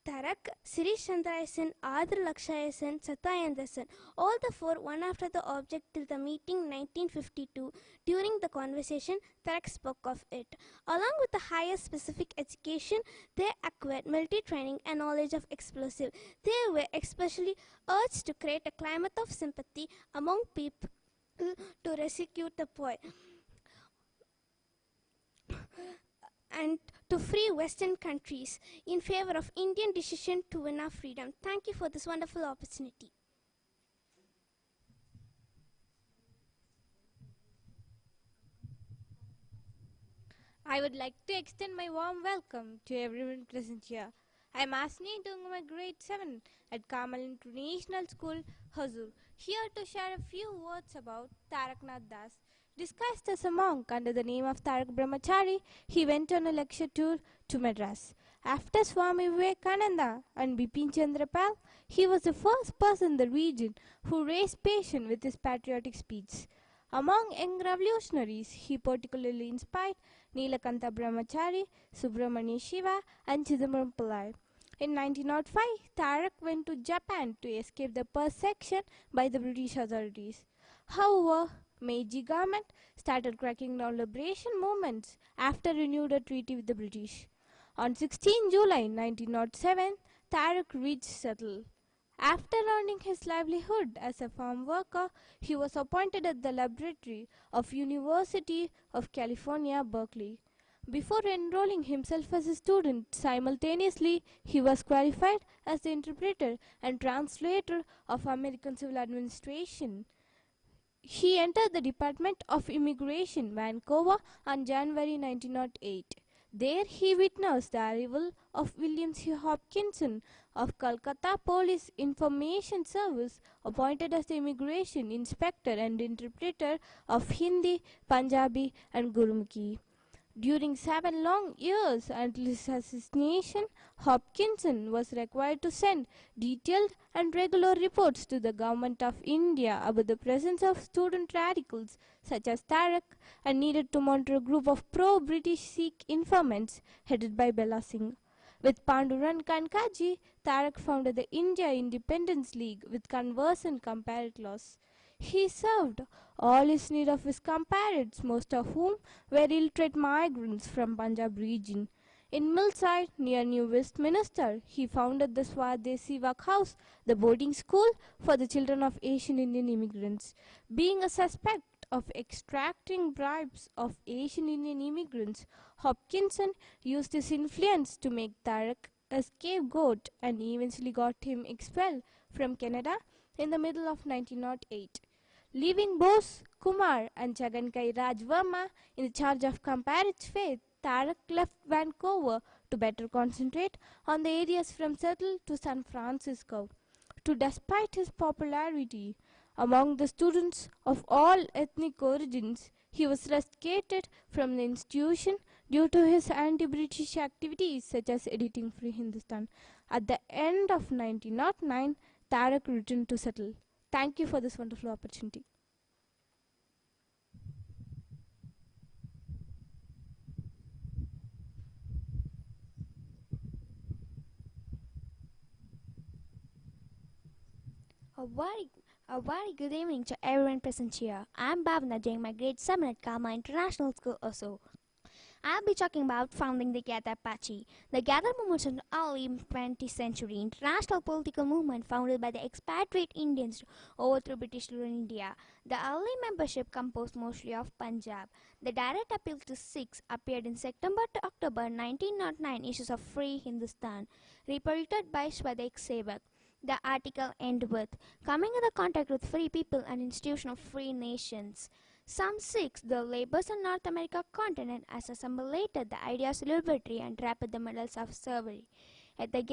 Tarak, Sirish Chandrayasan, Adr Lakshayasan, Satayandasan, all the four one after the object till the meeting 1952. During the conversation, Tarak spoke of it. Along with the higher specific education, they acquired military training and knowledge of explosive. They were especially urged to create a climate of sympathy among people to rescue the boy and to free Western countries in favor of Indian decision to win our freedom. Thank you for this wonderful opportunity. I would like to extend my warm welcome to everyone present here. I am Asni, doing my grade 7 at Carmel International School, Hosur, here to share a few words about Taraknath Das. Disguised as a monk under the name of Tarak Brahmachari, he went on a lecture tour to Madras. After Swami Vivekananda and Bipin Chandra Pal, he was the first person in the region who raised passion with his patriotic speech. Among young revolutionaries, he particularly inspired Nilakanta Brahmachari, Subramanya Shiva, and Chidambaram Pillai. In 1905, Tarak went to Japan to escape the persecution by the British authorities. However, Meiji government started cracking down liberation movements after renewed a treaty with the British. On 16 July 1907, Tarak reached Settle. After earning his livelihood as a farm worker, he was appointed at the laboratory of University of California, Berkeley. Before enrolling himself as a student, simultaneously he was qualified as the interpreter and translator of American civil administration. He entered the Department of Immigration, Vancouver, on January 1908. There he witnessed the arrival of William C. Hopkinson of Calcutta Police Information Service, appointed as the immigration inspector and interpreter of Hindi, Punjabi, and Gurmukhi. During 7 long years until his assassination, Hopkinson was required to send detailed and regular reports to the Government of India about the presence of student radicals such as Tarak, and needed to monitor a group of pro-British Sikh informants headed by Bella Singh. With Pandurang Kankaji, Tarak founded the India Independence League with converse and comparative laws. He served all his need of his comrades, most of whom were illiterate migrants from Punjab region. In Millside, near New Westminster, he founded the Swadesi House, the boarding school for the children of Asian Indian immigrants. Being a suspect of extracting bribes of Asian Indian immigrants, Hopkinson used his influence to make Tarak a scapegoat and eventually got him expelled from Canada in the middle of 1908. Leaving Bose, Kumar, and Chagankai Rajvarma in charge of comparative faith, Tarak left Vancouver to better concentrate on the areas from Seattle to San Francisco. Despite his popularity among the students of all ethnic origins, he was rusticated from the institution due to his anti-British activities such as editing Free Hindustan. At the end of 1909, Tarak returned to Seattle. Thank you for this wonderful opportunity. A very good evening to everyone present here. I'm Bhavna doing my grade 7 at Carmel International School also. I'll be talking about founding the Gather Party. The Gather movement is an early 20th century international political movement founded by the expatriate Indians to overthrow British rule in India. The early membership composed mostly of Punjab. The direct appeal to Sikhs appeared in September to October 1909 issues of Free Hindustan, reprinted by Swadek Sevak. The article ended with coming into contact with free people and institution of free nations. Some Sikhs, the laborers in North America continent, as assimilated the ideas of liberty and trapped the medals of slavery. At the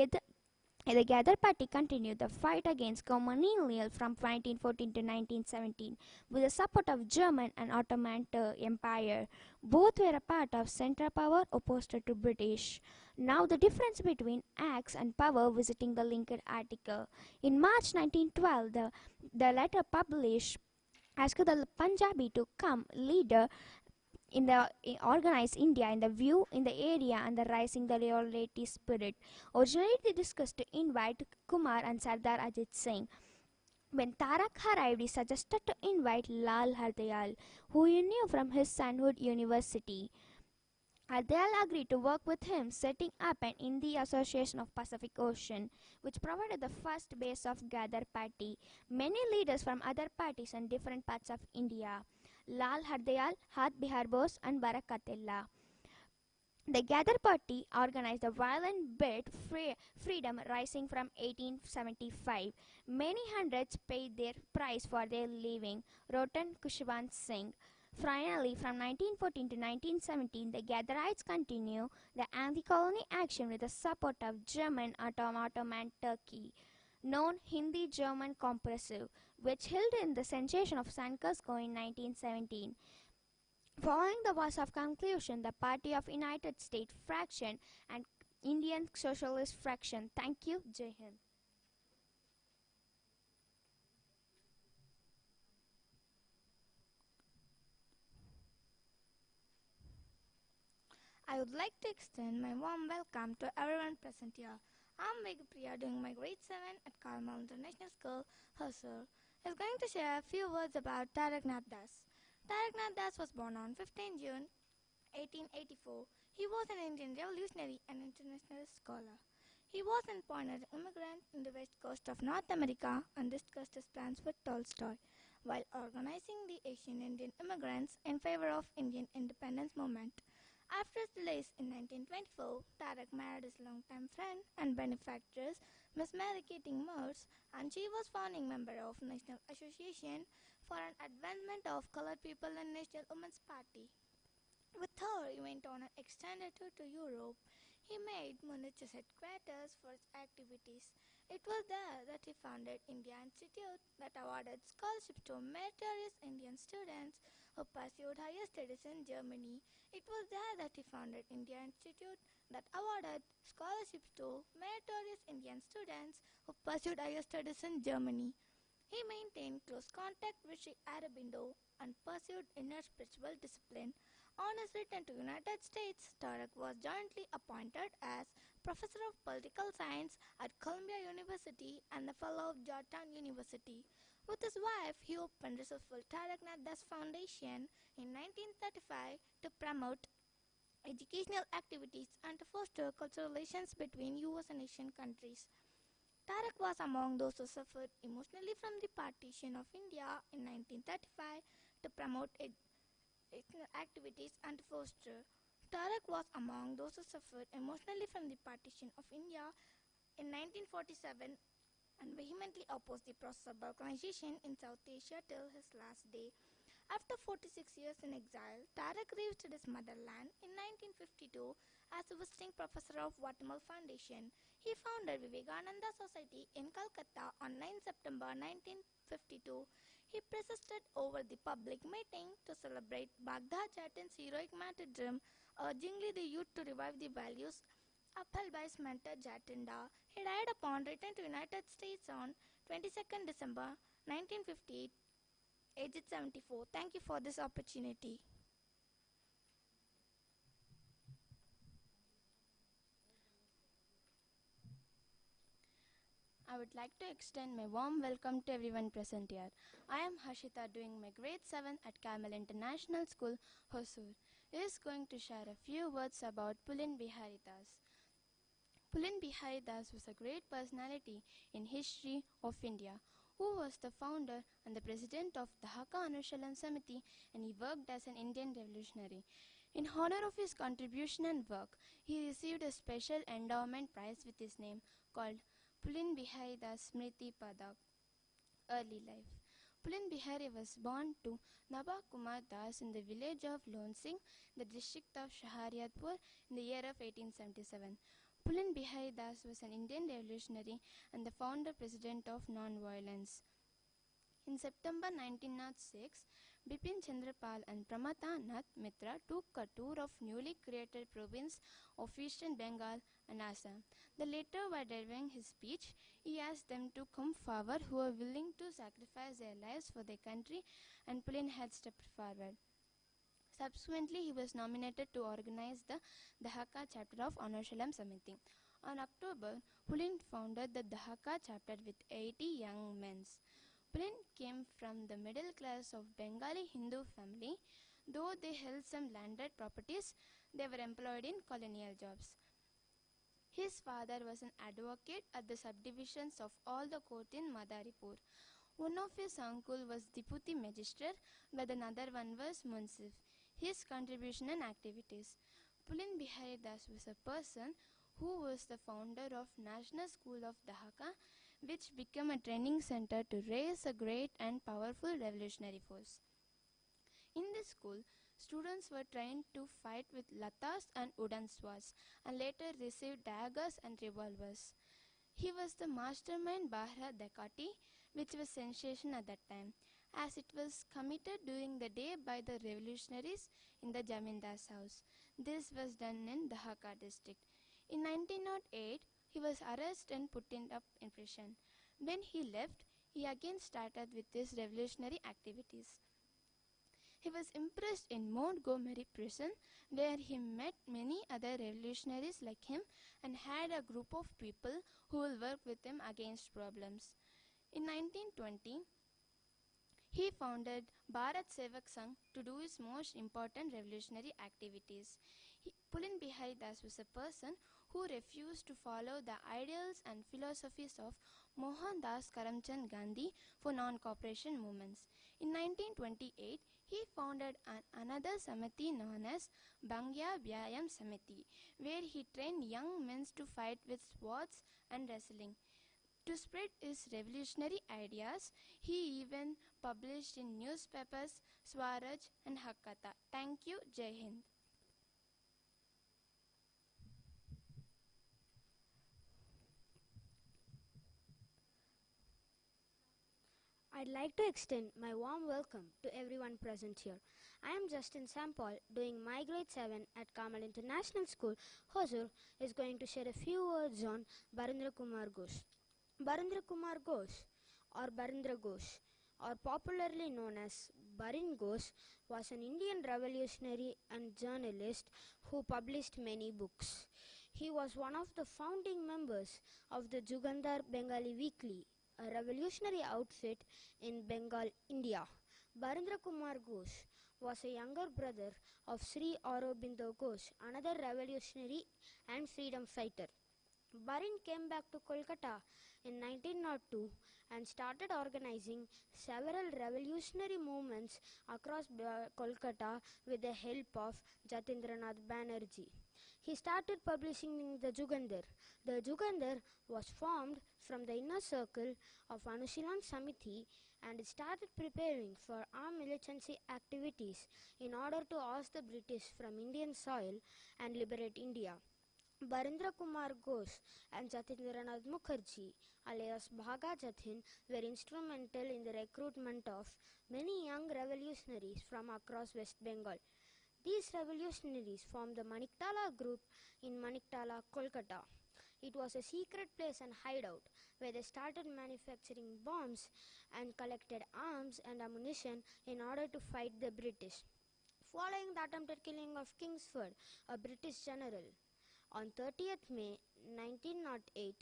Gather Party continued the fight against colonial from 1914 to 1917 with the support of German and Ottoman Empire. Both were a part of Central Power opposed to British. Now the difference between acts and power, visiting the linked article. In March 1912, the letter published asked the Punjabi to come leader in organize India in the view in the area and the rising the loyalty spirit. Originally they discussed to invite Kumar and Sardar Ajit Singh. When Tarak arrived, he suggested to invite Lal Hardayal, who he knew from his sonhood university. Hardayal agreed to work with him, setting up an Indian Association of Pacific Ocean, which provided the first base of Gather Party. Many leaders from other parties and different parts of India, Lal Hardayal, Hat Bihar Bose, and Barakatullah. The Gather Party organized a violent bid freedom rising from 1875. Many hundreds paid their price for their living, wrote Kushwant Singh. Finally, from 1914 to 1917, the Gatherites continue the anti-colony action with the support of German Ottoman Turkey, known Hindi-German Compressive, which held in the sensation of San Cusco in 1917. Following the Wars of Conclusion, the Party of United States fraction and Indian Socialist fraction. Thank you, Jai Hind. I would like to extend my warm welcome to everyone present here. I'm Priya doing my grade 7 at Carmel International School, Hosur. Is going to share a few words about Tarak Nath Das. Tarak Nath Das was born on 15 June 1884. He was an Indian revolutionary and international scholar. He was an pioneer immigrant in the west coast of North America and discussed his plans with Tolstoy while organizing the Asian Indian immigrants in favor of Indian independence movement. After his release in 1924, Tarak married his longtime friend and benefactress, Miss Mary Keating Morse, and she was founding member of National Association for an Advancement of Colored People and National Women's Party. With her, he went on an extended tour to Europe. He made Munich his headquarters for his activities. It was there that he founded India Institute that awarded scholarships to meritorious Indian students who pursued higher studies in Germany. It was there that he founded India Institute that awarded scholarships to meritorious Indian students who pursued higher studies in Germany. He maintained close contact with Sri Aurobindo and pursued inner spiritual discipline. On his return to United States, Tarak was jointly appointed as Professor of Political Science at Columbia University and the Fellow of Georgetown University. With his wife, he opened the successful Tarak Nath Das Foundation in 1935 to promote educational activities and to foster cultural relations between US and Asian countries. Tarak was among those who suffered emotionally from the partition of India in 1935 to promote activities and to foster. Tarak was among those who suffered emotionally from the partition of India in 1947 and vehemently opposed the process of balkanization in South Asia till his last day. After 46 years in exile, Tarak revisited his motherland in 1952 as a visiting professor of Mangal Foundation. He founded Vivekananda Society in Calcutta on 9 September 1952. He presided over the public meeting to celebrate Baghdad Jatin's heroic martyrdom, urging the youth to revive the values upheld by his mentor Jatinda. He died upon return to United States on 22nd December 1958, aged 74. Thank you for this opportunity. I would like to extend my warm welcome to everyone present here. I am Harshita doing my grade 7 at Carmel International School, Hosur. He is going to share a few words about Pulin Bihari Das. Pulin Bihari Das was a great personality in history of India who was the founder and the president of the Dhaka Anushalan Samiti, and he worked as an Indian revolutionary. In honor of his contribution and work, he received a special endowment prize with his name called Pulin Bihari Das Smriti Padak. Early life. Pulin Bihari was born to Naba Kumar Das in the village of Lonsing, the district of Shahariatpur, in the year of 1877. Pulin Bihari Das was an Indian revolutionary and the founder president of non-violence. In September 1906, Bipin Chandrapal and Pramata Nath Mitra took a tour of newly created province of Eastern Bengal and Assam. The latter, while delivering his speech, he asked them to come forward who were willing to sacrifice their lives for their country, and Pulin had stepped forward. Subsequently, he was nominated to organize the Dhaka chapter of Anushalam Samiti. On October, Pulin founded the Dhaka chapter with 80 young men. Pulin came from the middle class of Bengali Hindu family. Though they held some landed properties, they were employed in colonial jobs. His father was an advocate at the subdivisions of all the court in Madaripur. One of his uncle was deputy magistrate, while another one was munsif. His contribution and activities. Pulin Bihari Das was a person who was the founder of National School of Dhaka, which became a training center to raise a great and powerful revolutionary force. In this school, students were trained to fight with latas and wooden swords, and later received daggers and revolvers. He was the mastermind Bahra Dakati, which was sensation at that time. as it was committed during the day by the revolutionaries in the Jamindar's house. This was done in Dhaka district. In 1908, he was arrested and put in prison. When he left, he again started with his revolutionary activities. He was imprisoned in Montgomery prison, where he met many other revolutionaries like him and had a group of people who will work with him against problems. In 1920, he founded Bharat Sevak Sangh to do his most important revolutionary activities. Pulin Bihari Das was a person who refused to follow the ideals and philosophies of Mohandas Karamchand Gandhi for non-cooperation movements. In 1928, he founded another Samiti known as Bangya Vyayam Samiti, where he trained young men to fight with swords and wrestling. To spread his revolutionary ideas, he even published in newspapers Swaraj and Hakata. Thank you, Jai Hind. I'd like to extend my warm welcome to everyone present here. I am Justin Sampal, doing my grade 7 at Carmel International School. Hosur is going to share a few words on Barindra Kumar Ghosh. Barindra Kumar Ghosh, or Barindra Ghosh, or popularly known as Barin Ghosh, was an Indian revolutionary and journalist who published many books. He was one of the founding members of the Jugandar Bengali Weekly, a revolutionary outfit in Bengal, India. Barindra Kumar Ghosh was a younger brother of Sri Aurobindo Ghosh, another revolutionary and freedom fighter. Barin came back to Kolkata in 1902 and started organizing several revolutionary movements across Kolkata with the help of Jatindranath Banerjee. He started publishing the Jugandar. The Jugandar was formed from the inner circle of Anushilan Samiti and started preparing for armed militancy activities in order to oust the British from Indian soil and liberate India. Barindra Kumar Ghosh and Jatindranath Mukherjee, alias Bhaga Jatin, were instrumental in the recruitment of many young revolutionaries from across West Bengal. These revolutionaries formed the Maniktala group in Maniktala, Kolkata. It was a secret place and hideout where they started manufacturing bombs and collected arms and ammunition in order to fight the British. Following the attempted killing of Kingsford, a British general, on 30th May 1908,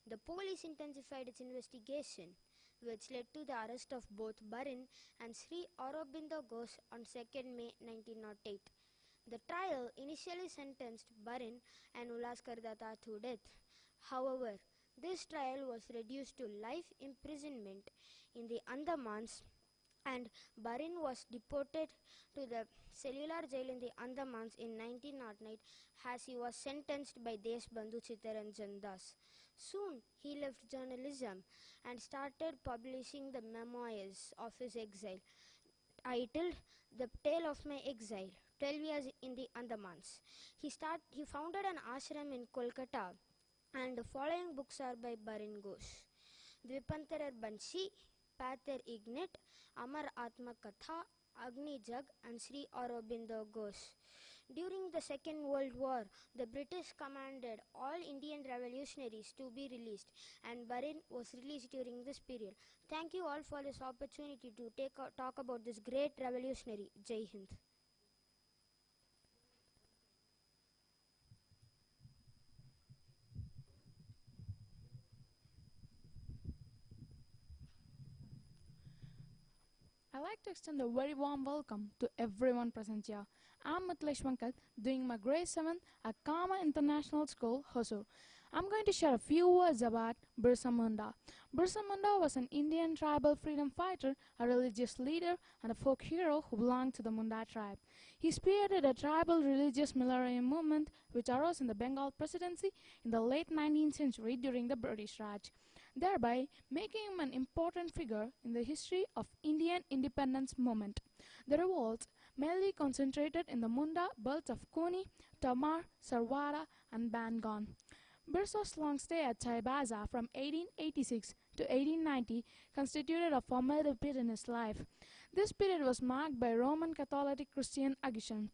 the police intensified its investigation, which led to the arrest of both Barin and Sri Aurobindo Ghosh on 2nd May 1908. The trial initially sentenced Barin and Ulaskar Datta to death. However, this trial was reduced to life imprisonment in the Andamans, and Barin was deported to the cellular jail in the Andamans in 1909 as he was sentenced by Deshbandhu Chittaranjan Das. Soon he left journalism and started publishing the memoirs of his exile, titled The Tale of My Exile, 12 Years in the Andamans. He founded an ashram in Kolkata, and the following books are by Barin Ghosh: Dvipantarar Banshi, Pather Ignat, Amar Atma Katha, Agni Jag, and Sri Aurobindo Ghosh. During the Second World War, the British commanded all Indian revolutionaries to be released, and Barin was released during this period. Thank you all for this opportunity to talk about this great revolutionary. Jai Hind. I'd like to extend a very warm welcome to everyone present here. I'm Mitlesh Venkat, doing my grade 7 at Carmel International School, Hosur. I'm going to share a few words about Birsa Munda. Birsa Munda was an Indian tribal freedom fighter, a religious leader, and a folk hero who belonged to the Munda tribe. He spearheaded a tribal religious millenarian movement which arose in the Bengal Presidency in the late 19th century during the British Raj, thereby making him an important figure in the history of Indian independence movement. The revolts mainly concentrated in the Munda belts of Koni, Tamar, Sarwara, and Bangan. Birsa's long stay at Chaibaza from 1886 to 1890 constituted a formative period in his life. This period was marked by Roman Catholic Christian agitation.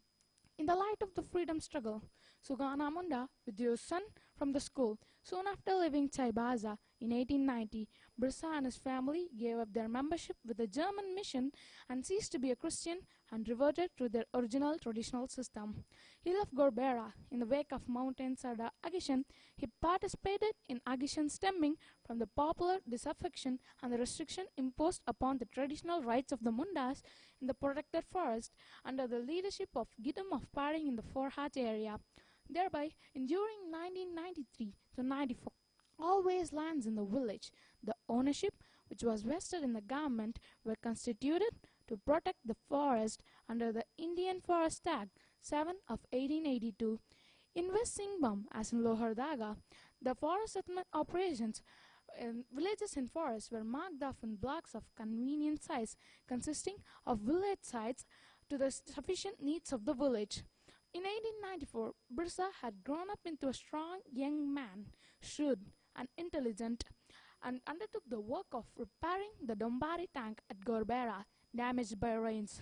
In the light of the freedom struggle, Sugana Munda withdrew his son from the school. Soon after leaving Chaibaza in 1890, Birsa and his family gave up their membership with the German mission and ceased to be a Christian and reverted to their original traditional system. He left Gorbera in the wake of Mountain Sarda Agitation. He participated in Agitation stemming from the popular disaffection and the restriction imposed upon the traditional rights of the Mundas in the protected forest under the leadership of Gidam of Paring in the Forhat area. Thereby, enduring 1993 to 94, all wastelands in the village, the ownership which was vested in the government, were constituted to protect the forest under the Indian Forest Act 7 of 1882. In West Singbam, as in Lohardaga, the forest settlement operations in villages in forests were marked off in blocks of convenient size, consisting of village sites to the sufficient needs of the village. In 1894, Birsa had grown up into a strong young man, shrewd and intelligent, and undertook the work of repairing the Dombari tank at Gorbera, damaged by rains.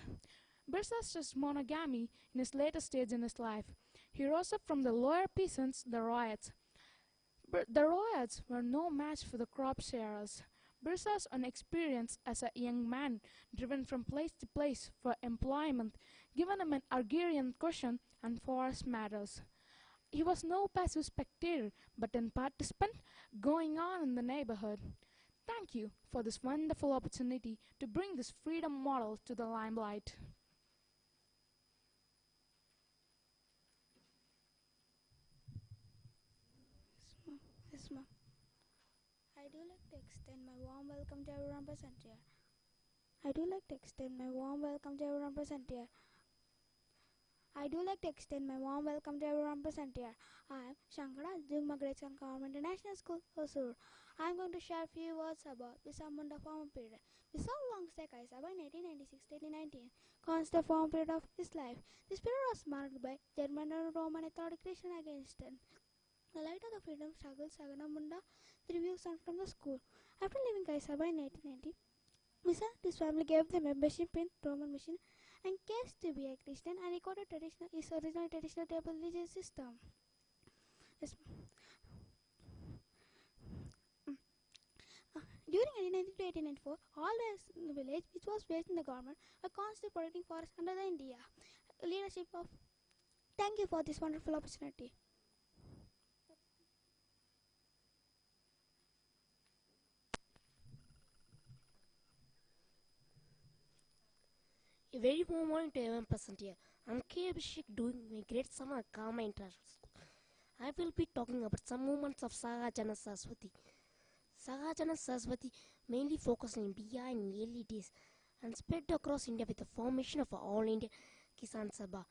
Birsa stressed monogamy in his later stage in his life. He rose up from the lower peasants, the riots. The riots were no match for the crop sharers. Birsa's inexperience as a young man, driven from place to place for employment, given him an agrarian cushion and forest matters. He was no passive spectator, but a participant going on in the neighborhood. Thank you for this wonderful opportunity to bring this freedom model to the limelight. Yes, ma'am. I do like to extend my warm welcome to everyone present here. I do like to extend my warm welcome to everyone present here. I do like to extend my warm welcome to everyone present here. I am Shankara, doing my grades on Carmel International School, Hosur. I am going to share a few words about Bisa Munda former period. Bisa belongs to Kaisa in 1896-1819, constitutes the former period of his life. This period was marked by German and Roman authoritarian against him. The light of the freedom struggle, Sagana Munda, the reviews son from the school. After leaving Kaisaba in 1890, Bisa and his family gave the membership in Roman mission and cast to be a Christian and recorded his original traditional table religious system. Yes. During 1890 to 1894, all the village which was based in the government were constantly protecting forests under the India leadership of. Thank you for this wonderful opportunity. A very warm morning to everyone present here. I'm K. Abhishek doing my grade 7 at Carmel International School. I will be talking about some movements of Sahajana Saraswati. Sahajana Saraswati mainly focused in Bihar in early days and spread across India with the formation of All India Kisan Sabha.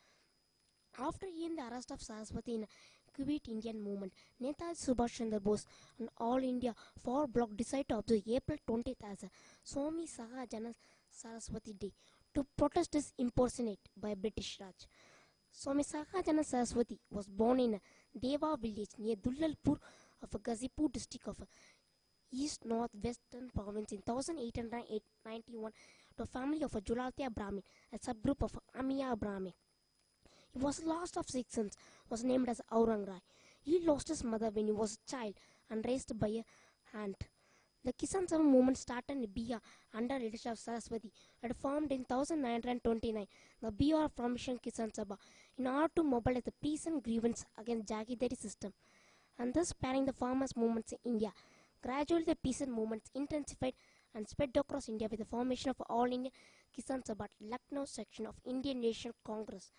After the arrest of Saraswati in Quit Indian movement, Netaji Subhash Chandra Bose and All India 4 Bloc decided to observe April 20th as a Swami Sahajana Saraswati Day to protest his impersonate by British Raj. Swami Sahajana Saraswati was born in Deva village near Dullalpur of Ghazipur district of East Northwestern province in 1891 to a family of a Julatia Brahmin, a subgroup of Amiya Brahmin. He was the last of 6 sons, was named as Aurang Rai. He lost his mother when he was a child and raised by a aunt. The Kisan Sabha movement started in Bihar under leadership of Saraswati and formed in 1929 the Bihar Formation Kisan Sabha in order to mobilize the peasant grievance against Jagidari system and thus spanning the farmers' movements in India. Gradually the peasant movements intensified and spread across India with the formation of All India Kisan Sabha Lucknow section of Indian National Congress,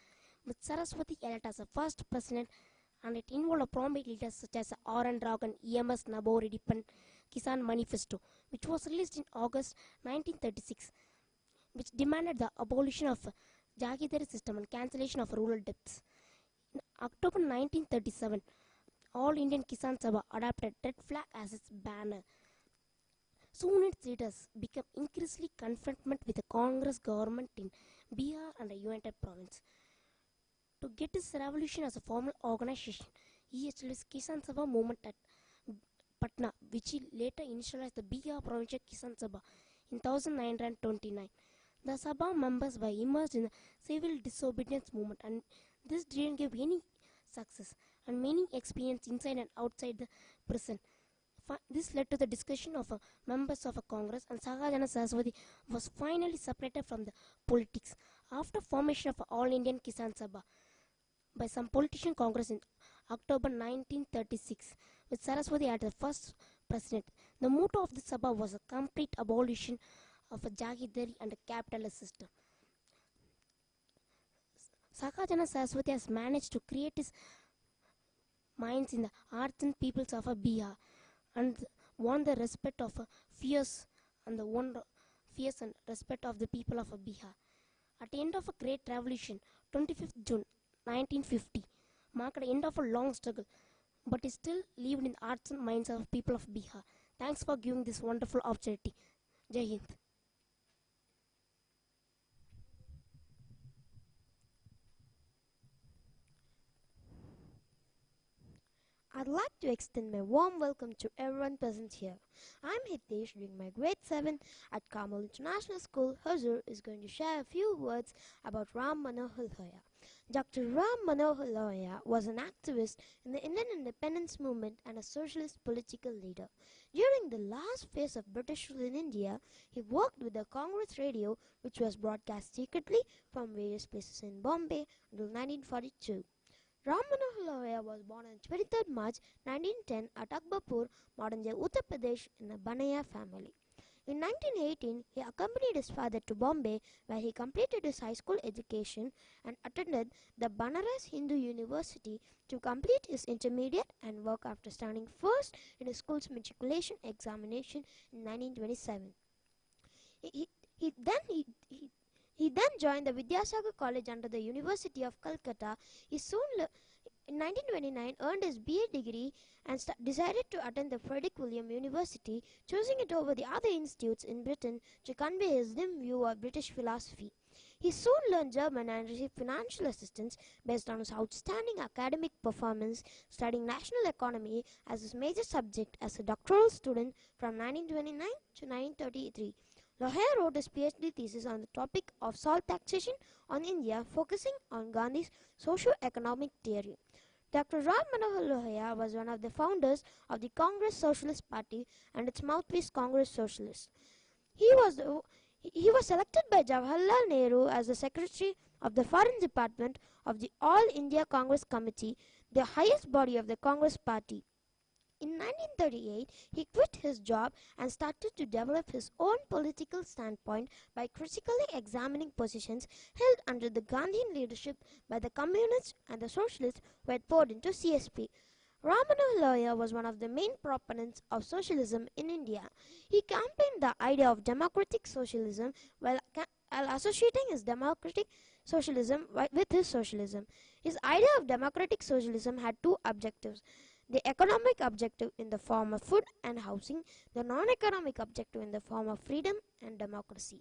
with Saraswati elected as the first president, and it involved prominent leaders such as R.N. Rao and E.M.S. Nabori Kisan Manifesto, which was released in August 1936, which demanded the abolition of Jagidari system and cancellation of rural debts. In October 1937, All Indian Kisan Sabha adopted red flag as its banner. Soon its leaders became increasingly confronted with the Congress government in Bihar and the United Province. To get his revolution as a formal organization, He established Kisan Sabha movement at Patna, which he later initialized the Bihar Provincial Kisan Sabha in 1929. The Sabha members were immersed in the civil disobedience movement, and this didn't give any success, and many experienced inside and outside the prison. This led to the discussion of members of a Congress, and Sahajana Saraswati was finally separated from the politics after formation of All Indian Kisan Sabha by some politician Congress in October 1936, with Saraswati as the first president. The motto of the Sabha was a complete abolition of a Jagidari and a capitalist system. Sakajana Saraswati has managed to create his minds in the arts and peoples of Bihar and won the respect of fierce and respect of the people of Bihar. At the end of a great revolution, 25th June 1950 marked the end of a long struggle, but is still lived in the hearts and minds of people of Bihar. Thanks for giving this wonderful opportunity. Jai Hind. I'd like to extend my warm welcome to everyone present here. I'm Hitesh, doing my grade 7 at Carmel International School. Hosur is going to share a few words about Ram Manohar Lohia. Dr. Ram Manohar Lohia was an activist in the Indian independence movement and a socialist political leader. During the last phase of British rule in India, he worked with the Congress radio, which was broadcast secretly from various places in Bombay until 1942. Ram Manohar Lohia was born on 23rd March 1910 at Akbarpur, modern-day Uttar Pradesh, in a Banaya family. In 1918, he accompanied his father to Bombay, where he completed his high school education and attended the Banaras Hindu University to complete his intermediate and work after standing first in his school's matriculation examination in 1927. He then joined the Vidyasagar College under the University of Calcutta. He soon, in 1929, earned his BA degree and decided to attend the Frederick William University, choosing it over the other institutes in Britain to convey his dim view of British philosophy. He soon learned German and received financial assistance based on his outstanding academic performance, studying national economy as his major subject as a doctoral student from 1929 to 1933. Lohia wrote his PhD thesis on the topic of salt taxation on India, focusing on Gandhi's socio-economic theory. Dr. Ram Manohar Lohia was one of the founders of the Congress Socialist Party and its mouthpiece Congress Socialist. He was selected by Jawaharlal Nehru as the Secretary of the Foreign Department of the All India Congress Committee, the highest body of the Congress Party. In 1938, he quit his job and started to develop his own political standpoint by critically examining positions held under the Gandhian leadership by the communists and the socialists who had poured into CSP. Ram Manohar Lohia was one of the main proponents of socialism in India. He campaigned the idea of democratic socialism while associating his democratic socialism with his socialism. His idea of democratic socialism had two objectives: the economic objective in the form of food and housing, the non-economic objective in the form of freedom and democracy.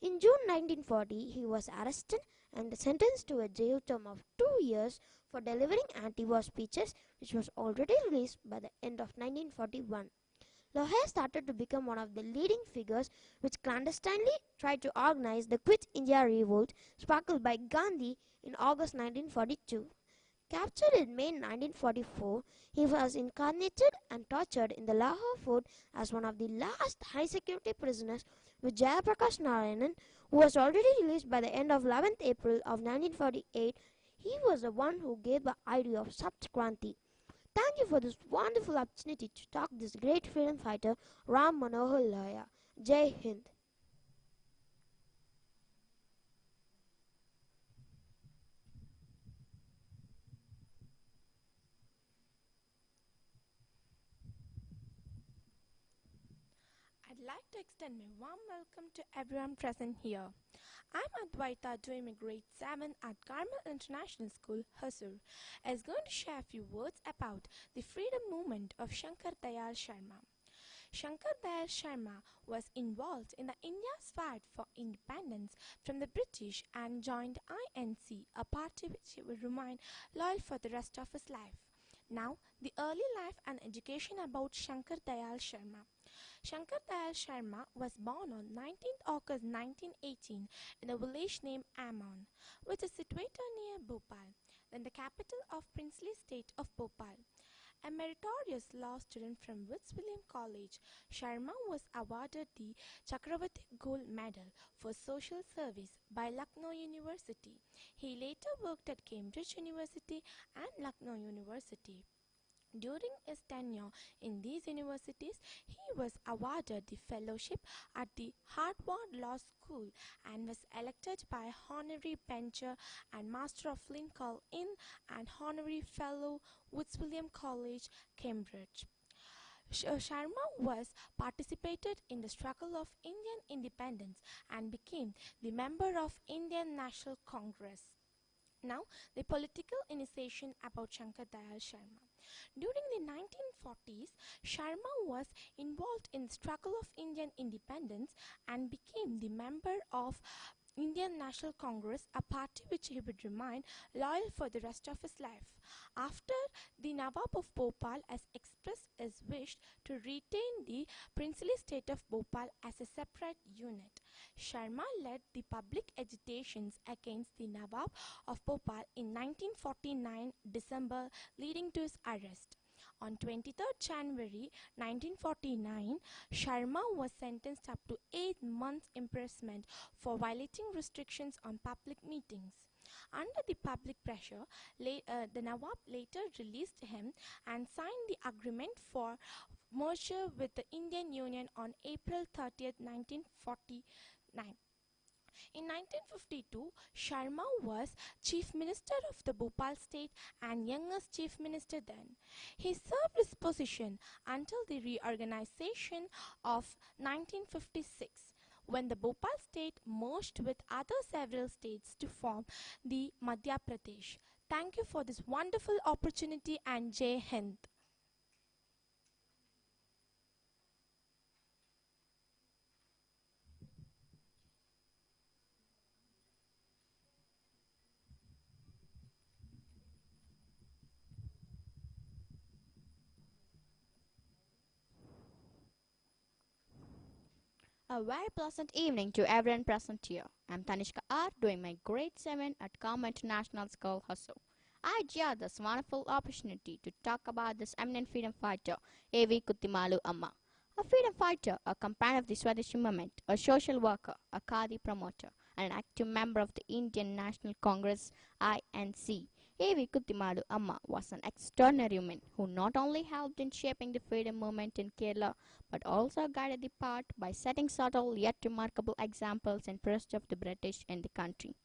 In June 1940, he was arrested and sentenced to a jail term of 2 years for delivering anti-war speeches, which was already released by the end of 1941. Lohia started to become one of the leading figures which clandestinely tried to organize the Quit India revolt sparked by Gandhi in August 1942. Captured in May 1944, he was incarcerated and tortured in the Lahore fort as one of the last high-security prisoners, with Jayaprakash Narayanan, who was already released by the end of 11th April of 1948. He was the one who gave the idea of Sapt Kranti. Thank you for this wonderful opportunity to talk to this great freedom fighter, Ram Manohar Lohia. Jai Hind. I'd like to extend my warm welcome to everyone present here. I'm Advaita, doing my grade 7 at Carmel International School, Hosur. I was going to share a few words about the freedom movement of Shankar Dayal Sharma. Shankar Dayal Sharma was involved in the India's fight for independence from the British and joined INC, a party which he would remain loyal for the rest of his life. Now, the early life and education about Shankar Dayal Sharma. Shankar Dayal Sharma was born on 19th August 1918 in a village named Amon, which is situated near Bhopal, then the capital of princely state of Bhopal. A meritorious law student from Fitzwilliam College, Sharma was awarded the Chakravarti Gold Medal for social service by Lucknow University. He later worked at Cambridge University and Lucknow University. During his tenure in these universities, he was awarded the fellowship at the Harvard Law School and was elected by Honorary Bencher and Master of Lincoln Inn and Honorary Fellow Fitzwilliam College, Cambridge. Sharma was participated in the struggle of Indian independence and became the member of Indian National Congress. Now, the political initiation about Shankar Dayal Sharma. During the 1940s, Sharma was involved in the struggle of Indian independence and became the member of Indian National Congress, a party which he would remain loyal for the rest of his life. After the Nawab of Bhopal has expressed his wish to retain the princely state of Bhopal as a separate unit, Sharma led the public agitations against the Nawab of Bhopal in 1949 December, leading to his arrest. On 23rd January 1949, Sharma was sentenced up to 8 months imprisonment for violating restrictions on public meetings. Under the public pressure, the Nawab later released him and signed the agreement for merger with the Indian Union on April 30th, 1949. In 1952, Sharma was Chief Minister of the Bhopal state and youngest Chief Minister then. He served his position until the reorganization of 1956, when the Bhopal state merged with other several states to form the Madhya Pradesh. Thank you for this wonderful opportunity and Jai Hind. A very pleasant evening to everyone present here. I'm Tanishka R, doing my grade 7 at Carmel International School, Hosur. I enjoy this wonderful opportunity to talk about this eminent freedom fighter, A.V. Kuttimalu Amma. A freedom fighter, a companion of the Swadeshi movement, a social worker, a Khadi promoter, and an active member of the Indian National Congress, INC. A.V. Kuttimalu Amma was an extraordinary woman who not only helped in shaping the freedom movement in Kerala, but also guided the path by setting subtle yet remarkable examples in pursuit of the British in the country.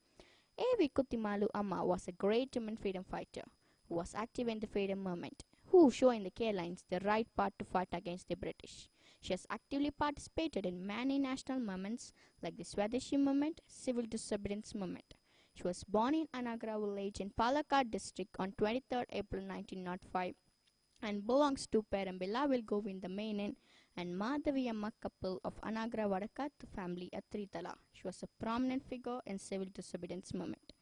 A.V. Kuttimalu Amma was a great woman freedom fighter who was active in the freedom movement, who showed in the Keralians the right path to fight against the British. She has actively participated in many national movements like the Swadeshi movement, civil disobedience movement. She was born in Anagra village in Palakkad district on 23rd April 1905 and belongs to Perambilla Govinda Menon and Madhaviyamma couple of Anagra Vadakathu family at Tritala. She was a prominent figure in civil disobedience movement.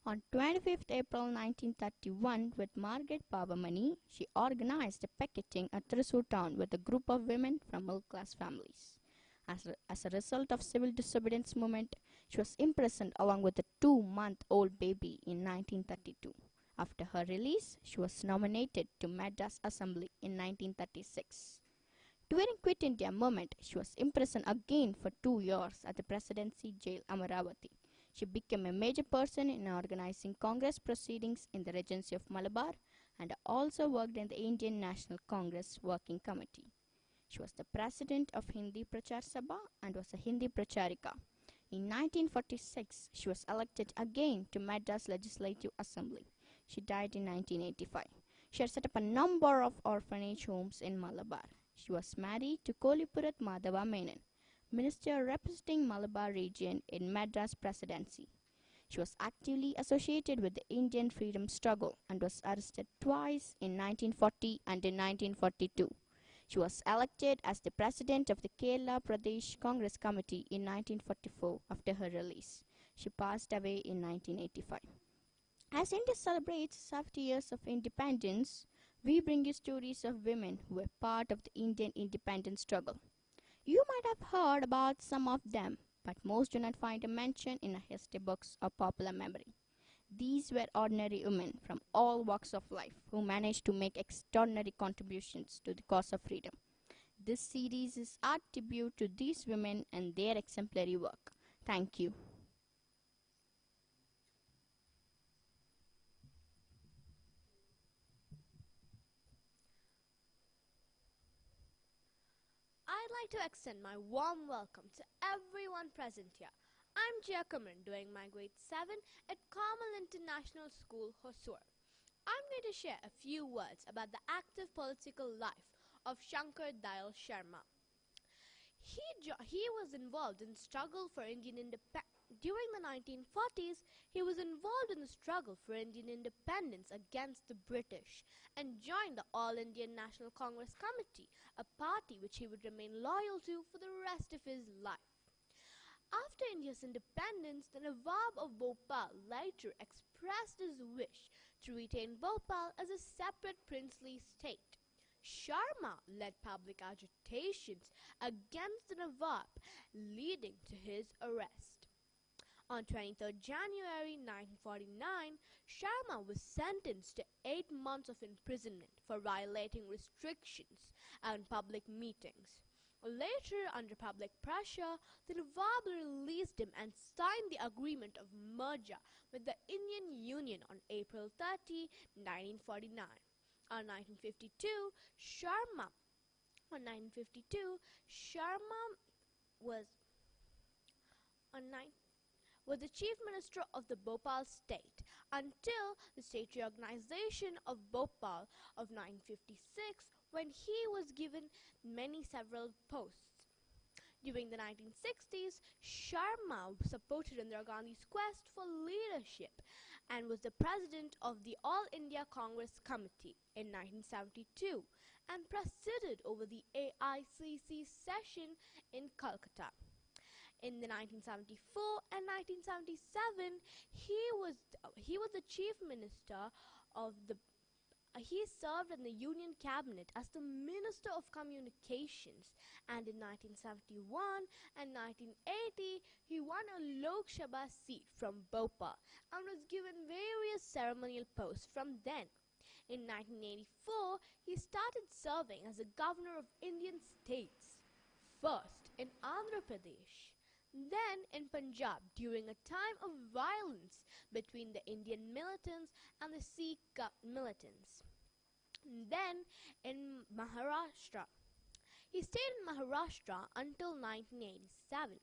On 25th April 1931, with Margaret Pavamani, she organized a picketing at Thrissur town with a group of women from middle-class families. As a result of civil disobedience movement, she was imprisoned along with a 2-month-old baby in 1932. After her release, she was nominated to Madras Assembly in 1936. During Quit India movement, she was imprisoned again for 2 years at the Presidency Jail, Amaravati. She became a major person in organizing Congress proceedings in the Regency of Malabar and also worked in the Indian National Congress Working Committee. She was the president of Hindi Prachar Sabha and was a Hindi Pracharika. In 1946, she was elected again to Madras Legislative Assembly. She died in 1985. She had set up a number of orphanage homes in Malabar. She was married to Kolipurat Madhava Menon, minister representing Malabar region in Madras Presidency. She was actively associated with the Indian freedom struggle and was arrested twice in 1940 and in 1942. She was elected as the president of the Kerala Pradesh Congress Committee in 1944 after her release. She passed away in 1985. As India celebrates 70 years of independence, we bring you stories of women who were part of the Indian independence struggle. You might have heard about some of them, but most do not find a mention in our history books or popular memory. These were ordinary women from all walks of life who managed to make extraordinary contributions to the cause of freedom. This series is our tribute to these women and their exemplary work. Thank you. I'd like to extend my warm welcome to everyone present here. I'm Jia Kamran, doing my grade 7 at Carmel International School, Hosur. I'm going to share a few words about the active political life of Shankar Dayal Sharma. He was involved in the struggle for Indian independence. During the 1940s, he was involved in the struggle for Indian independence against the British and joined the All Indian National Congress Committee, a party which he would remain loyal to for the rest of his life. After India's independence, the Nawab of Bhopal later expressed his wish to retain Bhopal as a separate princely state. Sharma led public agitations against the Nawab, leading to his arrest. On 23 January 1949, Sharma was sentenced to 8 months of imprisonment for violating restrictions on public meetings. Later, under public pressure, the Nawab released him and signed the Agreement of Merger with the Indian Union on April 30, 1949. On 1952, Sharma was the chief minister of the Bhopal state until the state reorganization of Bhopal of 1956, when he was given several posts. During the 1960s, Sharma supported Indira Gandhi's quest for leadership and was the president of the All India Congress Committee in 1972 and presided over the AICC session in Calcutta. In the 1974 and 1977, he was the chief minister of the. He served in the Union Cabinet as the Minister of Communications, and in 1971 and 1980, he won a Lok Sabha seat from Bhopal and was given various ceremonial posts from then. In 1984, he started serving as the governor of Indian states, first in Andhra Pradesh, then in Punjab during a time of violence between the Indian militants and the Sikh militants. Then in Maharashtra. He stayed in Maharashtra until 1987,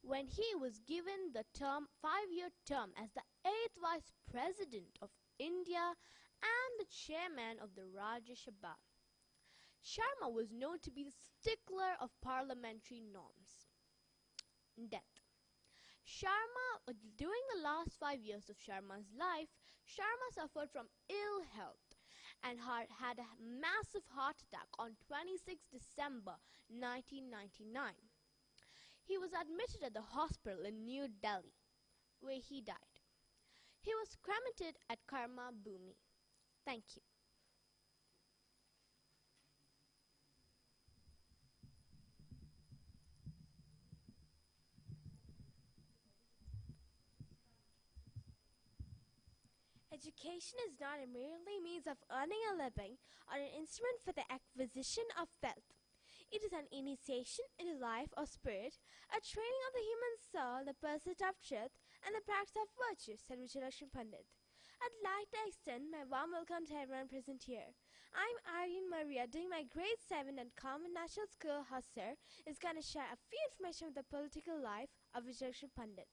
when he was given the 5-year term as the 8th Vice President of India and the chairman of the Rajya Sabha. Sharma was known to be the stickler of parliamentary norms. Death. During the last 5 years of Sharma's life, Sharma suffered from ill health and had a massive heart attack on 26 December 1999. He was admitted at the hospital in New Delhi, where he died. He was cremated at Karma Bhumi. Thank you. Education is not a merely means of earning a living or an instrument for the acquisition of wealth. It is an initiation into life or spirit, a training of the human soul, the pursuit of truth, and the practice of virtue, said Vijayalakshmi Pandit. I'd like to extend my warm welcome to everyone present here. I'm Irene Maria, doing my grade 7 at Carmel National School, Hosur, is going to share a few information of the political life of Vijayalakshmi Pandit.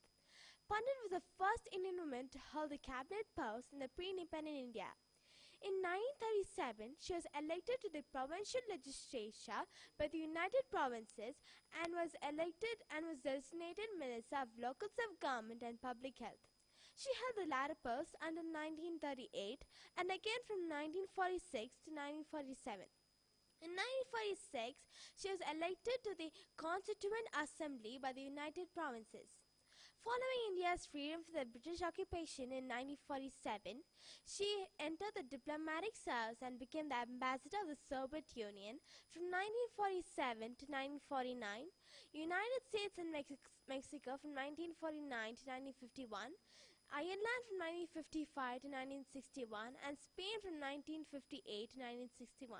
Pandit was the first Indian woman to hold a cabinet post in the pre-independent India. In 1937, she was elected to the provincial legislature by the United Provinces and was designated Minister of Local Self-Government and Public Health. She held the latter post until 1938 and again from 1946 to 1947. In 1946, she was elected to the Constituent Assembly by the United Provinces. Following India's freedom from the British occupation in 1947, she entered the diplomatic service and became the ambassador of the Soviet Union from 1947 to 1949, United States and Mexico from 1949 to 1951, Ireland from 1955 to 1961, and Spain from 1958 to 1961.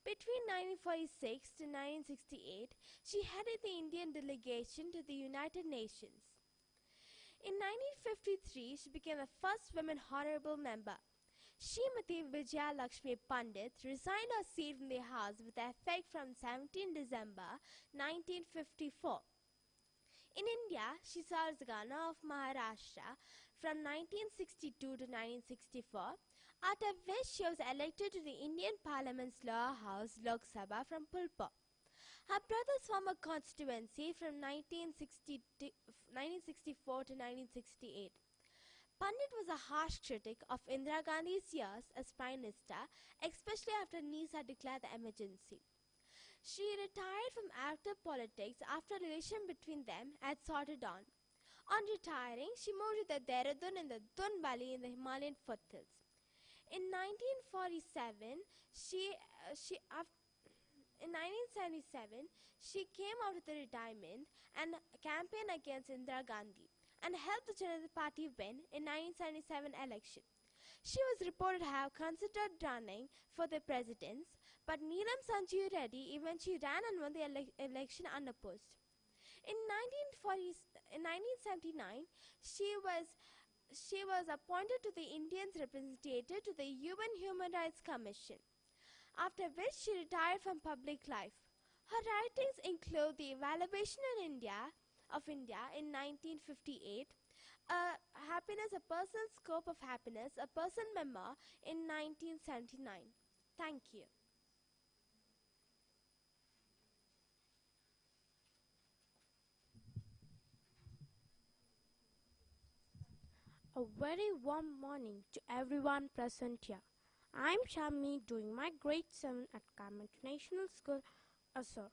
Between 1946 to 1968, she headed the Indian delegation to the United Nations. In 1953, she became the first woman honorable member. Srimati Vijaya Lakshmi Pandit resigned her seat from the House with effect from 17 December 1954. In India, she served as the Governor of Maharashtra from 1962 to 1964, after which she was elected to the Indian Parliament's lower house, Lok Sabha, from Pulpur, her brother's former constituency, from 1964 to 1968. Pandit was a harsh critic of Indira Gandhi's years as Prime Minister, especially after NEES had declared the emergency. She retired from active politics after a relation between them had sorted on. On retiring, she moved to the Dehradun in the Dun Valley in the Himalayan foothills. In 1947, in 1977, she came out of the retirement and campaigned against Indira Gandhi and helped the Janata Party win in 1977 election. She was reported to have considered running for the presidency, but Neelam Sanjeev Reddy eventually ran and won the election unopposed. In 1979, she was appointed to the Indians representative to the UN Human Rights Commission, after which she retired from public life. Her writings include The Evaluation of India in 1958, Happiness, A Personal Scope of Happiness, A Person Memoir in 1979. Thank you. A very warm morning to everyone present here. I'm Shami, doing my grade 7 at Carmel International School, Hosur.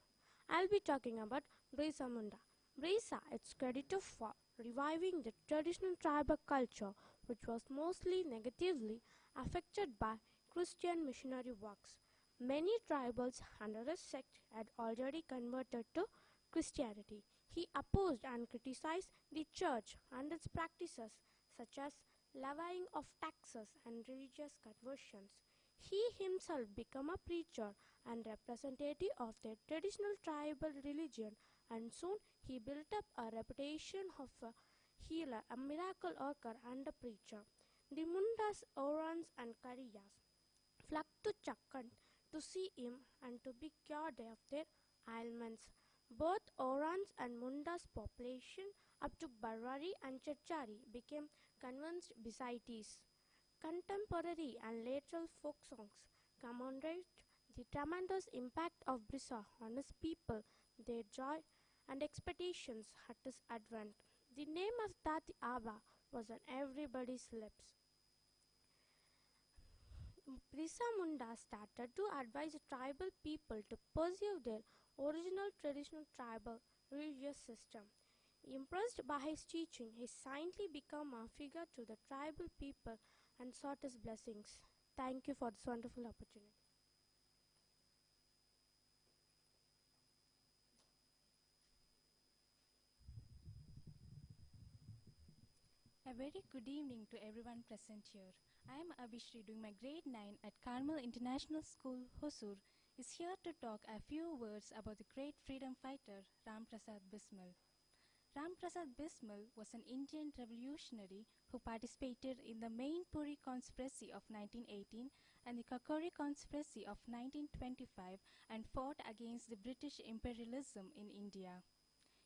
I'll be talking about Birsa Munda. Birsa is credited for reviving the traditional tribal culture, which was mostly negatively affected by Christian missionary works. Many tribals under his sect had already converted to Christianity. He opposed and criticized the church and its practices, such as levying of taxes and religious conversions. He himself became a preacher and representative of their traditional tribal religion, and soon he built up a reputation of a healer, a miracle worker, and a preacher. The Mundas, Orans, and Kariyas flocked to Chakkand to see him and to be cured of their ailments. Both Orans and Mundas population up to Barwari and Chachari became convinced besides. Contemporary and lateral folk songs commemorate the tremendous impact of Birsa on his people, their joy and expectations at his advent. The name of Tati Aba was on everybody's lips. Birsa Munda started to advise tribal people to pursue their original traditional tribal religious system. Impressed by his teaching, he silently became a figure to the tribal people and sought his blessings. Thank you for this wonderful opportunity. A very good evening to everyone present here. I am Abhishri, doing my grade 9 at Carmel International School, Hosur, is here to talk a few words about the great freedom fighter Ram Prasad Bismil. Ram Prasad Bismil was an Indian revolutionary who participated in the Mainpuri Conspiracy of 1918 and the Kakori Conspiracy of 1925 and fought against the British imperialism in India.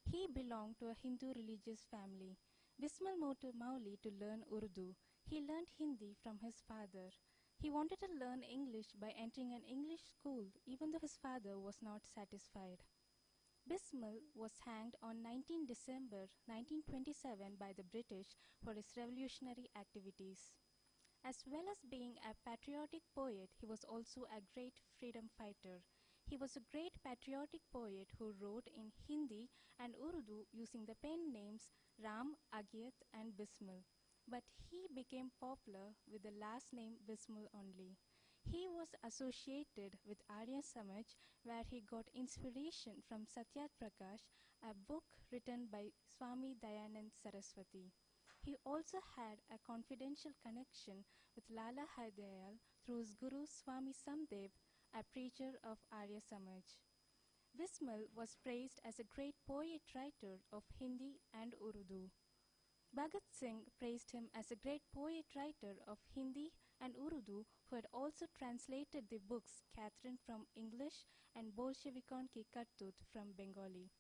He belonged to a Hindu religious family. Bismil moved to Mauli to learn Urdu. He learned Hindi from his father. He wanted to learn English by entering an English school, even though his father was not satisfied. Bismil was hanged on 19 December 1927 by the British for his revolutionary activities. As well as being a patriotic poet, he was also a great freedom fighter. He was a great patriotic poet who wrote in Hindi and Urdu using the pen names Ram, Agiat, and Bismil. But he became popular with the last name Bismil only. He was associated with Arya Samaj, where he got inspiration from Satya Prakash, a book written by Swami Dayanand Saraswati. He also had a confidential connection with Lala Hardayal through his guru Swami Samdev, a preacher of Arya Samaj. Bismil was praised as a great poet-writer of Hindi and Urdu. Bhagat Singh praised him as a great poet-writer of Hindi and Urdu who had also translated the books Catherine from English and Bolshevikon Ki Kartut from Bengali.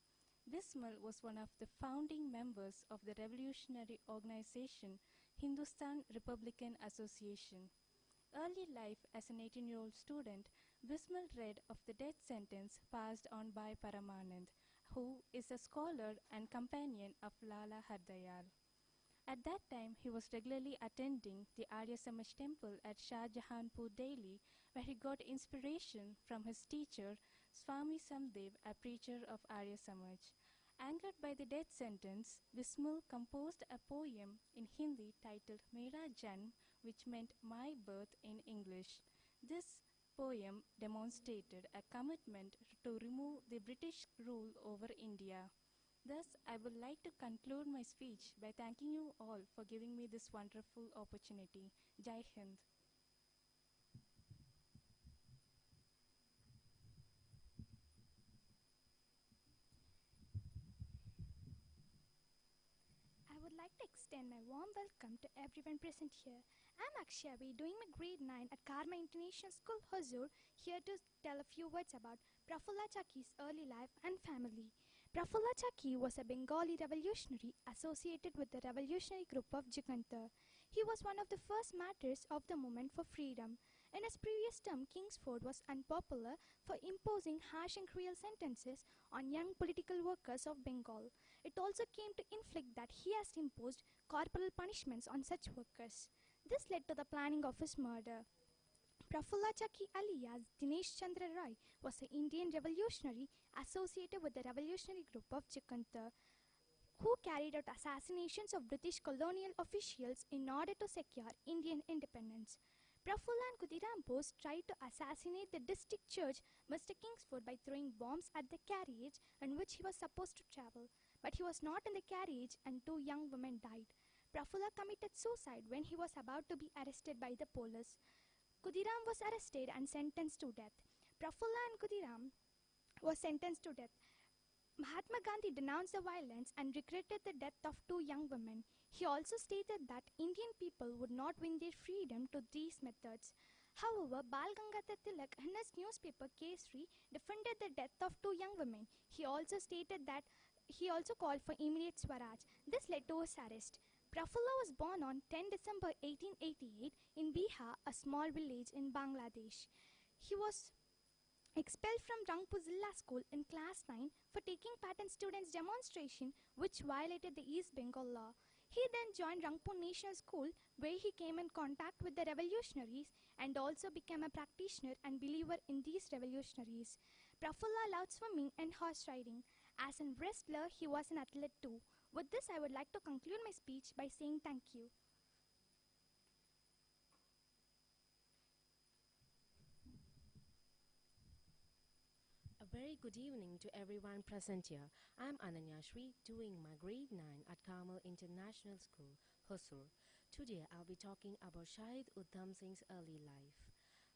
Bismil was one of the founding members of the revolutionary organization Hindustan Republican Association. Early life as an 18-year-old student, Bismil read of the death sentence passed on by Paramanand, who is a scholar and companion of Lala Hardayal. At that time, he was regularly attending the Arya Samaj temple at Shah Jahanpur, Delhi, where he got inspiration from his teacher, Swami Samdev, a preacher of Arya Samaj. Angered by the death sentence, Bismil composed a poem in Hindi titled Mera Janm, which meant my birth in English. This poem demonstrated a commitment to remove the British rule over India. Thus, I would like to conclude my speech by thanking you all for giving me this wonderful opportunity. Jai Hind. I would like to extend my warm welcome to everyone present here. I'm Akshavi, doing my grade 9 at Carmel International School, Hosur, here to tell a few words about Prafulla Chaki's early life and family. Prafulla Chaki was a Bengali revolutionary associated with the revolutionary group of Jugantar. He was one of the first martyrs of the movement for freedom. In his previous term, Kingsford was unpopular for imposing harsh and cruel sentences on young political workers of Bengal. It also came to inflict that he has imposed corporal punishments on such workers. This led to the planning of his murder. Prafulla Chaki alias Dinesh Chandra Roy was an Indian revolutionary associated with the revolutionary group of Jugantar, who carried out assassinations of British colonial officials in order to secure Indian independence. Prafulla and Khudiram Bose tried to assassinate the district judge, Mr. Kingsford, by throwing bombs at the carriage in which he was supposed to travel. But he was not in the carriage and two young women died. Prafulla committed suicide when he was about to be arrested by the police. Khudiram was arrested and sentenced to death. Prafulla and Khudiram was sentenced to death. Mahatma Gandhi denounced the violence and regretted the death of two young women. He also stated that Indian people would not win their freedom to these methods. However, Bal Gangadhar Tilak in his newspaper Kesari defended the death of two young women. He also stated that he also called for immediate Swaraj. This led to his arrest. Prafulla was born on 10 December 1888 in Bihar, a small village in Bangladesh. He was expelled from Rangpur Zilla School in class 9 for taking part in students' demonstration which violated the East Bengal law. He then joined Rangpur National School, where he came in contact with the revolutionaries and also became a practitioner and believer in these revolutionaries. Prafulla loved swimming and horse riding. As a wrestler, he was an athlete too. With this, I would like to conclude my speech by saying thank you. A very good evening to everyone present here. I'm Ananya Shri, doing my grade 9 at Carmel International School, Hosur. Today I'll be talking about Shahid Udham Singh's early life.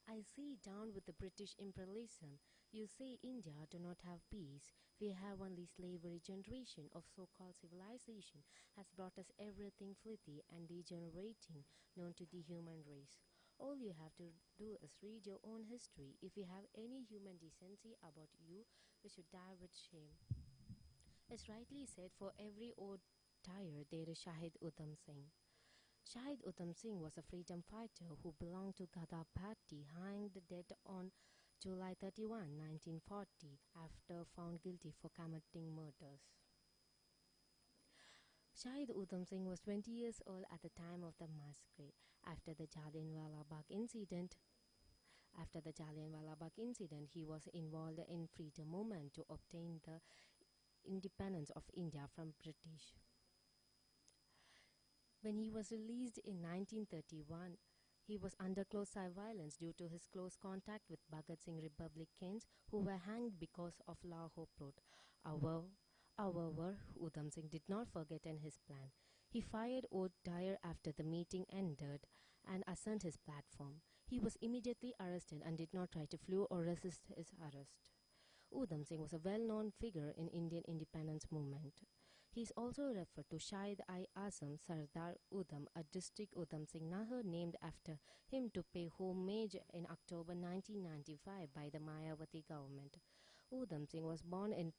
I see down with the British imperialism. You say India do not have peace. We have only slavery generation of so-called civilization has brought us everything filthy and degenerating known to the human race. All you have to do is read your own history. If you have any human decency about you, we should die with shame. It's rightly said, for every old tire there is Shahid Udham Singh. Shahid Udham Singh was a freedom fighter who belonged to Ghadar Party, hanged dead on July 31, 1940, after found guilty for committing murders. Shahid Udham Singh was 20 years old at the time of the massacre. After the Jallianwala Bagh incident, After the Jallianwala Bagh incident, he was involved in freedom movement to obtain the independence of India from British. When he was released in 1931, he was under close surveillance due to his close contact with Bhagat Singh Republicans who were hanged because of Lahore plot. However, Udham Singh did not forget his plan. He fired oath dire after the meeting ended and ascended his platform. He was immediately arrested and did not try to flee or resist his arrest. Udham Singh was a well-known figure in Indian independence movement. He is also referred to Shahid-i-Azam Sardar Udham, a district Udham Singh Nahar named after him to pay homage in October 1995 by the Mayawati government. Udham Singh was born in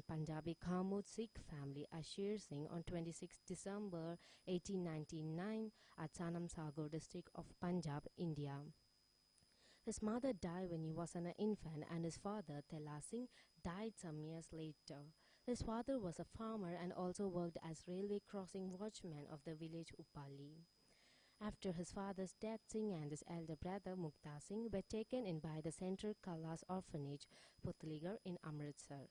Punjabi Khamud Sikh family as Sher Singh on 26 December 1899 at Sanam Sagar district of Punjab, India. His mother died when he was an infant and his father, Tela Singh, died some years later. His father was a farmer and also worked as railway crossing watchman of the village Upali. After his father's death, Singh and his elder brother Mukta Singh were taken in by the Central Kalas Orphanage, Putligar in Amritsar.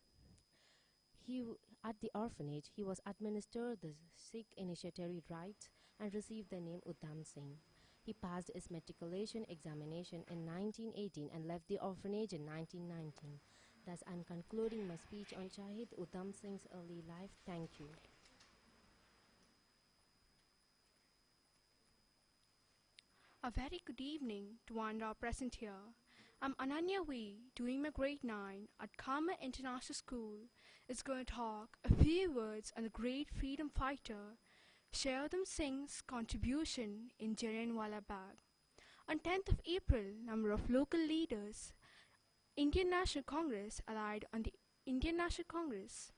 At the orphanage, he was administered the Sikh initiatory rites and received the name Udham Singh. He passed his matriculation examination in 1918 and left the orphanage in 1919. Thus, I'm concluding my speech on Shahid Udham Singh's early life. Thank you. A very good evening to one present here. I'm Ananya V, doing my grade 9 at Carmel International School. Is going to talk a few words on the great freedom fighter, Shahid Udham Singh's contribution in Jallianwala Bagh. On 10th of April, number of local leaders, Indian National Congress allied on the Indian National Congress,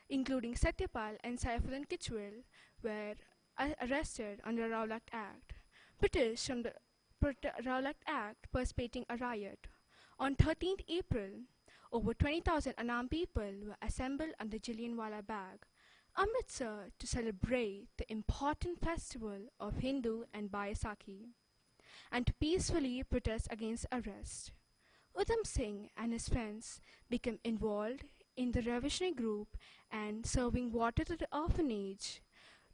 including Satyapal and Saifuddin Kichwal, were arrested under Rowlatt Act. British from the Rowlatt Act precipitating a riot. On 13th April, over 20,000 unarmed people were assembled on the Jallianwala Bagh, Amritsar, to celebrate the important festival of Hindu and Baisakhi, and to peacefully protest against arrest. Udham Singh and his friends became involved in the revolutionary group and serving water to the orphanage.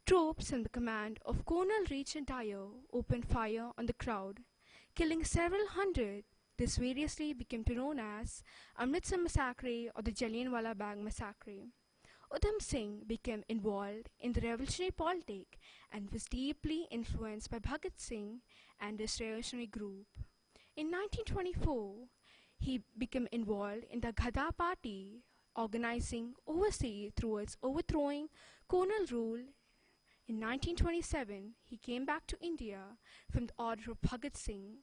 Troops in the command of Colonel Richard Dyer opened fire on the crowd, killing several hundred. This variously became known as Amritsar Massacre or the Jallianwala Bagh Massacre. Udham Singh became involved in the revolutionary politics and was deeply influenced by Bhagat Singh and his revolutionary group. In 1924, he became involved in the Ghada Party, organizing overseas towards overthrowing colonial rule. In 1927, he came back to India from the order of Bhagat Singh,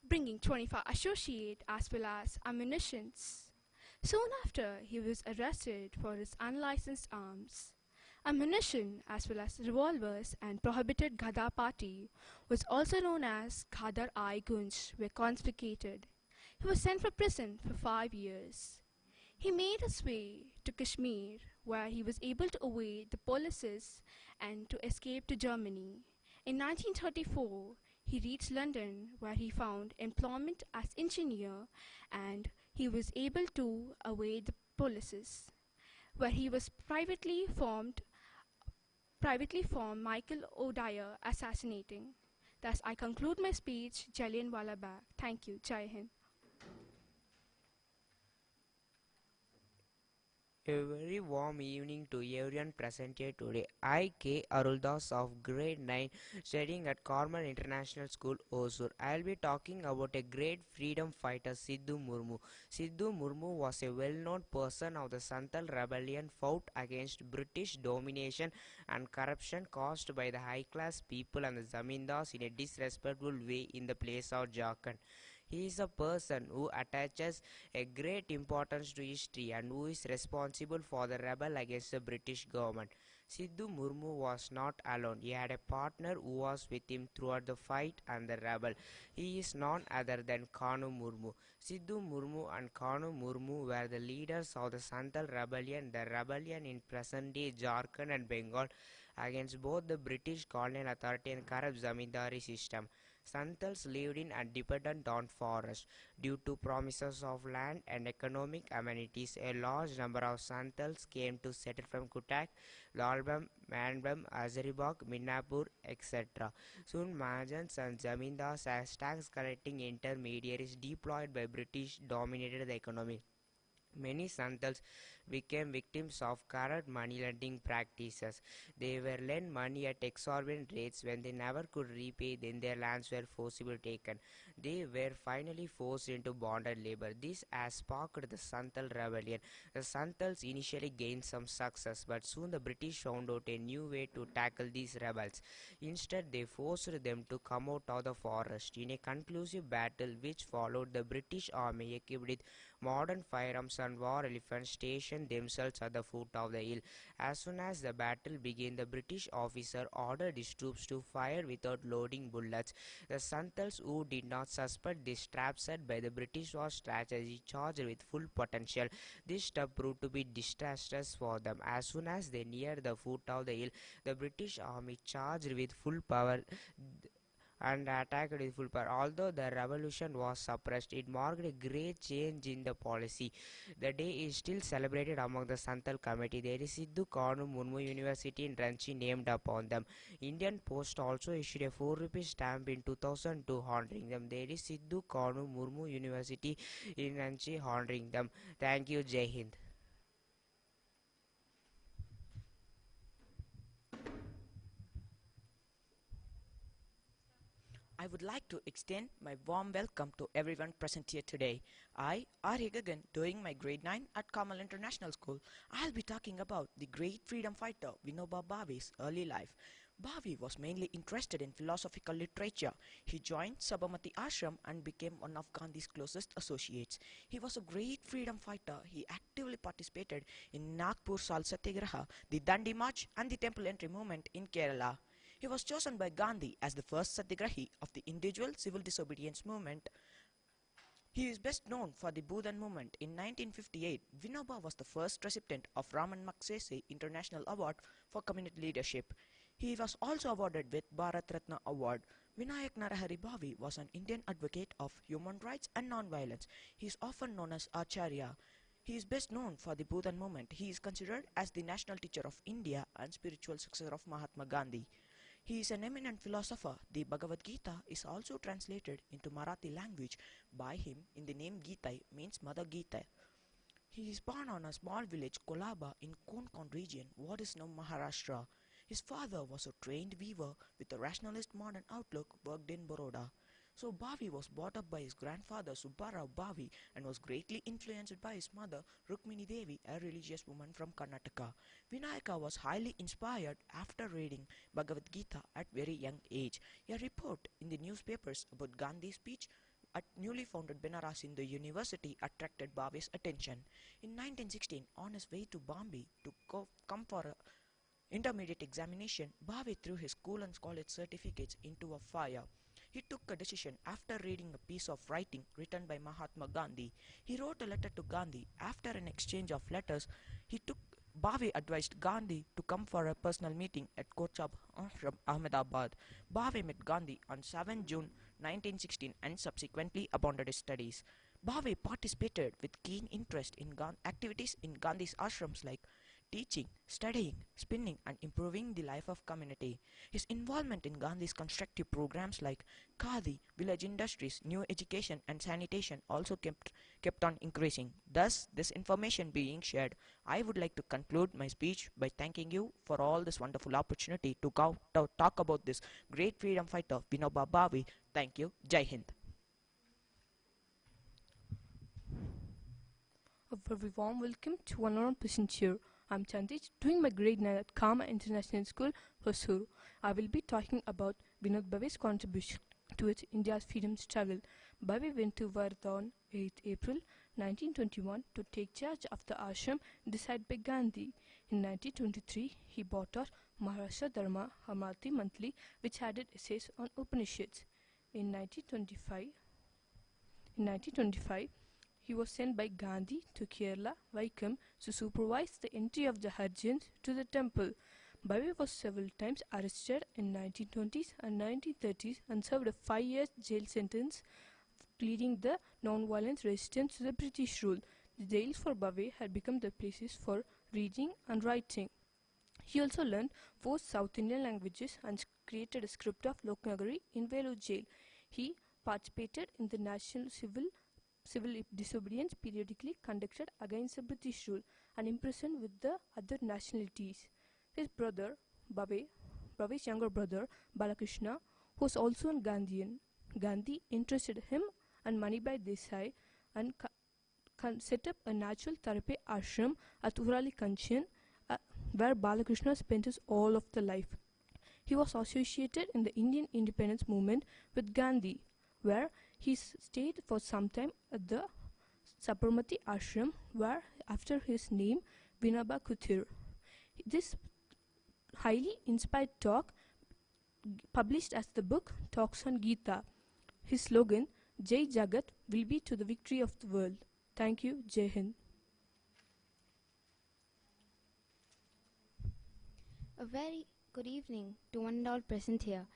bringing 25 associates as well as ammunition. Soon after, he was arrested for his unlicensed arms. Ammunition as well as revolvers and prohibited Ghada Party, was also known as Ghadar-i-Gunj, were confiscated. He was sent for prison for 5 years. He made his way to Kashmir, where he was able to evade the policies and to escape to Germany. In 1934, he reached London, where he found employment as engineer, and he was able to evade the policies, where he was privately formed Michael O'Dyer assassinating. Thus, I conclude my speech, Jallianwala Bagh. Thank you. Jai Hind. A very warm evening to everyone present here today. I, K. Aruldas of grade 9, studying at Carmel International School, Hosur. I will be talking about a great freedom fighter, Sidhu Murmu. Sidhu Murmu was a well-known person of the Santhal rebellion, fought against British domination and corruption caused by the high-class people and the zamindars in a disrespectful way in the place of Jharkhand. He is a person who attaches a great importance to history and who is responsible for the rebel against the British government. Sidhu Murmu was not alone. He had a partner who was with him throughout the fight and the rebel. He is none other than Kanu Murmu. Sidhu Murmu and Kanu Murmu were the leaders of the Santhal rebellion, the rebellion in present-day Jharkhand and Bengal against both the British colonial authority and corrupt zamindari system. Santals lived in and dependent on forest. Due to promises of land and economic amenities, a large number of Santals came to settle from Kutak, Lalbam, Manbam, Azaribag, Minnapur, etc. Soon Mahajans and Zamindars as tax collecting intermediaries deployed by British dominated the economy. Many Santals became victims of corrupt money lending practices. They were lent money at exorbitant rates. When they never could repay, then their lands were forcibly taken. They were finally forced into bonded labor. This has sparked the Santal rebellion. The Santals initially gained some success, but soon the British found out a new way to tackle these rebels. Instead, they forced them to come out of the forest. In a conclusive battle which followed, the British army, equipped with modern firearms and war elephants, stationed themselves at the foot of the hill. As soon as the battle began, the British officer ordered his troops to fire without loading bullets. The Santals, who did not suspect this trap set by the British war strategy, charged with full potential. This step proved to be disastrous for them. As soon as they neared the foot of the hill, the British army charged with full power and attacked with full power. Although the revolution was suppressed, it marked a great change in the policy. The day is still celebrated among the Santal community. There is Sidhu Kanu Murmu University in Ranchi named upon them. Indian Post also issued a 4 rupees stamp in 2002 honoring them. There is Sidhu Kanu Murmu University in Ranchi honoring them. Thank you. Jai Hind. I would like to extend my warm welcome to everyone present here today. I, Arya Gagan, doing my grade 9 at Carmel International School, I'll be talking about the great freedom fighter Vinoba Bhave's early life. Bhave was mainly interested in philosophical literature. He joined Sabarmati Ashram and became one of Gandhi's closest associates. He was a great freedom fighter. He actively participated in Nagpur Sal Satyagraha, the Dandi March and the Temple Entry movement in Kerala. He was chosen by Gandhi as the first Satyagrahi of the individual civil disobedience movement. He is best known for the Bhudan movement. In 1958, Vinoba was the first recipient of Raman Magsaysay International Award for Community Leadership. He was also awarded with Bharat Ratna Award. Vinayak Narahari Bhavi was an Indian advocate of human rights and non-violence. He is often known as Acharya. He is best known for the Bhudan movement. He is considered as the national teacher of India and spiritual successor of Mahatma Gandhi. He is an eminent philosopher. The Bhagavad Gita is also translated into Marathi language by him in the name Gita means Mother Gita. He is born on a small village Kolaba in Konkan region, what is now Maharashtra. His father was a trained weaver with a rationalist modern outlook, worked in Baroda. So Bhavi was brought up by his grandfather Subbarao Bhavi and was greatly influenced by his mother Rukmini Devi, a religious woman from Karnataka. Vinayaka was highly inspired after reading Bhagavad Gita at very young age. A report in the newspapers about Gandhi's speech at newly founded Benaras Hindu University attracted Bhavi's attention. In 1916, on his way to Bombay to come for a intermediate examination, Bhave threw his school and college certificates into a fire. He took a decision after reading a piece of writing written by Mahatma Gandhi. He wrote a letter to Gandhi. After an exchange of letters, Bhave advised Gandhi to come for a personal meeting at Kochab Ashram, Ahmedabad. Bhave met Gandhi on 7 June 1916 and subsequently abandoned his studies. Bhave participated with keen interest in activities in Gandhi's ashrams like teaching, studying, spinning and improving the life of community. His involvement in Gandhi's constructive programs like Khadi, village industries, new education and sanitation also kept on increasing. Thus, this information being shared, I would like to conclude my speech by thanking you for all this wonderful opportunity to talk about this great freedom fighter Vinoba Bhave. Thank you. Jai Hind. A very warm welcome to one hour present here. I'm Chandij, doing my grade 9 at Carmel International School, Hosur. I will be talking about Vinod Bhave's contribution towards India's freedom struggle. Bhave went to Wardha on 8 April 1921 to take charge of the ashram decided by Gandhi. In 1923, he brought out Maharashtra Dharma, a Marathi monthly which added essays on Upanishads. In 1925, he was sent by Gandhi to Kerala, Vaikam, to supervise the entry of the Hajjins to the temple. Bhavi was several times arrested in 1920s and 1930s and served a 5-year jail sentence leading the non-violent resistance to the British rule. The jails for Bhavi had become the places for reading and writing. He also learned 4 South Indian languages and created a script of Loknagari in Velu jail. He participated in the national civil disobedience periodically conducted against the British rule and imprisoned with the other nationalities. His brother, Bhavi's younger brother, Balakrishna, was also a Gandhian. Gandhi interested him and Manibai Desai and set up a natural therapy ashram at Urali Kanchan, where Balakrishna spent his all of the life. He was associated in the Indian independence movement with Gandhi, where he stayed for some time at the Sabarmati ashram, where after his name Vinoba Kutir. This highly inspired talk published as the book Talks on Gita. His slogan, Jai Jagat, will be to the victory of the world. Thank you, Jai Hind. A very good evening to one and all present here.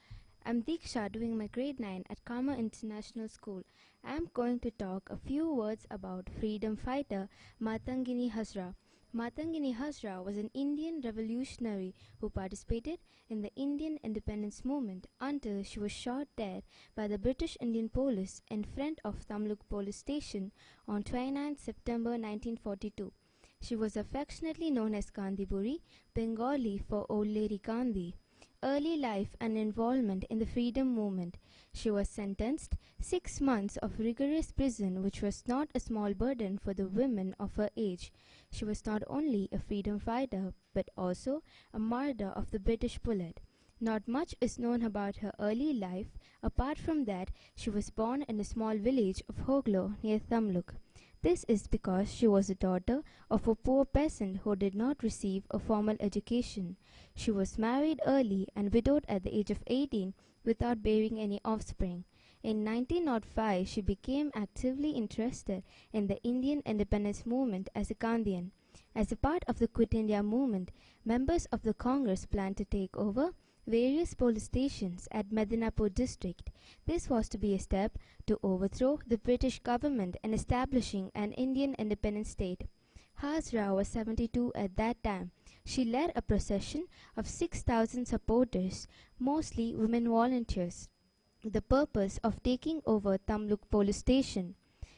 I'm Diksha doing my grade 9 at Carmel International School. I'm going to talk a few words about freedom fighter Matangini Hazra. Matangini Hazra was an Indian revolutionary who participated in the Indian independence movement until she was shot dead by the British Indian police in front of Tamluk police station on 29 September 1942. She was affectionately known as Gandhi Buri, Bengali for Old Lady Gandhi. Early life and involvement in the freedom movement. She was sentenced 6 months of rigorous prison, which was not a small burden for the women of her age. She was not only a freedom fighter, but also a martyr of the British bullet. Not much is known about her early life. Apart from that, she was born in a small village of Hoglo near Tamluk. This is because she was the daughter of a poor peasant who did not receive a formal education. She was married early and widowed at the age of 18 without bearing any offspring. In 1905, she became actively interested in the Indian independence movement as a Gandhian. As a part of the Quit India movement, members of the Congress planned to take over various police stations at Medinapur district. This was to be a step to overthrow the British government and establishing an Indian independent state. Hazra was 72 at that time. She led a procession of 6,000 supporters, mostly women volunteers, with the purpose of taking over Tamluk police station.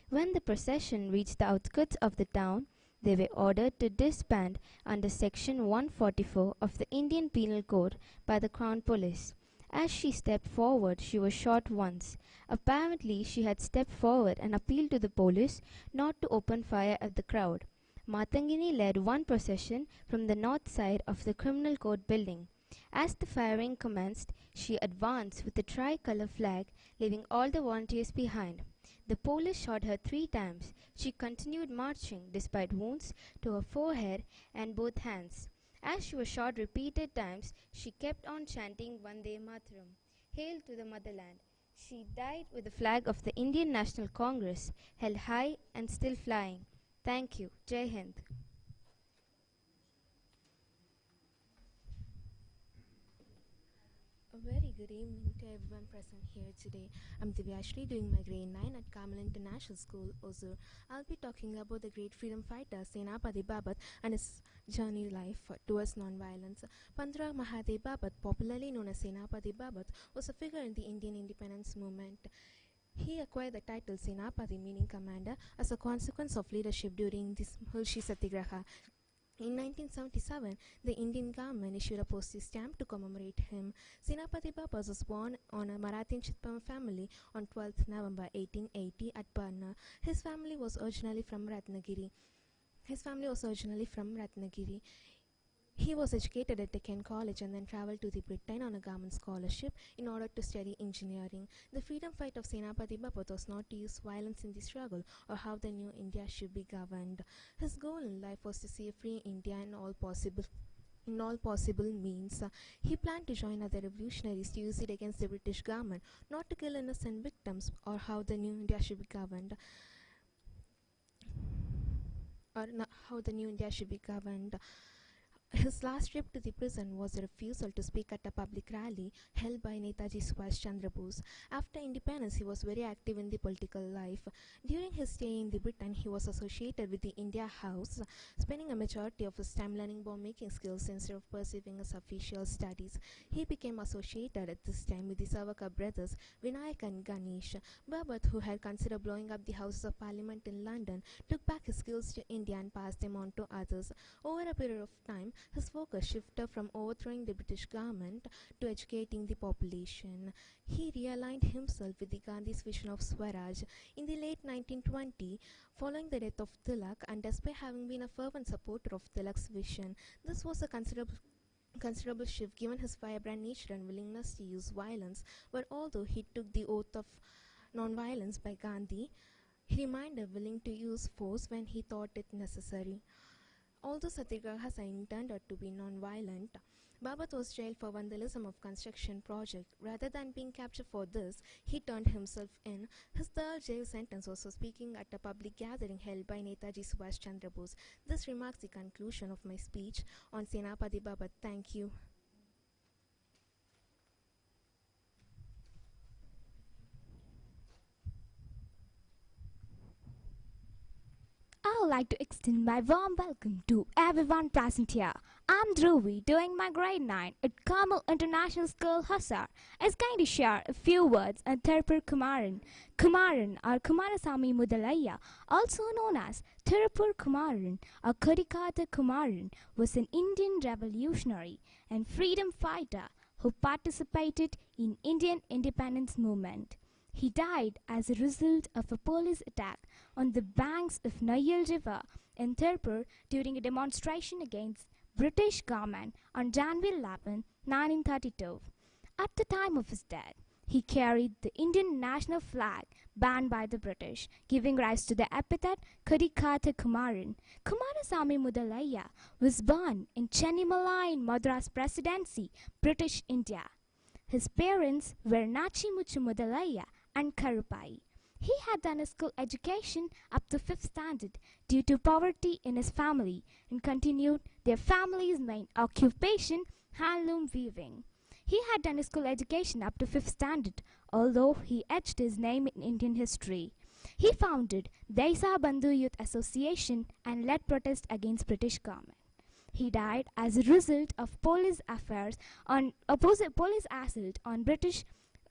When the procession reached the outskirts of the town, they were ordered to disband under Section 144 of the Indian Penal Code by the Crown Police. As she stepped forward, she was shot once. Apparently, she had stepped forward and appealed to the police not to open fire at the crowd. Matangini led one procession from the north side of the Criminal Court building. As the firing commenced, she advanced with the tricolour flag, leaving all the volunteers behind. The police shot her 3 times. She continued marching despite wounds to her forehead and both hands. As she was shot repeated times, she kept on chanting Vande Mataram, Hail to the Motherland. She died with the flag of the Indian National Congress held high and still flying. Thank you. Jai Hind. A very good evening to everyone present here today. I'm Divyashri doing my grade 9 at Carmel International School, Hosur. I'll be talking about the great freedom fighter Senapati Bapat and his journey life towards non-violence. Pandra Mahadev Bapat, popularly known as Senapati Bapat, was a figure in the Indian independence movement. He acquired the title Senapati, meaning commander, as a consequence of leadership during this Mulshi Satyagraha. In 1977, the Indian government issued a postage stamp to commemorate him. Senapati Bapat was born on a Marathian Chitpam family on 12th November 1880 at Parna. His family was originally from Ratnagiri. He was educated at Deccan College and then traveled to the Britain on a government scholarship in order to study engineering. The freedom fight of Senapati Bapat was not to use violence in the struggle or how the new India should be governed. His goal in life was to see a free India in all possible means. He planned to join other revolutionaries to use it against the British government, not to kill innocent victims or how the new India should be governed. His last trip to the prison was a refusal to speak at a public rally held by Netaji Subhash Chandra Bose. After independence, he was very active in the political life. During his stay in the Britain, he was associated with the India House, spending a majority of his time learning bomb-making skills instead of pursuing his official studies. He became associated at this time with the Savaka brothers, Vinayak and Ganesh. Babat, who had considered blowing up the Houses of Parliament in London, took back his skills to India and passed them on to others. Over a period of time, his focus shifted from overthrowing the British government to educating the population. He realigned himself with the Gandhi's vision of Swaraj. In the late 1920s, following the death of Tilak, and despite having been a fervent supporter of Tilak's vision, this was a considerable shift given his vibrant nature and willingness to use violence. But although he took the oath of non-violence by Gandhi, he remained willing to use force when he thought it necessary. Although satyagrahas are intended to be non-violent, Babat was jailed for vandalism of construction project. Rather than being captured for this, he turned himself in. His third jail sentence was for speaking at a public gathering held by Netaji Subhash Chandra Bose. This remarks the conclusion of my speech on Senapati Babat. Thank you. I would like to extend my warm welcome to everyone present here. I'm Dhruvi, doing my grade 9 at Carmel International School, Hosur. Is going to share a few words on Tirupur Kumaran. Kumaran or Kumarasamy Mudalaya, also known as Tirupur Kumaran or Kadikatha Kumaran, was an Indian revolutionary and freedom fighter who participated in Indian independence movement. He died as a result of a police attack on the banks of Nayal River in Tirupur during a demonstration against British government on January 11, 1932. At the time of his death, he carried the Indian national flag banned by the British, giving rise to the epithet Kadikatha Kumaran. Kumarasamy Mudalaya was born in Chennimala in Madras Presidency, British India. His parents were Nachimuchu Mudalaya and Karupai. He had done his school education up to 5th standard due to poverty in his family and continued their family's main occupation, handloom weaving. He had done his school education up to 5th standard, although he etched his name in Indian history. He founded Desa Bandhu Youth Association and led protests against British government. He died as a result of police assault on British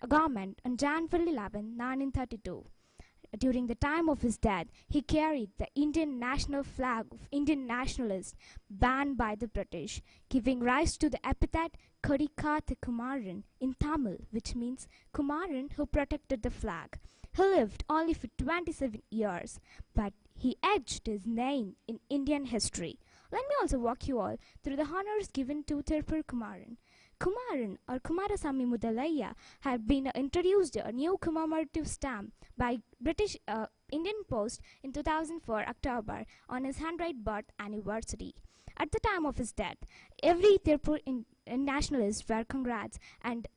government on January 11, 1932. During the time of his death, he carried the Indian national flag of Indian nationalists banned by the British, giving rise to the epithet Kadikatha Kumaran in Tamil, which means Kumaran who protected the flag. He lived only for 27 years, but he etched his name in Indian history. Let me also walk you all through the honors given to Tirupur Kumaran. Kumaran or Kumarasamy Mudalaya had been introduced a new commemorative stamp by British Indian Post in 2004 October on his 100th birth anniversary. At the time of his death, every Tirupur nationalist were congrats, and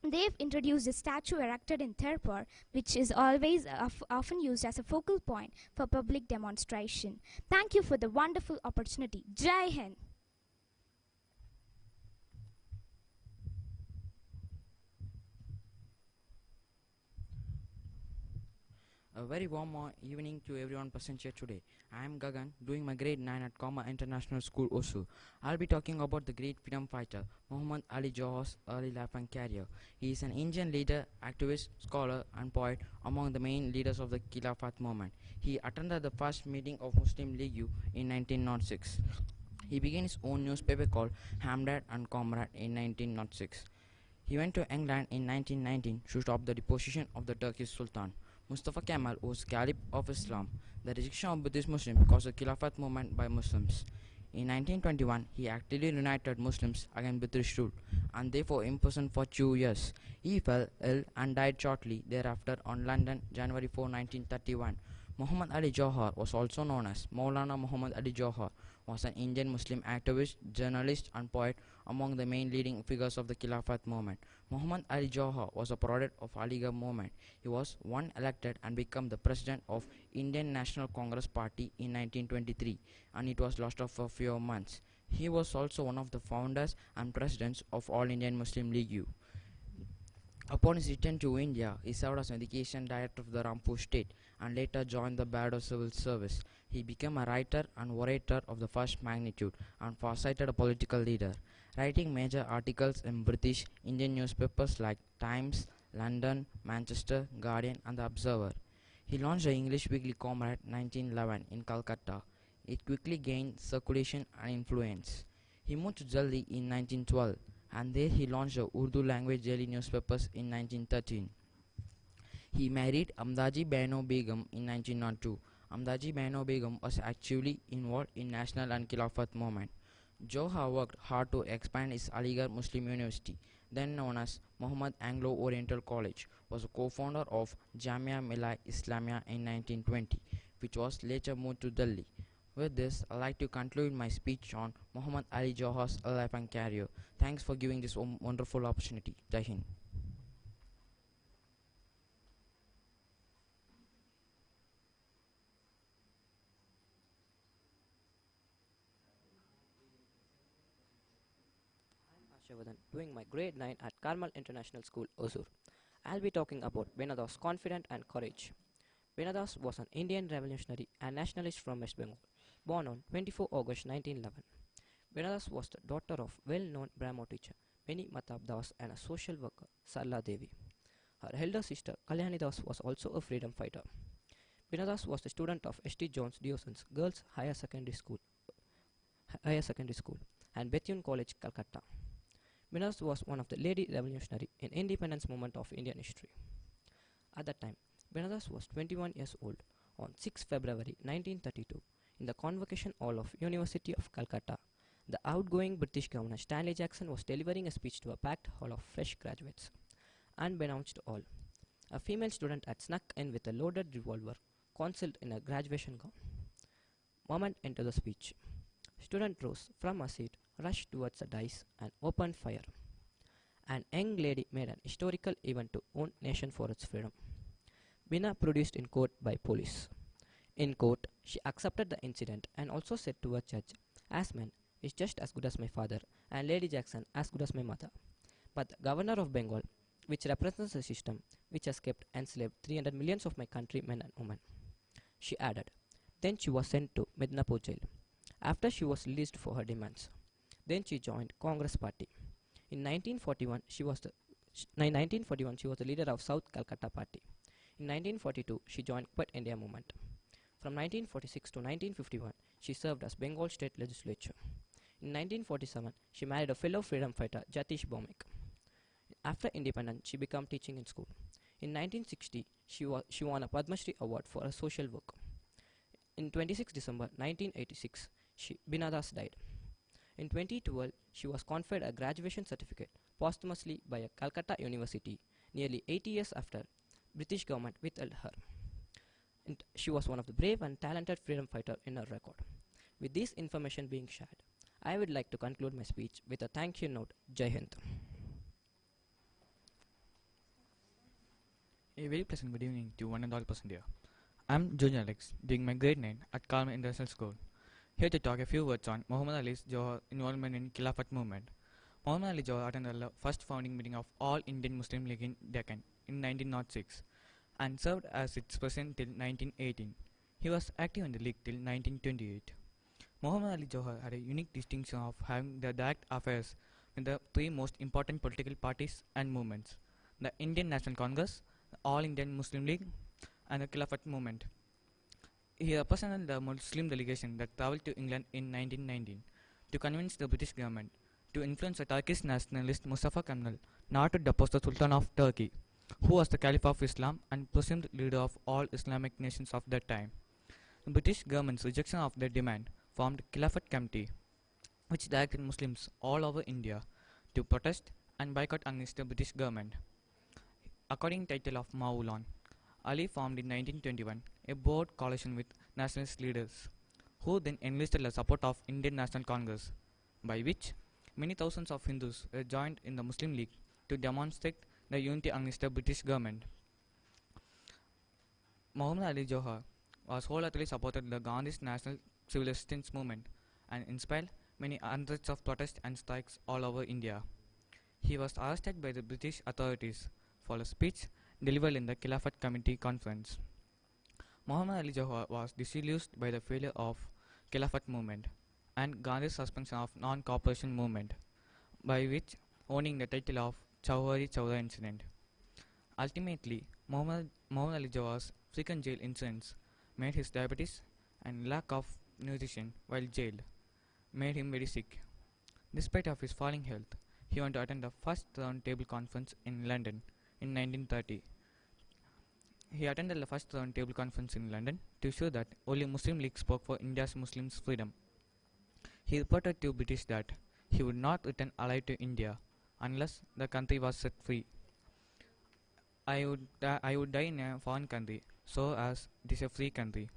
they've introduced a statue erected in Tirupur, which is always often used as a focal point for public demonstration. Thank you for the wonderful opportunity. Jai Hind. A very warm evening to everyone present here today. I am Gagan, doing my grade 9 at Carmel International School, Hosur. I'll be talking about the great freedom fighter, Muhammad Ali Jawhar's early life and career. He is an Indian leader, activist, scholar, and poet, among the main leaders of the Khilafat movement. He attended the first meeting of Muslim League in 1906. He began his own newspaper called Hamdard and Comrade in 1906. He went to England in 1919 to stop the deposition of the Turkish Sultan. Mustafa Kemal was Caliph of Islam. The rejection of Buddhist Muslims caused a Khilafat movement by Muslims. In 1921, he actively united Muslims against British rule and therefore imprisoned for 2 years. He fell ill and died shortly thereafter on London, January 4, 1931. Muhammad Ali Jawhar was also known as Maulana Muhammad Ali Jawhar, was an Indian Muslim activist, journalist and poet, among the main leading figures of the Khilafat movement. Muhammad Ali Jawhar was a product of Aligarh movement. He was once elected and became the president of Indian National Congress Party in 1923, and it was lost for a few months. He was also one of the founders and presidents of All Indian Muslim League U. Upon his return to India, he served as education director of the Rampur state and later joined the Bado Civil Service. He became a writer and orator of the first magnitude and far-sighted a political leader, writing major articles in British Indian newspapers like Times, London, Manchester, Guardian and The Observer. He launched the English weekly Comrade 1911 in Calcutta. It quickly gained circulation and influence. He moved to Delhi in 1912 and there he launched the Urdu language daily newspapers in 1913. He married Amdaji Bano Begum in 1902. Amdaji Bano Begum was actively involved in national and Khilafat movement. Johar worked hard to expand his Aligarh Muslim University, then known as Muhammad Anglo-Oriental College, was a co-founder of Jamia Millia Islamia in 1920, which was later moved to Delhi. With this, I'd like to conclude my speech on Muhammad Ali Johar's life and career. Thanks for giving this wonderful opportunity. Jai Hind. Doing my grade 9 at Carmel International School, Hosur. I'll be talking about Venadas' confidence and courage. Venadas was an Indian revolutionary and nationalist from West Bengal, born on 24 August 1911. Venadas was the daughter of well-known Brahmo teacher Beni Matab Das and a social worker Sarla Devi. Her elder sister Kalyani Das was also a freedom fighter. Venadas was the student of S.T. Jones Dioson's Girls Higher Secondary School and Bethune College, Calcutta. Venadas was one of the lady revolutionary in independence movement of Indian history. At that time, Venadas was 21 years old on 6 February 1932 in the Convocation Hall of University of Calcutta. The outgoing British Governor Stanley Jackson was delivering a speech to a packed hall of fresh graduates. Unbeknownst to all, a female student had snuck in with a loaded revolver, concealed in a graduation gown. Moment into the speech, student rose from her seat, rushed towards the dais and opened fire. An young lady made an historical event to own nation for its freedom. Bina produced in court by police. In court, she accepted the incident and also said to a judge, "As man is just as good as my father and Lady Jackson as good as my mother. But the governor of Bengal, which represents a system which has kept enslaved 300 millions of my countrymen and women," she added. Then she was sent to Midnapur jail. After she was released for her demands. Then she joined Congress Party. In 1941, she was the leader of South Calcutta Party. In 1942, she joined Quit India movement. From 1946 to 1951, she served as Bengal State Legislature. In 1947, she married a fellow freedom fighter, Jatish Bhowmik. After independence, she began teaching in school. In 1960, she won a Padma Shri Award for her social work. In 26 December 1986, Bina Das died. In 2012, she was conferred a graduation certificate posthumously by a Calcutta University, nearly 80 years after British government withheld her. And she was one of the brave and talented freedom fighters in her record. With this information being shared, I would like to conclude my speech with a thank you note. Jai Hind. A very pleasant good evening to one and all present here. I'm Junior Alex, doing my grade 9 at Carmel International School. Here to talk a few words on Muhammad Ali Johar involvement in Khilafat movement. Muhammad Ali Johar attended the first founding meeting of All Indian Muslim League in Deccan in 1906 and served as its president till 1918. He was active in the league till 1928. Muhammad Ali Johar had a unique distinction of having the direct affairs with the three most important political parties and movements: the Indian National Congress, the All Indian Muslim League, and the Khilafat movement. He represented the Muslim delegation that travelled to England in 1919 to convince the British government to influence the Turkish nationalist Mustafa Kemal not to depose the Sultan of Turkey, who was the Caliph of Islam and presumed leader of all Islamic nations of that time. The British government's rejection of their demand formed Khilafat Committee, which directed Muslims all over India to protest and boycott against the British government. According to the title of Maulan, Ali formed in 1921 a broad coalition with nationalist leaders, who then enlisted the support of Indian National Congress, by which many thousands of Hindus were joined in the Muslim League to demonstrate the unity against the British government. Muhammad Ali Johar was wholeheartedly supported the Gandhi's national civil resistance movement and inspired many hundreds of protests and strikes all over India. He was arrested by the British authorities for a speech delivered in the Khilafat Committee conference. Muhammad Ali Johar was disillusioned by the failure of Khilafat movement and Gandhi's suspension of non-cooperation movement, by which owning the title of Chowari Chowra incident. Ultimately, Muhammad Ali Jawar's frequent jail incidents made his diabetes and lack of nutrition while jailed made him very sick. Despite of his falling health, he went to attend the first round table conference in London in 1930. He attended the first round table conference in London to show that only Muslim League spoke for India's Muslims' freedom. He reported to British that he would not return alive to India unless the country was set free. I would die in a foreign country, so as it is a free country.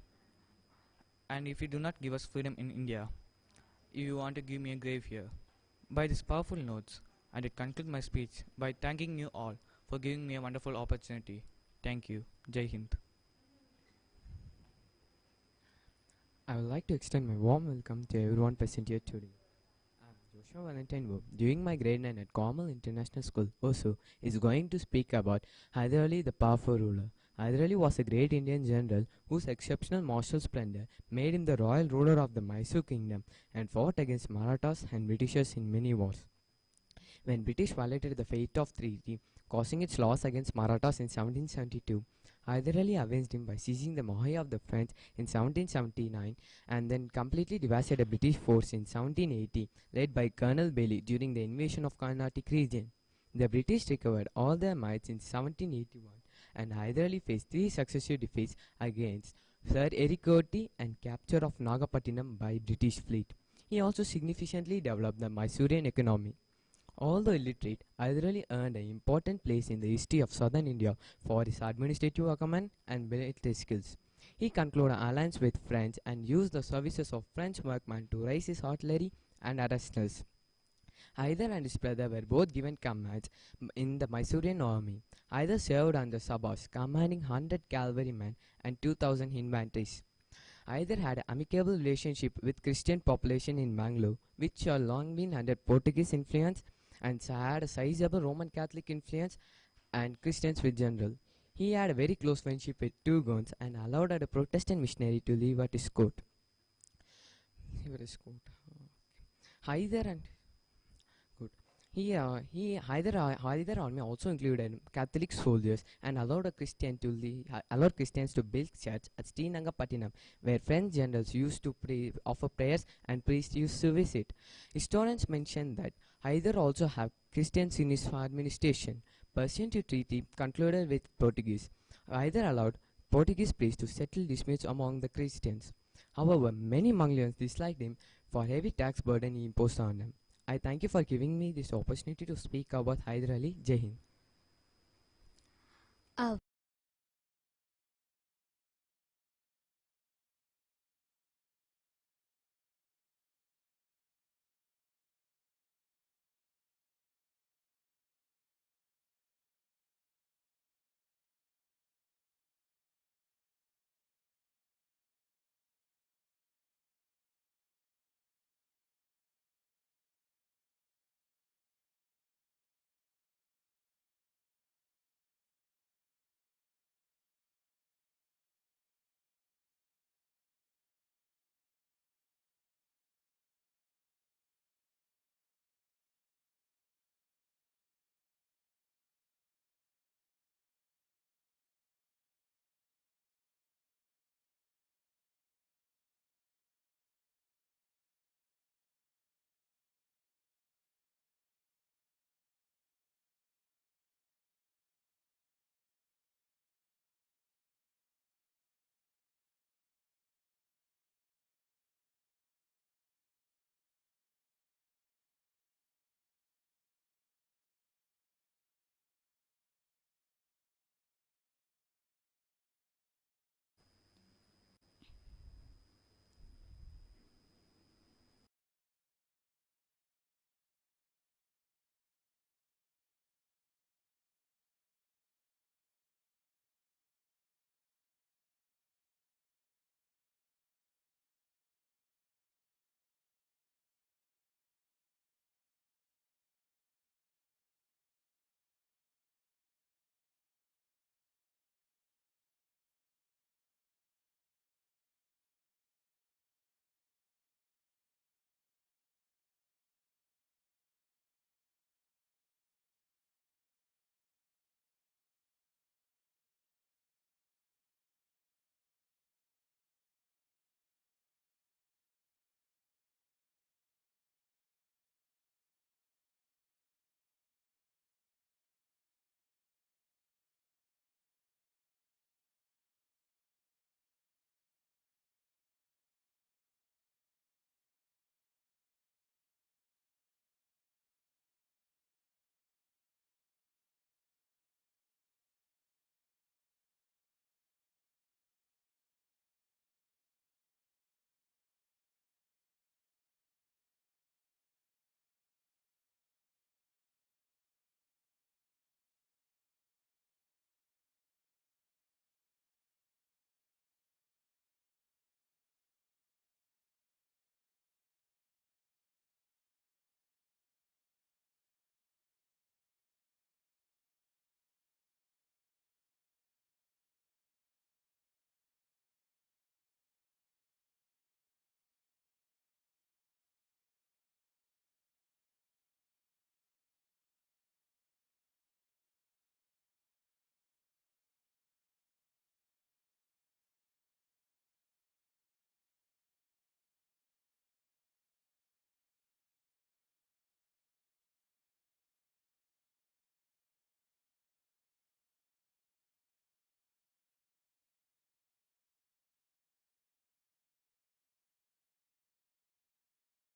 And if you do not give us freedom in India, you want to give me a grave here. By these powerful notes, I did conclude my speech by thanking you all for giving me a wonderful opportunity. Thank you. Jai Hind. I would like to extend my warm welcome to everyone present here today. I'm Joshua Valentine Wu, doing my grade 9 at Carmel International School, Hosur, is going to speak about Hyder Ali, the powerful ruler. Hyder Ali was a great Indian general whose exceptional martial splendor made him the royal ruler of the Mysore kingdom and fought against Marathas and Britishers in many wars. When British violated the fate of treaty, causing its loss against Marathas in 1772, Hyder Ali avenged him by seizing the Mohai of the French in 1779 and then completely devastated a British force in 1780 led by Colonel Bailey during the invasion of Carnatic region. The British recovered all their might in 1781 and Hyder Ali faced three successive defeats against Sir Eric Gorty and capture of Nagapattinam by British fleet. He also significantly developed the Mysorean economy. Although illiterate, Hyder Ali earned an important place in the history of southern India for his administrative acumen and military skills. He concluded an alliance with French and used the services of French workmen to raise his artillery and arsenals. Hyder and his brother were both given commands in the Mysorean army. Hyder served under Sabas, commanding 100 cavalrymen and 2,000 infantries. Hyder had an amicable relationship with Christian population in Mangalore, which had long been under Portuguese influence and had a sizable Roman Catholic influence and Christians with general. He had a very close friendship with two Gonds and allowed a Protestant missionary to live at his court. Hyder and Hyder army also included Catholic soldiers and allowed Christians to build church at Srinangapattinam, where French generals used to offer prayers and priests used to visit. Historians mention that Hyder also had Christians in his administration. Pursuant to treaty concluded with Portuguese, Hyder allowed Portuguese priests to settle disputes among the Christians. However, many Mongolians disliked him for heavy tax burden he imposed on them. I thank you for giving me this opportunity to speak about Hyder Ali. Jai Hind.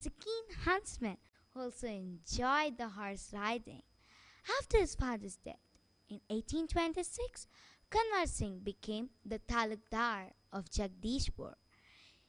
a keen huntsman who also enjoyed the horse riding. After his father's death in 1826, Kanwar Singh became the Talukdar of Jagdishpur.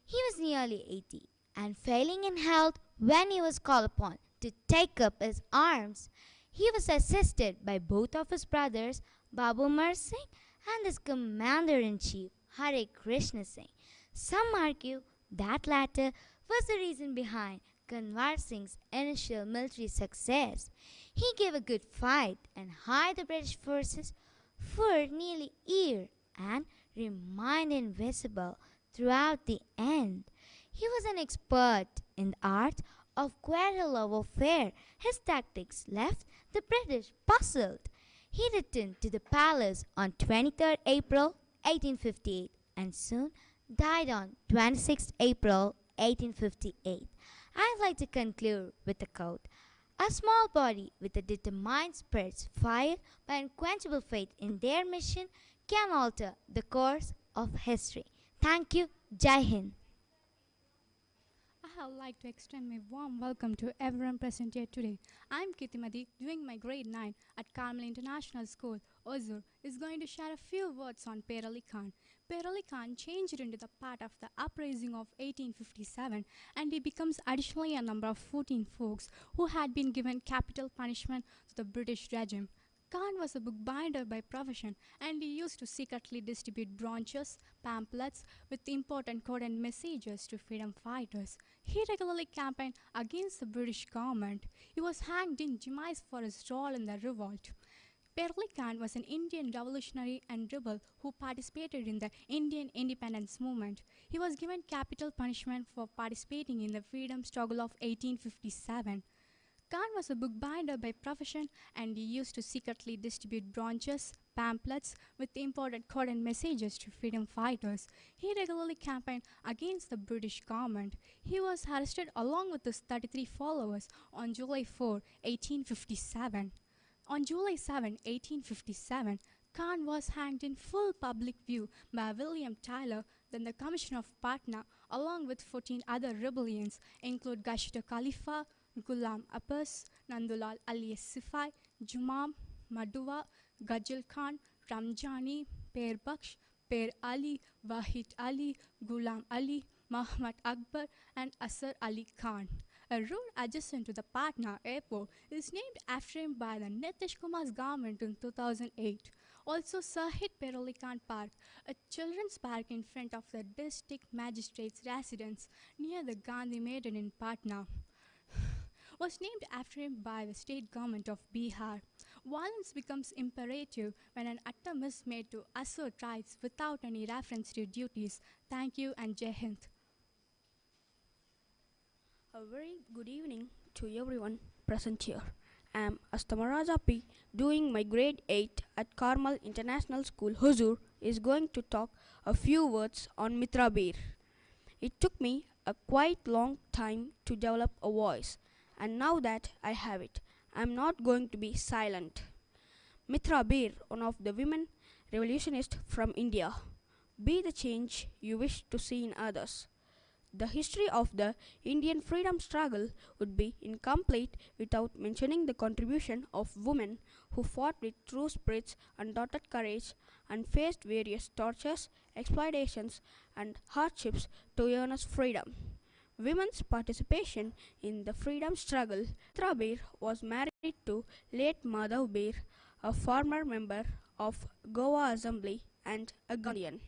He was nearly 80 and failing in health when he was called upon to take up his arms. He was assisted by both of his brothers, Babu Mar Singh and his commander-in-chief, Hare Krishna Singh. Some argue that latter was the reason behind Kanwar Singh's initial military success. He gave a good fight and hired the British forces for nearly a year and remained invisible throughout the end. He was an expert in the art of guerrilla warfare. His tactics left the British puzzled. He returned to the palace on 23rd April 1858 and soon died on 26th April 1858. I'd like to conclude with a quote. A small body with a determined spirit fired by unquenchable faith in their mission can alter the course of history. Thank you. Jai Hind. I would like to extend my warm welcome to everyone present here today. I'm Kitimadi, doing my grade 9 at Carmel International School. Hosur is going to share a few words on Per Ali Khan. Per Ali Khan changed into the part of the uprising of 1857 and he becomes additionally a number of 14 folks who had been given capital punishment to the British regime. Khan was a bookbinder by profession and he used to secretly distribute brochures, pamphlets with important coded messages to freedom fighters. He regularly campaigned against the British government. He was hanged in Jimais for his role in the revolt. Per Ali Khan was an Indian revolutionary and rebel who participated in the Indian independence movement. He was given capital punishment for participating in the freedom struggle of 1857. Khan was a bookbinder by profession and he used to secretly distribute brochures, pamphlets with important coded messages to freedom fighters. He regularly campaigned against the British government. He was arrested along with his 33 followers on July 4, 1857. On July 7, 1857, Khan was hanged in full public view by William Tyler, then the Commissioner of Patna, along with 14 other rebellions, include Gashta Khalifa, Ghulam Abbas, Nandulal Ali Sifai, Jumam, Madhuwa, Ghazal Khan, Ramjani, Per Baksh, Per Ali, Wahid Ali, Ghulam Ali, Muhammad Akbar and Asar Ali Khan. A road adjacent to the Patna airport is named after him by the Nitish Kumar's government in 2008. Also, Sahid Per Ali Khan Park, a children's park in front of the district magistrate's residence near the Gandhi Maidan in Patna, was named after him by the state government of Bihar. Violence becomes imperative when an attempt is made to assert rights without any reference to duties. Thank you and Jai Hind. A very good evening to everyone present here. I am Astamaraja P, doing my grade 8 at Carmel International School. Hosur is going to talk a few words on Mitra Beer. It took me a quite long time to develop a voice, and now that I have it, I am not going to be silent. Mitra Beer, one of the women revolutionists from India. Be the change you wish to see in others. The history of the Indian freedom struggle would be incomplete without mentioning the contribution of women who fought with true spirits, undoubted courage, and faced various tortures, exploitations, and hardships to earn us freedom. Women's participation in the freedom struggle. Mitra Beer was married to late Madhav Beer, a former member of Goa Assembly and a Gandhian.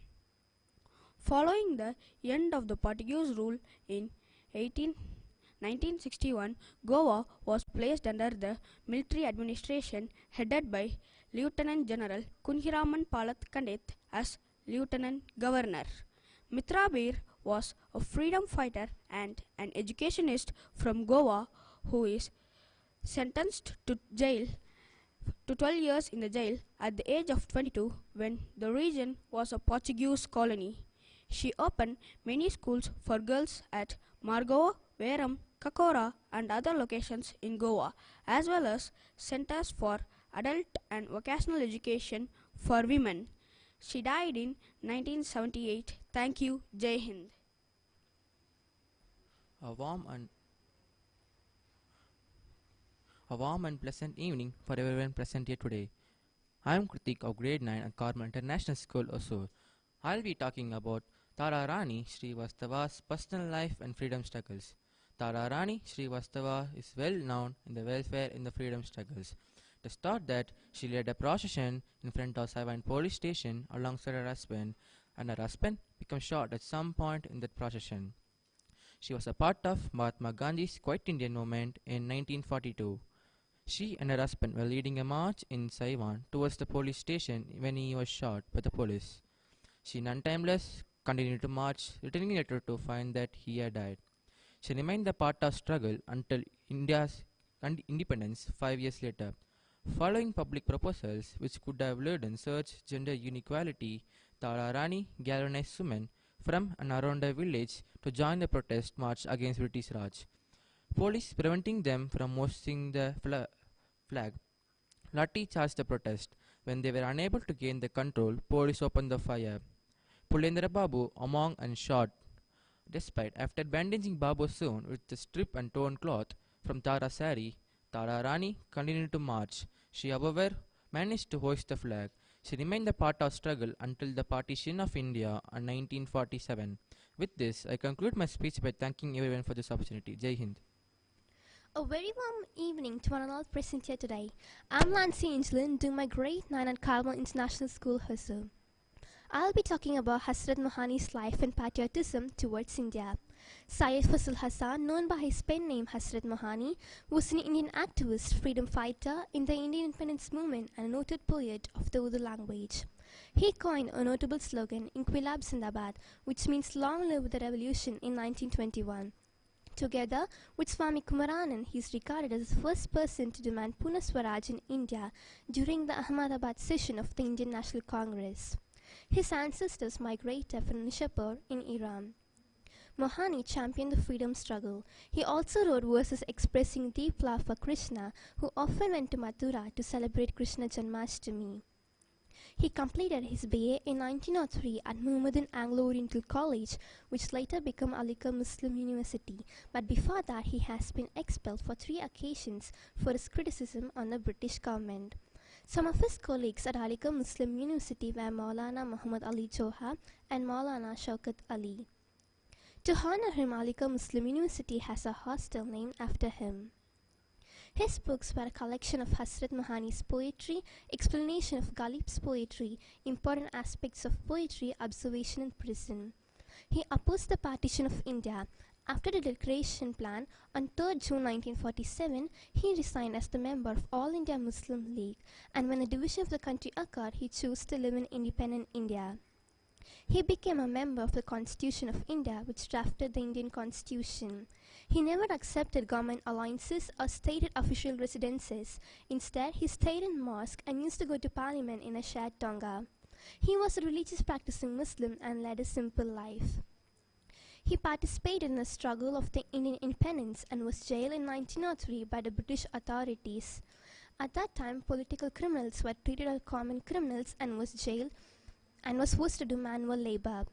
Following the end of the Portuguese rule in 1961, Goa was placed under the military administration headed by Lieutenant General Kunhiraman Palat Kandeth as Lieutenant Governor. Mitra Beer was a freedom fighter and an educationist from Goa who is sentenced to jail to 12 years in the jail at the age of 22 when the region was a Portuguese colony. She opened many schools for girls at Margoa, Veram, Kakora and other locations in Goa, as well as centers for adult and vocational education for women. She died in 1978. Thank you. Jai Hind. A warm and A warm and pleasant evening for everyone present here today. I am Kritik of grade 9 at Carmel International School, Hosur. I'll be talking about Tara Rani Srivastava's personal life and freedom struggles. Tara Rani Srivastava is well known in the welfare in the freedom struggles. To start that, she led a procession in front of Savine police station alongside her husband, and her husband became shot at some point in that procession. She was a part of Mahatma Gandhi's Quiet Indian movement in 1942. She and her husband were leading a march in Saiwan towards the police station when he was shot by the police. She, none timeless, continued to march, returning later to find that he had died. She remained a part of struggle until India's independence 5 years later. Following public proposals which could have led in such gender inequality, Tara Rani galvanized women from and around the village to join the protest march against British Raj. Police preventing them from hoisting the flag. Lati charged the protest. When they were unable to gain the control, police opened the fire. Pulendra Babu among and shot. Despite after bandaging Babu soon with the strip and torn cloth from Tara's sari, Tara Rani continued to march. She, however, managed to hoist the flag. She remained a part of struggle until the partition of India in 1947. With this, I conclude my speech by thanking everyone for this opportunity. Jai Hind. A very warm evening to one and all present here today. I'm Nancy Angelin, doing my grade 9 at Carmel International School, Hosur. I'll be talking about Hazrat Mohani's life and patriotism towards India. Syed Fazl Hassan, known by his pen name Hazrat Mohani, was an Indian activist, freedom fighter in the Indian independence movement and a noted poet of the Urdu language. He coined a notable slogan, Inquilab Zindabad, which means long live the revolution in 1921. Together with Swami Kumaranand, he is regarded as the first person to demand Puna Swaraj in India during the Ahmedabad session of the Indian National Congress. His ancestors migrated from Nishapur in Iran. Mohani championed the freedom struggle. He also wrote verses expressing deep love for Krishna, who often went to Mathura to celebrate Krishna Janmashtami. He completed his BA in 1903 at Muhammadan Anglo-Oriental College, which later became Alika Muslim University, but before that he has been expelled for 3 occasions for his criticism on the British government. Some of his colleagues at Alika Muslim University were Maulana Muhammad Ali Joha and Maulana Shaukat Ali. To honor him, Alika Muslim University has a hostel named after him. His books were a collection of Hazrat Mohani's poetry, explanation of Ghalib's poetry, important aspects of poetry, observation in prison. He opposed the partition of India. After the declaration plan on 3rd June 1947, he resigned as the member of All India Muslim League, and when the division of the country occurred, he chose to live in independent India. He became a member of the Constitution of India, which drafted the Indian Constitution. He never accepted government alliances or stated official residences. Instead, he stayed in mosque and used to go to parliament in a shared tonga. He was a religious practicing Muslim and led a simple life. He participated in the struggle of the Indian independence and was jailed in 1903 by the British authorities. At that time, political criminals were treated as common criminals and was jailed and was forced to do manual labor.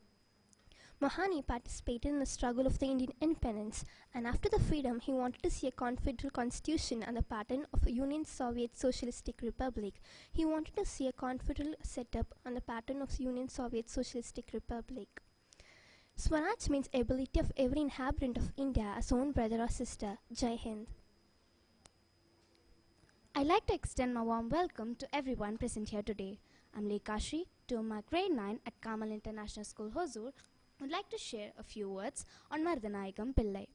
Mohani participated in the struggle of the Indian independence, and after the freedom he wanted to see a confederal constitution on the pattern of a Union Soviet Socialistic Republic. He wanted to see a confederal setup on the pattern of Union Soviet Socialistic Republic. Swaraj means ability of every inhabitant of India as own brother or sister. Jai Hind. I'd like to extend my warm welcome to everyone present here today. I'm Lekashri, doing my grade 9 at Carmel International School, Hosur. I'd like to share a few words on Marudanayagam Pillai.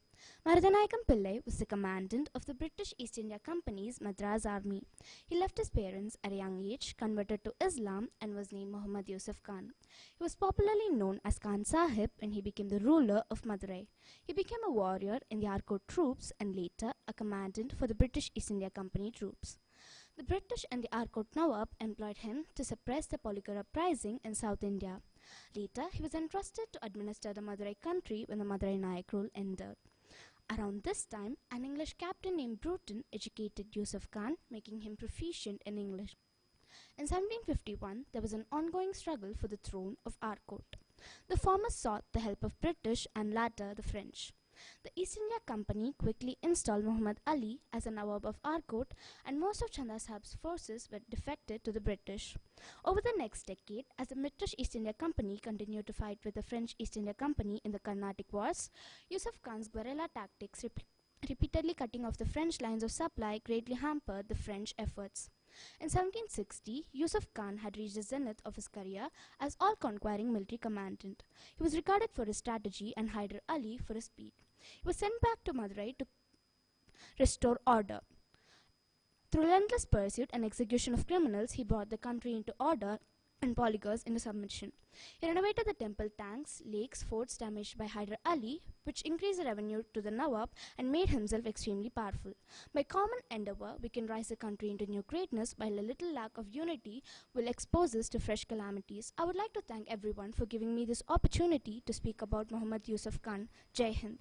Marudanayagam Pillai was the commandant of the British East India Company's Madras Army. He left his parents at a young age, converted to Islam, and was named Muhammad Yusuf Khan. He was popularly known as Khan Sahib when he became the ruler of Madurai. He became a warrior in the Arcot troops and later a commandant for the British East India Company troops. The British and the Arcot Nawab employed him to suppress the Polygar uprising in South India. Later, he was entrusted to administer the Madurai country when the Madurai Nayak rule ended. Around this time, an English captain named Bruton educated Yusuf Khan, making him proficient in English. In 1751, there was an ongoing struggle for the throne of Arcot. The former sought the help of British and latter the French. The East India Company quickly installed Muhammad Ali as a Nawab of Arcot, and most of Chanda Sahab's forces were defected to the British. Over the next decade, as the British East India Company continued to fight with the French East India Company in the Carnatic Wars, Yusuf Khan's guerrilla tactics repeatedly cutting off the French lines of supply greatly hampered the French efforts. In 1760, Yusuf Khan had reached the zenith of his career as all-conquering military commandant. He was regarded for his strategy and Hyder Ali for his speed. He was sent back to Madurai to restore order. Through relentless pursuit and execution of criminals, he brought the country into order and polygons into submission. He renovated the temple tanks, lakes, forts damaged by Hyder Ali, which increased the revenue to the Nawab and made himself extremely powerful. By common endeavor, we can rise the country into new greatness, while a little lack of unity will expose us to fresh calamities. I would like to thank everyone for giving me this opportunity to speak about Muhammad Yusuf Khan. Jai Hind.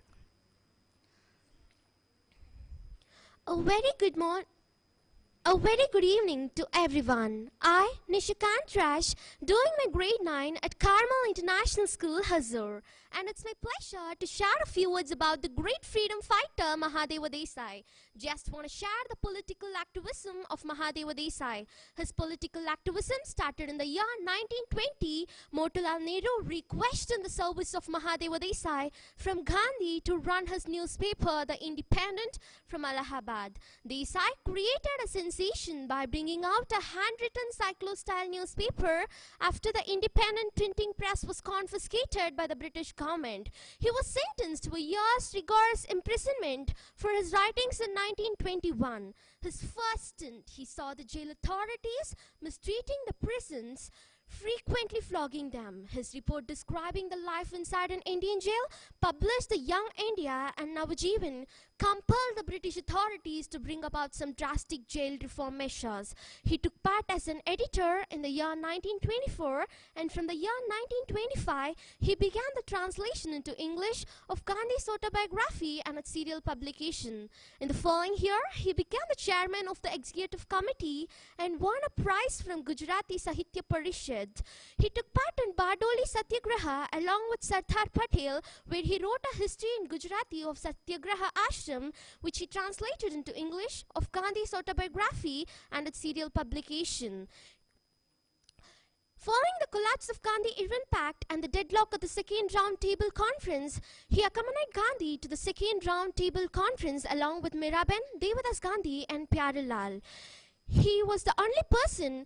A very good evening to everyone. I, Nishikant Rash, doing my grade 9 at Carmel International School, Hosur. And it's my pleasure to share a few words about the great freedom fighter Mahadeva Desai. Just want to share the political activism of Mahadeva Desai. His political activism started in the year 1920. Motilal Nehru requested the service of Mahadeva Desai from Gandhi to run his newspaper, The Independent, from Allahabad. Desai created a sensation by bringing out a handwritten cyclo-style newspaper after the independent printing press was confiscated by the British government. He was sentenced to a year's rigorous imprisonment for his writings in 1921. His first stint, he saw the jail authorities mistreating the prisons, frequently flogging them. His report describing the life inside an Indian jail, published in Young India and Navajivan, compelled the British authorities to bring about some drastic jail reform measures. He took part as an editor in the year 1924, and from the year 1925, he began the translation into English of Gandhi's autobiography and its serial publication. In the following year, he became the chairman of the executive committee and won a prize from Gujarati Sahitya Parishad. He took part in Bardoli Satyagraha along with Sardar Patel, where he wrote a history in Gujarati of Satyagraha Ashram, which he translated into English of Gandhi's autobiography and its serial publication. Following the collapse of Gandhi-Irwin Pact and the deadlock at the Second Round Table Conference, he accompanied Gandhi to the Second Round Table Conference along with Miraben, Devadas Gandhi and Pyare Lal. He was the only person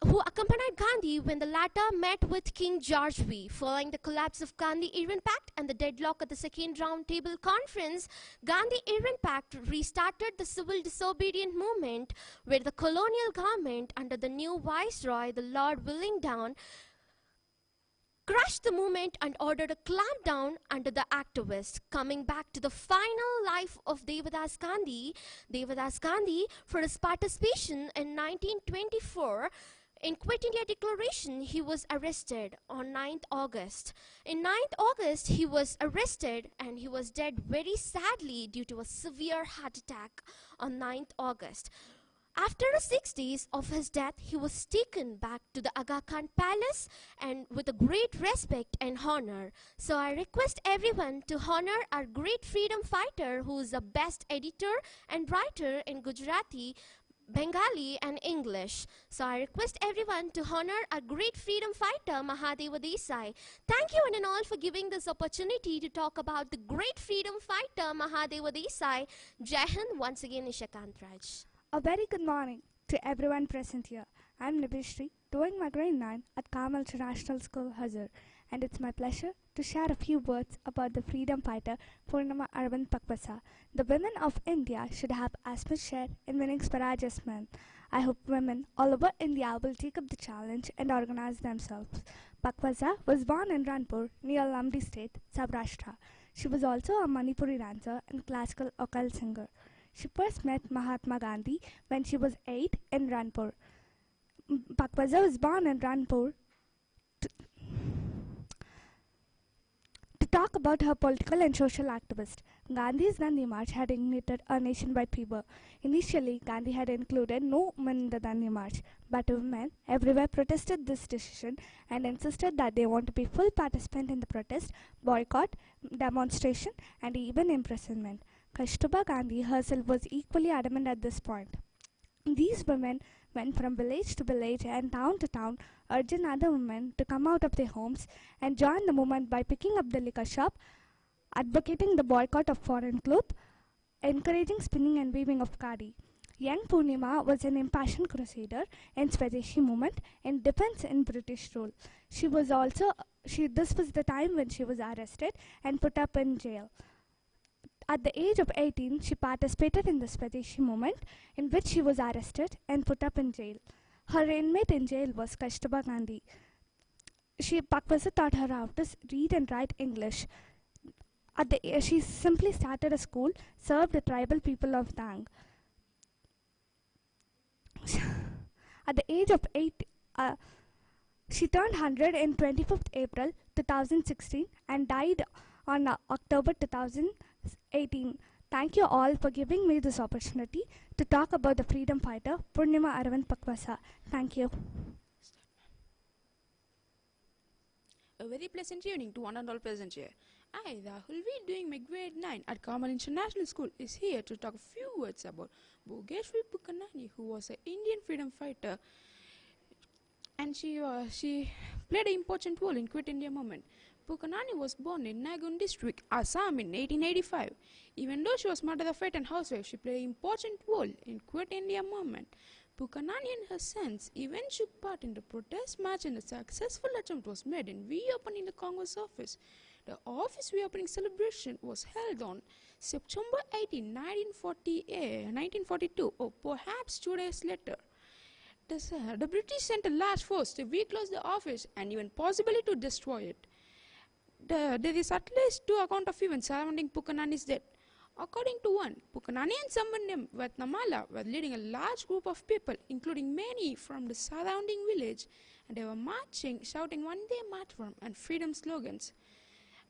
who accompanied Gandhi when the latter met with King George V. Following the collapse of Gandhi-Irwin Pact and the deadlock at the Second Round Table Conference, Gandhi-Irwin Pact restarted the civil disobedient movement, where the colonial government under the new viceroy, the Lord Willingdon, crushed the movement and ordered a clampdown under the activists. Coming back to the final life of Devadas Gandhi, for his participation in 1924, in Quit India Declaration, he was arrested on 9th August. In 9th August, he was arrested and he was dead very sadly due to a severe heart attack on 9th August. After 6 days of his death, he was taken back to the Aga Khan Palace and with a great respect and honor. So I request everyone to honor our great freedom fighter, who is the best editor and writer in Gujarati, Bengali and English. So I request everyone to honor our great freedom fighter Mahadeva Desai. Thank you one and all for giving this opportunity to talk about the great freedom fighter Mahadeva Desai. Jai Hind, once again Nishikant Raj. A very good morning to everyone present here. I'm Nibishri, doing my grade 9 at Carmel International School, Hosur, and it's my pleasure to share a few words about the freedom fighter Purnima Arvind Pakpasa. The women of India should have as much share in winning Swaraj as men. I hope women all over India will take up the challenge and organize themselves. Pakpasa was born in Ranpur, near Lamdi State, Saurashtra. She was also a Manipuri dancer and classical occult singer. She first met Mahatma Gandhi when she was 8 in Ranpur. Pakpasa was born in Ranpur to talk about her political and social activist. Gandhi's Gandhi March had ignited a nationwide fever. Initially, Gandhi had included no women in the Gandhi March, but women everywhere protested this decision and insisted that they want to be full participant in the protest, boycott, demonstration, and even imprisonment. Kasturba Gandhi herself was equally adamant at this point. These women went from village to village and town to town, urging other women to come out of their homes and join the movement by picking up the liquor shop, advocating the boycott of foreign clothes, encouraging spinning and weaving of khadi. Young Purnima was an impassioned crusader in Swadeshi movement in defense in British rule. This was the time when she was arrested and put up in jail. At the age of 18, she participated in the Swadeshi movement, in which she was arrested and put up in jail. Her inmate in jail was Kasturba Gandhi. Pakwasa taught her how to read and write English. She simply started a school, served the tribal people of Dang. At the age of 8, she turned 100 in 25th April 2016 and died on October 2018. Thank you all for giving me this opportunity to talk about the freedom fighter Purnima Aravind Pakwasa. Thank you. A very pleasant evening to one and all present here. I, Rahul V, doing my grade 9 at Carmel International School, is here to talk a few words about Bhogeshwari Pukanani, who was an Indian freedom fighter, and she played an important role in Quit India movement. Pukanani was born in Nagun district, Assam in 1885. Even though she was mother of 8 and housewife, she played an important role in Quit India movement. Pukanani and her sons even took part in the protest march, and a successful attempt was made in reopening the Congress office. The office reopening celebration was held on September 18, 1942, or perhaps 2 days later. The British sent a large force to reclose the office and even possibly to destroy it. There is at least 2 accounts of events surrounding Pukanani's death. According to one, Pukanani and someone named Vatnamala were leading a large group of people, including many from the surrounding village, and they were marching, shouting Vande Mataram and freedom slogans.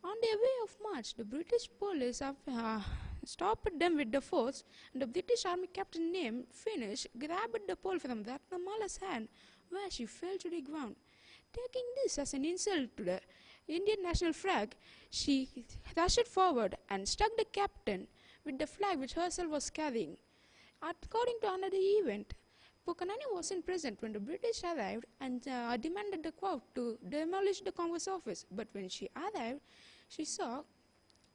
On their way of march, the British police stopped them with the force, and the British army captain named Finnish grabbed the pole from Vatnamala's hand, where she fell to the ground. Taking this as an insult to the Indian national flag, she rushed forward and struck the captain with the flag which herself was carrying. According to another event, Pukanani wasn't present when the British arrived and demanded the crowd to demolish the Congress office, but when she arrived, she saw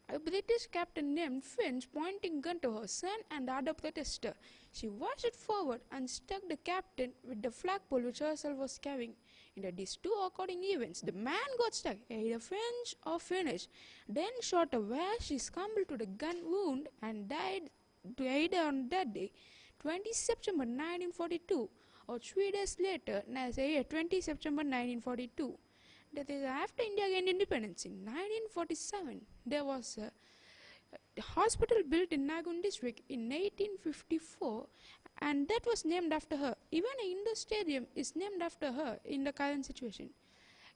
a British captain named Finch pointing gun to her son and the other protester. She rushed forward and struck the captain with the flagpole which herself was carrying. In these 2 occurring events, the man got struck, either French or Finnish, then shot her where she succumbed to the gun wound and died either on that day, 20 September 1942, or 3 days later, 20 September 1942. That is, after India gained independence in 1947, there was a hospital built in Nagun district in 1854, and that was named after her. Even an indoor stadium is named after her in the current situation.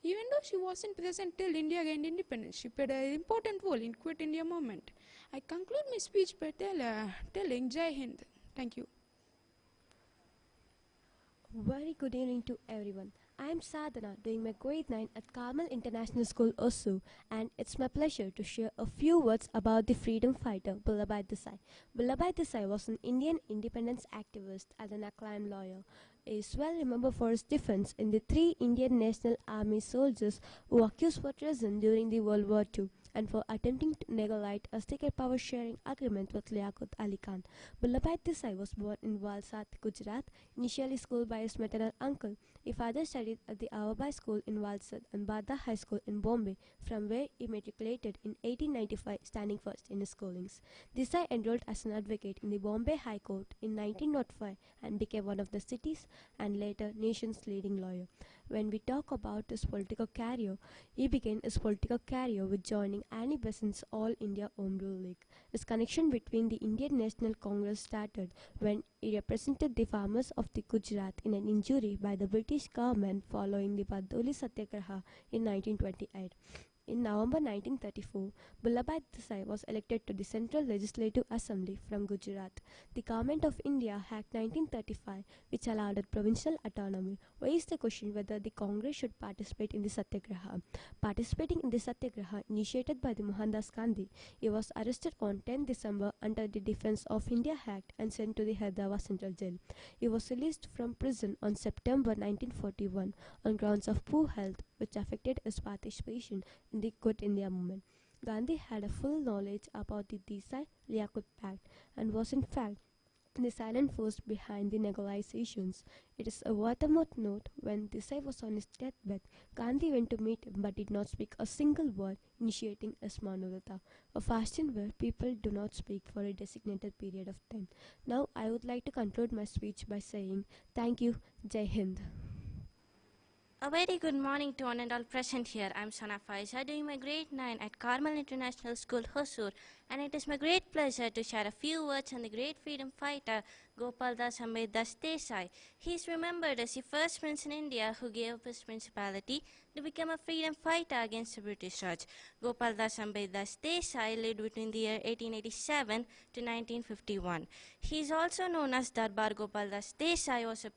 Even though she wasn't present till India gained independence, she played an important role in Quit India movement. I conclude my speech by telling Jai Hind. Thank you. Very good evening to everyone. I am Sadhana, doing my grade 9 at Carmel International School, Hosur, and it's my pleasure to share a few words about the freedom fighter Vallabhbhai Desai. Vallabhbhai Desai was an Indian independence activist and an acclaimed lawyer. He is well remembered for his defense in the 3 Indian National Army soldiers who accused for treason during the World War II, and for attempting to negotiate a secret power-sharing agreement with Liaquat Ali Khan. Vallabhbhai Desai was born in Valsad, Gujarat, initially schooled by his maternal uncle. He further studied at the Avabai School in Valsad and Bada High School in Bombay, from where he matriculated in 1895, standing first in his schoolings. Desai enrolled as an advocate in the Bombay High Court in 1905 and became one of the city's and later nation's leading lawyer. When we talk about his political career, he began his political career with joining Annie Besant's All India Home Rule League. His connection between the Indian National Congress started when he represented the farmers of the Gujarat in an injury by the British government following the Bardoli Satyagraha in 1928. In November 1934, Vallabhbhai Desai was elected to the Central Legislative Assembly from Gujarat. The Government of India Act 1935, which allowed provincial autonomy, raised the question whether the Congress should participate in the Satyagraha. Participating in the Satyagraha initiated by the Mohandas Gandhi, he was arrested on 10 December under the Defence of India Act and sent to the Hyderabad Central Jail. He was released from prison on September 1941 on grounds of poor health, which affected his participation in the Quit India movement. Gandhi had a full knowledge about the Desai-Liaquat Pact and was in fact the silent force behind the negotiations. It is a worthwhile note when Desai was on his deathbed, Gandhi went to meet him but did not speak a single word, initiating a Smanurata, a fasting where people do not speak for a designated period of time. Now I would like to conclude my speech by saying thank you, Jai Hind. A very good morning to one and all present here. I'm Sana Faiza doing my grade 9 at Carmel International School, Hosur, and it is my great pleasure to share a few words on the great freedom fighter Gopal Das Ambedkar Desai. He is remembered as the first prince in India who gave up his principality to become a freedom fighter against the British Raj. Gopal Das Ambedkar Desai lived between the year 1887 to 1951. He is also known as Darbar Gopal Das Desai, was a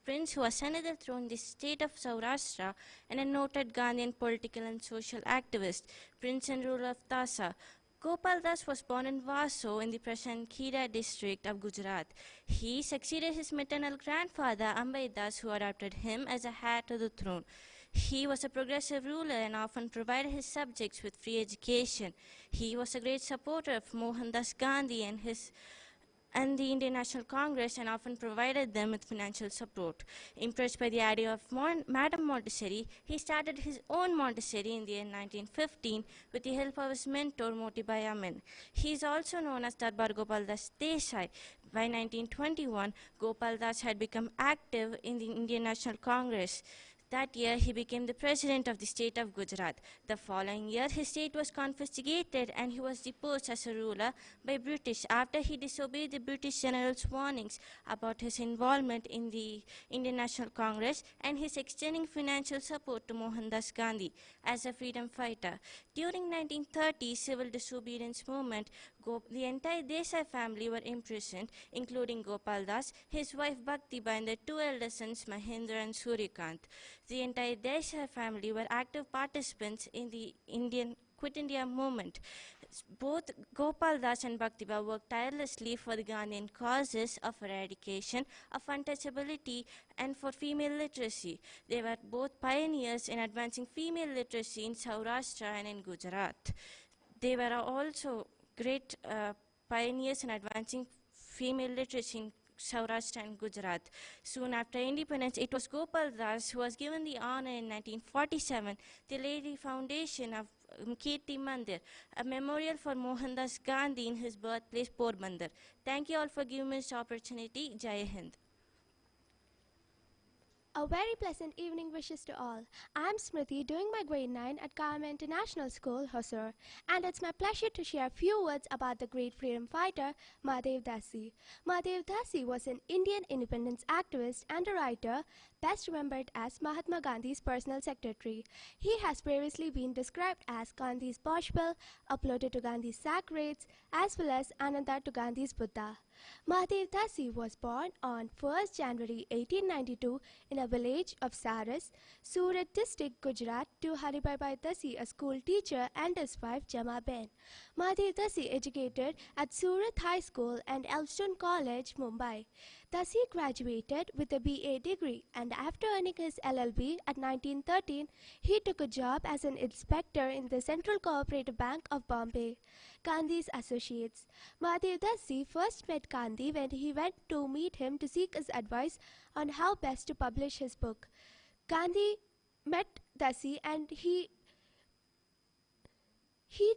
prince who ascended the throne in the state of Saurashtra and a noted Gandhian political and social activist, prince and ruler of Tasa. Gopal Das was born in Vaso in the present Khera district of Gujarat. He succeeded his maternal grandfather Ambedkar Das, who adopted him as a heir to the throne. He was a progressive ruler and often provided his subjects with free education. He was a great supporter of Mohandas Gandhi and the Indian National Congress and often provided them with financial support. Impressed by the idea of Madame Montessori, he started his own Montessori in the year 1915 with the help of his mentor Motibai Amin. He is also known as Darbar Gopal Das Desai. By 1921, Gopal Das had become active in the Indian National Congress. That year, he became the president of the state of Gujarat. The following year, his state was confiscated and he was deposed as a ruler by British after he disobeyed the British general's warnings about his involvement in the Indian National Congress and his extending financial support to Mohandas Gandhi as a freedom fighter. During 1930 civil disobedience movement, the entire Desai family were imprisoned, including Gopal Das, his wife Bhaktiba, and their two elder sons Mahendra and Suryakant. The entire Desai family were active participants in the Indian Quit India movement. Both Gopal Das and Bhaktiba worked tirelessly for the Gandhian causes of eradication of untouchability and for female literacy. They were both pioneers in advancing female literacy in Saurashtra and in Gujarat. They were also great pioneers in advancing female literacy in Saurashtra and Gujarat. Soon after independence, it was Gopal Das who was given the honor in 1947, the Lady Foundation of Kirti Mandir, a memorial for Mohandas Gandhi in his birthplace, Porbandar. Thank you all for giving me this opportunity. Jai Hind. A very pleasant evening wishes to all. I'm Smriti doing my grade 9 at Carmel International School, Hosur, and it's my pleasure to share a few words about the great freedom fighter, Mahadev Dasi. Mahadev Dasi was an Indian independence activist and a writer, best remembered as Mahatma Gandhi's personal secretary. He has previously been described as Gandhi's Bhojpal, uploaded to Gandhi's sacreds, as well as Ananda to Gandhi's Buddha. Mahadev Dasi was born on 1st January 1892 in a village of Saras, Surat district, Gujarat, to Haribhai Dasi, a school teacher, and his wife Jama Ben. Mahadev Dasi educated at Surat High School and Elphinstone College, Mumbai. Dasi graduated with a BA degree, and after earning his LLB at 1913, he took a job as an inspector in the Central Cooperative Bank of Bombay. Gandhi's associates. Mahadev Dasi first met Gandhi when he went to meet him to seek his advice on how best to publish his book. Gandhi met Dasi and he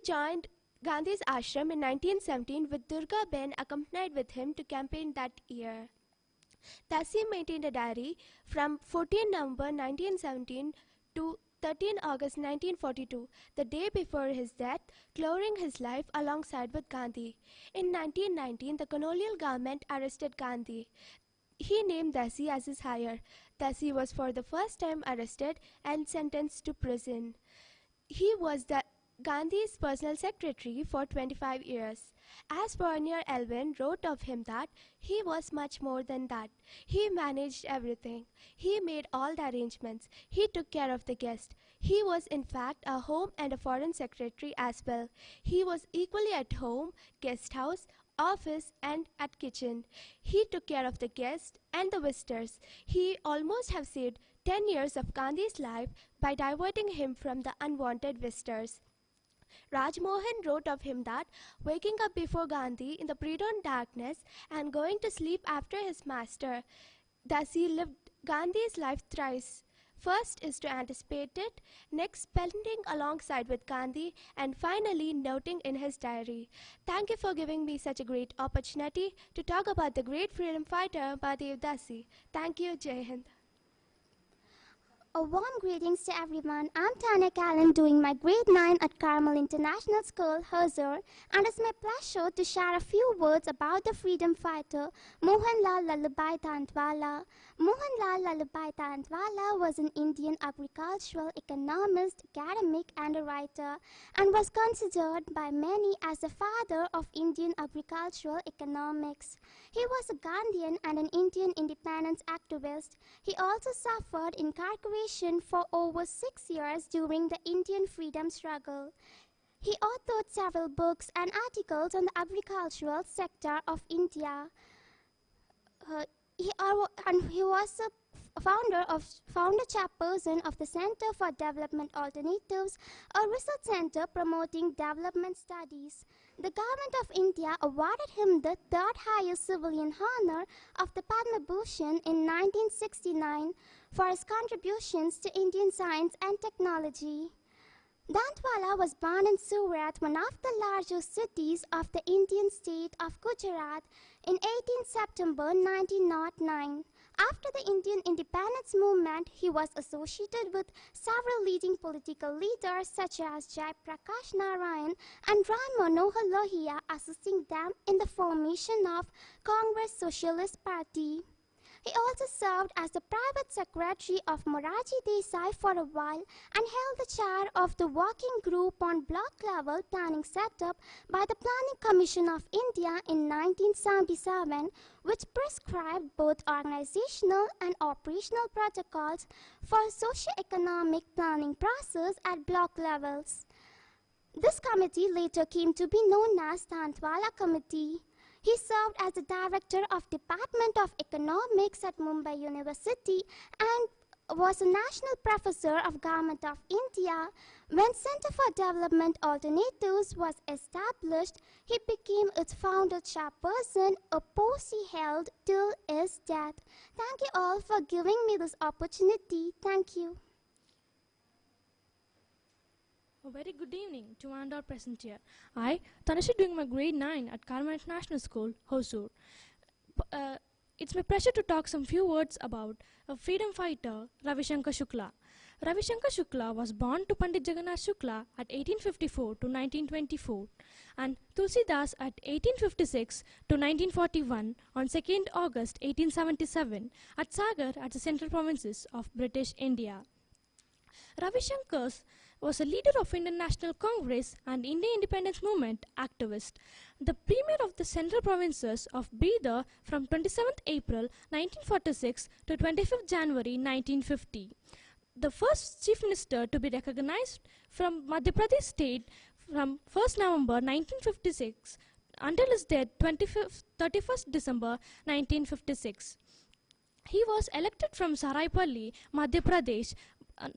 joined Gandhi's ashram in 1917 with Durga Ben accompanied with him to campaign that year. Dasi maintained a diary from 14 November 1917 to 13 August 1942, the day before his death, closing his life alongside with Gandhi. In 1919, the colonial government arrested Gandhi. He named Dasi as his heir. Dasi was for the first time arrested and sentenced to prison. He was the Gandhi's personal secretary for 25 years. As Bernier Elwin wrote of him that he was much more than that. He managed everything. He made all the arrangements. He took care of the guest. He was in fact a home and a foreign secretary as well. He was equally at home, guest house, office and at kitchen. He took care of the guests and the visitors. He almost have saved 10 years of Gandhi's life by diverting him from the unwanted visitors. Rajmohan wrote of him that waking up before Gandhi in the pre-dawn darkness and going to sleep after his master. Thus he lived Gandhi's life thrice. First is to anticipate it, next spending alongside with Gandhi, and finally noting in his diary. Thank you for giving me such a great opportunity to talk about the great freedom fighter Bhadev Dasi. Thank you, Jai Hind. A warm greetings to everyone. I'm Tanya Callan doing my grade 9 at Carmel International School, Hosur, and it's my pleasure to share a few words about the freedom fighter Mohanlal Lalabhai Tandwala. Mohanlal Lalabhai Tandwala was an Indian agricultural economist, academic and a writer, and was considered by many as the father of Indian agricultural economics. He was a Gandhian and an Indian independence activist. He also suffered incarceration for over 6 years during the Indian freedom struggle. He authored several books and articles on the agricultural sector of India. He was a founder chairperson of the Center for Development Alternatives, a research center promoting development studies. The government of India awarded him the third highest civilian honor of the Padma Bhushan in 1969 for his contributions to Indian science and technology. Dantwala was born in Surat, one of the largest cities of the Indian state of Gujarat, in 18 September 1909. After the Indian independence movement, he was associated with several leading political leaders such as Jai Prakash Narayan and Ram Manohar Lohia, assisting them in the formation of Congress Socialist Party. He also served as the private secretary of Morarji Desai for a while and held the chair of the working group on block level planning set up by the Planning Commission of India in 1977, which prescribed both organizational and operational protocols for socio-economic planning process at block levels. This committee later came to be known as the Dantwala Committee. He served as the director of Department of Economics at Mumbai University and was a national professor of Government of India. When Center for Development Alternatives was established, he became its founder chairperson, a post he held till his death. Thank you all for giving me this opportunity. Thank you. A very good evening to one and all present here. I, Tanushree, doing my grade 9 at Carmel International School, Hosur. It's my pleasure to talk some few words about a freedom fighter, Ravi Shankar Shukla. Ravi Shankar Shukla was born to Pandit Jagannath Shukla at 1854 to 1924 and Tulsidas at 1856 to 1941 on 2nd August 1877 at Sagar at the Central Provinces of British India. Ravi Shankar was a leader of Indian National Congress and Indian Independence Movement activist, the Premier of the Central Provinces of Bidar from 27th April 1946 to 25th January 1950. The first Chief Minister to be recognized from Madhya Pradesh state from 1st November 1956 until his death 31st December 1956. He was elected from Saraipalli, Madhya Pradesh,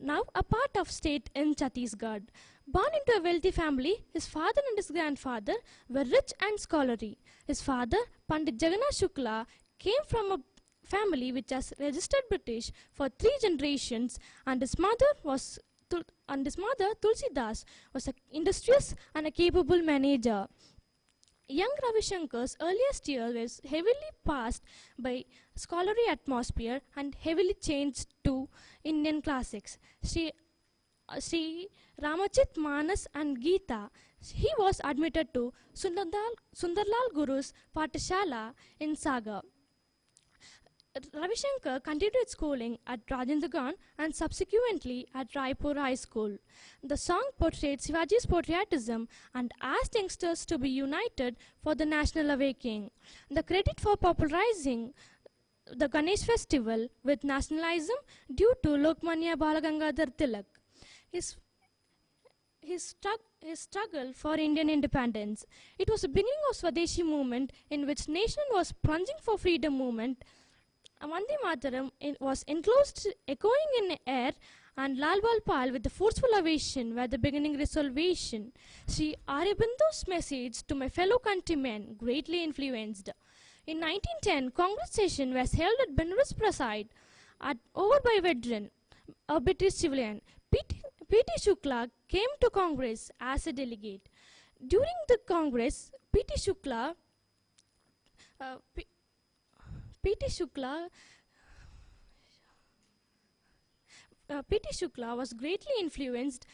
now a part of state in Chhattisgarh. Born into a wealthy family, his father and his grandfather were rich and scholarly. His father, Pandit Jagannath Shukla, came from a family which has registered British for 3 generations, and his mother Tulsidas was an industrious and a capable manager. Young Ravi Shankar's earliest years was heavily passed by scholarly atmosphere and heavily changed to Indian classics. Sri Ramachit Manas and Gita. He was admitted to Sundarlal Guru's Pathshala in Sagar. Ravi Shankar continued schooling at Rajendra and subsequently at Raipur High School. The song portrayed Shivaji's patriotism and asked youngsters to be united for the national awakening. The credit for popularizing the Ganesh festival with nationalism due to Lokmanya Balagangadhar Tilak. His struggle for Indian independence. It was the beginning of Swadeshi movement in which nation was plunging for freedom movement. Vande Mataram was enclosed, echoing in air, and Lal Bal Pal with the forceful ovation were the beginning resolution. Sri Aurobindo's message to my fellow countrymen greatly influenced. In 1910, Congress session was held at Benares Prasad, over by veteran, a British civilian. P.T. Shukla came to Congress as a delegate. During the Congress, P.T. Shukla was greatly influenced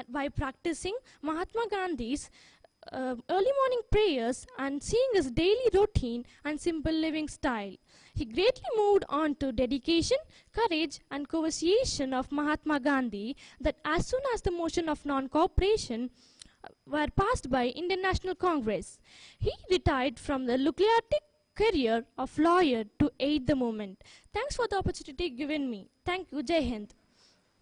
by practicing Mahatma Gandhi's early morning prayers and seeing his daily routine and simple living style. He greatly moved on to dedication, courage, and coercion of Mahatma Gandhi that as soon as the motion of non-cooperation were passed by Indian National Congress, he retired from the lucrative career of lawyer to aid the movement. Thanks for the opportunity given me. Thank you. Jai Hind.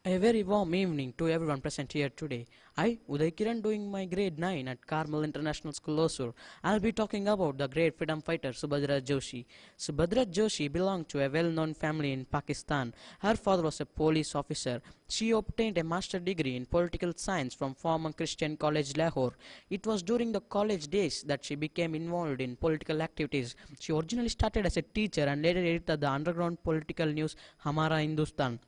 A very warm evening to everyone present here today. I, Uday Kiran, doing my grade 9 at Carmel International School, Hosur. I'll be talking about the great freedom fighter Subhadra Joshi. Subhadra Joshi belonged to a well-known family in Pakistan. Her father was a police officer. She obtained a master's degree in political science from former Christian College, Lahore. It was during the college days that she became involved in political activities. She originally started as a teacher and later edited the underground political news Hamara Hindustan,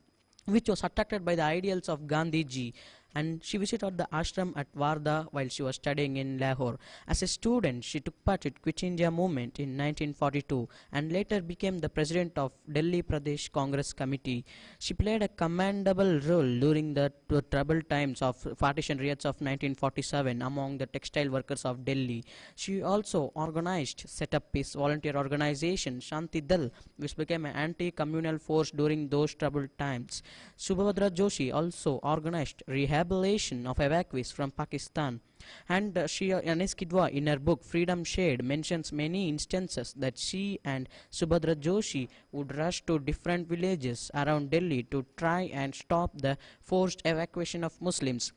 which was attracted by the ideals of Gandhi ji, and she visited the ashram at Wardha while she was studying in Lahore. As a student, she took part in Quit India movement in 1942 and later became the president of Delhi Pradesh Congress Committee. She played a commendable role during the troubled times of partition riots of 1947 among the textile workers of Delhi. She also set up his volunteer organization Shanti Dal, which became an anti-communal force during those troubled times. Subhadra Joshi also organized rehabilitation of evacuees from Pakistan. And Anis Kidwa, in her book Freedom Shade, mentions many instances that she and Subhadra Joshi would rush to different villages around Delhi to try and stop the forced evacuation of Muslims.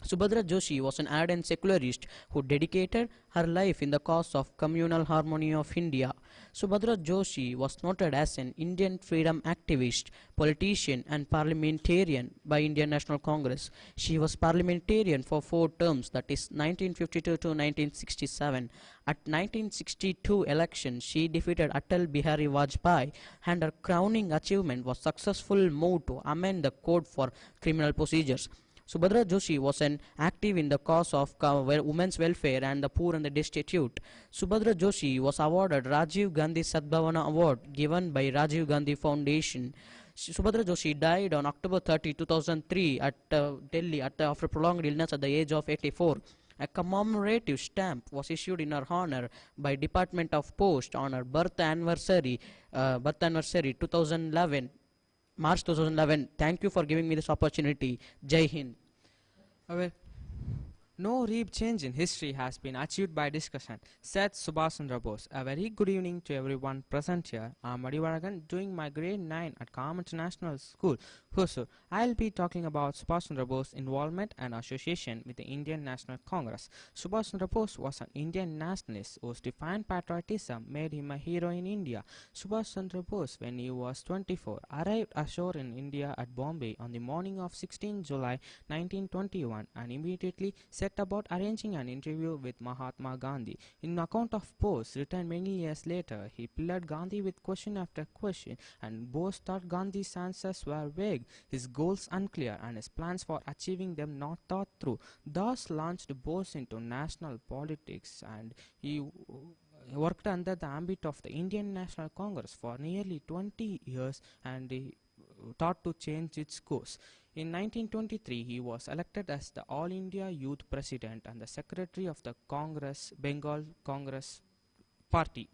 Subhadra Joshi was an ardent secularist who dedicated her life in the cause of communal harmony of India. Subhadra Joshi was noted as an Indian freedom activist, politician and parliamentarian by Indian National Congress. She was parliamentarian for 4 terms, that is 1952 to 1967. At 1962 election, she defeated Atal Bihari Vajpayee, and her crowning achievement was successful move to amend the code for criminal procedures. Subhadra Joshi was an active in the cause of women's welfare and the poor and the destitute. Subhadra Joshi was awarded Rajiv Gandhi Sadbhavana Award given by Rajiv Gandhi Foundation. Subhadra Joshi died on October 30, 2003 at Delhi after prolonged illness at the age of 84. A commemorative stamp was issued in her honor by Department of Post on her birth anniversary 2011. March 2011. Thank you for giving me this opportunity. Jai Hind. Well, no real change in history has been achieved by discussion, said Subhash Chandra Bose. A very good evening to everyone present here. I am Madivaragan, doing my grade 9 at Carmel International School, Hosur. I will be talking about Subhash Chandra Bose's involvement and association with the Indian National Congress. Subhash Chandra Bose was an Indian nationalist whose defiant patriotism made him a hero in India. Subhash Chandra Bose, when he was 24, arrived ashore in India at Bombay on the morning of 16 July 1921 and immediately set about arranging an interview with Mahatma Gandhi. In an account of Bose, written many years later, he pilled Gandhi with question after question, and Bose thought Gandhi's answers were vague, his goals unclear, and his plans for achieving them not thought through. Thus launched Bose into national politics, and he worked under the ambit of the Indian National Congress for nearly 20 years, and he thought to change its course. In 1923, he was elected as the All India Youth President and the Secretary of the Bengal Congress Party.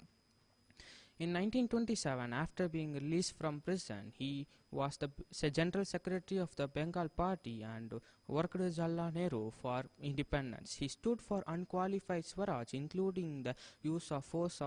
In 1927, after being released from prison, he was the General Secretary of the Bengal Party and worked with Jawaharlal Nehru for independence. He stood for unqualified Swaraj, including the use of force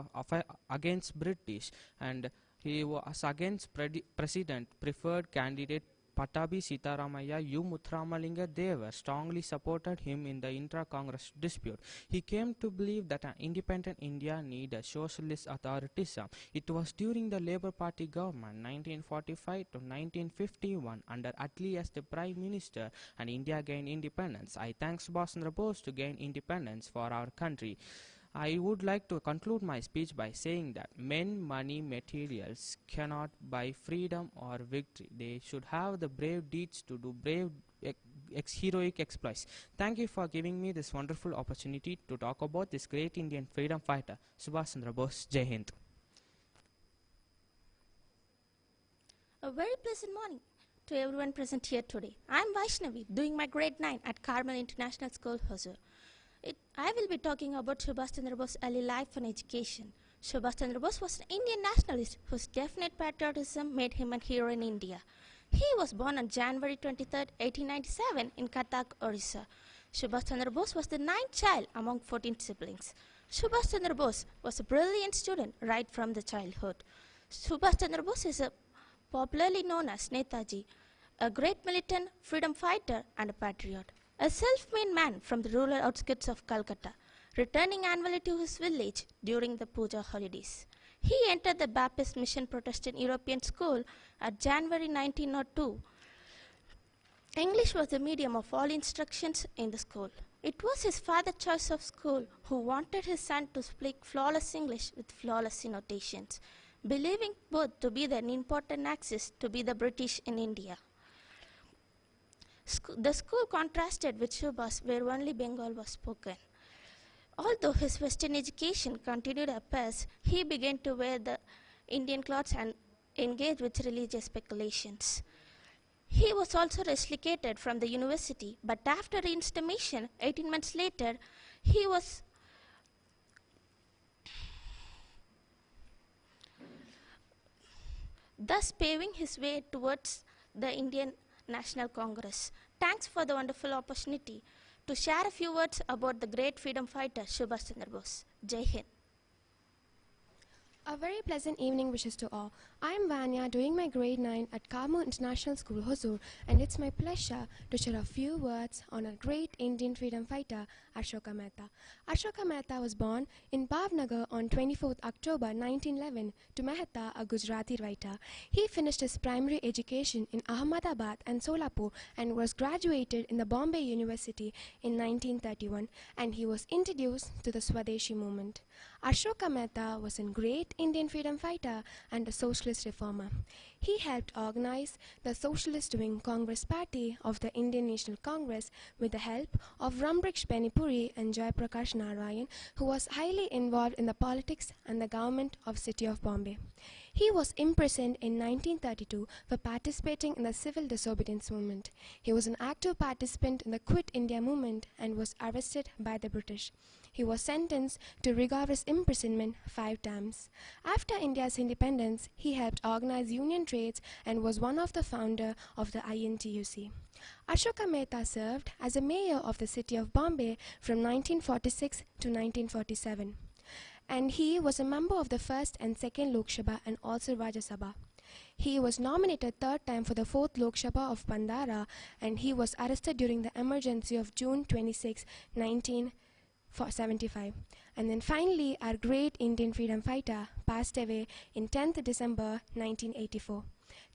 against British, and he was against President preferred candidate Patabi Sitaramaya U. Muthuramalinga Deva strongly supported him in the intra-Congress dispute. He came to believe that an independent India needed socialist authoritarianism. It was during the Labour Party government 1945 to 1951 under Attlee as the Prime Minister and India gained independence. I thank Subhash Chandra Bose to gain independence for our country. I would like to conclude my speech by saying that men, money, materials cannot buy freedom or victory. They should have the brave deeds to do brave heroic exploits. Thank you for giving me this wonderful opportunity to talk about this great Indian freedom fighter, Subhash Chandra Bose. Jai Hind. A very pleasant morning to everyone present here today. I am Vaishnavi, doing my grade 9 at Carmel International School, Hosur. I will be talking about Subhash Chandra Bose's early life and education. Subhash Chandra Bose was an Indian nationalist whose definite patriotism made him a hero in India. He was born on January 23, 1897 in Cuttack, Orissa. Subhash Chandra Bose was the ninth child among 14 siblings. Subhash Chandra Bose was a brilliant student right from the childhood. Subhash Chandra Bose is popularly known as Netaji, a great militant, freedom fighter and a patriot. A self-made man from the rural outskirts of Calcutta, returning annually to his village during the Puja holidays. He entered the Baptist Mission Protestant European School at January 1902. English was the medium of all instructions in the school. It was his father's choice of school who wanted his son to speak flawless English with flawless annotations, believing both to be an important axis to be the British in India. The school contrasted with Subhash, where only Bengal was spoken. Although his Western education continued apace, he began to wear the Indian clothes and engage with religious speculations. He was also relocated from the university, but after reinstatement, 18 months later, he was thus paving his way towards the Indian National Congress. Thanks for the wonderful opportunity to share a few words about the great freedom fighter Subhash Chandra Bose. Jai Hind. A very pleasant evening wishes to all. I am Vanya, doing my grade 9 at Carmel International School, Hosur, and it's my pleasure to share a few words on a great Indian freedom fighter, Ashoka Mehta. Ashoka Mehta was born in Bhavnagar on 24th October 1911 to Mehta, a Gujarati writer. He finished his primary education in Ahmedabad and Solapur and was graduated in the Bombay University in 1931, and he was introduced to the Swadeshi movement. Ashoka Mehta was a great Indian freedom fighter and a socialist reformer. He helped organize the Socialist Wing Congress Party of the Indian National Congress with the help of Rambriksh Benipuri and Jayaprakash Narayan, who was highly involved in the politics and the government of City of Bombay. He was imprisoned in 1932 for participating in the civil disobedience movement. He was an active participant in the Quit India movement and was arrested by the British. He was sentenced to rigorous imprisonment 5 times. After India's independence, he helped organize union trades and was one of the founders of the INTUC. Ashoka Mehta served as a mayor of the city of Bombay from 1946 to 1947. And he was a member of the 1st and 2nd Lok Sabha and also Rajya Sabha. He was nominated 3rd time for the 4th Lok Sabha of Bandara, and he was arrested during the emergency of June 26, 1975. And then finally, our great Indian freedom fighter passed away in 10th December 1984.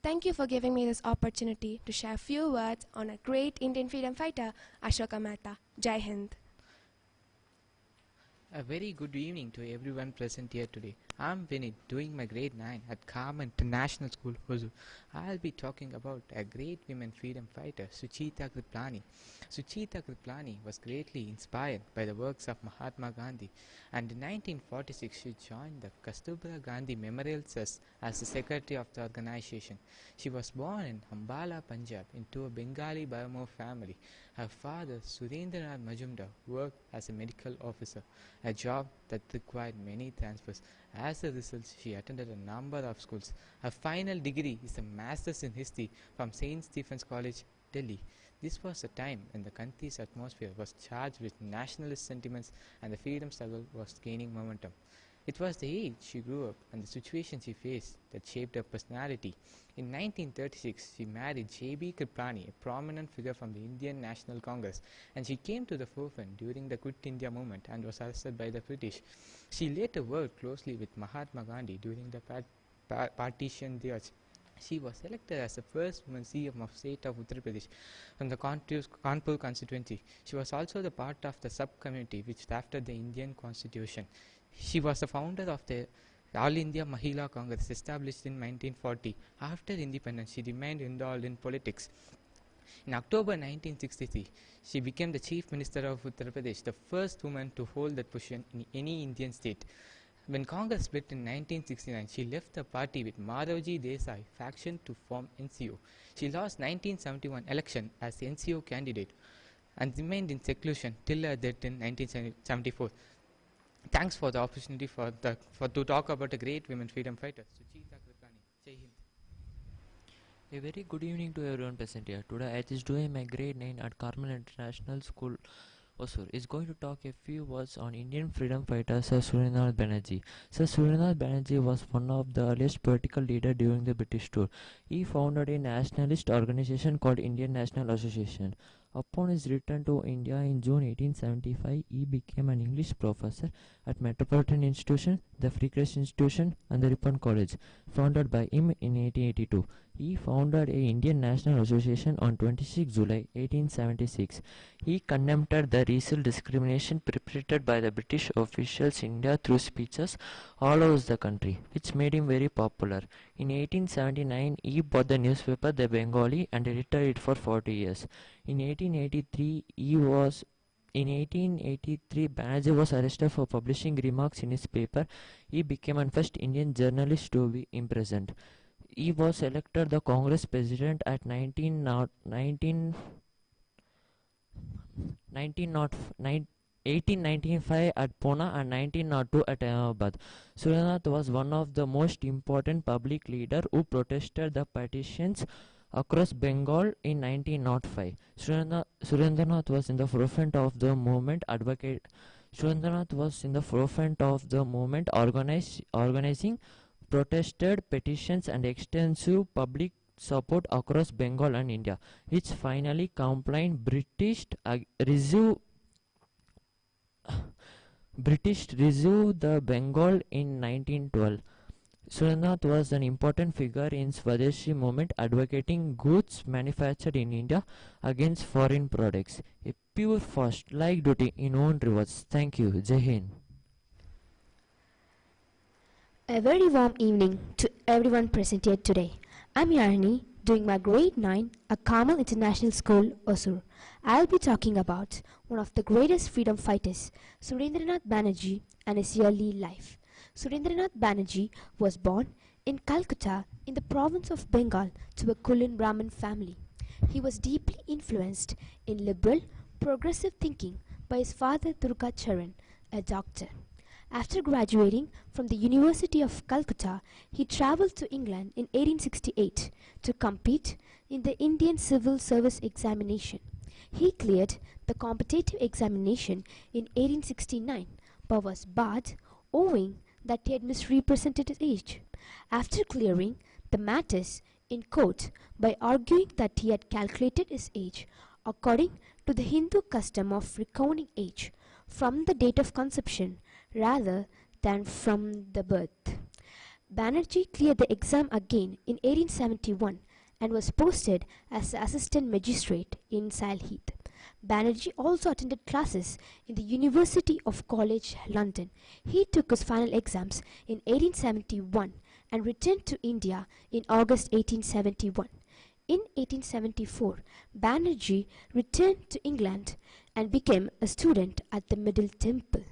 Thank you for giving me this opportunity to share a few words on a great Indian freedom fighter, Ashoka Mehta. Jai Hind. A very good evening to everyone present here today. I'm Vinit, doing my grade 9 at Carmel International School, Hosur. I'll be talking about a great women freedom fighter, Suchita Kriplani. Suchita Kriplani was greatly inspired by the works of Mahatma Gandhi, and in 1946 she joined the Kasturba Gandhi Memorial Trust as the secretary of the organization. She was born in Ambala, Punjab, into a Bengali Burma family. Her father, Surendranath Majumdar, worked as a medical officer, a job that required many transfers. As a result, she attended a number of schools. Her final degree is a Master's in History from St. Stephen's College, Delhi. This was a time when the country's atmosphere was charged with nationalist sentiments and the freedom struggle was gaining momentum. It was the age she grew up and the situation she faced that shaped her personality. In 1936, she married J.B. Kripalani, a prominent figure from the Indian National Congress, and she came to the forefront during the Quit India movement and was arrested by the British. She later worked closely with Mahatma Gandhi during the partition years. She was elected as the first woman CM of state of Uttar Pradesh from the Kanpur constituency. She was also the part of the sub-committee which drafted the Indian constitution. She was the founder of the All India Mahila Congress established in 1940. After independence, she remained involved in politics. In October 1963, she became the Chief Minister of Uttar Pradesh, the first woman to hold that position in any Indian state. When Congress split in 1969, she left the party with Madhavji Desai faction to form NCO. She lost 1971 election as NCO candidate and remained in seclusion till her death in 1974. Thanks for the opportunity to talk about a great women freedom fighter, Suchita Kripalani. Jai Hind. A very good evening to everyone present here. Today I is doing my grade 9 at Carmel International School, Hosur, is going to talk a few words on Indian freedom fighter Sir Surendra Banerjee. Sir Surendra Banerjee was one of the earliest political leaders during the British rule. He founded a nationalist organization called Indian National Association. Upon his return to India in June 1875, he became an English professor at Metropolitan Institution, the Free Christian Institution, and the Ripon College, founded by him in 1882. He founded a Indian National Association on 26 July 1876. He condemned the racial discrimination perpetrated by the British officials in India through speeches all over the country, which made him very popular. In 1879, he bought the newspaper The Bengali and edited it for 40 years. In 1883, Banerjee was arrested for publishing remarks in his paper. He became the first Indian journalist to be imprisoned. He was elected the Congress president at 1895 at Pune and 1902 at Ahmedabad. Surendranath was one of the most important public leaders who protested the partitions across Bengal in 1905. Surendranath was in the forefront of the movement organizing protested petitions and extensive public support across Bengal and India, which finally compelled British resumed the Bengal in 1912. Surendranath was an important figure in Swadeshi movement, advocating goods manufactured in India against foreign products. A pure fast, like duty in own rewards. Thank you. Jai Hind. A very warm evening to everyone present here today. I'm Yarni, doing my grade 9 at Carmel International School, Hosur. I'll be talking about one of the greatest freedom fighters, Surendranath Banerjee, and his early life. Surendranath Banerjee was born in Calcutta in the province of Bengal to a Kulin Brahmin family. He was deeply influenced in liberal, progressive thinking by his father Durga Charan, a doctor. After graduating from the University of Calcutta, he travelled to England in 1868 to compete in the Indian Civil Service examination. He cleared the competitive examination in 1869 but was barred owing that he had misrepresented his age. After clearing the matters in court by arguing that he had calculated his age according to the Hindu custom of recounting age from the date of conception rather than from the birth, Banerjee cleared the exam again in 1871 and was posted as assistant magistrate in Sylhet. Banerjee also attended classes in the University of College London. He took his final exams in 1871 and returned to India in August 1871. In 1874, Banerjee returned to England and became a student at the Middle Temple.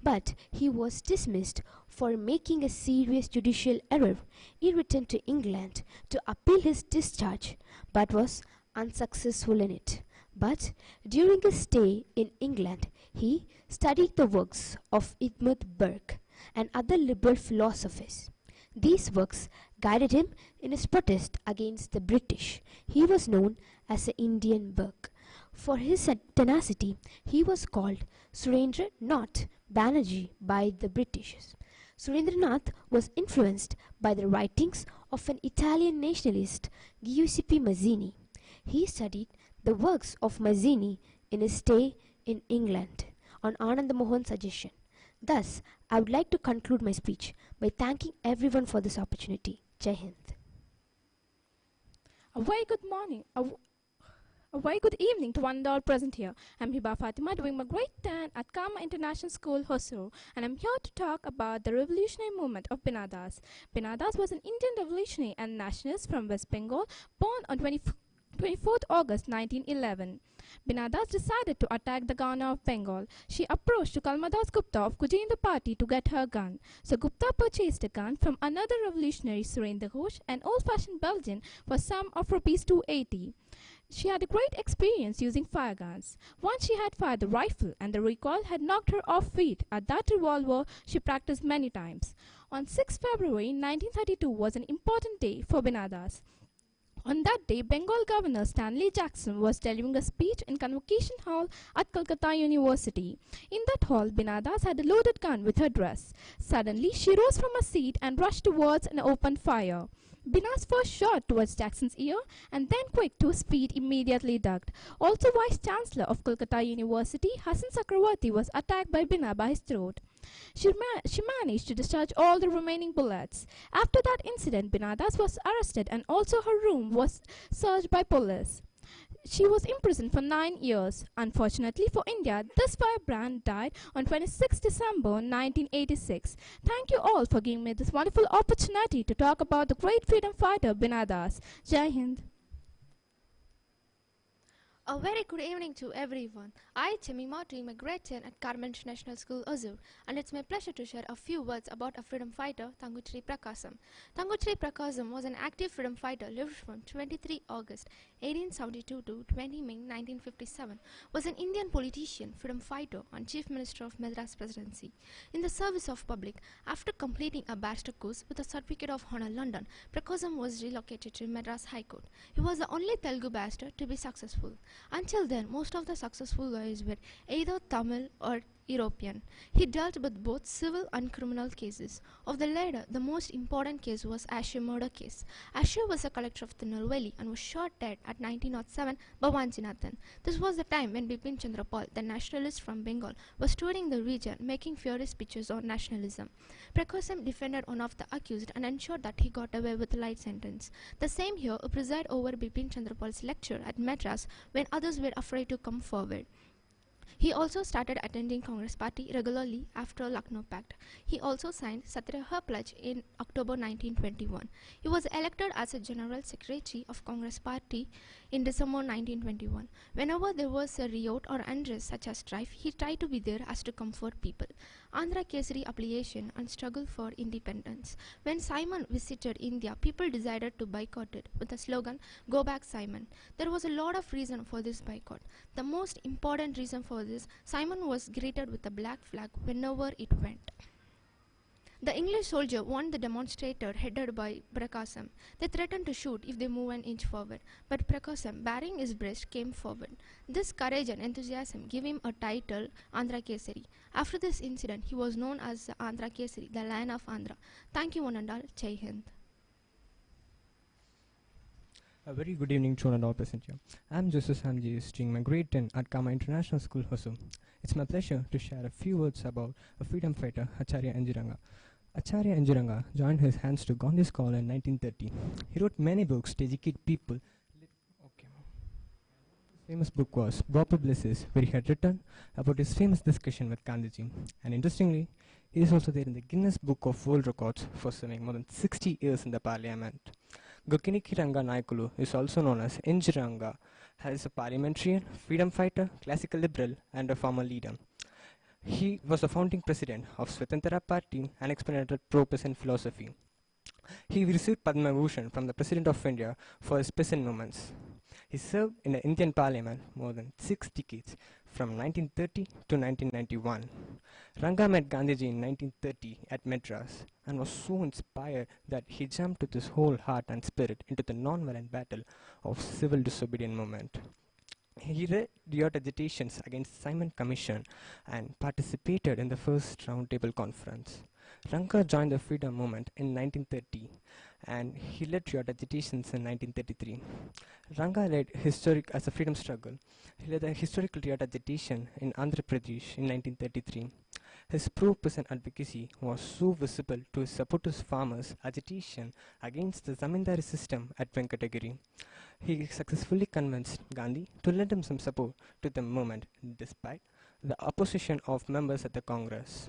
But he was dismissed for making a serious judicial error. He returned to England to appeal his discharge but was unsuccessful in it. But during his stay in England, he studied the works of Edmund Burke. and other liberal philosophies. These works guided him in his protest against the British. He was known as the Indian Burke. For his tenacity, he was called Surendranath Banerjee by the British. Surendranath was influenced by the writings of an Italian nationalist, Giuseppe Mazzini. He studied the works of Mazzini in his stay in England on Anand Mohan's suggestion. Thus, I would like to conclude my speech by thanking everyone for this opportunity. Jai Hind. A very good morning. A very good evening to one and all present here. I'm Hiba Fatima doing my grade 10 at Carmel International School, Hosur, and I'm here to talk about the revolutionary movement of Binadas. Binadas was an Indian revolutionary and nationalist from West Bengal, born on 24th August 1911. Binadas decided to attack the governor of Bengal. She approached to Kalmadas Gupta of Gujendra party to get her gun. So Gupta purchased a gun from another revolutionary, Surendra Ghosh, an old-fashioned Belgian, for sum of rupees 280. She had a great experience using fire guns. Once she had fired the rifle and the recoil had knocked her off feet. At that revolver she practiced many times. On 6 February 1932 was an important day for Binadas. On that day, Bengal Governor Stanley Jackson was delivering a speech in Convocation Hall at Calcutta University. In that hall, Binadas had a loaded gun with her dress. Suddenly, she rose from her seat and rushed towards and opened fire. Bina's first shot towards Jackson's ear and then quick to his feet immediately ducked. Also Vice Chancellor of Calcutta University, Hassan Chakravarti, was attacked by Bina by his throat. She managed to discharge all the remaining bullets. After that incident, Binadas was arrested and also her room was searched by police. She was imprisoned for 9 years. Unfortunately for India, this firebrand died on 26 December 1986. Thank you all for giving me this wonderful opportunity to talk about the great freedom fighter Binadas. Jai Hind. A very good evening to everyone. I, Chemima, doing my grade 10 at Carmel International School, Hosur, and it's my pleasure to share a few words about a freedom fighter, Tanguchiri Prakasam. Tanguchiri Prakasam was an active freedom fighter lived from 23 August 1872 to 20 May 1957, was an Indian politician, freedom fighter, and Chief Minister of Madras Presidency. In the service of public, after completing a bachelor course with a certificate of honor London, Prakasam was relocated to Madras High Court. He was the only Telugu barrister to be successful. Until then, most of the successful lawyers were either Tamil or European. He dealt with both civil and criminal cases. Of the latter, the most important case was Asher murder case. Asher was a collector of Tirunelveli and was shot dead at 1907 by Vanchinathan. This was the time when Bipin Chandra Pal, the nationalist from Bengal, was touring the region making furious speeches on nationalism. Prakasam defended one of the accused and ensured that he got away with a light sentence. The same year, he presided over Bipin Chandra Pal's lecture at Madras when others were afraid to come forward. He also started attending Congress Party regularly after Lucknow Pact. He also signed Satyagraha Pledge in October 1921. He was elected as a General Secretary of Congress Party in December 1921. Whenever there was a riot or unrest such as strife, he tried to be there as to comfort people. Andhra Kesari application and struggle for independence. When Simon visited India, people decided to boycott it with the slogan, "Go back Simon." There was a lot of reason for this boycott. The most important reason for this, Simon was greeted with a black flag whenever it went. The English soldier warned the demonstrator headed by Prakasam. They threatened to shoot if they moved an inch forward, but Prakasam, baring his breast, came forward. This courage and enthusiasm gave him a title, Andhra Kesari. After this incident, he was known as the Andhra Kesari, the Lion of Andhra. Thank you one and all. Jai Hind. A very good evening to one and all present here. I'm Joseph Hamji, studying my grade 10 at Carmel International School, Hosur. It's my pleasure to share a few words about a freedom fighter, Acharya Enjiranga. Acharya Enjiranga joined his hands to Gandhi's call in 1930. He wrote many books to educate people. His famous book was Proper Blesses, where he had written about his famous discussion with Gandhiji. And interestingly, he is also there in the Guinness Book of World Records for serving more than 60 years in the parliament. Gokiniki Ranga Naikulu is also known as Enjiranga, as a parliamentarian, freedom fighter, classical liberal, and a former leader. He was the founding president of Swatantra Party and exponent pro-peasant philosophy. He received Padma Bhushan from the President of India for his peasant movements. He served in the Indian Parliament more than 6 decades. from 1930 to 1991. Ranga met Gandhiji in 1930 at Madras and was so inspired that he jumped with his whole heart and spirit into the non-violent battle of civil disobedience movement. He led riot agitations against Simon Commission and participated in the first roundtable conference. Ranga joined the freedom movement in 1930 and he led riot agitations in 1933. Ranga led as a freedom struggle. He led a historical riot agitation in Andhra Pradesh in 1933. His pro-peasant advocacy was so visible to his supporters farmers' agitation against the zamindari system at Venkatagiri. He successfully convinced Gandhi to lend him some support to the movement despite the opposition of members at the Congress.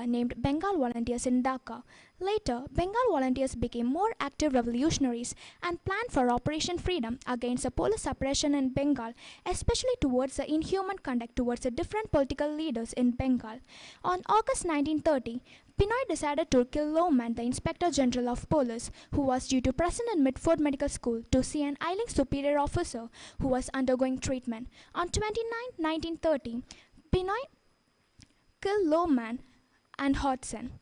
Named Bengal volunteers in Dhaka. Later, Bengal volunteers became more active revolutionaries and planned for Operation Freedom against the police oppression in Bengal, especially towards the inhuman conduct towards the different political leaders in Bengal. On August 1930, Pinoy decided to kill Lowman, the Inspector General of Police, who was due to present in Midford Medical School to see an ailing superior officer who was undergoing treatment. On 29, 1930, Pinoy killed Lowman and Hodson.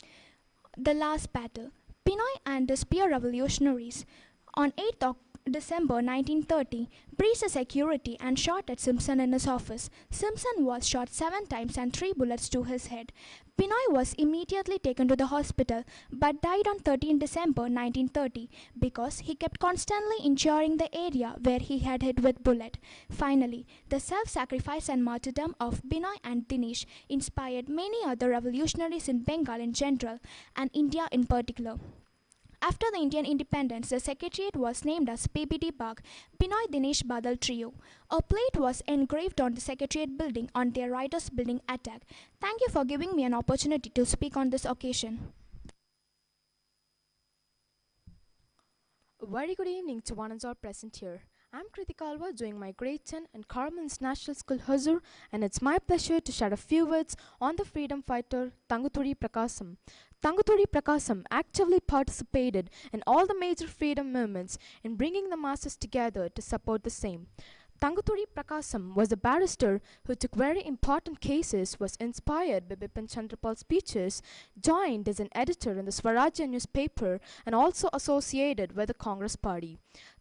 The last battle. Pinoy and his peer revolutionaries. On December 1930, breached security and shot at Simpson in his office. Simpson was shot 7 times and 3 bullets to his head. Pinoy was immediately taken to the hospital but died on 13 December 1930 because he kept constantly injuring the area where he had hit with bullet. Finally, the self-sacrifice and martyrdom of Binoy and Dinesh inspired many other revolutionaries in Bengal in general and India in particular. After the Indian independence, the secretariat was named as PBD Bagh, Binoy Dinesh Badal Trio. A plate was engraved on the secretariat building on their writers' building attack. Thank you for giving me an opportunity to speak on this occasion. A very good evening to one and all present here. I'm Kritika Alva doing my grade 10 in Carmel International School Hosur, and it's my pleasure to share a few words on the freedom fighter Tanguturi Prakasam. Tanguturi Prakasam actively participated in all the major freedom movements in bringing the masses together to support the same. Tanguturi Prakasam was a barrister who took very important cases, was inspired by Bipin Chandrapal's speeches, joined as an editor in the Swarajya newspaper, and also associated with the Congress party.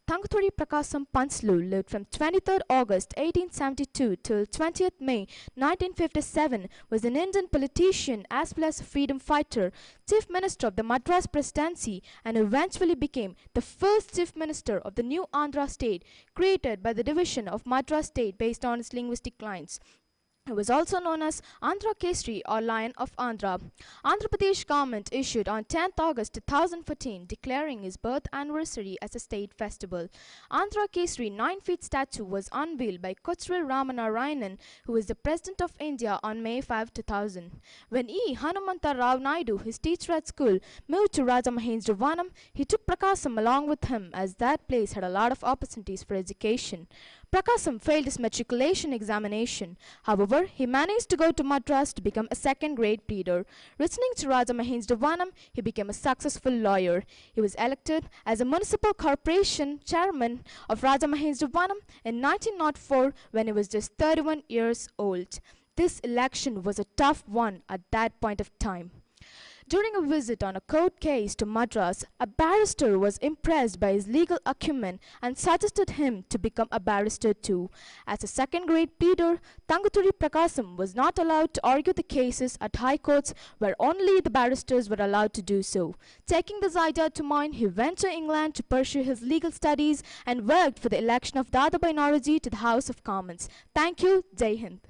Tanguturi Prakasam Panslu lived from 23rd August 1872 till 20th May 1957, was an Indian politician as well as a freedom fighter, Chief Minister of the Madras Presidency, and eventually became the first Chief Minister of the new Andhra state, created by the division of Madras state based on its linguistic lines. It was also known as Andhra Kesri or Lion of Andhra. Andhra Pradesh government issued on 10th August 2014 declaring his birth anniversary as a state festival. Andhra Kesri 9-feet statue was unveiled by Kochuril Ramanarayanan, who was the President of India on May 5, 2000. When E. Hanumanta Rao Naidu, his teacher at school, moved to Rajamahendravanam, he took Prakasam along with him as that place had a lot of opportunities for education. Prakasam failed his matriculation examination. However, he managed to go to Madras to become a second-grade pleader. Returning to Rajamahendravanam, he became a successful lawyer. He was elected as a municipal corporation chairman of Rajamahendravanam in 1904 when he was just 31 years old. This election was a tough one at that point of time. During a visit on a court case to Madras, a barrister was impressed by his legal acumen and suggested him to become a barrister too. As a second-grade pleader, Tanguturi Prakasam was not allowed to argue the cases at high courts where only the barristers were allowed to do so. Taking this idea to mind, he went to England to pursue his legal studies and worked for the election of Dadabhai Naoroji to the House of Commons. Thank you. Jai Hind.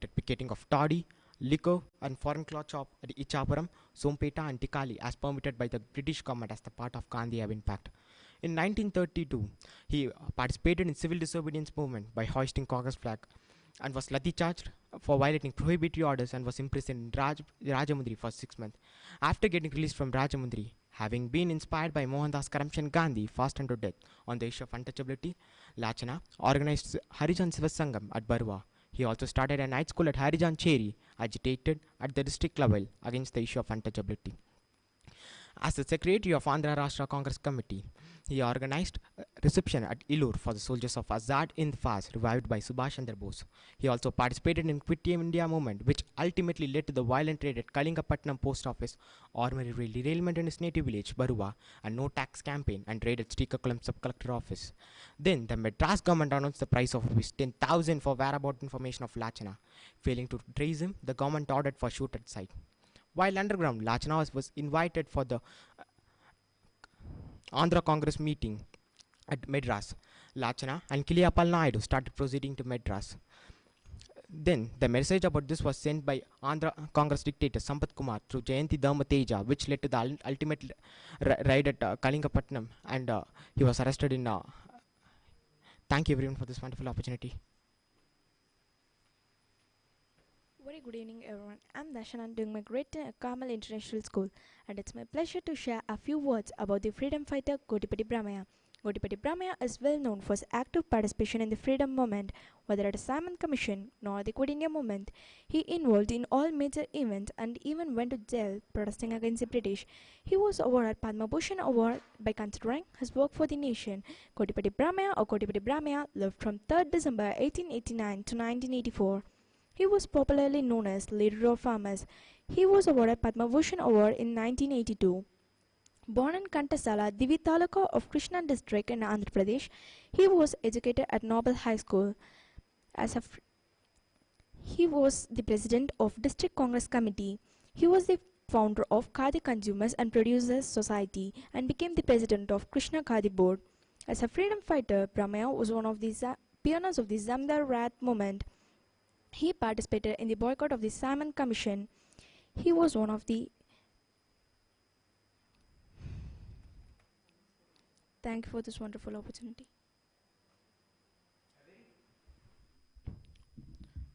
conducted picketing of toddy, liquor and foreign cloth shop at Ichapuram, Sompeta and Tikali as permitted by the British government as the part of Gandhi Impact. In 1932, he participated in civil disobedience movement by hoisting Congress flag and was lathi charged for violating prohibitory orders and was imprisoned in Rajamundry for 6 months. After getting released from Rajamundry, having been inspired by Mohandas corruption, Gandhi fastened to death on the issue of untouchability, Lachana organized Harijan Siva Sangam at Barwa. He also started a night school at Harijan Cheri, agitated at the district level against the issue of untouchability. As the secretary of Andhra Rashtra Congress Committee, he organized a reception at Ilur for the soldiers of Azad Hind Fauj revived by Subhash Chandra Bose. He also participated in Quit India movement, which ultimately led to the violent raid at Kalingapatnam post office, armory derailment in his native village, Baruwa, and no tax campaign, and raid at Srikakulam sub-collector office. Then the Madras government announced the price of ₹10,000 for whereabout information of Lachana. Failing to trace him, the government ordered for shoot at sight. While underground, Lachana was invited for the Andhra Congress meeting at Madras. Lachana and Kiliyapal Naidu started proceeding to Madras. Then the message about this was sent by Andhra Congress dictator Sampath Kumar through Jayanti Dharmateja, which led to the ultimate raid at Kalingapatnam, and he was arrested in. Thank you everyone for this wonderful opportunity. Very good evening everyone. I'm Dashan doing my grade 10 at Carmel International School, and it's my pleasure to share a few words about the freedom fighter Godipati Brahmaya. Godipati Brahmaya is well known for his active participation in the freedom movement, whether at the Simon Commission nor the Quit India movement. He involved in all major events and even went to jail protesting against the British. He was awarded Padma Bhushan Award by considering his work for the nation. Godipati Brahmaya or Godipati Brahmaya lived from 3rd December 1889 to 1984. He was popularly known as leader of farmers. He was awarded Padma Bhushan Award in 1982. Born in Kantasala, Divi Taluka of Krishna district in Andhra Pradesh, he was educated at Noble High School. He was the president of District Congress Committee. He was the founder of Khadi Consumers and Producers Society and became the president of Krishna Khadi Board. As a freedom fighter, Brahmaya was one of the pioneers of the Zamdar Rat movement. He participated in the boycott of the Simon Commission. He was one of the... Thank you for this wonderful opportunity.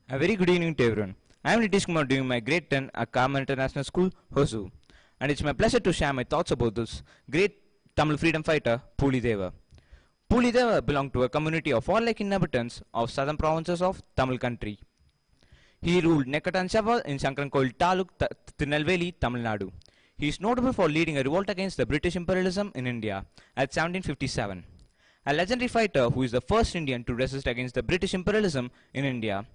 A very good evening to everyone. I am Nitish Kumar doing my grade 10 at Carmel International School, Hosur. And it's my pleasure to share my thoughts about this great Tamil freedom fighter, Pulideva. Pulideva belonged to a community of warlike inhabitants of southern provinces of Tamil country. He ruled Nekkatanchava in Sankarankoil Taluk, Tirunelveli, Tamil Nadu. He is notable for leading a revolt against the British imperialism in India at 1757. A legendary fighter who is the first Indian to resist against the British imperialism in India,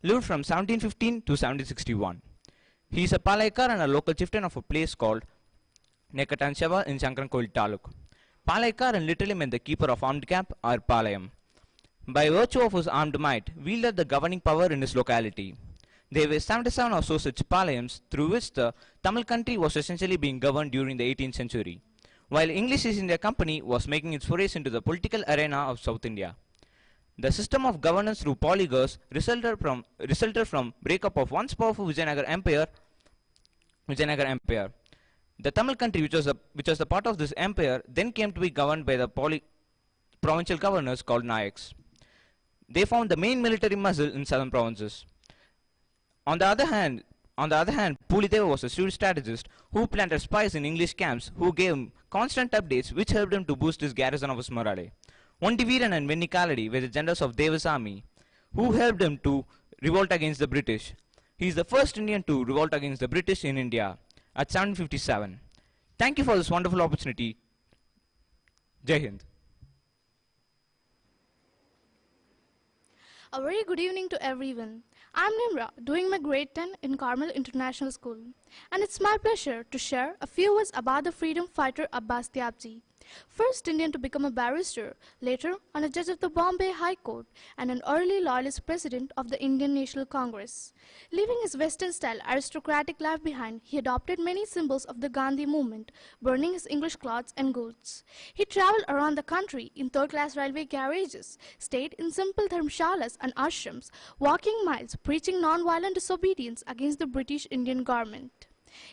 lived from 1715 to 1761. He is a Palaikar and a local chieftain of a place called Nekkatanchava in Sankarankoil Taluk. Palaikar literally meant the keeper of armed camp or Palayam. By virtue of his armed might, wielded the governing power in his locality. There were 77 or so such palayams through which the Tamil country was essentially being governed during the 18th century, while English East India Company was making its forays into the political arena of South India. The system of governance through polygars resulted from breakup of once powerful Vijayanagar Empire. The Tamil country, which was a part of this empire, then came to be governed by the provincial governors called Nayaks. They formed the main military muscle in southern provinces. On the other hand, Pulideva was a shrewd strategist who planted spies in English camps who gave him constant updates which helped him to boost his garrison of his morale. Ondiviran and Vennikaladi were the generals of Deva's army who helped him to revolt against the British. He is the first Indian to revolt against the British in India at 1757. Thank you for this wonderful opportunity. Jai Hind. A very good evening to everyone. I'm Nimra, doing my grade 10 in Carmel International School, and it's my pleasure to share a few words about the freedom fighter Abbas Tyabji. First Indian to become a barrister, later on a judge of the Bombay High Court, and an early loyalist president of the Indian National Congress. Leaving his Western-style aristocratic life behind, he adopted many symbols of the Gandhi movement, burning his English clothes and goods. He traveled around the country in third-class railway carriages, stayed in simple dharmshalas and ashrams, walking miles, preaching non-violent disobedience against the British Indian government.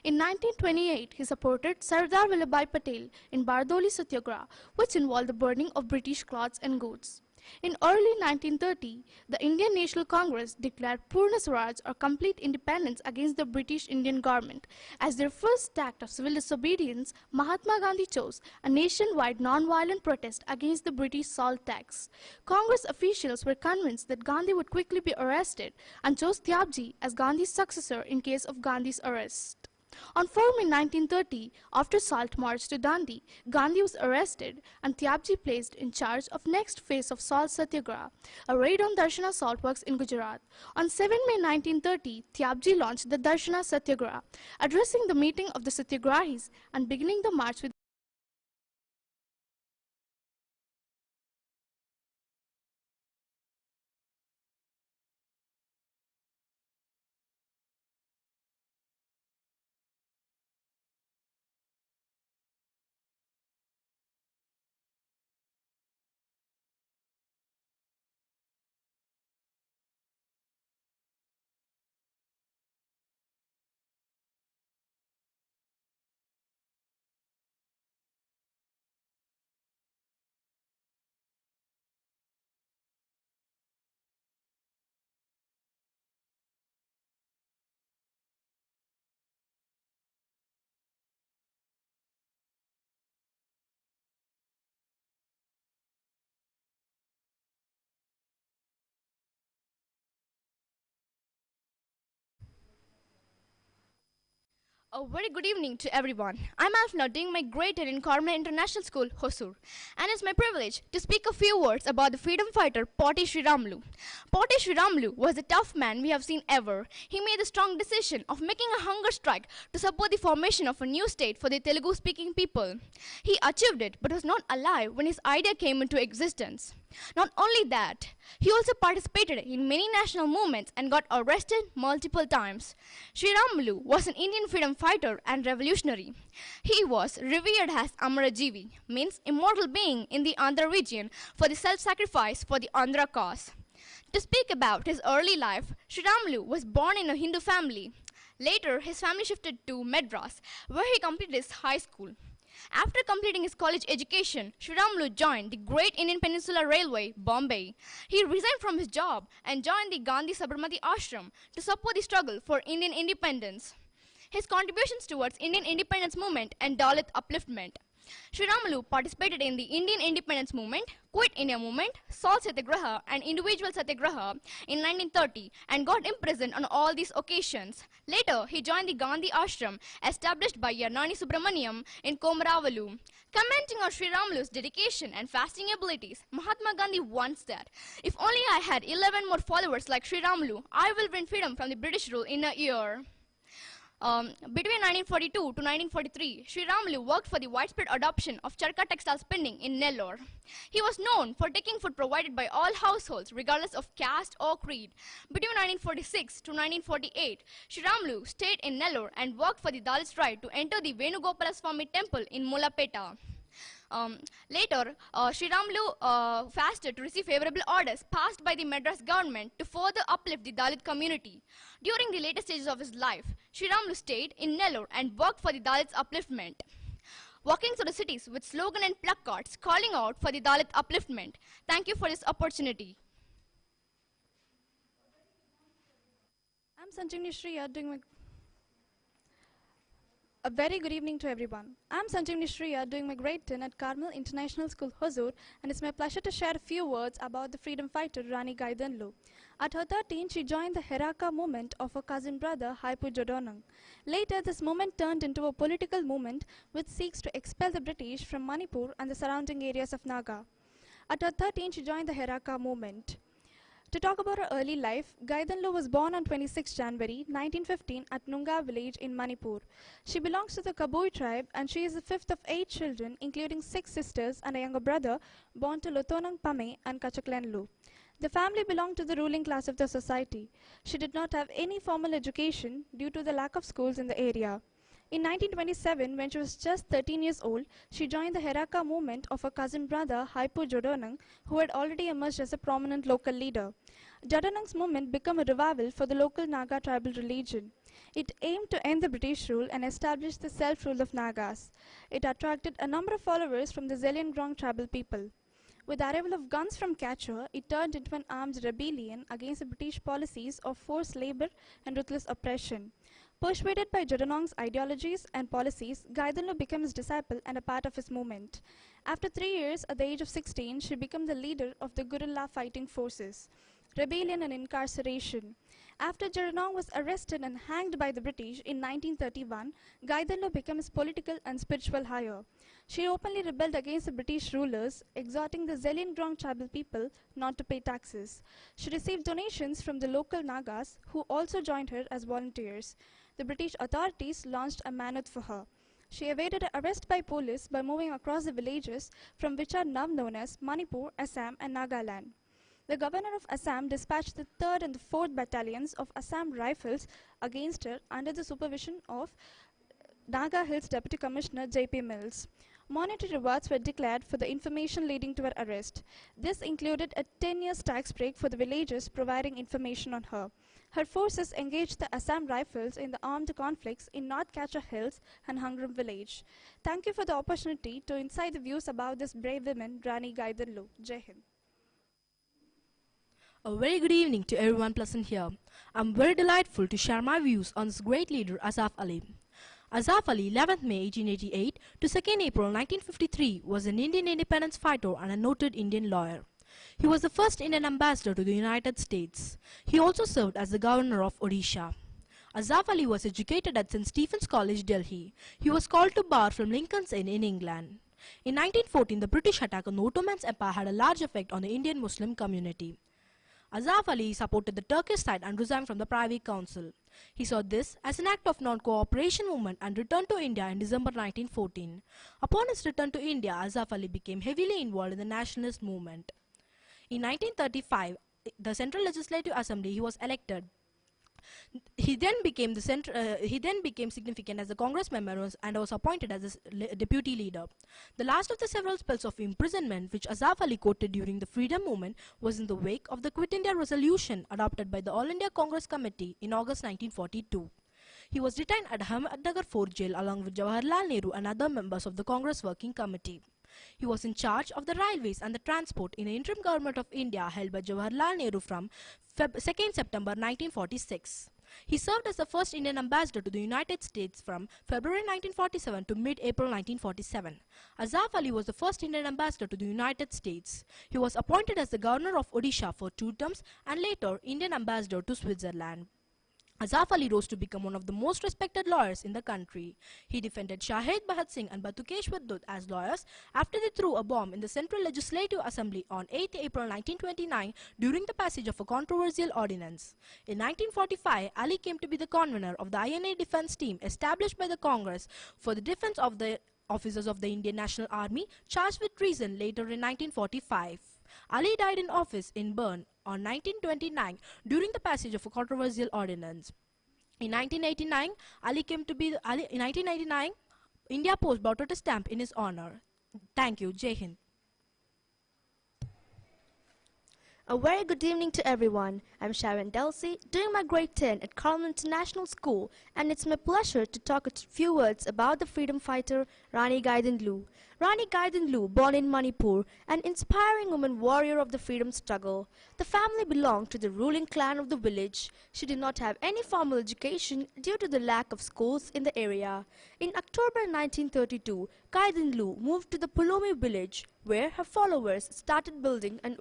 In 1928, he supported Sardar Vallabhbhai Patel in Bardoli Satyagraha, which involved the burning of British cloths and goods. In early 1930, the Indian National Congress declared Purna Swaraj or complete independence against the British Indian government. As their first act of civil disobedience, Mahatma Gandhi chose a nationwide non-violent protest against the British salt tax. Congress officials were convinced that Gandhi would quickly be arrested and chose Tyabji as Gandhi's successor in case of Gandhi's arrest. On 4 May 1930, after Salt March to Dandi, Gandhi was arrested and Tyabji placed in charge of next phase of Salt Satyagraha, a raid on Darshana salt works in Gujarat. On 7 May 1930, Tyabji launched the Darshana Satyagraha, addressing the meeting of the Satyagrahis and beginning the march with A very good evening to everyone. I'm Alfna doing my grade 10 in Carmel International School, Hosur. And it's my privilege to speak a few words about the freedom fighter Potti Sriramulu. Potti Sriramulu was the tough man we have seen ever. He made the strong decision of making a hunger strike to support the formation of a new state for the Telugu-speaking people. He achieved it but was not alive when his idea came into existence. Not only that, he also participated in many national movements and got arrested multiple times. Sri Ramalu was an Indian freedom fighter and revolutionary. He was revered as Amarajivi, means immortal being in the Andhra region for the self-sacrifice for the Andhra cause. To speak about his early life, Sri Ramalu was born in a Hindu family. Later, his family shifted to Madras, where he completed his high school. After completing his college education, Sri Ramalu joined the Great Indian Peninsular Railway, Bombay. He resigned from his job and joined the Gandhi Sabarmati Ashram to support the struggle for Indian independence. His contributions towards Indian independence movement and Dalit upliftment. Sri Ramalu participated in the Indian independence movement, Quit India movement, Salt Satyagraha and individual Satyagraha in 1930 and got imprisoned on all these occasions. Later, he joined the Gandhi Ashram established by Yarnani Subramaniam in Komaravalu. Commenting on Sri Ramalu's dedication and fasting abilities, Mahatma Gandhi once said, "If only I had 11 more followers like Sri Ramalu, I will win freedom from the British rule in a year." Between 1942 to 1943, Sri Ramalu worked for the widespread adoption of charka textile spinning in Nellore. He was known for taking food provided by all households, regardless of caste or creed. Between 1946 to 1948, Sri Ramalu stayed in Nellore and worked for the Dalits' right to enter the Venugopala Swami temple in Mulapeta. Later, Sri Ramalu fasted to receive favorable orders passed by the Madras government to further uplift the Dalit community. During the later stages of his life, Sri Ramalu stayed in Nellore and worked for the Dalits' upliftment, walking through the cities with slogan and placards calling out for the Dalit upliftment. Thank you for this opportunity. I'm Sanjini Shriya doing A very good evening to everyone. I'm Sanjini Shriya doing my grade 10 at Carmel International School, Hosur, and it's my pleasure to share a few words about the freedom fighter Rani Gaidanlu. At her 13, she joined the Heraka movement of her cousin brother Haipu Jodonang. Later, this movement turned into a political movement which seeks to expel the British from Manipur and the surrounding areas of Naga. At her 13, she joined the Heraka movement. To talk about her early life, Gaidanlu was born on 26 January 1915 at Nunga village in Manipur. She belongs to the Kabui tribe and she is the fifth of 8 children, including 6 sisters and a younger brother born to Lotonang Pame and Kachaklenlu. The family belonged to the ruling class of the society. She did not have any formal education due to the lack of schools in the area. In 1927, when she was just 13 years old, she joined the Heraka movement of her cousin brother Haipu Jodonang, who had already emerged as a prominent local leader. Jodonang's movement became a revival for the local Naga tribal religion. It aimed to end the British rule and establish the self-rule of Nagas. It attracted a number of followers from the Zeliangrong tribal people. With the arrival of guns from Cachor, it turned into an armed rebellion against the British policies of forced labor and ruthless oppression. Persuaded by Jodonong's ideologies and policies, Gaidanlu became his disciple and a part of his movement. After 3 years, at the age of 16, she became the leader of the guerrilla fighting forces. Rebellion and incarceration. After Jodonong was arrested and hanged by the British in 1931, Gaidanlu became his political and spiritual hire. She openly rebelled against the British rulers, exhorting the Zeliangrong tribal people not to pay taxes. She received donations from the local Nagas, who also joined her as volunteers. The British authorities launched a manhunt for her. She evaded arrest by police by moving across the villages from which are now known as Manipur, Assam and Nagaland. The governor of Assam dispatched the 3rd and the 4th battalions of Assam Rifles against her under the supervision of Naga Hills Deputy Commissioner J.P. Mills. Monetary rewards were declared for the information leading to her arrest. This included a 10-year tax break for the villagers providing information on her. Her forces engaged the Assam Rifles in the armed conflicts in North Cachar Hills and Hungrum village. Thank you for the opportunity to insight the views about this brave woman, Rani Gaidanlu. Jai Hind. A very good evening to everyone present here. I'm very delightful to share my views on this great leader, Asaf Ali. Asaf Ali, 11th May 1888 to 2nd April 1953, was an Indian independence fighter and a noted Indian lawyer. He was the first Indian ambassador to the United States. He also served as the governor of Odisha. Asaf Ali was educated at St. Stephen's College, Delhi. He was called to bar from Lincoln's Inn in England. In 1914, the British attack on the Ottoman Empire had a large effect on the Indian Muslim community. Asaf Ali supported the Turkish side and resigned from the Privy Council. He saw this as an act of non-cooperation movement and returned to India in December 1914. Upon his return to India, Asaf Ali became heavily involved in the nationalist movement. In 1935, the Central Legislative Assembly, he was elected. He then became significant as a Congress member and was appointed as a deputy leader. The last of the several spells of imprisonment which Asaf Ali quoted during the freedom movement was in the wake of the Quit India resolution adopted by the All India Congress Committee in August 1942. He was detained at Ahmednagar Fort Jail along with Jawaharlal Nehru and other members of the Congress Working Committee. He was in charge of the railways and the transport in the interim government of India held by Jawaharlal Nehru from 2nd September 1946. He served as the first Indian ambassador to the United States from February 1947 to mid-April 1947. Asaf Ali was the first Indian ambassador to the United States. He was appointed as the governor of Odisha for 2 terms and later Indian ambassador to Switzerland. Asaf Ali rose to become one of the most respected lawyers in the country. He defended Shahid Bhagat Singh and Batukeshwar Dutt as lawyers after they threw a bomb in the Central Legislative Assembly on 8 April 1929 during the passage of a controversial ordinance. In 1945, Ali came to be the convener of the INA defense team established by the Congress for the defense of the officers of the Indian National Army charged with treason later in 1945. Ali died in office in Bern on 1929 during the passage of a controversial ordinance. In 1989, in 1999, India Post brought out a stamp in his honor. Thank you. Jai Hind. A very good evening to everyone. I'm Sharon Delsey, doing my grade 10 at Carmel International School, and it's my pleasure to talk a few words about the freedom fighter Rani Gaidanlu. Rani Gaidanlu, born in Manipur, an inspiring woman warrior of the freedom struggle. The family belonged to the ruling clan of the village. She did not have any formal education due to the lack of schools in the area. In October 1932, Gaidanlu moved to the Pulomi village, where her followers started building an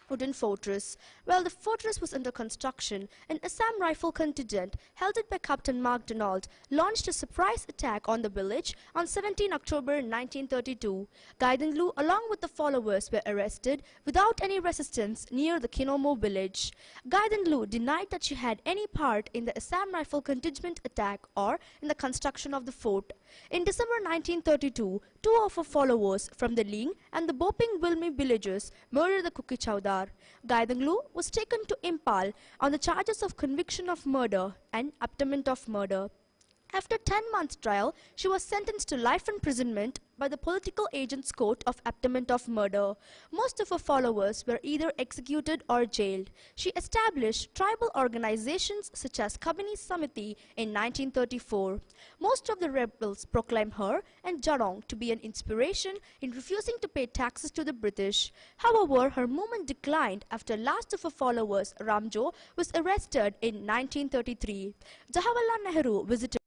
wooden fortress. While the fortress was under construction, an Assam rifle contingent, headed by Captain MacDonald, launched a surprise attack on the village on 17 October 1932. Gaidanlu, along with the followers, were arrested without any resistance near the Kinomo village. Gaidanlu denied that she had any part in the Assam rifle contingent attack or in the construction of the fort. In December 1932, two of her followers from the Ling and the Boping Wilmi villages murdered the Kuki Chowdar. Gaidanlu was taken to Impal on the charges of conviction of murder and abetment of murder. After 10 months trial, she was sentenced to life imprisonment by the Political Agents Court of Abetment of Murder. Most of her followers were either executed or jailed. She established tribal organizations such as Kabini Samiti in 1934. Most of the rebels proclaimed her and Jarong to be an inspiration in refusing to pay taxes to the British. However, her movement declined after last of her followers, Ramjo, was arrested in 1933. Jawaharlal Nehru visited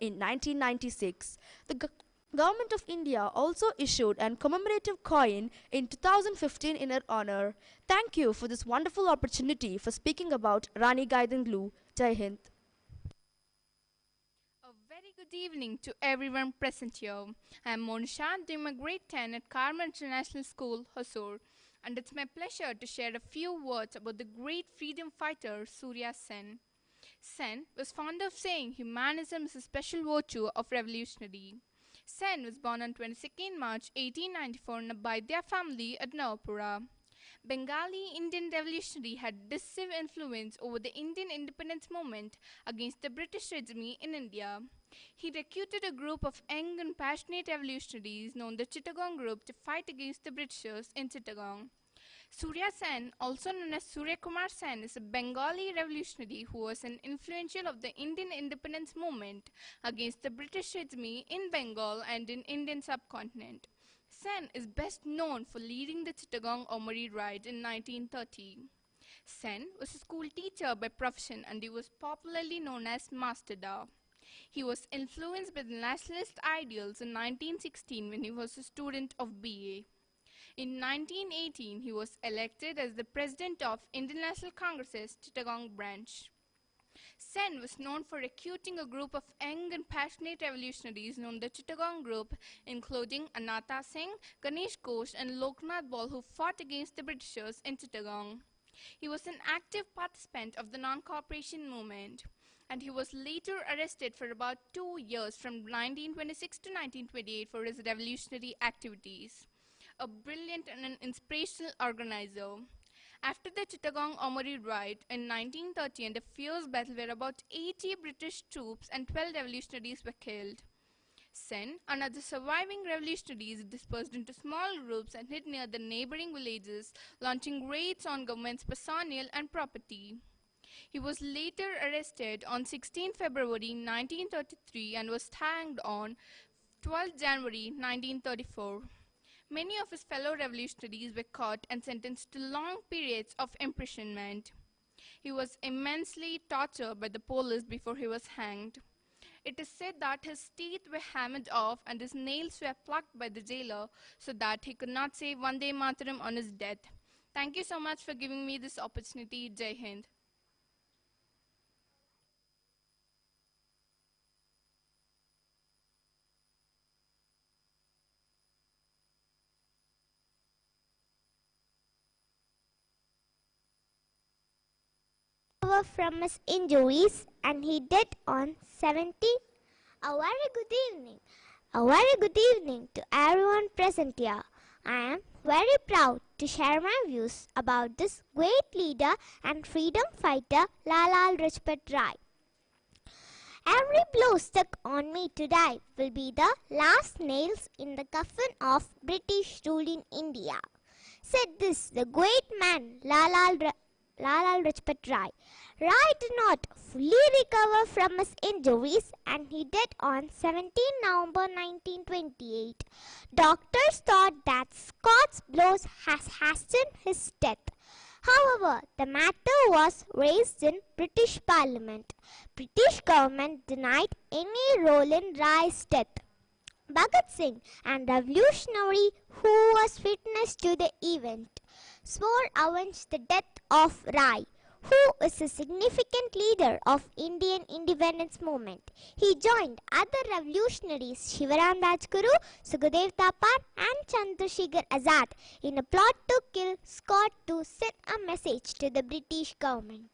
in 1996. The Government of India also issued an commemorative coin in 2015 in her honor. Thank you for this wonderful opportunity for speaking about Rani Gaidanlu. Jai Hind. A very good evening to everyone present here. I am Monisha, doing my grade 10 at Carmel International School, Hosur, and it's my pleasure to share a few words about the great freedom fighter Surya Sen. Sen was fond of saying humanism is a special virtue of revolutionary. Sen was born on 22nd March 1894 in a Baidya family at Navapura. Bengali Indian revolutionary had decisive influence over the Indian independence movement against the British regime in India. He recruited a group of young and passionate revolutionaries known the Chittagong Group to fight against the Britishers in Chittagong. Surya Sen, also known as Surya Kumar Sen, is a Bengali revolutionary who was an influential of the Indian independence movement against the British regime in Bengal and in Indian subcontinent. Sen is best known for leading the Chittagong Omari Ride in 1930. Sen was a school teacher by profession and he was popularly known as Master Da. He was influenced by the nationalist ideals in 1916 when he was a student of BA. In 1918, he was elected as the president of Indian National Congress's Chittagong branch. Sen was known for recruiting a group of young and passionate revolutionaries known the Chittagong Group, including Anata Singh, Ganesh Ghosh, and Loknath Ball, who fought against the Britishers in Chittagong. He was an active participant of the non-cooperation movement, and he was later arrested for about 2 years from 1926 to 1928 for his revolutionary activities. A brilliant and an inspirational organizer. After the Chittagong Omari Ride in 1930 and a fierce battle where about 80 British troops and 12 revolutionaries were killed, Sen and other surviving revolutionaries dispersed into small groups and hid near the neighboring villages, launching raids on government's personnel and property. He was later arrested on 16 February 1933 and was hanged on 12 January 1934. Many of his fellow revolutionaries were caught and sentenced to long periods of imprisonment. He was immensely tortured by the police before he was hanged. It is said that his teeth were hammered off and his nails were plucked by the jailer so that he could not say Vande Mataram on his death. Thank you so much for giving me this opportunity. Jai Hind. From his injuries and he died on 17th. A very good evening. A very good evening to everyone present here. I am very proud to share my views about this great leader and freedom fighter Lala Lajpat Rai. Every blow stuck on me today will be the last nails in the coffin of British rule in India. Said this the great man Lala Lajpat Rai. Rai did not fully recover from his injuries and he died on 17 November 1928. Doctors thought that Scott's blows had hastened his death. However, the matter was raised in British Parliament. British government denied any role in Rai's death. Bhagat Singh, a revolutionary who was witness to the event, swore avenge the death of Rai, who is a significant leader of Indian independence movement. He joined other revolutionaries Shivaram Rajguru, Sukhdev Thapar and Chandrasekhar Azad in a plot to kill Scott to send a message to the British government.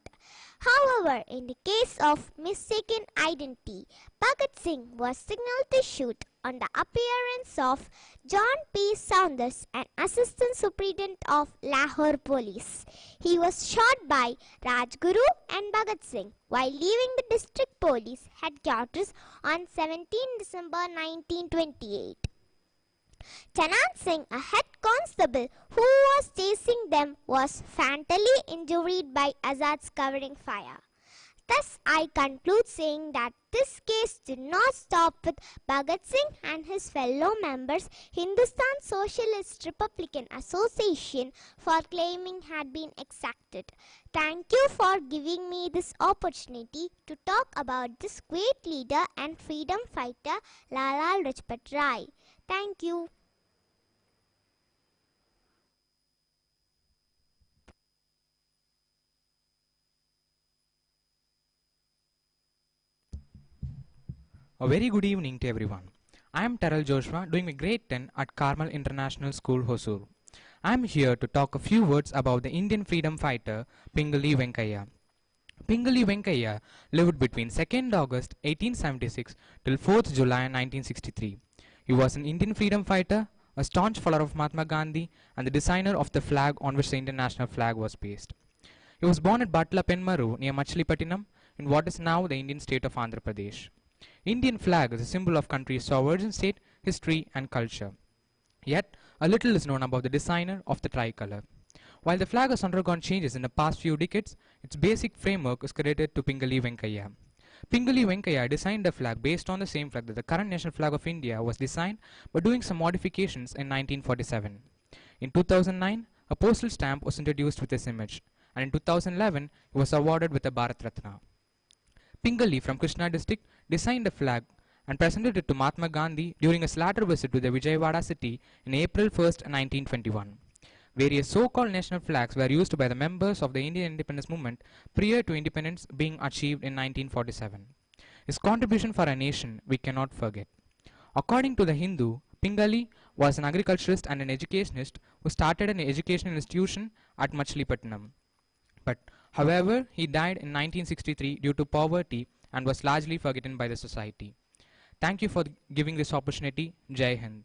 However, in the case of mistaken identity, Bhagat Singh was signaled to shoot on the appearance of John P. Saunders, an assistant superintendent of Lahore Police. He was shot by Rajguru and Bhagat Singh while leaving the district police headquarters on 17 December 1928. Chanan Singh, a head constable who was chasing them, was fatally injured by Azad's covering fire. Thus, I conclude saying that this case did not stop with Bhagat Singh and his fellow members Hindustan Socialist Republican Association for claiming had been exacted. Thank you for giving me this opportunity to talk about this great leader and freedom fighter Lala Lajpat Rai. Thank you. A very good evening to everyone. I am Terrell Joshua doing my grade 10 at Carmel International School, Hosur. I am here to talk a few words about the Indian freedom fighter Pingali Venkaiah. Pingali Venkaiah lived between 2nd August 1876 till 4th July 1963. He was an Indian freedom fighter, a staunch follower of Mahatma Gandhi, and the designer of the flag on which the Indian national flag was based. He was born at Batla Penmaru near Machilipattinam in what is now the Indian state of Andhra Pradesh. Indian flag is a symbol of country's sovereign state, history and culture. Yet, a little is known about the designer of the tricolor. While the flag has undergone changes in the past few decades, its basic framework is credited to Pingali Venkaiah. Pingali Venkaiah designed the flag based on the same flag that the current national flag of India was designed, but doing some modifications in 1947. In 2009, a postal stamp was introduced with this image, and in 2011, he was awarded with a Bharat Ratna. Pingali from Krishna district designed the flag and presented it to Mahatma Gandhi during his latter visit to the Vijayawada city in April 1, 1921. Various so-called national flags were used by the members of the Indian independence movement prior to independence being achieved in 1947. His contribution for a nation we cannot forget. According to the Hindu, Pingali was an agriculturist and an educationist who started an educational institution at Machilipattinam. But, however, he died in 1963 due to poverty and was largely forgotten by the society. Thank you for giving this opportunity. Jai Hind.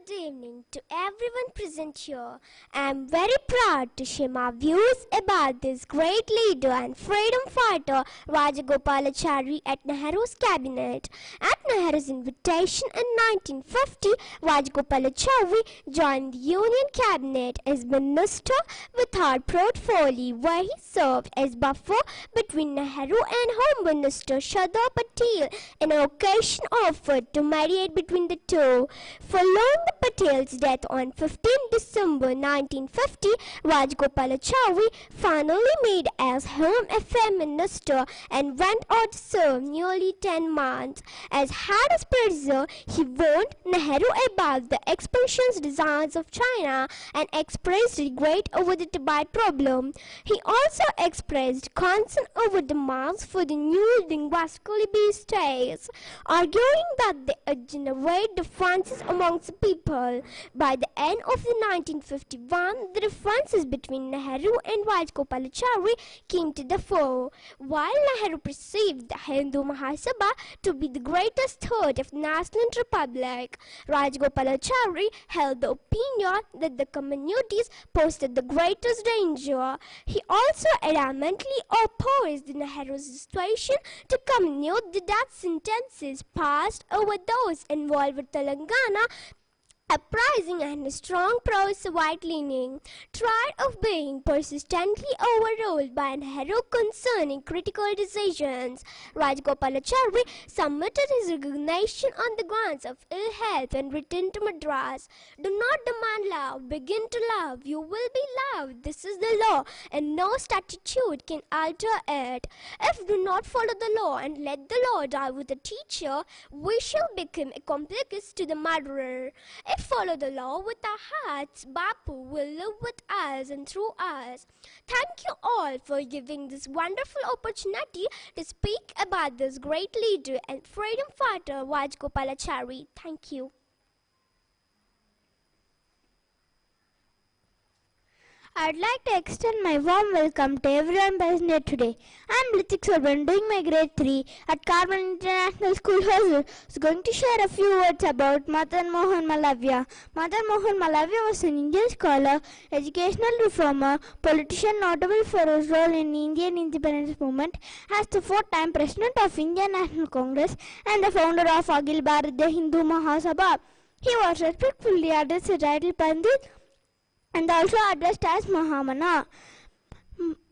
Good evening to everyone present here. I am very proud to share my views about this great leader and freedom fighter Rajagopalachari at Nehru's cabinet. At Nehru's invitation in 1950, Rajagopalachari joined the Union cabinet as minister without portfolio, where he served as buffer between Nehru and Home Minister Sardar Patel. An occasion offered to mediate between the two. Following the Patel's death on 15 December 1950, Rajagopalachari finally made as Home Affairs Minister and went on to serve nearly 10 months. As head of predecessor, he warned Nehru about the expansionist designs of China and expressed regret over the Tibet problem. He also expressed concern over demands for the new linguistically based states, arguing that they generate differences amongst the people. By the end of the 1951, the differences between Nehru and Rajagopalachari came to the fore. While Nehru perceived the Hindu Mahasabha to be the greatest third of National Republic. Rajagopalachari held the opinion that the communities posed the greatest danger. He also adamantly opposed Nehru's situation to commute the death sentences passed over those involved with Telangana uprising and a strong pro-Soviet leaning, tired of being persistently overruled by Nehru concerning critical decisions. Rajagopalachari submitted his resignation on the grounds of ill health and returned to Madras. Do not demand love, begin to love. You will be loved. This is the law, and no statute can alter it. If do not follow the law and let the law die with the teacher, we shall become accomplices to the murderer. If follow the law with our hearts, Bapu will live with us and through us. Thank you all for giving this wonderful opportunity to speak about this great leader and freedom fighter Rajagopalachari. Thank you. I'd like to extend my warm welcome to everyone present here today. I'm Litik Sorban, doing my grade 3 at Carmel International School, Hosur. So going to share a few words about Mahatma Mohan Malavya. Mahatma Mohan Malavya was an Indian scholar, educational reformer, politician notable for his role in the Indian independence movement, as the fourth-time president of Indian National Congress and the founder of Akhil Bharatiya Hindu Mahasabha. He was respectfully addressed as title Pandit and also addressed as Mahamana.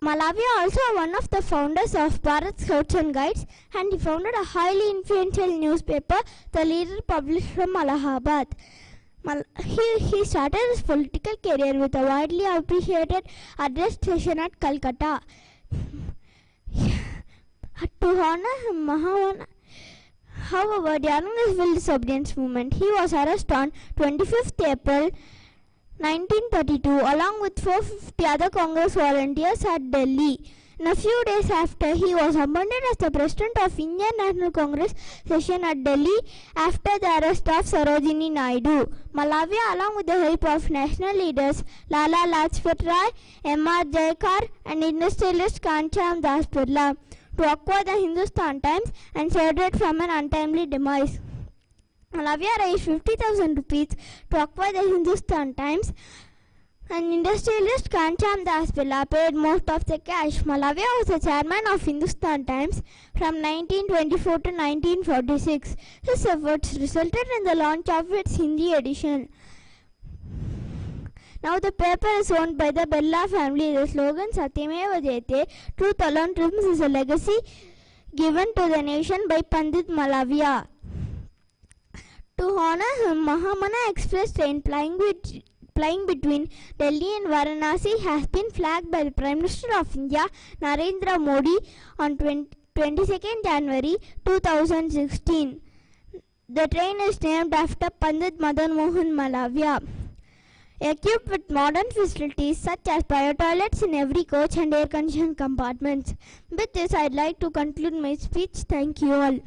Malavya also one of the founders of Bharat Scouts and Guides, and he founded a highly influential newspaper, The Leader, published from Allahabad. He started his political career with a widely appreciated address session at Calcutta. To honor him, Mahamana, however, during his civil disobedience movement, he was arrested on 25th April 1932 along with 450 other Congress volunteers at Delhi. In a few days after, he was appointed as the president of Indian National Congress session at Delhi after the arrest of Sarojini Naidu. Malavya, along with the help of national leaders Lala Lajpat Rai, M.R. Jayakar and industrialist Kancham Das Birla, to acquire the Hindustan Times and saved it from an untimely demise. Malavya raised 50,000 rupees to acquire the Hindustan Times, and industrialist Kancham Das Birla paid most of the cash. Malavya was the chairman of Hindustan Times from 1924 to 1946. His efforts resulted in the launch of its Hindi edition. Now the paper is owned by the Birla family. The slogan Satyameva Jayate, Truth Alone Triumphs, is a legacy given to the nation by Pandit Malavya. To honor him, Mahamana Express train plying between Delhi and Varanasi has been flagged by the Prime Minister of India, Narendra Modi, on 22nd January 2016. The train is named after Pandit Madan Mohan Malavya. Equipped with modern facilities such as bio-toilets in every coach and air-conditioned compartments. With this, I'd like to conclude my speech. Thank you all.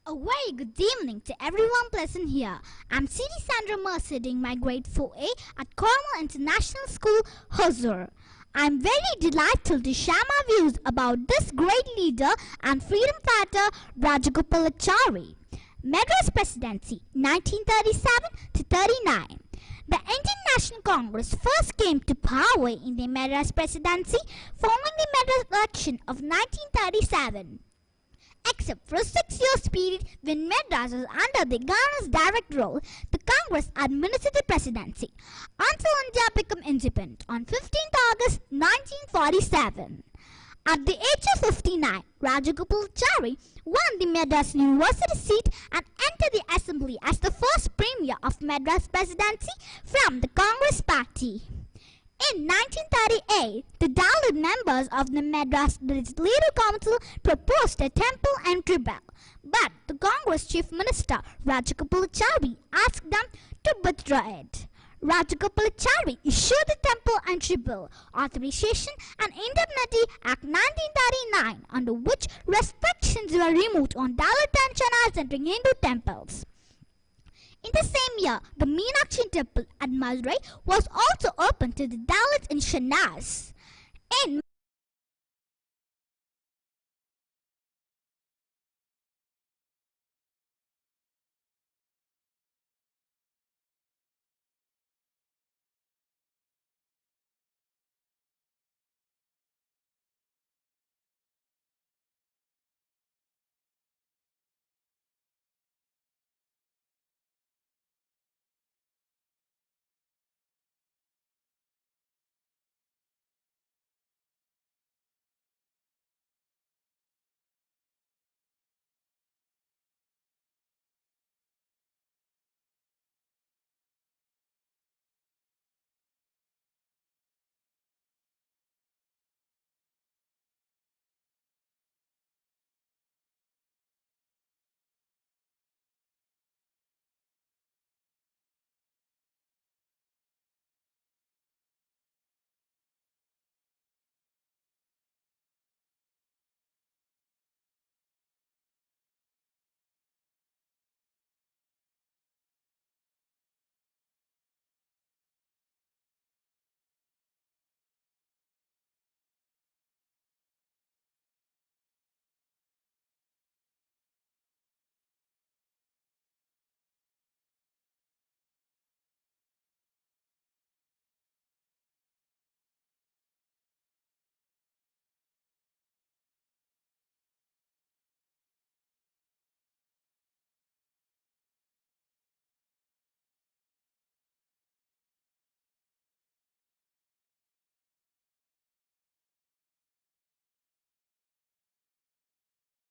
A very good evening to everyone present here. I'm C.D. Sandra Mercer, doing my grade 4A at Carmel International School, Hosur. I'm very delighted to share my views about this great leader and freedom fighter, Rajagopalachari. Madras Presidency, 1937 to 39. The Indian National Congress first came to power in the Madras Presidency following the Madras election of 1937. Except for a 6-year period when Madras was under the governor's direct rule, the Congress administered the presidency until India became independent on 15th August 1947. At the age of 59, Rajagopalachari won the Madras University seat and entered the assembly as the first premier of Madras Presidency from the Congress party. In 1938, the Dalit members of the Madras Legislative Council proposed a temple entry bill, but the Congress Chief Minister Rajagopalachari asked them to withdraw it. Rajagopalachari issued the Temple Entry Bill, Authorization and Indemnity Act 1939, under which restrictions were removed on Dalit pensioners entering Hindu temples. In the same year, the Meenakshi temple at Madurai was also opened to the Dalits in Chennai. In